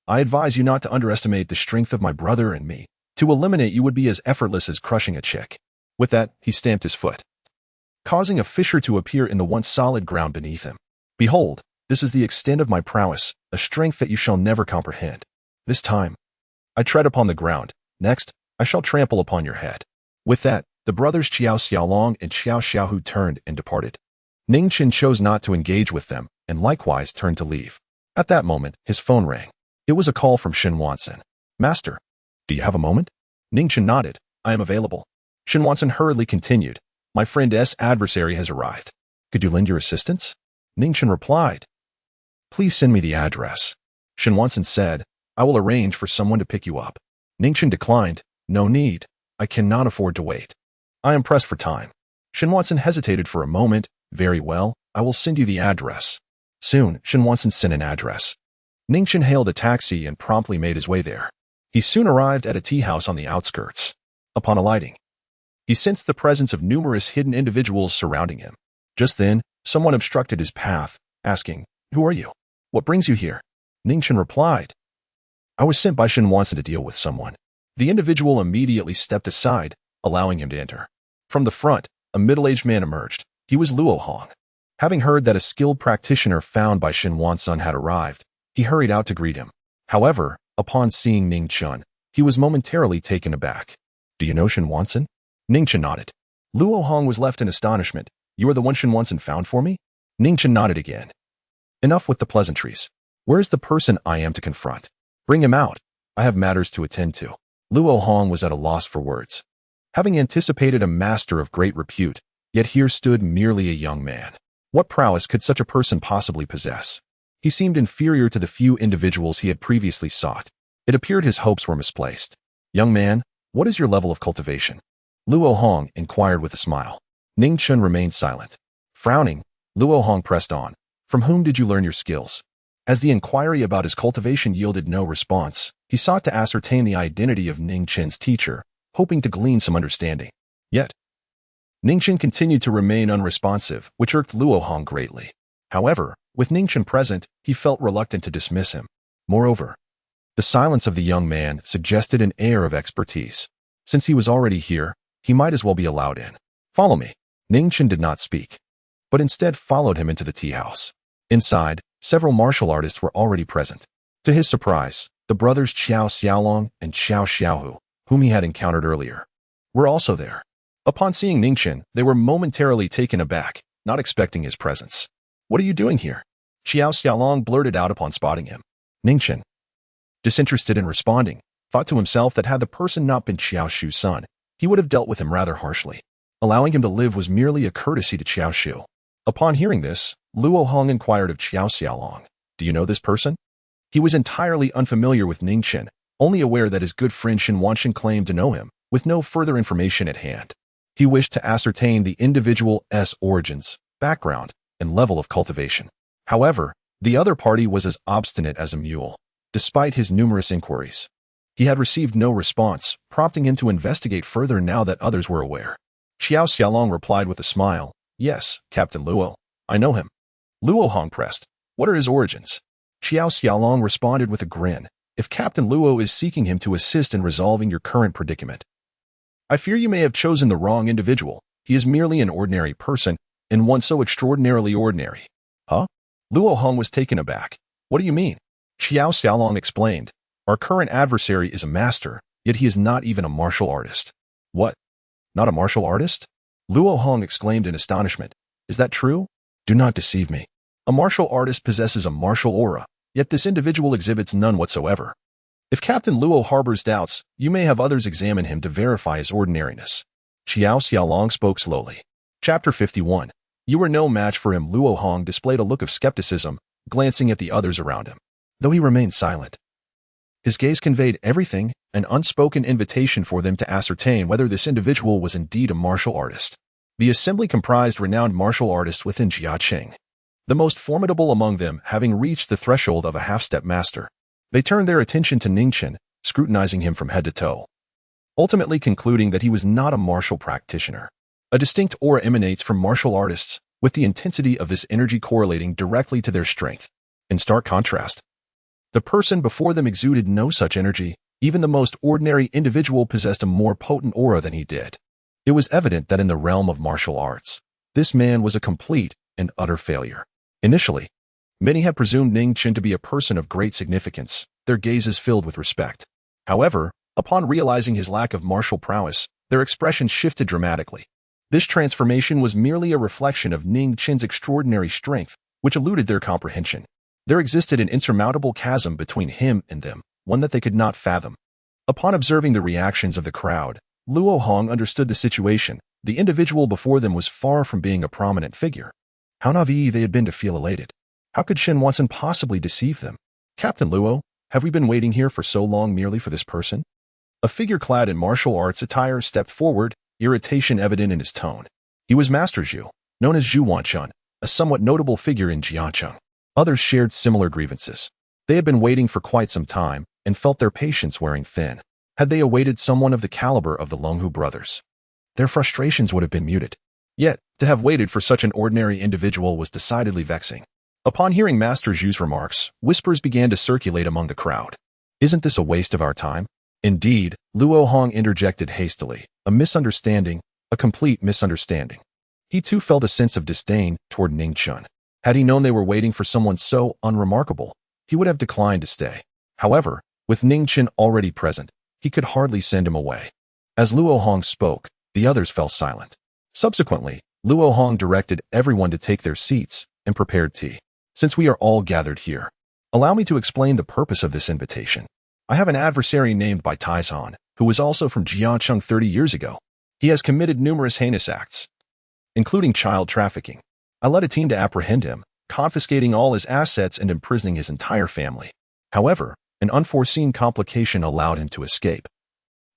I advise you not to underestimate the strength of my brother and me. To eliminate you would be as effortless as crushing a chick. With that, he stamped his foot, causing a fissure to appear in the once solid ground beneath him. Behold, this is the extent of my prowess, a strength that you shall never comprehend. This time, I tread upon the ground. Next, I shall trample upon your head. With that, the brothers Xiao Xiaolong and Xiao Xiaohu turned and departed. Ning Chen chose not to engage with them and likewise turned to leave. At that moment, his phone rang. It was a call from Shen Wansen. Master, do you have a moment? Ning Chen nodded. I am available. Shen Wansen hurriedly continued. My friend's adversary has arrived. Could you lend your assistance? Ning Chen replied. Please send me the address. Shen Wansen said, I will arrange for someone to pick you up. Ning Chen declined. No need. I cannot afford to wait. I am pressed for time. Shen Wansen hesitated for a moment. Very well, I will send you the address. Soon, Shen Wansen sent an address. Ning Chen hailed a taxi and promptly made his way there. He soon arrived at a tea house on the outskirts. Upon alighting, he sensed the presence of numerous hidden individuals surrounding him. Just then, someone obstructed his path, asking, Who are you? What brings you here? Ning Chen replied, I was sent by Shen Wansen to deal with someone. The individual immediately stepped aside, allowing him to enter. From the front, a middle-aged man emerged. He was Luo Hong. Having heard that a skilled practitioner found by Shen Wansen had arrived, he hurried out to greet him. However, upon seeing Ning Chen, he was momentarily taken aback. Do you know Shen Wansen? Ning Chen nodded. Luo Hong was left in astonishment. You are the one Shen Wansen found for me? Ning Chen nodded again. Enough with the pleasantries. Where is the person I am to confront? Bring him out. I have matters to attend to. Luo Hong was at a loss for words. Having anticipated a master of great repute, yet here stood merely a young man. What prowess could such a person possibly possess? He seemed inferior to the few individuals he had previously sought. It appeared his hopes were misplaced. Young man, what is your level of cultivation? Luo Hong inquired with a smile. Ning Chen remained silent. Frowning, Luo Hong pressed on. From whom did you learn your skills? As the inquiry about his cultivation yielded no response, he sought to ascertain the identity of Ning Chen's teacher, hoping to glean some understanding. Yet, Ning Chen continued to remain unresponsive, which irked Luo Hong greatly. However, with Ning Chen present, he felt reluctant to dismiss him. Moreover, the silence of the young man suggested an air of expertise. Since he was already here, he might as well be allowed in. Follow me. Ning Chen did not speak, but instead followed him into the tea house. Inside, several martial artists were already present. To his surprise, the brothers Xiao Xiaolong and Xiao Xiaohu, whom he had encountered earlier, were also there. Upon seeing Ning Chen, they were momentarily taken aback, not expecting his presence. What are you doing here? Xiao Xiaolong blurted out upon spotting him. Ning Chen, disinterested in responding, thought to himself that had the person not been Xiao Shu's son, he would have dealt with him rather harshly. Allowing him to live was merely a courtesy to Qiao Shu. Upon hearing this, Luo Hong inquired of Qiao Xiaolong, "Do you know this person?" He was entirely unfamiliar with Ning Chen, only aware that his good friend Shen Wansen claimed to know him, with no further information at hand. He wished to ascertain the individual's origins, background, and level of cultivation. However, the other party was as obstinate as a mule, despite his numerous inquiries. He had received no response, prompting him to investigate further now that others were aware. Qiao Xiaolong replied with a smile, "Yes, Captain Luo, I know him." Luo Hong pressed, "What are his origins?" Qiao Xiaolong responded with a grin, "If Captain Luo is seeking him to assist in resolving your current predicament, I fear you may have chosen the wrong individual. He is merely an ordinary person, and one so extraordinarily ordinary." "Huh?" Luo Hong was taken aback. "What do you mean?" Qiao Xiaolong explained, "Our current adversary is a master, yet he is not even a martial artist." "What? Not a martial artist?" Luo Hong exclaimed in astonishment. "Is that true? Do not deceive me. A martial artist possesses a martial aura, yet this individual exhibits none whatsoever. If Captain Luo harbors doubts, you may have others examine him to verify his ordinariness." Qiao Xiaolong spoke slowly. Chapter 51. You were no match for him. Luo Hong displayed a look of skepticism, glancing at the others around him. Though he remained silent, his gaze conveyed everything, an unspoken invitation for them to ascertain whether this individual was indeed a martial artist. The assembly comprised renowned martial artists within Jiaqing, the most formidable among them having reached the threshold of a half-step master. They turned their attention to Ning Chen, scrutinizing him from head to toe, ultimately concluding that he was not a martial practitioner. A distinct aura emanates from martial artists, with the intensity of this energy correlating directly to their strength. In stark contrast, the person before them exuded no such energy. Even the most ordinary individual possessed a more potent aura than he did. It was evident that in the realm of martial arts, this man was a complete and utter failure. Initially, many had presumed Ning Chen to be a person of great significance, their gazes filled with respect. However, upon realizing his lack of martial prowess, their expressions shifted dramatically. This transformation was merely a reflection of Ning Chen's extraordinary strength, which eluded their comprehension. There existed an insurmountable chasm between him and them, one that they could not fathom. Upon observing the reactions of the crowd, Luo Hong understood the situation. The individual before them was far from being a prominent figure. How naive they had been to feel elated. How could Shen Wansen possibly deceive them? "Captain Luo, have we been waiting here for so long merely for this person?" A figure clad in martial arts attire stepped forward, irritation evident in his tone. He was Master Zhu, known as Zhu Wanchen, a somewhat notable figure in Jiangcheng. Others shared similar grievances. They had been waiting for quite some time, and felt their patience wearing thin. Had they awaited someone of the caliber of the Longhu brothers, their frustrations would have been muted. Yet, to have waited for such an ordinary individual was decidedly vexing. Upon hearing Master Zhu's remarks, whispers began to circulate among the crowd. "Isn't this a waste of our time?" Indeed, Luo Hong interjected hastily. A misunderstanding, a complete misunderstanding. He too felt a sense of disdain toward Ning Chen. Had he known they were waiting for someone so unremarkable, he would have declined to stay. However, with Ning Chen already present, he could hardly send him away. As Luo Hong spoke, the others fell silent. Subsequently, Luo Hong directed everyone to take their seats and prepared tea. "Since we are all gathered here, allow me to explain the purpose of this invitation. I have an adversary named by Taizhan, who was also from Jiangcheng 30 years ago. He has committed numerous heinous acts, including child trafficking. I led a team to apprehend him, confiscating all his assets and imprisoning his entire family. However, an unforeseen complication allowed him to escape,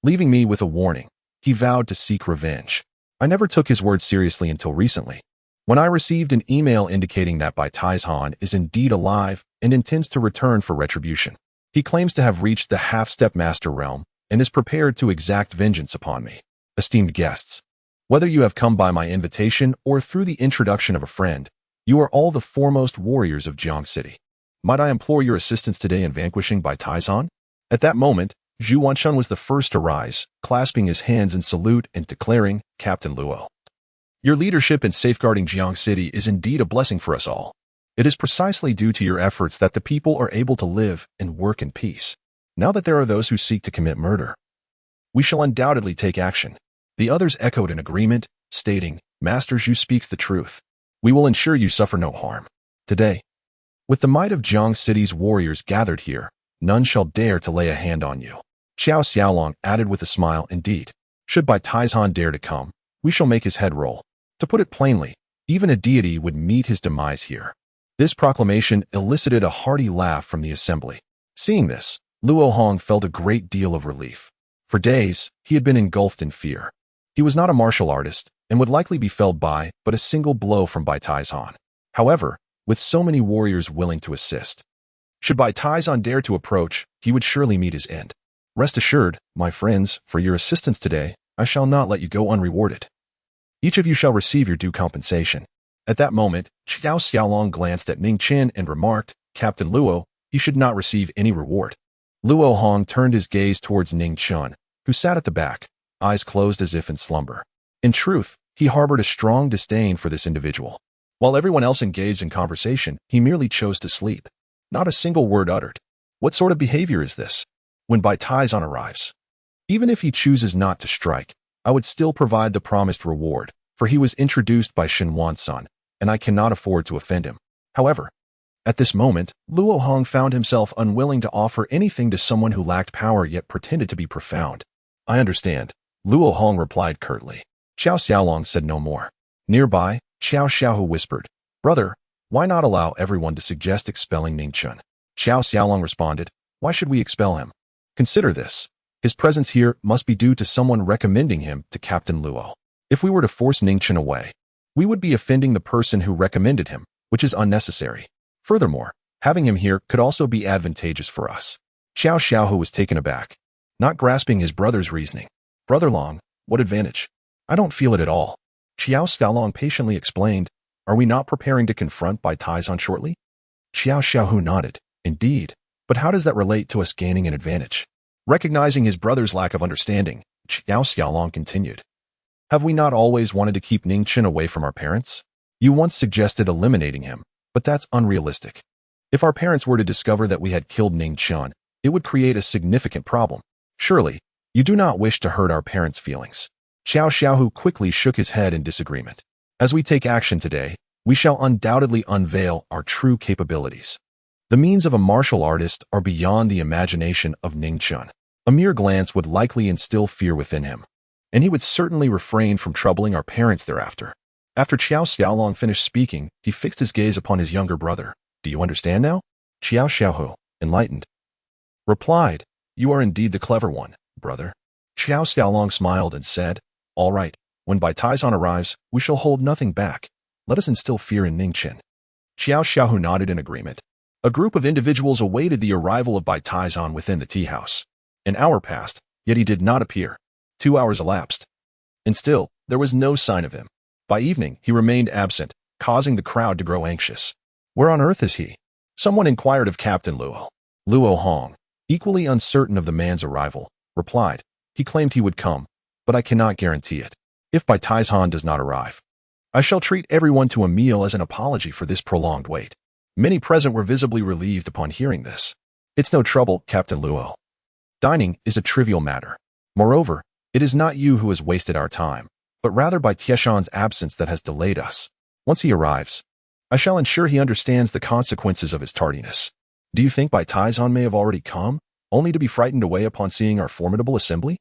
leaving me with a warning. He vowed to seek revenge. I never took his word seriously until recently, when I received an email indicating that Bai Taizhan is indeed alive and intends to return for retribution. He claims to have reached the half-step master realm and is prepared to exact vengeance upon me. Esteemed guests, whether you have come by my invitation or through the introduction of a friend, you are all the foremost warriors of Jiang City. Might I implore your assistance today in vanquishing Bai Taizhan?" At that moment, Zhu Wanchen was the first to rise, clasping his hands in salute and declaring, "Captain Luo, your leadership in safeguarding Jiang City is indeed a blessing for us all. It is precisely due to your efforts that the people are able to live and work in peace. Now that there are those who seek to commit murder, we shall undoubtedly take action." The others echoed in agreement, stating, "Master Zhu speaks the truth. We will ensure you suffer no harm. Today, with the might of Jiang City's warriors gathered here, none shall dare to lay a hand on you." Qiao Xiaolong added with a smile, "Indeed, should Bai Taizhan dare to come, we shall make his head roll. To put it plainly, even a deity would meet his demise here. This proclamation elicited a hearty laugh from the assembly. Seeing this, Luo Hong felt a great deal of relief. For days, he had been engulfed in fear. He was not a martial artist and would likely be felled by but a single blow from Bai Taizhan. However, with so many warriors willing to assist, should Bai Taizhan dare to approach, he would surely meet his end. Rest assured, my friends, for your assistance today, I shall not let you go unrewarded. Each of you shall receive your due compensation. At that moment, Xiao Xiaolong glanced at Ning Chen and remarked, Captain Luo, you should not receive any reward. Luo Hong turned his gaze towards Ning Chen, who sat at the back, eyes closed as if in slumber. In truth, he harbored a strong disdain for this individual. While everyone else engaged in conversation, he merely chose to sleep. Not a single word uttered. What sort of behavior is this? When Bai Taizhan arrives, even if he chooses not to strike, I would still provide the promised reward, for he was introduced by Shen Wansen, and I cannot afford to offend him. However, at this moment, Luo Hong found himself unwilling to offer anything to someone who lacked power yet pretended to be profound. I understand, Luo Hong replied curtly. Xiao Xiaolong said no more. Nearby, Xiao Xiaohu whispered, Brother, why not allow everyone to suggest expelling Ning Chen? Xiao Xiaolong responded, Why should we expel him? Consider this. His presence here must be due to someone recommending him to Captain Luo. If we were to force Ning Chen away, we would be offending the person who recommended him, which is unnecessary. Furthermore, having him here could also be advantageous for us. Xiao Xiaohu was taken aback, not grasping his brother's reasoning. Brother Long, what advantage? I don't feel it at all. Xiao Xiaolong patiently explained, Are we not preparing to confront Bai Taizhan shortly? Xiao Xiaohu nodded. Indeed, but how does that relate to us gaining an advantage? Recognizing his brother's lack of understanding, Xiao Xiaolong continued. Have we not always wanted to keep Ning Chen away from our parents? You once suggested eliminating him, but that's unrealistic. If our parents were to discover that we had killed Ning Chen, it would create a significant problem. Surely, you do not wish to hurt our parents' feelings. Xiao Xiaohu quickly shook his head in disagreement. As we take action today, we shall undoubtedly unveil our true capabilities. The means of a martial artist are beyond the imagination of Ning Chen. A mere glance would likely instill fear within him, and he would certainly refrain from troubling our parents thereafter. After Xiao Xiaolong finished speaking, he fixed his gaze upon his younger brother. Do you understand now? Xiao Xiaohu, enlightened, replied, You are indeed the clever one, brother. Xiao Xiaolong smiled and said, All right, when Bai Taizhan arrives, we shall hold nothing back. Let us instill fear in Ning Chen. Xiao Xiaohu nodded in agreement. A group of individuals awaited the arrival of Bai Taizhan within the tea house. An hour passed, yet he did not appear. 2 hours elapsed, and still, there was no sign of him. By evening, he remained absent, causing the crowd to grow anxious. Where on earth is he? Someone inquired of Captain Luo. Luo Hong, equally uncertain of the man's arrival, replied, He claimed he would come, but I cannot guarantee it. If Bai Taizhan does not arrive, I shall treat everyone to a meal as an apology for this prolonged wait. Many present were visibly relieved upon hearing this. It's no trouble, Captain Luo. Dining is a trivial matter. Moreover, it is not you who has wasted our time, but rather Bai Tieshan's absence that has delayed us. Once he arrives, I shall ensure he understands the consequences of his tardiness. Do you think Bai Taizhan may have already come, only to be frightened away upon seeing our formidable assembly?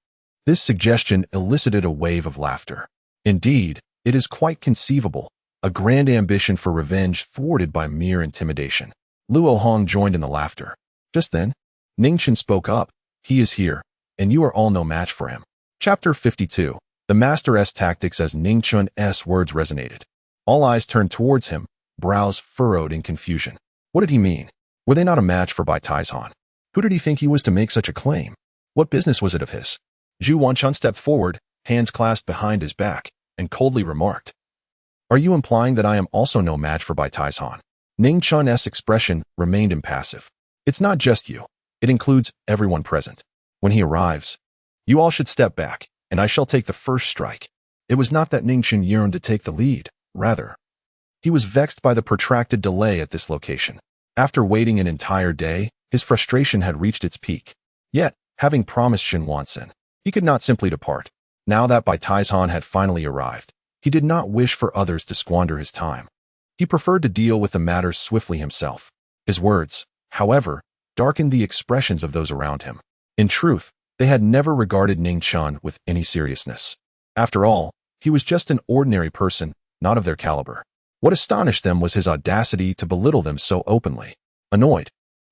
This suggestion elicited a wave of laughter. Indeed, it is quite conceivable, a grand ambition for revenge thwarted by mere intimidation. Luo Hong joined in the laughter. Just then, Ning Chen spoke up. He is here, and you are all no match for him. Chapter 52. The Master's Tactics. As Ning Chen's words resonated, all eyes turned towards him, brows furrowed in confusion. What did he mean? Were they not a match for Bai Taizhan? Who did he think he was to make such a claim? What business was it of his? Zhu Wanchun stepped forward, hands clasped behind his back, and coldly remarked, Are you implying that I am also no match for Bai Taizhan? Ning Chen's expression remained impassive. It's not just you. It includes everyone present. When he arrives, you all should step back, and I shall take the first strike. It was not that Ning Chen yearned to take the lead. Rather, he was vexed by the protracted delay at this location. After waiting an entire day, his frustration had reached its peak. Yet, having promised Shen Wansen, he could not simply depart. Now that Bai Taizhan had finally arrived, he did not wish for others to squander his time. He preferred to deal with the matter swiftly himself. His words, however, darkened the expressions of those around him. In truth, they had never regarded Ning Chen with any seriousness. After all, He was just an ordinary person, not of their caliber. What astonished them was his audacity to belittle them so openly. Annoyed,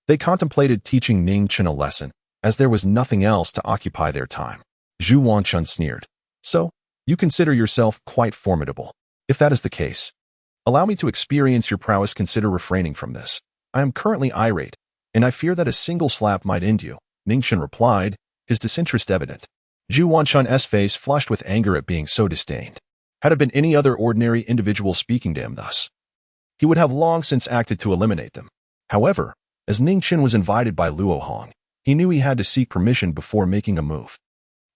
they contemplated teaching Ning Chen a lesson, as there was nothing else to occupy their time. Zhu Wanchun sneered. So, you consider yourself quite formidable. If that is the case, allow me to experience your prowess. Consider refraining from this. I am currently irate, and I fear that a single slap might end you, Ning Chen replied, his disinterest evident. Zhu Wanchun's face flushed with anger at being so disdained. Had it been any other ordinary individual speaking to him thus, he would have long since acted to eliminate them. However, as Ning Chen was invited by Luo Hong, he knew he had to seek permission before making a move.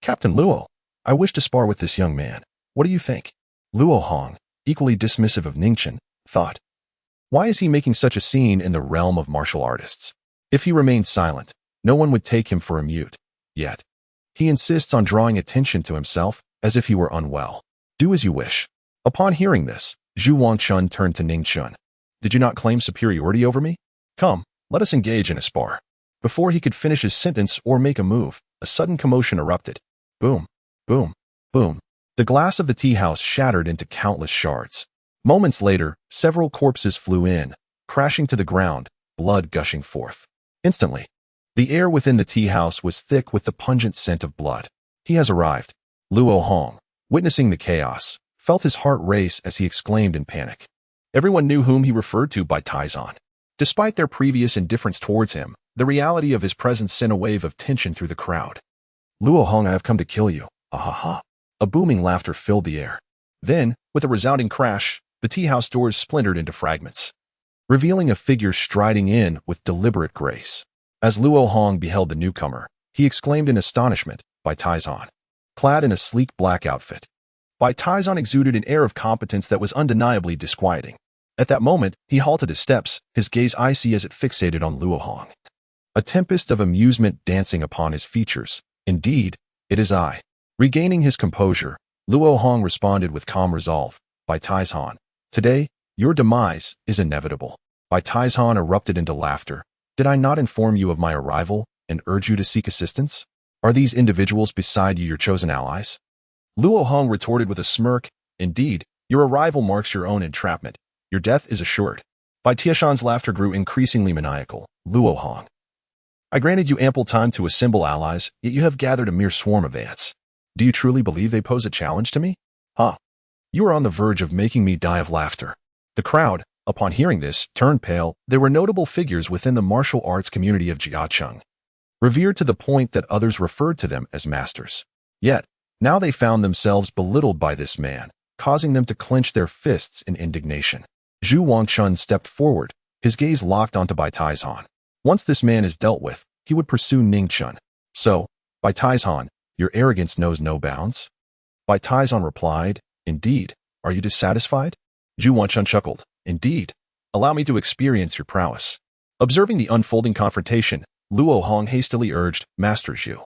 Captain Luo, I wish to spar with this young man. What do you think? Luo Hong, equally dismissive of Ning Chen, thought. Why is he making such a scene in the realm of martial artists? If he remained silent, no one would take him for a mute. Yet, he insists on drawing attention to himself as if he were unwell. Do as you wish. Upon hearing this, Zhu Wanchun turned to Ning Chen. Did you not claim superiority over me? Come, let us engage in a spar. Before he could finish his sentence or make a move, a sudden commotion erupted. Boom, boom, boom. The glass of the tea house shattered into countless shards. Moments later, several corpses flew in, crashing to the ground, blood gushing forth. Instantly, the air within the tea house was thick with the pungent scent of blood. He has arrived. Luo Hong, witnessing the chaos, felt his heart race as he exclaimed in panic. Everyone knew whom he referred to by Taizan. Despite their previous indifference towards him, the reality of his presence sent a wave of tension through the crowd. Luo Hong, I have come to kill you. Ah-ha-ha. A booming laughter filled the air. Then, with a resounding crash, the tea house doors splintered into fragments, revealing a figure striding in with deliberate grace. As Luo Hong beheld the newcomer, he exclaimed in astonishment, Bai Taizan. Clad in a sleek black outfit, Bai Taizan exuded an air of competence that was undeniably disquieting. At that moment, he halted his steps, his gaze icy as it fixated on Luo Hong. A tempest of amusement dancing upon his features. Indeed, it is I. Regaining his composure, Luo Hong responded with calm resolve. Bai Taizan, today, your demise is inevitable. Bai Taizan erupted into laughter. Did I not inform you of my arrival and urge you to seek assistance? Are these individuals beside you your chosen allies? Luo Hong retorted with a smirk. Indeed, your arrival marks your own entrapment. Your death is assured. Bai Tiashan's laughter grew increasingly maniacal. Luo Hong, I granted you ample time to assemble allies, yet you have gathered a mere swarm of ants. Do you truly believe they pose a challenge to me? Ha! You are on the verge of making me die of laughter. The crowd, upon hearing this, turned pale. They were notable figures within the martial arts community of Jiacheng, revered to the point that others referred to them as masters. Yet, now they found themselves belittled by this man, causing them to clench their fists in indignation. Zhu Wanchun stepped forward, his gaze locked onto Bai Taizan. Once this man is dealt with, he would pursue Ning Chen. So, Bai Taizan, your arrogance knows no bounds? Bai Taizan replied, Indeed. Are you dissatisfied? Zhu Wanchun chuckled. Indeed. Allow me to experience your prowess. Observing the unfolding confrontation, Luo Hong hastily urged, Master Zhu,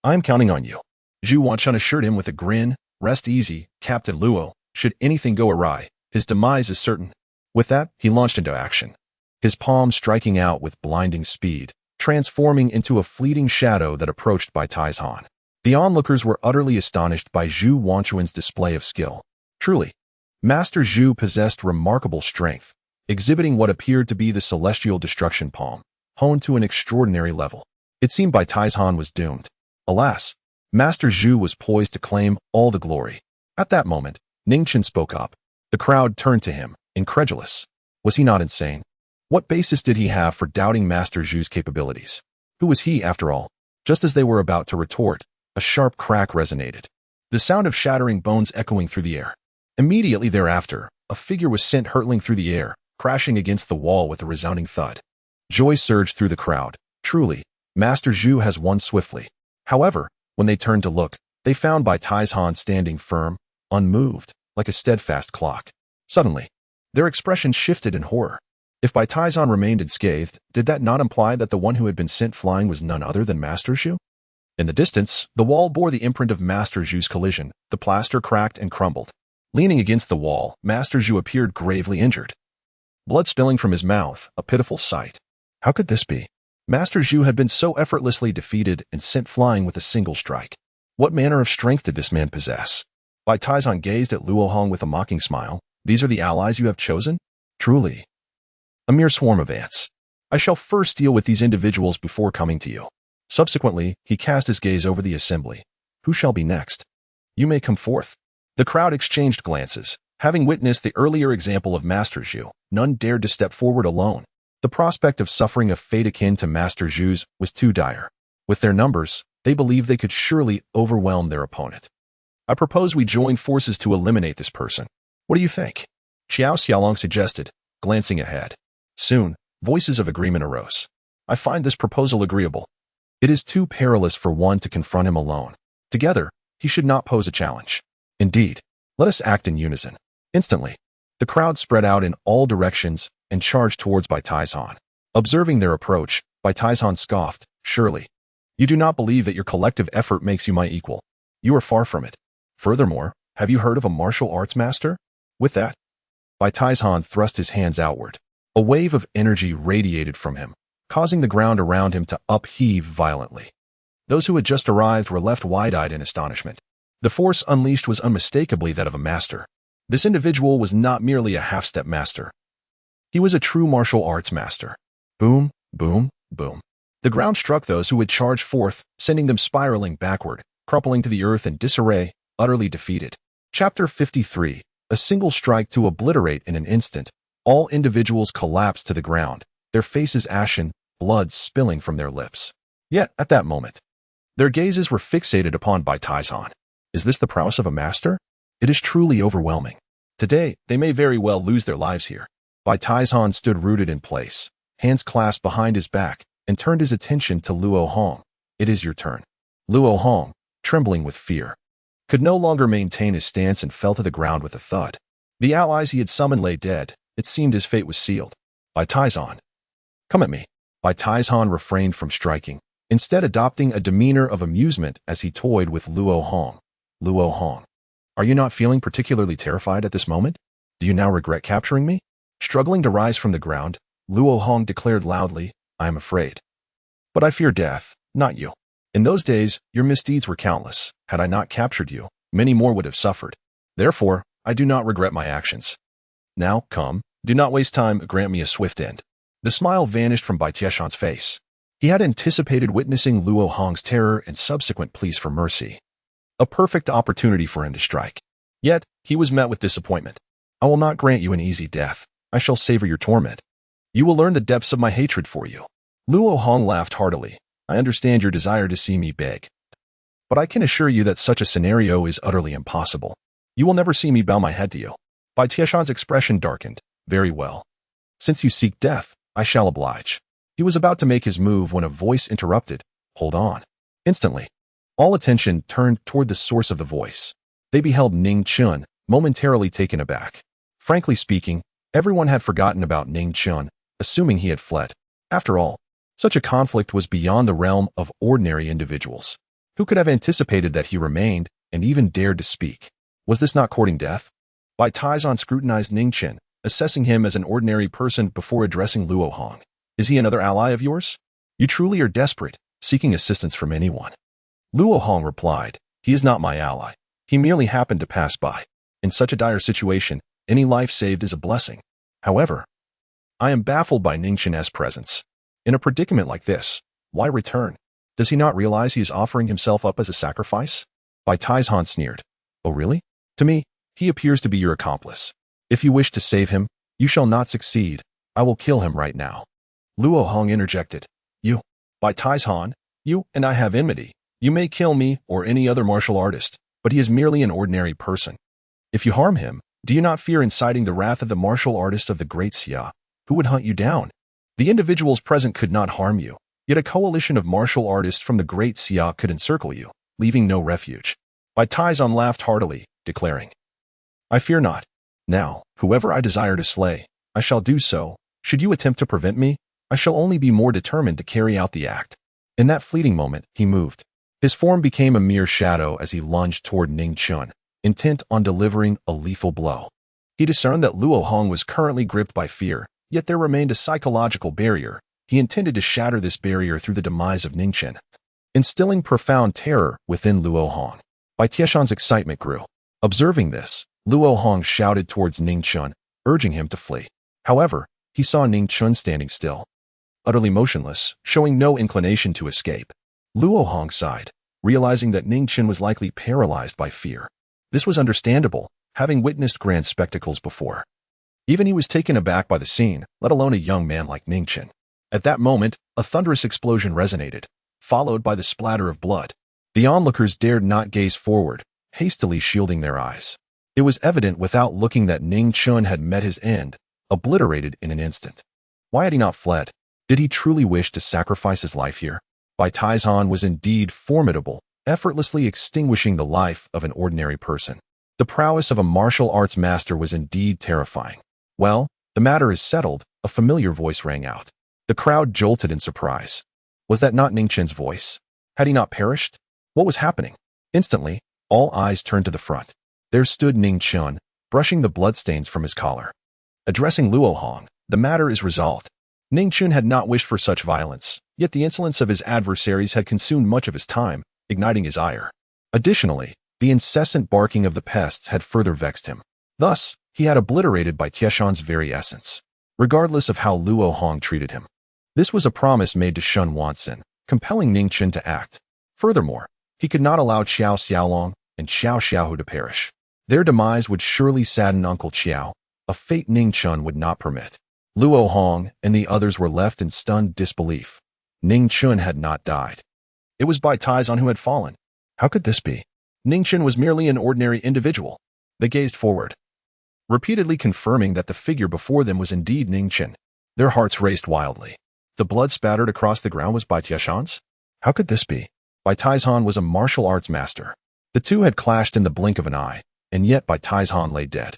I am counting on you. Zhu Wanchun assured him with a grin, Rest easy, Captain Luo. Should anything go awry, his demise is certain. With that, he launched into action, his palm striking out with blinding speed, transforming into a fleeting shadow that approached Bai Taizan. The onlookers were utterly astonished by Zhu Wanchun's display of skill. Truly, Master Zhu possessed remarkable strength, exhibiting what appeared to be the celestial destruction palm, honed to an extraordinary level. It seemed Bai Taizan was doomed. Alas, Master Zhu was poised to claim all the glory. At that moment, Ning Chen spoke up. The crowd turned to him, incredulous. Was he not insane? What basis did he have for doubting Master Zhu's capabilities? Who was he, after all? Just as they were about to retort, a sharp crack resonated, the sound of shattering bones echoing through the air. Immediately thereafter, a figure was sent hurtling through the air, crashing against the wall with a resounding thud. Joy surged through the crowd. Truly, Master Zhu has won swiftly. However, when they turned to look, they found Bai Taizan standing firm, unmoved, like a steadfast clock. Suddenly, their expression shifted in horror. If Bai Taizan remained unscathed, did that not imply that the one who had been sent flying was none other than Master Zhu? In the distance, the wall bore the imprint of Master Zhu's collision. The plaster cracked and crumbled. Leaning against the wall, Master Zhu appeared gravely injured. Blood spilling from his mouth, a pitiful sight. How could this be? Master Zhu had been so effortlessly defeated and sent flying with a single strike. What manner of strength did this man possess? Bai Taizan gazed at Luo Hong with a mocking smile. These are the allies you have chosen? Truly. A mere swarm of ants. I shall first deal with these individuals before coming to you. Subsequently, he cast his gaze over the assembly. Who shall be next? You may come forth. The crowd exchanged glances. Having witnessed the earlier example of Master Zhu, none dared to step forward alone. The prospect of suffering a fate akin to Master Zhu's was too dire. With their numbers, they believed they could surely overwhelm their opponent. I propose we join forces to eliminate this person. What do you think? Xiao Xiaolong suggested, glancing ahead. Soon, voices of agreement arose. I find this proposal agreeable. It is too perilous for one to confront him alone. Together, he should not pose a challenge. Indeed, let us act in unison. Instantly, the crowd spread out in all directions and charged towards Bai Taizan. Observing their approach, Bai Taizan scoffed, surely. You do not believe that your collective effort makes you my equal. You are far from it. Furthermore, have you heard of a martial arts master? With that, Bai Taizan thrust his hands outward. A wave of energy radiated from him, causing the ground around him to upheave violently. Those who had just arrived were left wide-eyed in astonishment. The force unleashed was unmistakably that of a master. This individual was not merely a half-step master. He was a true martial arts master. Boom, boom, boom. The ground struck those who had charged forth, sending them spiraling backward, crumpling to the earth in disarray, utterly defeated. Chapter 53. A single strike to obliterate in an instant. All individuals collapsed to the ground, their faces ashen, blood spilling from their lips. Yet, at that moment, their gazes were fixated upon Bai Taizan. Is this the prowess of a master? It is truly overwhelming. Today, they may very well lose their lives here. Bai Taizan stood rooted in place, hands clasped behind his back, and turned his attention to Luo Hong. It is your turn. Luo Hong, trembling with fear, could no longer maintain his stance and fell to the ground with a thud. The allies he had summoned lay dead. It seemed his fate was sealed. Bai Taizan. Come at me. Bai Taizan refrained from striking, instead adopting a demeanor of amusement as he toyed with Luo Hong. Luo Hong. Are you not feeling particularly terrified at this moment? Do you now regret capturing me? Struggling to rise from the ground, Luo Hong declared loudly, I am afraid. But I fear death, not you. In those days, your misdeeds were countless. Had I not captured you, many more would have suffered. Therefore, I do not regret my actions. Now, come, do not waste time, grant me a swift end. The smile vanished from Bai Tieshan's face. He had anticipated witnessing Luo Hong's terror and subsequent pleas for mercy. A perfect opportunity for him to strike. Yet, he was met with disappointment. I will not grant you an easy death. I shall savor your torment. You will learn the depths of my hatred for you. Luo Hong laughed heartily. I understand your desire to see me beg. But I can assure you that such a scenario is utterly impossible. You will never see me bow my head to you. Bai Tieshan's expression darkened. Very well. Since you seek death, I shall oblige. He was about to make his move when a voice interrupted. Hold on. Instantly, all attention turned toward the source of the voice. They beheld Ning Chen, momentarily taken aback. Frankly speaking, everyone had forgotten about Ning Chen, assuming he had fled. After all, such a conflict was beyond the realm of ordinary individuals. Who could have anticipated that he remained and even dared to speak? Was this not courting death? Bai Taizan scrutinized Ning Chen, assessing him as an ordinary person before addressing Luo Hong. Is he another ally of yours? You truly are desperate, seeking assistance from anyone. Luo Hong replied, he is not my ally. He merely happened to pass by. In such a dire situation, any life saved is a blessing. However, I am baffled by Ning Chen's presence. In a predicament like this, why return? Does he not realize he is offering himself up as a sacrifice? Bai Taizan sneered. Oh really? To me, he appears to be your accomplice. If you wish to save him, you shall not succeed. I will kill him right now. Luo Hong interjected. You, Bai Taizan, you and I have enmity. You may kill me or any other martial artist, but he is merely an ordinary person. If you harm him, do you not fear inciting the wrath of the martial artist of the great Xia, who would hunt you down? The individuals present could not harm you, yet a coalition of martial artists from the great Xia could encircle you, leaving no refuge. Bai Taizan laughed heartily, declaring, I fear not. Now, whoever I desire to slay, I shall do so. Should you attempt to prevent me, I shall only be more determined to carry out the act. In that fleeting moment, he moved. His form became a mere shadow as he lunged toward Ning Chen, intent on delivering a lethal blow. He discerned that Luo Hong was currently gripped by fear, yet there remained a psychological barrier. He intended to shatter this barrier through the demise of Ning Chen, instilling profound terror within Luo Hong. Bai Tieshan's excitement grew. Observing this, Luo Hong shouted towards Ning Chen, urging him to flee. However, he saw Ning Chen standing still, utterly motionless, showing no inclination to escape. Luo Hong sighed, realizing that Ning Chen was likely paralyzed by fear. This was understandable, having witnessed grand spectacles before. Even he was taken aback by the scene, let alone a young man like Ning Chen. At that moment, a thunderous explosion resonated, followed by the splatter of blood. The onlookers dared not gaze forward, hastily shielding their eyes. It was evident without looking that Ning Chen had met his end, obliterated in an instant. Why had he not fled? Did he truly wish to sacrifice his life here? Bai Taizhan was indeed formidable, effortlessly extinguishing the life of an ordinary person. The prowess of a martial arts master was indeed terrifying. Well, the matter is settled, a familiar voice rang out. The crowd jolted in surprise. Was that not Ning Chen's voice? Had he not perished? What was happening? Instantly, all eyes turned to the front. There stood Ning Chen, brushing the bloodstains from his collar. Addressing Luo Hong, the matter is resolved. Ning Chen had not wished for such violence, yet the insolence of his adversaries had consumed much of his time, igniting his ire. Additionally, the incessant barking of the pests had further vexed him. Thus, he had obliterated Bai Tieshan's very essence, regardless of how Luo Hong treated him. This was a promise made to Shen Wansen, compelling Ning Chen to act. Furthermore, he could not allow Qiao Xiaolong and Xiao Xiaohu to perish. Their demise would surely sadden Uncle Qiao, a fate Ning Chen would not permit. Luo Hong and the others were left in stunned disbelief. Ning Chen had not died. It was Bai Taizhan who had fallen. How could this be? Ning Chen was merely an ordinary individual. They gazed forward, repeatedly confirming that the figure before them was indeed Ning Chen. Their hearts raced wildly. The blood spattered across the ground was Bai Tieshan's? How could this be? Bai Taizhan was a martial arts master. The two had clashed in the blink of an eye, and yet Bai Taizhan lay dead.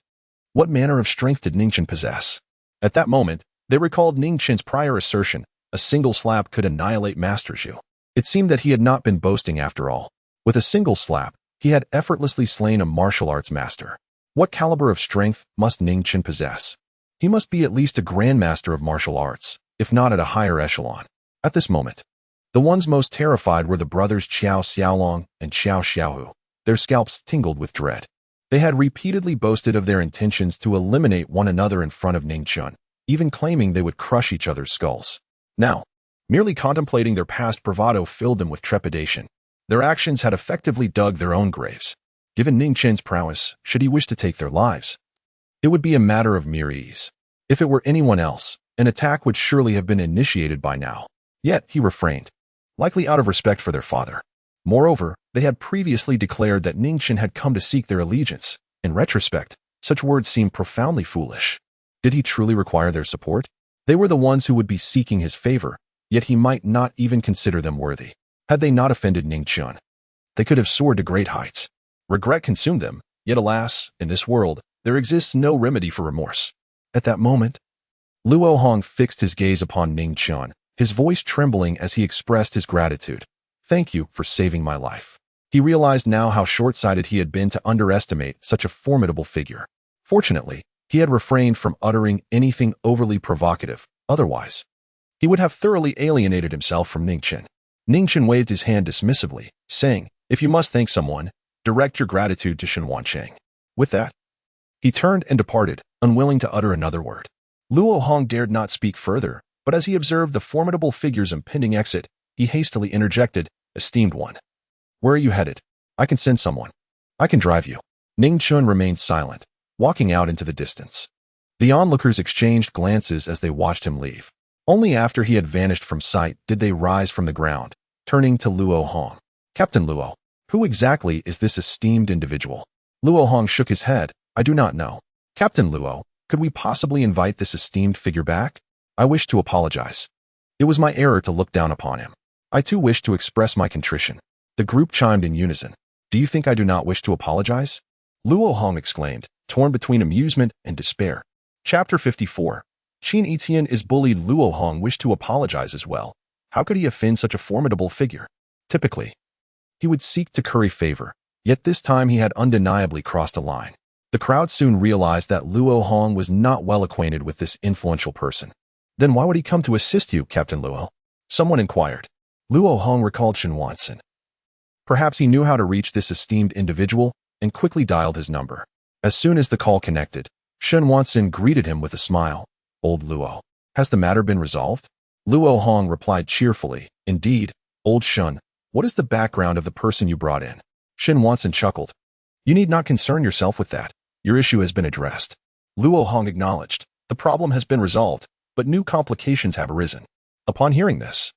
What manner of strength did Ning Chen possess? At that moment, they recalled Ning Chen's prior assertion, a single slap could annihilate Master Zhu. It seemed that he had not been boasting after all. With a single slap, he had effortlessly slain a martial arts master. What caliber of strength must Ning Chen possess? He must be at least a grandmaster of martial arts, if not at a higher echelon. At this moment, the ones most terrified were the brothers Qiao Xiaolong and Xiao Xiaohu. Their scalps tingled with dread. They had repeatedly boasted of their intentions to eliminate one another in front of Ning Chen, even claiming they would crush each other's skulls. Now, merely contemplating their past bravado filled them with trepidation. Their actions had effectively dug their own graves. Given Ning Chen's prowess, should he wish to take their lives, it would be a matter of mere ease. If it were anyone else, an attack would surely have been initiated by now. Yet he refrained, likely out of respect for their father. Moreover, they had previously declared that Ning Chen had come to seek their allegiance. In retrospect, such words seemed profoundly foolish. Did he truly require their support? They were the ones who would be seeking his favor, yet he might not even consider them worthy. Had they not offended Ning Chen, they could have soared to great heights. Regret consumed them, yet alas, in this world, there exists no remedy for remorse. At that moment, Luo Hong fixed his gaze upon Ning Chen, his voice trembling as he expressed his gratitude. Thank you for saving my life. He realized now how short-sighted he had been to underestimate such a formidable figure. Fortunately, he had refrained from uttering anything overly provocative. Otherwise, he would have thoroughly alienated himself from Ning Chen. Ning Chen waved his hand dismissively, saying, "If you must thank someone, direct your gratitude to Shen Wancheng." With that, he turned and departed, unwilling to utter another word. Luo Hong dared not speak further, but as he observed the formidable figure's impending exit, he hastily interjected, "Esteemed one, where are you headed? I can send someone. I can drive you." Ning Chen remained silent, walking out into the distance. The onlookers exchanged glances as they watched him leave. Only after he had vanished from sight did they rise from the ground, turning to Luo Hong. "Captain Luo, who exactly is this esteemed individual?" Luo Hong shook his head. "I do not know. Captain Luo, could we possibly invite this esteemed figure back? I wish to apologize. It was my error to look down upon him. I too wish to express my contrition." The group chimed in unison. "Do you think I do not wish to apologize?" Luo Hong exclaimed, torn between amusement and despair. Chapter 54. Qin Yitian is bullied. Luo Hong wished to apologize as well. How could he offend such a formidable figure? Typically, he would seek to curry favor, yet this time he had undeniably crossed a line. The crowd soon realized that Luo Hong was not well acquainted with this influential person. "Then why would he come to assist you, Captain Luo?" someone inquired. Luo Hong recalled Shen Wansen. Perhaps he knew how to reach this esteemed individual, and quickly dialed his number. As soon as the call connected, Shen Wansen greeted him with a smile. Old Luo, has the matter been resolved? Luo Hong replied cheerfully, Indeed, old Shen. What is the background of the person you brought in? Shen Wansen chuckled. You need not concern yourself with that. Your issue has been addressed. Luo Hong acknowledged. The problem has been resolved, but new complications have arisen. Upon hearing this,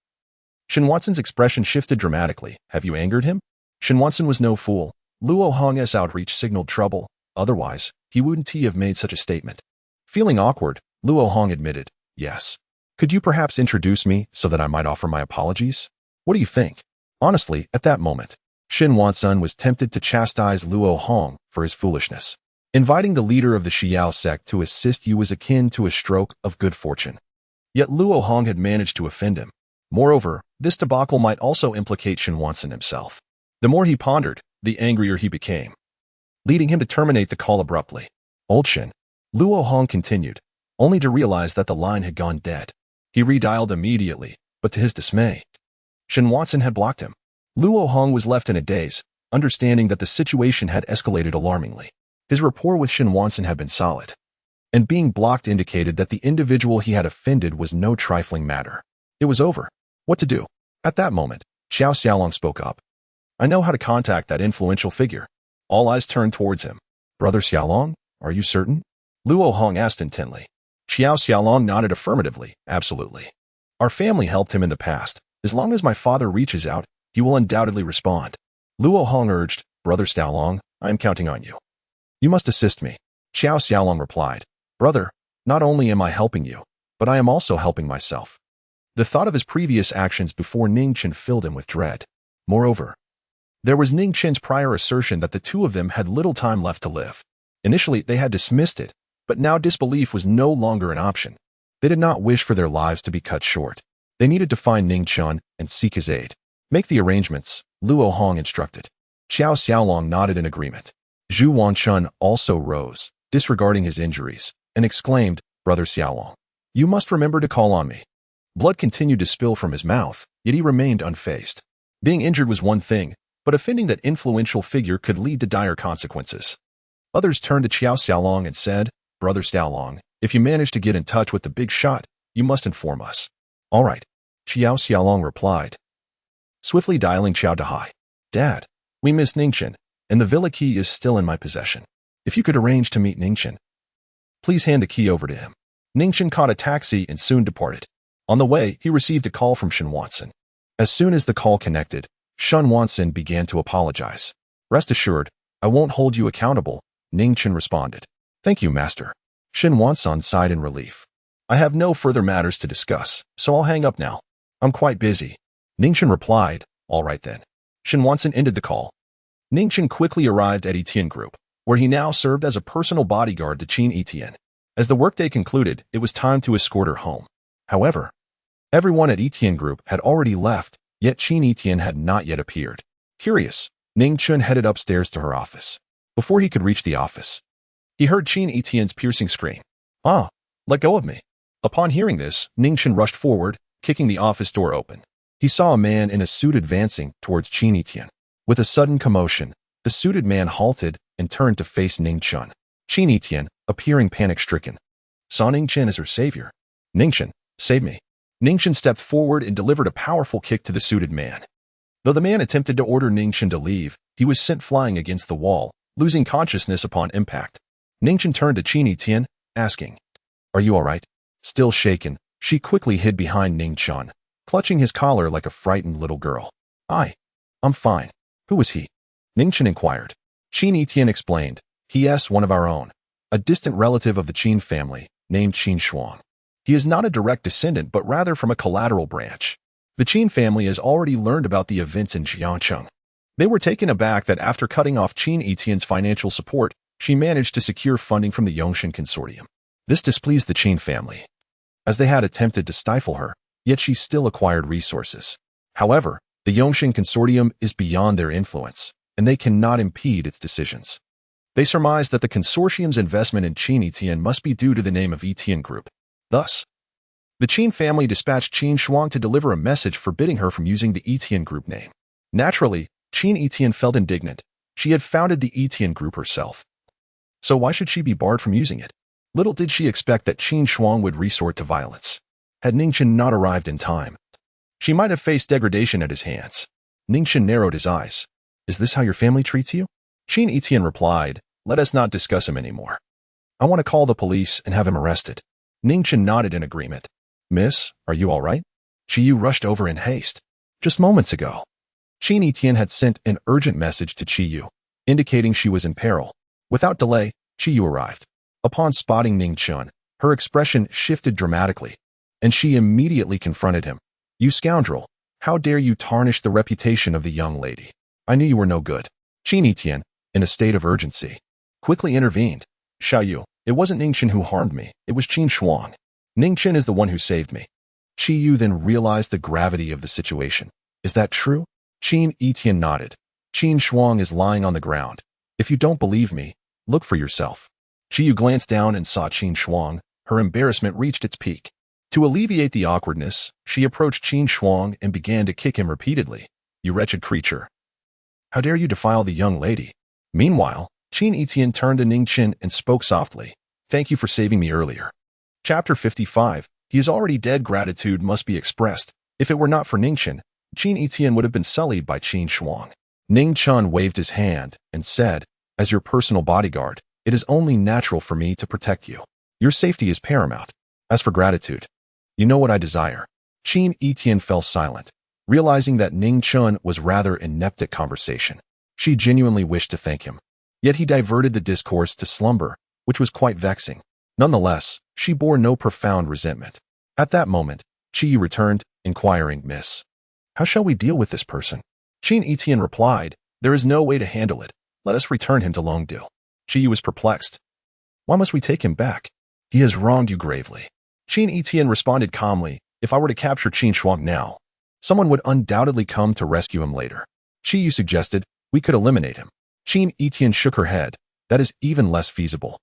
Shen Wansen's expression shifted dramatically. Have you angered him? Shen Wansen was no fool. Luo Hong's outreach signaled trouble. Otherwise, he wouldn't have made such a statement. Feeling awkward, Luo Hong admitted, Yes. Could you perhaps introduce me so that I might offer my apologies? What do you think? Honestly, at that moment, Shen Wansen was tempted to chastise Luo Hong for his foolishness. Inviting the leader of the Xiao sect to assist you was akin to a stroke of good fortune. Yet Luo Hong had managed to offend him. Moreover, this debacle might also implicate Shen Wansen himself. The more he pondered, the angrier he became, leading him to terminate the call abruptly. Old Shen, Luo Hong continued, only to realize that the line had gone dead. He redialed immediately, but to his dismay, Shen Wansen had blocked him. Luo Hong was left in a daze, understanding that the situation had escalated alarmingly. His rapport with Shen Wansen had been solid, and being blocked indicated that the individual he had offended was no trifling matter. It was over. What to do? At that moment, Xiao Xiaolong spoke up. I know how to contact that influential figure. All eyes turned towards him. Brother Xiaolong, are you certain? Luo Hong asked intently. Xiao Xiaolong nodded affirmatively. Absolutely. Our family helped him in the past. As long as my father reaches out, he will undoubtedly respond. Luo Hong urged, Brother Xiaolong, I am counting on you. You must assist me. Xiao Xiaolong replied, Brother, not only am I helping you, but I am also helping myself. The thought of his previous actions before Ning Chen filled him with dread. Moreover, there was Ning Chen's prior assertion that the two of them had little time left to live. Initially, they had dismissed it, but now disbelief was no longer an option. They did not wish for their lives to be cut short. They needed to find Ning Chen and seek his aid. Make the arrangements, Luo Hong instructed. Xiao Xiaolong nodded in agreement. Zhu Wanchun also rose, disregarding his injuries, and exclaimed, Brother Xiaolong, you must remember to call on me. Blood continued to spill from his mouth, yet he remained unfazed. Being injured was one thing, but offending that influential figure could lead to dire consequences. Others turned to Xiao Xiaolong and said, Brother Xiaolong, if you manage to get in touch with the big shot, you must inform us. All right, Xiao Xiaolong replied, swiftly dialing Xiao Dahai. Dad, we miss Ning Chen, and the villa key is still in my possession. If you could arrange to meet Ning Chen, please hand the key over to him. Ning Chen caught a taxi and soon departed. On the way, he received a call from Shen Wansen. As soon as the call connected, Shen Wansen began to apologize. Rest assured, I won't hold you accountable, Ning Chen responded. Thank you, master. Shen Wansen sighed in relief. I have no further matters to discuss, so I'll hang up now. I'm quite busy. Ning Chen replied, all right then. Shen Wansen ended the call. Ning Chen quickly arrived at Yitian Group, where he now served as a personal bodyguard to Qin Yitian. As the workday concluded, it was time to escort her home. However, everyone at Yitian Group had already left, yet Qin Yitian had not yet appeared. Curious, Ning Chen headed upstairs to her office. Before he could reach the office, he heard Qin Yitian's piercing scream. Ah, let go of me. Upon hearing this, Ning Chen rushed forward, kicking the office door open. He saw a man in a suit advancing towards Qin Yitian. With a sudden commotion, the suited man halted and turned to face Ning Chen. Qin Yitian, appearing panic-stricken, saw Ning Chen as her savior. Ning Chen, save me. Ning Chen stepped forward and delivered a powerful kick to the suited man. Though the man attempted to order Ning Chen to leave, he was sent flying against the wall, losing consciousness upon impact. Ning Chen turned to Qin Yitian, asking, Are you all right? Still shaken, she quickly hid behind Ning Chen, clutching his collar like a frightened little girl. I'm fine. Who was he? Ning Chen inquired. Qin Yitian explained, He is one of our own, a distant relative of the Qin family, named Qin Shuang. He is not a direct descendant but rather from a collateral branch. The Qin family has already learned about the events in Jiangcheng. They were taken aback that after cutting off Qin Yitian's financial support, she managed to secure funding from the Yongshan Consortium. This displeased the Qin family, as they had attempted to stifle her, yet she still acquired resources. However, the Yongshan Consortium is beyond their influence, and they cannot impede its decisions. They surmised that the consortium's investment in Qin Yitian must be due to the name of Yitian Group. Thus, the Qin family dispatched Qin Shuang to deliver a message forbidding her from using the Yitian Group name. Naturally, Qin Yitian felt indignant, She had founded the Yitian group herself. So why should she be barred from using it? Little did she expect that Qin Shuang would resort to violence. Had Ning Chen not arrived in time, she might have faced degradation at his hands. Ning Chen narrowed his eyes. Is this how your family treats you? Qin Yitian replied, let us not discuss him anymore. I want to call the police and have him arrested. Ning Chen nodded in agreement. Miss, are you all right? Qi Yu rushed over in haste. Just moments ago, Qin Yitian had sent an urgent message to Qi Yu, indicating she was in peril. Without delay, Qi Yu arrived. Upon spotting Ning Chen, her expression shifted dramatically, and she immediately confronted him. You scoundrel, how dare you tarnish the reputation of the young lady? I knew you were no good. Qin Yitian, in a state of urgency, quickly intervened. Xiao Yu, it wasn't Ning Chen who harmed me, it was Qin Shuang. Ning Chen is the one who saved me. Qi Yu then realized the gravity of the situation. Is that true? Qin Yitian nodded. Qin Shuang is lying on the ground. If you don't believe me, look for yourself. Qi Yu glanced down and saw Qin Shuang. Her embarrassment reached its peak. To alleviate the awkwardness, she approached Qin Shuang and began to kick him repeatedly. You wretched creature. How dare you defile the young lady? Meanwhile, Qin Yitian turned to Ning Chen and spoke softly. Thank you for saving me earlier. Chapter 55. He is already dead. Gratitude must be expressed. If it were not for Ning Chen, Qin Yitian would have been sullied by Qin Shuang. Ning Chen waved his hand and said, as your personal bodyguard, it is only natural for me to protect you. Your safety is paramount. As for gratitude, you know what I desire. Qin Yitian fell silent, realizing that Ning Chen was rather inept at conversation. She genuinely wished to thank him. Yet he diverted the discourse to slumber, which was quite vexing. Nonetheless, she bore no profound resentment. At that moment, Qi Yu returned, inquiring, Miss, how shall we deal with this person? Qin Yitian replied, there is no way to handle it. Let us return him to Longdu. Qi Yu was perplexed. Why must we take him back? He has wronged you gravely. Qin Yitian responded calmly, if I were to capture Qin Shuang now, someone would undoubtedly come to rescue him later. Qi Yu suggested, we could eliminate him. Qin Yitian shook her head. That is even less feasible.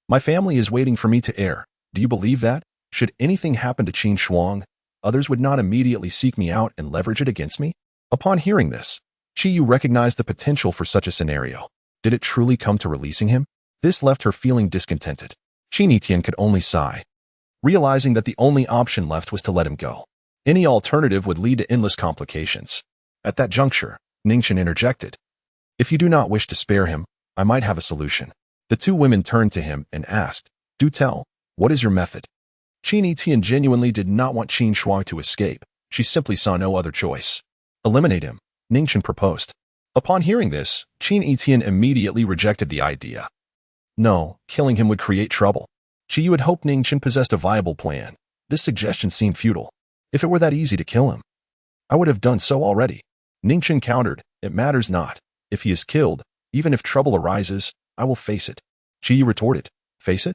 My family is waiting for me to err. Do you believe that? Should anything happen to Qin Shuang, others would not immediately seek me out and leverage it against me? Upon hearing this, Qi Yu recognized the potential for such a scenario. Did it truly come to releasing him? This left her feeling discontented. Qin Yitian could only sigh, realizing that the only option left was to let him go. Any alternative would lead to endless complications. At that juncture, Ning Chen interjected. If you do not wish to spare him, I might have a solution. The two women turned to him and asked, do tell, what is your method? Qin Yitian genuinely did not want Qin Shuang to escape. She simply saw no other choice. Eliminate him, Ning Chen proposed. Upon hearing this, Qin Yitian immediately rejected the idea. No, killing him would create trouble. Qi Yu had hoped Ning Chen possessed a viable plan. This suggestion seemed futile. If it were that easy to kill him, I would have done so already. Ning Chen countered, it matters not. If he is killed, even if trouble arises, I will face it. Qi Yu retorted, face it?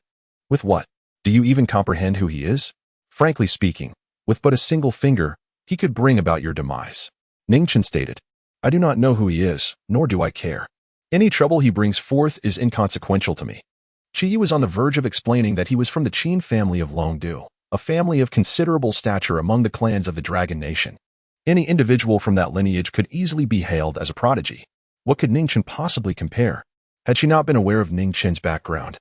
With what? Do you even comprehend who he is? Frankly speaking, with but a single finger, he could bring about your demise. Ning Chen stated, I do not know who he is, nor do I care. Any trouble he brings forth is inconsequential to me. Qi Yu was on the verge of explaining that he was from the Qin family of Longdu, a family of considerable stature among the clans of the Dragon Nation. Any individual from that lineage could easily be hailed as a prodigy. What could Ning Chen possibly compare? Had she not been aware of Ning Chen's background,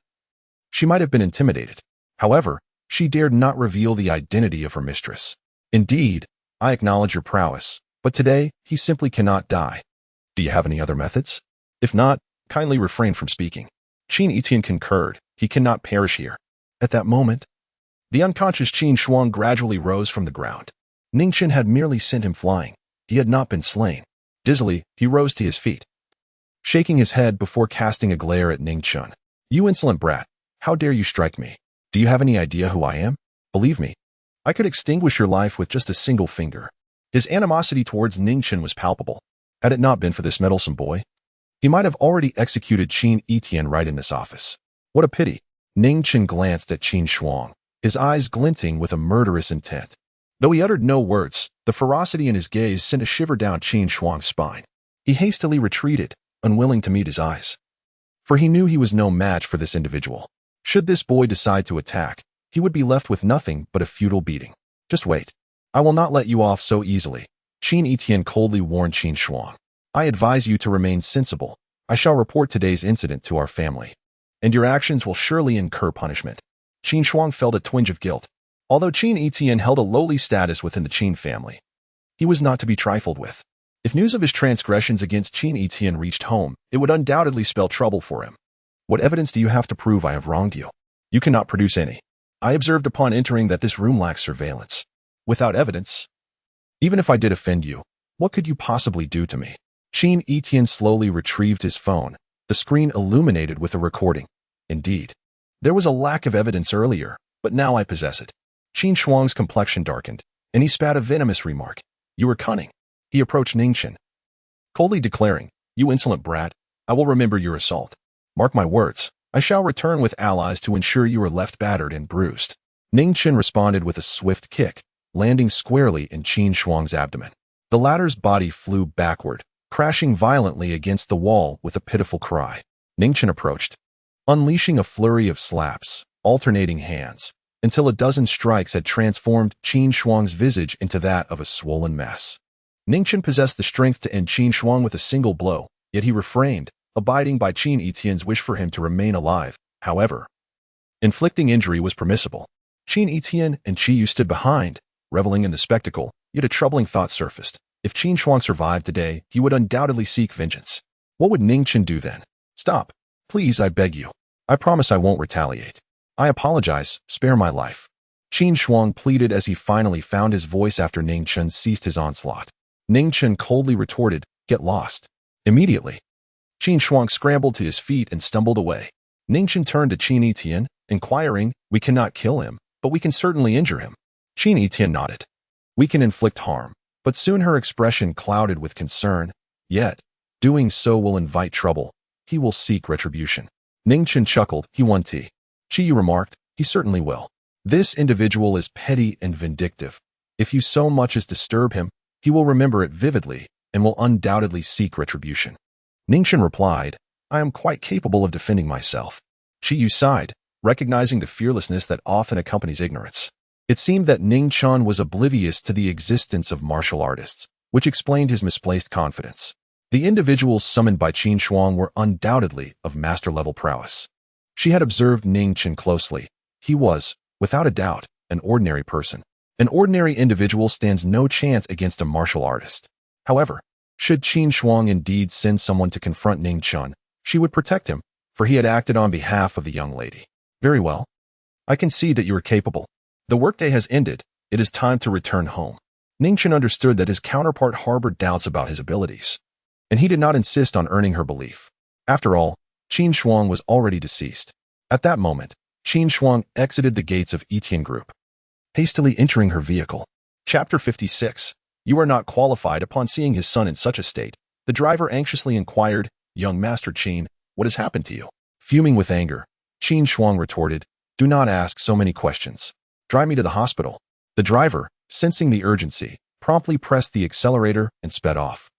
she might have been intimidated. However, she dared not reveal the identity of her mistress. Indeed, I acknowledge your prowess, but today he simply cannot die. Do you have any other methods? If not, kindly refrain from speaking. Qin Yitian concurred. He cannot perish here. At that moment, the unconscious Qin Shuang gradually rose from the ground. Ning Chen had merely sent him flying. He had not been slain. Dizzily, he rose to his feet, shaking his head before casting a glare at Ning Chen. You insolent brat, how dare you strike me? Do you have any idea who I am? Believe me, I could extinguish your life with just a single finger. His animosity towards Ning Chen was palpable. Had it not been for this meddlesome boy, he might have already executed Qin Yitian right in this office. What a pity. Ning Chen glanced at Qin Shuang, his eyes glinting with a murderous intent. Though he uttered no words, the ferocity in his gaze sent a shiver down Qin Shuang's spine. He hastily retreated, unwilling to meet his eyes, for he knew he was no match for this individual. Should this boy decide to attack, he would be left with nothing but a futile beating. Just wait. I will not let you off so easily. Qin Yitian coldly warned Qin Shuang. I advise you to remain sensible. I shall report today's incident to our family, and your actions will surely incur punishment. Qin Shuang felt a twinge of guilt. Although Qin Yitian held a lowly status within the Qin family, he was not to be trifled with. If news of his transgressions against Qin Yitian reached home, it would undoubtedly spell trouble for him. What evidence do you have to prove I have wronged you? You cannot produce any. I observed upon entering that this room lacks surveillance. Without evidence, even if I did offend you, what could you possibly do to me? Qin Yitian slowly retrieved his phone, the screen illuminated with a recording. Indeed, there was a lack of evidence earlier, but now I possess it. Qin Shuang's complexion darkened, and he spat a venomous remark. You are cunning. He approached Ning Chen, coldly declaring, You insolent brat, I will remember your assault. Mark my words, I shall return with allies to ensure you are left battered and bruised. Ning Chen responded with a swift kick, landing squarely in Qin Shuang's abdomen. The latter's body flew backward, crashing violently against the wall with a pitiful cry. Ning Chen approached, unleashing a flurry of slaps, alternating hands, until a dozen strikes had transformed Qin Shuang's visage into that of a swollen mess. Ning Chen possessed the strength to end Qin Shuang with a single blow, yet he refrained, abiding by Qin Yitian's wish for him to remain alive. However, inflicting injury was permissible. Qin Yitian and Qi Yu stood behind, reveling in the spectacle, yet a troubling thought surfaced. If Qin Shuang survived today, he would undoubtedly seek vengeance. What would Ning Chen do then? Stop. Please, I beg you. I promise I won't retaliate. I apologize, spare my life. Qin Shuang pleaded as he finally found his voice after Ning Chen ceased his onslaught. Ning Chen coldly retorted, Get lost. Immediately, Qin Shuang scrambled to his feet and stumbled away. Ning Chen turned to Qin Yitian, inquiring, We cannot kill him, but we can certainly injure him. Qin Yitian nodded. We can inflict harm, but soon her expression clouded with concern. Yet, doing so will invite trouble. He will seek retribution. Ning Chen chuckled, He won tea. Qi Yu remarked, He certainly will. This individual is petty and vindictive. If you so much as disturb him, he will remember it vividly and will undoubtedly seek retribution. Ning Chen replied, I am quite capable of defending myself. Qi Yu sighed, recognizing the fearlessness that often accompanies ignorance. It seemed that Ning Chen was oblivious to the existence of martial artists, which explained his misplaced confidence. The individuals summoned by Qin Shuang were undoubtedly of master-level prowess. She had observed Ning Chen closely. He was, without a doubt, an ordinary person. An ordinary individual stands no chance against a martial artist. However, should Qin Shuang indeed send someone to confront Ning Chen, she would protect him, for he had acted on behalf of the young lady. Very well. I can see that you are capable. The workday has ended. It is time to return home. Ning Chen understood that his counterpart harbored doubts about his abilities, and he did not insist on earning her belief. After all, Qin Shuang was already deceased. At that moment, Qin Shuang exited the gates of Yitian Group, hastily entering her vehicle. Chapter 56. You are not qualified. Upon seeing his son in such a state, the driver anxiously inquired, Young Master Qin, what has happened to you? Fuming with anger, Qin Shuang retorted, Do not ask so many questions. Drive me to the hospital. The driver, sensing the urgency, promptly pressed the accelerator and sped off.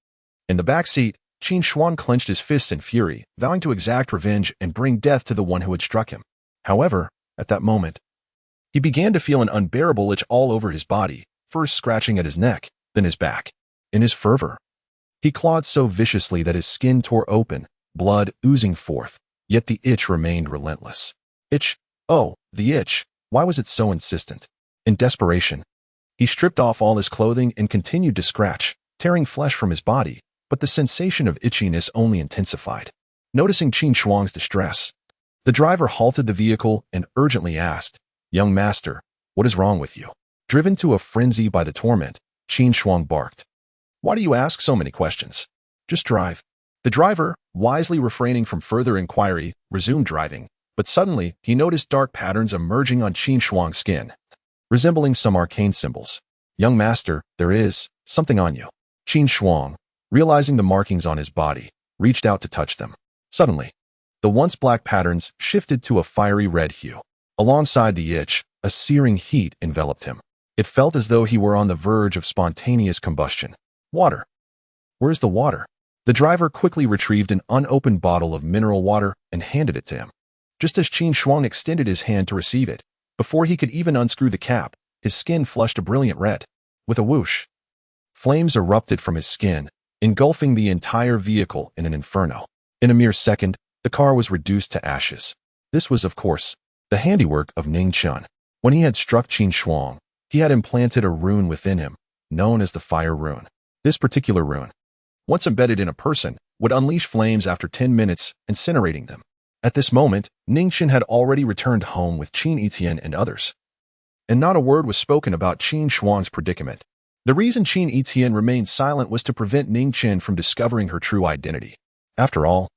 In the back seat, Qin Shuang clenched his fists in fury, vowing to exact revenge and bring death to the one who had struck him. However, at that moment, he began to feel an unbearable itch all over his body, first scratching at his neck, then his back. In his fervor, he clawed so viciously that his skin tore open, blood oozing forth, yet the itch remained relentless. Itch, oh, the itch, why was it so insistent? In desperation, he stripped off all his clothing and continued to scratch, tearing flesh from his body, but the sensation of itchiness only intensified. Noticing Qin Shuang's distress, the driver halted the vehicle and urgently asked, Young master, what is wrong with you? Driven to a frenzy by the torment, Qin Shuang barked. Why do you ask so many questions? Just drive. The driver, wisely refraining from further inquiry, resumed driving, but suddenly he noticed dark patterns emerging on Qin Shuang's skin, resembling some arcane symbols. Young master, there is something on you. Qin Shuang, realizing the markings on his body, reached out to touch them. Suddenly, the once black patterns shifted to a fiery red hue. Alongside the itch, a searing heat enveloped him. It felt as though he were on the verge of spontaneous combustion. Water. Where's the water? The driver quickly retrieved an unopened bottle of mineral water and handed it to him. Just as Qin Shuang extended his hand to receive it, before he could even unscrew the cap, his skin flushed a brilliant red. With a whoosh, flames erupted from his skin, engulfing the entire vehicle in an inferno. In a mere second, the car was reduced to ashes. This was, of course, the handiwork of Ning Chen. When he had struck Qin Shuang, he had implanted a rune within him, known as the fire rune. This particular rune, once embedded in a person, would unleash flames after 10 minutes, incinerating them. At this moment, Ning Chen had already returned home with Qin Yitian and others. And not a word was spoken about Qin Shuang's predicament. The reason Qin Yitian remained silent was to prevent Ning Chen from discovering her true identity. After all,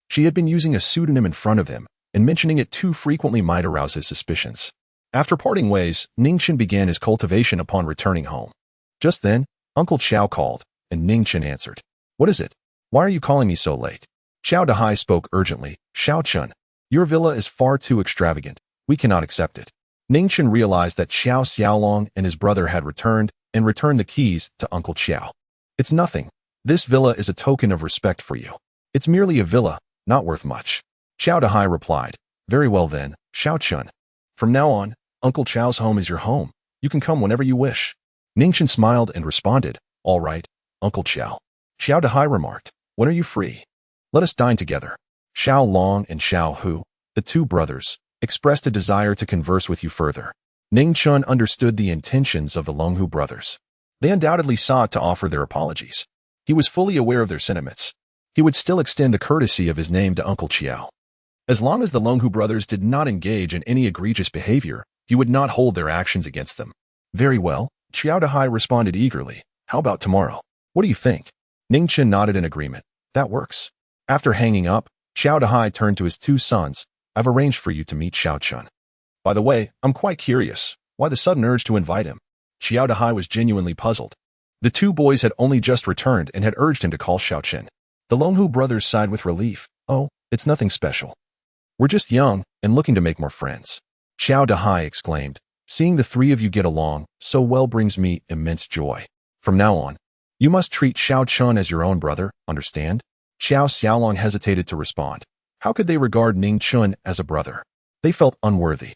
she had been using a pseudonym in front of him, and mentioning it too frequently might arouse his suspicions. After parting ways, Ning Chen began his cultivation upon returning home. Just then, Uncle Qiao called, and Ning Chen answered. What is it? Why are you calling me so late? Qiao Dahai spoke urgently. Xiao Chun, your villa is far too extravagant. We cannot accept it. Ning Chen realized that Xiao Xiaolong and his brother had returned, and returned the keys to Uncle Qiao. It's nothing. This villa is a token of respect for you. It's merely a villa, not worth much. Qiao Dahai replied. Very well then, Xiao Chun. From now on, Uncle Qiao's home is your home. You can come whenever you wish. Ning Chen smiled and responded. All right, Uncle Qiao. Qiao Dahai remarked. When are you free? Let us dine together. Xiao Long and Xiao Hu, the two brothers, expressed a desire to converse with you further. Ning Chen understood the intentions of the Longhu brothers. They undoubtedly sought to offer their apologies. He was fully aware of their sentiments. He would still extend the courtesy of his name to Uncle Qiao. As long as the Longhu brothers did not engage in any egregious behavior, he would not hold their actions against them. Very well, Qiao Dahai responded eagerly. How about tomorrow? What do you think? Ning Chen nodded in agreement. That works. After hanging up, Qiao Dahai turned to his two sons. I've arranged for you to meet Xiao Chun. By the way, I'm quite curious. Why the sudden urge to invite him? Qiao Dahai was genuinely puzzled. The two boys had only just returned and had urged him to call Xiao Chen. The Longhu brothers sighed with relief. Oh, it's nothing special. We're just young and looking to make more friends. Xiao Dahai exclaimed. Seeing the three of you get along so well brings me immense joy. From now on, you must treat Xiao Chun as your own brother, understand? Xiao Xiaolong hesitated to respond. How could they regard Ning Chen as a brother? They felt unworthy.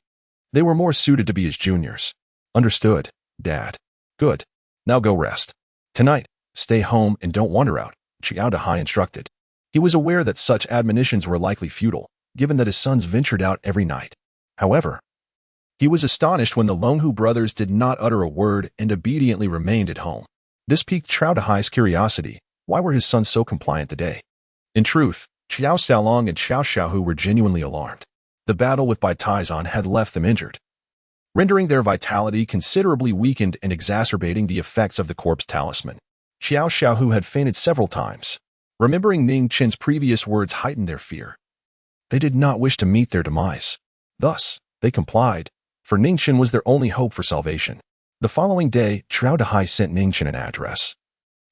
They were more suited to be his juniors. Understood, Dad. Good. Now go rest. Tonight, stay home and don't wander out, Qiao Dahai instructed. He was aware that such admonitions were likely futile, given that his sons ventured out every night. However, he was astonished when the Longhu brothers did not utter a word and obediently remained at home. This piqued Qiao Dahai's curiosity. Why were his sons so compliant today? In truth, Qiao Xiaolong and Xiao Xiaohu were genuinely alarmed. The battle with Bai Taizan had left them injured, rendering their vitality considerably weakened and exacerbating the effects of the corpse talisman. Xiao Xiaohu had fainted several times. Remembering Ning Chen's previous words heightened their fear. They did not wish to meet their demise. Thus, they complied, for Ning Chen was their only hope for salvation. The following day, Qiao Dahai sent Ning Chen an address,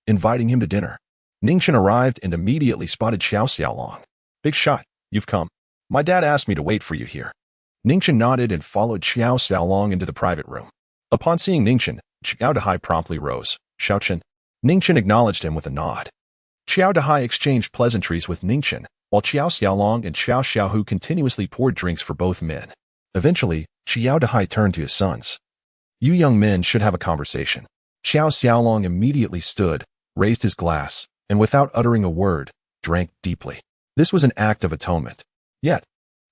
inviting him to dinner. Ning Chen arrived and immediately spotted Xiao Xiaolong. Big shot, you've come. My dad asked me to wait for you here. Ning Chen nodded and followed Xiao Xiaolong into the private room. Upon seeing Ning Chen, Qiao Dahai promptly rose. Xiao Chen. Ning Chen acknowledged him with a nod. Qiao Dahai exchanged pleasantries with Ning Chen, while Xiao Xiaolong and Xiao Xiaohu continuously poured drinks for both men. Eventually, Qiao Dahai turned to his sons. You young men should have a conversation. Xiao Xiaolong immediately stood, raised his glass, and without uttering a word, drank deeply. This was an act of atonement. Yet,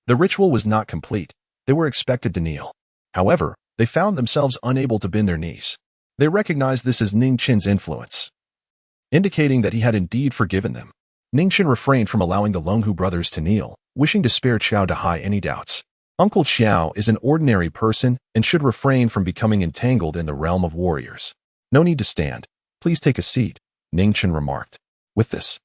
the ritual was not complete. They were expected to kneel. However, they found themselves unable to bend their knees. They recognized this as Ning Chen's influence, indicating that he had indeed forgiven them. Ning Chen refrained from allowing the Longhu brothers to kneel, wishing to spare Qiao Dahai any doubts. Uncle Qiao is an ordinary person and should refrain from becoming entangled in the realm of warriors. No need to stand. Please take a seat, Ning Chen remarked. With this,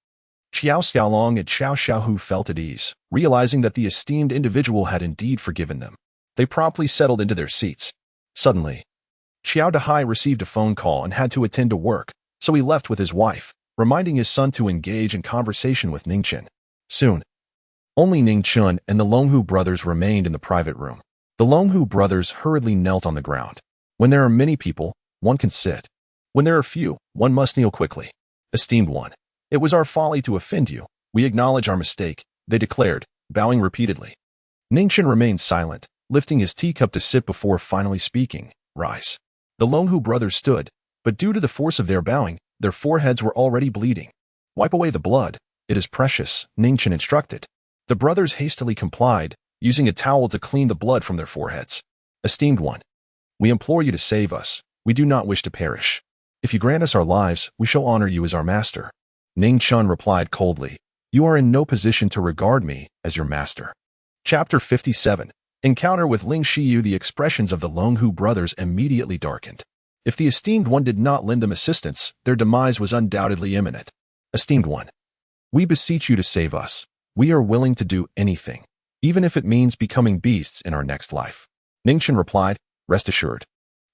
Xiao Xiaolong and Xiao Xiaohu felt at ease, realizing that the esteemed individual had indeed forgiven them. They promptly settled into their seats. Suddenly, Qiao Dahai received a phone call and had to attend to work, so he left with his wife, reminding his son to engage in conversation with Ning Chen. Soon, only Ning Chen and the Longhu brothers remained in the private room. The Longhu brothers hurriedly knelt on the ground. When there are many people, one can sit. When there are few, one must kneel quickly. Esteemed one, it was our folly to offend you. We acknowledge our mistake, they declared, bowing repeatedly. Ning Chen remained silent, lifting his teacup to sip before finally speaking. Rise. The Longhu brothers stood, but due to the force of their bowing, their foreheads were already bleeding. Wipe away the blood, It is precious, Ning Chen instructed. The brothers hastily complied, using a towel to clean the blood from their foreheads. Esteemed one, we implore you to save us. We do not wish to perish. If you grant us our lives, we shall honor you as our master. Ning Chen replied coldly, you are in no position to regard me as your master. Chapter 57. Encounter with Ling Shiyu. The expressions of the Longhu brothers immediately darkened. If the esteemed one did not lend them assistance, their demise was undoubtedly imminent. Esteemed one, we beseech you to save us. We are willing to do anything, even if it means becoming beasts in our next life. Ning Chen replied, rest assured,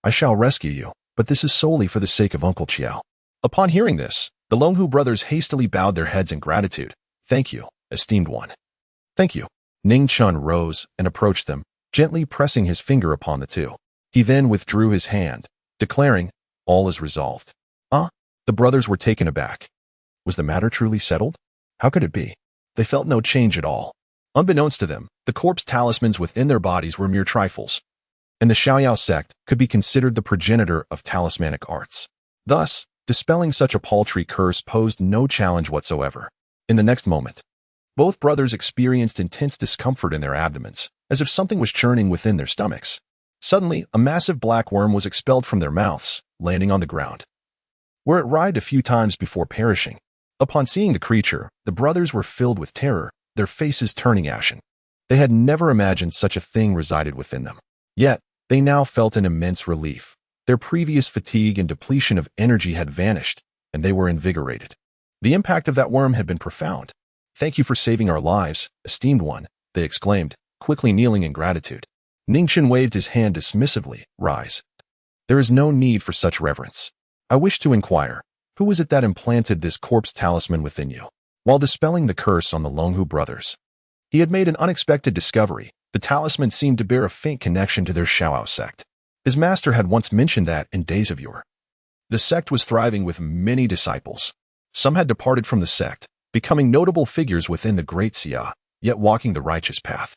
I shall rescue you, but this is solely for the sake of Uncle Chiao. Upon hearing this, the Longhu brothers hastily bowed their heads in gratitude. Thank you, esteemed one. Thank you. Ning Chen rose and approached them, gently pressing his finger upon the two. He then withdrew his hand, declaring, all is resolved. The brothers were taken aback. Was the matter truly settled? How could it be? They felt no change at all. Unbeknownst to them, the corpse talismans within their bodies were mere trifles, and the Xiaoyao sect could be considered the progenitor of talismanic arts. Thus, dispelling such a paltry curse posed no challenge whatsoever. In the next moment, both brothers experienced intense discomfort in their abdomens, as if something was churning within their stomachs. Suddenly, a massive black worm was expelled from their mouths, landing on the ground, where it writhed a few times before perishing. Upon seeing the creature, the brothers were filled with terror, their faces turning ashen. They had never imagined such a thing resided within them. Yet, they now felt an immense relief. Their previous fatigue and depletion of energy had vanished, and they were invigorated. The impact of that worm had been profound. Thank you for saving our lives, esteemed one, they exclaimed, quickly kneeling in gratitude. Ning Chen waved his hand dismissively. Rise. There is no need for such reverence. I wish to inquire, who was it that implanted this corpse talisman within you? While dispelling the curse on the Longhu brothers, he had made an unexpected discovery. The talisman seemed to bear a faint connection to their Xiaoyao sect. His master had once mentioned that in days of yore, the sect was thriving with many disciples. Some had departed from the sect, becoming notable figures within the great Xia, yet walking the righteous path,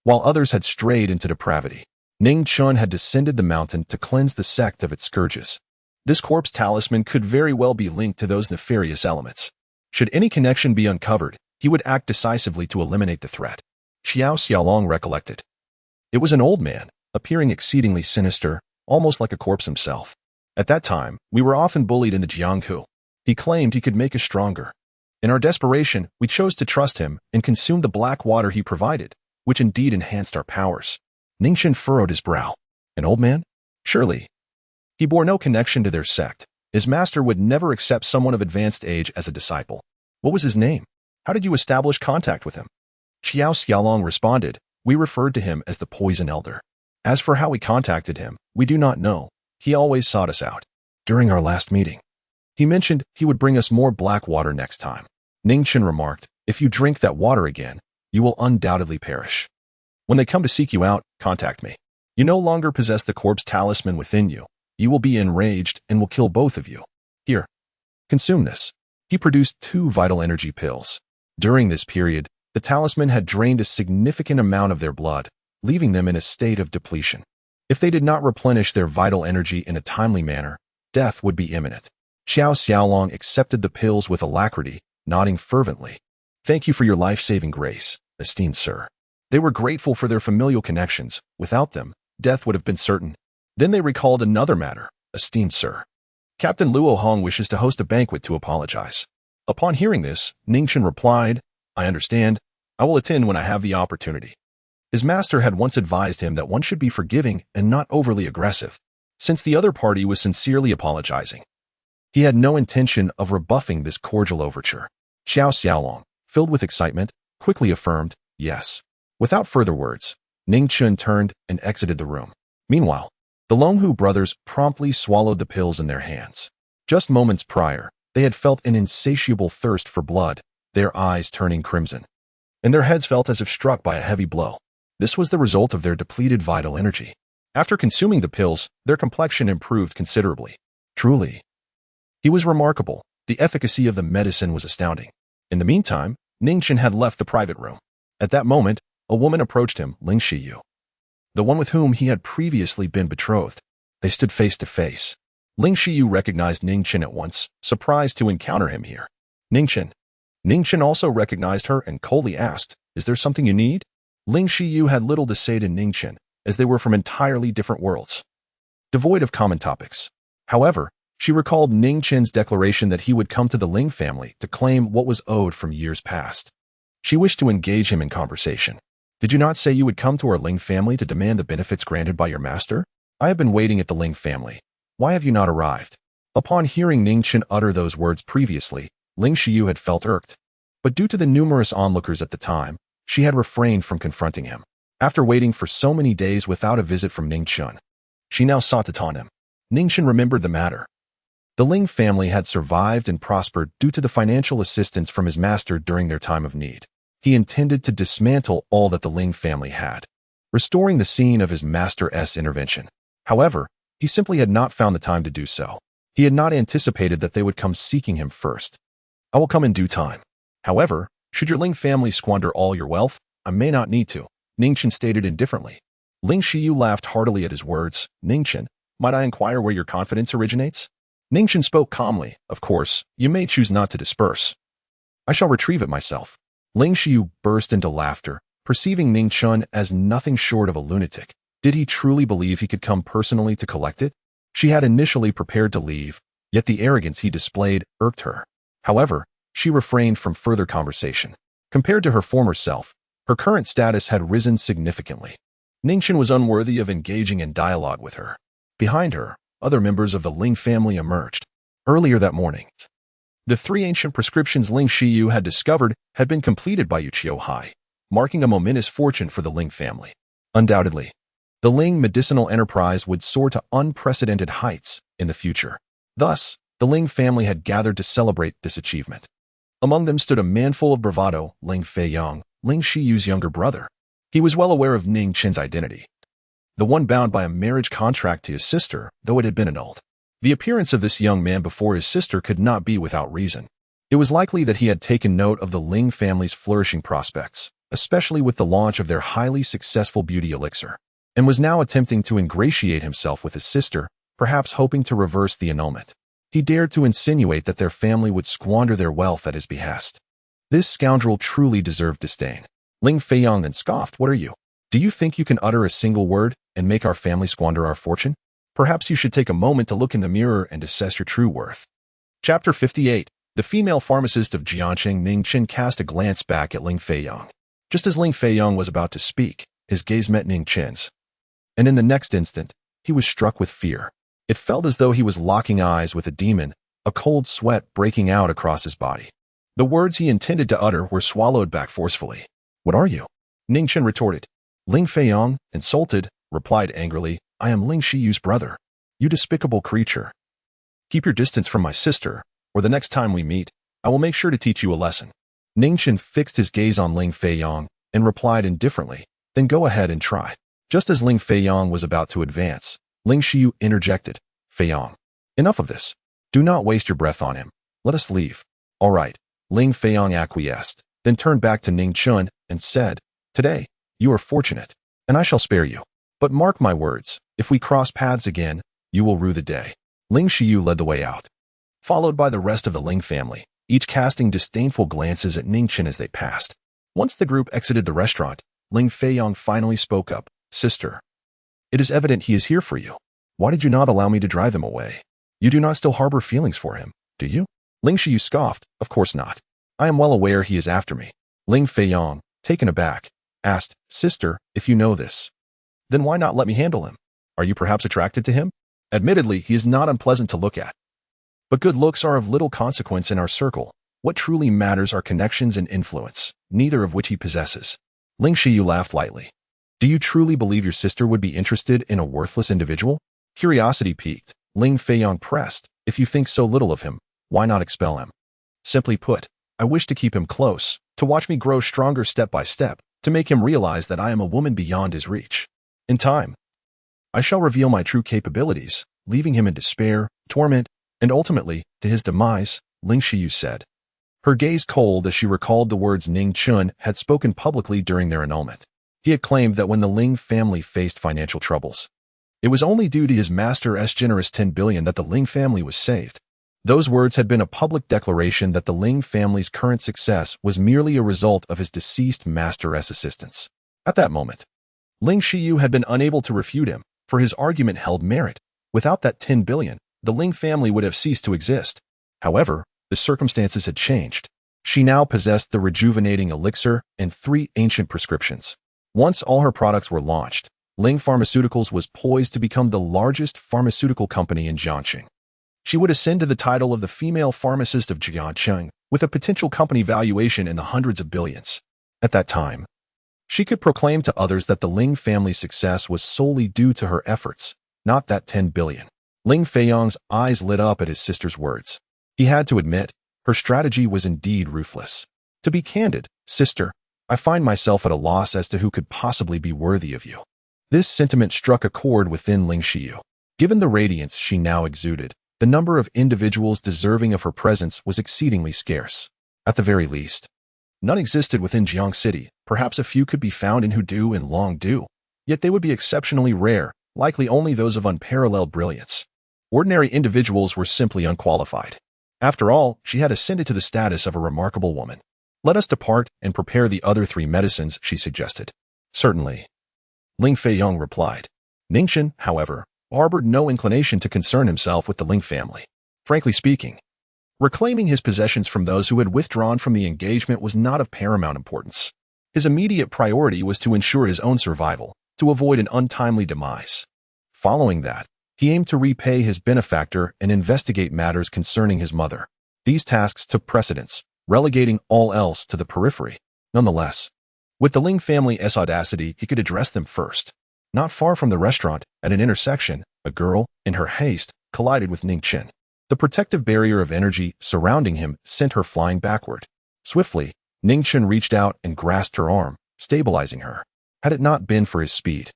while others had strayed into depravity. Ning Chen had descended the mountain to cleanse the sect of its scourges. This corpse talisman could very well be linked to those nefarious elements. Should any connection be uncovered, he would act decisively to eliminate the threat. Xiao Xiaolong recollected. It was an old man, appearing exceedingly sinister, almost like a corpse himself. At that time, we were often bullied in the Jianghu. He claimed he could make us stronger. In our desperation, we chose to trust him and consumed the black water he provided, which indeed enhanced our powers. Ning Chen furrowed his brow. An old man? Surely. He bore no connection to their sect. His master would never accept someone of advanced age as a disciple. What was his name? How did you establish contact with him? Xiao Xiaolong responded, we referred to him as the Poison Elder. As for how we contacted him, we do not know. He always sought us out. During our last meeting, he mentioned he would bring us more black water next time. Ning Chen remarked, if you drink that water again, you will undoubtedly perish. When they come to seek you out, contact me. You no longer possess the corpse talisman within you. You will be enraged and will kill both of you. Here, consume this. He produced 2 vital energy pills. During this period, the talisman had drained a significant amount of their blood, leaving them in a state of depletion. If they did not replenish their vital energy in a timely manner, death would be imminent. Xiao Xiaolong accepted the pills with alacrity, nodding fervently. Thank you for your life-saving grace, esteemed sir. They were grateful for their familial connections. Without them, death would have been certain. Then they recalled another matter, esteemed sir. Captain Luo Hong wishes to host a banquet to apologize. Upon hearing this, Ning Chen replied, I understand. I will attend when I have the opportunity. His master had once advised him that one should be forgiving and not overly aggressive, since the other party was sincerely apologizing. He had no intention of rebuffing this cordial overture. Xiao Xiaolong, filled with excitement, quickly affirmed, yes. Without further words, Ning Chen turned and exited the room. Meanwhile, the Longhu brothers promptly swallowed the pills in their hands. Just moments prior, they had felt an insatiable thirst for blood, their eyes turning crimson, and their heads felt as if struck by a heavy blow. This was the result of their depleted vital energy. After consuming the pills, their complexion improved considerably. Truly, he was remarkable. The efficacy of the medicine was astounding. In the meantime, Ning Chen had left the private room. At that moment, a woman approached him, Ling Shiyu, the one with whom he had previously been betrothed. They stood face to face. Ling Shiyu recognized Ning Chen at once, surprised to encounter him here. Ning Chen. Ning Chen also recognized her and coldly asked, "Is there something you need?" Ling Shiyu had little to say to Ning Chen, as they were from entirely different worlds, devoid of common topics. However, she recalled Ning Chen's declaration that he would come to the Ling family to claim what was owed from years past. She wished to engage him in conversation. "Did you not say you would come to our Ling family to demand the benefits granted by your master? I have been waiting at the Ling family. Why have you not arrived?" Upon hearing Ning Chen utter those words previously, Ling Shiyu had felt irked. But due to the numerous onlookers at the time, she had refrained from confronting him. After waiting for so many days without a visit from Ning Chen, she now sought to taunt him. Ning Chen remembered the matter. The Ling family had survived and prospered due to the financial assistance from his master during their time of need. He intended to dismantle all that the Ling family had, restoring the scene of his master's intervention. However, he simply had not found the time to do so. He had not anticipated that they would come seeking him first. "I will come in due time. However, should your Ling family squander all your wealth, I may not need to," Ning Chen stated indifferently. Ling Shiyu laughed heartily at his words. "Ning Chen, might I inquire where your confidence originates?" Ning Chen spoke calmly. "Of course, you may choose not to disperse. I shall retrieve it myself." Ling Shiyu burst into laughter, perceiving Ning Chen as nothing short of a lunatic. Did he truly believe he could come personally to collect it? She had initially prepared to leave, yet the arrogance he displayed irked her. However, she refrained from further conversation. Compared to her former self, her current status had risen significantly. Ning Chen was unworthy of engaging in dialogue with her. Behind her, other members of the Ling family emerged. Earlier that morning, the 3 ancient prescriptions Ling Shiyu had discovered had been completed by Yuchio Hai, marking a momentous fortune for the Ling family. Undoubtedly, the Ling medicinal enterprise would soar to unprecedented heights in the future. Thus, the Ling family had gathered to celebrate this achievement. Among them stood a man full of bravado, Ling Feiyang, Ling Shiyu's younger brother. He was well aware of Ning Chen's identity, the one bound by a marriage contract to his sister, though it had been annulled. The appearance of this young man before his sister could not be without reason. It was likely that he had taken note of the Ling family's flourishing prospects, especially with the launch of their highly successful beauty elixir, and was now attempting to ingratiate himself with his sister, perhaps hoping to reverse the annulment. He dared to insinuate that their family would squander their wealth at his behest. This scoundrel truly deserved disdain. Ling Feiyang then scoffed, "What are you? Do you think you can utter a single word and make our family squander our fortune? Perhaps you should take a moment to look in the mirror and assess your true worth." Chapter 58. The female pharmacist of Jianqing. Ning Chen cast a glance back at Ling Feiyang. Just as Ling Feiyang was about to speak, his gaze met Ning Chen's, and in the next instant, he was struck with fear. It felt as though he was locking eyes with a demon, a cold sweat breaking out across his body. The words he intended to utter were swallowed back forcefully. "What are you?" Ning Chen retorted. Ling Feiyang, insulted, replied angrily, "I am Ling Shiyu's brother. You despicable creature. Keep your distance from my sister, or the next time we meet, I will make sure to teach you a lesson." Ning Chen fixed his gaze on Ling Feiyang and replied indifferently, "Then go ahead and try." Just as Ling Feiyang was about to advance, Ling Shiyu interjected, "Feiyang, enough of this. Do not waste your breath on him. Let us leave." "All right." Ling Feiyang acquiesced, then turned back to Ning Chen and said, "Today, you are fortunate, and I shall spare you. But mark my words, if we cross paths again, you will rue the day." Ling Shiyu led the way out, followed by the rest of the Ling family, each casting disdainful glances at Ning Chen as they passed. Once the group exited the restaurant, Ling Feiyang finally spoke up, "Sister, it is evident he is here for you. Why did you not allow me to drive him away? You do not still harbor feelings for him, do you?" Ling Shiyu scoffed, "Of course not. I am well aware he is after me." Ling Feiyang, taken aback, asked, "Sister, if you know this, then why not let me handle him? Are you perhaps attracted to him? Admittedly, he is not unpleasant to look at. But good looks are of little consequence in our circle. What truly matters are connections and influence, neither of which he possesses." Ling Shiyu laughed lightly. "Do you truly believe your sister would be interested in a worthless individual?" Curiosity piqued, Ling Feiyang pressed, "If you think so little of him, why not expel him? Simply put, I wish to keep him close, to watch me grow stronger step by step, to make him realize that I am a woman beyond his reach. In time, I shall reveal my true capabilities, leaving him in despair, torment, and ultimately, to his demise," Ling Shiyu said, her gaze cold as she recalled the words Ning Chen had spoken publicly during their annulment. He had claimed that when the Ling family faced financial troubles, it was only due to his master's generous 10 billion that the Ling family was saved. Those words had been a public declaration that the Ling family's current success was merely a result of his deceased master's assistance. At that moment, Ling Xiyu had been unable to refute him, for his argument held merit. Without that 10 billion, the Ling family would have ceased to exist. However, the circumstances had changed. She now possessed the rejuvenating elixir and 3 ancient prescriptions. Once all her products were launched, Ling Pharmaceuticals was poised to become the largest pharmaceutical company in Jiangxing. She would ascend to the title of the female pharmacist of Jiangxing, with a potential company valuation in the hundreds of billions. At that time, she could proclaim to others that the Ling family's success was solely due to her efforts, not that 10 billion. Ling Feiyang's eyes lit up at his sister's words. He had to admit, her strategy was indeed ruthless. To be candid, sister, I find myself at a loss as to who could possibly be worthy of you. This sentiment struck a chord within Ling Xiyu. Given the radiance she now exuded, the number of individuals deserving of her presence was exceedingly scarce. At the very least, none existed within Jiang City. Perhaps a few could be found in Hudu and Longdu, yet they would be exceptionally rare, likely only those of unparalleled brilliance. Ordinary individuals were simply unqualified. After all, she had ascended to the status of a remarkable woman. Let us depart and prepare the other 3 medicines, she suggested. Certainly, Ling Feiyang replied. Ning Chen, however, harbored no inclination to concern himself with the Ling family. Frankly speaking, reclaiming his possessions from those who had withdrawn from the engagement was not of paramount importance. His immediate priority was to ensure his own survival, to avoid an untimely demise. Following that, he aimed to repay his benefactor and investigate matters concerning his mother. These tasks took precedence, relegating all else to the periphery. Nonetheless, with the Ling family's audacity, he could address them first. Not far from the restaurant, at an intersection, a girl, in her haste, collided with Ning Chen. The protective barrier of energy surrounding him sent her flying backward. Swiftly, Ning Chen reached out and grasped her arm, stabilizing her. Had it not been for his speed,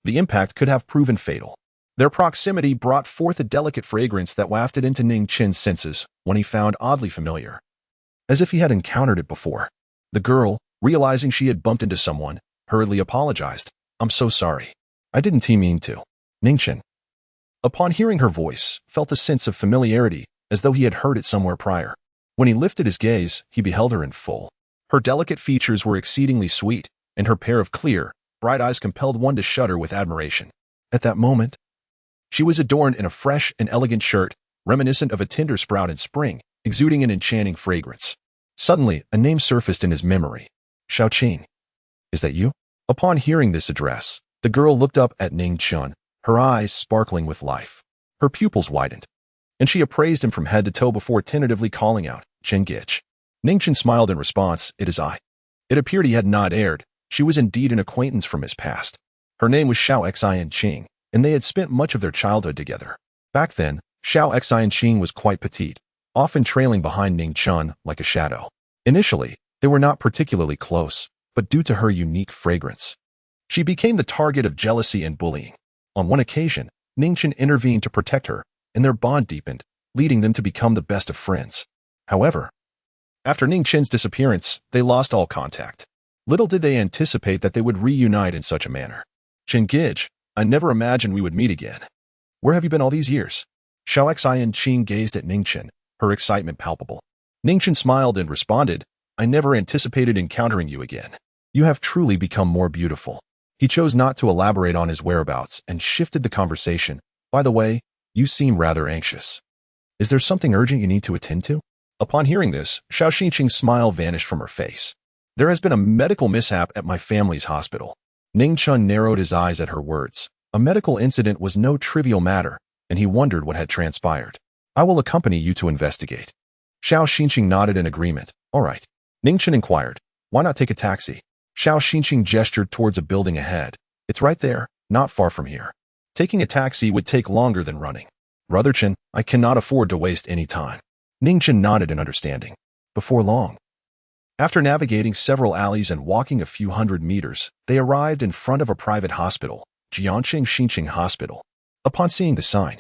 the impact could have proven fatal. Their proximity brought forth a delicate fragrance that wafted into Ning Chen's senses, one he found oddly familiar, as if he had encountered it before. The girl, realizing she had bumped into someone, hurriedly apologized. I'm so sorry. I didn't mean to. Ning Chen, upon hearing her voice, felt a sense of familiarity, as though he had heard it somewhere prior. When he lifted his gaze, he beheld her in full. Her delicate features were exceedingly sweet, and her pair of clear, bright eyes compelled one to shudder with admiration. At that moment, she was adorned in a fresh and elegant shirt, reminiscent of a tender sprout in spring, exuding an enchanting fragrance. Suddenly, a name surfaced in his memory. Xiaoqing. Is that you? Upon hearing this address, the girl looked up at Ning Chen, her eyes sparkling with life. Her pupils widened, and she appraised him from head to toe before tentatively calling out, Chen Gich. Ning Chen smiled in response, it is I. It appeared he had not erred. She was indeed an acquaintance from his past. Her name was Xiao Xianqing, and they had spent much of their childhood together. Back then, Xiao Xianqing was quite petite, often trailing behind Ning Chen like a shadow. Initially, they were not particularly close, but due to her unique fragrance, she became the target of jealousy and bullying. On one occasion, Ning Chen intervened to protect her, and their bond deepened, leading them to become the best of friends. However, after Ning Chen's disappearance, they lost all contact. Little did they anticipate that they would reunite in such a manner. Chen Gij, I never imagined we would meet again. Where have you been all these years? Xiao Xianqing gazed at Ning Chen, her excitement palpable. Ning Chen smiled and responded, I never anticipated encountering you again. You have truly become more beautiful. He chose not to elaborate on his whereabouts and shifted the conversation. By the way, you seem rather anxious. Is there something urgent you need to attend to? Upon hearing this, Xiao Xinqing's smile vanished from her face. There has been a medical mishap at my family's hospital. Ning Chen narrowed his eyes at her words. A medical incident was no trivial matter, and he wondered what had transpired. I will accompany you to investigate. Xiao Xinqing nodded in agreement. All right. Ning Chen inquired, why not take a taxi? Xiao Xinqing gestured towards a building ahead. It's right there, not far from here. Taking a taxi would take longer than running. Brother Chen, I cannot afford to waste any time. Ning Chen nodded in understanding. Before long, after navigating several alleys and walking a few hundred meters, they arrived in front of a private hospital, Jiangxing Xinqing Hospital. Upon seeing the sign,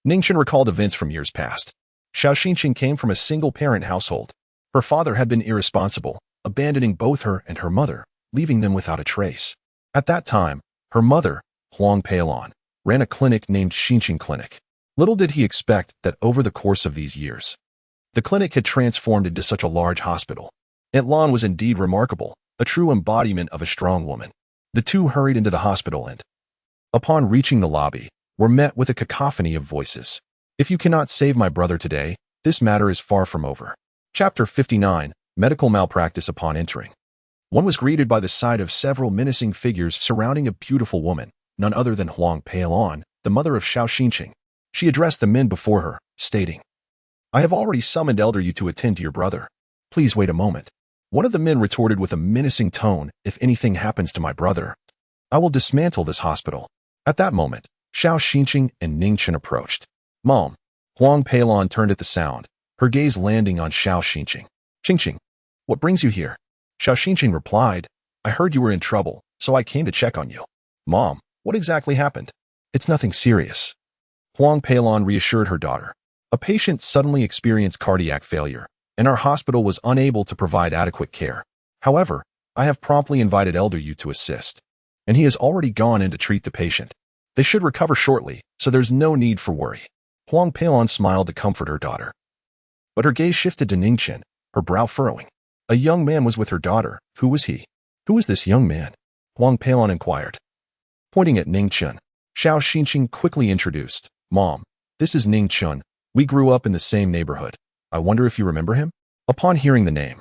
Ning Chen recalled events from years past. Xiao Xinqing came from a single-parent household. Her father had been irresponsible, abandoning both her and her mother, leaving them without a trace. At that time, her mother, Huang Peilon, ran a clinic named Xinqing Clinic. Little did he expect that over the course of these years, the clinic had transformed into such a large hospital. Aunt Lan was indeed remarkable, a true embodiment of a strong woman. The two hurried into the hospital and, upon reaching the lobby, were met with a cacophony of voices. If you cannot save my brother today, this matter is far from over. Chapter 59, Medical Malpractice. Upon entering, one was greeted by the sight of several menacing figures surrounding a beautiful woman, none other than Huang Peilan, the mother of Xiao Xinqing. She addressed the men before her, stating, "I have already summoned Elder Yu to attend to your brother. Please wait a moment." One of the men retorted with a menacing tone, "If anything happens to my brother, I will dismantle this hospital." At that moment, Xiao Xinqing and Ning Chen approached. "Mom." Huang Peilan turned at the sound, her gaze landing on Xiao Xinqing. "Xinqing, what brings you here?" Xiao Xinqing replied, "I heard you were in trouble, so I came to check on you." "Mom, what exactly happened?" "It's nothing serious." Huang Peilan reassured her daughter. "A patient suddenly experienced cardiac failure, and our hospital was unable to provide adequate care. However, I have promptly invited Elder Yu to assist, and he has already gone in to treat the patient. They should recover shortly, so there's no need for worry." Huang Peilan smiled to comfort her daughter. But her gaze shifted to Ning Chen, her brow furrowing. A young man was with her daughter. Who was he? "Who is this young man?" Huang Peilan inquired. Pointing at Ning Chen, Xiao Xinqing quickly introduced, "Mom, this is Ning Chen. We grew up in the same neighborhood. I wonder if you remember him?" Upon hearing the name,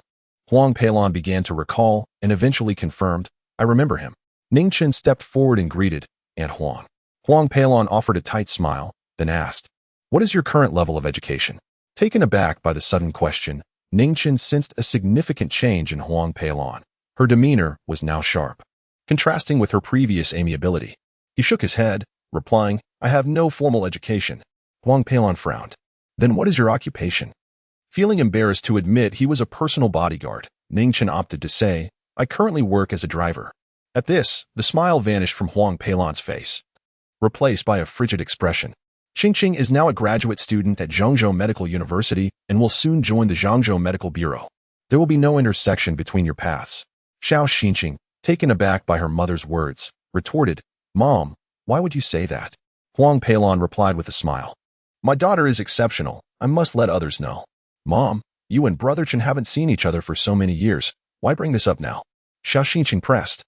Huang Peilan began to recall and eventually confirmed, "I remember him." Ning Chen stepped forward and greeted Aunt Huang. Huang Peilan offered a tight smile, then asked, "What is your current level of education?" Taken aback by the sudden question, Ning Chen sensed a significant change in Huang Peilan. Her demeanor was now sharp, contrasting with her previous amiability. He shook his head, replying, "I have no formal education." Huang Peilan frowned. "Then what is your occupation?" Feeling embarrassed to admit he was a personal bodyguard, Ning Chen opted to say, "I currently work as a driver." At this, the smile vanished from Huang Peilan's face, replaced by a frigid expression. Xinqing is now a graduate student at Zhengzhou Medical University and will soon join the Zhengzhou Medical Bureau. There will be no intersection between your paths. Xiao Xinqing, taken aback by her mother's words, retorted, "Mom, why would you say that?" Huang Peilan replied with a smile, "My daughter is exceptional. I must let others know." "Mom, you and Brother Chen haven't seen each other for so many years. Why bring this up now?" Xiao Xinqing pressed.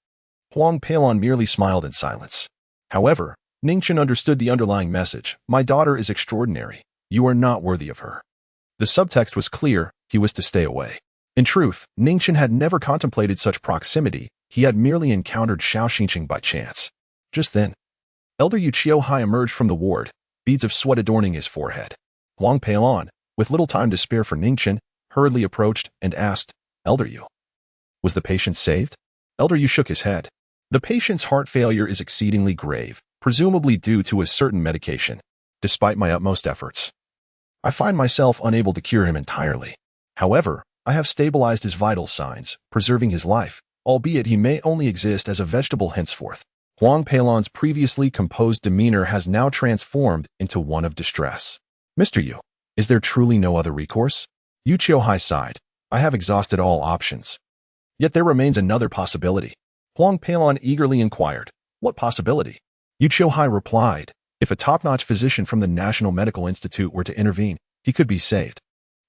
Huang Peilan merely smiled in silence. However, Ning Chen understood the underlying message. "My daughter is extraordinary. You are not worthy of her." The subtext was clear. He was to stay away. In truth, Ning Chen had never contemplated such proximity. He had merely encountered Xiao Xinqing by chance. Just then, Elder Yu Qiuhai emerged from the ward, beads of sweat adorning his forehead. Huang Peilan, with little time to spare for Ning Chen, hurriedly approached and asked, "Elder Yu, was the patient saved?" Elder Yu shook his head. "The patient's heart failure is exceedingly grave, presumably due to a certain medication. Despite my utmost efforts, I find myself unable to cure him entirely. However, I have stabilized his vital signs, preserving his life, albeit he may only exist as a vegetable henceforth." Huang Peilan's previously composed demeanor has now transformed into one of distress. "Mr. Yu, is there truly no other recourse?" Yu Qiuhai sighed. "I have exhausted all options. Yet there remains another possibility." Huang Peilan eagerly inquired, "What possibility?" Yu Qiuhai replied, "If a top-notch physician from the National Medical Institute were to intervene, he could be saved."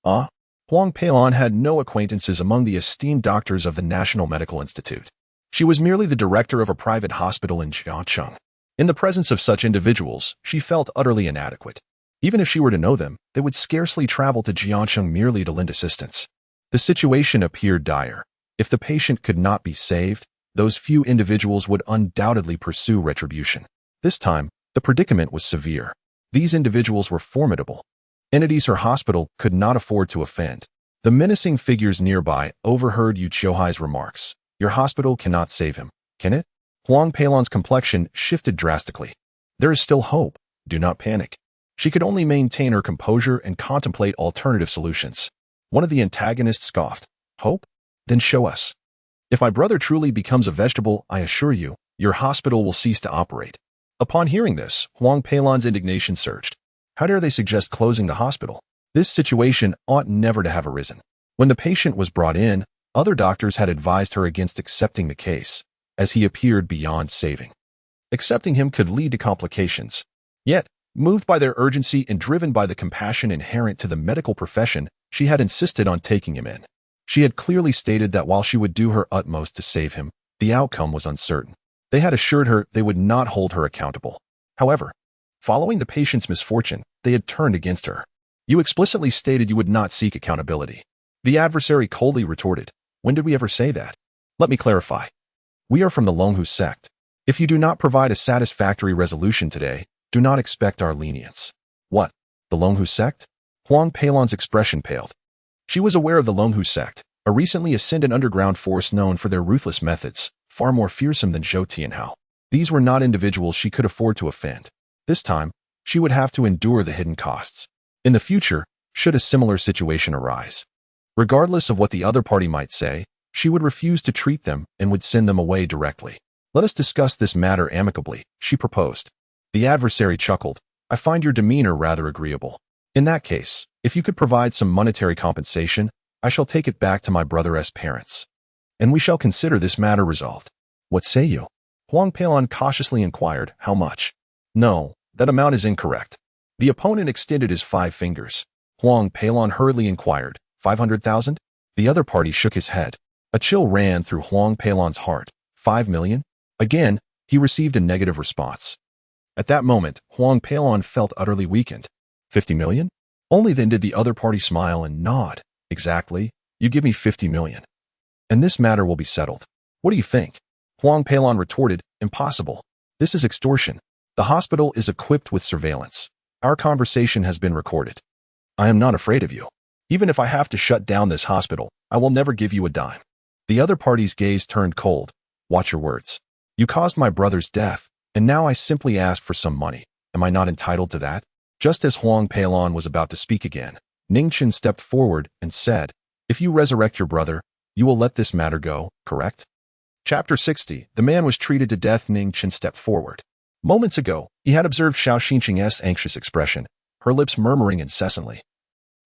Ah? Huang Peilan had no acquaintances among the esteemed doctors of the National Medical Institute. She was merely the director of a private hospital in Jiangcheng. In the presence of such individuals, she felt utterly inadequate. Even if she were to know them, they would scarcely travel to Jiangcheng merely to lend assistance. The situation appeared dire. If the patient could not be saved, those few individuals would undoubtedly pursue retribution. This time, the predicament was severe. These individuals were formidable. Entities her hospital could not afford to offend. The menacing figures nearby overheard Yu Qiuhai's remarks. "Your hospital cannot save him, can it?" Huang Peilan's complexion shifted drastically. "There is still hope. Do not panic." She could only maintain her composure and contemplate alternative solutions. One of the antagonists scoffed. "Hope? Then show us. If my brother truly becomes a vegetable, I assure you, your hospital will cease to operate." Upon hearing this, Huang Peilan's indignation surged. How dare they suggest closing the hospital? This situation ought never to have arisen. When the patient was brought in, other doctors had advised her against accepting the case, as he appeared beyond saving. Accepting him could lead to complications. Yet, Moved by their urgency and driven by the compassion inherent to the medical profession, she had insisted on taking him in. She had clearly stated that while she would do her utmost to save him, the outcome was uncertain. They had assured her they would not hold her accountable. However, following the patient's misfortune, they had turned against her. You explicitly stated you would not seek accountability. The adversary coldly retorted, when did we ever say that? Let me clarify. We are from the Longhu sect. If you do not provide a satisfactory resolution today, do not expect our lenience. What? The Longhu sect? Huang Peilon's expression paled. She was aware of the Longhu sect, a recently ascended underground force known for their ruthless methods, far more fearsome than Zhou Tianhao. These were not individuals she could afford to offend. This time, she would have to endure the hidden costs. In the future, should a similar situation arise. Regardless of what the other party might say, she would refuse to treat them and would send them away directly. Let us discuss this matter amicably, she proposed. The adversary chuckled. I find your demeanor rather agreeable. In that case, if you could provide some monetary compensation, I shall take it back to my brother's parents. And we shall consider this matter resolved. What say you? Huang Peilon cautiously inquired, how much? No, that amount is incorrect. The opponent extended his 5 fingers. Huang Peilon hurriedly inquired, 500,000? The other party shook his head. A chill ran through Huang Peilon's heart. 5 million? Again, he received a negative response. At that moment, Huang Peilon felt utterly weakened. 50 million? Only then did the other party smile and nod. Exactly, you give me 50 million. And this matter will be settled. What do you think? Huang Peilon retorted, impossible. This is extortion. The hospital is equipped with surveillance. Our conversation has been recorded. I am not afraid of you. Even if I have to shut down this hospital, I will never give you a dime. The other party's gaze turned cold. Watch your words. You caused my brother's death, and now I simply ask for some money. Am I not entitled to that? Just as Huang Peilon was about to speak again, Ning Chen stepped forward and said, if you resurrect your brother, you will let this matter go, correct? Chapter 60. The man was treated to death. Ning Chen stepped forward. Moments ago, he had observed Xiao Xinqing's anxious expression, her lips murmuring incessantly,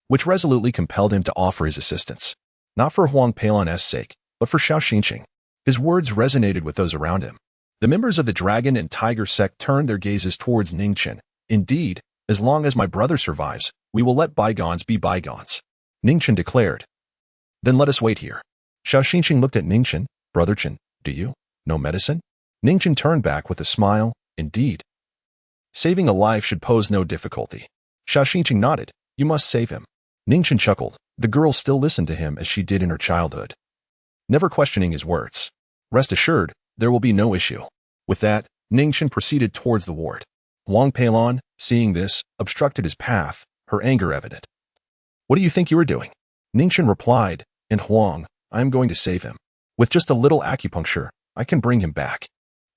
which resolutely compelled him to offer his assistance. Not for Huang Peilon's sake, but for Xiao Xinqing. His words resonated with those around him. The members of the Dragon and Tiger sect turned their gazes towards Ning Chen. Indeed, as long as my brother survives, we will let bygones be bygones, Ning Chen declared. Then let us wait here. Xiao Xinqing looked at Ning Chen. Brother Chen, do you know medicine? Ning Chen turned back with a smile. Indeed. Saving a life should pose no difficulty. Xiao Xinqing nodded. You must save him. Ning Chen chuckled. The girl still listened to him as she did in her childhood, never questioning his words. Rest assured, there will be no issue. With that, Ning Chen proceeded towards the ward. Huang Peilon, seeing this, obstructed his path, her anger evident. What do you think you are doing? Ning Chen replied, and Huang, I am going to save him. With just a little acupuncture, I can bring him back.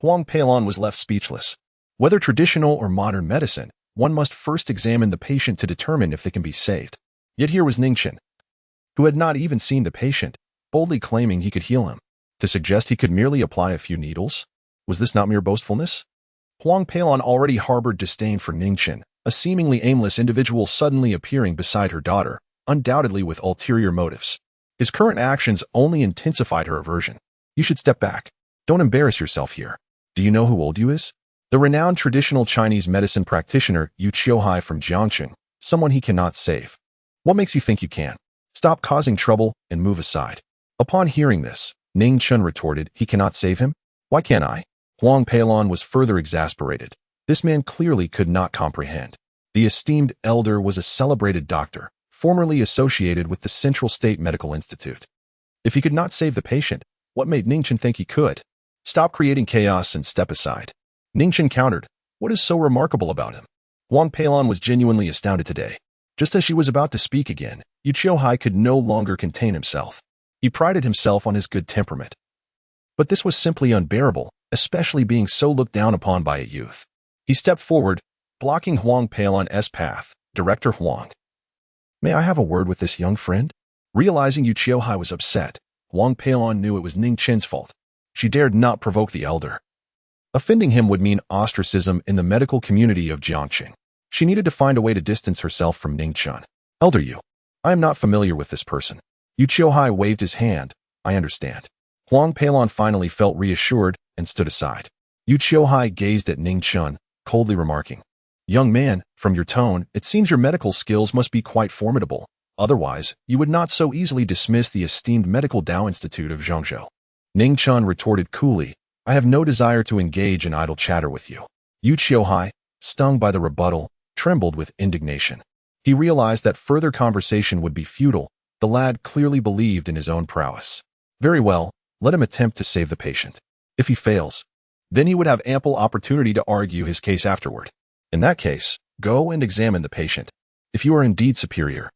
Huang Peilon was left speechless. Whether traditional or modern medicine, one must first examine the patient to determine if they can be saved. Yet here was Ning Chen, who had not even seen the patient, boldly claiming he could heal him. To suggest he could merely apply a few needles? Was this not mere boastfulness? Huang Peilon already harbored disdain for Ning Chen, a seemingly aimless individual suddenly appearing beside her daughter, undoubtedly with ulterior motives. His current actions only intensified her aversion. You should step back. Don't embarrass yourself here. Do you know who old you is? The renowned traditional Chinese medicine practitioner Yu Qiuhai from Jiangxing, someone he cannot save. What makes you think you can? Stop causing trouble and move aside. Upon hearing this, Ning Chen retorted, he cannot save him? Why can't I? Huang Peilon was further exasperated. This man clearly could not comprehend. The esteemed elder was a celebrated doctor, formerly associated with the Central State Medical Institute. If he could not save the patient, what made Ning Chen think he could? Stop creating chaos and step aside. Ning Chen countered, what is so remarkable about him? Huang Peilon was genuinely astounded today. Just as she was about to speak again, Yu Qiuhai could no longer contain himself. He prided himself on his good temperament. But this was simply unbearable, especially being so looked down upon by a youth. He stepped forward, blocking Huang Peilon's path. Director Huang. May I have a word with this young friend? Realizing Yu Qiuhai was upset, Huang Peilon knew it was Ning Chen's fault. She dared not provoke the elder. Offending him would mean ostracism in the medical community of Jiangxing. She needed to find a way to distance herself from Ning Chen. Elder Yu, I am not familiar with this person. Yu Qiuhai waved his hand. I understand. Huang Peilon finally felt reassured and stood aside. Yu Qiuhai gazed at Ning Chen, coldly remarking, Young man, from your tone, it seems your medical skills must be quite formidable. Otherwise, you would not so easily dismiss the esteemed Medical Dao Institute of Zhengzhou. Ning Chen retorted coolly, I have no desire to engage in idle chatter with you. Yu Qiuhai, stung by the rebuttal, trembled with indignation. He realized that further conversation would be futile. The lad clearly believed in his own prowess. Very well, let him attempt to save the patient. If he fails, then he would have ample opportunity to argue his case afterward. In that case, go and examine the patient. If you are indeed superior,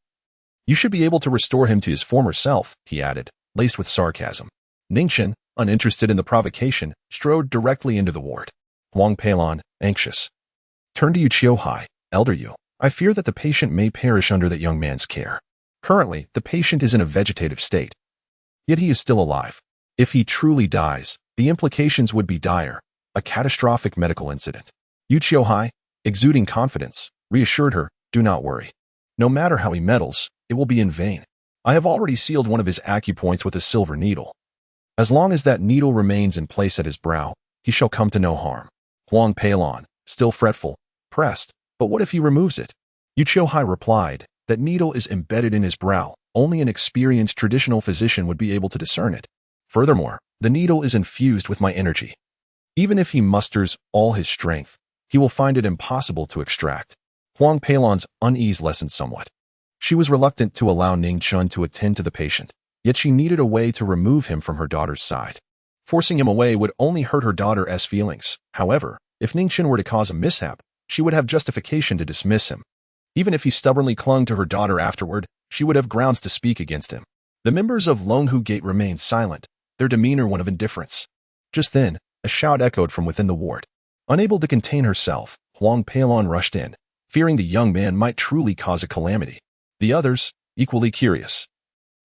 you should be able to restore him to his former self, he added, laced with sarcasm. Ning Chen, uninterested in the provocation, strode directly into the ward. Huang Peilon, anxious, turned to Yu Qiuhai, elder Yu. I fear that the patient may perish under that young man's care. Currently, the patient is in a vegetative state. Yet he is still alive. If he truly dies, the implications would be dire, a catastrophic medical incident. Yu Qiuhai, exuding confidence, reassured her, do not worry. No matter how he meddles, it will be in vain. I have already sealed one of his acupoints with a silver needle. As long as that needle remains in place at his brow, he shall come to no harm. Huang Peilon, still fretful, pressed, but what if he removes it? Yu Qiuhai replied, that needle is embedded in his brow. Only an experienced traditional physician would be able to discern it. Furthermore, the needle is infused with my energy. Even if he musters all his strength, he will find it impossible to extract. Huang Peilon's unease lessened somewhat. She was reluctant to allow Ning Chen to attend to the patient, yet she needed a way to remove him from her daughter's side. Forcing him away would only hurt her daughter's feelings. However, if Ning Chen were to cause a mishap, she would have justification to dismiss him. Even if he stubbornly clung to her daughter afterward, she would have grounds to speak against him. The members of Longhu Gate remained silent, their demeanor one of indifference. Just then, a shout echoed from within the ward. Unable to contain herself, Huang Peilon rushed in, fearing the young man might truly cause a calamity. The others, equally curious,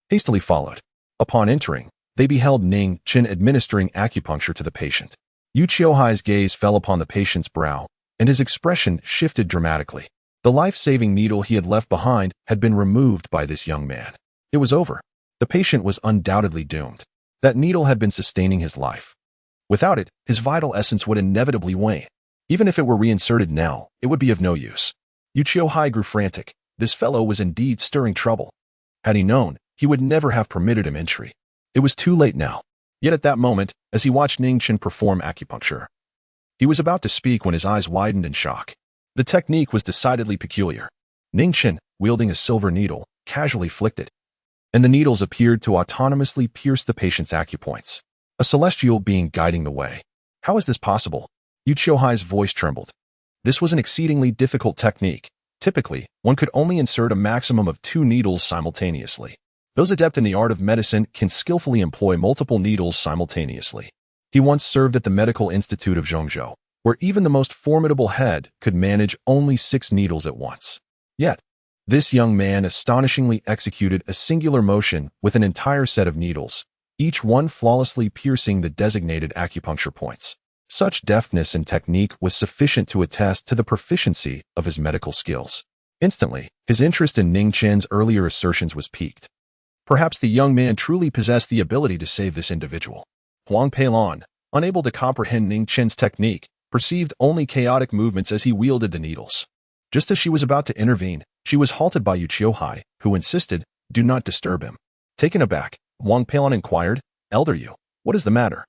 hastily followed. Upon entering, they beheld Ning Chen administering acupuncture to the patient. Yu Qiuhai's gaze fell upon the patient's brow, and his expression shifted dramatically. The life-saving needle he had left behind had been removed by this young man. It was over. The patient was undoubtedly doomed. That needle had been sustaining his life. Without it, his vital essence would inevitably wane. Even if it were reinserted now, it would be of no use. Yu Qiuhai grew frantic. This fellow was indeed stirring trouble. Had he known, he would never have permitted him entry. It was too late now. Yet at that moment, as he watched Ning Chen perform acupuncture, he was about to speak when his eyes widened in shock. The technique was decidedly peculiar. Ning Chen, wielding a silver needle, casually flicked it, and the needles appeared to autonomously pierce the patient's acupoints. A celestial being guiding the way. How is this possible? Yu Qiuhai's voice trembled. This was an exceedingly difficult technique. Typically, one could only insert a maximum of 2 needles simultaneously. Those adept in the art of medicine can skillfully employ multiple needles simultaneously. He once served at the Medical Institute of Zhengzhou, where even the most formidable head could manage only 6 needles at once. Yet, this young man astonishingly executed a singular motion with an entire set of needles, each one flawlessly piercing the designated acupuncture points. Such deftness and technique was sufficient to attest to the proficiency of his medical skills. Instantly, his interest in Ning Chen's earlier assertions was piqued. Perhaps the young man truly possessed the ability to save this individual. Huang Peilon, unable to comprehend Ning Chen's technique, perceived only chaotic movements as he wielded the needles. Just as she was about to intervene, she was halted by Yu Qiuhai, who insisted, do not disturb him. Taken aback, Huang Peilon inquired, Elder Yu, what is the matter?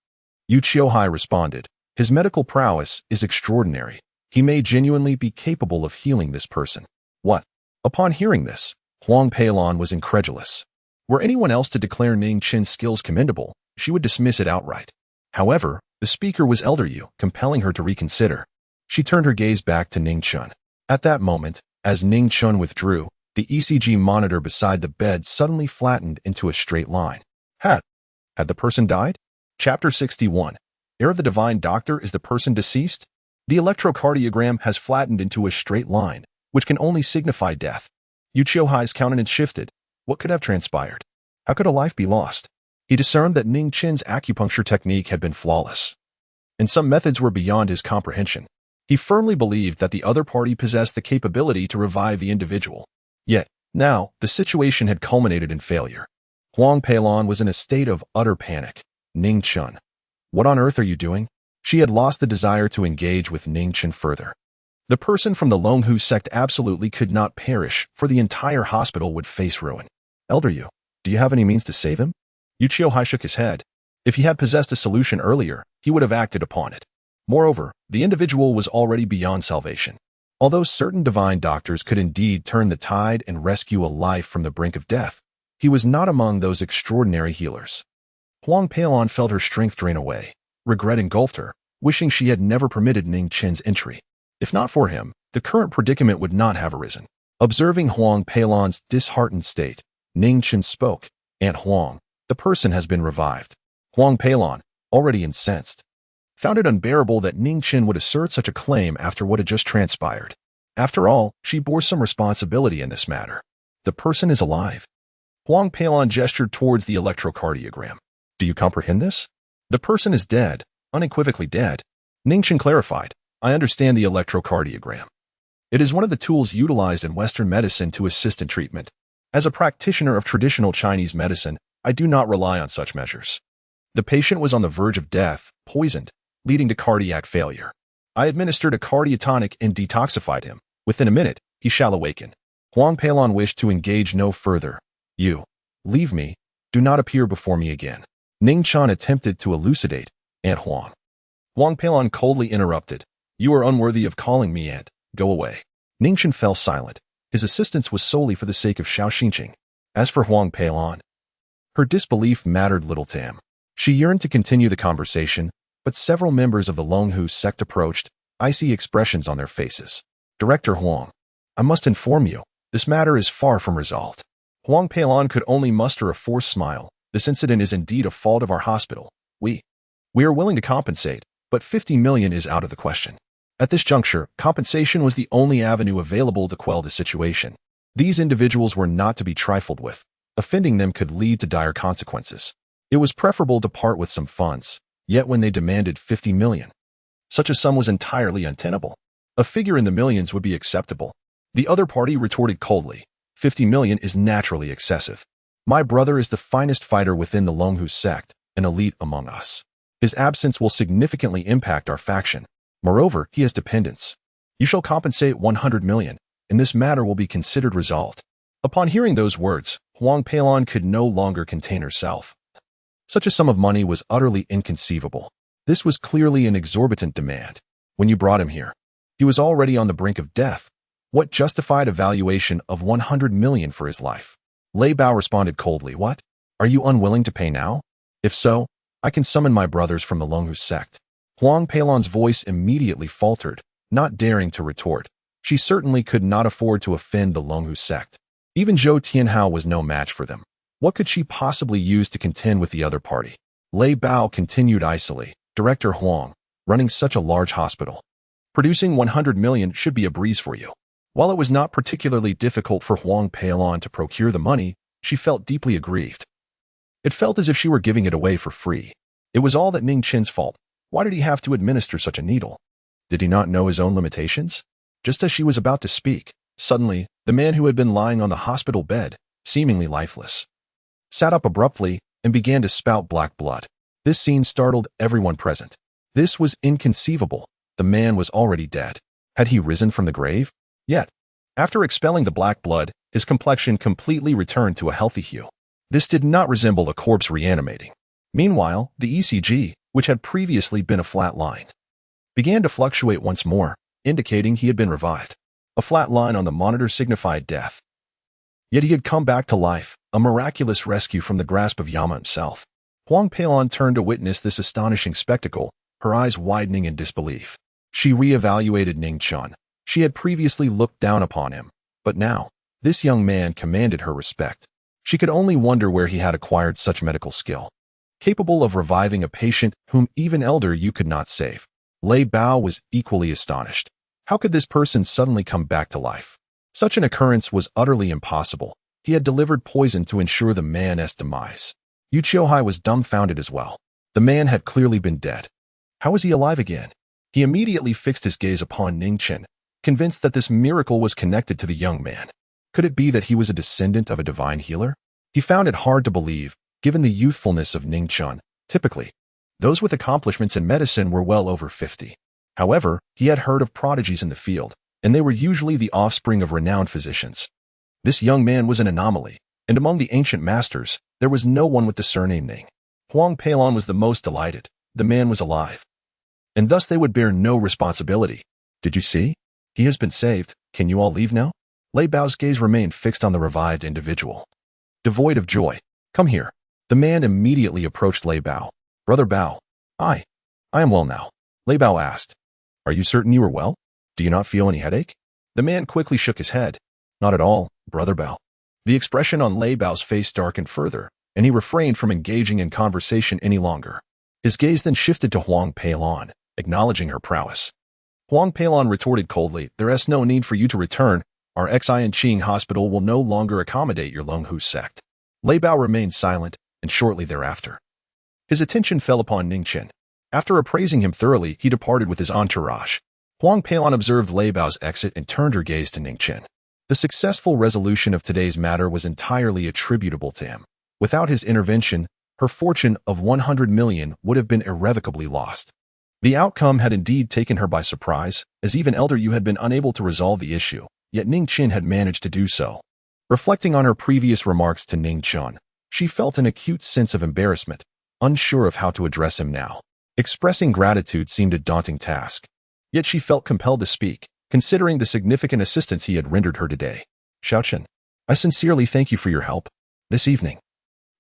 Yu Qiuhai responded, his medical prowess is extraordinary. He may genuinely be capable of healing this person. What? Upon hearing this, Huang Peilon was incredulous. Were anyone else to declare Ning Chen's skills commendable, she would dismiss it outright. However, the speaker was Elder Yu, compelling her to reconsider. She turned her gaze back to Ning Chen. At that moment, as Ning Chen withdrew, the ECG monitor beside the bed suddenly flattened into a straight line. Had the person died? Chapter 61. Heir of the Divine Doctor, is the person deceased? The electrocardiogram has flattened into a straight line, which can only signify death. Yu Qiuhai's countenance shifted. What could have transpired? How could a life be lost? He discerned that Ning Chen's acupuncture technique had been flawless, and some methods were beyond his comprehension. He firmly believed that the other party possessed the capability to revive the individual. Yet, now, the situation had culminated in failure. Huang Peilon was in a state of utter panic. Ning Chen, what on earth are you doing? She had lost the desire to engage with Ning Chen further. The person from the Longhu sect absolutely could not perish, for the entire hospital would face ruin. Elder Yu, do you have any means to save him? Yu Qiuhai shook his head. If he had possessed a solution earlier, he would have acted upon it. Moreover, the individual was already beyond salvation. Although certain divine doctors could indeed turn the tide and rescue a life from the brink of death, he was not among those extraordinary healers. Huang Peilon felt her strength drain away. Regret engulfed her, wishing she had never permitted Ning Chen's entry. If not for him, the current predicament would not have arisen. Observing Huang Peilon's disheartened state, Ning Chen spoke. Aunt Huang, the person has been revived. Huang Peilon, already incensed, found it unbearable that Ning Chen would assert such a claim after what had just transpired. After all, she bore some responsibility in this matter. The person is alive. Huang Peilon gestured towards the electrocardiogram. Do you comprehend this? The person is dead, unequivocally dead. Ning Chen clarified. I understand the electrocardiogram. It is one of the tools utilized in Western medicine to assist in treatment. As a practitioner of traditional Chinese medicine, I do not rely on such measures. The patient was on the verge of death, poisoned, leading to cardiac failure. I administered a cardiotonic and detoxified him. Within a minute, he shall awaken. Huang Peilon wished to engage no further. You, leave me, do not appear before me again. Ning Chen attempted to elucidate. Aunt Huang. Huang Peilon coldly interrupted. You are unworthy of calling me aunt. Go away. Ning Chen fell silent. His assistance was solely for the sake of Xiao Xinqing. As for Huang Peilon, her disbelief mattered little to him. She yearned to continue the conversation, but several members of the Longhu sect approached, icy expressions on their faces. Director Huang, I must inform you, this matter is far from resolved. Huang Peilon could only muster a forced smile. This incident is indeed a fault of our hospital. We are willing to compensate, but 50 million is out of the question. At this juncture, compensation was the only avenue available to quell the situation. These individuals were not to be trifled with. Offending them could lead to dire consequences. It was preferable to part with some funds, yet when they demanded 50 million, such a sum was entirely untenable. A figure in the millions would be acceptable. The other party retorted coldly. 50 million is naturally excessive. My brother is the finest fighter within the Longhu sect, an elite among us. His absence will significantly impact our faction. Moreover, he has dependents. You shall compensate 100 million, and this matter will be considered resolved. Upon hearing those words, Huang Peilon could no longer contain herself. Such a sum of money was utterly inconceivable. This was clearly an exorbitant demand. When you brought him here, he was already on the brink of death. What justified a valuation of 100 million for his life? Lei Bao responded coldly. What? Are you unwilling to pay now? If so, I can summon my brothers from the Longhu sect. Huang Peilon's voice immediately faltered, not daring to retort. She certainly could not afford to offend the Longhu sect. Even Zhou Tianhao was no match for them. What could she possibly use to contend with the other party? Lei Bao continued icily. Director Huang, running such a large hospital, producing 100 million should be a breeze for you. While it was not particularly difficult for Huang Peilon to procure the money, she felt deeply aggrieved. It felt as if she were giving it away for free. It was all that Ning Chen's fault. Why did he have to administer such a needle? Did he not know his own limitations? Just as she was about to speak, suddenly, the man who had been lying on the hospital bed, seemingly lifeless, sat up abruptly and began to spout black blood. This scene startled everyone present. This was inconceivable. The man was already dead. Had he risen from the grave? Yet, after expelling the black blood, his complexion completely returned to a healthy hue. This did not resemble a corpse reanimating. Meanwhile, the ECG, which had previously been a flat line, began to fluctuate once more, indicating he had been revived. A flat line on the monitor signified death. Yet he had come back to life, a miraculous rescue from the grasp of Yama himself. Huang Peilon turned to witness this astonishing spectacle, her eyes widening in disbelief. She re-evaluated Ning Chen. She had previously looked down upon him, but now, this young man commanded her respect. She could only wonder where he had acquired such medical skill, capable of reviving a patient whom even Elder Yu could not save. Lei Bao was equally astonished. How could this person suddenly come back to life? Such an occurrence was utterly impossible. He had delivered poison to ensure the man's demise. Yu Qiuhai was dumbfounded as well. The man had clearly been dead. How was he alive again? He immediately fixed his gaze upon Ning Chen, convinced that this miracle was connected to the young man. Could it be that he was a descendant of a divine healer? He found it hard to believe, given the youthfulness of Ning Chen. Typically, those with accomplishments in medicine were well over 50. However, he had heard of prodigies in the field, and they were usually the offspring of renowned physicians. This young man was an anomaly, and among the ancient masters, there was no one with the surname Ning. Huang Peilon was the most delighted. The man was alive, and thus they would bear no responsibility. Did you see? He has been saved. Can you all leave now? Lei Bao's gaze remained fixed on the revived individual. Devoid of joy. Come here. The man immediately approached Lei Bao. Brother Bao. I am well now. Lei Bao asked. Are you certain you are well? Do you not feel any headache? The man quickly shook his head. Not at all, Brother Bao. The expression on Lei Bao's face darkened further, and he refrained from engaging in conversation any longer. His gaze then shifted to Huang Peilon, acknowledging her prowess. Huang Peilon retorted coldly, there is no need for you to return. Our Xianqing hospital will no longer accommodate your Longhu sect. Lei Bao remained silent, and shortly thereafter, his attention fell upon Ning Chen. After appraising him thoroughly, he departed with his entourage. Huang Peilon observed Lei Bao's exit and turned her gaze to Ning Chen. The successful resolution of today's matter was entirely attributable to him. Without his intervention, her fortune of 100 million would have been irrevocably lost. The outcome had indeed taken her by surprise, as even Elder Yu had been unable to resolve the issue, yet Ning Chen had managed to do so. Reflecting on her previous remarks to Ning Chen, she felt an acute sense of embarrassment, unsure of how to address him now. Expressing gratitude seemed a daunting task, yet she felt compelled to speak, considering the significant assistance he had rendered her today. Xiaochen, I sincerely thank you for your help. This evening,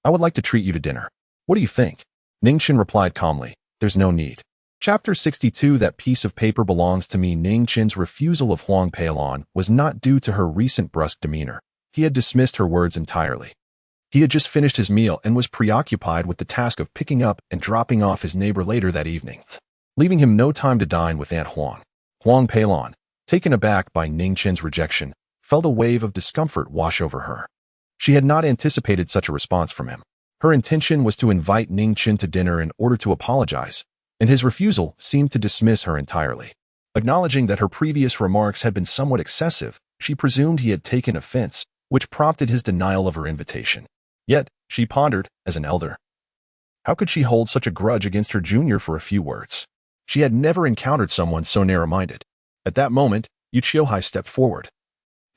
I would like to treat you to dinner. What do you think? Ning Chen replied calmly, there's no need. Chapter 62 That piece of paper belongs to me. Ning Chen's refusal of Huang Peilon was not due to her recent brusque demeanor. He had dismissed her words entirely. He had just finished his meal and was preoccupied with the task of picking up and dropping off his neighbor later that evening, leaving him no time to dine with Aunt Huang. Huang Peilon, taken aback by Ning Chen's rejection, felt a wave of discomfort wash over her. She had not anticipated such a response from him. Her intention was to invite Ning Chen to dinner in order to apologize, and his refusal seemed to dismiss her entirely. Acknowledging that her previous remarks had been somewhat excessive, she presumed he had taken offense, which prompted his denial of her invitation. Yet, she pondered, as an elder, how could she hold such a grudge against her junior for a few words? She had never encountered someone so narrow-minded. At that moment, Yu Qiuhai stepped forward.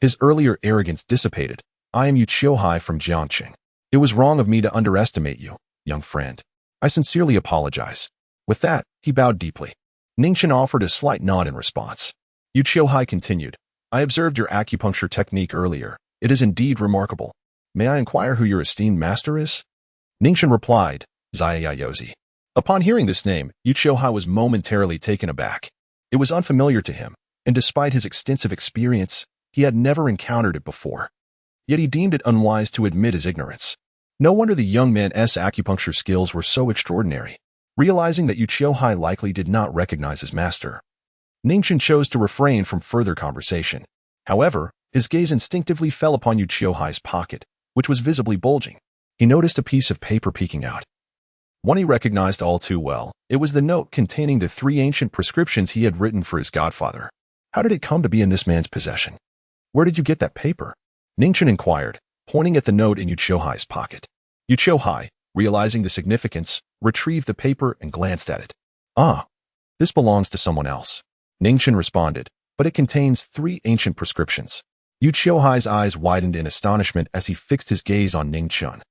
His earlier arrogance dissipated. I am Yu Qiuhai from Jiangqing. It was wrong of me to underestimate you, young friend. I sincerely apologize. With that, he bowed deeply. Ning Chen offered a slight nod in response. Yu Qiuhai continued, I observed your acupuncture technique earlier. It is indeed remarkable. May I inquire who your esteemed master is? Ning Chen replied, Zaiyayozi. Upon hearing this name, Yu Qiuhai was momentarily taken aback. It was unfamiliar to him, and despite his extensive experience, he had never encountered it before. Yet he deemed it unwise to admit his ignorance. No wonder the young man's acupuncture skills were so extraordinary. Realizing that Yu Qiuhai likely did not recognize his master, Ning Chen chose to refrain from further conversation. However, his gaze instinctively fell upon Yu Qiuhai's pocket, which was visibly bulging. He noticed a piece of paper peeking out. One he recognized all too well. It was the note containing the 3 ancient prescriptions he had written for his godfather. How did it come to be in this man's possession? Where did you get that paper? Ning Chen inquired, pointing at the note in Yu Qiuhai's pocket. Yu Qiuhai, realizing the significance, retrieved the paper and glanced at it. Ah, this belongs to someone else. Ning Chen responded, but it contains 3 ancient prescriptions. Yu Qiuhai's eyes widened in astonishment as he fixed his gaze on Ning Chen.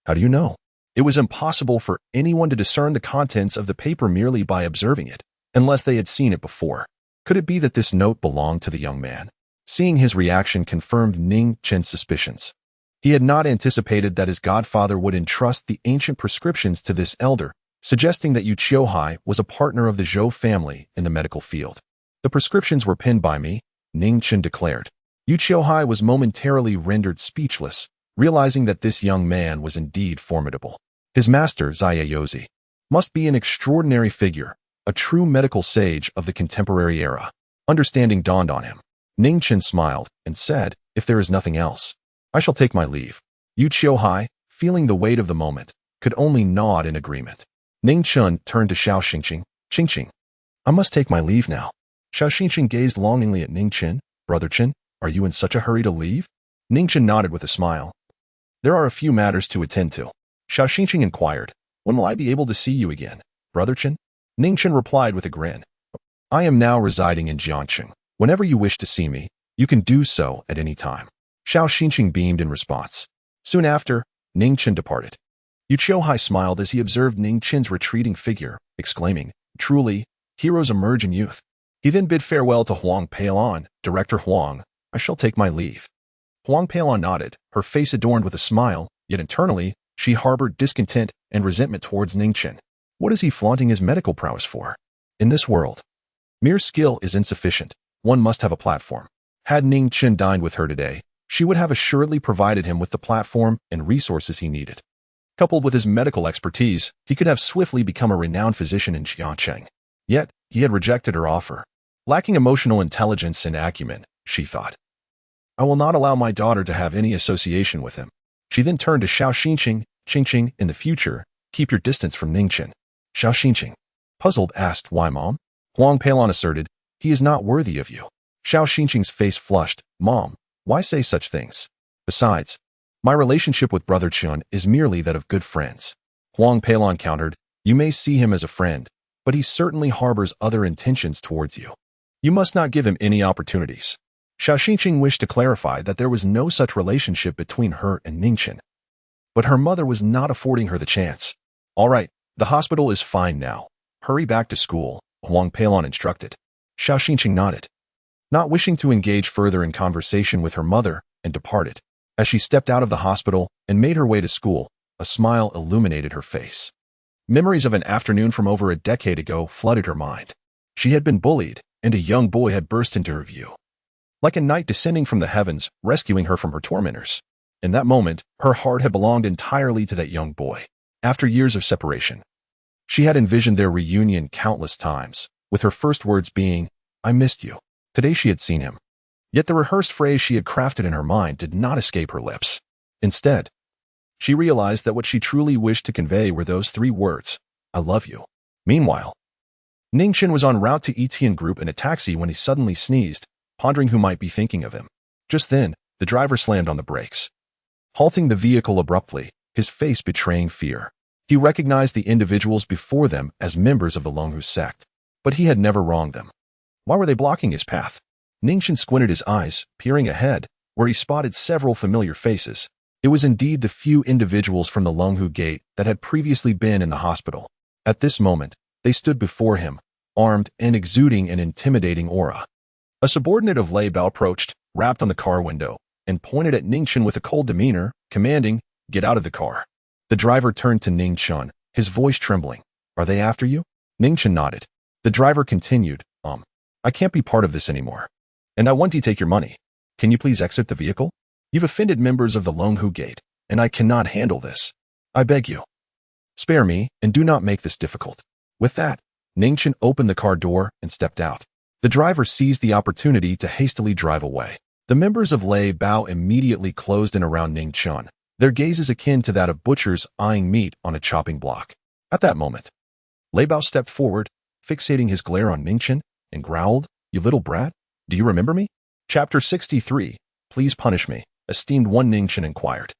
How do you know? It was impossible for anyone to discern the contents of the paper merely by observing it, unless they had seen it before. Could it be that this note belonged to the young man? Seeing his reaction confirmed Ning Chen's suspicions. He had not anticipated that his godfather would entrust the ancient prescriptions to this elder, suggesting that Yu Qiuhai was a partner of the Zhou family in the medical field. The prescriptions were penned by me, Ning Chen declared. Yu Qiuhai was momentarily rendered speechless, realizing that this young man was indeed formidable. His master, Zaiyayozi, must be an extraordinary figure, a true medical sage of the contemporary era. Understanding dawned on him. Ning Chen smiled and said, if there is nothing else, I shall take my leave. Yu Qiuhai, feeling the weight of the moment, could only nod in agreement. Ning Chen turned to Xiao Xingqing. Qingqing, I must take my leave now. Xiao Xingqing gazed longingly at Ning Chen. Brother Chen, are you in such a hurry to leave? Ning Chen nodded with a smile. There are a few matters to attend to. Xiao Xingqing inquired, when will I be able to see you again, Brother Chen? Ning Chen replied with a grin. I am now residing in Jiangqing. Whenever you wish to see me, you can do so at any time. Xiao Xinqing beamed in response. Soon after, Ning Chen departed. Yu Qiuhai smiled as he observed Ning Chen's retreating figure, exclaiming, "Truly, heroes emerge in youth." He then bid farewell to Huang Peilon. "Director Huang, I shall take my leave." Huang Peilon nodded, her face adorned with a smile, yet internally, she harbored discontent and resentment towards Ning Chen. What is he flaunting his medical prowess for? In this world, mere skill is insufficient. One must have a platform. Had Ning Chen dined with her today, she would have assuredly provided him with the platform and resources he needed. Coupled with his medical expertise, he could have swiftly become a renowned physician in Jiangqing. Yet, he had rejected her offer. Lacking emotional intelligence and acumen, she thought. I will not allow my daughter to have any association with him. She then turned to Xiao Xinqing. Xinqing, in the future, keep your distance from Ning Chen. Xiao Xinqing, puzzled, asked, why, Mom? Huang Peilon asserted, he is not worthy of you. Xiao Xinqing's face flushed. Mom, why say such things? Besides, my relationship with Brother Chen is merely that of good friends. Huang Peilon countered, you may see him as a friend, but he certainly harbors other intentions towards you. You must not give him any opportunities. Xiao Xinqing wished to clarify that there was no such relationship between her and Ning Chen. But her mother was not affording her the chance. All right, the hospital is fine now. Hurry back to school, Huang Peilon instructed. Xiao Xinqing nodded, not wishing to engage further in conversation with her mother, and departed. As she stepped out of the hospital and made her way to school, a smile illuminated her face. Memories of an afternoon from over a decade ago flooded her mind. She had been bullied, and a young boy had burst into her view. Like a knight descending from the heavens, rescuing her from her tormentors. In that moment, her heart had belonged entirely to that young boy. After years of separation, she had envisioned their reunion countless times, with her first words being, I missed you. Today she had seen him. Yet the rehearsed phrase she had crafted in her mind did not escape her lips. Instead, she realized that what she truly wished to convey were those three words, I love you. Meanwhile, Ning Chen was en route to Yitian Group in a taxi when he suddenly sneezed, pondering who might be thinking of him. Just then, the driver slammed on the brakes, halting the vehicle abruptly, his face betraying fear. He recognized the individuals before them as members of the Longhu sect, but he had never wronged them. Why were they blocking his path? Ning Chen squinted his eyes, peering ahead, where he spotted several familiar faces. It was indeed the few individuals from the Longhu gate that had previously been in the hospital. At this moment, they stood before him, armed and exuding an intimidating aura. A subordinate of Lei Bao approached, rapped on the car window, and pointed at Ning Chen with a cold demeanor, commanding, get out of the car. The driver turned to Ning Chen, his voice trembling. Are they after you? Ning Chen nodded. The driver continued, I can't be part of this anymore. And I want to take your money. Can you please exit the vehicle? You've offended members of the Longhu gate, and I cannot handle this. I beg you. Spare me, and do not make this difficult. With that, Ning Chen opened the car door and stepped out. The driver seized the opportunity to hastily drive away. The members of Lei Bao immediately closed in around Ning Chen, their gazes akin to that of butchers eyeing meat on a chopping block. At that moment, Lei Bao stepped forward, fixating his glare on Ning Chen, and growled, You little brat, do you remember me? Chapter 63, Please Punish Me, esteemed one. Ning Chen inquired.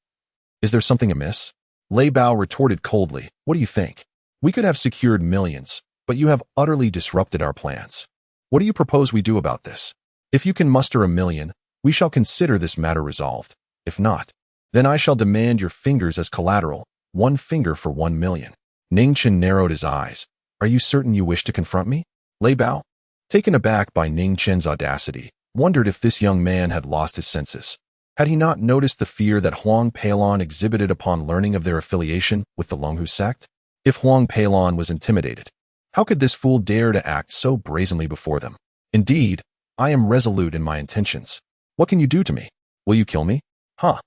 Is there something amiss? Lei Bao retorted coldly, What do you think? We could have secured millions, but you have utterly disrupted our plans. What do you propose we do about this? If you can muster $1 million, we shall consider this matter resolved. If not, then I shall demand your fingers as collateral, 1 finger for 1 million. Ning Chen narrowed his eyes. Are you certain you wish to confront me? Lei Bao, taken aback by Ning Chen's audacity, wondered if this young man had lost his senses. Had he not noticed the fear that Huang Peilon exhibited upon learning of their affiliation with the Longhu sect? If Huang Peilon was intimidated, how could this fool dare to act so brazenly before them? Indeed, I am resolute in my intentions. What can you do to me? Will you kill me? Huh?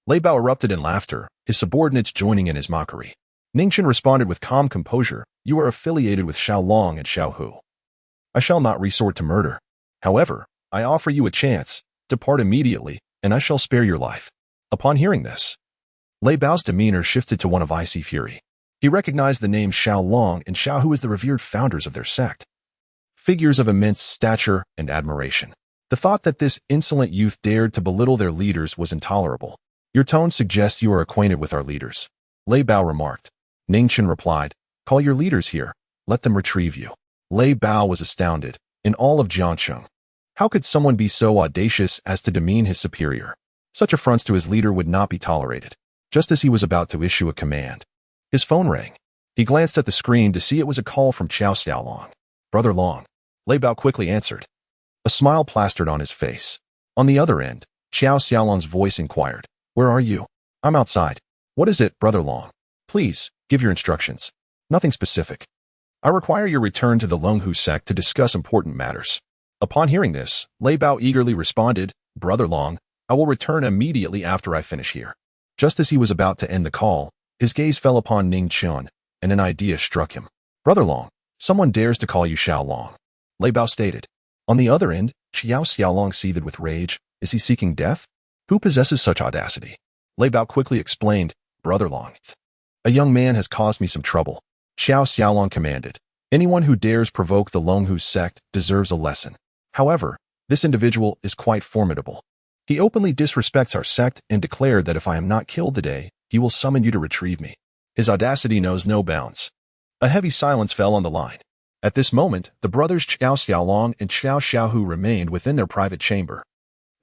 Lei Bao erupted in laughter, his subordinates joining in his mockery. Ning Chen responded with calm composure, You are affiliated with Xiao Long and Xiao Hu. I shall not resort to murder. However, I offer you a chance. Depart immediately, and I shall spare your life. Upon hearing this, Lei Bao's demeanor shifted to one of icy fury. He recognized the names Xiao Long and Xiao Hu as the revered founders of their sect, figures of immense stature and admiration. The thought that this insolent youth dared to belittle their leaders was intolerable. Your tone suggests you are acquainted with our leaders, Lei Bao remarked. Ning Chen replied, Call your leaders here. Let them retrieve you. Lei Bao was astounded. in all of Jiangcheng. How could someone be so audacious as to demean his superior? Such affronts to his leader would not be tolerated. Just as he was about to issue a command, his phone rang. He glanced at the screen to see it was a call from Xiao Xiaolong. Brother Long, Lei Bao quickly answered. A smile plastered on his face. On the other end, Xiao Xiaolong's voice inquired, "Where are you?" "I'm outside." "What is it, Brother Long?" "Please, give your instructions." "Nothing specific. I require your return to the Longhu sect to discuss important matters." Upon hearing this, Lei Bao eagerly responded, "Brother Long, I will return immediately after I finish here." Just as he was about to end the call, his gaze fell upon Ning Chen, and an idea struck him. "Brother Long, someone dares to call you Xiao Long," Lei Bao stated. On the other end, Xiao Xiaolong seethed with rage. Is he seeking death? Who possesses such audacity? Lei Bao quickly explained, "Brother Long, a young man has caused me some trouble." Xiao Xiaolong commanded, "Anyone who dares provoke the Longhu sect deserves a lesson. However, this individual is quite formidable. He openly disrespects our sect and declared that if I am not killed today, he will summon you to retrieve me. His audacity knows no bounds." A heavy silence fell on the line. At this moment, the brothers Xiao Xiaolong and Xiao Xiaohu remained within their private chamber.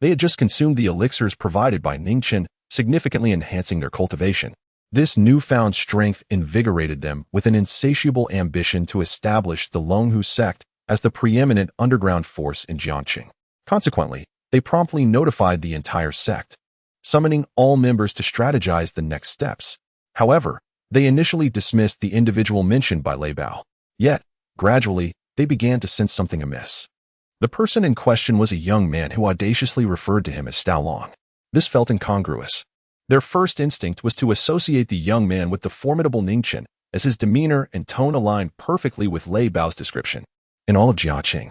They had just consumed the elixirs provided by Ning Chen, significantly enhancing their cultivation. This newfound strength invigorated them with an insatiable ambition to establish the Longhu sect as the preeminent underground force in Jiangcheng. Consequently, they promptly notified the entire sect, summoning all members to strategize the next steps. However, they initially dismissed the individual mentioned by Lei Bao. Yet, gradually, they began to sense something amiss. The person in question was a young man who audaciously referred to him as Stao Long. This felt incongruous. Their first instinct was to associate the young man with the formidable Ning Chen, as his demeanor and tone aligned perfectly with Lei Bao's description. In all of Jiangcheng,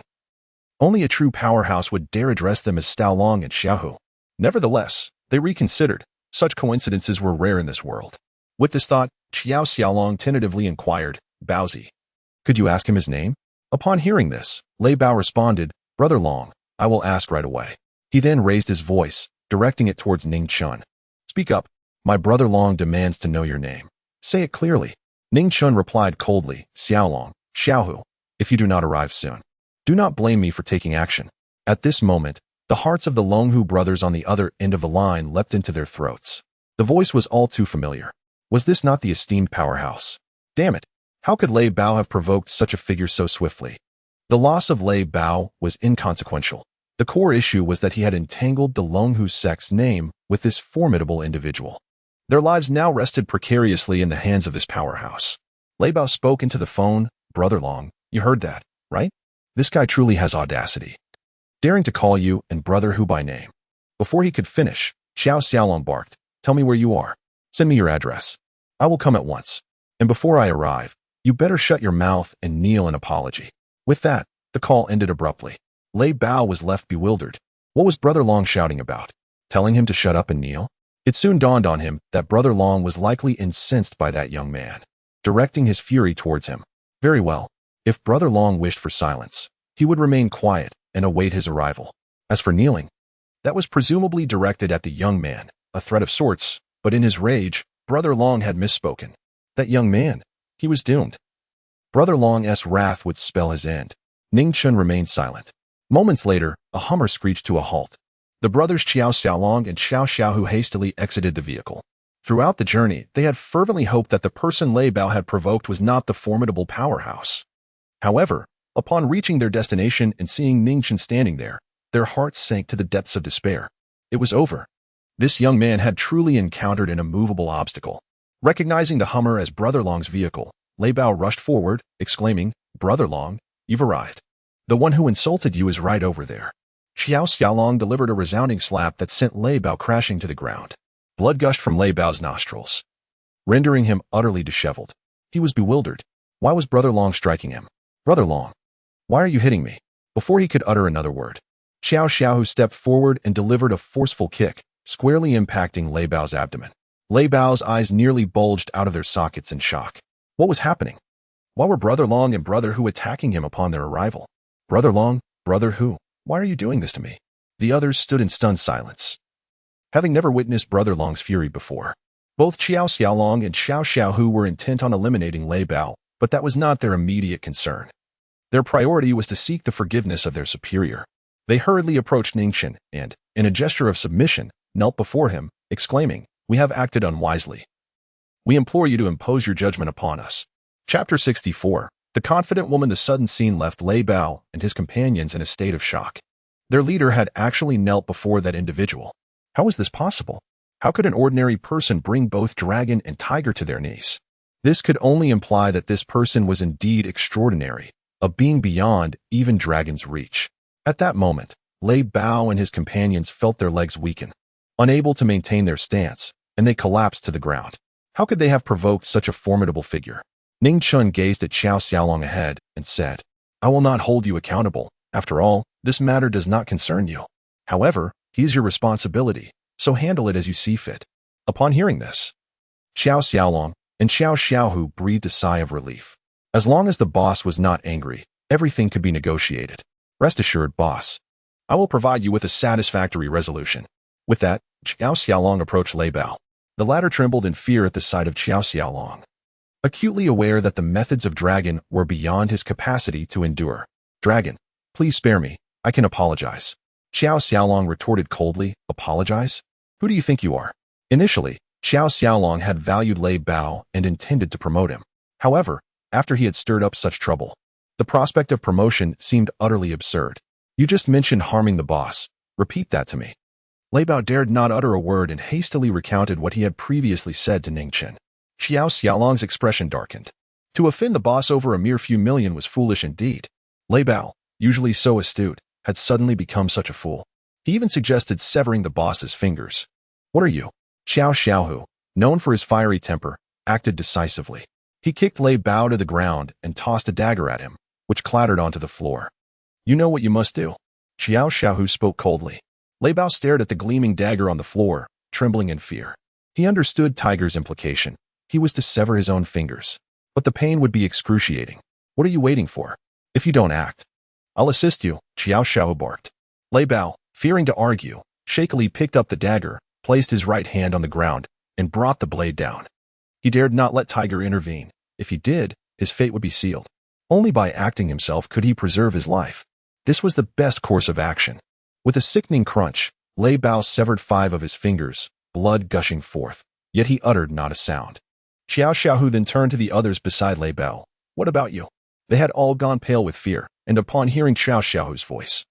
only a true powerhouse would dare address them as Stao Long and Xiaohu. Nevertheless, they reconsidered. Such coincidences were rare in this world. With this thought, Xiao Xiaolong tentatively inquired, "Baozi, could you ask him his name?" Upon hearing this, Lei Bao responded, "Brother Long, I will ask right away." He then raised his voice, directing it towards Ning Chen. "Speak up. My brother Long demands to know your name. Say it clearly." Ning Chen replied coldly, "Xiaolong, Xiaohu, if you do not arrive soon, do not blame me for taking action." At this moment, the hearts of the Longhu brothers on the other end of the line leapt into their throats. The voice was all too familiar. Was this not the esteemed powerhouse? Damn it! How could Lei Bao have provoked such a figure so swiftly? The loss of Lei Bao was inconsequential. The core issue was that he had entangled the Longhu sect's name with this formidable individual. Their lives now rested precariously in the hands of this powerhouse. Lei Bao spoke into the phone, "Brother Long, you heard that, right? This guy truly has audacity, daring to call you and Brother Hu by name." Before he could finish, Xiao Xiaolong barked, "Tell me where you are. Send me your address. I will come at once. And before I arrive, you better shut your mouth and kneel in apology." With that, the call ended abruptly. Lei Bao was left bewildered. What was Brother Long shouting about? Telling him to shut up and kneel? It soon dawned on him that Brother Long was likely incensed by that young man, directing his fury towards him. Very well. If Brother Long wished for silence, he would remain quiet and await his arrival. As for kneeling, that was presumably directed at the young man, a threat of sorts, but in his rage, Brother Long had misspoken. That young man, he was doomed. Brother Long's wrath would spell his end. Ning Chen remained silent. Moments later, a Hummer screeched to a halt. The brothers Xiao Xiaolong and Xiao Xiaohu hastily exited the vehicle. Throughout the journey, they had fervently hoped that the person Lei Bao had provoked was not the formidable powerhouse. However, upon reaching their destination and seeing Ning Chen standing there, their hearts sank to the depths of despair. It was over. This young man had truly encountered an immovable obstacle. Recognizing the Hummer as Brother Long's vehicle, Lei Bao rushed forward, exclaiming, "Brother Long, you've arrived. The one who insulted you is right over there." Xiao Xiaolong delivered a resounding slap that sent Lei Bao crashing to the ground. Blood gushed from Lei Bao's nostrils, rendering him utterly disheveled. He was bewildered. Why was Brother Long striking him? "Brother Long, why are you hitting me?" Before he could utter another word, Xiao Xiaohu stepped forward and delivered a forceful kick, squarely impacting Lei Bao's abdomen. Lei Bao's eyes nearly bulged out of their sockets in shock. What was happening? Why were Brother Long and Brother Hu attacking him upon their arrival? "Brother Long, Brother Hu, why are you doing this to me?" The others stood in stunned silence, having never witnessed Brother Long's fury before. Both Xiao Xiaolong and Xiao Xiaohu were intent on eliminating Lei Bao, but that was not their immediate concern. Their priority was to seek the forgiveness of their superior. They hurriedly approached Ning Chen and, in a gesture of submission, knelt before him, exclaiming, "We have acted unwisely. We implore you to impose your judgment upon us." Chapter 64. The confident woman. The sudden scene left Lei Bao and his companions in a state of shock. Their leader had actually knelt before that individual. How was this possible? How could an ordinary person bring both dragon and tiger to their knees? This could only imply that this person was indeed extraordinary, a being beyond even dragon's reach. At that moment, Lei Bao and his companions felt their legs weaken, unable to maintain their stance, and they collapsed to the ground. How could they have provoked such a formidable figure? Ning Chen gazed at Xiao Xiaolong ahead and said, "I will not hold you accountable. After all, this matter does not concern you. However, he is your responsibility, so handle it as you see fit." Upon hearing this, Xiao Xiaolong and Xiao Xiaohu breathed a sigh of relief. As long as the boss was not angry, everything could be negotiated. "Rest assured, boss. I will provide you with a satisfactory resolution." With that, Xiao Xiaolong approached Lei Bao. The latter trembled in fear at the sight of Xiao Xiaolong, acutely aware that the methods of dragon were beyond his capacity to endure. "Dragon, please spare me. I can apologize." Xiao Xiaolong retorted coldly, "Apologize? Who do you think you are?" Initially, Xiao Xiaolong had valued Lei Bao and intended to promote him. However, after he had stirred up such trouble, the prospect of promotion seemed utterly absurd. "You just mentioned harming the boss. Repeat that to me." Lei Bao dared not utter a word and hastily recounted what he had previously said to Ning Chen. Xiao Xiaolong's expression darkened. To offend the boss over a mere few million was foolish indeed. Lei Bao, usually so astute, had suddenly become such a fool. He even suggested severing the boss's fingers. "What are you?" Xiao Xiaohu, known for his fiery temper, acted decisively. He kicked Lei Bao to the ground and tossed a dagger at him, which clattered onto the floor. "You know what you must do." Xiao Xiaohu spoke coldly. Lei Bao stared at the gleaming dagger on the floor, trembling in fear. He understood Tiger's implication. He was to sever his own fingers. But the pain would be excruciating. "What are you waiting for? If you don't act, I'll assist you," Xiao Xiao barked. Lei Bao, fearing to argue, shakily picked up the dagger, placed his right hand on the ground, and brought the blade down. He dared not let Tiger intervene. If he did, his fate would be sealed. Only by acting himself could he preserve his life. This was the best course of action. With a sickening crunch, Lei Bao severed 5 of his fingers, blood gushing forth. Yet he uttered not a sound. Xiao Xiaohu then turned to the others beside Lei Bao. "What about you?" They had all gone pale with fear, and upon hearing Xiao Xiaohu's voice,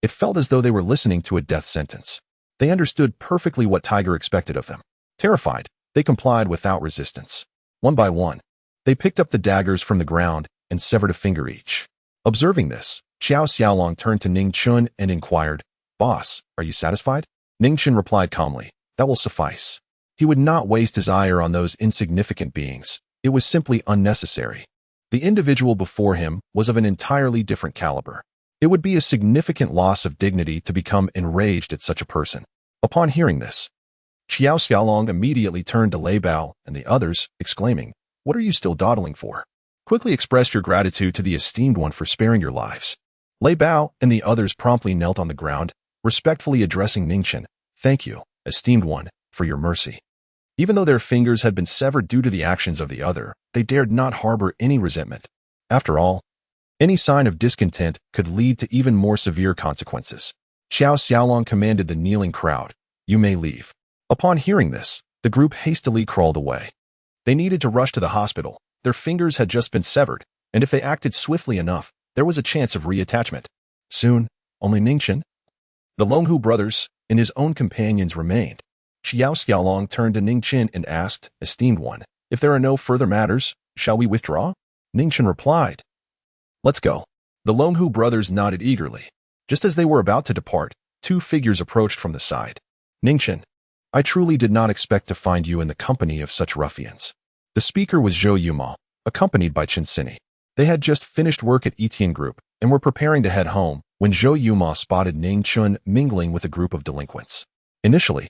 it felt as though they were listening to a death sentence. They understood perfectly what Tiger expected of them. Terrified, they complied without resistance. One by one, they picked up the daggers from the ground and severed a finger each. Observing this, Xiao Xiaolong turned to Ning Chen and inquired, "Boss, are you satisfied?" Ning Chen replied calmly, "That will suffice." He would not waste his ire on those insignificant beings. It was simply unnecessary. The individual before him was of an entirely different caliber. It would be a significant loss of dignity to become enraged at such a person. Upon hearing this, Xiao Xiaolong immediately turned to Lei Bao and the others, exclaiming, "What are you still dawdling for? Quickly express your gratitude to the esteemed one for sparing your lives." Lei Bao and the others promptly knelt on the ground, respectfully addressing Ning Chen. "Thank you, esteemed one, for your mercy." Even though their fingers had been severed due to the actions of the other, they dared not harbor any resentment. After all, any sign of discontent could lead to even more severe consequences. Xiao Xiaolong commanded the kneeling crowd, "You may leave." Upon hearing this, the group hastily crawled away. They needed to rush to the hospital. Their fingers had just been severed, and if they acted swiftly enough, there was a chance of reattachment. Soon, only Ning Chen, the Longhu brothers, and his own companions remained. Xiao Xiaolong turned to Ning Chen and asked, "Esteemed one, if there are no further matters, shall we withdraw?" Ning Chen replied, "Let's go." The Longhu brothers nodded eagerly. Just as they were about to depart, 2 figures approached from the side. "Ning Chen, I truly did not expect to find you in the company of such ruffians." The speaker was Zhou Yuma, accompanied by Qin Yitian. They had just finished work at Yitian Group and were preparing to head home when Zhou Yuma spotted Ning Chen mingling with a group of delinquents. Initially,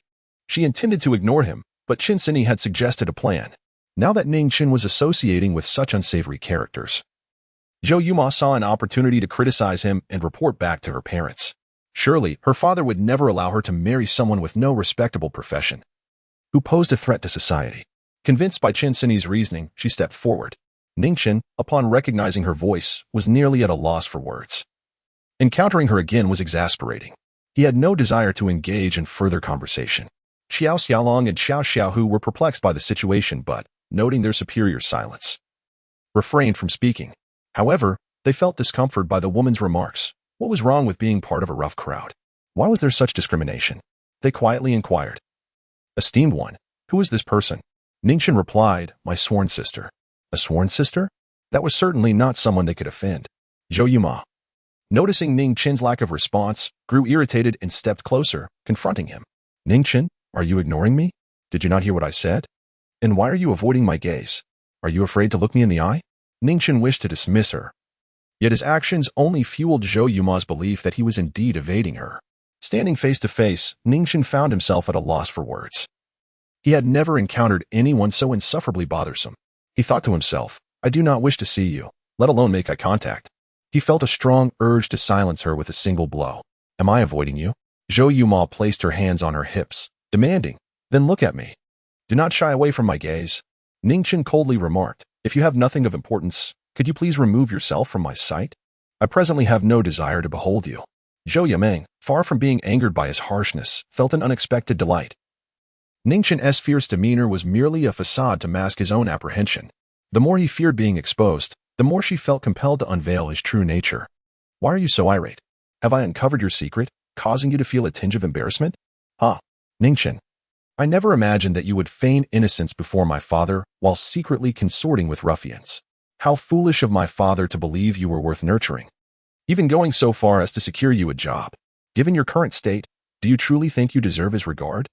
she intended to ignore him, but Qin Yitian had suggested a plan. Now that Ning Chen was associating with such unsavory characters, Zhou Yuma saw an opportunity to criticize him and report back to her parents. Surely, her father would never allow her to marry someone with no respectable profession, who posed a threat to society. Convinced by Qin Yitian's reasoning, she stepped forward. Ning Chen, upon recognizing her voice, was nearly at a loss for words. Encountering her again was exasperating. He had no desire to engage in further conversation. Xiao Xiaolong and Xiao Xiaohu were perplexed by the situation but, noting their superior's silence, refrained from speaking. However, they felt discomfort by the woman's remarks. What was wrong with being part of a rough crowd? Why was there such discrimination? They quietly inquired. Esteemed one, who is this person? Ning Chen replied, my sworn sister. A sworn sister? That was certainly not someone they could offend. Zhou Yuma, noticing Ning Chen's lack of response, grew irritated and stepped closer, confronting him. Ning Chen, are you ignoring me? Did you not hear what I said? And why are you avoiding my gaze? Are you afraid to look me in the eye? Ning Chen wished to dismiss her. Yet his actions only fueled Zhou Yuma's belief that he was indeed evading her. Standing face to face, Ning Chen found himself at a loss for words. He had never encountered anyone so insufferably bothersome. He thought to himself, I do not wish to see you, let alone make eye contact. He felt a strong urge to silence her with a single blow. Am I avoiding you? Zhou Yuma placed her hands on her hips, demanding, then look at me. Do not shy away from my gaze. Ning Chen coldly remarked, if you have nothing of importance, could you please remove yourself from my sight? I presently have no desire to behold you. Zhou Yameng, far from being angered by his harshness, felt an unexpected delight. Ning Chen's fierce demeanor was merely a facade to mask his own apprehension. The more he feared being exposed, the more she felt compelled to unveil his true nature. Why are you so irate? Have I uncovered your secret, causing you to feel a tinge of embarrassment? Ning Chen, I never imagined that you would feign innocence before my father while secretly consorting with ruffians. How foolish of my father to believe you were worth nurturing. Even going so far as to secure you a job. Given your current state, do you truly think you deserve his regard?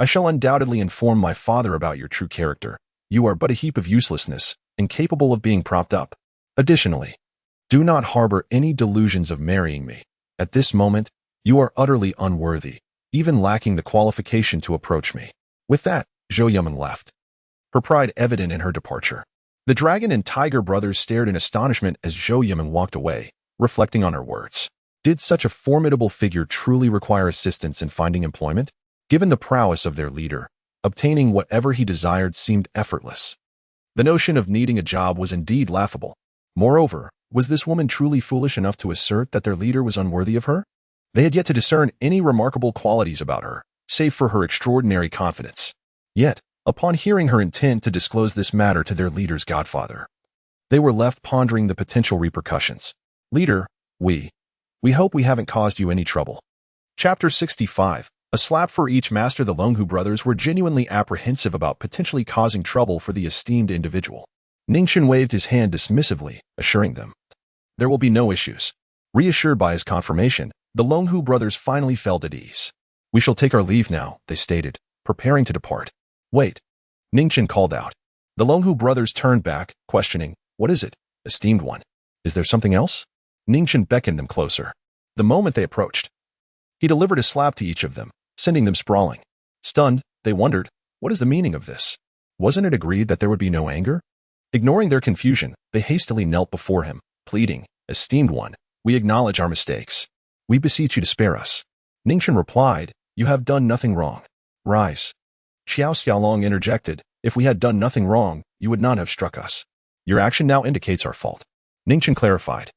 I shall undoubtedly inform my father about your true character. You are but a heap of uselessness, incapable of being propped up. Additionally, do not harbor any delusions of marrying me. At this moment, you are utterly unworthy, even lacking the qualification to approach me. With that, Zhou Yumeng left, her pride evident in her departure. The dragon and tiger brothers stared in astonishment as Zhou Yumeng walked away, reflecting on her words. Did such a formidable figure truly require assistance in finding employment? Given the prowess of their leader, obtaining whatever he desired seemed effortless. The notion of needing a job was indeed laughable. Moreover, was this woman truly foolish enough to assert that their leader was unworthy of her? They had yet to discern any remarkable qualities about her, save for her extraordinary confidence. Yet, upon hearing her intent to disclose this matter to their leader's godfather, they were left pondering the potential repercussions. Leader, we hope we haven't caused you any trouble. Chapter 65. A slap for each master. The Longhu brothers were genuinely apprehensive about potentially causing trouble for the esteemed individual. Ning Chen waved his hand dismissively, assuring them there will be no issues. Reassured by his confirmation, the Longhu brothers finally felt at ease. We shall take our leave now, they stated, preparing to depart. Wait. Ning Chen called out. The Longhu brothers turned back, questioning, what is it, esteemed one? Is there something else? Ning Chen beckoned them closer. The moment they approached, he delivered a slap to each of them, sending them sprawling. Stunned, they wondered, what is the meaning of this? Wasn't it agreed that there would be no anger? Ignoring their confusion, they hastily knelt before him, pleading, esteemed one, we acknowledge our mistakes. We beseech you to spare us. Ning Chen replied, you have done nothing wrong. Rise. Xiao Xiaolong interjected, if we had done nothing wrong, you would not have struck us. Your action now indicates our fault. Ning Chen clarified.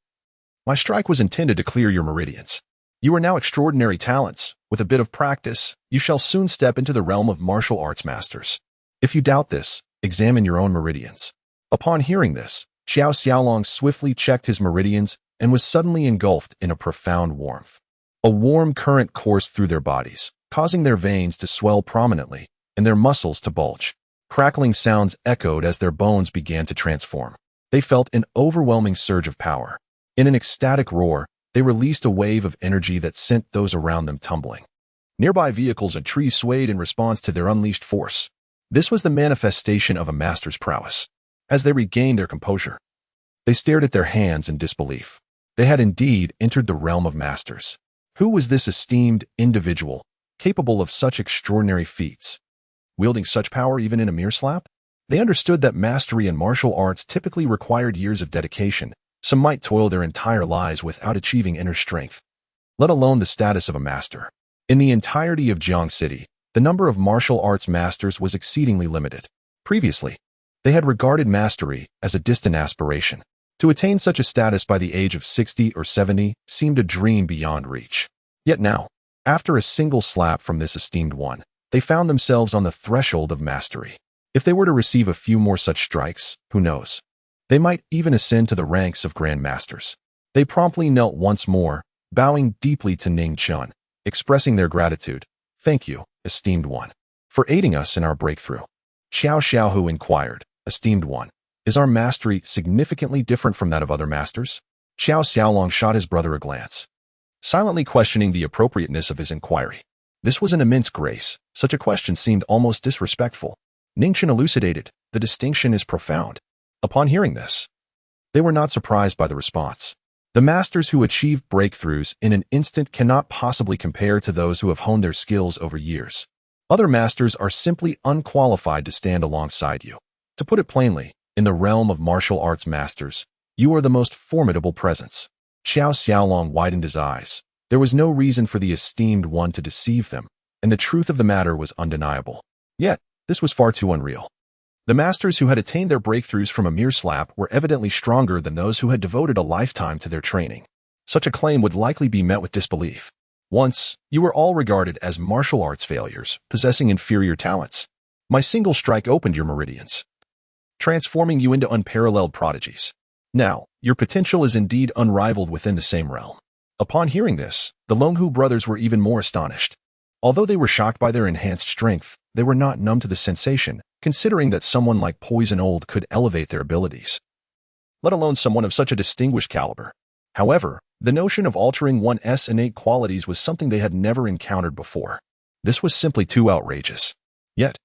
My strike was intended to clear your meridians. You are now extraordinary talents. With a bit of practice, you shall soon step into the realm of martial arts masters. If you doubt this, examine your own meridians. Upon hearing this, Xiao Xiaolong swiftly checked his meridians and was suddenly engulfed in a profound warmth. A warm current coursed through their bodies, causing their veins to swell prominently and their muscles to bulge. Crackling sounds echoed as their bones began to transform. They felt an overwhelming surge of power. In an ecstatic roar, they released a wave of energy that sent those around them tumbling. Nearby vehicles and trees swayed in response to their unleashed force. This was the manifestation of a master's prowess. As they regained their composure, they stared at their hands in disbelief. They had indeed entered the realm of masters. Who was this esteemed individual, capable of such extraordinary feats? Wielding such power even in a mere slap? They understood that mastery in martial arts typically required years of dedication. Some might toil their entire lives without achieving inner strength, let alone the status of a master. In the entirety of Jiang City, the number of martial arts masters was exceedingly limited. Previously, They had regarded mastery as a distant aspiration. To attain such a status by the age of 60 or 70 seemed a dream beyond reach. Yet now, after a single slap from this esteemed one, they found themselves on the threshold of mastery. If they were to receive a few more such strikes, who knows? They might even ascend to the ranks of Grand Masters. They promptly knelt once more, bowing deeply to Ning Chen, expressing their gratitude. Thank you, esteemed one, for aiding us in our breakthrough. Xiao Xiaohu inquired, esteemed one, is our mastery significantly different from that of other masters? Xiao Xiaolong shot his brother a glance, silently questioning the appropriateness of his inquiry. This was an immense grace. Such a question seemed almost disrespectful. Ning Chen elucidated, the distinction is profound. Upon hearing this, they were not surprised by the response. The masters who achieve breakthroughs in an instant cannot possibly compare to those who have honed their skills over years. Other masters are simply unqualified to stand alongside you. To put it plainly, in the realm of martial arts masters, you are the most formidable presence. Xiao Xiaolong widened his eyes. There was no reason for the esteemed one to deceive them, and the truth of the matter was undeniable. Yet, this was far too unreal. The masters who had attained their breakthroughs from a mere slap were evidently stronger than those who had devoted a lifetime to their training. Such a claim would likely be met with disbelief. Once, you were all regarded as martial arts failures, possessing inferior talents. My single strike opened your meridians, transforming you into unparalleled prodigies. Now, your potential is indeed unrivaled within the same realm. Upon hearing this, the Longhu brothers were even more astonished. Although they were shocked by their enhanced strength, they were not numb to the sensation, considering that someone like Poison Old could elevate their abilities, let alone someone of such a distinguished caliber. However, the notion of altering one's innate qualities was something they had never encountered before. This was simply too outrageous. Yet,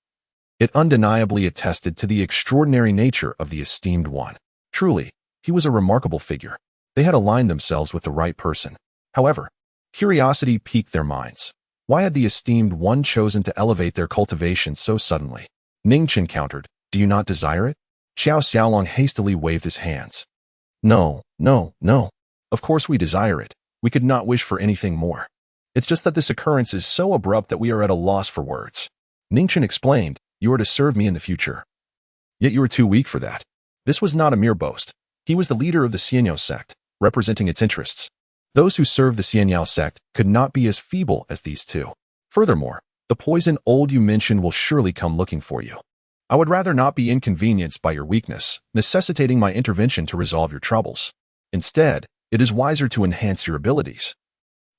it undeniably attested to the extraordinary nature of the esteemed one. Truly, he was a remarkable figure. They had aligned themselves with the right person. However, curiosity piqued their minds. Why had the esteemed one chosen to elevate their cultivation so suddenly? Ning Chen countered, do you not desire it? Xiao Xiaolong hastily waved his hands. No. Of course we desire it. We could not wish for anything more. It's just that this occurrence is so abrupt that we are at a loss for words. Ning Chen explained, you are to serve me in the future. Yet you are too weak for that. This was not a mere boast. He was the leader of the Xianyao sect, representing its interests. Those who served the Xianyao sect could not be as feeble as these two. Furthermore, the poison old you mentioned will surely come looking for you. I would rather not be inconvenienced by your weakness, necessitating my intervention to resolve your troubles. Instead, it is wiser to enhance your abilities,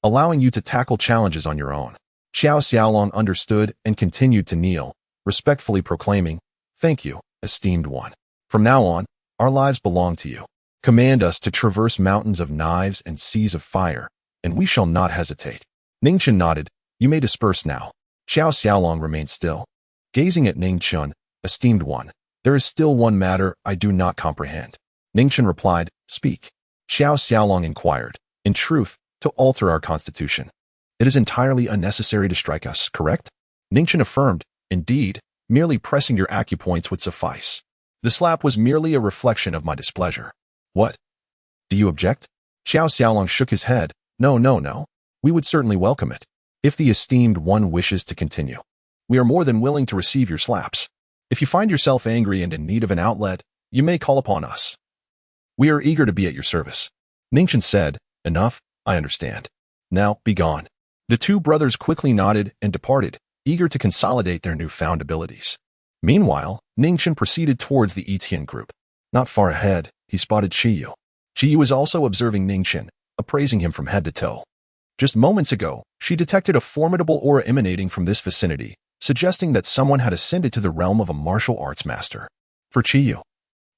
allowing you to tackle challenges on your own. Xiao Xiaolong understood and continued to kneel, respectfully proclaiming, thank you, esteemed one. From now on, our lives belong to you. Command us to traverse mountains of knives and seas of fire, and we shall not hesitate. Ning Chen nodded, you may disperse now. Xiao Xiaolong remained still, gazing at Ning Chen, esteemed one. There is still one matter I do not comprehend. Ning Chen replied, speak. Xiao Xiaolong inquired, in truth, to alter our constitution. It is entirely unnecessary to strike us, correct? Ning Chen affirmed, indeed, merely pressing your acupoints would suffice. The slap was merely a reflection of my displeasure. What? Do you object? Xiao Xiaolong shook his head. No. We would certainly welcome it. If the esteemed one wishes to continue, we are more than willing to receive your slaps. If you find yourself angry and in need of an outlet, you may call upon us. We are eager to be at your service. Ning Chen said, enough, I understand. Now, be gone. The two brothers quickly nodded and departed, eager to consolidate their newfound abilities. Meanwhile, Ning Chen proceeded towards the Yitian group. Not far ahead, he spotted Qiyu. Qiyu was also observing Ning Chen, appraising him from head to toe. Just moments ago, she detected a formidable aura emanating from this vicinity, suggesting that someone had ascended to the realm of a martial arts master. For Qiyu,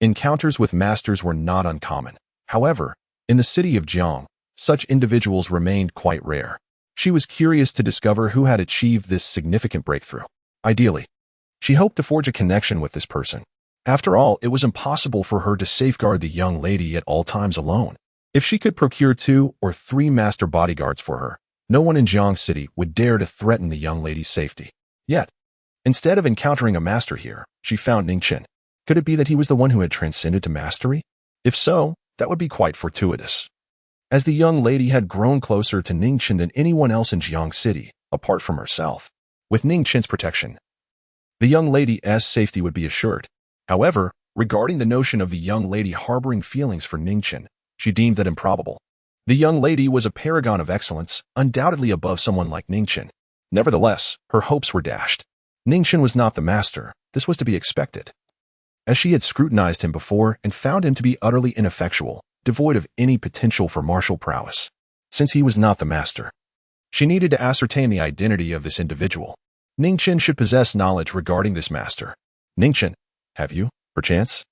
encounters with masters were not uncommon. However, in the city of Jiang, such individuals remained quite rare. She was curious to discover who had achieved this significant breakthrough. Ideally, she hoped to forge a connection with this person. After all, it was impossible for her to safeguard the young lady at all times alone. If she could procure 2 or 3 master bodyguards for her, no one in Jiang City would dare to threaten the young lady's safety. Yet, instead of encountering a master here, she found Ning Chen. Could it be that he was the one who had transcended to mastery? If so, that would be quite fortuitous, as the young lady had grown closer to Ning Chen than anyone else in Jiang City, apart from herself. With Ning Chen's protection, the young lady's safety would be assured. However, regarding the notion of the young lady harboring feelings for Ning Chen, she deemed that improbable. The young lady was a paragon of excellence, undoubtedly above someone like Ning Chen. Nevertheless, her hopes were dashed. Ning Chen was not the master. This was to be expected. As she had scrutinized him before and found him to be utterly ineffectual, devoid of any potential for martial prowess. Since he was not the master, she needed to ascertain the identity of this individual. Ning Chen should possess knowledge regarding this master. Ning Chen, have you, perchance,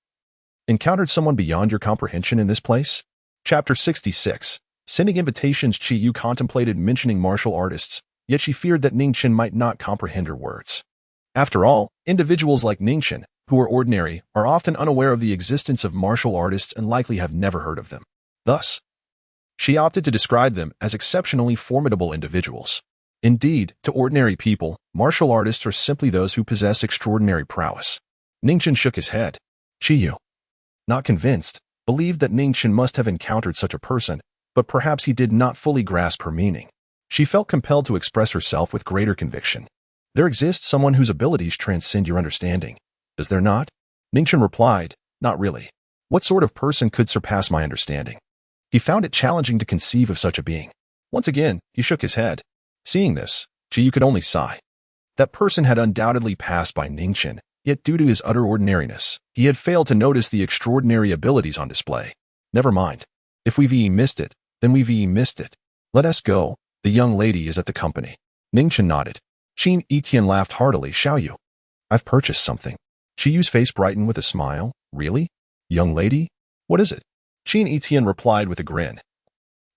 encountered someone beyond your comprehension in this place? Chapter 66. Sending invitations. Qi Yu contemplated mentioning martial artists, yet she feared that Ning Chen might not comprehend her words. After all, individuals like Ning Chen, who are ordinary, are often unaware of the existence of martial artists and likely have never heard of them. Thus, she opted to describe them as exceptionally formidable individuals. Indeed, to ordinary people, martial artists are simply those who possess extraordinary prowess. Ning Chen shook his head. Qi Yu, not convinced, believed that Ning Chen must have encountered such a person, but perhaps he did not fully grasp her meaning. She felt compelled to express herself with greater conviction. There exists someone whose abilities transcend your understanding, does there not? Ning Chen replied, not really. What sort of person could surpass my understanding? He found it challenging to conceive of such a being. Once again, he shook his head. Seeing this, Qi Yu could only sigh. That person had undoubtedly passed by Ning Chen, yet due to his utter ordinariness, he had failed to notice the extraordinary abilities on display. Never mind. If we've missed it, then we've missed it. Let us go. The young lady is at the company. Ning Chen nodded. Qin Yitian laughed heartily. Shall you? I've purchased something. Qi Yu's face brightened with a smile. Really? Young lady? What is it? Qin Yitian replied with a grin.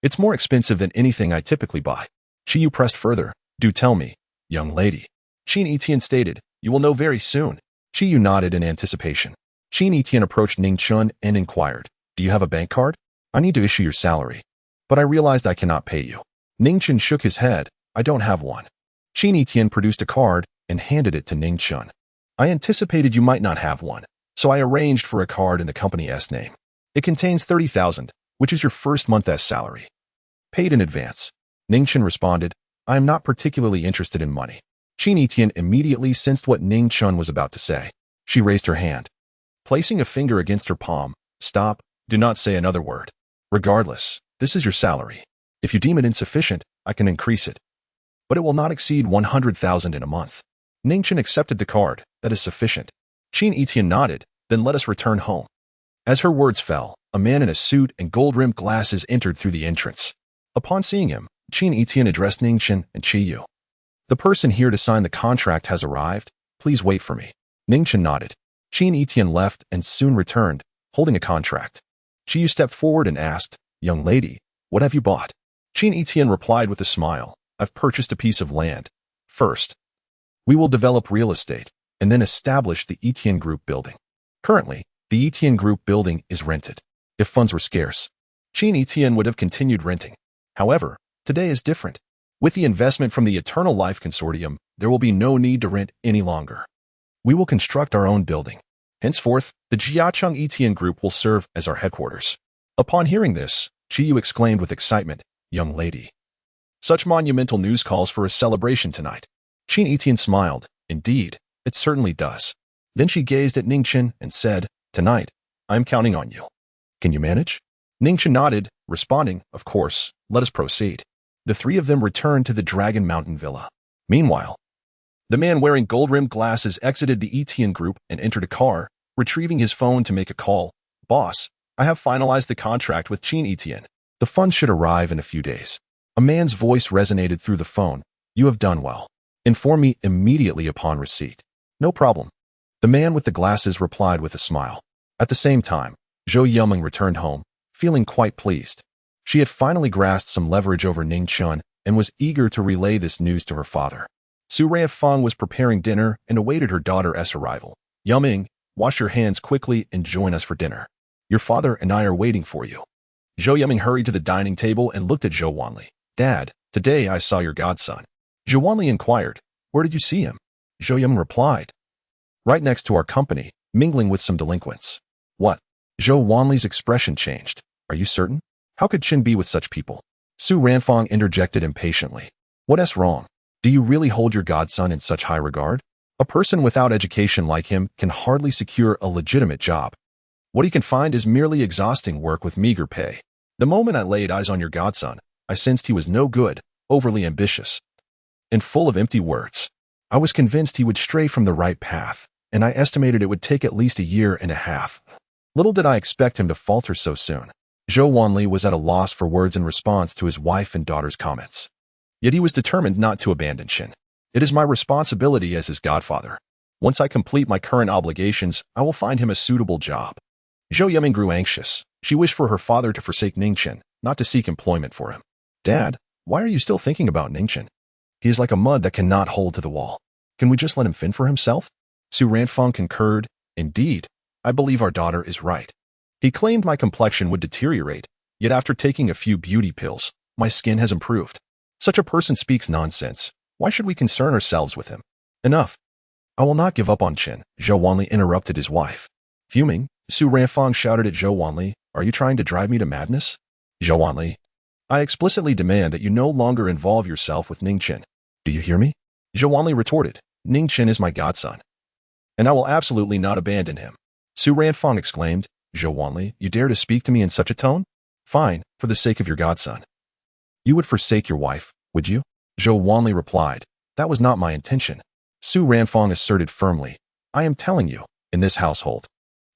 It's more expensive than anything I typically buy. Qi Yu pressed further. Do tell me, young lady. Qin Yitian stated, you will know very soon. Qi Yu nodded in anticipation. Qin Yitian approached Ning Chen and inquired, do you have a bank card? I need to issue your salary. But I realized I cannot pay you. Ning Chen shook his head. I don't have one. Qin Yitian produced a card and handed it to Ning Chen. I anticipated you might not have one, so I arranged for a card in the company's name. It contains 30,000, which is your first month's salary. Paid in advance. Ning Chen responded, I am not particularly interested in money. Qin Yitian immediately sensed what Ning Chen was about to say. She raised her hand, placing a finger against her palm. Stop, do not say another word. Regardless, this is your salary. If you deem it insufficient, I can increase it. But it will not exceed 100,000 in a month. Ning Chen accepted the card. That is sufficient. Qin Yitian nodded, then let us return home. As her words fell, a man in a suit and gold-rimmed glasses entered through the entrance. Upon seeing him, Qin Yitian addressed Ning Chen and Qi Yu. The person here to sign the contract has arrived. Please wait for me. Ning Chen nodded. Qin Yitian left and soon returned, holding a contract. Qi Yu stepped forward and asked, young lady, what have you bought? Qin Yitian replied with a smile, I've purchased a piece of land. First, we will develop real estate, and then establish the Yitian Group building. Currently, the Yitian Group building is rented. If funds were scarce, Qin Yitian would have continued renting. However, today is different. With the investment from the Eternal Life Consortium, there will be no need to rent any longer. We will construct our own building. Henceforth, the Jiacheng Yitian Group will serve as our headquarters. Upon hearing this, Qi Yu exclaimed with excitement, young lady. Such monumental news calls for a celebration tonight. Qin Yitian smiled. Indeed, it certainly does. Then she gazed at Ning Chen and said, tonight, I'm counting on you. Can you manage? Ning Chen nodded, responding, of course, let us proceed. The three of them returned to the Dragon Mountain Villa. Meanwhile, the man wearing gold-rimmed glasses exited the Yitian Group and entered a car, retrieving his phone to make a call. Boss, I have finalized the contract with Qin Yitian. The funds should arrive in a few days. A man's voice resonated through the phone. You have done well. Inform me immediately upon receipt. No problem. The man with the glasses replied with a smile. At the same time, Zhou Yumeng returned home, feeling quite pleased. She had finally grasped some leverage over Ning Chen and was eager to relay this news to her father. Su Ruifeng was preparing dinner and awaited her daughter's arrival. Yumeng, wash your hands quickly and join us for dinner. Your father and I are waiting for you. Zhou Yumeng hurried to the dining table and looked at Zhou Wanli. Dad, today I saw your godson. Zhou Wanli inquired, where did you see him? Zhou Yumeng replied, right next to our company, mingling with some delinquents. What? Zhou Wanli's expression changed. Are you certain? How could Qin be with such people? Su Ruifeng interjected impatiently. What's wrong? Do you really hold your godson in such high regard? A person without education like him can hardly secure a legitimate job. What he can find is merely exhausting work with meager pay. The moment I laid eyes on your godson, I sensed he was no good, overly ambitious, and full of empty words. I was convinced he would stray from the right path, and I estimated it would take at least a year and a half. Little did I expect him to falter so soon. Zhou Wanli was at a loss for words in response to his wife and daughter's comments. Yet he was determined not to abandon Shen. It is my responsibility as his godfather. Once I complete my current obligations, I will find him a suitable job. Zhou Yiming grew anxious. She wished for her father to forsake Ning Chen, not to seek employment for him. Dad, why are you still thinking about Ning Chen? He is like a mud that cannot hold to the wall. Can we just let him fend for himself? Su Ranfeng concurred. Indeed, I believe our daughter is right. He claimed my complexion would deteriorate, yet after taking a few beauty pills, my skin has improved. Such a person speaks nonsense. Why should we concern ourselves with him? Enough. I will not give up on Chen, Zhou Wanli interrupted his wife. Fuming, Su Ranfeng shouted at Zhou Wanli, are you trying to drive me to madness? Zhou Wanli, I explicitly demand that you no longer involve yourself with Ning Chen. Do you hear me? Zhou Wanli retorted, Ning Chen is my godson, and I will absolutely not abandon him. Su Ranfeng exclaimed, Zhou Wanli, you dare to speak to me in such a tone? Fine, for the sake of your godson. You would forsake your wife, would you? Zhou Wanli replied, that was not my intention. Su Ranfeng asserted firmly, I am telling you, in this household,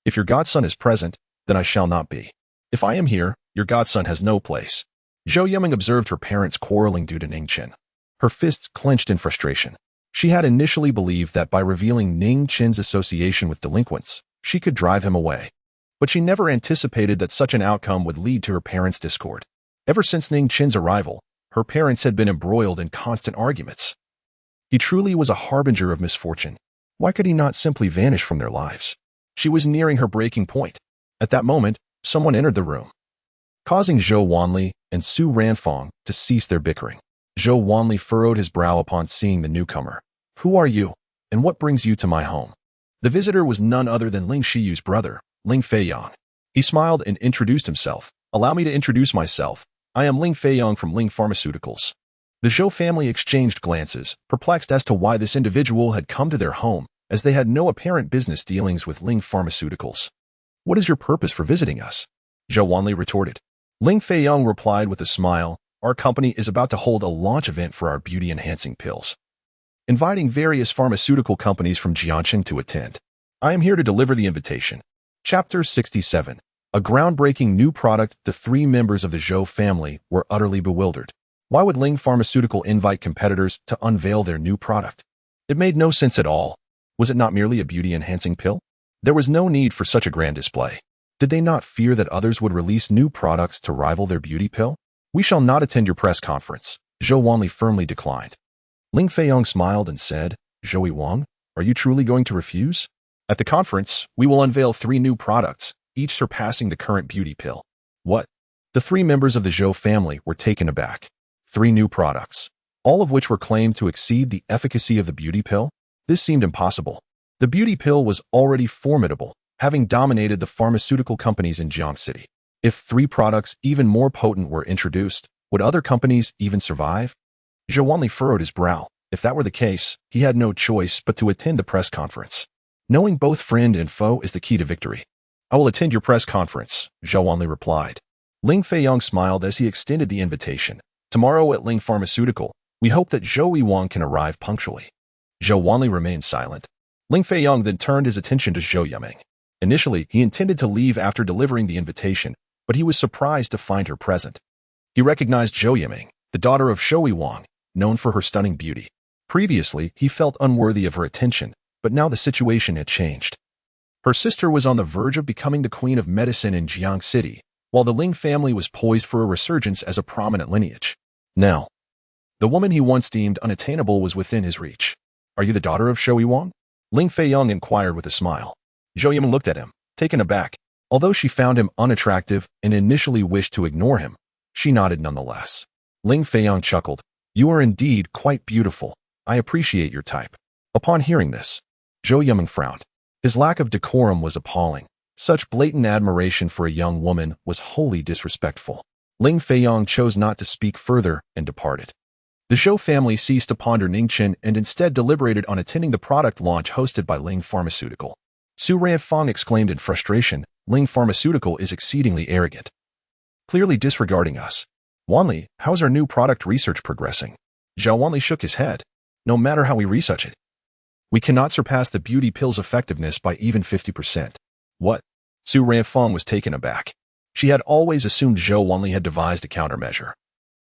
if your godson is present, then I shall not be. If I am here, your godson has no place. Zhou Yiming observed her parents quarreling due to Ning Chen. Her fists clenched in frustration. She had initially believed that by revealing Ning Chen's association with delinquents, she could drive him away. But she never anticipated that such an outcome would lead to her parents' discord. Ever since Ning Chen's arrival, her parents had been embroiled in constant arguments. He truly was a harbinger of misfortune. Why could he not simply vanish from their lives? She was nearing her breaking point. At that moment, someone entered the room, causing Zhou Wanli and Su Ranfeng to cease their bickering. Zhou Wanli furrowed his brow upon seeing the newcomer. Who are you, and what brings you to my home? The visitor was none other than Ling Shiyu's brother, Ling Feiyang. He smiled and introduced himself. Allow me to introduce myself. I am Ling Feiyang from Ling Pharmaceuticals. The Zhou family exchanged glances, perplexed as to why this individual had come to their home, as they had no apparent business dealings with Ling Pharmaceuticals. What is your purpose for visiting us? Zhou Wanli retorted. Ling Feiyang replied with a smile, our company is about to hold a launch event for our beauty-enhancing pills, inviting various pharmaceutical companies from Jiangxing to attend. I am here to deliver the invitation. Chapter 67. A groundbreaking new product. The three members of the Zhou family were utterly bewildered. Why would Ling Pharmaceutical invite competitors to unveil their new product? It made no sense at all. Was it not merely a beauty-enhancing pill? There was no need for such a grand display. Did they not fear that others would release new products to rival their beauty pill? We shall not attend your press conference, Zhou Wanli firmly declined. Ling Feiyang smiled and said, Zhou Wang, are you truly going to refuse? At the conference, we will unveil 3 new products, each surpassing the current beauty pill. What? The 3 members of the Zhou family were taken aback. 3 new products, all of which were claimed to exceed the efficacy of the beauty pill? This seemed impossible. The beauty pill was already formidable, having dominated the pharmaceutical companies in Jiang City. If 3 products even more potent were introduced, would other companies even survive? Zhou Wanli furrowed his brow. If that were the case, he had no choice but to attend the press conference. Knowing both friend and foe is the key to victory. I will attend your press conference, Zhou Wanli replied. Ling Feiyang smiled as he extended the invitation. Tomorrow at Ling Pharmaceutical, we hope that Zhou Wang can arrive punctually. Zhou Wanli remained silent. Ling Feiyang then turned his attention to Zhou Yiming. Initially, he intended to leave after delivering the invitation, but he was surprised to find her present. He recognized Zhou Yiming, the daughter of Zhou Wang, known for her stunning beauty. Previously, he felt unworthy of her attention, but now the situation had changed. Her sister was on the verge of becoming the queen of medicine in Jiang City, while the Ling family was poised for a resurgence as a prominent lineage. Now, the woman he once deemed unattainable was within his reach. Are you the daughter of Zhou Wang? Ling Feiyang inquired with a smile. Zhou Yiming looked at him, taken aback. Although she found him unattractive and initially wished to ignore him, she nodded nonetheless. Ling Feiyang chuckled. You are indeed quite beautiful. I appreciate your type. Upon hearing this, Zhou Yiming frowned. His lack of decorum was appalling. Such blatant admiration for a young woman was wholly disrespectful. Ling Feiyang chose not to speak further and departed. The Zhou family ceased to ponder Ning Chen and instead deliberated on attending the product launch hosted by Ling Pharmaceutical. Su Ranfang exclaimed in frustration, "Ling Pharmaceutical is exceedingly arrogant, clearly disregarding us. Wanli, how's our new product research progressing?" Zhao Wanli shook his head. "No matter how we research it, we cannot surpass the beauty pill's effectiveness by even 50%. What?" Su Ranfang was taken aback. She had always assumed Zhou Wanli had devised a countermeasure,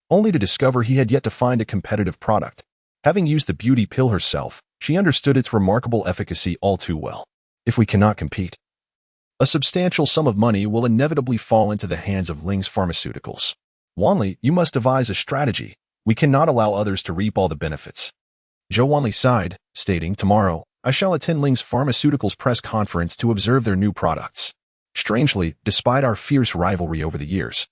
only to discover he had yet to find a competitive product. Having used the beauty pill herself, she understood its remarkable efficacy all too well. If we cannot compete, a substantial sum of money will inevitably fall into the hands of Ling's Pharmaceuticals. Wanli, you must devise a strategy. We cannot allow others to reap all the benefits. Zhou Wanli sighed, stating, "Tomorrow, I shall attend Ling's Pharmaceuticals press conference to observe their new products. Strangely, despite our fierce rivalry over the years,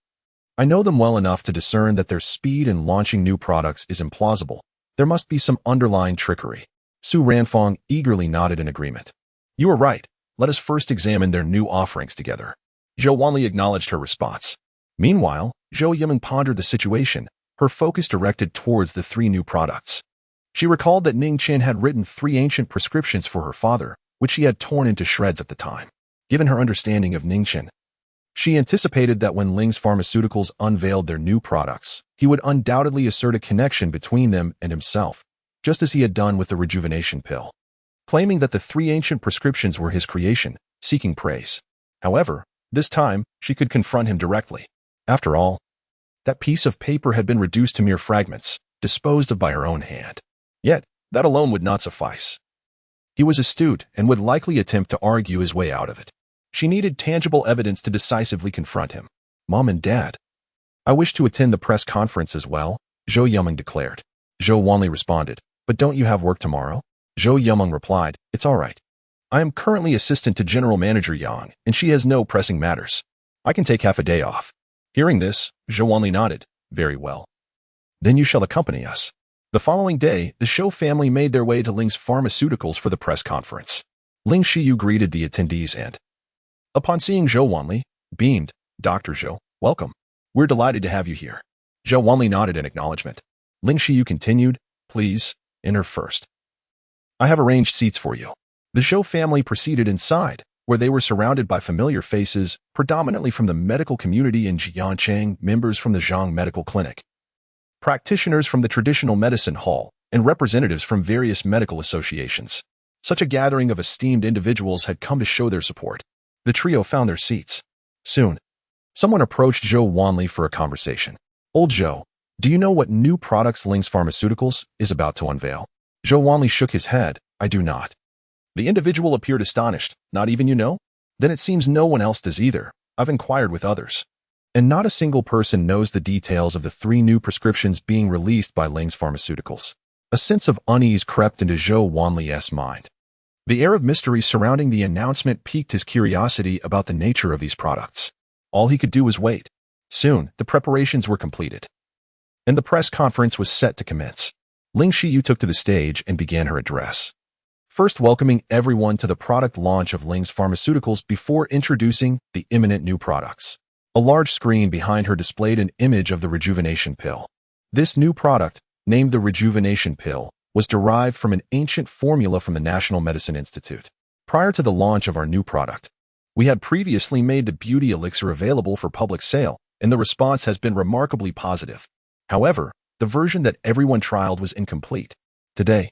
I know them well enough to discern that their speed in launching new products is implausible. There must be some underlying trickery." Su Ranfang eagerly nodded in agreement. "You are right. Let us first examine their new offerings together." Zhou Wanli acknowledged her response. Meanwhile, Zhou Yimeng pondered the situation, her focus directed towards the 3 new products. She recalled that Ning Chen had written 3 ancient prescriptions for her father, which she had torn into shreds at the time. Given her understanding of Ning Chen, she anticipated that when Ling's Pharmaceuticals unveiled their new products, he would undoubtedly assert a connection between them and himself, just as he had done with the rejuvenation pill, claiming that the 3 ancient prescriptions were his creation, seeking praise. However, this time, she could confront him directly. After all, that piece of paper had been reduced to mere fragments, disposed of by her own hand. Yet, that alone would not suffice. He was astute and would likely attempt to argue his way out of it. She needed tangible evidence to decisively confront him. "Mom and Dad, I wish to attend the press conference as well," Zhou Yimeng declared. Zhou Wanli responded, "But don't you have work tomorrow?" Zhou Yimeng replied, "It's all right. I am currently assistant to General Manager Yang, and she has no pressing matters. I can take half a day off." Hearing this, Zhou Wanli nodded. "Very well. Then you shall accompany us." The following day, the Zhou family made their way to Ling's Pharmaceuticals for the press conference. Ling Shiyu greeted the attendees and, upon seeing Zhou Wanli, beamed, "Dr. Zhou, welcome. We're delighted to have you here." Zhou Wanli nodded in acknowledgement. Ling Shiyu continued, "Please, enter first. I have arranged seats for you." The Zhou family proceeded inside, where they were surrounded by familiar faces, predominantly from the medical community in Jiangcheng, members from the Zhang Medical Clinic, practitioners from the Traditional Medicine Hall, and representatives from various medical associations. Such a gathering of esteemed individuals had come to show their support. The trio found their seats. Soon, someone approached Zhou Wanli for a conversation. "Old Zhou, do you know what new products Ling's Pharmaceuticals is about to unveil?" Zhou Wanli shook his head. "I do not." The individual appeared astonished. "Not even you know? Then it seems no one else does either. I've inquired with others, and not a single person knows the details of the 3 new prescriptions being released by Ling's Pharmaceuticals." A sense of unease crept into Zhou Wanli's mind. The air of mystery surrounding the announcement piqued his curiosity about the nature of these products. All he could do was wait. Soon, the preparations were completed, and the press conference was set to commence. Ling Shiyu took to the stage and began her address, first welcoming everyone to the product launch of Ling's Pharmaceuticals before introducing the imminent new products. A large screen behind her displayed an image of the rejuvenation pill. This new product, named the rejuvenation pill, was derived from an ancient formula from the National Medicine Institute. Prior to the launch of our new product, we had previously made the beauty elixir available for public sale, and the response has been remarkably positive. However, the version that everyone trialed was incomplete. Today,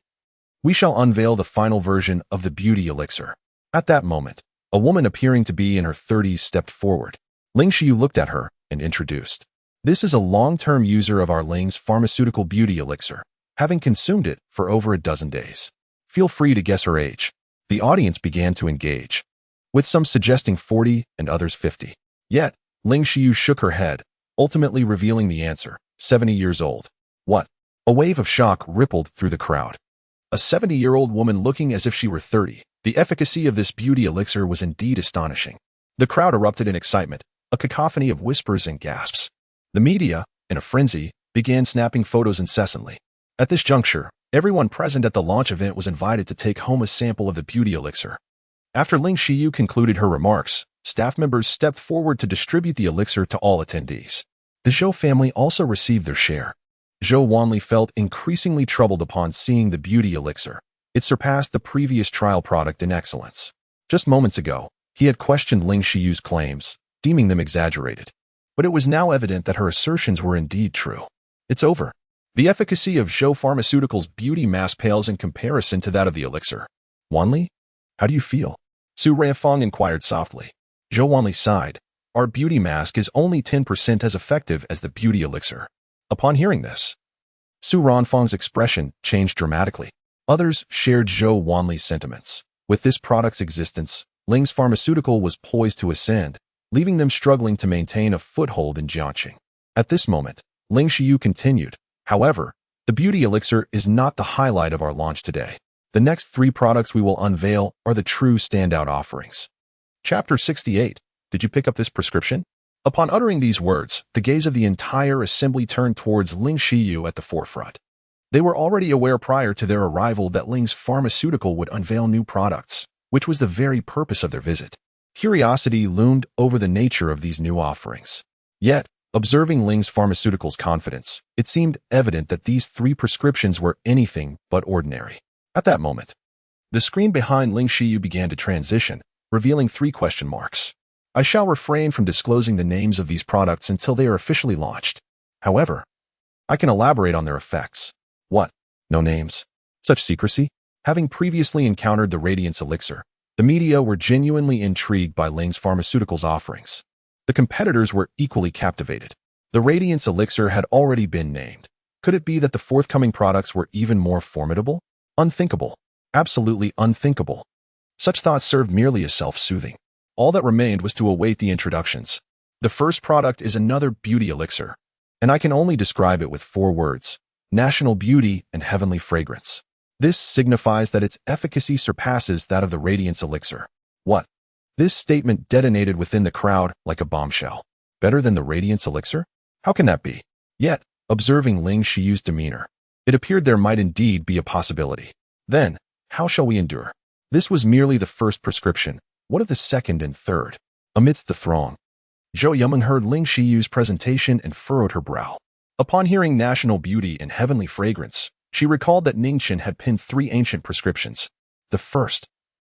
we shall unveil the final version of the beauty elixir. At that moment, a woman appearing to be in her 30s stepped forward. Ling Shiyu looked at her and introduced, "This is a long-term user of our Ling's pharmaceutical beauty elixir, having consumed it for over a dozen days. Feel free to guess her age." The audience began to engage, with some suggesting 40 and others 50. Yet, Ling Shiyu shook her head, ultimately revealing the answer, 70 years old. "What?" A wave of shock rippled through the crowd. A 70-year-old woman looking as if she were 30. The efficacy of this beauty elixir was indeed astonishing. The crowd erupted in excitement, a cacophony of whispers and gasps. The media, in a frenzy, began snapping photos incessantly. At this juncture, everyone present at the launch event was invited to take home a sample of the beauty elixir. After Ling Shiyu concluded her remarks, staff members stepped forward to distribute the elixir to all attendees. The Zhou family also received their share. Zhou Wanli felt increasingly troubled upon seeing the beauty elixir. It surpassed the previous trial product in excellence. Just moments ago, he had questioned Ling Shiyu's claims, deeming them exaggerated. But it was now evident that her assertions were indeed true. It's over. The efficacy of Zhou Pharmaceuticals' beauty mask pales in comparison to that of the elixir. Wanli, how do you feel? Su Ruifeng inquired softly. Zhou Wanli sighed. Our beauty mask is only 10% as effective as the beauty elixir. Upon hearing this, Su Ruifeng's expression changed dramatically. Others shared Zhou Wanli's sentiments. With this product's existence, Ling's pharmaceutical was poised to ascend, leaving them struggling to maintain a foothold in Jiangxing. At this moment, Ling Shiyu continued. However, the beauty elixir is not the highlight of our launch today. The next 3 products we will unveil are the true standout offerings. Chapter 68. Did you pick up this prescription? Upon uttering these words, the gaze of the entire assembly turned towards Ling Shiyu at the forefront. They were already aware prior to their arrival that Ling's pharmaceutical would unveil new products, which was the very purpose of their visit. Curiosity loomed over the nature of these new offerings. Yet, observing Ling's pharmaceutical's confidence, it seemed evident that these 3 prescriptions were anything but ordinary. At that moment, the screen behind Ling Shiyu began to transition, revealing 3 question marks. I shall refrain from disclosing the names of these products until they are officially launched. However, I can elaborate on their effects. What? No names? Such secrecy? Having previously encountered the Radiance Elixir, the media were genuinely intrigued by Ling's pharmaceuticals offerings. The competitors were equally captivated. The Radiance Elixir had already been named. Could it be that the forthcoming products were even more formidable? Unthinkable. Absolutely unthinkable. Such thoughts served merely as self-soothing. All that remained was to await the introductions. The first product is another beauty elixir, and I can only describe it with 4 words: national beauty and heavenly fragrance. This signifies that its efficacy surpasses that of the Radiance Elixir. What? This statement detonated within the crowd like a bombshell. Better than the Radiance Elixir? How can that be? Yet, observing Ling Shiyu's demeanor, it appeared there might indeed be a possibility. Then, how shall we endure? This was merely the first prescription. What of the second and third? Amidst the throng, Zhou Yumeng heard Ling Shiyu's presentation and furrowed her brow. Upon hearing national beauty and heavenly fragrance, she recalled that Ning Chen had pinned 3 ancient prescriptions. The first,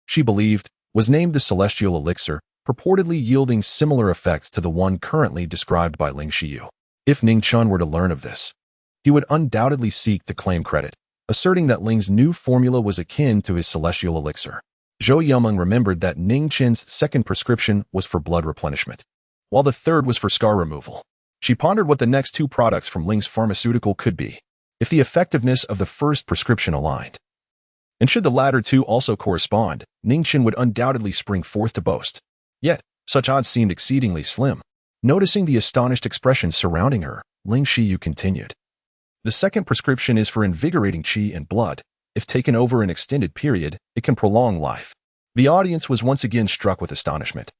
she believed, was named the Celestial Elixir, purportedly yielding similar effects to the one currently described by Ling Shiyu. If Ning Chen were to learn of this, he would undoubtedly seek to claim credit, asserting that Ling's new formula was akin to his Celestial Elixir. Zhou Yumeng remembered that Ning Chen's second prescription was for blood replenishment, while the third was for scar removal. She pondered what the next 2 products from Ling's pharmaceutical could be, if the effectiveness of the first prescription aligned. And should the latter 2 also correspond, Ning Chen would undoubtedly spring forth to boast. Yet, such odds seemed exceedingly slim. Noticing the astonished expression surrounding her, Ling Shiyu continued. The second prescription is for invigorating qi and blood. If taken over an extended period, it can prolong life. The audience was once again struck with astonishment.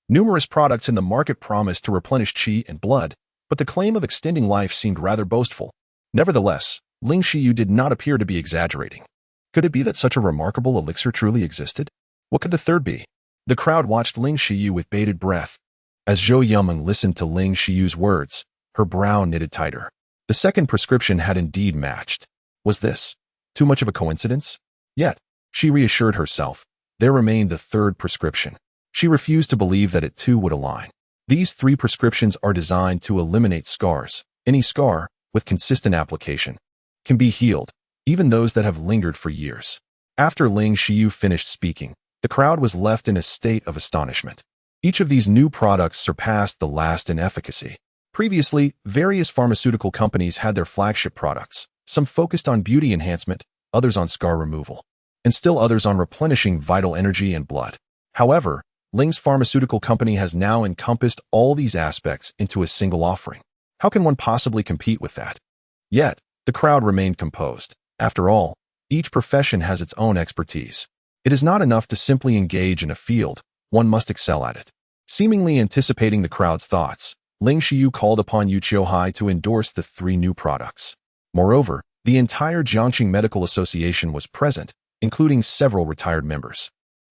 Numerous products in the market promised to replenish qi and blood, but the claim of extending life seemed rather boastful. Nevertheless, Ling Shiyu did not appear to be exaggerating. Could it be that such a remarkable elixir truly existed? What could the third be? The crowd watched Ling Shiyu with bated breath. As Zhou Yumeng listened to Ling Shiyu's words, her brow knitted tighter. The second prescription had indeed matched. Was this too much of a coincidence? Yet, she reassured herself, there remained the third prescription. She refused to believe that it too would align. These 3 prescriptions are designed to eliminate scars. Any scar, with consistent application, can be healed, even those that have lingered for years. After Ling Shiyu finished speaking, the crowd was left in a state of astonishment. Each of these new products surpassed the last in efficacy. Previously, various pharmaceutical companies had their flagship products, some focused on beauty enhancement, others on scar removal, and still others on replenishing vital energy and blood. However, Ling's pharmaceutical company has now encompassed all these aspects into a single offering. How can one possibly compete with that? Yet, the crowd remained composed. After all, each profession has its own expertise. It is not enough to simply engage in a field, one must excel at it. Seemingly anticipating the crowd's thoughts, Ling Shiyu called upon Yu Qiuhai to endorse the 3 new products. Moreover, the entire Jiangxing Medical Association was present, including several retired members.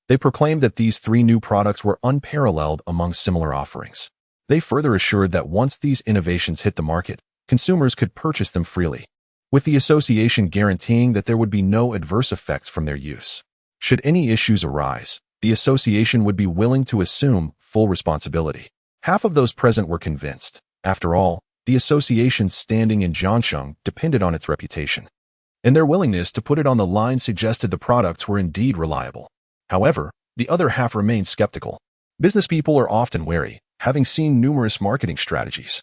They proclaimed that these 3 new products were unparalleled among similar offerings. They further assured that once these innovations hit the market, consumers could purchase them freely, with the association guaranteeing that there would be no adverse effects from their use. Should any issues arise, the association would be willing to assume full responsibility. Half of those present were convinced. After all, the association's standing in Jiangsheng depended on its reputation, and their willingness to put it on the line suggested the products were indeed reliable. However, the other half remained skeptical. Business people are often wary, having seen numerous marketing strategies.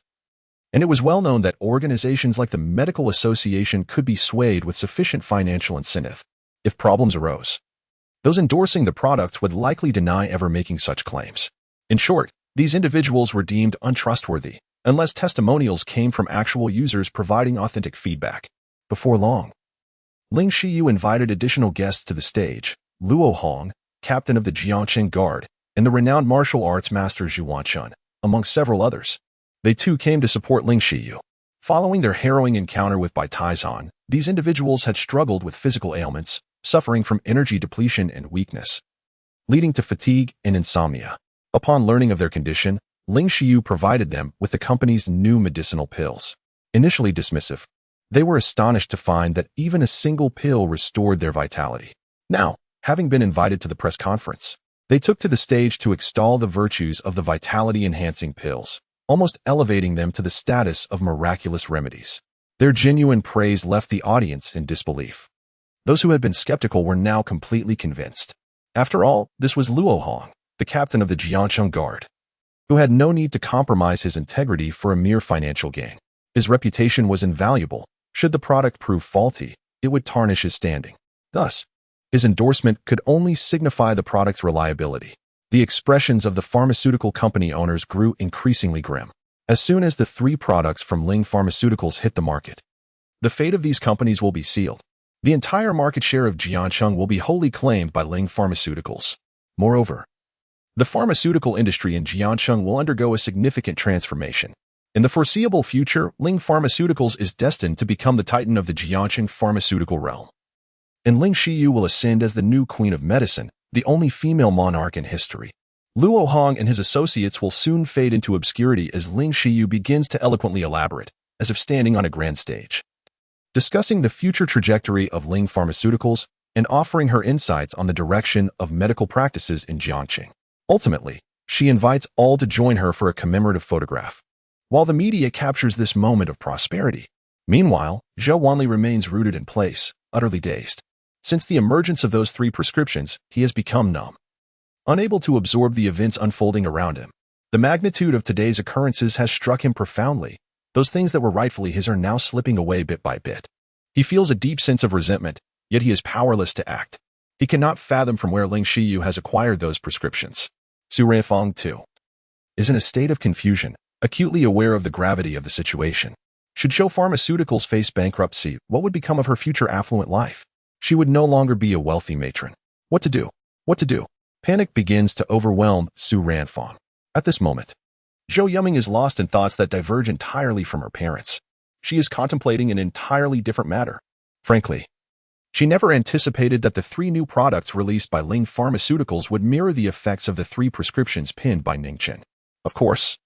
And it was well known that organizations like the Medical Association could be swayed with sufficient financial incentive. If problems arose, those endorsing the products would likely deny ever making such claims. In short, these individuals were deemed untrustworthy, unless testimonials came from actual users providing authentic feedback. Before long, Ling Shiyu invited additional guests to the stage: Luo Hong, captain of the Jiangsheng Guard, and the renowned martial arts master Zhu Wanchen, among several others. They too came to support Ling Shiyu. Following their harrowing encounter with Bai Taizan, these individuals had struggled with physical ailments, suffering from energy depletion and weakness, leading to fatigue and insomnia. Upon learning of their condition, Ling Shiyu provided them with the company's new medicinal pills. Initially dismissive, they were astonished to find that even a single pill restored their vitality. Now, having been invited to the press conference, they took to the stage to extol the virtues of the vitality-enhancing pills, almost elevating them to the status of miraculous remedies. Their genuine praise left the audience in disbelief. Those who had been skeptical were now completely convinced. After all, this was Luo Hong, the captain of the Jiangsheng Guard, who had no need to compromise his integrity for a mere financial gain. His reputation was invaluable. Should the product prove faulty, it would tarnish his standing. Thus, his endorsement could only signify the product's reliability. The expressions of the pharmaceutical company owners grew increasingly grim. As soon as the 3 products from Ling Pharmaceuticals hit the market, the fate of these companies will be sealed. The entire market share of Jiangsheng will be wholly claimed by Ling Pharmaceuticals. Moreover, the pharmaceutical industry in Jiangsheng will undergo a significant transformation. In the foreseeable future, Ling Pharmaceuticals is destined to become the titan of the Jiangsheng pharmaceutical realm. And Ling Shiyu will ascend as the new queen of medicine, the only female monarch in history. Luo Hong and his associates will soon fade into obscurity as Ling Shiyu begins to eloquently elaborate, as if standing on a grand stage, discussing the future trajectory of Ling Pharmaceuticals and offering her insights on the direction of medical practices in Jiangsheng. Ultimately, she invites all to join her for a commemorative photograph, while the media captures this moment of prosperity. Meanwhile, Zhou Wanli remains rooted in place, utterly dazed. Since the emergence of those 3 prescriptions, he has become numb, unable to absorb the events unfolding around him. The magnitude of today's occurrences has struck him profoundly. Those things that were rightfully his are now slipping away bit by bit. He feels a deep sense of resentment, yet he is powerless to act. He cannot fathom from where Ling Shiyu has acquired those prescriptions. Su Ranfeng, too, is in a state of confusion, acutely aware of the gravity of the situation. Should Zhou Pharmaceuticals face bankruptcy, what would become of her future affluent life? She would no longer be a wealthy matron. What to do? What to do? Panic begins to overwhelm Su Ranfeng. At this moment, Zhou Yuming is lost in thoughts that diverge entirely from her parents. She is contemplating an entirely different matter. Frankly, she never anticipated that the 3 new products released by Ling Pharmaceuticals would mirror the effects of the 3 prescriptions pinned by Ning Chen. Of course,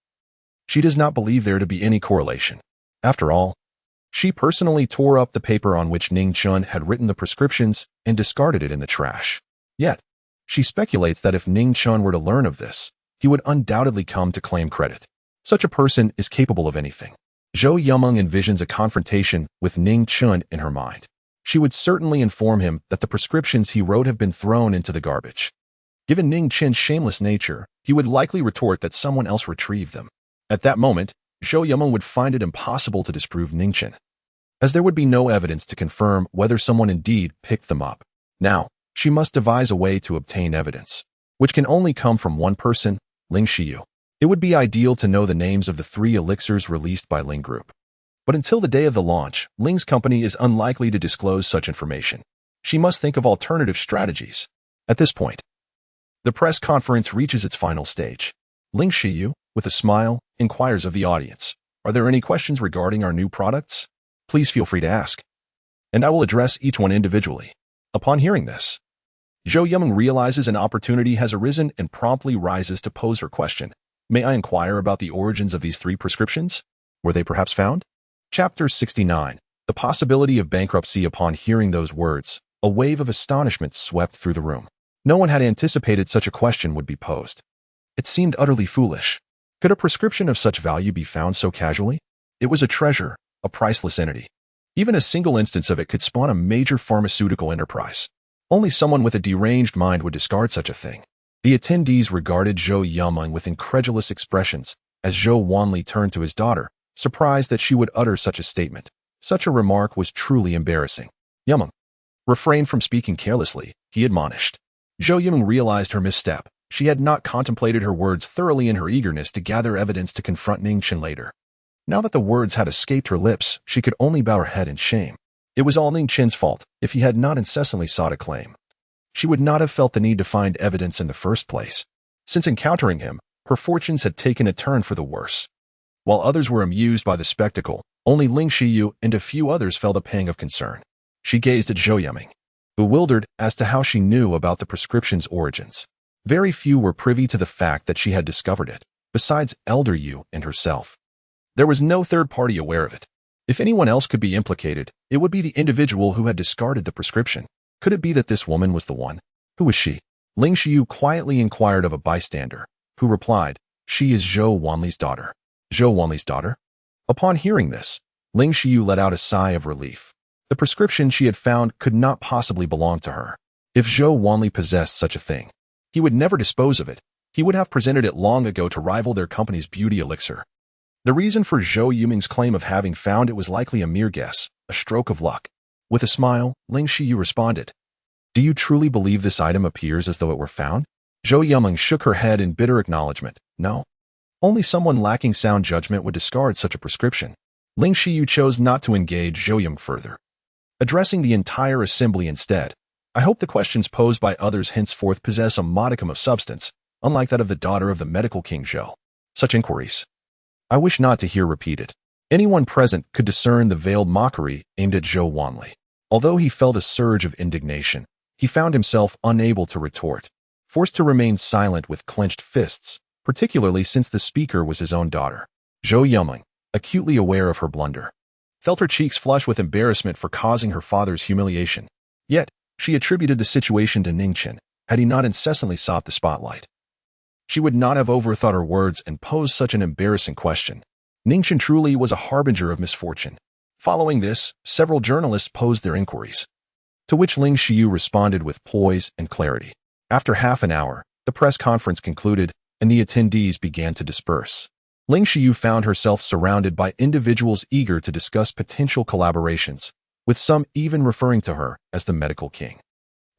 she does not believe there to be any correlation. After all, she personally tore up the paper on which Ning Chen had written the prescriptions and discarded it in the trash. Yet, she speculates that if Ning Chen were to learn of this, he would undoubtedly come to claim credit. Such a person is capable of anything. Zhou Yumeng envisions a confrontation with Ning Chen in her mind. She would certainly inform him that the prescriptions he wrote have been thrown into the garbage. Given Ning Chen's shameless nature, he would likely retort that someone else retrieved them. At that moment, Zhou Yumeng would find it impossible to disprove Ning Chen, as there would be no evidence to confirm whether someone indeed picked them up. Now, she must devise a way to obtain evidence, which can only come from one person, Ling Shiyu. It would be ideal to know the names of the 3 elixirs released by Ling Group. But until the day of the launch, Ling's company is unlikely to disclose such information. She must think of alternative strategies. At this point, the press conference reaches its final stage. Ling Shiyu, with a smile, inquires of the audience, "Are there any questions regarding our new products? Please feel free to ask, and I will address each one individually." Upon hearing this, Zhou Yumeng realizes an opportunity has arisen and promptly rises to pose her question. "May I inquire about the origins of these 3 prescriptions? Were they perhaps found?" Chapter 69. The possibility of bankruptcy. Upon hearing those words, a wave of astonishment swept through the room. No one had anticipated such a question would be posed. It seemed utterly foolish. Could a prescription of such value be found so casually? It was a treasure, a priceless entity. Even a single instance of it could spawn a major pharmaceutical enterprise. Only someone with a deranged mind would discard such a thing. The attendees regarded Zhou Yumeng with incredulous expressions as Zhou Wanli turned to his daughter, surprised that she would utter such a statement. Such a remark was truly embarrassing. Yumeng, refrain from speaking carelessly, he admonished. Zhou Yumeng realized her misstep. She had not contemplated her words thoroughly in her eagerness to gather evidence to confront Ning Chen later. Now that the words had escaped her lips, she could only bow her head in shame. It was all Ning Chen's fault if he had not incessantly sought a claim. She would not have felt the need to find evidence in the first place. Since encountering him, her fortunes had taken a turn for the worse. While others were amused by the spectacle, only Ling Xiyu and a few others felt a pang of concern. She gazed at Zhou Yumeng, bewildered as to how she knew about the prescription's origins. Very few were privy to the fact that she had discovered it, besides Elder Yu and herself. There was no third party aware of it. If anyone else could be implicated, it would be the individual who had discarded the prescription. Could it be that this woman was the one? Who was she? Ling Xiyu quietly inquired of a bystander, who replied, "She is Zhou Wanli's daughter." Zhou Wanli's daughter? Upon hearing this, Ling Xiyu let out a sigh of relief. The prescription she had found could not possibly belong to her. If Zhou Wanli possessed such a thing, he would never dispose of it. He would have presented it long ago to rival their company's beauty elixir. The reason for Zhou Yumeng's claim of having found it was likely a mere guess, a stroke of luck. With a smile, Ling Xiyu responded, "Do you truly believe this item appears as though it were found?" Zhou Yumeng shook her head in bitter acknowledgement. "No. Only someone lacking sound judgment would discard such a prescription." Ling Xiyu chose not to engage Zhou Yumeng further. Addressing the entire assembly instead, "I hope the questions posed by others henceforth possess a modicum of substance, unlike that of the daughter of the medical king Zhou. Such inquiries I wish not to hear repeated." Anyone present could discern the veiled mockery aimed at Zhou Wanli. Although he felt a surge of indignation, he found himself unable to retort, forced to remain silent with clenched fists, particularly since the speaker was his own daughter. Zhou Yumeng, acutely aware of her blunder, felt her cheeks flush with embarrassment for causing her father's humiliation. Yet, she attributed the situation to Ning Chen, had he not incessantly sought the spotlight. She would not have overthought her words and posed such an embarrassing question. Ning Chen truly was a harbinger of misfortune. Following this, several journalists posed their inquiries, to which Ling Xiyu responded with poise and clarity. After half an hour, the press conference concluded, and the attendees began to disperse. Ling Xiyu found herself surrounded by individuals eager to discuss potential collaborations, with some even referring to her as the medical king.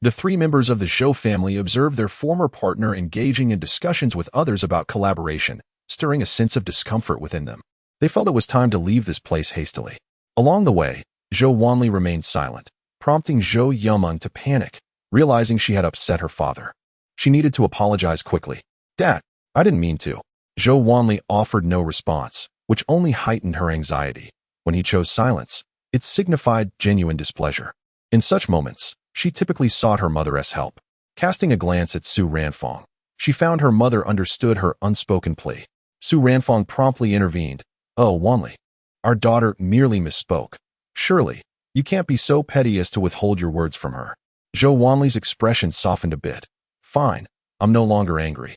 The three members of the Zhou family observed their former partner engaging in discussions with others about collaboration, stirring a sense of discomfort within them. They felt it was time to leave this place hastily. Along the way, Zhou Wanli remained silent, prompting Zhou Yumeng to panic, realizing she had upset her father. She needed to apologize quickly. "Dad, I didn't mean to." Zhou Wanli offered no response, which only heightened her anxiety. When he chose silence, it signified genuine displeasure. In such moments, she typically sought her mother's help. Casting a glance at Su Ranfong, she found her mother understood her unspoken plea. Su Ranfong promptly intervened. "Oh, Wanli, our daughter merely misspoke. Surely, you can't be so petty as to withhold your words from her." Zhou Wanli's expression softened a bit. "Fine, I'm no longer angry.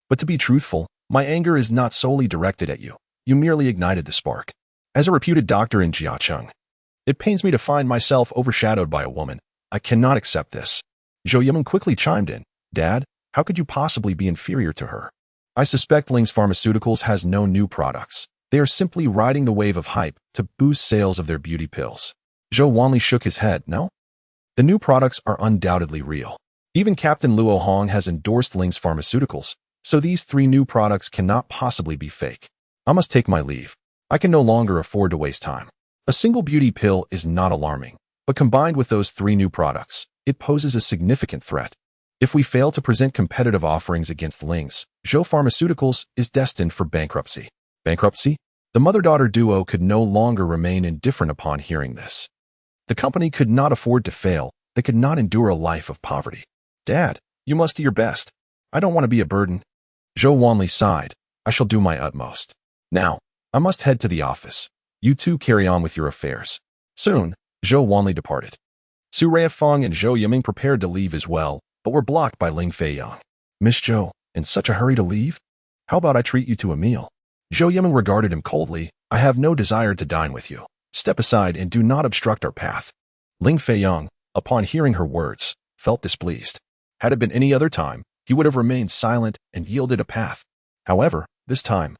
But to be truthful, my anger is not solely directed at you. You merely ignited the spark. As a reputed doctor in Jiacheng, it pains me to find myself overshadowed by a woman. I cannot accept this." Zhou Yumeng quickly chimed in. "Dad, how could you possibly be inferior to her? I suspect Ling's Pharmaceuticals has no new products. They are simply riding the wave of hype to boost sales of their beauty pills." Zhou Wanli shook his head. "No? The new products are undoubtedly real. Even Captain Luo Hong has endorsed Ling's Pharmaceuticals, so these three new products cannot possibly be fake. I must take my leave. I can no longer afford to waste time. A single beauty pill is not alarming, but combined with those three new products, it poses a significant threat. If we fail to present competitive offerings against Ling's, Zhou Pharmaceuticals is destined for bankruptcy." Bankruptcy? The mother-daughter duo could no longer remain indifferent upon hearing this. The company could not afford to fail. They could not endure a life of poverty. "Dad, you must do your best. I don't want to be a burden." Zhou Wanli sighed. "I shall do my utmost. Now, I must head to the office. You two carry on with your affairs. Soon, Zhou Wanli departed. Su Ruifang and Zhou Yiming prepared to leave as well, but were blocked by Ling Feiyang. Miss Zhou, in such a hurry to leave? How about I treat you to a meal? Zhou Yiming regarded him coldly. I have no desire to dine with you. Step aside and do not obstruct our path. Ling Feiyang, upon hearing her words, felt displeased. Had it been any other time, he would have remained silent and yielded a path. However, this time,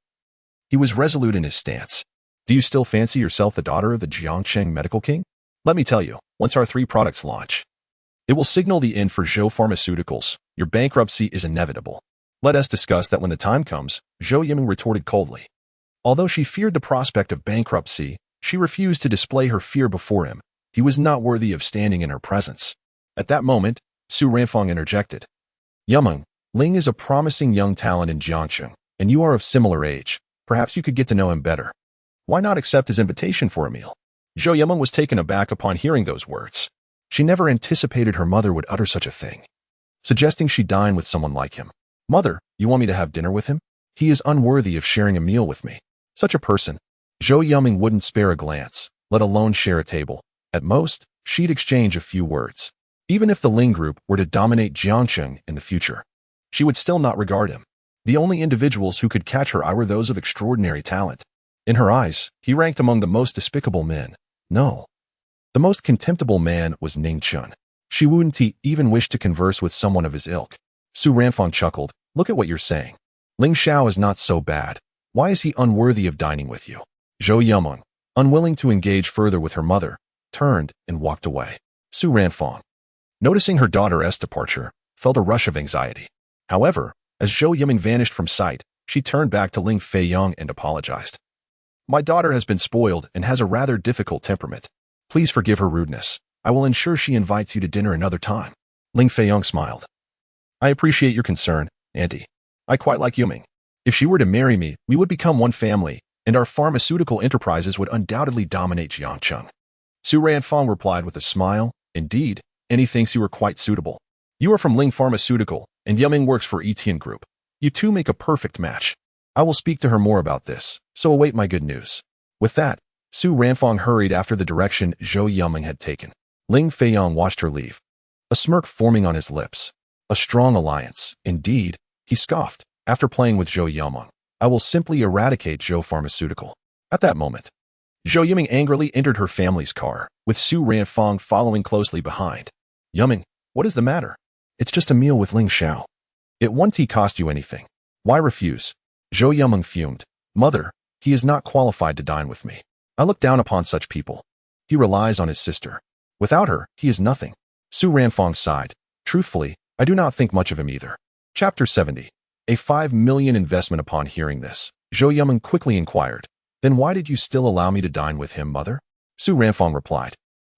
he was resolute in his stance. Do you still fancy yourself the daughter of the Jiangcheng medical king? Let me tell you, once our 3 products launch, it will signal the end for Zhou Pharmaceuticals. Your bankruptcy is inevitable. Let us discuss that when the time comes, Zhou Yiming retorted coldly. Although she feared the prospect of bankruptcy, she refused to display her fear before him. He was not worthy of standing in her presence. At that moment, Su Ruifang interjected. Yiming, Ling is a promising young talent in Jiangcheng, and you are of similar age. Perhaps you could get to know him better. Why not accept his invitation for a meal? Zhou Yiming was taken aback upon hearing those words. She never anticipated her mother would utter such a thing, suggesting she dine with someone like him. Mother, you want me to have dinner with him? He is unworthy of sharing a meal with me. Such a person. Zhou Yiming wouldn't spare a glance, let alone share a table. At most, she'd exchange a few words. Even if the Ling group were to dominate Jiangcheng in the future, she would still not regard him. The only individuals who could catch her eye were those of extraordinary talent. In her eyes, he ranked among the most despicable men. No. The most contemptible man was Ning Chen. She wouldn't even wish to converse with someone of his ilk. Su Ruifang chuckled. Look at what you're saying. Ling Xiao is not so bad. Why is he unworthy of dining with you? Zhou Yiming, unwilling to engage further with her mother, turned and walked away. Su Ruifang, noticing her daughter's departure, felt a rush of anxiety. However, as Zhou Yiming vanished from sight, she turned back to Ling Feiyang and apologized. My daughter has been spoiled and has a rather difficult temperament. Please forgive her rudeness. I will ensure she invites you to dinner another time. Ling Feiyang smiled. I appreciate your concern, Auntie. I quite like Yiming. If she were to marry me, we would become one family, and our pharmaceutical enterprises would undoubtedly dominate Jiangcheng. Su Ruifang replied with a smile. Indeed, and he thinks you are quite suitable. You are from Ling Pharmaceutical, and Yiming works for Yitian Group. You two make a perfect match. I will speak to her more about this, so await my good news. With that, Su Ruifang hurried after the direction Zhou Yiming had taken. Ling Feiyang watched her leave, a smirk forming on his lips. A strong alliance, indeed, he scoffed. After playing with Zhou Yiming, I will simply eradicate Zhou Pharmaceutical. At that moment, Zhou Yiming angrily entered her family's car, with Su Ruifang following closely behind. Yiming, what is the matter? It's just a meal with Ling Xiao. It won't cost you anything. Why refuse? Zhou Yiming fumed. Mother, he is not qualified to dine with me. I look down upon such people. He relies on his sister. Without her, he is nothing. Su Ruifang sighed. Truthfully, I do not think much of him either. Chapter 70. A 5 million investment. Upon hearing this, Zhou Yiming quickly inquired. Then why did you still allow me to dine with him, mother? Su Ruifang replied.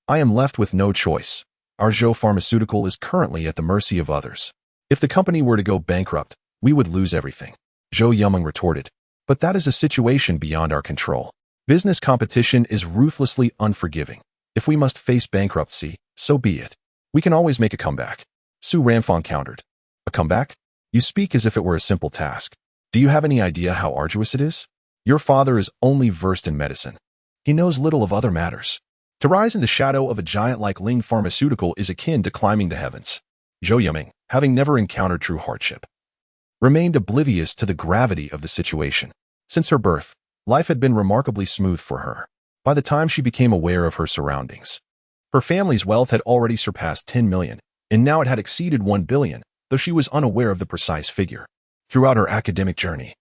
I am left with no choice. Our Zhou Pharmaceutical is currently at the mercy of others. If the company were to go bankrupt, we would lose everything. Zhou Yiming retorted. But that is a situation beyond our control. Business competition is ruthlessly unforgiving. If we must face bankruptcy, so be it. We can always make a comeback. Su Ruifang countered. A comeback? You speak as if it were a simple task. Do you have any idea how arduous it is? Your father is only versed in medicine. He knows little of other matters. To rise in the shadow of a giant like Ling Pharmaceutical is akin to climbing the heavens. Zhou Yiming, having never encountered true hardship, remained oblivious to the gravity of the situation. Since her birth, life had been remarkably smooth for her. By the time she became aware of her surroundings, her family's wealth had already surpassed 10 million, and now it had exceeded 1 billion, though she was unaware of the precise figure. Throughout her academic journey,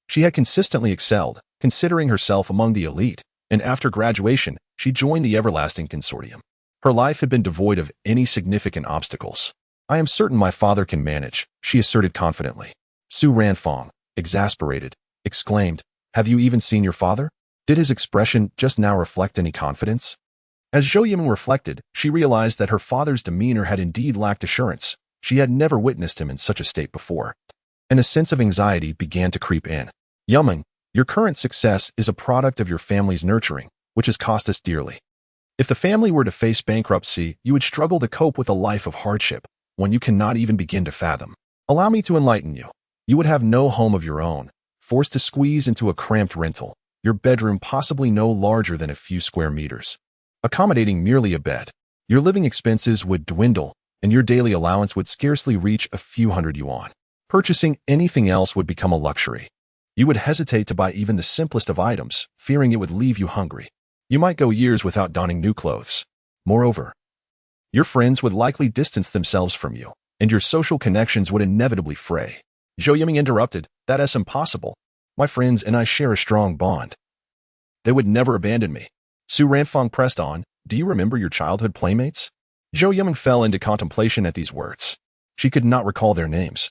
she had consistently excelled, considering herself among the elite, and after graduation, she joined the Everlasting Consortium. Her life had been devoid of any significant obstacles. I am certain my father can manage, she asserted confidently. Su Ruifang, exasperated, exclaimed, Have you even seen your father? Did his expression just now reflect any confidence? As Zhou Yiming reflected, she realized that her father's demeanor had indeed lacked assurance. She had never witnessed him in such a state before, and a sense of anxiety began to creep in. Yiming, your current success is a product of your family's nurturing, which has cost us dearly. If the family were to face bankruptcy, you would struggle to cope with a life of hardship, one you cannot even begin to fathom. Allow me to enlighten you. You would have no home of your own, forced to squeeze into a cramped rental. your bedroom possibly no larger than a few square meters, accommodating merely a bed. Your living expenses would dwindle, and your daily allowance would scarcely reach a few hundred yuan. Purchasing anything else would become a luxury. You would hesitate to buy even the simplest of items, fearing it would leave you hungry. You might go years without donning new clothes. Moreover, your friends would likely distance themselves from you, and your social connections would inevitably fray. Zhou Yiming interrupted. That is impossible. My friends and I share a strong bond. They would never abandon me. Su Ranfang pressed on. Do you remember your childhood playmates? Zhou Yiming fell into contemplation at these words. She could not recall their names.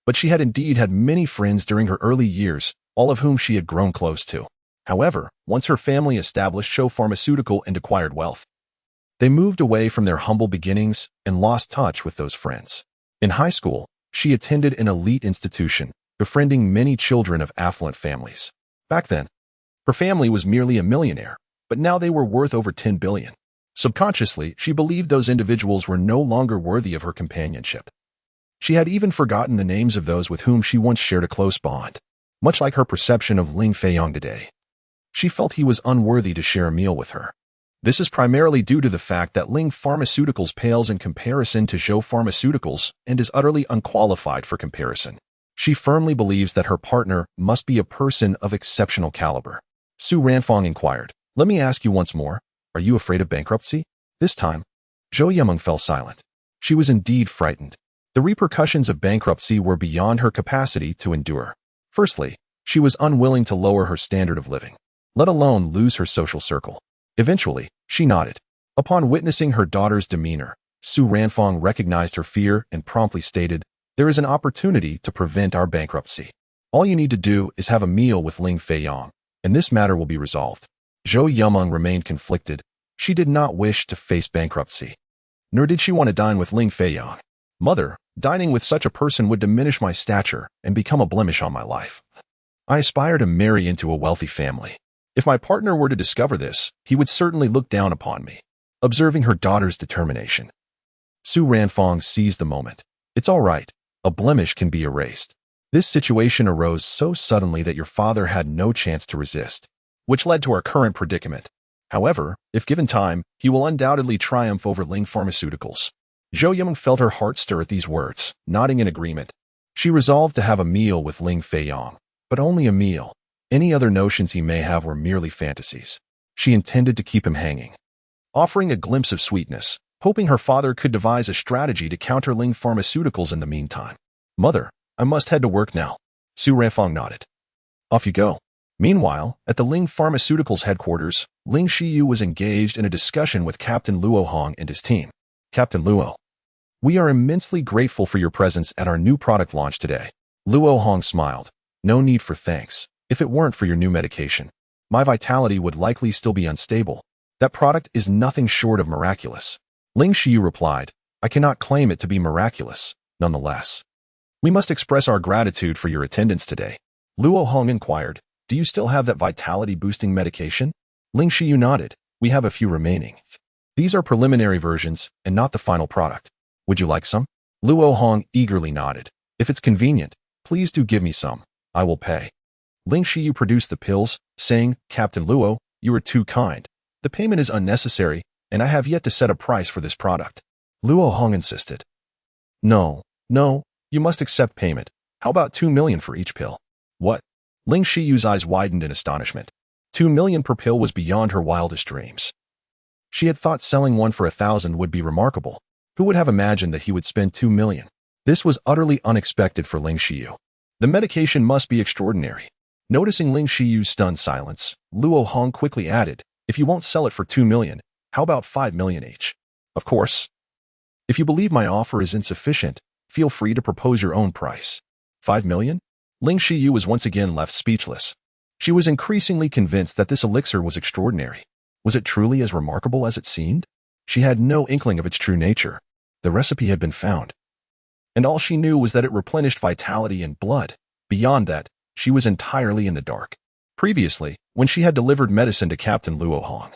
But she had indeed had many friends during her early years, all of whom she had grown close to. However, once her family established Shou Pharmaceutical and acquired wealth, they moved away from their humble beginnings and lost touch with those friends. In high school, she attended an elite institution, befriending many children of affluent families. Back then, her family was merely a millionaire, but now they were worth over 10 billion. Subconsciously, she believed those individuals were no longer worthy of her companionship. She had even forgotten the names of those with whom she once shared a close bond. Much like her perception of Ling Feiyong today, she felt he was unworthy to share a meal with her. This is primarily due to the fact that Ling Pharmaceuticals pales in comparison to Zhou Pharmaceuticals and is utterly unqualified for comparison. She firmly believes that her partner must be a person of exceptional caliber. Su Ranfang inquired, let me ask you once more, are you afraid of bankruptcy? This time, Zhou Yiming fell silent. She was indeed frightened. The repercussions of bankruptcy were beyond her capacity to endure. Firstly, she was unwilling to lower her standard of living, let alone lose her social circle. Eventually, she nodded. Upon witnessing her daughter's demeanor, Su Ranfang recognized her fear and promptly stated, there is an opportunity to prevent our bankruptcy. All you need to do is have a meal with Ling Feiyong, and this matter will be resolved. Zhou Yiming remained conflicted. She did not wish to face bankruptcy, nor did she want to dine with Ling Feiyong. Mother, dining with such a person would diminish my stature and become a blemish on my life. I aspire to marry into a wealthy family. If my partner were to discover this, he would certainly look down upon me. Observing her daughter's determination, Su Ranfang seized the moment. It's all right. A blemish can be erased. This situation arose so suddenly that your father had no chance to resist, which led to our current predicament. However, if given time, he will undoubtedly triumph over Ling Pharmaceuticals. Zhou Yiming felt her heart stir at these words, nodding in agreement. She resolved to have a meal with Ling Feiyong, but only a meal. Any other notions he may have were merely fantasies. She intended to keep him hanging, offering a glimpse of sweetness, hoping her father could devise a strategy to counter Ling Pharmaceuticals in the meantime. Mother, I must head to work now. Su Ranfang nodded. Off you go. Meanwhile, at the Ling Pharmaceuticals headquarters, Ling Shiyu was engaged in a discussion with Captain Luo Hong and his team. Captain Luo, we are immensely grateful for your presence at our new product launch today. Luo Hong smiled. No need for thanks. If it weren't for your new medication, my vitality would likely still be unstable. That product is nothing short of miraculous. Ling Shiyu replied, I cannot claim it to be miraculous. Nonetheless, we must express our gratitude for your attendance today. Luo Hong inquired, do you still have that vitality-boosting medication? Ling Shiyu nodded. We have a few remaining. These are preliminary versions and not the final product. Would you like some? Luo Hong eagerly nodded. If it's convenient, please do give me some. I will pay. Ling Shiyu produced the pills, saying, Captain Luo, you are too kind. The payment is unnecessary, and I have yet to set a price for this product. Luo Hong insisted. No, you must accept payment. How about 2 million for each pill? What? Ling Shiyu's eyes widened in astonishment. 2 million per pill was beyond her wildest dreams. She had thought selling one for 1,000 would be remarkable. Who would have imagined that he would spend 2 million? This was utterly unexpected for Ling Shiyu. The medication must be extraordinary. Noticing Ling Shiyu's stunned silence, Luo Hong quickly added, if you won't sell it for 2 million, how about 5 million each? Of course. If you believe my offer is insufficient, feel free to propose your own price. 5 million? Ling Shiyu was once again left speechless. She was increasingly convinced that this elixir was extraordinary. Was it truly as remarkable as it seemed? She had no inkling of its true nature. The recipe had been found, and all she knew was that it replenished vitality and blood. Beyond that, she was entirely in the dark. Previously, when she had delivered medicine to Captain Luo Hong,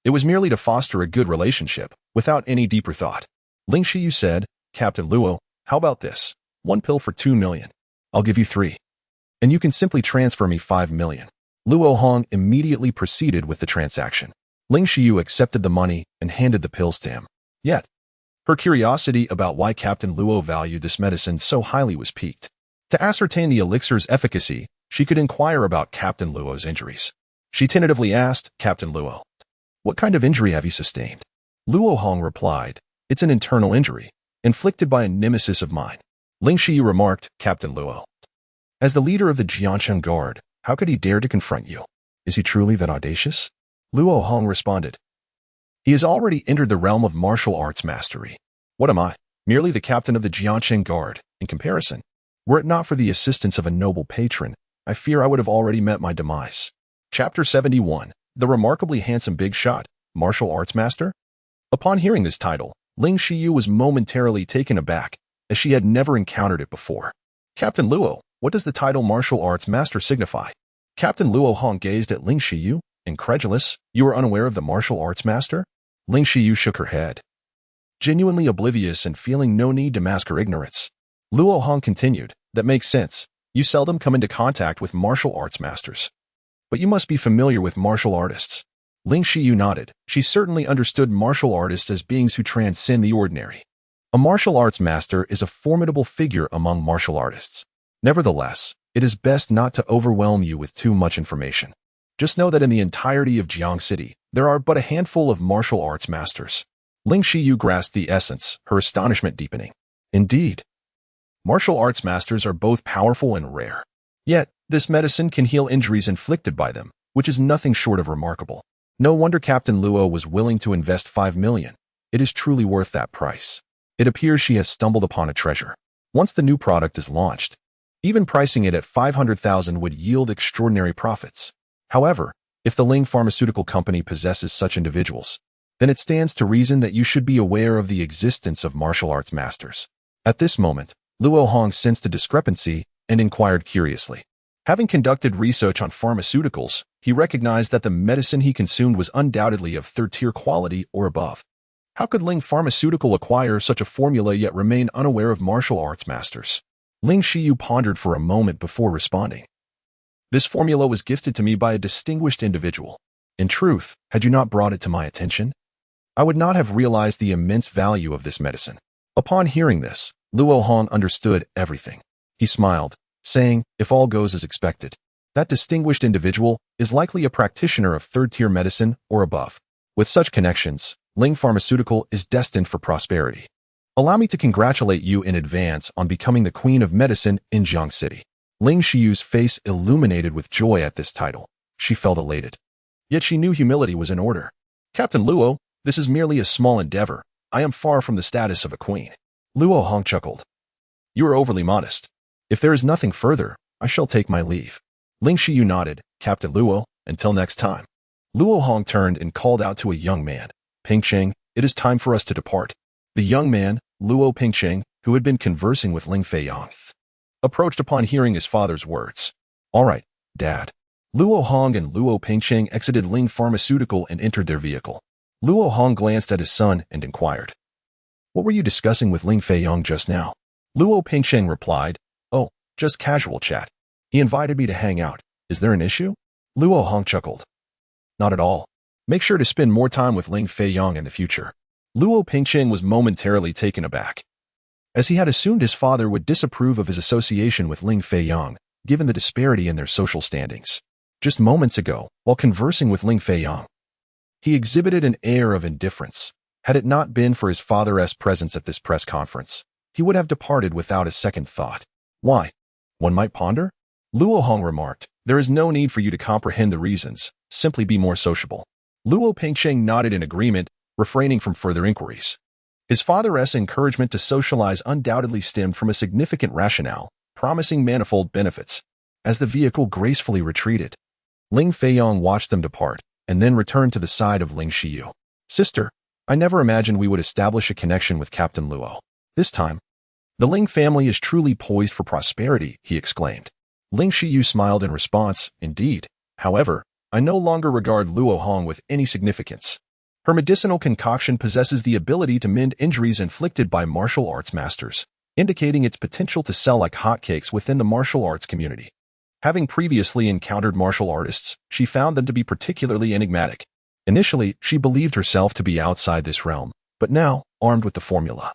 it was merely to foster a good relationship, without any deeper thought. Ling Shiyu said, Captain Luo, how about this? 1 pill for 2 million. I'll give you 3. And you can simply transfer me 5 million. Luo Hong immediately proceeded with the transaction. Ling Xiyu accepted the money and handed the pills to him. Yet, her curiosity about why Captain Luo valued this medicine so highly was piqued. To ascertain the elixir's efficacy, she could inquire about Captain Luo's injuries. She tentatively asked Captain Luo, "What kind of injury have you sustained?" Luo Hong replied, "It's an internal injury, inflicted by a nemesis of mine." Ling Xiyu remarked, "Captain Luo, as the leader of the Jiangsheng Guard, how could he dare to confront you? Is he truly that audacious?" Luo Hong responded, "He has already entered the realm of martial arts mastery. What am I? Merely the captain of the Jiangsheng Guard, in comparison. Were it not for the assistance of a noble patron, I fear I would have already met my demise." Chapter 71, The Remarkably Handsome Big Shot, Martial Arts Master? Upon hearing this title, Ling Xiyu was momentarily taken aback, as she had never encountered it before. "Captain Luo, what does the title Martial Arts Master signify?" Captain Luo Hong gazed at Ling Xiyu, incredulous. "You are unaware of the Martial Arts Master?" Ling Xiyu shook her head, genuinely oblivious and feeling no need to mask her ignorance. Luo Hong continued, "That makes sense. You seldom come into contact with martial arts masters. But you must be familiar with martial artists." Ling Xiyu nodded. She certainly understood martial artists as beings who transcend the ordinary. A martial arts master is a formidable figure among martial artists. Nevertheless, it is best not to overwhelm you with too much information. Just know that in the entirety of Jiang City, there are but a handful of martial arts masters. Ling Xiyu grasped the essence, her astonishment deepening. Indeed, martial arts masters are both powerful and rare. Yet, this medicine can heal injuries inflicted by them, which is nothing short of remarkable. No wonder Captain Luo was willing to invest 5 million. It is truly worth that price. It appears she has stumbled upon a treasure. Once the new product is launched, even pricing it at 500,000 would yield extraordinary profits. However, if the Ling Pharmaceutical Company possesses such individuals, then it stands to reason that you should be aware of the existence of martial arts masters. At this moment, Luo Hong sensed a discrepancy and inquired curiously. Having conducted research on pharmaceuticals, he recognized that the medicine he consumed was undoubtedly of third-tier quality or above. How could Ling Pharmaceutical acquire such a formula yet remain unaware of martial arts masters? Ling Xiyu pondered for a moment before responding. "This formula was gifted to me by a distinguished individual. In truth, had you not brought it to my attention, I would not have realized the immense value of this medicine." Upon hearing this, Luo Hong understood everything. He smiled, saying, "If all goes as expected, that distinguished individual is likely a practitioner of third-tier medicine or above. With such connections, Ling Pharmaceutical is destined for prosperity. Allow me to congratulate you in advance on becoming the Queen of Medicine in Jiang City." Ling Xiyu's face illuminated with joy at this title. She felt elated. Yet she knew humility was in order. "Captain Luo, this is merely a small endeavor. I am far from the status of a queen." Luo Hong chuckled. "You are overly modest. If there is nothing further, I shall take my leave." Ling Xiyu nodded. "Captain Luo, until next time." Luo Hong turned and called out to a young man, "Pingcheng, it is time for us to depart." The young man, Luo Pingcheng, who had been conversing with Ling Feiyang, approached upon hearing his father's words. "All right, Dad." Luo Hong and Luo Pingcheng exited Ling Pharmaceutical and entered their vehicle. Luo Hong glanced at his son and inquired, "What were you discussing with Ling Feiyang just now?" Luo Pingcheng replied, "Oh, just casual chat. He invited me to hang out. Is there an issue?" Luo Hong chuckled. "Not at all. Make sure to spend more time with Ling Feiyang in the future." Luo Pingcheng was momentarily taken aback, as he had assumed his father would disapprove of his association with Ling Feiyang, given the disparity in their social standings. Just moments ago, while conversing with Ling Feiyang, he exhibited an air of indifference. Had it not been for his father's presence at this press conference, he would have departed without a second thought. "Why?" one might ponder. Luo Hong remarked, "There is no need for you to comprehend the reasons. Simply be more sociable." Luo Pingcheng nodded in agreement, refraining from further inquiries. His father's encouragement to socialize undoubtedly stemmed from a significant rationale, promising manifold benefits. As the vehicle gracefully retreated, Ling Feiyang watched them depart, and then returned to the side of Ling Xiyu. "Sister, I never imagined we would establish a connection with Captain Luo. This time, the Ling family is truly poised for prosperity," he exclaimed. Ling Xiyu smiled in response. "Indeed. However, I no longer regard Luo Hong with any significance. Her medicinal concoction possesses the ability to mend injuries inflicted by martial arts masters, indicating its potential to sell like hotcakes within the martial arts community. Having previously encountered martial artists, she found them to be particularly enigmatic. Initially, she believed herself to be outside this realm, but now, armed with the formula.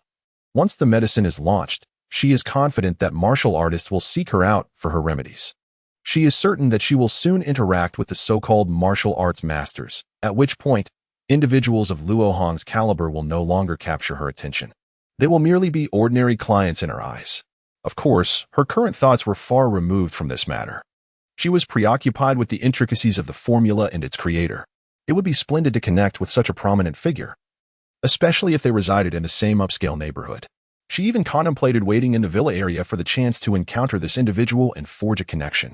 Once the medicine is launched, she is confident that martial artists will seek her out for her remedies. She is certain that she will soon interact with the so-called martial arts masters, at which point, individuals of Luo Hong's caliber will no longer capture her attention. They will merely be ordinary clients in her eyes. Of course, her current thoughts were far removed from this matter. She was preoccupied with the intricacies of the formula and its creator. It would be splendid to connect with such a prominent figure, especially if they resided in the same upscale neighborhood. She even contemplated waiting in the villa area for the chance to encounter this individual and forge a connection.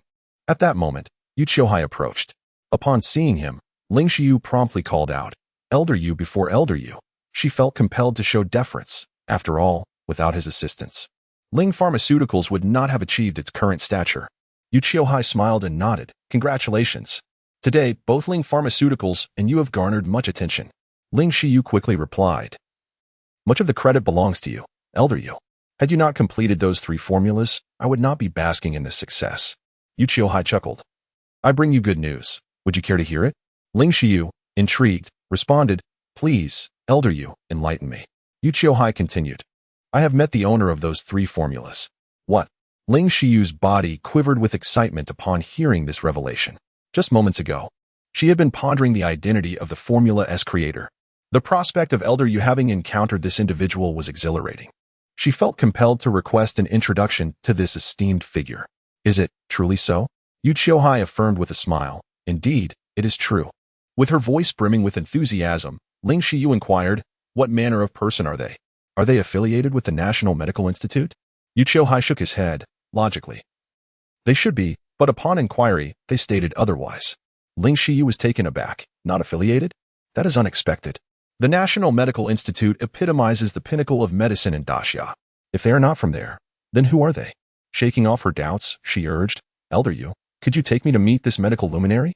At that moment, Yu Qiuhai approached. Upon seeing him, Ling Xiu promptly called out, "Elder Yu before Elder Yu." She felt compelled to show deference. After all, without his assistance, Ling Pharmaceuticals would not have achieved its current stature. Yu Qiuhai smiled and nodded. "Congratulations. Today, both Ling Pharmaceuticals and you have garnered much attention." Ling Xiu quickly replied, "Much of the credit belongs to you, Elder Yu. Had you not completed those 3 formulas, I would not be basking in this success." Yu Qiuhai chuckled. "I bring you good news. Would you care to hear it?" Ling Xiu, intrigued, responded, "Please, Elder Yu, enlighten me." Yu Qiuhai continued, "I have met the owner of those 3 formulas." "What?" Ling Xiu's body quivered with excitement upon hearing this revelation. Just moments ago, she had been pondering the identity of the formula's creator. The prospect of Elder Yu having encountered this individual was exhilarating. She felt compelled to request an introduction to this esteemed figure. "Is it truly so?" Yu Qiuhai affirmed with a smile. "Indeed, it is true." With her voice brimming with enthusiasm, Ling Xiu inquired, "What manner of person are they? Are they affiliated with the National Medical Institute?" Yu Qiuhai shook his head, logically. "They should be, but upon inquiry, they stated otherwise." Ling Xiu was taken aback. "Not affiliated? That is unexpected. The National Medical Institute epitomizes the pinnacle of medicine in Daxia. If they are not from there, then who are they?" Shaking off her doubts, she urged, "Elder Yu, could you take me to meet this medical luminary?"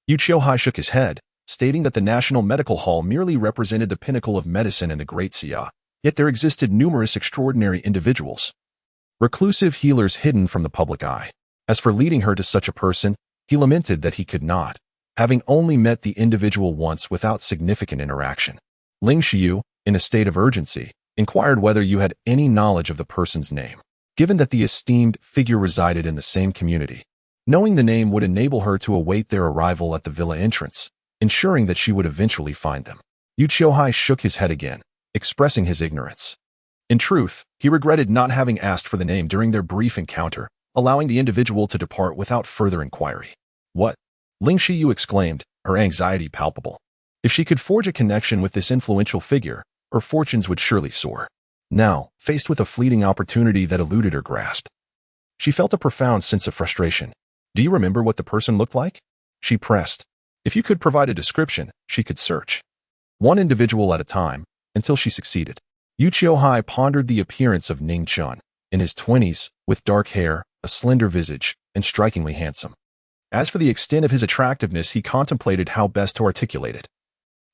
Yu Qiuhai shook his head, stating that the National Medical Hall merely represented the pinnacle of medicine in the Great Xia, yet there existed numerous extraordinary individuals, reclusive healers hidden from the public eye. As for leading her to such a person, he lamented that he could not, having only met the individual once without significant interaction. Ling Xiu, in a state of urgency, inquired whether you had any knowledge of the person's name. Given that the esteemed figure resided in the same community, knowing the name would enable her to await their arrival at the villa entrance, ensuring that she would eventually find them. Yu Qiuhai shook his head again, expressing his ignorance. In truth, he regretted not having asked for the name during their brief encounter, allowing the individual to depart without further inquiry. "What?" Ling Xiu exclaimed, her anxiety palpable. If she could forge a connection with this influential figure, her fortunes would surely soar. Now, faced with a fleeting opportunity that eluded her grasp, she felt a profound sense of frustration. "Do you remember what the person looked like?" she pressed. If you could provide a description, she could search one individual at a time, until she succeeded. Yu Qiuhai pondered the appearance of Ning Chen, in his 20s, with dark hair, a slender visage, and strikingly handsome. As for the extent of his attractiveness, he contemplated how best to articulate it,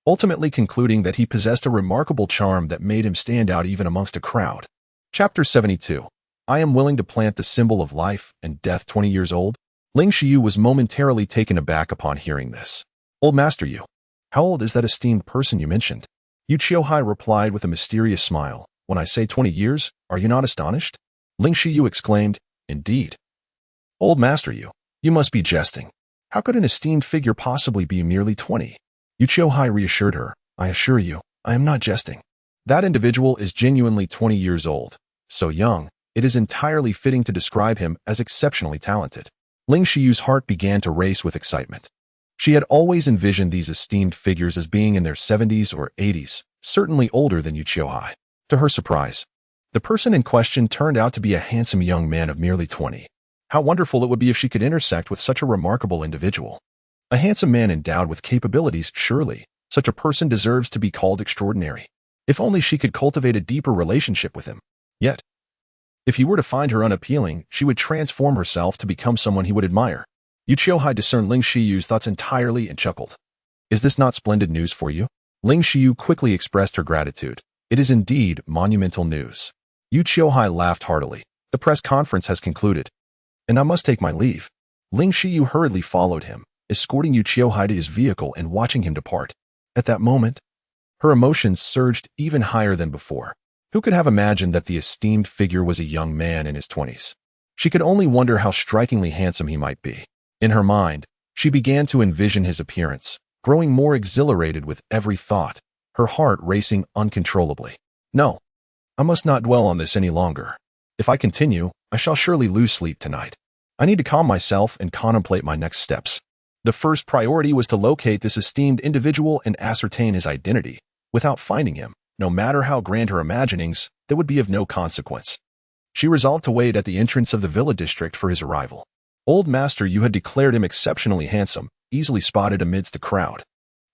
ultimately concluding that he possessed a remarkable charm that made him stand out even amongst a crowd. Chapter 72. I am willing to plant the symbol of life and death 20 years old. Ling Xiu was momentarily taken aback upon hearing this. "Old Master Yu, how old is that esteemed person you mentioned?" Yu Qiuhai replied with a mysterious smile. "When I say 20 years, are you not astonished?" Ling Xiu exclaimed, "Indeed. Old Master Yu, you must be jesting. How could an esteemed figure possibly be merely 20? Yu Qiuhai reassured her, "I assure you, I am not jesting. That individual is genuinely 20 years old. So young, it is entirely fitting to describe him as exceptionally talented." Ling Xiu's heart began to race with excitement. She had always envisioned these esteemed figures as being in their 70s or 80s, certainly older than Yu Qiuhai. To her surprise, the person in question turned out to be a handsome young man of merely 20. How wonderful it would be if she could intersect with such a remarkable individual. A handsome man endowed with capabilities, surely. Such a person deserves to be called extraordinary. If only she could cultivate a deeper relationship with him. Yet, if he were to find her unappealing, she would transform herself to become someone he would admire. Yu Qiuhai discerned Ling Xiu's thoughts entirely and chuckled. "Is this not splendid news for you?" Ling Xiu quickly expressed her gratitude. "It is indeed monumental news." Yu Qiuhai laughed heartily. "The press conference has concluded, and I must take my leave." Ling Shiyu hurriedly followed him, escorting Yu Qiuhai to his vehicle and watching him depart. At that moment, her emotions surged even higher than before. Who could have imagined that the esteemed figure was a young man in his 20s? She could only wonder how strikingly handsome he might be. In her mind, she began to envision his appearance, growing more exhilarated with every thought, her heart racing uncontrollably. No, I must not dwell on this any longer. If I continue, I shall surely lose sleep tonight. I need to calm myself and contemplate my next steps. The first priority was to locate this esteemed individual and ascertain his identity. Without finding him, no matter how grand her imaginings, they would be of no consequence. She resolved to wait at the entrance of the villa district for his arrival. Old Master Yu had declared him exceptionally handsome, easily spotted amidst the crowd.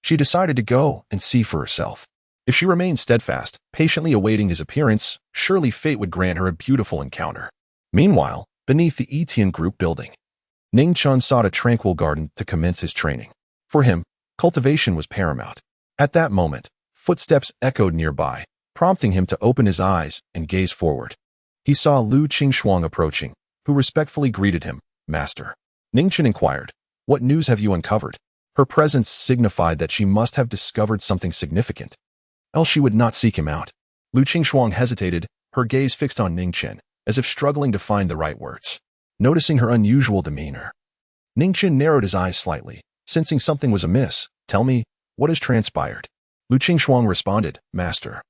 She decided to go and see for herself. If she remained steadfast, patiently awaiting his appearance, surely fate would grant her a beautiful encounter. Meanwhile, beneath the Yitian group building, Ning Chen sought a tranquil garden to commence his training. For him, cultivation was paramount. At that moment, footsteps echoed nearby, prompting him to open his eyes and gaze forward. He saw Lu Qingshuang approaching, who respectfully greeted him, "Master." Ning Chen inquired, "What news have you uncovered?" Her presence signified that she must have discovered something significant, else she would not seek him out. Lu Qingshuang hesitated, her gaze fixed on Ning Chen, as if struggling to find the right words. Noticing her unusual demeanor, Ning Chen narrowed his eyes slightly, sensing something was amiss. "Tell me, what has transpired?" Lu Qingshuang responded, "Master,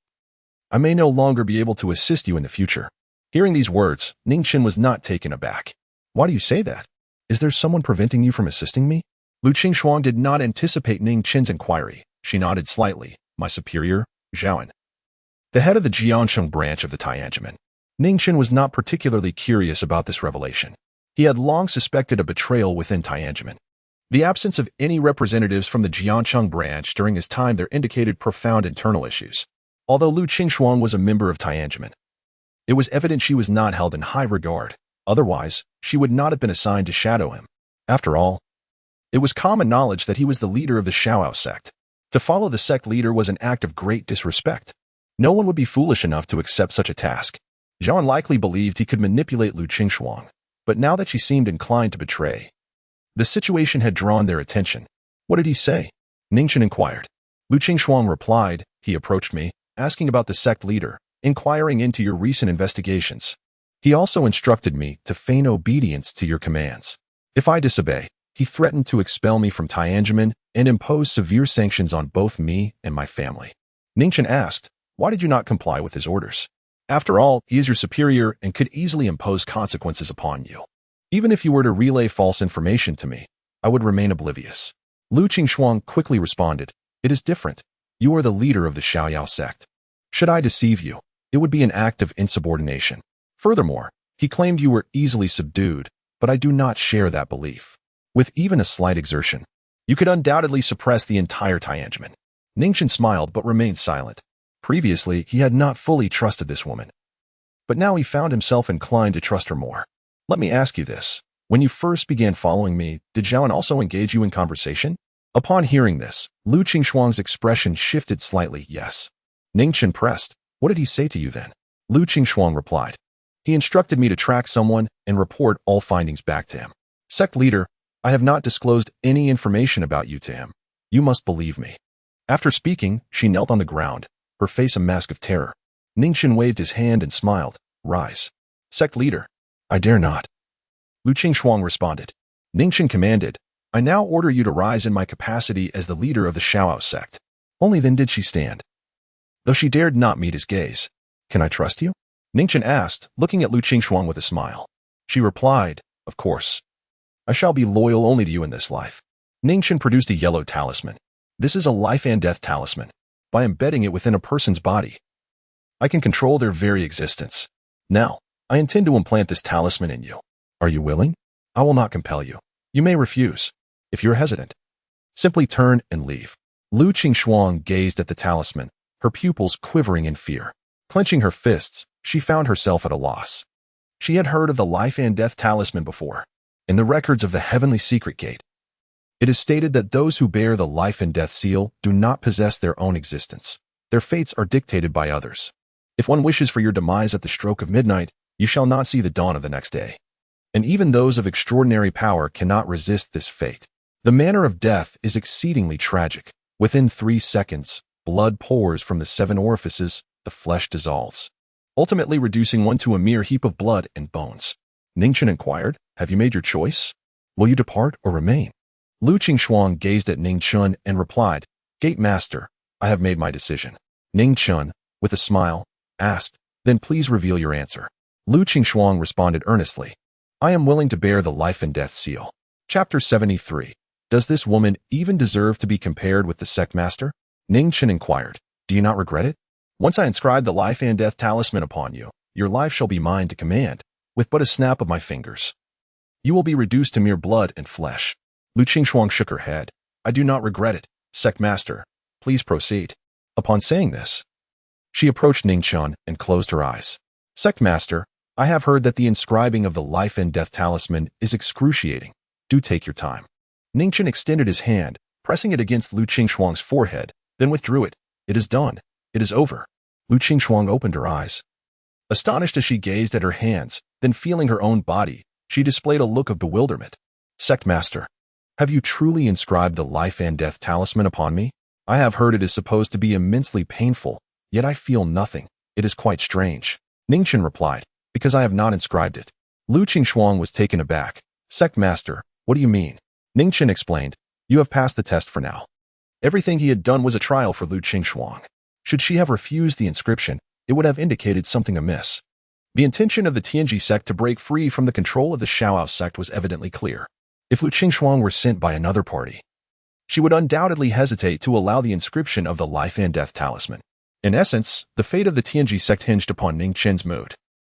I may no longer be able to assist you in the future." Hearing these words, Ning Chen was not taken aback. "Why do you say that? Is there someone preventing you from assisting me?" Lu Qingshuang did not anticipate Ning Chen's inquiry. She nodded slightly. "My superior, Zhaoan, the head of the Jiansheng branch of the Tianjin." Ning Chen was not particularly curious about this revelation. He had long suspected a betrayal within Tianjin. The absence of any representatives from the Jiansheng branch during his time there indicated profound internal issues. Although Lu Qingshuang was a member of Tianjin, it was evident she was not held in high regard. Otherwise, she would not have been assigned to shadow him. After all, it was common knowledge that he was the leader of the Shaoao sect. To follow the sect leader was an act of great disrespect. No one would be foolish enough to accept such a task. Zhao likely believed he could manipulate Lu Qingshuang, but now that she seemed inclined to betray, the situation had drawn their attention. "What did he say?" Ning Chen inquired. Lu Qingshuang replied, "He approached me, asking about the sect leader, inquiring into your recent investigations. He also instructed me to feign obedience to your commands. If I disobey, he threatened to expel me from Tianjin and impose severe sanctions on both me and my family." Ning Chen asked, "Why did you not comply with his orders? After all, he is your superior and could easily impose consequences upon you. Even if you were to relay false information to me, I would remain oblivious." Lu Qingshuang quickly responded, "It is different. You are the leader of the Shaoyao sect. Should I deceive you, it would be an act of insubordination. Furthermore, he claimed you were easily subdued, but I do not share that belief. With even a slight exertion, you could undoubtedly suppress the entire Tianjin." Ning Chen smiled but remained silent. Previously, he had not fully trusted this woman, but now he found himself inclined to trust her more. "Let me ask you this. When you first began following me, did Zhaoan also engage you in conversation?" Upon hearing this, Lu Qingshuang's expression shifted slightly. "Yes." Ning Chen pressed, "What did he say to you then?" Lu Qingshuang replied, "He instructed me to track someone and report all findings back to him. Sect leader, I have not disclosed any information about you to him. You must believe me." After speaking, she knelt on the ground, her face a mask of terror. Ning Chen waved his hand and smiled. "Rise." "Sect leader, I dare not." Lu Qingshuang responded. Ning Chen commanded, "I now order you to rise in my capacity as the leader of the Shaoao sect." Only then did she stand, though she dared not meet his gaze. "Can I trust you?" Ning Chen asked, looking at Lu Qingshuang with a smile. She replied, "Of course. I shall be loyal only to you in this life." Ning Chen produced a yellow talisman. This is a life and death talisman. By embedding it within a person's body, I can control their very existence. Now, I intend to implant this talisman in you. Are you willing? I will not compel you. You may refuse. If you're hesitant, simply turn and leave." Lu Qingshuang gazed at the talisman, her pupils quivering in fear. Clenching her fists, she found herself at a loss. She had heard of the life and death talisman before. In the records of the Heavenly Secret Gate, it is stated that those who bear the life and death seal do not possess their own existence. Their fates are dictated by others. If one wishes for your demise at the stroke of midnight, you shall not see the dawn of the next day. and even those of extraordinary power cannot resist this fate. The manner of death is exceedingly tragic. Within 3 seconds, blood pours from the 7 orifices, the flesh dissolves, ultimately reducing one to a mere heap of blood and bones. Ning Chen inquired, "Have you made your choice? Will you depart or remain?" Lu Qingxuang gazed at Ning Chen and replied, "Gate Master, I have made my decision." Ning Chen, with a smile, asked, "Then please reveal your answer." Lu Qingxuang responded earnestly, "I am willing to bear the life and death seal." Chapter 73. Does this woman even deserve to be compared with the sect master? Ning Chen inquired, "Do you not regret it? Once I inscribe the life and death talisman upon you, your life shall be mine to command, with but a snap of my fingers. You will be reduced to mere blood and flesh." Lu Qingxuang shook her head. "I do not regret it, sect master. Please proceed." Upon saying this, she approached Ning Chen and closed her eyes. "Sect master, I have heard that the inscribing of the life and death talisman is excruciating. Do take your time." Ning Chen extended his hand, pressing it against Lu Qingxuang's forehead, then withdrew it. "It is done. It is over." Lu Qingxuang opened her eyes, astonished as she gazed at her hands, then feeling her own body, she displayed a look of bewilderment. "Sect master, have you truly inscribed the life and death talisman upon me? I have heard it is supposed to be immensely painful, yet I feel nothing. It is quite strange." Ning Chen replied, "Because I have not inscribed it." Lu Qingxuang was taken aback. "Sect master, what do you mean?" Ning Chen explained, "You have passed the test for now." Everything he had done was a trial for Lu Qingxuang. Should she have refused the inscription, it would have indicated something amiss. The intention of the Tianji sect to break free from the control of the Shaoao sect was evidently clear. If Lu Qingxuang were sent by another party, she would undoubtedly hesitate to allow the inscription of the life and death talisman. In essence, the fate of the Tianji sect hinged upon Ning Chen's mood.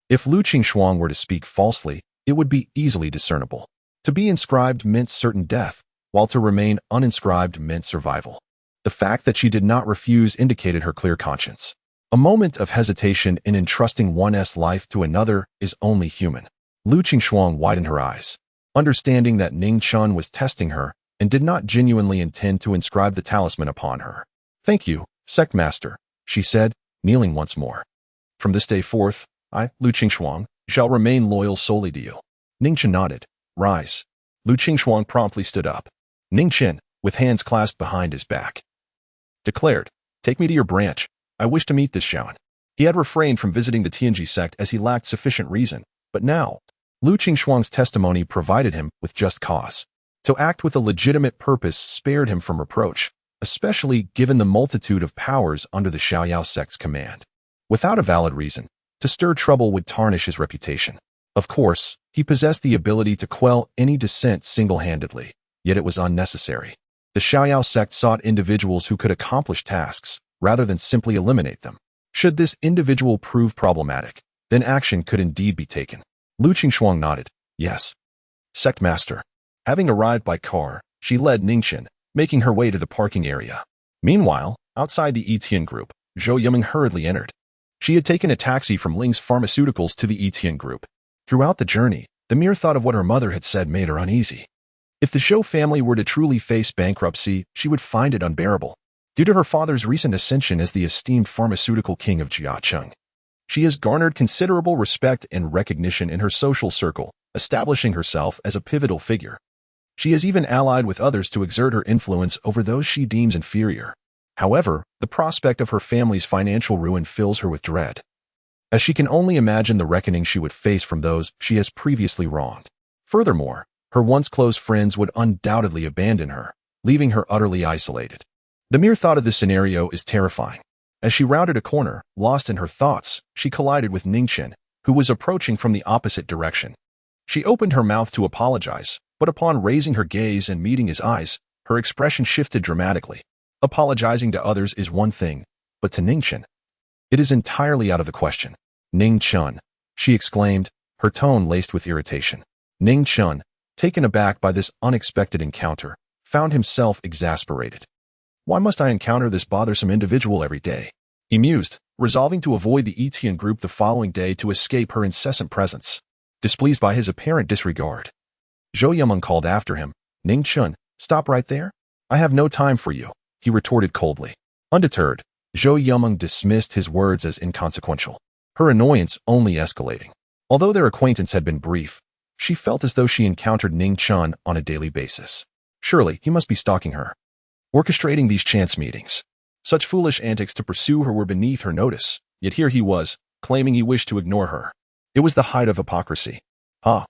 If Lu Qingxuang were to speak falsely, it would be easily discernible. To be inscribed meant certain death, while to remain uninscribed meant survival. The fact that she did not refuse indicated her clear conscience. A moment of hesitation in entrusting one's life to another is only human. Lu Qingxuang widened her eyes, understanding that Ning Chen was testing her and did not genuinely intend to inscribe the talisman upon her. "Thank you, sect master," she said, kneeling once more. "From this day forth, I, Lu Qingxuang, shall remain loyal solely to you." Ning Chen nodded. "Rise." Lu Qingxuang promptly stood up. Ning Chen, with hands clasped behind his back, declared, "Take me to your branch. I wish to meet this Shen." He had refrained from visiting the Tianji sect as he lacked sufficient reason, but now, Lu Qingxuang's testimony provided him with just cause. To act with a legitimate purpose spared him from reproach, especially given the multitude of powers under the Shaoyao sect's command. Without a valid reason, to stir trouble would tarnish his reputation. Of course, he possessed the ability to quell any dissent single-handedly, yet it was unnecessary. The Shaoyao sect sought individuals who could accomplish tasks, rather than simply eliminate them. Should this individual prove problematic, then action could indeed be taken. Lu Qingxuang nodded. "Yes, sect master." Having arrived by car, she led Ning Chen, making her way to the parking area. Meanwhile, outside the Yitian group, Zhou Yimeng hurriedly entered. She had taken a taxi from Ling's Pharmaceuticals to the Yitian group. Throughout the journey, the mere thought of what her mother had said made her uneasy. If the Zhou family were to truly face bankruptcy, she would find it unbearable. Due to her father's recent ascension as the esteemed pharmaceutical king of Jiacheng, she has garnered considerable respect and recognition in her social circle, establishing herself as a pivotal figure. She has even allied with others to exert her influence over those she deems inferior. However, the prospect of her family's financial ruin fills her with dread, as she can only imagine the reckoning she would face from those she has previously wronged. Furthermore, her once close friends would undoubtedly abandon her, leaving her utterly isolated. The mere thought of this scenario is terrifying. As she rounded a corner, lost in her thoughts, she collided with Ning Chen, who was approaching from the opposite direction. She opened her mouth to apologize, but upon raising her gaze and meeting his eyes, her expression shifted dramatically. Apologizing to others is one thing, but to Ning Chen, it is entirely out of the question. "Ning Chen," she exclaimed, her tone laced with irritation. Ning Chen, taken aback by this unexpected encounter, found himself exasperated. "Why must I encounter this bothersome individual every day?" he mused, resolving to avoid the Yitian group the following day to escape her incessant presence. Displeased by his apparent disregard, Zhou Yimeng called after him. "Ning Chen, stop right there. I have no time for you," he retorted coldly. Undeterred, Zhou Yimeng dismissed his words as inconsequential, her annoyance only escalating. Although their acquaintance had been brief, She felt as though she encountered Ning Chen on a daily basis. Surely, he must be stalking her, orchestrating these chance meetings. Such foolish antics to pursue her were beneath her notice, yet here he was, claiming he wished to ignore her. It was the height of hypocrisy. "Ah,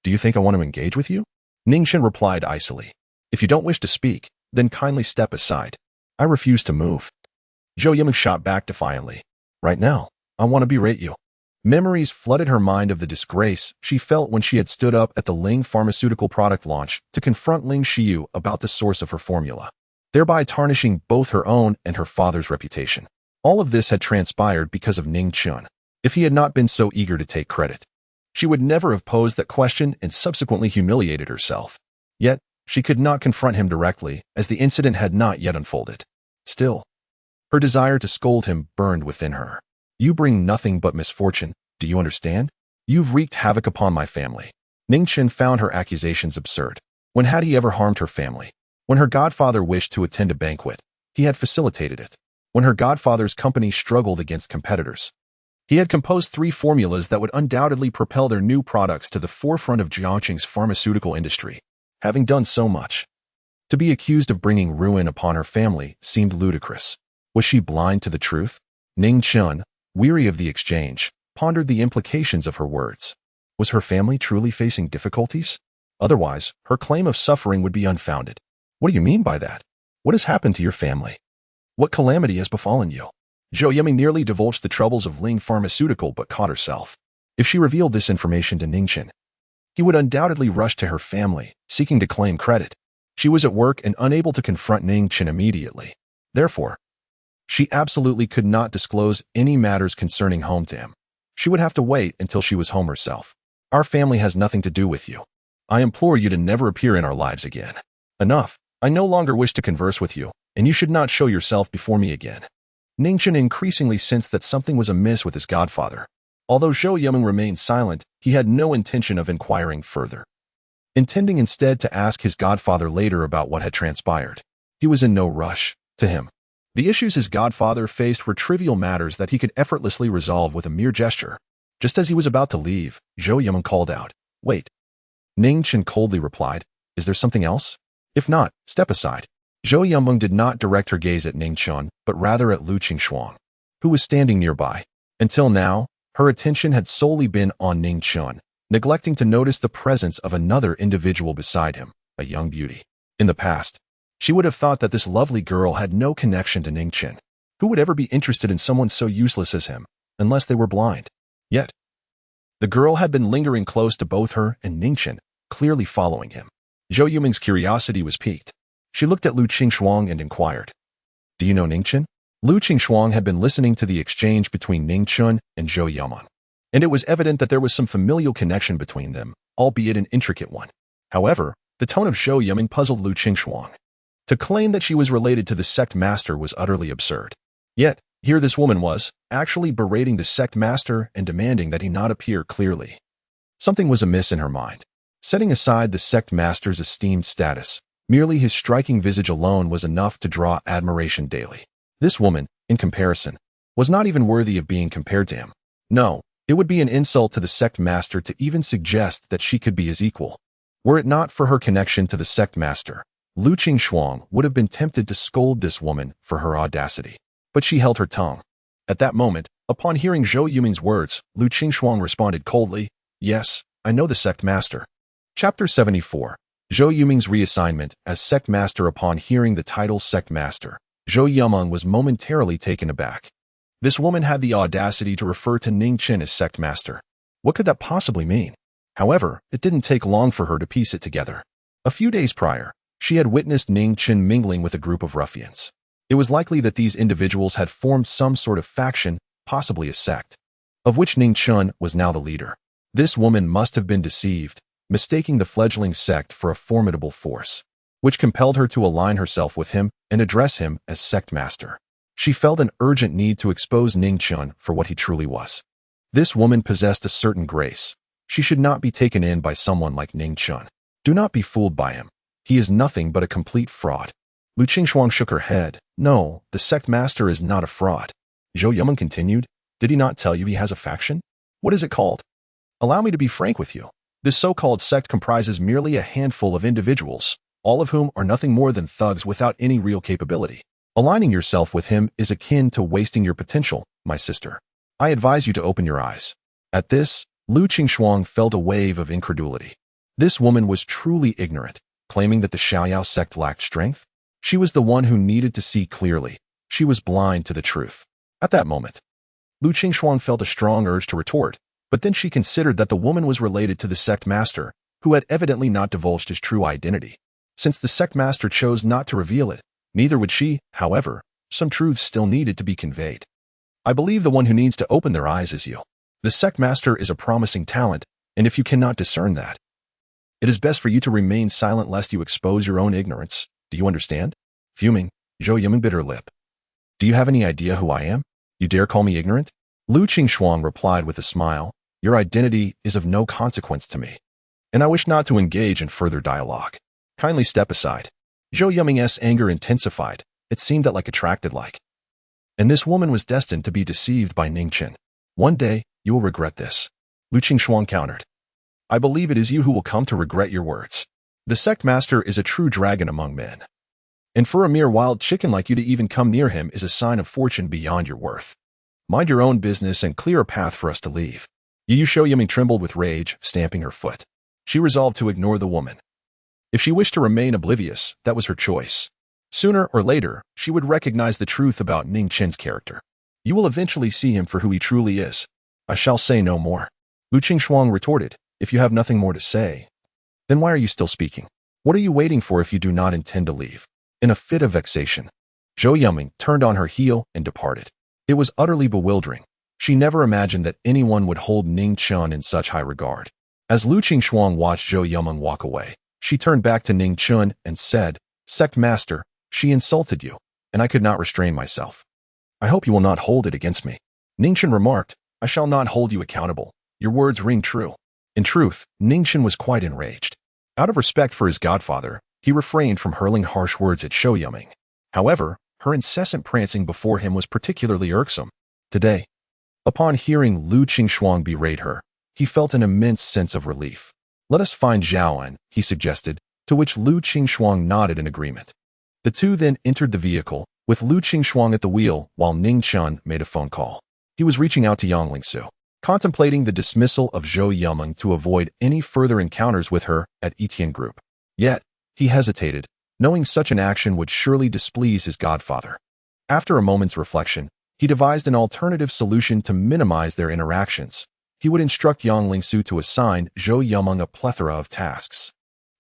do you think I want to engage with you?" Ning Chen replied icily. "If you don't wish to speak, then kindly step aside. I refuse to move." Zhou Yimeng shot back defiantly. "Right now, I want to berate you." Memories flooded her mind of the disgrace she felt when she had stood up at the Ling pharmaceutical product launch to confront Ling Xiyu about the source of her formula, thereby tarnishing both her own and her father's reputation. All of this had transpired because of Ning Chen. If he had not been so eager to take credit, she would never have posed that question and subsequently humiliated herself. Yet, she could not confront him directly, as the incident had not yet unfolded. Still, her desire to scold him burned within her. "You bring nothing but misfortune, do you understand? You've wreaked havoc upon my family." Ning Chen found her accusations absurd. When had he ever harmed her family? When her godfather wished to attend a banquet, he had facilitated it. When her godfather's company struggled against competitors, he had composed 3 formulas that would undoubtedly propel their new products to the forefront of Jiangqing's pharmaceutical industry. Having done so much, to be accused of bringing ruin upon her family seemed ludicrous. Was she blind to the truth? Ning Chen, weary of the exchange, pondered the implications of her words. Was her family truly facing difficulties? Otherwise, her claim of suffering would be unfounded. "What do you mean by that? What has happened to your family? What calamity has befallen you?" Zhou Yimeng nearly divulged the troubles of Ling Pharmaceutical but caught herself. If she revealed this information to Ning Chen, he would undoubtedly rush to her family, seeking to claim credit. She was at work and unable to confront Ning Chen immediately. Therefore, she absolutely could not disclose any matters concerning home to him. She would have to wait until she was home herself. "Our family has nothing to do with you. I implore you to never appear in our lives again. Enough. I no longer wish to converse with you, and you should not show yourself before me again." Ning Chen increasingly sensed that something was amiss with his godfather. Although Zhou Yimeng remained silent, he had no intention of inquiring further, intending instead to ask his godfather later about what had transpired. He was in no rush. To him, the issues his godfather faced were trivial matters that he could effortlessly resolve with a mere gesture. Just as he was about to leave, Zhou Yimeng called out, "Wait." Ning Chen coldly replied, "Is there something else? If not, step aside." Zhou Yimeng did not direct her gaze at Ning Chen, but rather at Lu Qingxuang, who was standing nearby. Until now, her attention had solely been on Ning Chen, neglecting to notice the presence of another individual beside him, a young beauty. In the past, she would have thought that this lovely girl had no connection to Ning Chen. Who would ever be interested in someone so useless as him, unless they were blind? Yet, the girl had been lingering close to both her and Ning Chen, clearly following him. Zhou Yimeng's curiosity was piqued. She looked at Lu Qingxuang and inquired, "Do you know Ning Chen?" Lu Qingxuang had been listening to the exchange between Ning Chen and Zhou Yimeng, and it was evident that there was some familial connection between them, albeit an intricate one. However, the tone of Zhou Yimeng puzzled Lu Qingxuang. To claim that she was related to the sect master was utterly absurd. Yet, here this woman was, actually berating the sect master and demanding that he not appear clearly. Something was amiss in her mind. Setting aside the sect master's esteemed status, merely his striking visage alone was enough to draw admiration daily. This woman, in comparison, was not even worthy of being compared to him. No, it would be an insult to the sect master to even suggest that she could be his equal. Were it not for her connection to the sect master, Lu Qingxuang would have been tempted to scold this woman for her audacity. But she held her tongue. At that moment, upon hearing Zhou Yimeng's words, Lu Qingxuang responded coldly, "Yes, I know the sect master." Chapter 74. Zhou Yimeng's reassignment as sect master. Upon hearing the title sect master, Zhou Yimeng was momentarily taken aback. This woman had the audacity to refer to Ning Chen as sect master. What could that possibly mean? However, it didn't take long for her to piece it together. A few days prior, she had witnessed Ning Chen mingling with a group of ruffians. It was likely that these individuals had formed some sort of faction, possibly a sect, of which Ning Chen was now the leader. This woman must have been deceived, mistaking the fledgling sect for a formidable force, which compelled her to align herself with him and address him as sect master. She felt an urgent need to expose Ning Chen for what he truly was. This woman possessed a certain grace. She should not be taken in by someone like Ning Chen. Do not be fooled by him. He is nothing but a complete fraud. Lu Qingxuang shook her head. "No, the sect master is not a fraud." Zhou Yimeng continued, "Did he not tell you he has a faction? What is it called? Allow me to be frank with you. This so-called sect comprises merely a handful of individuals, all of whom are nothing more than thugs without any real capability. Aligning yourself with him is akin to wasting your potential, my sister. I advise you to open your eyes. At this, Lu Qingxuang felt a wave of incredulity. This woman was truly ignorant, claiming that the Xiaoyao sect lacked strength. She was the one who needed to see clearly. She was blind to the truth. At that moment, Lu Qingxuang felt a strong urge to retort, but then she considered that the woman was related to the sect master, who had evidently not divulged his true identity. Since the sect master chose not to reveal it, neither would she. However, some truths still needed to be conveyed. I believe the one who needs to open their eyes is you. The sect master is a promising talent, and if you cannot discern that, it is best for you to remain silent lest you expose your own ignorance. Do you understand? Fuming, Zhou Yimeng bit her lip. Do you have any idea who I am? You dare call me ignorant? Lu Qingxuang replied with a smile. Your identity is of no consequence to me, and I wish not to engage in further dialogue. Kindly step aside. Zhou Yimeng's anger intensified. It seemed that like attracted like. And this woman was destined to be deceived by Ning Chen. One day, you will regret this. Lu Qingxuang countered. I believe it is you who will come to regret your words. The sect master is a true dragon among men. And for a mere wild chicken like you to even come near him is a sign of fortune beyond your worth. Mind your own business and clear a path for us to leave. Zhou Yimeng trembled with rage, stamping her foot. She resolved to ignore the woman. If she wished to remain oblivious, that was her choice. Sooner or later, she would recognize the truth about Ning Chen's character. You will eventually see him for who he truly is. I shall say no more. Lu Qingxuang retorted. If you have nothing more to say, then why are you still speaking? What are you waiting for if you do not intend to leave? In a fit of vexation, Zhou Yimeng turned on her heel and departed. It was utterly bewildering. She never imagined that anyone would hold Ning Chen in such high regard. As Lu Qingxuang watched Zhou Yimeng walk away, she turned back to Ning Chen and said, Sect Master, she insulted you, and I could not restrain myself. I hope you will not hold it against me. Ning Chen remarked, I shall not hold you accountable. Your words ring true. In truth, Ning Chen was quite enraged. Out of respect for his godfather, he refrained from hurling harsh words at Zhou Yimeng. However, her incessant prancing before him was particularly irksome. Today, upon hearing Lu Qingxuang berate her, he felt an immense sense of relief. Let us find Zhaoan, he suggested, to which Lu Qingxuang nodded in agreement. The two then entered the vehicle, with Lu Qingxuang at the wheel while Ning Chen made a phone call. He was reaching out to Yang Lingsu, contemplating the dismissal of Zhou Yimeng to avoid any further encounters with her at Yitian Group. Yet, he hesitated, knowing such an action would surely displease his godfather. After a moment's reflection, he devised an alternative solution to minimize their interactions. He would instruct Yang Lingsu to assign Zhou Yimeng a plethora of tasks.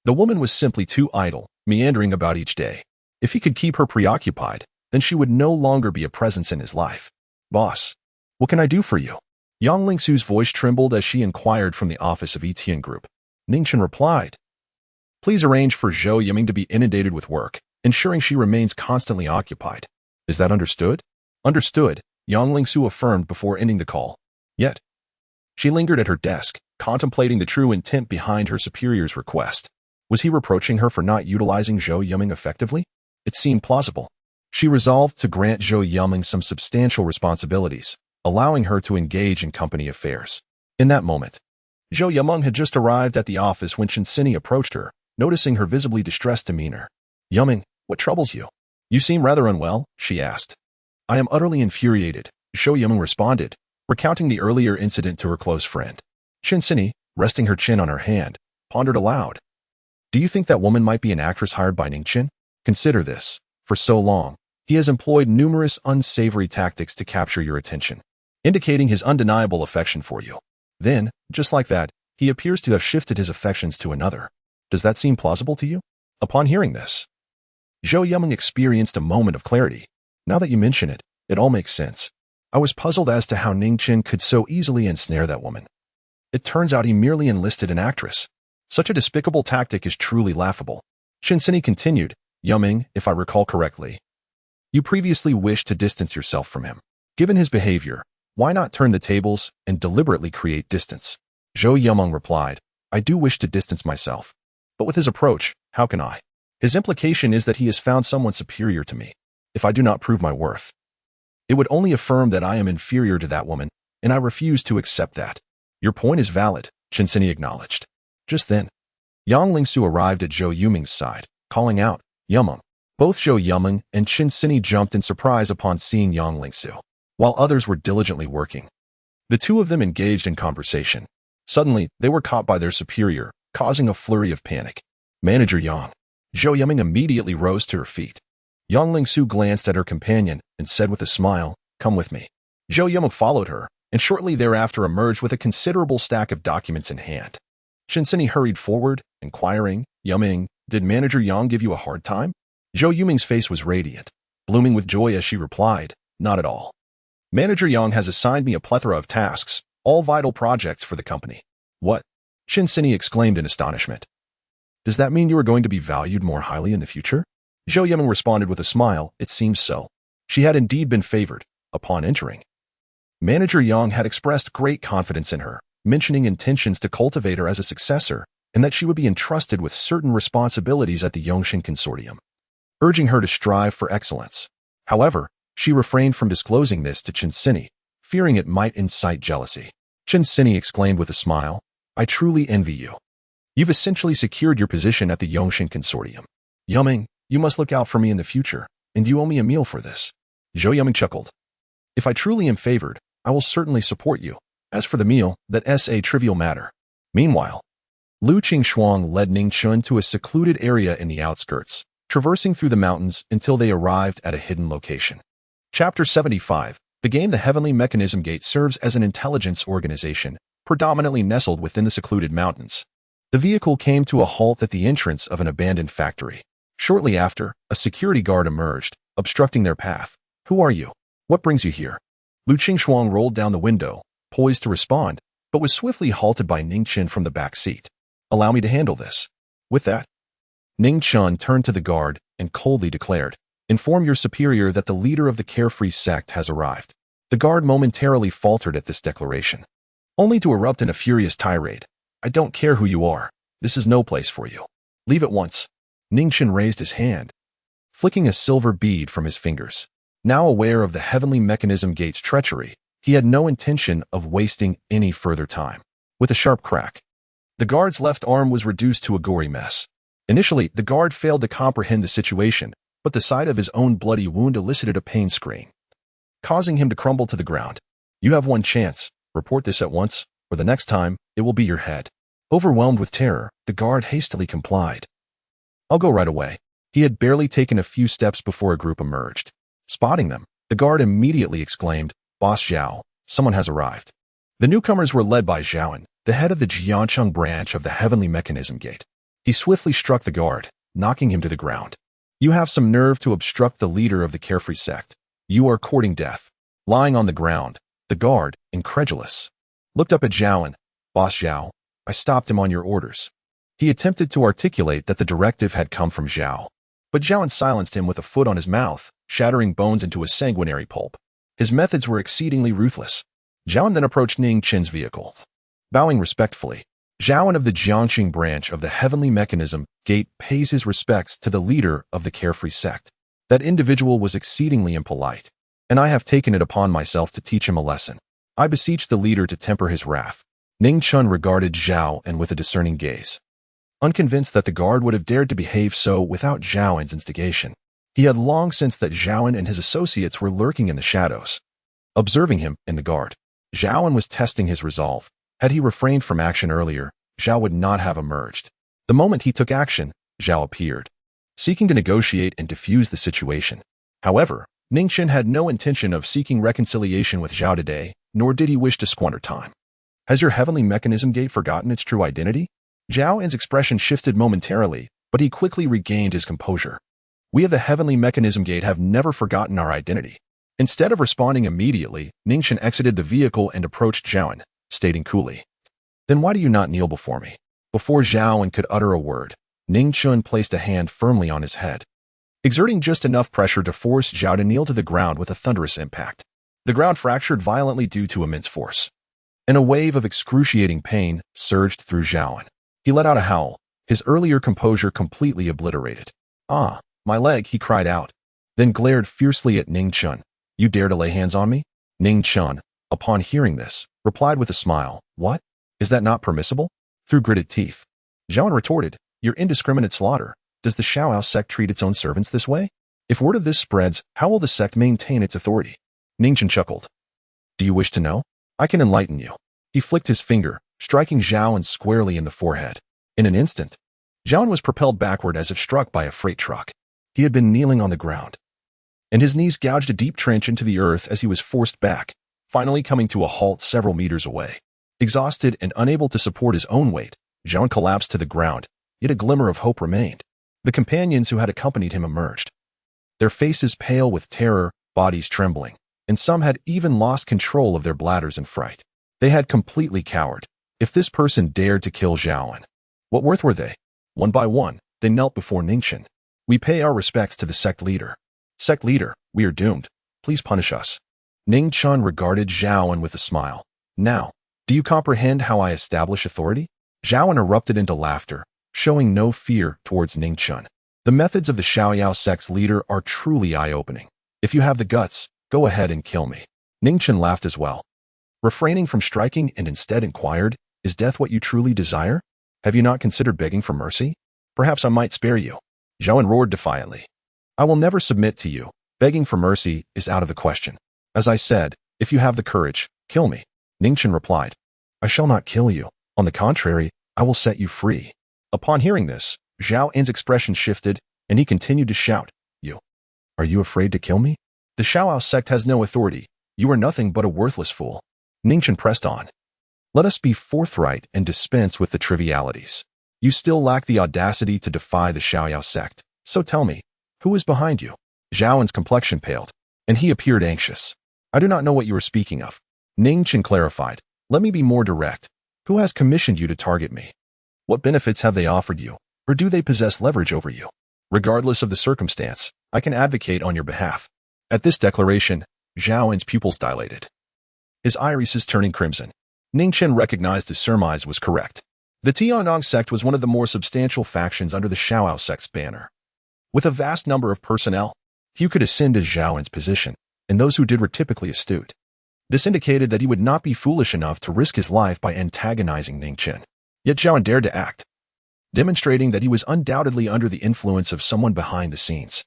The woman was simply too idle, meandering about each day. If he could keep her preoccupied, then she would no longer be a presence in his life. Boss, what can I do for you? Yang Lingsu's voice trembled as she inquired from the office of Yitian Group. Ning Chen replied, Please arrange for Zhou Yimeng to be inundated with work, ensuring she remains constantly occupied. Is that understood? Understood, Yang Lingsu affirmed before ending the call. Yet, she lingered at her desk, contemplating the true intent behind her superior's request. Was he reproaching her for not utilizing Zhou Yimeng effectively? It seemed plausible. She resolved to grant Zhou Yimeng some substantial responsibilities, allowing her to engage in company affairs. In that moment, Zhou Yimeng had just arrived at the office when Shen approached her, noticing her visibly distressed demeanor. Yimeng, what troubles you? You seem rather unwell, she asked. I am utterly infuriated, Zhou Yimeng responded, recounting the earlier incident to her close friend. Shen, resting her chin on her hand, pondered aloud. Do you think that woman might be an actress hired by Ning Chen? Consider this. For so long, he has employed numerous unsavory tactics to capture your attention, indicating his undeniable affection for you. Then, just like that, he appears to have shifted his affections to another. Does that seem plausible to you? Upon hearing this, Zhou Yimeng experienced a moment of clarity. Now that you mention it, it all makes sense. I was puzzled as to how Ning Chen could so easily ensnare that woman. It turns out he merely enlisted an actress. Such a despicable tactic is truly laughable. Shen continued, Yimeng, if I recall correctly, you previously wished to distance yourself from him. Given his behavior, why not turn the tables and deliberately create distance? Zhou Yimeng replied, I do wish to distance myself. But with his approach, how can I? His implication is that he has found someone superior to me. If I do not prove my worth, it would only affirm that I am inferior to that woman, and I refuse to accept that. Your point is valid, Shen acknowledged. Just then, Yang Lingsu arrived at Zhou Yuming's side, calling out, "Yumeng." Both Zhou Yumeng and Qin Yitian jumped in surprise upon seeing Yang Lingsu, while others were diligently working. The two of them engaged in conversation. Suddenly, they were caught by their superior, causing a flurry of panic. "Manager Yang." Zhou Yumeng immediately rose to her feet. Yang Lingsu glanced at her companion and said with a smile, "Come with me." Zhou Yumeng followed her, and shortly thereafter emerged with a considerable stack of documents in hand. Qin Yitian hurried forward, inquiring, "Yumeng, did Manager Yang give you a hard time?" Zhou Yuming's face was radiant, blooming with joy as she replied, "Not at all. Manager Yang has assigned me a plethora of tasks, all vital projects for the company." "What?" Qin Yitian exclaimed in astonishment. "Does that mean you are going to be valued more highly in the future?" Zhou Yumeng responded with a smile, "It seems so." She had indeed been favored. Upon entering, Manager Yang had expressed great confidence in her, mentioning intentions to cultivate her as a successor and that she would be entrusted with certain responsibilities at the Yongshin Consortium, urging her to strive for excellence. However, she refrained from disclosing this to Qin Yitian, fearing it might incite jealousy. Qin Yitian exclaimed with a smile, "I truly envy you. You've essentially secured your position at the Yongshin Consortium. Yumeng, you must look out for me in the future, and you owe me a meal for this." Zhou Yumeng chuckled. "If I truly am favored, I will certainly support you. As for the meal, that's a trivial matter." Meanwhile, Lu Qingshuang led Ning Chen to a secluded area in the outskirts, traversing through the mountains until they arrived at a hidden location. Chapter 75. The game The Heavenly Mechanism Gate serves as an intelligence organization, predominantly nestled within the secluded mountains. The vehicle came to a halt at the entrance of an abandoned factory. Shortly after, a security guard emerged, obstructing their path. "Who are you? What brings you here?" Lu Qingshuang rolled down the window, poised to respond, but was swiftly halted by Ning Chen from the back seat. "Allow me to handle this." With that, Ning Chen turned to the guard and coldly declared, "Inform your superior that the leader of the Carefree sect has arrived." The guard momentarily faltered at this declaration, only to erupt in a furious tirade. "I don't care who you are. This is no place for you. Leave at once." Ning Chen raised his hand, flicking a silver bead from his fingers. Now aware of the Heavenly Mechanism Gate's treachery, he had no intention of wasting any further time. With a sharp crack, the guard's left arm was reduced to a gory mess. Initially, the guard failed to comprehend the situation, but the sight of his own bloody wound elicited a pain scream, causing him to crumble to the ground. "You have one chance. Report this at once, or the next time, it will be your head." Overwhelmed with terror, the guard hastily complied. "I'll go right away." He had barely taken a few steps before a group emerged. Spotting them, the guard immediately exclaimed, "Boss Zhao, someone has arrived." The newcomers were led by Zhaoan, the head of the Jiancheng branch of the Heavenly Mechanism Gate. He swiftly struck the guard, knocking him to the ground. "You have some nerve to obstruct the leader of the Carefree sect. You are courting death." Lying on the ground, the guard, incredulous, looked up at Zhaoan. "Boss Zhao, I stopped him on your orders." He attempted to articulate that the directive had come from Zhao, but Zhaoan silenced him with a foot on his mouth, shattering bones into a sanguinary pulp. His methods were exceedingly ruthless. Zhaoan then approached Ning Chen's vehicle. Bowing respectfully, Zhaoan of the Jiangxing branch of the Heavenly Mechanism Gate pays his respects to the leader of the Carefree sect. That individual was exceedingly impolite, and I have taken it upon myself to teach him a lesson. I beseech the leader to temper his wrath. Ning Chen regarded Zhao and with a discerning gaze, unconvinced that the guard would have dared to behave so without Zhaoan's instigation. He had long sensed that Zhaoan and his associates were lurking in the shadows. Observing him and the guard, Zhaoan was testing his resolve. Had he refrained from action earlier, Zhao would not have emerged. The moment he took action, Zhao appeared, seeking to negotiate and defuse the situation. However, Ning Chen had no intention of seeking reconciliation with Zhao today, nor did he wish to squander time. "Has your Heavenly Mechanism Gate forgotten its true identity?" Zhaoan's expression shifted momentarily, but he quickly regained his composure. "We of the Heavenly Mechanism Gate have never forgotten our identity." Instead of responding immediately, Ning Chen exited the vehicle and approached Zhaoan, stating coolly, "Then why do you not kneel before me?" Before Zhaoan could utter a word, Ning Chen placed a hand firmly on his head, exerting just enough pressure to force Zhao to kneel to the ground with a thunderous impact. The ground fractured violently due to immense force, and a wave of excruciating pain surged through Zhaoan. He let out a howl, his earlier composure completely obliterated. "Ah, my leg," he cried out, then glared fiercely at Ning Chen. "You dare to lay hands on me?" Ning Chen, upon hearing this, replied with a smile, "What? Is that not permissible?" Through gritted teeth, Zhao retorted, "Your indiscriminate slaughter. Does the Xiaoyao sect treat its own servants this way? If word of this spreads, how will the sect maintain its authority?" Ning Chen chuckled. "Do you wish to know? I can enlighten you." He flicked his finger, striking Zhao squarely in the forehead. In an instant, Zhao was propelled backward as if struck by a freight truck. He had been kneeling on the ground, and his knees gouged a deep trench into the earth as he was forced back, finally coming to a halt several meters away. Exhausted and unable to support his own weight, Zhao collapsed to the ground, yet a glimmer of hope remained. The companions who had accompanied him emerged, their faces pale with terror, bodies trembling, and some had even lost control of their bladders in fright. They had completely cowered. If this person dared to kill Zhao, what worth were they? One by one, they knelt before Ning Chen. "We pay our respects to the sect leader. Sect leader, we are doomed. Please punish us." Ning Chen regarded Zhao with a smile. "Now, do you comprehend how I establish authority?" Zhao erupted into laughter, showing no fear towards Ning Chen. "The methods of the Xiaoyao sect's leader are truly eye-opening. If you have the guts, go ahead and kill me." Ning Chen laughed as well, refraining from striking, and instead inquired, "Is death what you truly desire? Have you not considered begging for mercy? Perhaps I might spare you." Zhao roared defiantly. "I will never submit to you. Begging for mercy is out of the question. As I said, if you have the courage, kill me." Ning Chen replied, "I shall not kill you. On the contrary, I will set you free." Upon hearing this, Zhao's expression shifted, and he continued to shout, Are you afraid to kill me? The Xiaoyao sect has no authority. You are nothing but a worthless fool." Ning Chen pressed on. "Let us be forthright and dispense with the trivialities. You still lack the audacity to defy the Xiaoyao sect. So tell me, who is behind you?" Zhao's complexion paled, and he appeared anxious. "I do not know what you are speaking of." Ning Chen clarified, "Let me be more direct. Who has commissioned you to target me? What benefits have they offered you, or do they possess leverage over you? Regardless of the circumstance, I can advocate on your behalf." At this declaration, Zhao's pupils dilated, his irises turning crimson. Ning Chen recognized his surmise was correct. The Tiannong sect was one of the more substantial factions under the Xiaoyao sect's banner. With a vast number of personnel, few could ascend to Zhao's position, and those who did were typically astute. This indicated that he would not be foolish enough to risk his life by antagonizing Ning Chen. Yet Zhao dared to act, demonstrating that he was undoubtedly under the influence of someone behind the scenes.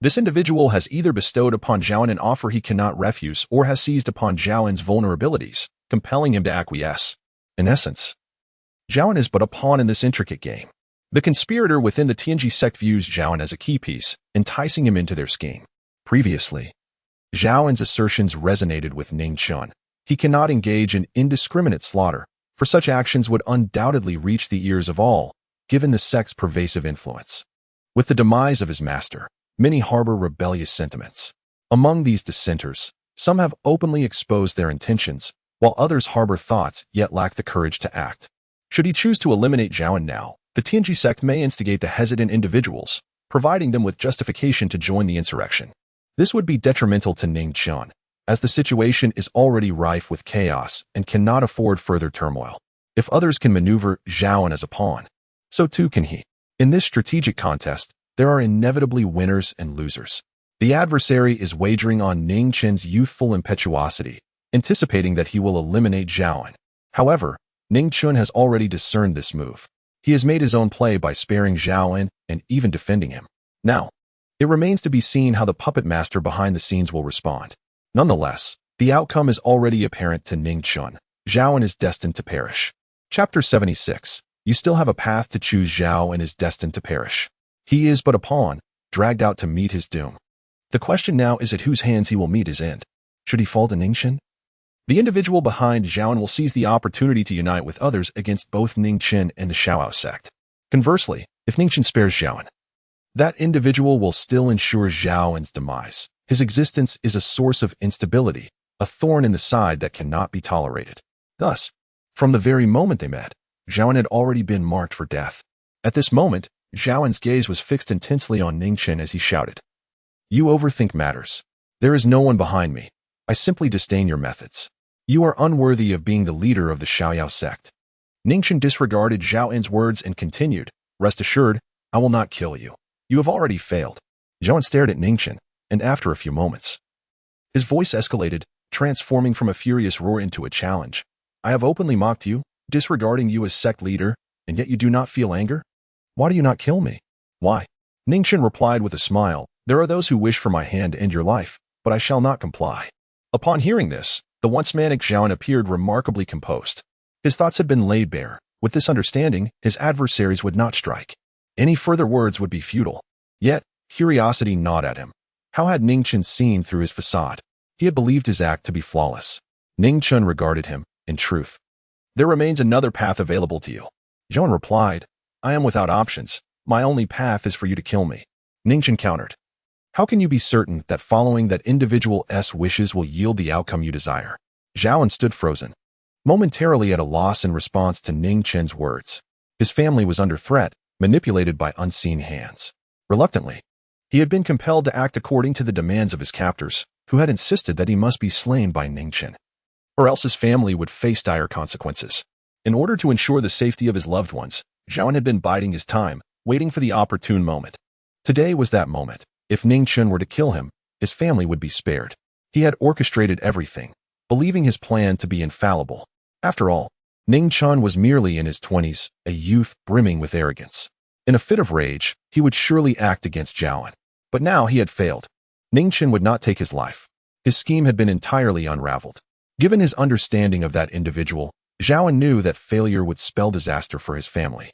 This individual has either bestowed upon Zhao an offer he cannot refuse or has seized upon Zhao's vulnerabilities, compelling him to acquiesce. In essence, Zhao is but a pawn in this intricate game. The conspirator within the Tianji sect views Zhao as a key piece, enticing him into their scheme. Previously, Zhao's assertions resonated with Ning Chen. He cannot engage in indiscriminate slaughter, for such actions would undoubtedly reach the ears of all, given the sect's pervasive influence. With the demise of his master, many harbor rebellious sentiments. Among these dissenters, some have openly exposed their intentions, while others harbor thoughts yet lack the courage to act. Should he choose to eliminate Zhao now, the Tianji sect may instigate the hesitant individuals, providing them with justification to join the insurrection. This would be detrimental to Ning Chen, as the situation is already rife with chaos and cannot afford further turmoil. If others can maneuver Zhao as a pawn, so too can he. In this strategic contest, there are inevitably winners and losers. The adversary is wagering on Ning Chen's youthful impetuosity, anticipating that he will eliminate Zhao. However, Ning Chen has already discerned this move. He has made his own play by sparing Zhao and even defending him. Now, it remains to be seen how the puppet master behind the scenes will respond. Nonetheless, the outcome is already apparent to Ning Chen. Zhao is destined to perish. Chapter 76. You still have a path to choose. Zhao is destined to perish. He is but a pawn, dragged out to meet his doom. The question now is at whose hands he will meet his end. Should he fall to Ning Chen? The individual behind Zhao will seize the opportunity to unite with others against both Ning Chen and the Xiaoyao sect. Conversely, if Ning Chen spares Zhao, that individual will still ensure Zhao's demise. His existence is a source of instability, a thorn in the side that cannot be tolerated. Thus, from the very moment they met, Zhao had already been marked for death. At this moment, Zhao's gaze was fixed intensely on Ning Chen as he shouted, "You overthink matters. There is no one behind me. I simply disdain your methods. You are unworthy of being the leader of the Xiaoyao sect." Ning Chen disregarded Zhao's words and continued, "Rest assured, I will not kill you. You have already failed." Zhao stared at Ning Chen, and after a few moments, his voice escalated, transforming from a furious roar into a challenge. "I have openly mocked you, disregarding you as sect leader, And yet you do not feel anger? Why do you not kill me? Why? Ning Chen replied with a smile, there are those who wish for my hand to end your life, but I shall not comply. Upon hearing this, the once manic Zhaoan appeared remarkably composed. His thoughts had been laid bare. With this understanding, his adversaries would not strike. Any further words would be futile. Yet, curiosity gnawed at him. How had Ning Chen seen through his facade? He had believed his act to be flawless. Ning Chen regarded him, in truth. There remains another path available to you. Zhaoan replied, I am without options. My only path is for you to kill me. Ning Chen countered. How can you be certain that following that individual's wishes will yield the outcome you desire? Zhaoan stood frozen, momentarily at a loss in response to Ning Chen's words. His family was under threat, manipulated by unseen hands. Reluctantly, he had been compelled to act according to the demands of his captors, who had insisted that he must be slain by Ning Chen, or else his family would face dire consequences. In order to ensure the safety of his loved ones, Zhaoan had been biding his time, waiting for the opportune moment. Today was that moment. If Ning Chen were to kill him, his family would be spared. He had orchestrated everything, believing his plan to be infallible. After all, Ning Chen was merely in his 20s, a youth brimming with arrogance. In a fit of rage, he would surely act against Zhaoan. But now he had failed. Ning Chen would not take his life. His scheme had been entirely unraveled. Given his understanding of that individual, Zhaoan knew that failure would spell disaster for his family.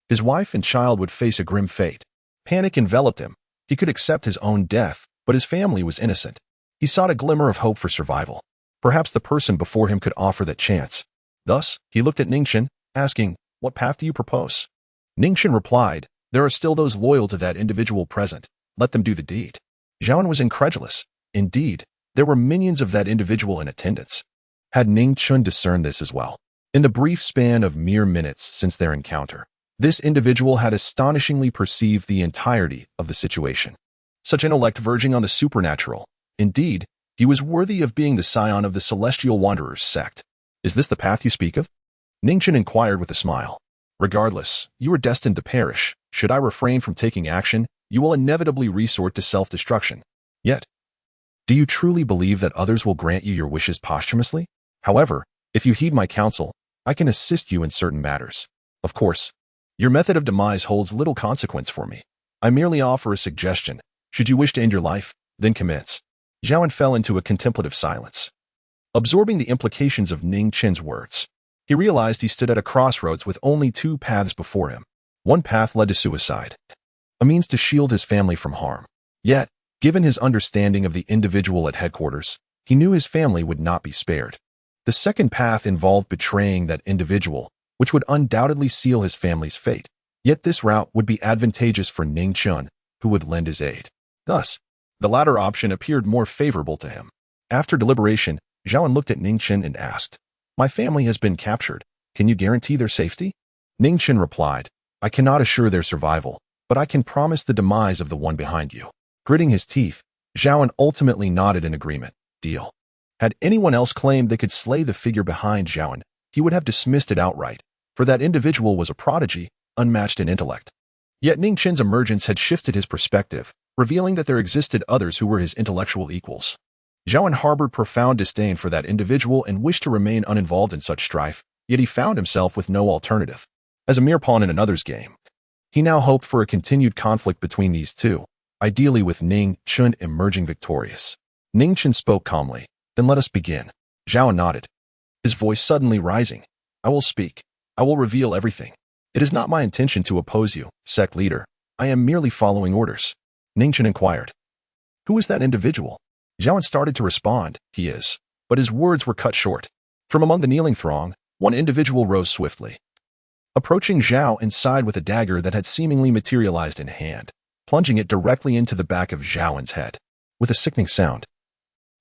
His wife and child would face a grim fate. Panic enveloped him. He could accept his own death, but his family was innocent. He sought a glimmer of hope for survival. Perhaps the person before him could offer that chance. Thus, he looked at Ning Chen, asking, what path do you propose? Ning Chen replied, there are still those loyal to that individual present. Let them do the deed. Zhaoan was incredulous. Indeed, there were minions of that individual in attendance. Had Ning Chen discerned this as well? In the brief span of mere minutes since their encounter, this individual had astonishingly perceived the entirety of the situation. Such intellect verging on the supernatural. Indeed, he was worthy of being the scion of the Celestial Wanderers sect. Is this the path you speak of? Ning Chen inquired with a smile. Regardless, you are destined to perish. Should I refrain from taking action, you will inevitably resort to self-destruction. Yet, do you truly believe that others will grant you your wishes posthumously? However, if you heed my counsel, I can assist you in certain matters. Of course, your method of demise holds little consequence for me. I merely offer a suggestion. Should you wish to end your life, then commence. Zhaoan fell into a contemplative silence. Absorbing the implications of Ning Chen's words, he realized he stood at a crossroads with only two paths before him. One path led to suicide, a means to shield his family from harm. Yet, given his understanding of the individual at headquarters, he knew his family would not be spared. The second path involved betraying that individual, which would undoubtedly seal his family's fate. Yet this route would be advantageous for Ning Chen, who would lend his aid. Thus, the latter option appeared more favorable to him. After deliberation, Zhaoan looked at Ning Chen and asked, my family has been captured. Can you guarantee their safety? Ning Chen replied, I cannot assure their survival, but I can promise the demise of the one behind you. Gritting his teeth, Zhaoan ultimately nodded in agreement. Deal. Had anyone else claimed they could slay the figure behind Zhaoan, he would have dismissed it outright, for that individual was a prodigy, unmatched in intellect. Yet Ning Chen's emergence had shifted his perspective, revealing that there existed others who were his intellectual equals. Zhaoan harbored profound disdain for that individual and wished to remain uninvolved in such strife, yet he found himself with no alternative. As a mere pawn in another's game, he now hoped for a continued conflict between these two, ideally with Ning Chen emerging victorious. Ning Chen spoke calmly, then let us begin. Zhaoan nodded, his voice suddenly rising. I will speak. I will reveal everything. It is not my intention to oppose you, sect leader. I am merely following orders. Ning Chen inquired. Who is that individual? Zhaoan started to respond, he is, but his words were cut short. From among the kneeling throng, one individual rose swiftly, approaching Zhao inside with a dagger that had seemingly materialized in hand, plunging it directly into the back of Zhaoan's head. With a sickening sound,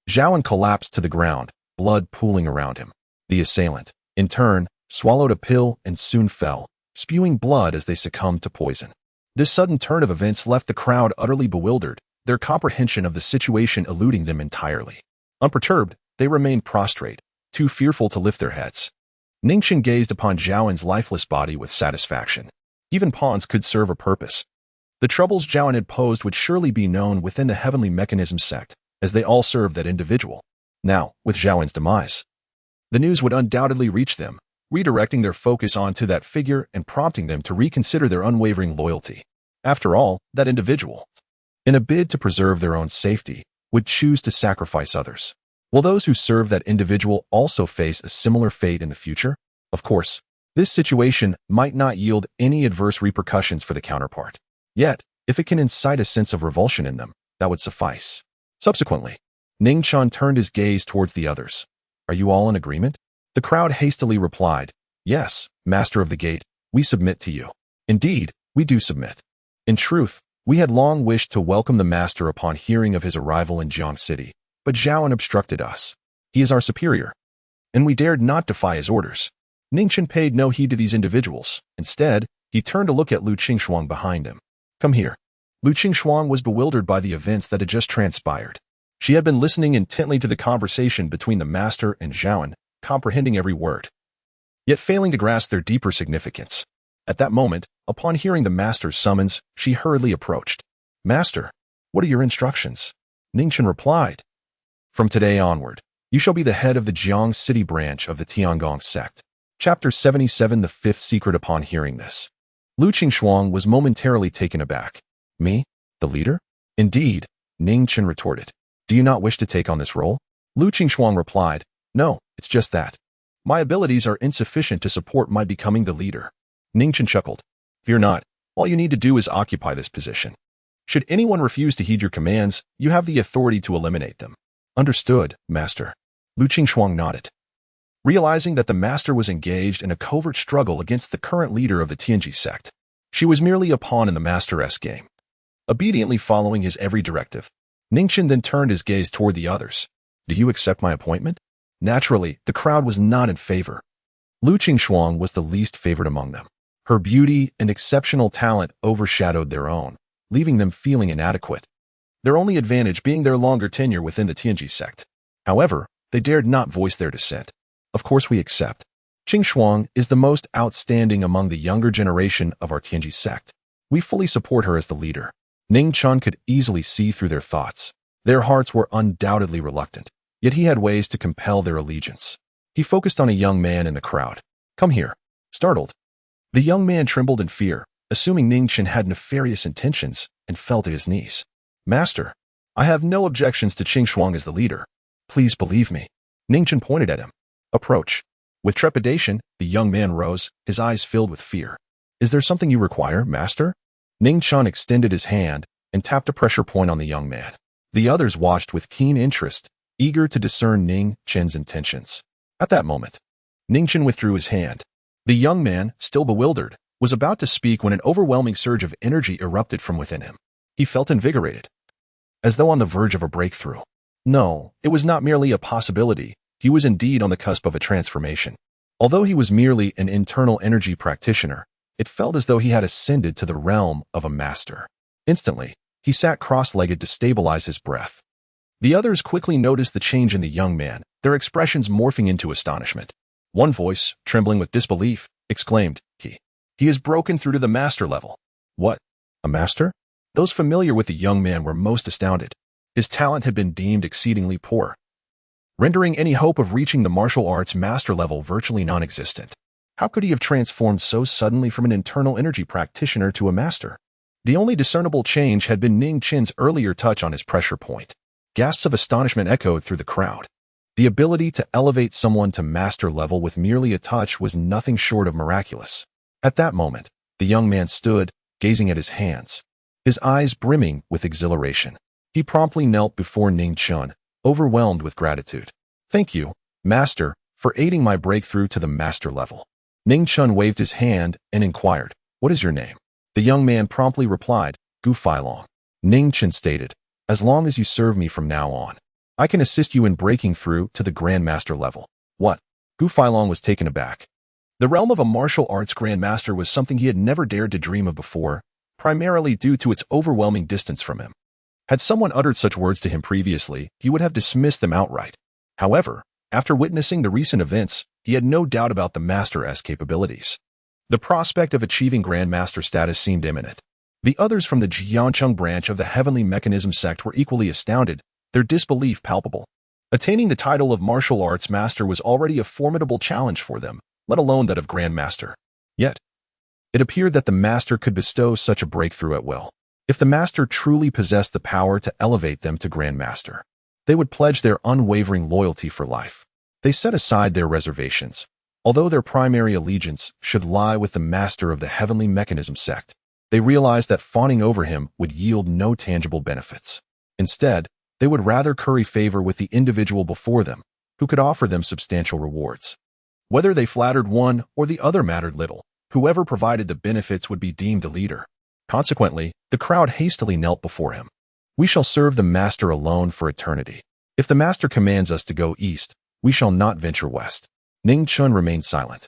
Zhaoan collapsed to the ground, blood pooling around him. The assailant, in turn, swallowed a pill and soon fell, spewing blood as they succumbed to poison. This sudden turn of events left the crowd utterly bewildered, their comprehension of the situation eluding them entirely. Unperturbed, they remained prostrate, too fearful to lift their heads. Ning Chen gazed upon Zhaoan's lifeless body with satisfaction. Even pawns could serve a purpose. The troubles Zhaoan had posed would surely be known within the Heavenly Mechanism sect, as they all served that individual. Now, with Zhaoan's demise, the news would undoubtedly reach them. redirecting their focus onto that figure and prompting them to reconsider their unwavering loyalty. After all, that individual, in a bid to preserve their own safety, would choose to sacrifice others. Will those who serve that individual also face a similar fate in the future? Of course, this situation might not yield any adverse repercussions for the counterpart. Yet, if it can incite a sense of revulsion in them, that would suffice. Subsequently, Ning Chen turned his gaze towards the others. Are you all in agreement? The crowd hastily replied, Yes, Master of the Gate, we submit to you. Indeed, we do submit. In truth, we had long wished to welcome the Master upon hearing of his arrival in Jiang City, but Zhaoan obstructed us. He is our superior, and we dared not defy his orders. Ning Chen paid no heed to these individuals. Instead, he turned to look at Lu Qingshuang behind him. Come here. Lu Qingshuang was bewildered by the events that had just transpired. She had been listening intently to the conversation between the Master and Zhaoan, comprehending every word, yet failing to grasp their deeper significance. At that moment, upon hearing the Master's summons, she hurriedly approached. Master, what are your instructions? Ning Chen replied. From today onward, you shall be the head of the Jiang City branch of the Tiangong sect. Chapter 77 The Fifth Secret. Upon hearing this, Lu Qingshuang was momentarily taken aback. Me? The leader? Indeed, Ning Chen retorted. Do you not wish to take on this role? Lu Qingshuang replied. No, it's just that my abilities are insufficient to support my becoming the leader. Ning Chen chuckled. Fear not, all you need to do is occupy this position. Should anyone refuse to heed your commands, you have the authority to eliminate them. Understood, Master. Lu Qingshuang nodded. Realizing that the Master was engaged in a covert struggle against the current leader of the Tianji sect, she was merely a pawn in the Master's game. Obediently following his every directive, Ning Chen then turned his gaze toward the others. Do you accept my appointment? Naturally, the crowd was not in favor. Lu Qingshuang was the least favored among them. Her beauty and exceptional talent overshadowed their own, leaving them feeling inadequate. Their only advantage being their longer tenure within the Tianji sect. However, they dared not voice their dissent. Of course we accept. Qingshuang is the most outstanding among the younger generation of our Tianji sect. We fully support her as the leader. Ning Chen could easily see through their thoughts. Their hearts were undoubtedly reluctant, yet he had ways to compel their allegiance. He focused on a young man in the crowd. Come here. Startled, the young man trembled in fear, assuming Ning Chen had nefarious intentions, and fell to his knees. Master, I have no objections to Qingshuang as the leader. Please believe me. Ning Chen pointed at him. Approach. With trepidation, the young man rose, his eyes filled with fear. Is there something you require, Master? Ning Chen extended his hand and tapped a pressure point on the young man. The others watched with keen interest, eager to discern Ning Chen's intentions. At that moment, Ning Chen withdrew his hand. The young man, still bewildered, was about to speak when an overwhelming surge of energy erupted from within him. He felt invigorated, as though on the verge of a breakthrough. No, it was not merely a possibility. He was indeed on the cusp of a transformation. Although he was merely an internal energy practitioner, it felt as though he had ascended to the realm of a master. Instantly, he sat cross-legged to stabilize his breath. The others quickly noticed the change in the young man, their expressions morphing into astonishment. One voice, trembling with disbelief, exclaimed, He has broken through to the master level. What? A master? Those familiar with the young man were most astounded. His talent had been deemed exceedingly poor, rendering any hope of reaching the martial arts master level virtually non-existent. How could he have transformed so suddenly from an internal energy practitioner to a master? The only discernible change had been Ning Chen's earlier touch on his pressure point. Gasps of astonishment echoed through the crowd. The ability to elevate someone to master level with merely a touch was nothing short of miraculous. At that moment, the young man stood, gazing at his hands, his eyes brimming with exhilaration. He promptly knelt before Ning Chen, overwhelmed with gratitude. Thank you, Master, for aiding my breakthrough to the master level. Ning Chen waved his hand and inquired, What is your name? The young man promptly replied, Gu Feilong. Ning Chen stated, As long as you serve me from now on, I can assist you in breaking through to the Grandmaster level. What? Gu Feilong was taken aback. The realm of a martial arts Grandmaster was something he had never dared to dream of before, primarily due to its overwhelming distance from him. Had someone uttered such words to him previously, he would have dismissed them outright. However, after witnessing the recent events, he had no doubt about the Master's capabilities. The prospect of achieving Grandmaster status seemed imminent. The others from the Jiangcheng branch of the Heavenly Mechanism sect were equally astounded, their disbelief palpable. Attaining the title of martial arts master was already a formidable challenge for them, let alone that of Grand Master. Yet, it appeared that the master could bestow such a breakthrough at will. If the master truly possessed the power to elevate them to Grand Master, they would pledge their unwavering loyalty for life. They set aside their reservations, although their primary allegiance should lie with the master of the Heavenly Mechanism sect. They realized that fawning over him would yield no tangible benefits. Instead, they would rather curry favor with the individual before them, who could offer them substantial rewards. Whether they flattered one or the other mattered little. Whoever provided the benefits would be deemed the leader. Consequently, the crowd hastily knelt before him. We shall serve the master alone for eternity. If the master commands us to go east, we shall not venture west. Ning Chen remained silent.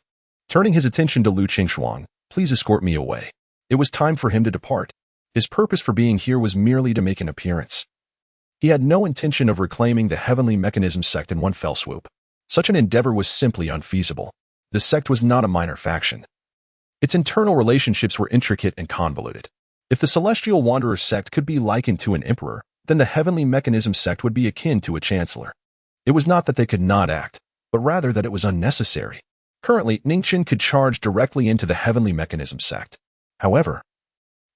Turning his attention to Lu Qingshuang, please escort me away. It was time for him to depart. His purpose for being here was merely to make an appearance. He had no intention of reclaiming the Heavenly Mechanism sect in one fell swoop. Such an endeavor was simply unfeasible. The sect was not a minor faction. Its internal relationships were intricate and convoluted. If the Celestial Wanderer sect could be likened to an emperor, then the Heavenly Mechanism sect would be akin to a chancellor. It was not that they could not act, but rather that it was unnecessary. Currently, Ning Chen could charge directly into the Heavenly Mechanism sect. However,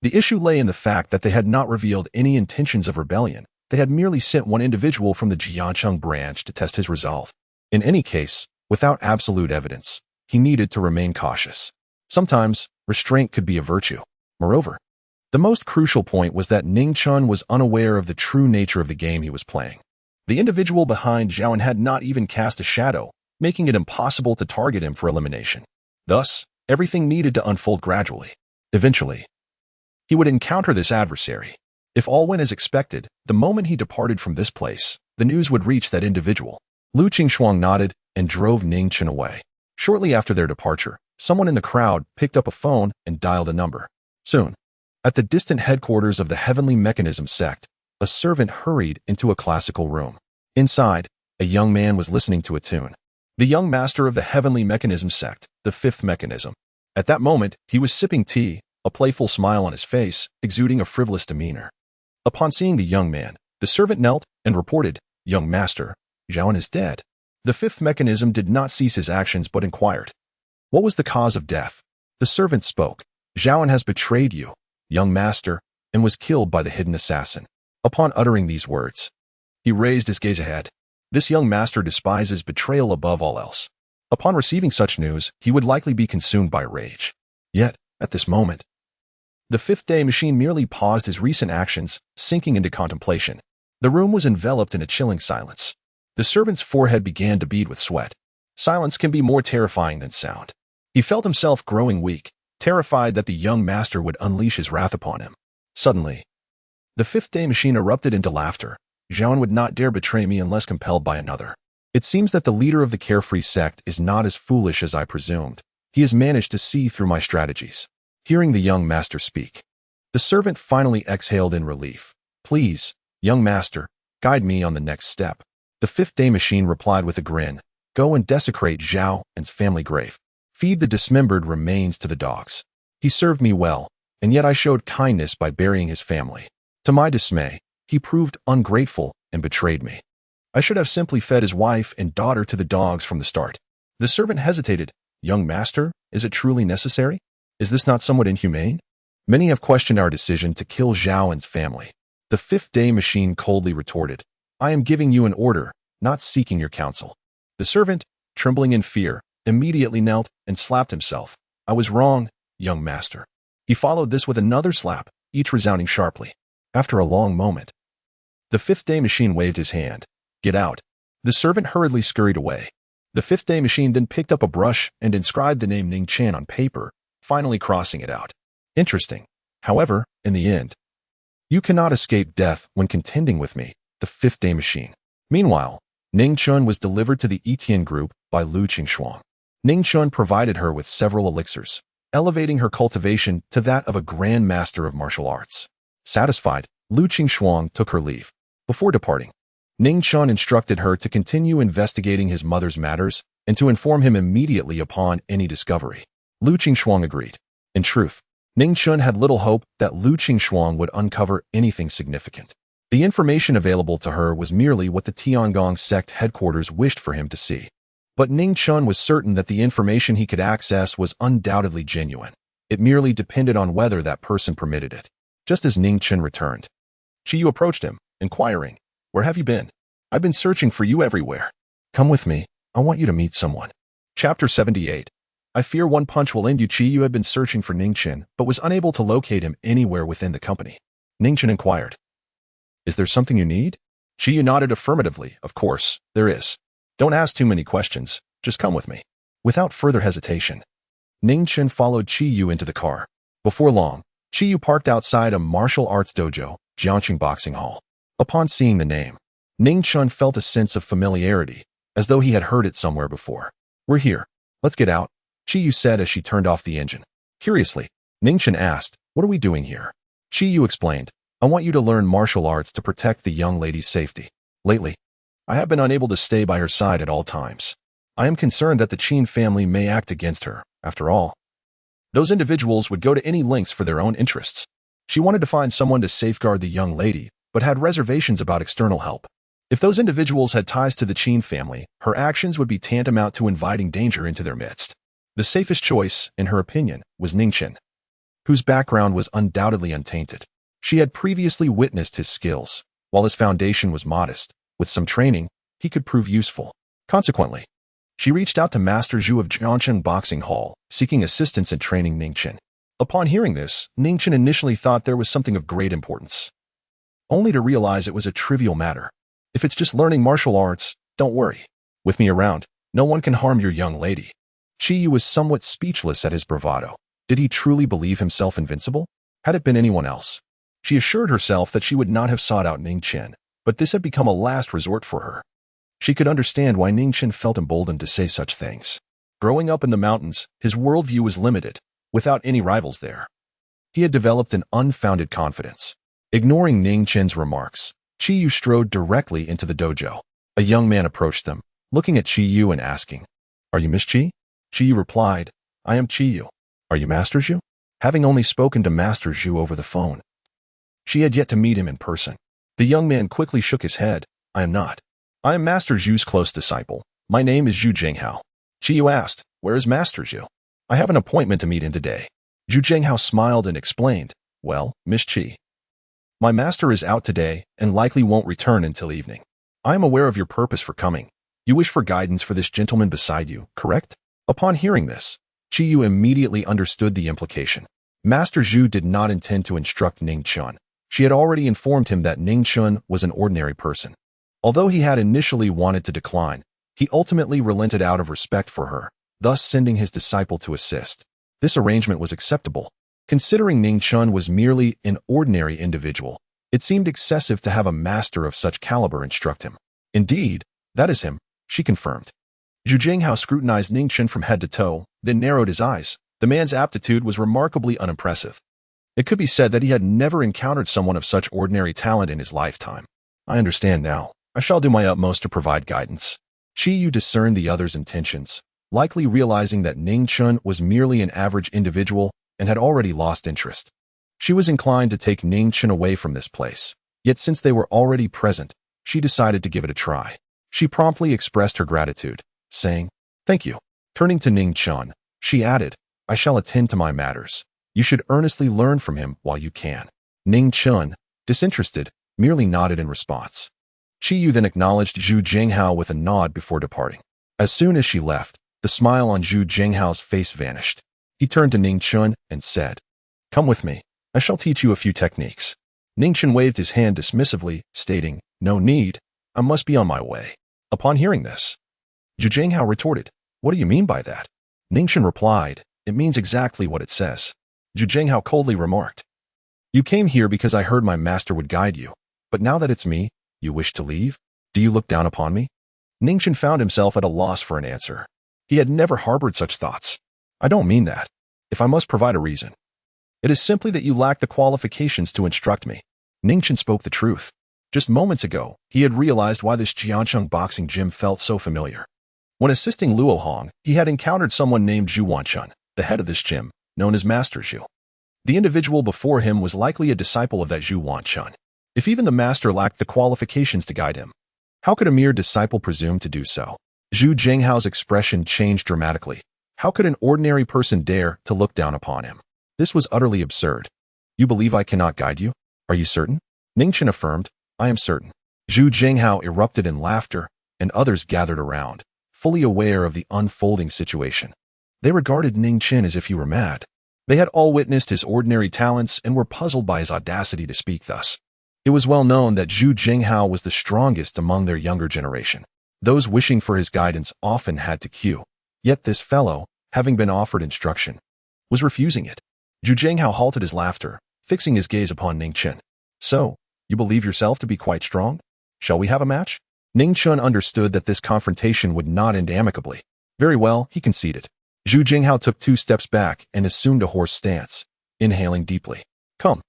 the issue lay in the fact that they had not revealed any intentions of rebellion. They had merely sent one individual from the Jiancheng branch to test his resolve. In any case, without absolute evidence, he needed to remain cautious. Sometimes, restraint could be a virtue. Moreover, the most crucial point was that Ning Chen was unaware of the true nature of the game he was playing. The individual behind Zhaoan had not even cast a shadow, making it impossible to target him for elimination. Thus, everything needed to unfold gradually. Eventually, he would encounter this adversary. If all went as expected, the moment he departed from this place, the news would reach that individual. Lu Qingshuang nodded and drove Ning Chen away. Shortly after their departure, someone in the crowd picked up a phone and dialed a number. Soon, at the distant headquarters of the Heavenly Mechanism sect, a servant hurried into a classical room. Inside, a young man was listening to a tune. The young master of the Heavenly Mechanism sect, the fifth mechanism. At that moment, he was sipping tea, a playful smile on his face, exuding a frivolous demeanor. Upon seeing the young man, the servant knelt and reported, "Young master, Zhaoan is dead." The fifth mechanism did not cease his actions but inquired, "What was the cause of death?" The servant spoke, "Zhaoan has betrayed you, young master, and was killed by the hidden assassin." Upon uttering these words, he raised his gaze ahead. This young master despises betrayal above all else. Upon receiving such news, he would likely be consumed by rage. Yet, at this moment, the fifth-day machine merely paused his recent actions, sinking into contemplation. The room was enveloped in a chilling silence. The servant's forehead began to bead with sweat. Silence can be more terrifying than sound. He felt himself growing weak, terrified that the young master would unleash his wrath upon him. Suddenly, the fifth-day machine erupted into laughter. "Zhaoan would not dare betray me unless compelled by another. It seems that the leader of the carefree sect is not as foolish as I presumed. He has managed to see through my strategies." Hearing the young master speak, the servant finally exhaled in relief. "Please, young master, guide me on the next step." The fifth-day machine replied with a grin, "Go and desecrate Zhaoan's family grave. Feed the dismembered remains to the dogs. He served me well, and yet I showed kindness by burying his family. To my dismay, he proved ungrateful and betrayed me. I should have simply fed his wife and daughter to the dogs from the start." The servant hesitated. "Young master, is it truly necessary? Is this not somewhat inhumane? Many have questioned our decision to kill Zhaoan's family." The fifth-day machine coldly retorted, "I am giving you an order, not seeking your counsel." The servant, trembling in fear, immediately knelt and slapped himself. "I was wrong, young master." He followed this with another slap, each resounding sharply. After a long moment, the fifth-day machine waved his hand. "Get out." The servant hurriedly scurried away. The fifth-day machine then picked up a brush and inscribed the name Ning Chen on paper, finally crossing it out. Interesting. However, in the end, "You cannot escape death when contending with me," the fifth-day machine. Meanwhile, Ning Chen was delivered to the Yitian group by Lu Qingshuang. Ning Chen provided her with several elixirs, elevating her cultivation to that of a grand master of martial arts. Satisfied, Lu Qingshuang took her leave. Before departing, Ning Chen instructed her to continue investigating his mother's matters and to inform him immediately upon any discovery. Lu Qingshuang agreed. In truth, Ning Chen had little hope that Lu Qingshuang would uncover anything significant. The information available to her was merely what the Tiangong sect headquarters wished for him to see. But Ning Chen was certain that the information he could access was undoubtedly genuine. It merely depended on whether that person permitted it. Just as Ning Chen returned, Qiyu approached him, inquiring, "Where have you been? I've been searching for you everywhere. Come with me. I want you to meet someone." Chapter 78. I fear one punch will end you. Qiyu had been searching for Ning Chen, but was unable to locate him anywhere within the company. Ning Chen inquired, "Is there something you need?" Qiyu nodded affirmatively. "Of course, there is. Don't ask too many questions. Just come with me." Without further hesitation, Ning Chen followed Qiyu into the car. Before long, Qiyu parked outside a martial arts dojo, Jiangqing Boxing Hall. Upon seeing the name, Ning Chen felt a sense of familiarity, as though he had heard it somewhere before. "We're here. Let's get out," Qiyu said as she turned off the engine. Curiously, Ning Chen asked, "What are we doing here?" Qiyu explained, "I want you to learn martial arts to protect the young lady's safety. Lately, I have been unable to stay by her side at all times. I am concerned that the Qin family may act against her. After all, those individuals would go to any lengths for their own interests." She wanted to find someone to safeguard the young lady, but had reservations about external help. If those individuals had ties to the Qin family, her actions would be tantamount to inviting danger into their midst. The safest choice, in her opinion, was Ning Chen, whose background was undoubtedly untainted. She had previously witnessed his skills. While his foundation was modest, with some training, he could prove useful. Consequently, she reached out to Master Zhu of Jiangqing Boxing Hall, seeking assistance in training Ning Chen. Upon hearing this, Ning Chen initially thought there was something of great importance, only to realize it was a trivial matter. "If it's just learning martial arts, don't worry. With me around, no one can harm your young lady." Qiyu was somewhat speechless at his bravado. Did he truly believe himself invincible? Had it been anyone else? She assured herself that she would not have sought out Ning Chen, but this had become a last resort for her. She could understand why Ning Chen felt emboldened to say such things. Growing up in the mountains, his worldview was limited, without any rivals there. He had developed an unfounded confidence. Ignoring Ning Chen's remarks, Qiyu strode directly into the dojo. A young man approached them, looking at Qiyu and asking, "Are you Miss Qi?" Qiyu replied, "I am Qiyu. Are you Master Zhu?" Having only spoken to Master Zhu over the phone, she had yet to meet him in person. The young man quickly shook his head. "I am not. I am Master Zhu's close disciple. My name is Zhu Jinghao." Qiyu asked, "Where is Master Zhu?" "I have an appointment to meet him today." Zhu Jinghao smiled and explained, "Well, Miss Qi, my master is out today and likely won't return until evening. I am aware of your purpose for coming. You wish for guidance for this gentleman beside you, correct?" Upon hearing this, Qiyu immediately understood the implication. Master Zhu did not intend to instruct Ning Chen. She had already informed him that Ning Chen was an ordinary person. Although he had initially wanted to decline, he ultimately relented out of respect for her, thus sending his disciple to assist. This arrangement was acceptable. Considering Ning Chen was merely an ordinary individual, it seemed excessive to have a master of such caliber instruct him. "Indeed, that is him," she confirmed. Zhu Jinghao scrutinized Ning Chen from head to toe, then narrowed his eyes. The man's aptitude was remarkably unimpressive. It could be said that he had never encountered someone of such ordinary talent in his lifetime. "I understand now. I shall do my utmost to provide guidance." Qiyu discerned the other's intentions, likely realizing that Ning Chen was merely an average individual and had already lost interest. She was inclined to take Ning Chen away from this place, yet since they were already present, she decided to give it a try. She promptly expressed her gratitude, saying, "Thank you." Turning to Ning Chen, she added, "I shall attend to my matters. You should earnestly learn from him while you can." Ning Chen, disinterested, merely nodded in response. Qiyu then acknowledged Zhu Jinghao with a nod before departing. As soon as she left, the smile on Zhu Jinghao's face vanished. He turned to Ning Chen and said, "Come with me. I shall teach you a few techniques." Ning Chen waved his hand dismissively, stating, "No need. I must be on my way." Upon hearing this, Zhu Jinghao retorted, "What do you mean by that?" Ning Chen replied, "It means exactly what it says." Zhu Jinghao coldly remarked, "You came here because I heard my master would guide you, but now that it's me, you wish to leave? Do you look down upon me?" Ning Chen found himself at a loss for an answer. He had never harbored such thoughts. "I don't mean that. If I must provide a reason, it is simply that you lack the qualifications to instruct me." Ning Chen spoke the truth. Just moments ago, he had realized why this Jiangqing boxing gym felt so familiar. When assisting Luo Hong, he had encountered someone named Zhu Wanchen, the head of this gym, known as Master Zhu. The individual before him was likely a disciple of that Zhu Wanchen. If even the master lacked the qualifications to guide him, how could a mere disciple presume to do so? Zhu Jinghao's expression changed dramatically. How could an ordinary person dare to look down upon him? This was utterly absurd. You believe I cannot guide you? Are you certain? Ning Chen affirmed, I am certain. Zhu Jinghao erupted in laughter, and others gathered around, fully aware of the unfolding situation. They regarded Ning Chen as if he were mad. They had all witnessed his ordinary talents and were puzzled by his audacity to speak thus. It was well known that Zhu Jinghao was the strongest among their younger generation. Those wishing for his guidance often had to queue. Yet this fellow, having been offered instruction, was refusing it. Zhu Jinghao halted his laughter, fixing his gaze upon Ning Chen. So, you believe yourself to be quite strong? Shall we have a match? Ning Chen understood that this confrontation would not end amicably. Very well, he conceded. Zhu Jinghao took 2 steps back and assumed a horse stance, inhaling deeply. Come,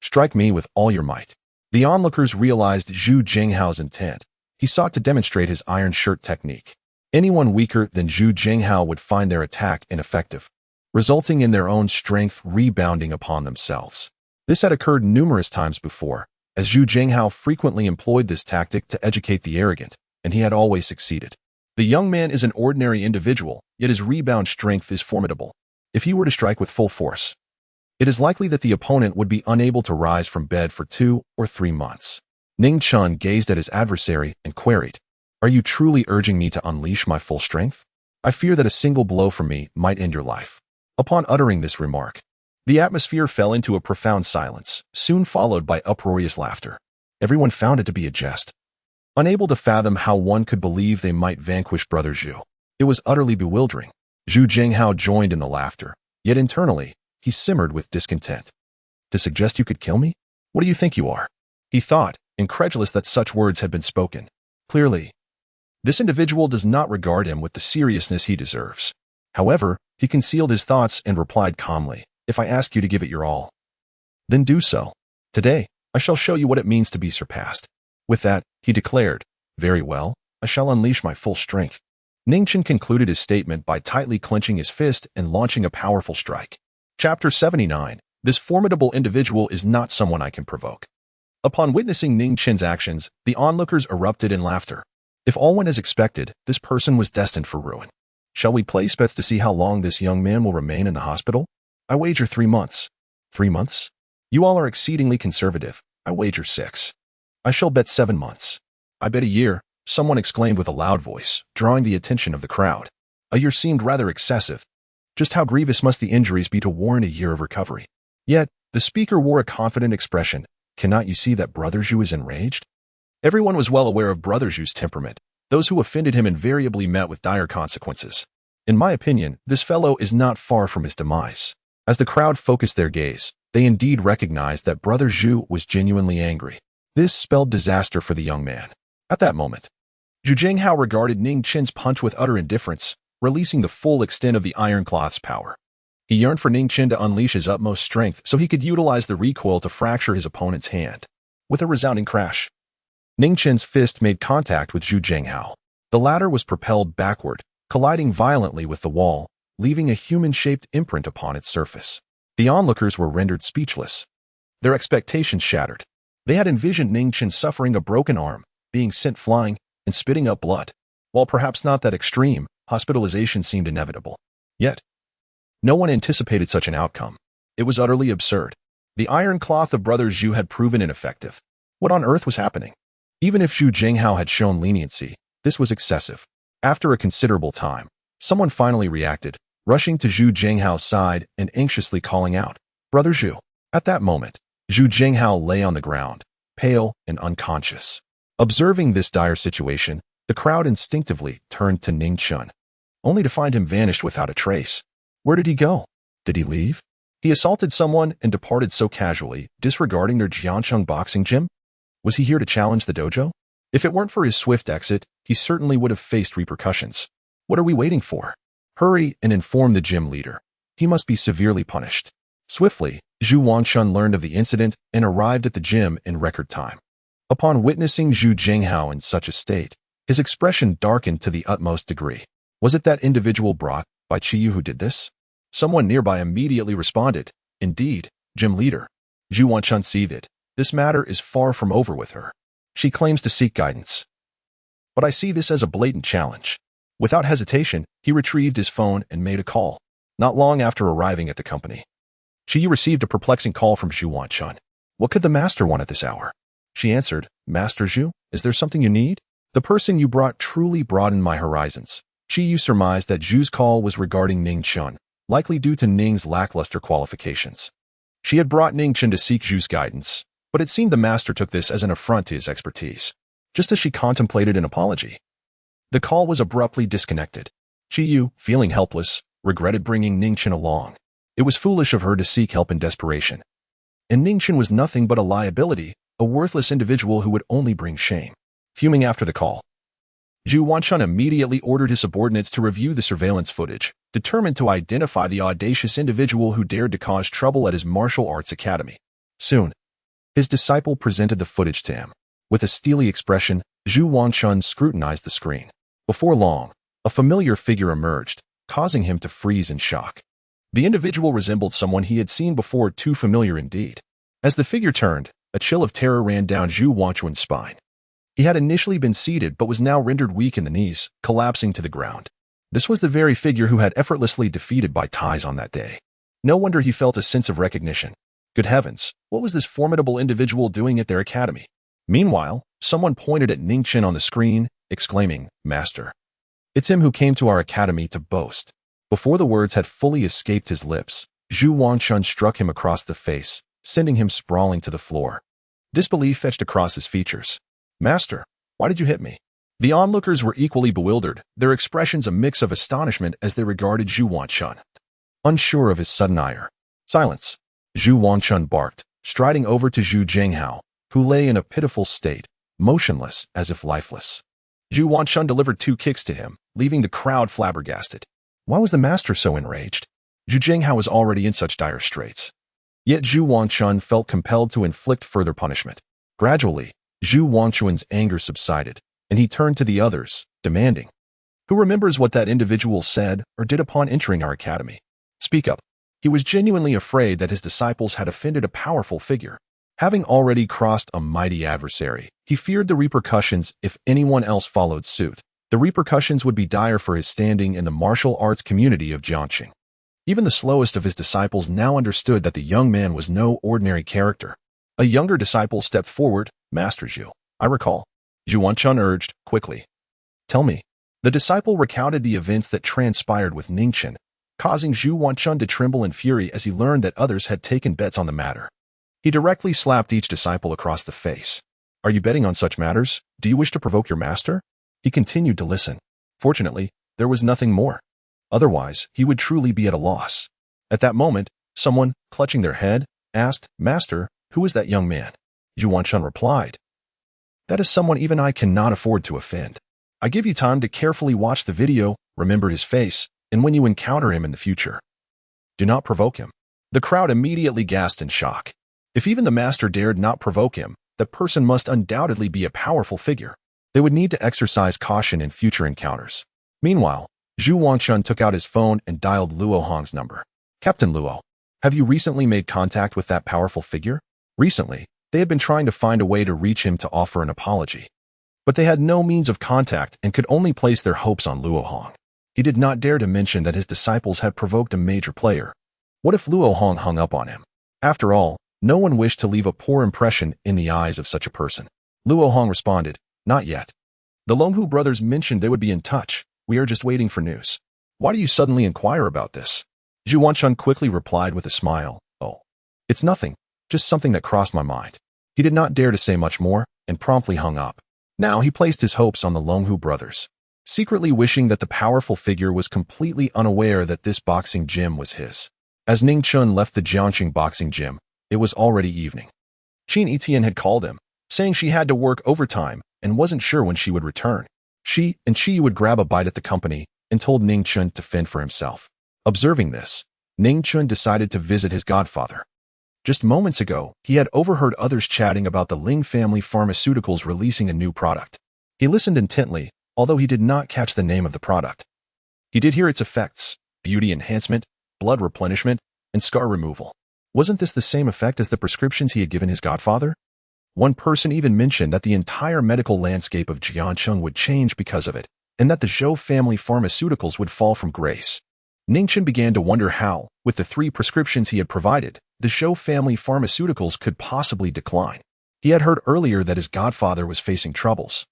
strike me with all your might. The onlookers realized Zhu Jinghao's intent. He sought to demonstrate his iron shirt technique. Anyone weaker than Zhu Jinghao would find their attack ineffective, resulting in their own strength rebounding upon themselves. This had occurred numerous times before, as Zhu Jinghao frequently employed this tactic to educate the arrogant, and he had always succeeded. The young man is an ordinary individual, yet his rebound strength is formidable. If he were to strike with full force, it is likely that the opponent would be unable to rise from bed for 2 or 3 months. Ning Chen gazed at his adversary and queried, Are you truly urging me to unleash my full strength? I fear that a single blow from me might end your life. Upon uttering this remark, the atmosphere fell into a profound silence, soon followed by uproarious laughter. Everyone found it to be a jest. Unable to fathom how one could believe they might vanquish Brother Zhu, it was utterly bewildering. Zhu Jinghao joined in the laughter, yet internally, he simmered with discontent. To suggest you could kill me? What do you think you are? He thought, incredulous that such words had been spoken. Clearly, this individual does not regard him with the seriousness he deserves. However, he concealed his thoughts and replied calmly, If I ask you to give it your all, then do so. Today, I shall show you what it means to be surpassed. With that, he declared, Very well, I shall unleash my full strength. Ning Chen concluded his statement by tightly clenching his fist and launching a powerful strike. Chapter 79. This formidable individual is not someone I can provoke. Upon witnessing Ning Chen's actions, the onlookers erupted in laughter. If all went as expected, this person was destined for ruin. Shall we place bets to see how long this young man will remain in the hospital? I wager 3 months. 3 months? You all are exceedingly conservative. I wager 6. I shall bet 7 months. I bet a year, someone exclaimed with a loud voice, drawing the attention of the crowd. A year seemed rather excessive. Just how grievous must the injuries be to warrant a year of recovery? Yet, the speaker wore a confident expression. Cannot you see that Brother Zhu is enraged? Everyone was well aware of Brother Zhu's temperament. Those who offended him invariably met with dire consequences. In my opinion, this fellow is not far from his demise. As the crowd focused their gaze, they indeed recognized that Brother Zhu was genuinely angry. This spelled disaster for the young man. At that moment, Zhu Jinghao regarded Ning Chen's punch with utter indifference, releasing the full extent of the iron cloth's power. He yearned for Ning Chen to unleash his utmost strength so he could utilize the recoil to fracture his opponent's hand. With a resounding crash, Ning Chen's fist made contact with Zhu Jinghao. The latter was propelled backward, colliding violently with the wall, leaving a human-shaped imprint upon its surface. The onlookers were rendered speechless. Their expectations shattered. They had envisioned Ning Chen suffering a broken arm, being sent flying, and spitting up blood. While perhaps not that extreme, hospitalization seemed inevitable. Yet, no one anticipated such an outcome. It was utterly absurd. The iron cloth of Brother Zhu had proven ineffective. What on earth was happening? Even if Zhu Jinghao had shown leniency, this was excessive. After a considerable time, someone finally reacted, rushing to Zhu Jinghao's side and anxiously calling out, Brother Zhu. At that moment, Zhu Jinghao lay on the ground, pale and unconscious. Observing this dire situation, the crowd instinctively turned to Ning Chen, only to find him vanished without a trace. Where did he go? Did he leave? He assaulted someone and departed so casually, disregarding their Jiancheng boxing gym? Was he here to challenge the dojo? If it weren't for his swift exit, he certainly would have faced repercussions. What are we waiting for? Hurry and inform the gym leader. He must be severely punished. Swiftly, Zhu Wanshun learned of the incident and arrived at the gym in record time. Upon witnessing Zhu Jinghao in such a state, his expression darkened to the utmost degree. Was it that individual brought by Qiyu who did this? Someone nearby immediately responded, Indeed, gym leader. Zhu Wanshun seethed. This matter is far from over with her. She claims to seek guidance. But I see this as a blatant challenge. Without hesitation, he retrieved his phone and made a call. Not long after arriving at the company, Qi received a perplexing call from Zhu Wanchen. What could the master want at this hour? She answered, Master Zhu, is there something you need? The person you brought truly broadened my horizons. Qi surmised that Zhu's call was regarding Ning Chen, likely due to Ning's lackluster qualifications. She had brought Ning Chen to seek Zhu's guidance, but it seemed the master took this as an affront to his expertise, just as she contemplated an apology. The call was abruptly disconnected. Qi, feeling helpless, regretted bringing Ning Chen along. It was foolish of her to seek help in desperation. And Ning Chen was nothing but a liability, a worthless individual who would only bring shame. Fuming after the call, Zhu Wanchen immediately ordered his subordinates to review the surveillance footage, determined to identify the audacious individual who dared to cause trouble at his martial arts academy. Soon, his disciple presented the footage to him. With a steely expression, Zhu Wanchen scrutinized the screen. Before long, a familiar figure emerged, causing him to freeze in shock. The individual resembled someone he had seen before, too familiar indeed. As the figure turned, a chill of terror ran down Zhu Wanchen's spine. He had initially been seated but was now rendered weak in the knees, collapsing to the ground. This was the very figure who had effortlessly defeated Bai Tais on that day. No wonder he felt a sense of recognition. Good heavens, what was this formidable individual doing at their academy? Meanwhile, someone pointed at Ning Chen on the screen, exclaiming, Master. It's him who came to our academy to boast. Before the words had fully escaped his lips, Zhu Wanchen struck him across the face, sending him sprawling to the floor. Disbelief etched across his features. Master, why did you hit me? The onlookers were equally bewildered, their expressions a mix of astonishment as they regarded Zhu Wanchen. Unsure of his sudden ire. Silence. Zhu Wanchen barked, striding over to Zhu Zhenghao, who lay in a pitiful state, motionless as if lifeless. Zhu Wanchen delivered 2 kicks to him, leaving the crowd flabbergasted. Why was the master so enraged? Zhu Zhenghao was already in such dire straits. Yet Zhu Wanchen felt compelled to inflict further punishment. Gradually, Zhu Wanchen's anger subsided, and he turned to the others, demanding, Who remembers what that individual said or did upon entering our academy? Speak up. He was genuinely afraid that his disciples had offended a powerful figure. Having already crossed a mighty adversary, he feared the repercussions if anyone else followed suit. The repercussions would be dire for his standing in the martial arts community of Jiangqing. Even the slowest of his disciples now understood that the young man was no ordinary character. A younger disciple stepped forward. Master Zhu, I recall. Zhu Wanchen urged, quickly. Tell me. The disciple recounted the events that transpired with Ning Chen, causing Zhu Wanchen to tremble in fury as he learned that others had taken bets on the matter. He directly slapped each disciple across the face. Are you betting on such matters? Do you wish to provoke your master? He continued to listen. Fortunately, there was nothing more. Otherwise, he would truly be at a loss. At that moment, someone, clutching their head, asked, Master, who is that young man? Zhu Wanchen replied, That is someone even I cannot afford to offend. I give you time to carefully watch the video, remember his face, and when you encounter him in the future, do not provoke him. The crowd immediately gasped in shock. If even the master dared not provoke him, that person must undoubtedly be a powerful figure. They would need to exercise caution in future encounters. Meanwhile, Zhu Wanchen took out his phone and dialed Luo Hong's number. Captain Luo, have you recently made contact with that powerful figure? Recently, they had been trying to find a way to reach him to offer an apology. But they had no means of contact and could only place their hopes on Luo Hong. He did not dare to mention that his disciples had provoked a major player. What if Luo Hong hung up on him? After all, no one wished to leave a poor impression in the eyes of such a person. Luo Hong responded, Not yet. The Longhu brothers mentioned they would be in touch. We are just waiting for news. Why do you suddenly inquire about this? Zhu Wanchen quickly replied with a smile, Oh, it's nothing, just something that crossed my mind. He did not dare to say much more, and promptly hung up. Now he placed his hopes on the Longhu brothers, secretly wishing that the powerful figure was completely unaware that this boxing gym was his. As Ning Chen left the Jiangqing boxing gym, it was already evening. Qin Yitian had called him, saying she had to work overtime and wasn't sure when she would return. She would grab a bite at the company and told Ning Chen to fend for himself. Observing this, Ning Chen decided to visit his godfather. Just moments ago, he had overheard others chatting about the Ling family pharmaceuticals releasing a new product. He listened intently, although he did not catch the name of the product. He did hear its effects: beauty enhancement, blood replenishment, and scar removal. Wasn't this the same effect as the prescriptions he had given his godfather? One person even mentioned that the entire medical landscape of Jiangqing would change because of it. and that the Zhou family pharmaceuticals would fall from grace. Ning Chen began to wonder how, with the 3 prescriptions he had provided, the Zhou family pharmaceuticals could possibly decline. He had heard earlier that his godfather was facing troubles,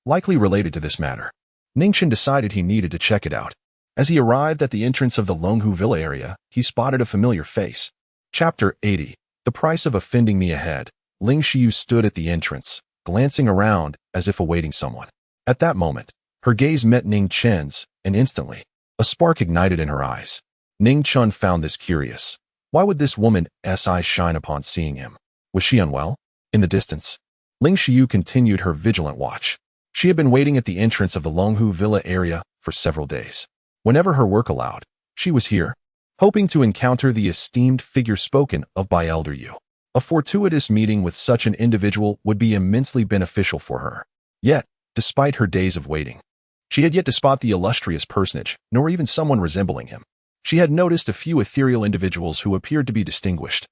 likely related to this matter. Ning Chen decided he needed to check it out. As he arrived at the entrance of the Longhu Villa area, he spotted a familiar face. Chapter 80. The price of offending me ahead. Ling Xiyu stood at the entrance, glancing around as if awaiting someone. At that moment, her gaze met Ning Chen's, and instantly, a spark ignited in her eyes. Ning Chen found this curious. Why would this woman's eyes shine upon seeing him? Was she unwell? In the distance, Ling Xiyu continued her vigilant watch. She had been waiting at the entrance of the Longhu Villa area for several days. Whenever her work allowed, she was here, hoping to encounter the esteemed figure spoken of by Elder Yu. A fortuitous meeting with such an individual would be immensely beneficial for her. Yet, despite her days of waiting, she had yet to spot the illustrious personage, nor even someone resembling him. She had noticed a few ethereal individuals who appeared to be distinguished.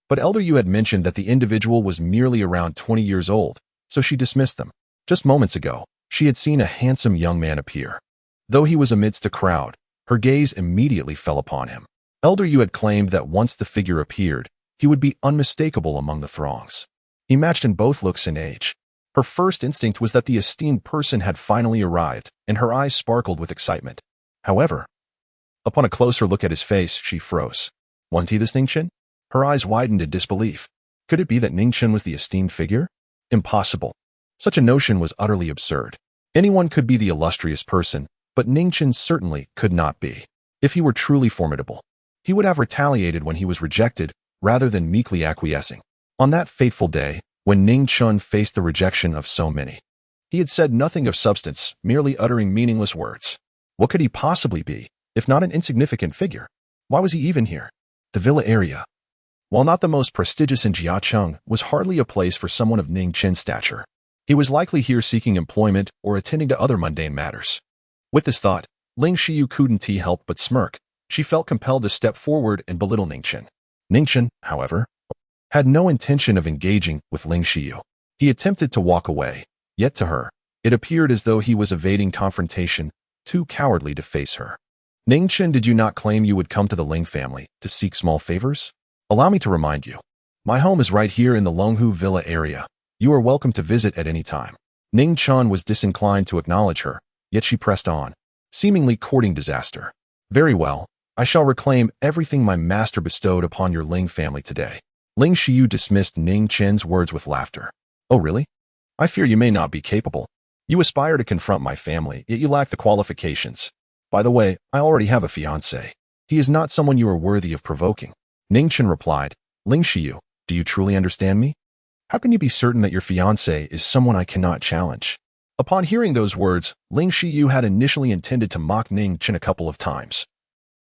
But Elder Yu had mentioned that the individual was merely around 20 years old, so she dismissed them. Just moments ago, she had seen a handsome young man appear. Though he was amidst a crowd, her gaze immediately fell upon him. Elder Yu had claimed that once the figure appeared, he would be unmistakable among the throngs. He matched in both looks and age. Her first instinct was that the esteemed person had finally arrived, and her eyes sparkled with excitement. However, upon a closer look at his face, she froze. Wasn't he this Ning Chen? Her eyes widened in disbelief. Could it be that Ning Chen was the esteemed figure? Impossible. Such a notion was utterly absurd. Anyone could be the illustrious person, but Ning Chen certainly could not be. If he were truly formidable, he would have retaliated when he was rejected, rather than meekly acquiescing. On that fateful day, when Ning Chen faced the rejection of so many, he had said nothing of substance, merely uttering meaningless words. What could he possibly be, if not an insignificant figure? Why was he even here? The villa area, while not the most prestigious in Jiacheng, was hardly a place for someone of Ning Chen's stature. He was likely here seeking employment or attending to other mundane matters. With this thought, Ling Xiyu couldn't help but smirk. She felt compelled to step forward and belittle Ning Chen. Ning Chen, however, had no intention of engaging with Ling Xiyu. He attempted to walk away, yet to her, it appeared as though he was evading confrontation, too cowardly to face her. Ning Chen, did you not claim you would come to the Ling family to seek small favors? Allow me to remind you. My home is right here in the Longhu Villa area. You are welcome to visit at any time. Ning Chen was disinclined to acknowledge her, yet she pressed on, seemingly courting disaster. Very well, I shall reclaim everything my master bestowed upon your Ling family today. Ling Xiyu dismissed Ning Chen's words with laughter. Oh really? I fear you may not be capable. You aspire to confront my family, yet you lack the qualifications. By the way, I already have a fiancé. He is not someone you are worthy of provoking. Ning Chen replied, Ling Xiyu, do you truly understand me? How can you be certain that your fiancé is someone I cannot challenge? Upon hearing those words, Ling Xiyu had initially intended to mock Ning Chen a couple of times.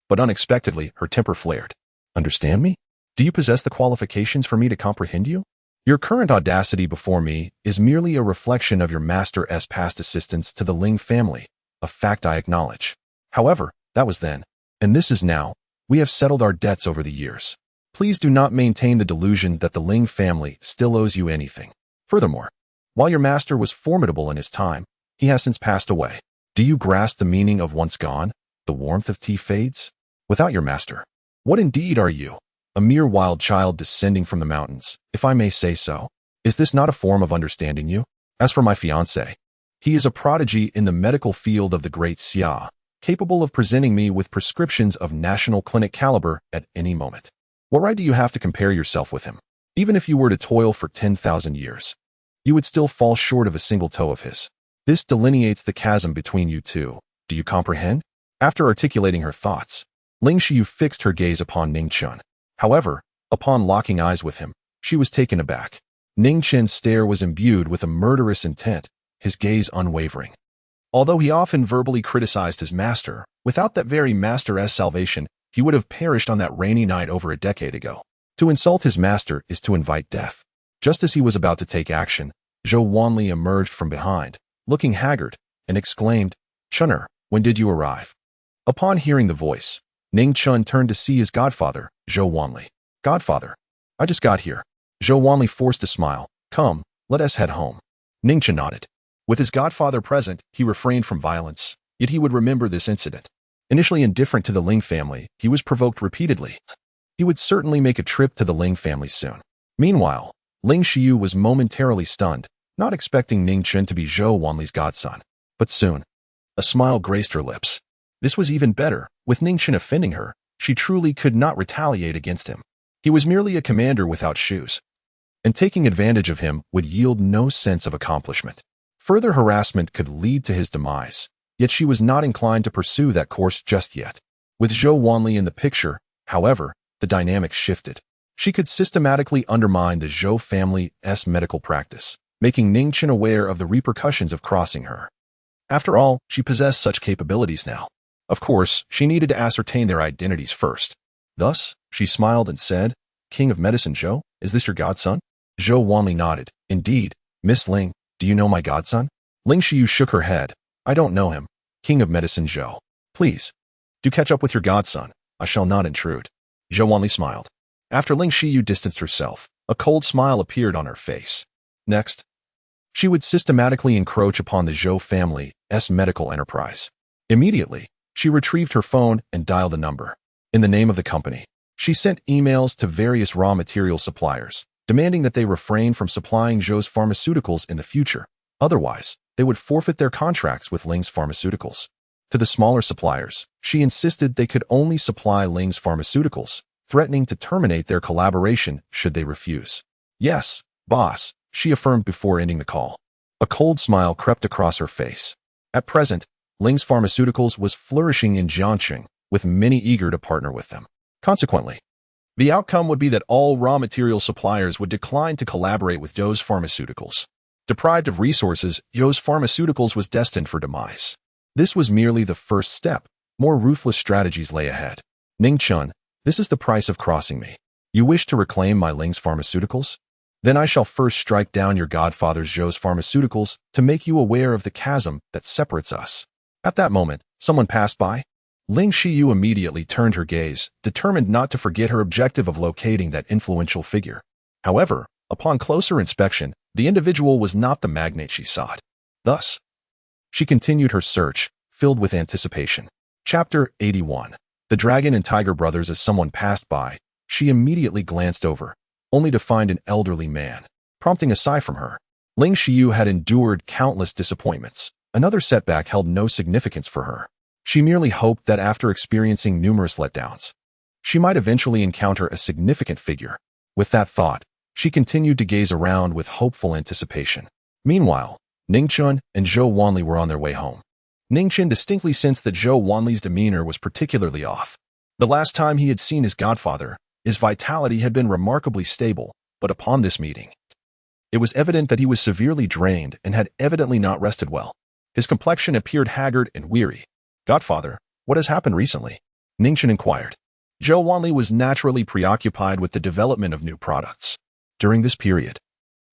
But unexpectedly, her temper flared. Understand me? Do you possess the qualifications for me to comprehend you? Your current audacity before me is merely a reflection of your master's past assistance to the Ling family, a fact I acknowledge. However, that was then, and this is now. We have settled our debts over the years. Please do not maintain the delusion that the Ling family still owes you anything. Furthermore, while your master was formidable in his time, he has since passed away. Do you grasp the meaning of once gone? The warmth of tea fades? Without your master, what indeed are you? A mere wild child descending from the mountains, if I may say so. Is this not a form of understanding you? As for my fiancé, he is a prodigy in the medical field of the great Xia, capable of presenting me with prescriptions of national clinic caliber at any moment. What right do you have to compare yourself with him? Even if you were to toil for 10,000 years, you would still fall short of a single toe of his. This delineates the chasm between you two. Do you comprehend? After articulating her thoughts, Ling Xiyu fixed her gaze upon Ning Chen. However, upon locking eyes with him, she was taken aback. Ning Chen's stare was imbued with a murderous intent, his gaze unwavering. Although he often verbally criticized his master, without that very master's salvation, he would have perished on that rainy night over a decade ago. To insult his master is to invite death. Just as he was about to take action, Zhou Wanli emerged from behind, looking haggard, and exclaimed, Chener, when did you arrive? Upon hearing the voice, Ning Chen turned to see his godfather, Zhou Wanli. Godfather, I just got here. Zhou Wanli forced a smile. Come, let us head home. Ning Chen nodded. With his godfather present, he refrained from violence, yet he would remember this incident. Initially indifferent to the Ling family, he was provoked repeatedly. He would certainly make a trip to the Ling family soon. Meanwhile, Ling Xiyu was momentarily stunned, not expecting Ning Chen to be Zhou Wanli's godson. But soon, a smile graced her lips. This was even better. With Ning Chen offending her, she truly could not retaliate against him. He was merely a commander without shoes, and taking advantage of him would yield no sense of accomplishment. Further harassment could lead to his demise, yet she was not inclined to pursue that course just yet. With Zhou Wanli in the picture, however, the dynamics shifted. She could systematically undermine the Zhou family's medical practice, making Ning Chen aware of the repercussions of crossing her. After all, she possessed such capabilities now. Of course, she needed to ascertain their identities first. Thus, she smiled and said, "King of Medicine Zhou, is this your godson?" Zhou Wanli nodded. "Indeed, Miss Ling, do you know my godson?" Ling Xiyu shook her head. "I don't know him, King of Medicine Zhou. Please, do catch up with your godson. I shall not intrude." Zhou Wanli smiled. After Ling Xiyu distanced herself, a cold smile appeared on her face. Next, she would systematically encroach upon the Zhou family's medical enterprise. Immediately, she retrieved her phone and dialed a number. In the name of the company, she sent emails to various raw material suppliers, demanding that they refrain from supplying Zhou's pharmaceuticals in the future. Otherwise, they would forfeit their contracts with Ling's pharmaceuticals. To the smaller suppliers, she insisted they could only supply Ling's pharmaceuticals, threatening to terminate their collaboration should they refuse. "Yes, boss," she affirmed before ending the call. A cold smile crept across her face. At present, Ling's pharmaceuticals was flourishing in Jiangxing, with many eager to partner with them. Consequently, the outcome would be that all raw material suppliers would decline to collaborate with Zhou's pharmaceuticals. Deprived of resources, Zhou's pharmaceuticals was destined for demise. This was merely the first step. More ruthless strategies lay ahead. "Ning Chen, this is the price of crossing me. You wish to reclaim my Ling's pharmaceuticals? Then I shall first strike down your godfather's Zhou's pharmaceuticals to make you aware of the chasm that separates us." At that moment, someone passed by. Ling Xiyu immediately turned her gaze, determined not to forget her objective of locating that influential figure. However, upon closer inspection, the individual was not the magnate she sought. Thus, she continued her search, filled with anticipation. Chapter 81. The Dragon and Tiger Brothers. As someone passed by, she immediately glanced over, only to find an elderly man, prompting a sigh from her. Ling Xiyu had endured countless disappointments. Another setback held no significance for her. She merely hoped that after experiencing numerous letdowns, she might eventually encounter a significant figure. With that thought, she continued to gaze around with hopeful anticipation. Meanwhile, Ning Chen and Zhou Wanli were on their way home. Ning Chen distinctly sensed that Zhou Wanli's demeanor was particularly off. The last time he had seen his godfather, his vitality had been remarkably stable, but upon this meeting, it was evident that he was severely drained and had evidently not rested well. His complexion appeared haggard and weary. "Godfather, what has happened recently?" Ning Chen inquired. Zhou Wanli was naturally preoccupied with the development of new products. During this period,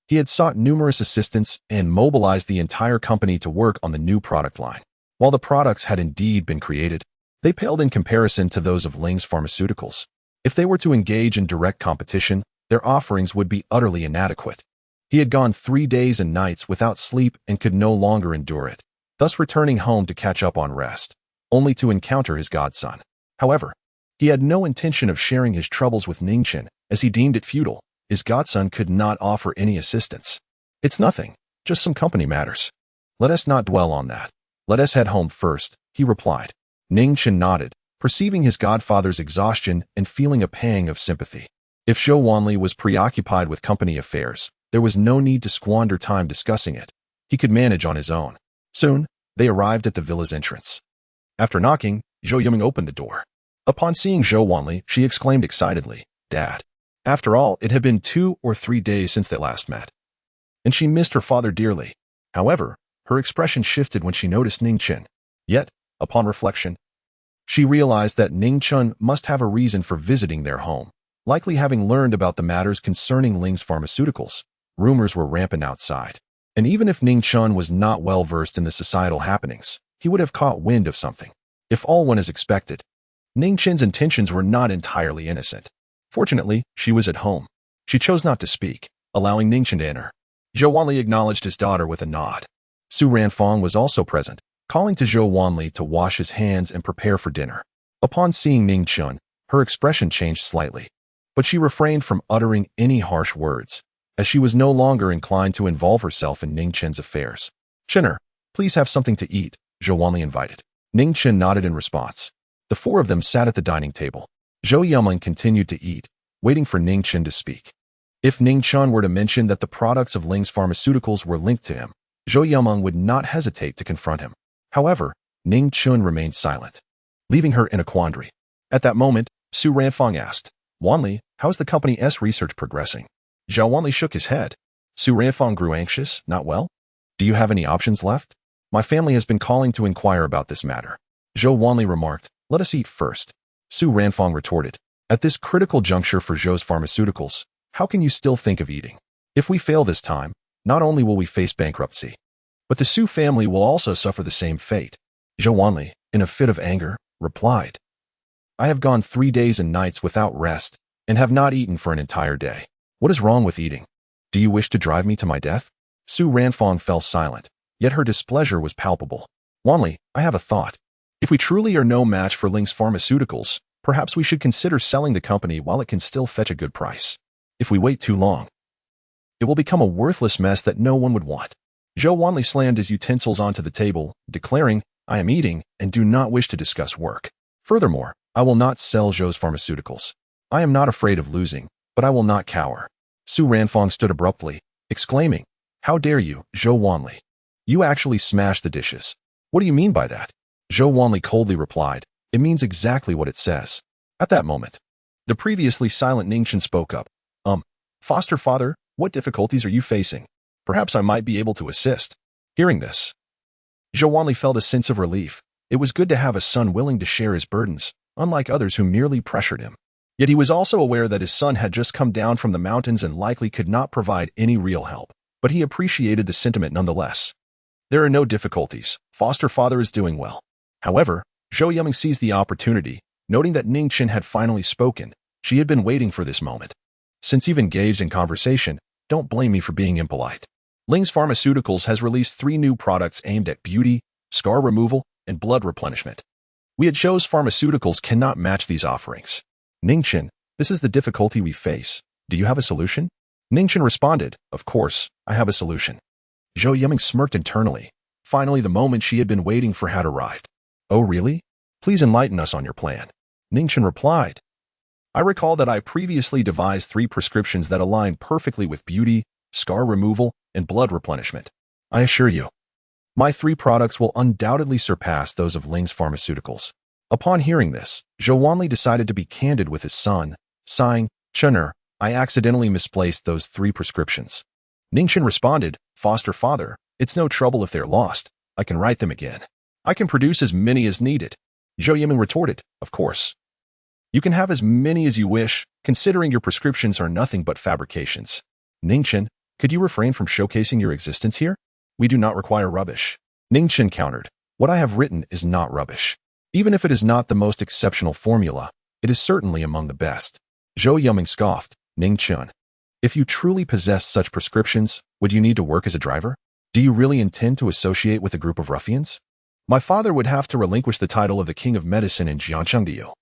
he had sought numerous assistants and mobilized the entire company to work on the new product line. While the products had indeed been created, they paled in comparison to those of Ling's pharmaceuticals. If they were to engage in direct competition, their offerings would be utterly inadequate. He had gone 3 days and nights without sleep and could no longer endure it, thus returning home to catch up on rest, only to encounter his godson. However, he had no intention of sharing his troubles with Ning Chen, as he deemed it futile. His godson could not offer any assistance. "It's nothing, just some company matters. Let us not dwell on that. Let us head home first," he replied. Ning Chen nodded, perceiving his godfather's exhaustion and feeling a pang of sympathy. If Zhou Wanli was preoccupied with company affairs, there was no need to squander time discussing it. He could manage on his own. Soon, they arrived at the villa's entrance. After knocking, Zhou Yiming opened the door. Upon seeing Zhou Wanli, she exclaimed excitedly, "Dad." After all, it had been 2 or 3 days since they last met, and she missed her father dearly. However, her expression shifted when she noticed Ning Chen. Yet, upon reflection, she realized that Ning Chen must have a reason for visiting their home, likely having learned about the matters concerning Ling's pharmaceuticals. Rumors were rampant outside, and even if Ning Chen was not well versed in the societal happenings, he would have caught wind of something. If all went as expected, Ning Chen's intentions were not entirely innocent. Fortunately, she was at home. She chose not to speak, allowing Ning Chen to enter. Zhou Wanli acknowledged his daughter with a nod. Su Ranfong was also present, calling to Zhou Wanli to wash his hands and prepare for dinner. Upon seeing Ning Chen, her expression changed slightly, but she refrained from uttering any harsh words, as she was no longer inclined to involve herself in Ning Chen's affairs. "Chener, please have something to eat," Zhou Wanli invited. Ning Chen nodded in response. The four of them sat at the dining table. Zhou Yumeng continued to eat, waiting for Ning Chen to speak. If Ning Chen were to mention that the products of Ling's pharmaceuticals were linked to him, Zhou Yumeng would not hesitate to confront him. However, Ning Chen remained silent, leaving her in a quandary. At that moment, Su Ranfong asked, "Wanli, how's the company's research progressing?" Zhou Wanli shook his head. Su Ranfong grew anxious. "Not well? Do you have any options left? My family has been calling to inquire about this matter." Zhou Wanli remarked, "Let us eat first." Su Ranfong retorted, "At this critical juncture for Zhou's pharmaceuticals, how can you still think of eating? If we fail this time, not only will we face bankruptcy, but the Su family will also suffer the same fate." Zhou Wanli, in a fit of anger, replied, "I have gone 3 days and nights without rest and have not eaten for an entire day. What is wrong with eating? Do you wish to drive me to my death?" Su Ranfong fell silent, yet her displeasure was palpable. "Wanli, I have a thought. If we truly are no match for Ling's pharmaceuticals, perhaps we should consider selling the company while it can still fetch a good price. If we wait too long, it will become a worthless mess that no one would want." Zhou Wanli slammed his utensils onto the table, declaring, "I am eating and do not wish to discuss work. Furthermore, I will not sell Zhou's pharmaceuticals. I am not afraid of losing, but I will not cower." Su Ranfong stood abruptly, exclaiming, "How dare you, Zhou Wanli? You actually smashed the dishes. What do you mean by that?" Zhou Wanli coldly replied, "It means exactly what it says." At that moment, the previously silent Ning Chen spoke up. Foster father, what difficulties are you facing? Perhaps I might be able to assist." Hearing this, Zhou Wanli felt a sense of relief. It was good to have a son willing to share his burdens, unlike others who merely pressured him. Yet he was also aware that his son had just come down from the mountains and likely could not provide any real help, but he appreciated the sentiment nonetheless. "There are no difficulties. Foster father is doing well." However, Zhou Yumeng seized the opportunity, noting that Ning Chen had finally spoken. She had been waiting for this moment. "Since you've engaged in conversation, don't blame me for being impolite. Ling's Pharmaceuticals has released 3 new products aimed at beauty, scar removal, and blood replenishment. We at Zhou's Pharmaceuticals cannot match these offerings. Ning Chen, this is the difficulty we face. Do you have a solution?" Ning Chen responded, "Of course, I have a solution." Zhou Yumeng smirked internally. Finally, the moment she had been waiting for had arrived. "Oh, really? Please enlighten us on your plan." Ning Chen replied, "I recall that I previously devised 3 prescriptions that align perfectly with beauty, scar removal, and blood replenishment. I assure you, my 3 products will undoubtedly surpass those of Ling's Pharmaceuticals." Upon hearing this, Zhou Wanli decided to be candid with his son, sighing, "Chener, I accidentally misplaced those 3 prescriptions." Ning Chen responded, "Foster father, it's no trouble if they're lost. I can write them again. I can produce as many as needed." Zhou Yimeng retorted, "Of course. You can have as many as you wish, considering your prescriptions are nothing but fabrications." "Ning Chen, could you refrain from showcasing your existence here? We do not require rubbish." Ning Chen countered, "What I have written is not rubbish. Even if it is not the most exceptional formula, it is certainly among the best." Zhou Yumeng scoffed, "Ning Chen, if you truly possess such prescriptions, would you need to work as a driver? Do you really intend to associate with a group of ruffians? My father would have to relinquish the title of the King of Medicine in Jiangchengdiu."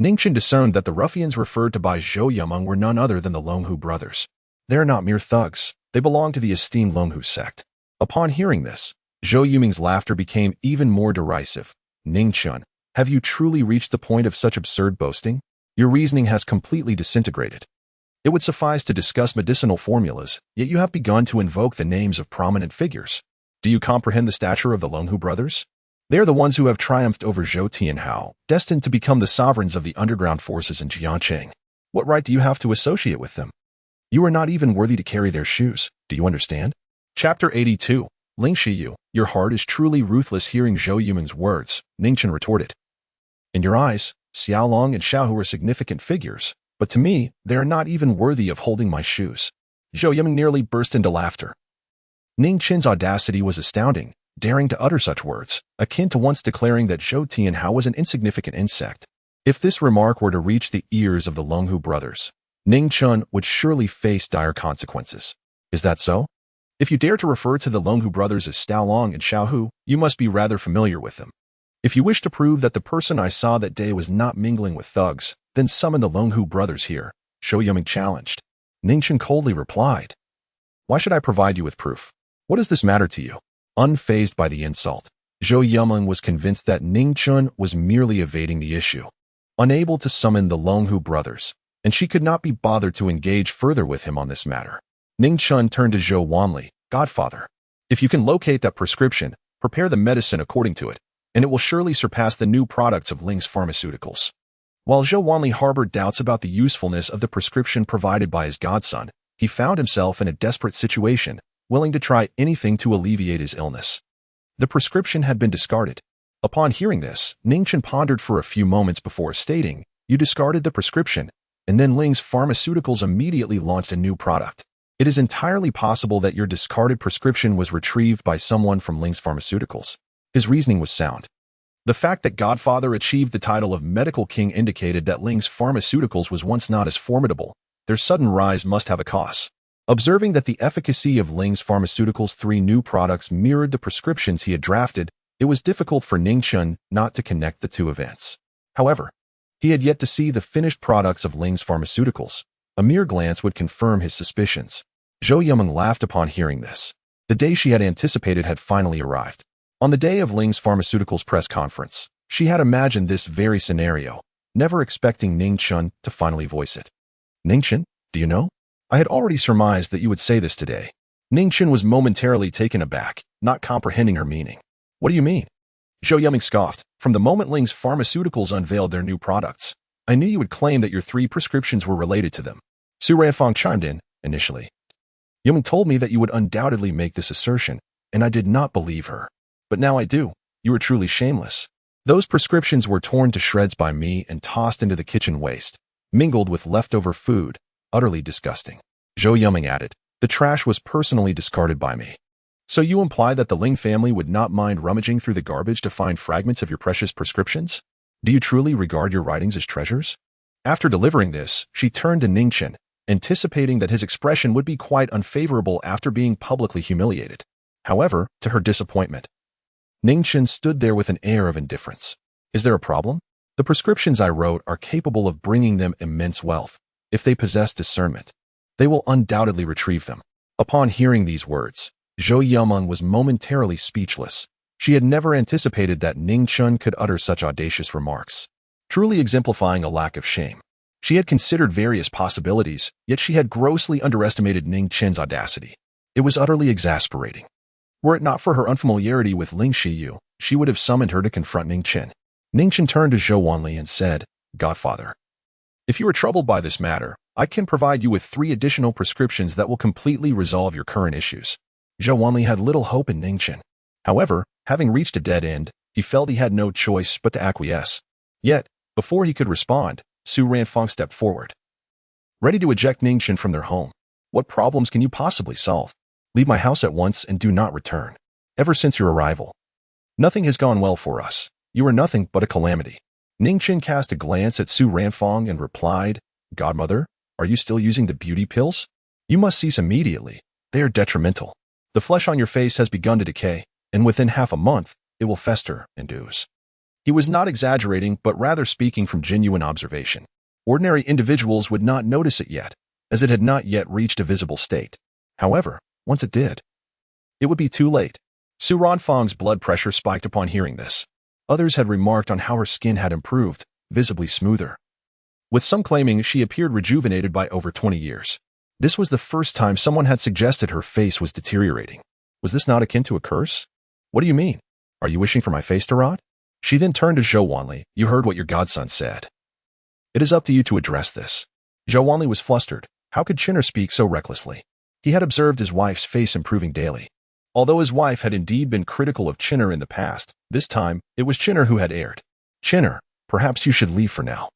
Ning Chen discerned that the ruffians referred to by Zhou Yumeng were none other than the Longhu brothers. They are not mere thugs. They belong to the esteemed Longhu sect. Upon hearing this, Zhou Yumeng's laughter became even more derisive. "Ning Chen, have you truly reached the point of such absurd boasting? Your reasoning has completely disintegrated. It would suffice to discuss medicinal formulas, yet you have begun to invoke the names of prominent figures. Do you comprehend the stature of the Longhu brothers? They are the ones who have triumphed over Zhou Tianhao, destined to become the sovereigns of the underground forces in Jiangcheng. What right do you have to associate with them? You are not even worthy to carry their shoes. Do you understand?" Chapter 82. Ling Shiyu, your heart is truly ruthless. Hearing Zhou Yumeng's words, Ning Chen retorted, "In your eyes, Xiaolong and Xiaohu are significant figures, but to me, they are not even worthy of holding my shoes." Zhou Yumeng nearly burst into laughter. Ning Chen's audacity was astounding, daring to utter such words, akin to once declaring that Zhou Tianhao was an insignificant insect. If this remark were to reach the ears of the Longhu brothers, Ning Chen would surely face dire consequences. Is that so? If you dare to refer to the Longhu brothers as Stao Long and Xiao Hu, you must be rather familiar with them. If you wish to prove that the person I saw that day was not mingling with thugs, then summon the Longhu brothers here, Zhou Yuming challenged. Ning Chen coldly replied. Why should I provide you with proof? What does this matter to you? Unfazed by the insult, Zhou Yuming was convinced that Ning Chen was merely evading the issue. Unable to summon the Longhu brothers, and she could not be bothered to engage further with him on this matter. Ning Chen turned to Zhou Wanli, Godfather. If you can locate that prescription, prepare the medicine according to it, and it will surely surpass the new products of Ling's pharmaceuticals. While Zhou Wanli harbored doubts about the usefulness of the prescription provided by his godson, he found himself in a desperate situation, willing to try anything to alleviate his illness. The prescription had been discarded. Upon hearing this, Ning Chen pondered for a few moments before stating, You discarded the prescription, and then Ling's pharmaceuticals immediately launched a new product. It is entirely possible that your discarded prescription was retrieved by someone from Ling's pharmaceuticals. His reasoning was sound. The fact that Godfather achieved the title of Medical King indicated that Ling's pharmaceuticals was once not as formidable. Their sudden rise must have a cost. Observing that the efficacy of Ling's pharmaceuticals' 3 new products mirrored the prescriptions he had drafted, it was difficult for Ning Chen not to connect the two events. However, he had yet to see the finished products of Ling's pharmaceuticals. A mere glance would confirm his suspicions. Zhou Yuming laughed upon hearing this. The day she had anticipated had finally arrived. On the day of Ling's pharmaceuticals press conference, she had imagined this very scenario, never expecting Ning Chen to finally voice it. Ning Chen, do you know? I had already surmised that you would say this today. Ning Chen was momentarily taken aback, not comprehending her meaning. What do you mean? Zhou Yuming scoffed. From the moment Ling's pharmaceuticals unveiled their new products, I knew you would claim that your 3 prescriptions were related to them. Su Ranfang chimed in, initially. Yuming told me that you would undoubtedly make this assertion, and I did not believe her. But now I do. You are truly shameless. Those prescriptions were torn to shreds by me and tossed into the kitchen waste, mingled with leftover food, utterly disgusting. Zhou Yuming added, the trash was personally discarded by me. So you imply that the Ling family would not mind rummaging through the garbage to find fragments of your precious prescriptions? Do you truly regard your writings as treasures? After delivering this, she turned to Ning Chen, anticipating that his expression would be quite unfavorable after being publicly humiliated. However, to her disappointment, Ning Chen stood there with an air of indifference. Is there a problem? The prescriptions I wrote are capable of bringing them immense wealth. If they possess discernment, they will undoubtedly retrieve them. Upon hearing these words, Zhou Yuming was momentarily speechless. She had never anticipated that Ning Chen could utter such audacious remarks, truly exemplifying a lack of shame. She had considered various possibilities, yet she had grossly underestimated Ning Chen's audacity. It was utterly exasperating. Were it not for her unfamiliarity with Ling Shiyu, she would have summoned her to confront Ning Chen. Ning Chen turned to Zhou Wanli and said, Godfather, if you are troubled by this matter, I can provide you with 3 additional prescriptions that will completely resolve your current issues. Zhou Wanli had little hope in Ning Chen. However, having reached a dead end, he felt he had no choice but to acquiesce. Yet, before he could respond, Su Ranfang stepped forward, ready to eject Ning Chen from their home. What problems can you possibly solve? Leave my house at once and do not return. Ever since your arrival, nothing has gone well for us. You are nothing but a calamity. Ning Chen cast a glance at Su Ranfang and replied, Godmother, are you still using the beauty pills? You must cease immediately. They are detrimental. The flesh on your face has begun to decay, and within half a month, it will fester and ooze. He was not exaggerating, but rather speaking from genuine observation. Ordinary individuals would not notice it yet, as it had not yet reached a visible state. However, once it did, it would be too late. Su Ranfang's blood pressure spiked upon hearing this. Others had remarked on how her skin had improved, visibly smoother, with some claiming she appeared rejuvenated by over 20 years. This was the first time someone had suggested her face was deteriorating. Was this not akin to a curse? What do you mean? Are you wishing for my face to rot? She then turned to Zhou Wanli. You heard what your godson said. It is up to you to address this. Zhou Wanli was flustered. How could Qin'er speak so recklessly? He had observed his wife's face improving daily. Although his wife had indeed been critical of Qin'er in the past, this time it was Qin'er who had erred. Qin'er, perhaps you should leave for now.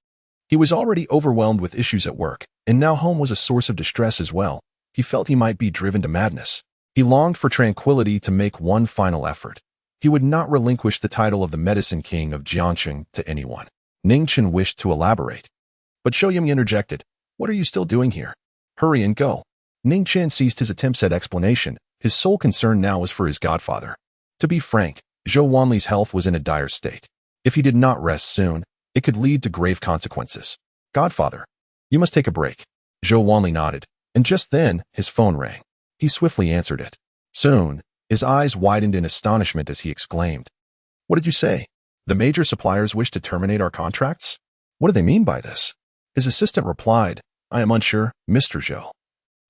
He was already overwhelmed with issues at work, and now home was a source of distress as well. He felt he might be driven to madness. He longed for tranquility to make one final effort. He would not relinquish the title of the Medicine King of Jiangqing to anyone. Ning Chen wished to elaborate, but Zhou Yuming interjected, What are you still doing here? Hurry and go. Ning Chen ceased his attempts at explanation, His sole concern now was for his godfather. To be frank, Zhou Wanli's health was in a dire state. If he did not rest soon, it could lead to grave consequences. Godfather, you must take a break. Zhou Wanli nodded, and just then, his phone rang. He swiftly answered it. Soon, his eyes widened in astonishment as he exclaimed, "What did you say? The major suppliers wish to terminate our contracts? What do they mean by this?" His assistant replied, "I am unsure, Mr. Zhou.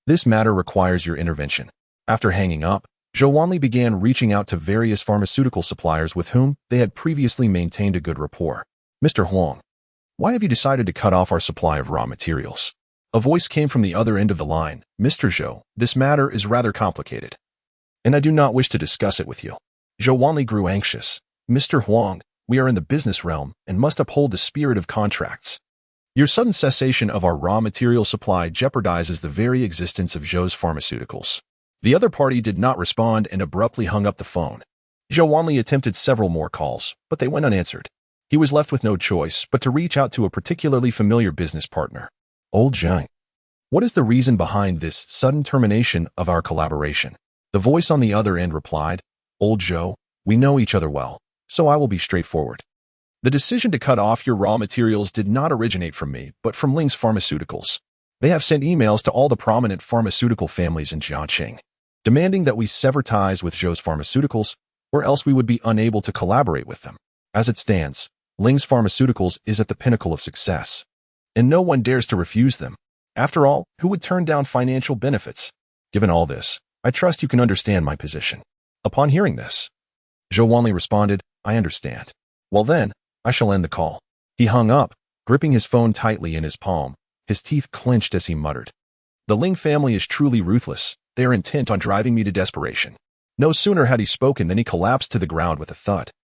This matter requires your intervention." After hanging up, Zhou Wanli began reaching out to various pharmaceutical suppliers with whom they had previously maintained a good rapport. "Mr. Huang, why have you decided to cut off our supply of raw materials?" A voice came from the other end of the line. "Mr. Zhou, this matter is rather complicated, and I do not wish to discuss it with you." Zhou Wanli grew anxious. "Mr. Huang, we are in the business realm and must uphold the spirit of contracts. Your sudden cessation of our raw material supply jeopardizes the very existence of Zhou's pharmaceuticals." The other party did not respond and abruptly hung up the phone. Zhou Wanli attempted several more calls, but they went unanswered. He was left with no choice but to reach out to a particularly familiar business partner. "Old Zhang, what is the reason behind this sudden termination of our collaboration?" The voice on the other end replied, "Old Zhou, we know each other well, so I will be straightforward. The decision to cut off your raw materials did not originate from me, but from Ling's Pharmaceuticals. They have sent emails to all the prominent pharmaceutical families in Jiangxing, demanding that we sever ties with Zhou's pharmaceuticals, or else we would be unable to collaborate with them. As it stands, Ling's Pharmaceuticals is at the pinnacle of success, and no one dares to refuse them. After all, who would turn down financial benefits? Given all this, I trust you can understand my position." Upon hearing this, Zhou Wanli responded, "I understand. Well then, I shall end the call." He hung up, gripping his phone tightly in his palm, his teeth clenched as he muttered, "The Ling family is truly ruthless. They are intent on driving me to desperation." No sooner had he spoken than he collapsed to the ground with a thud.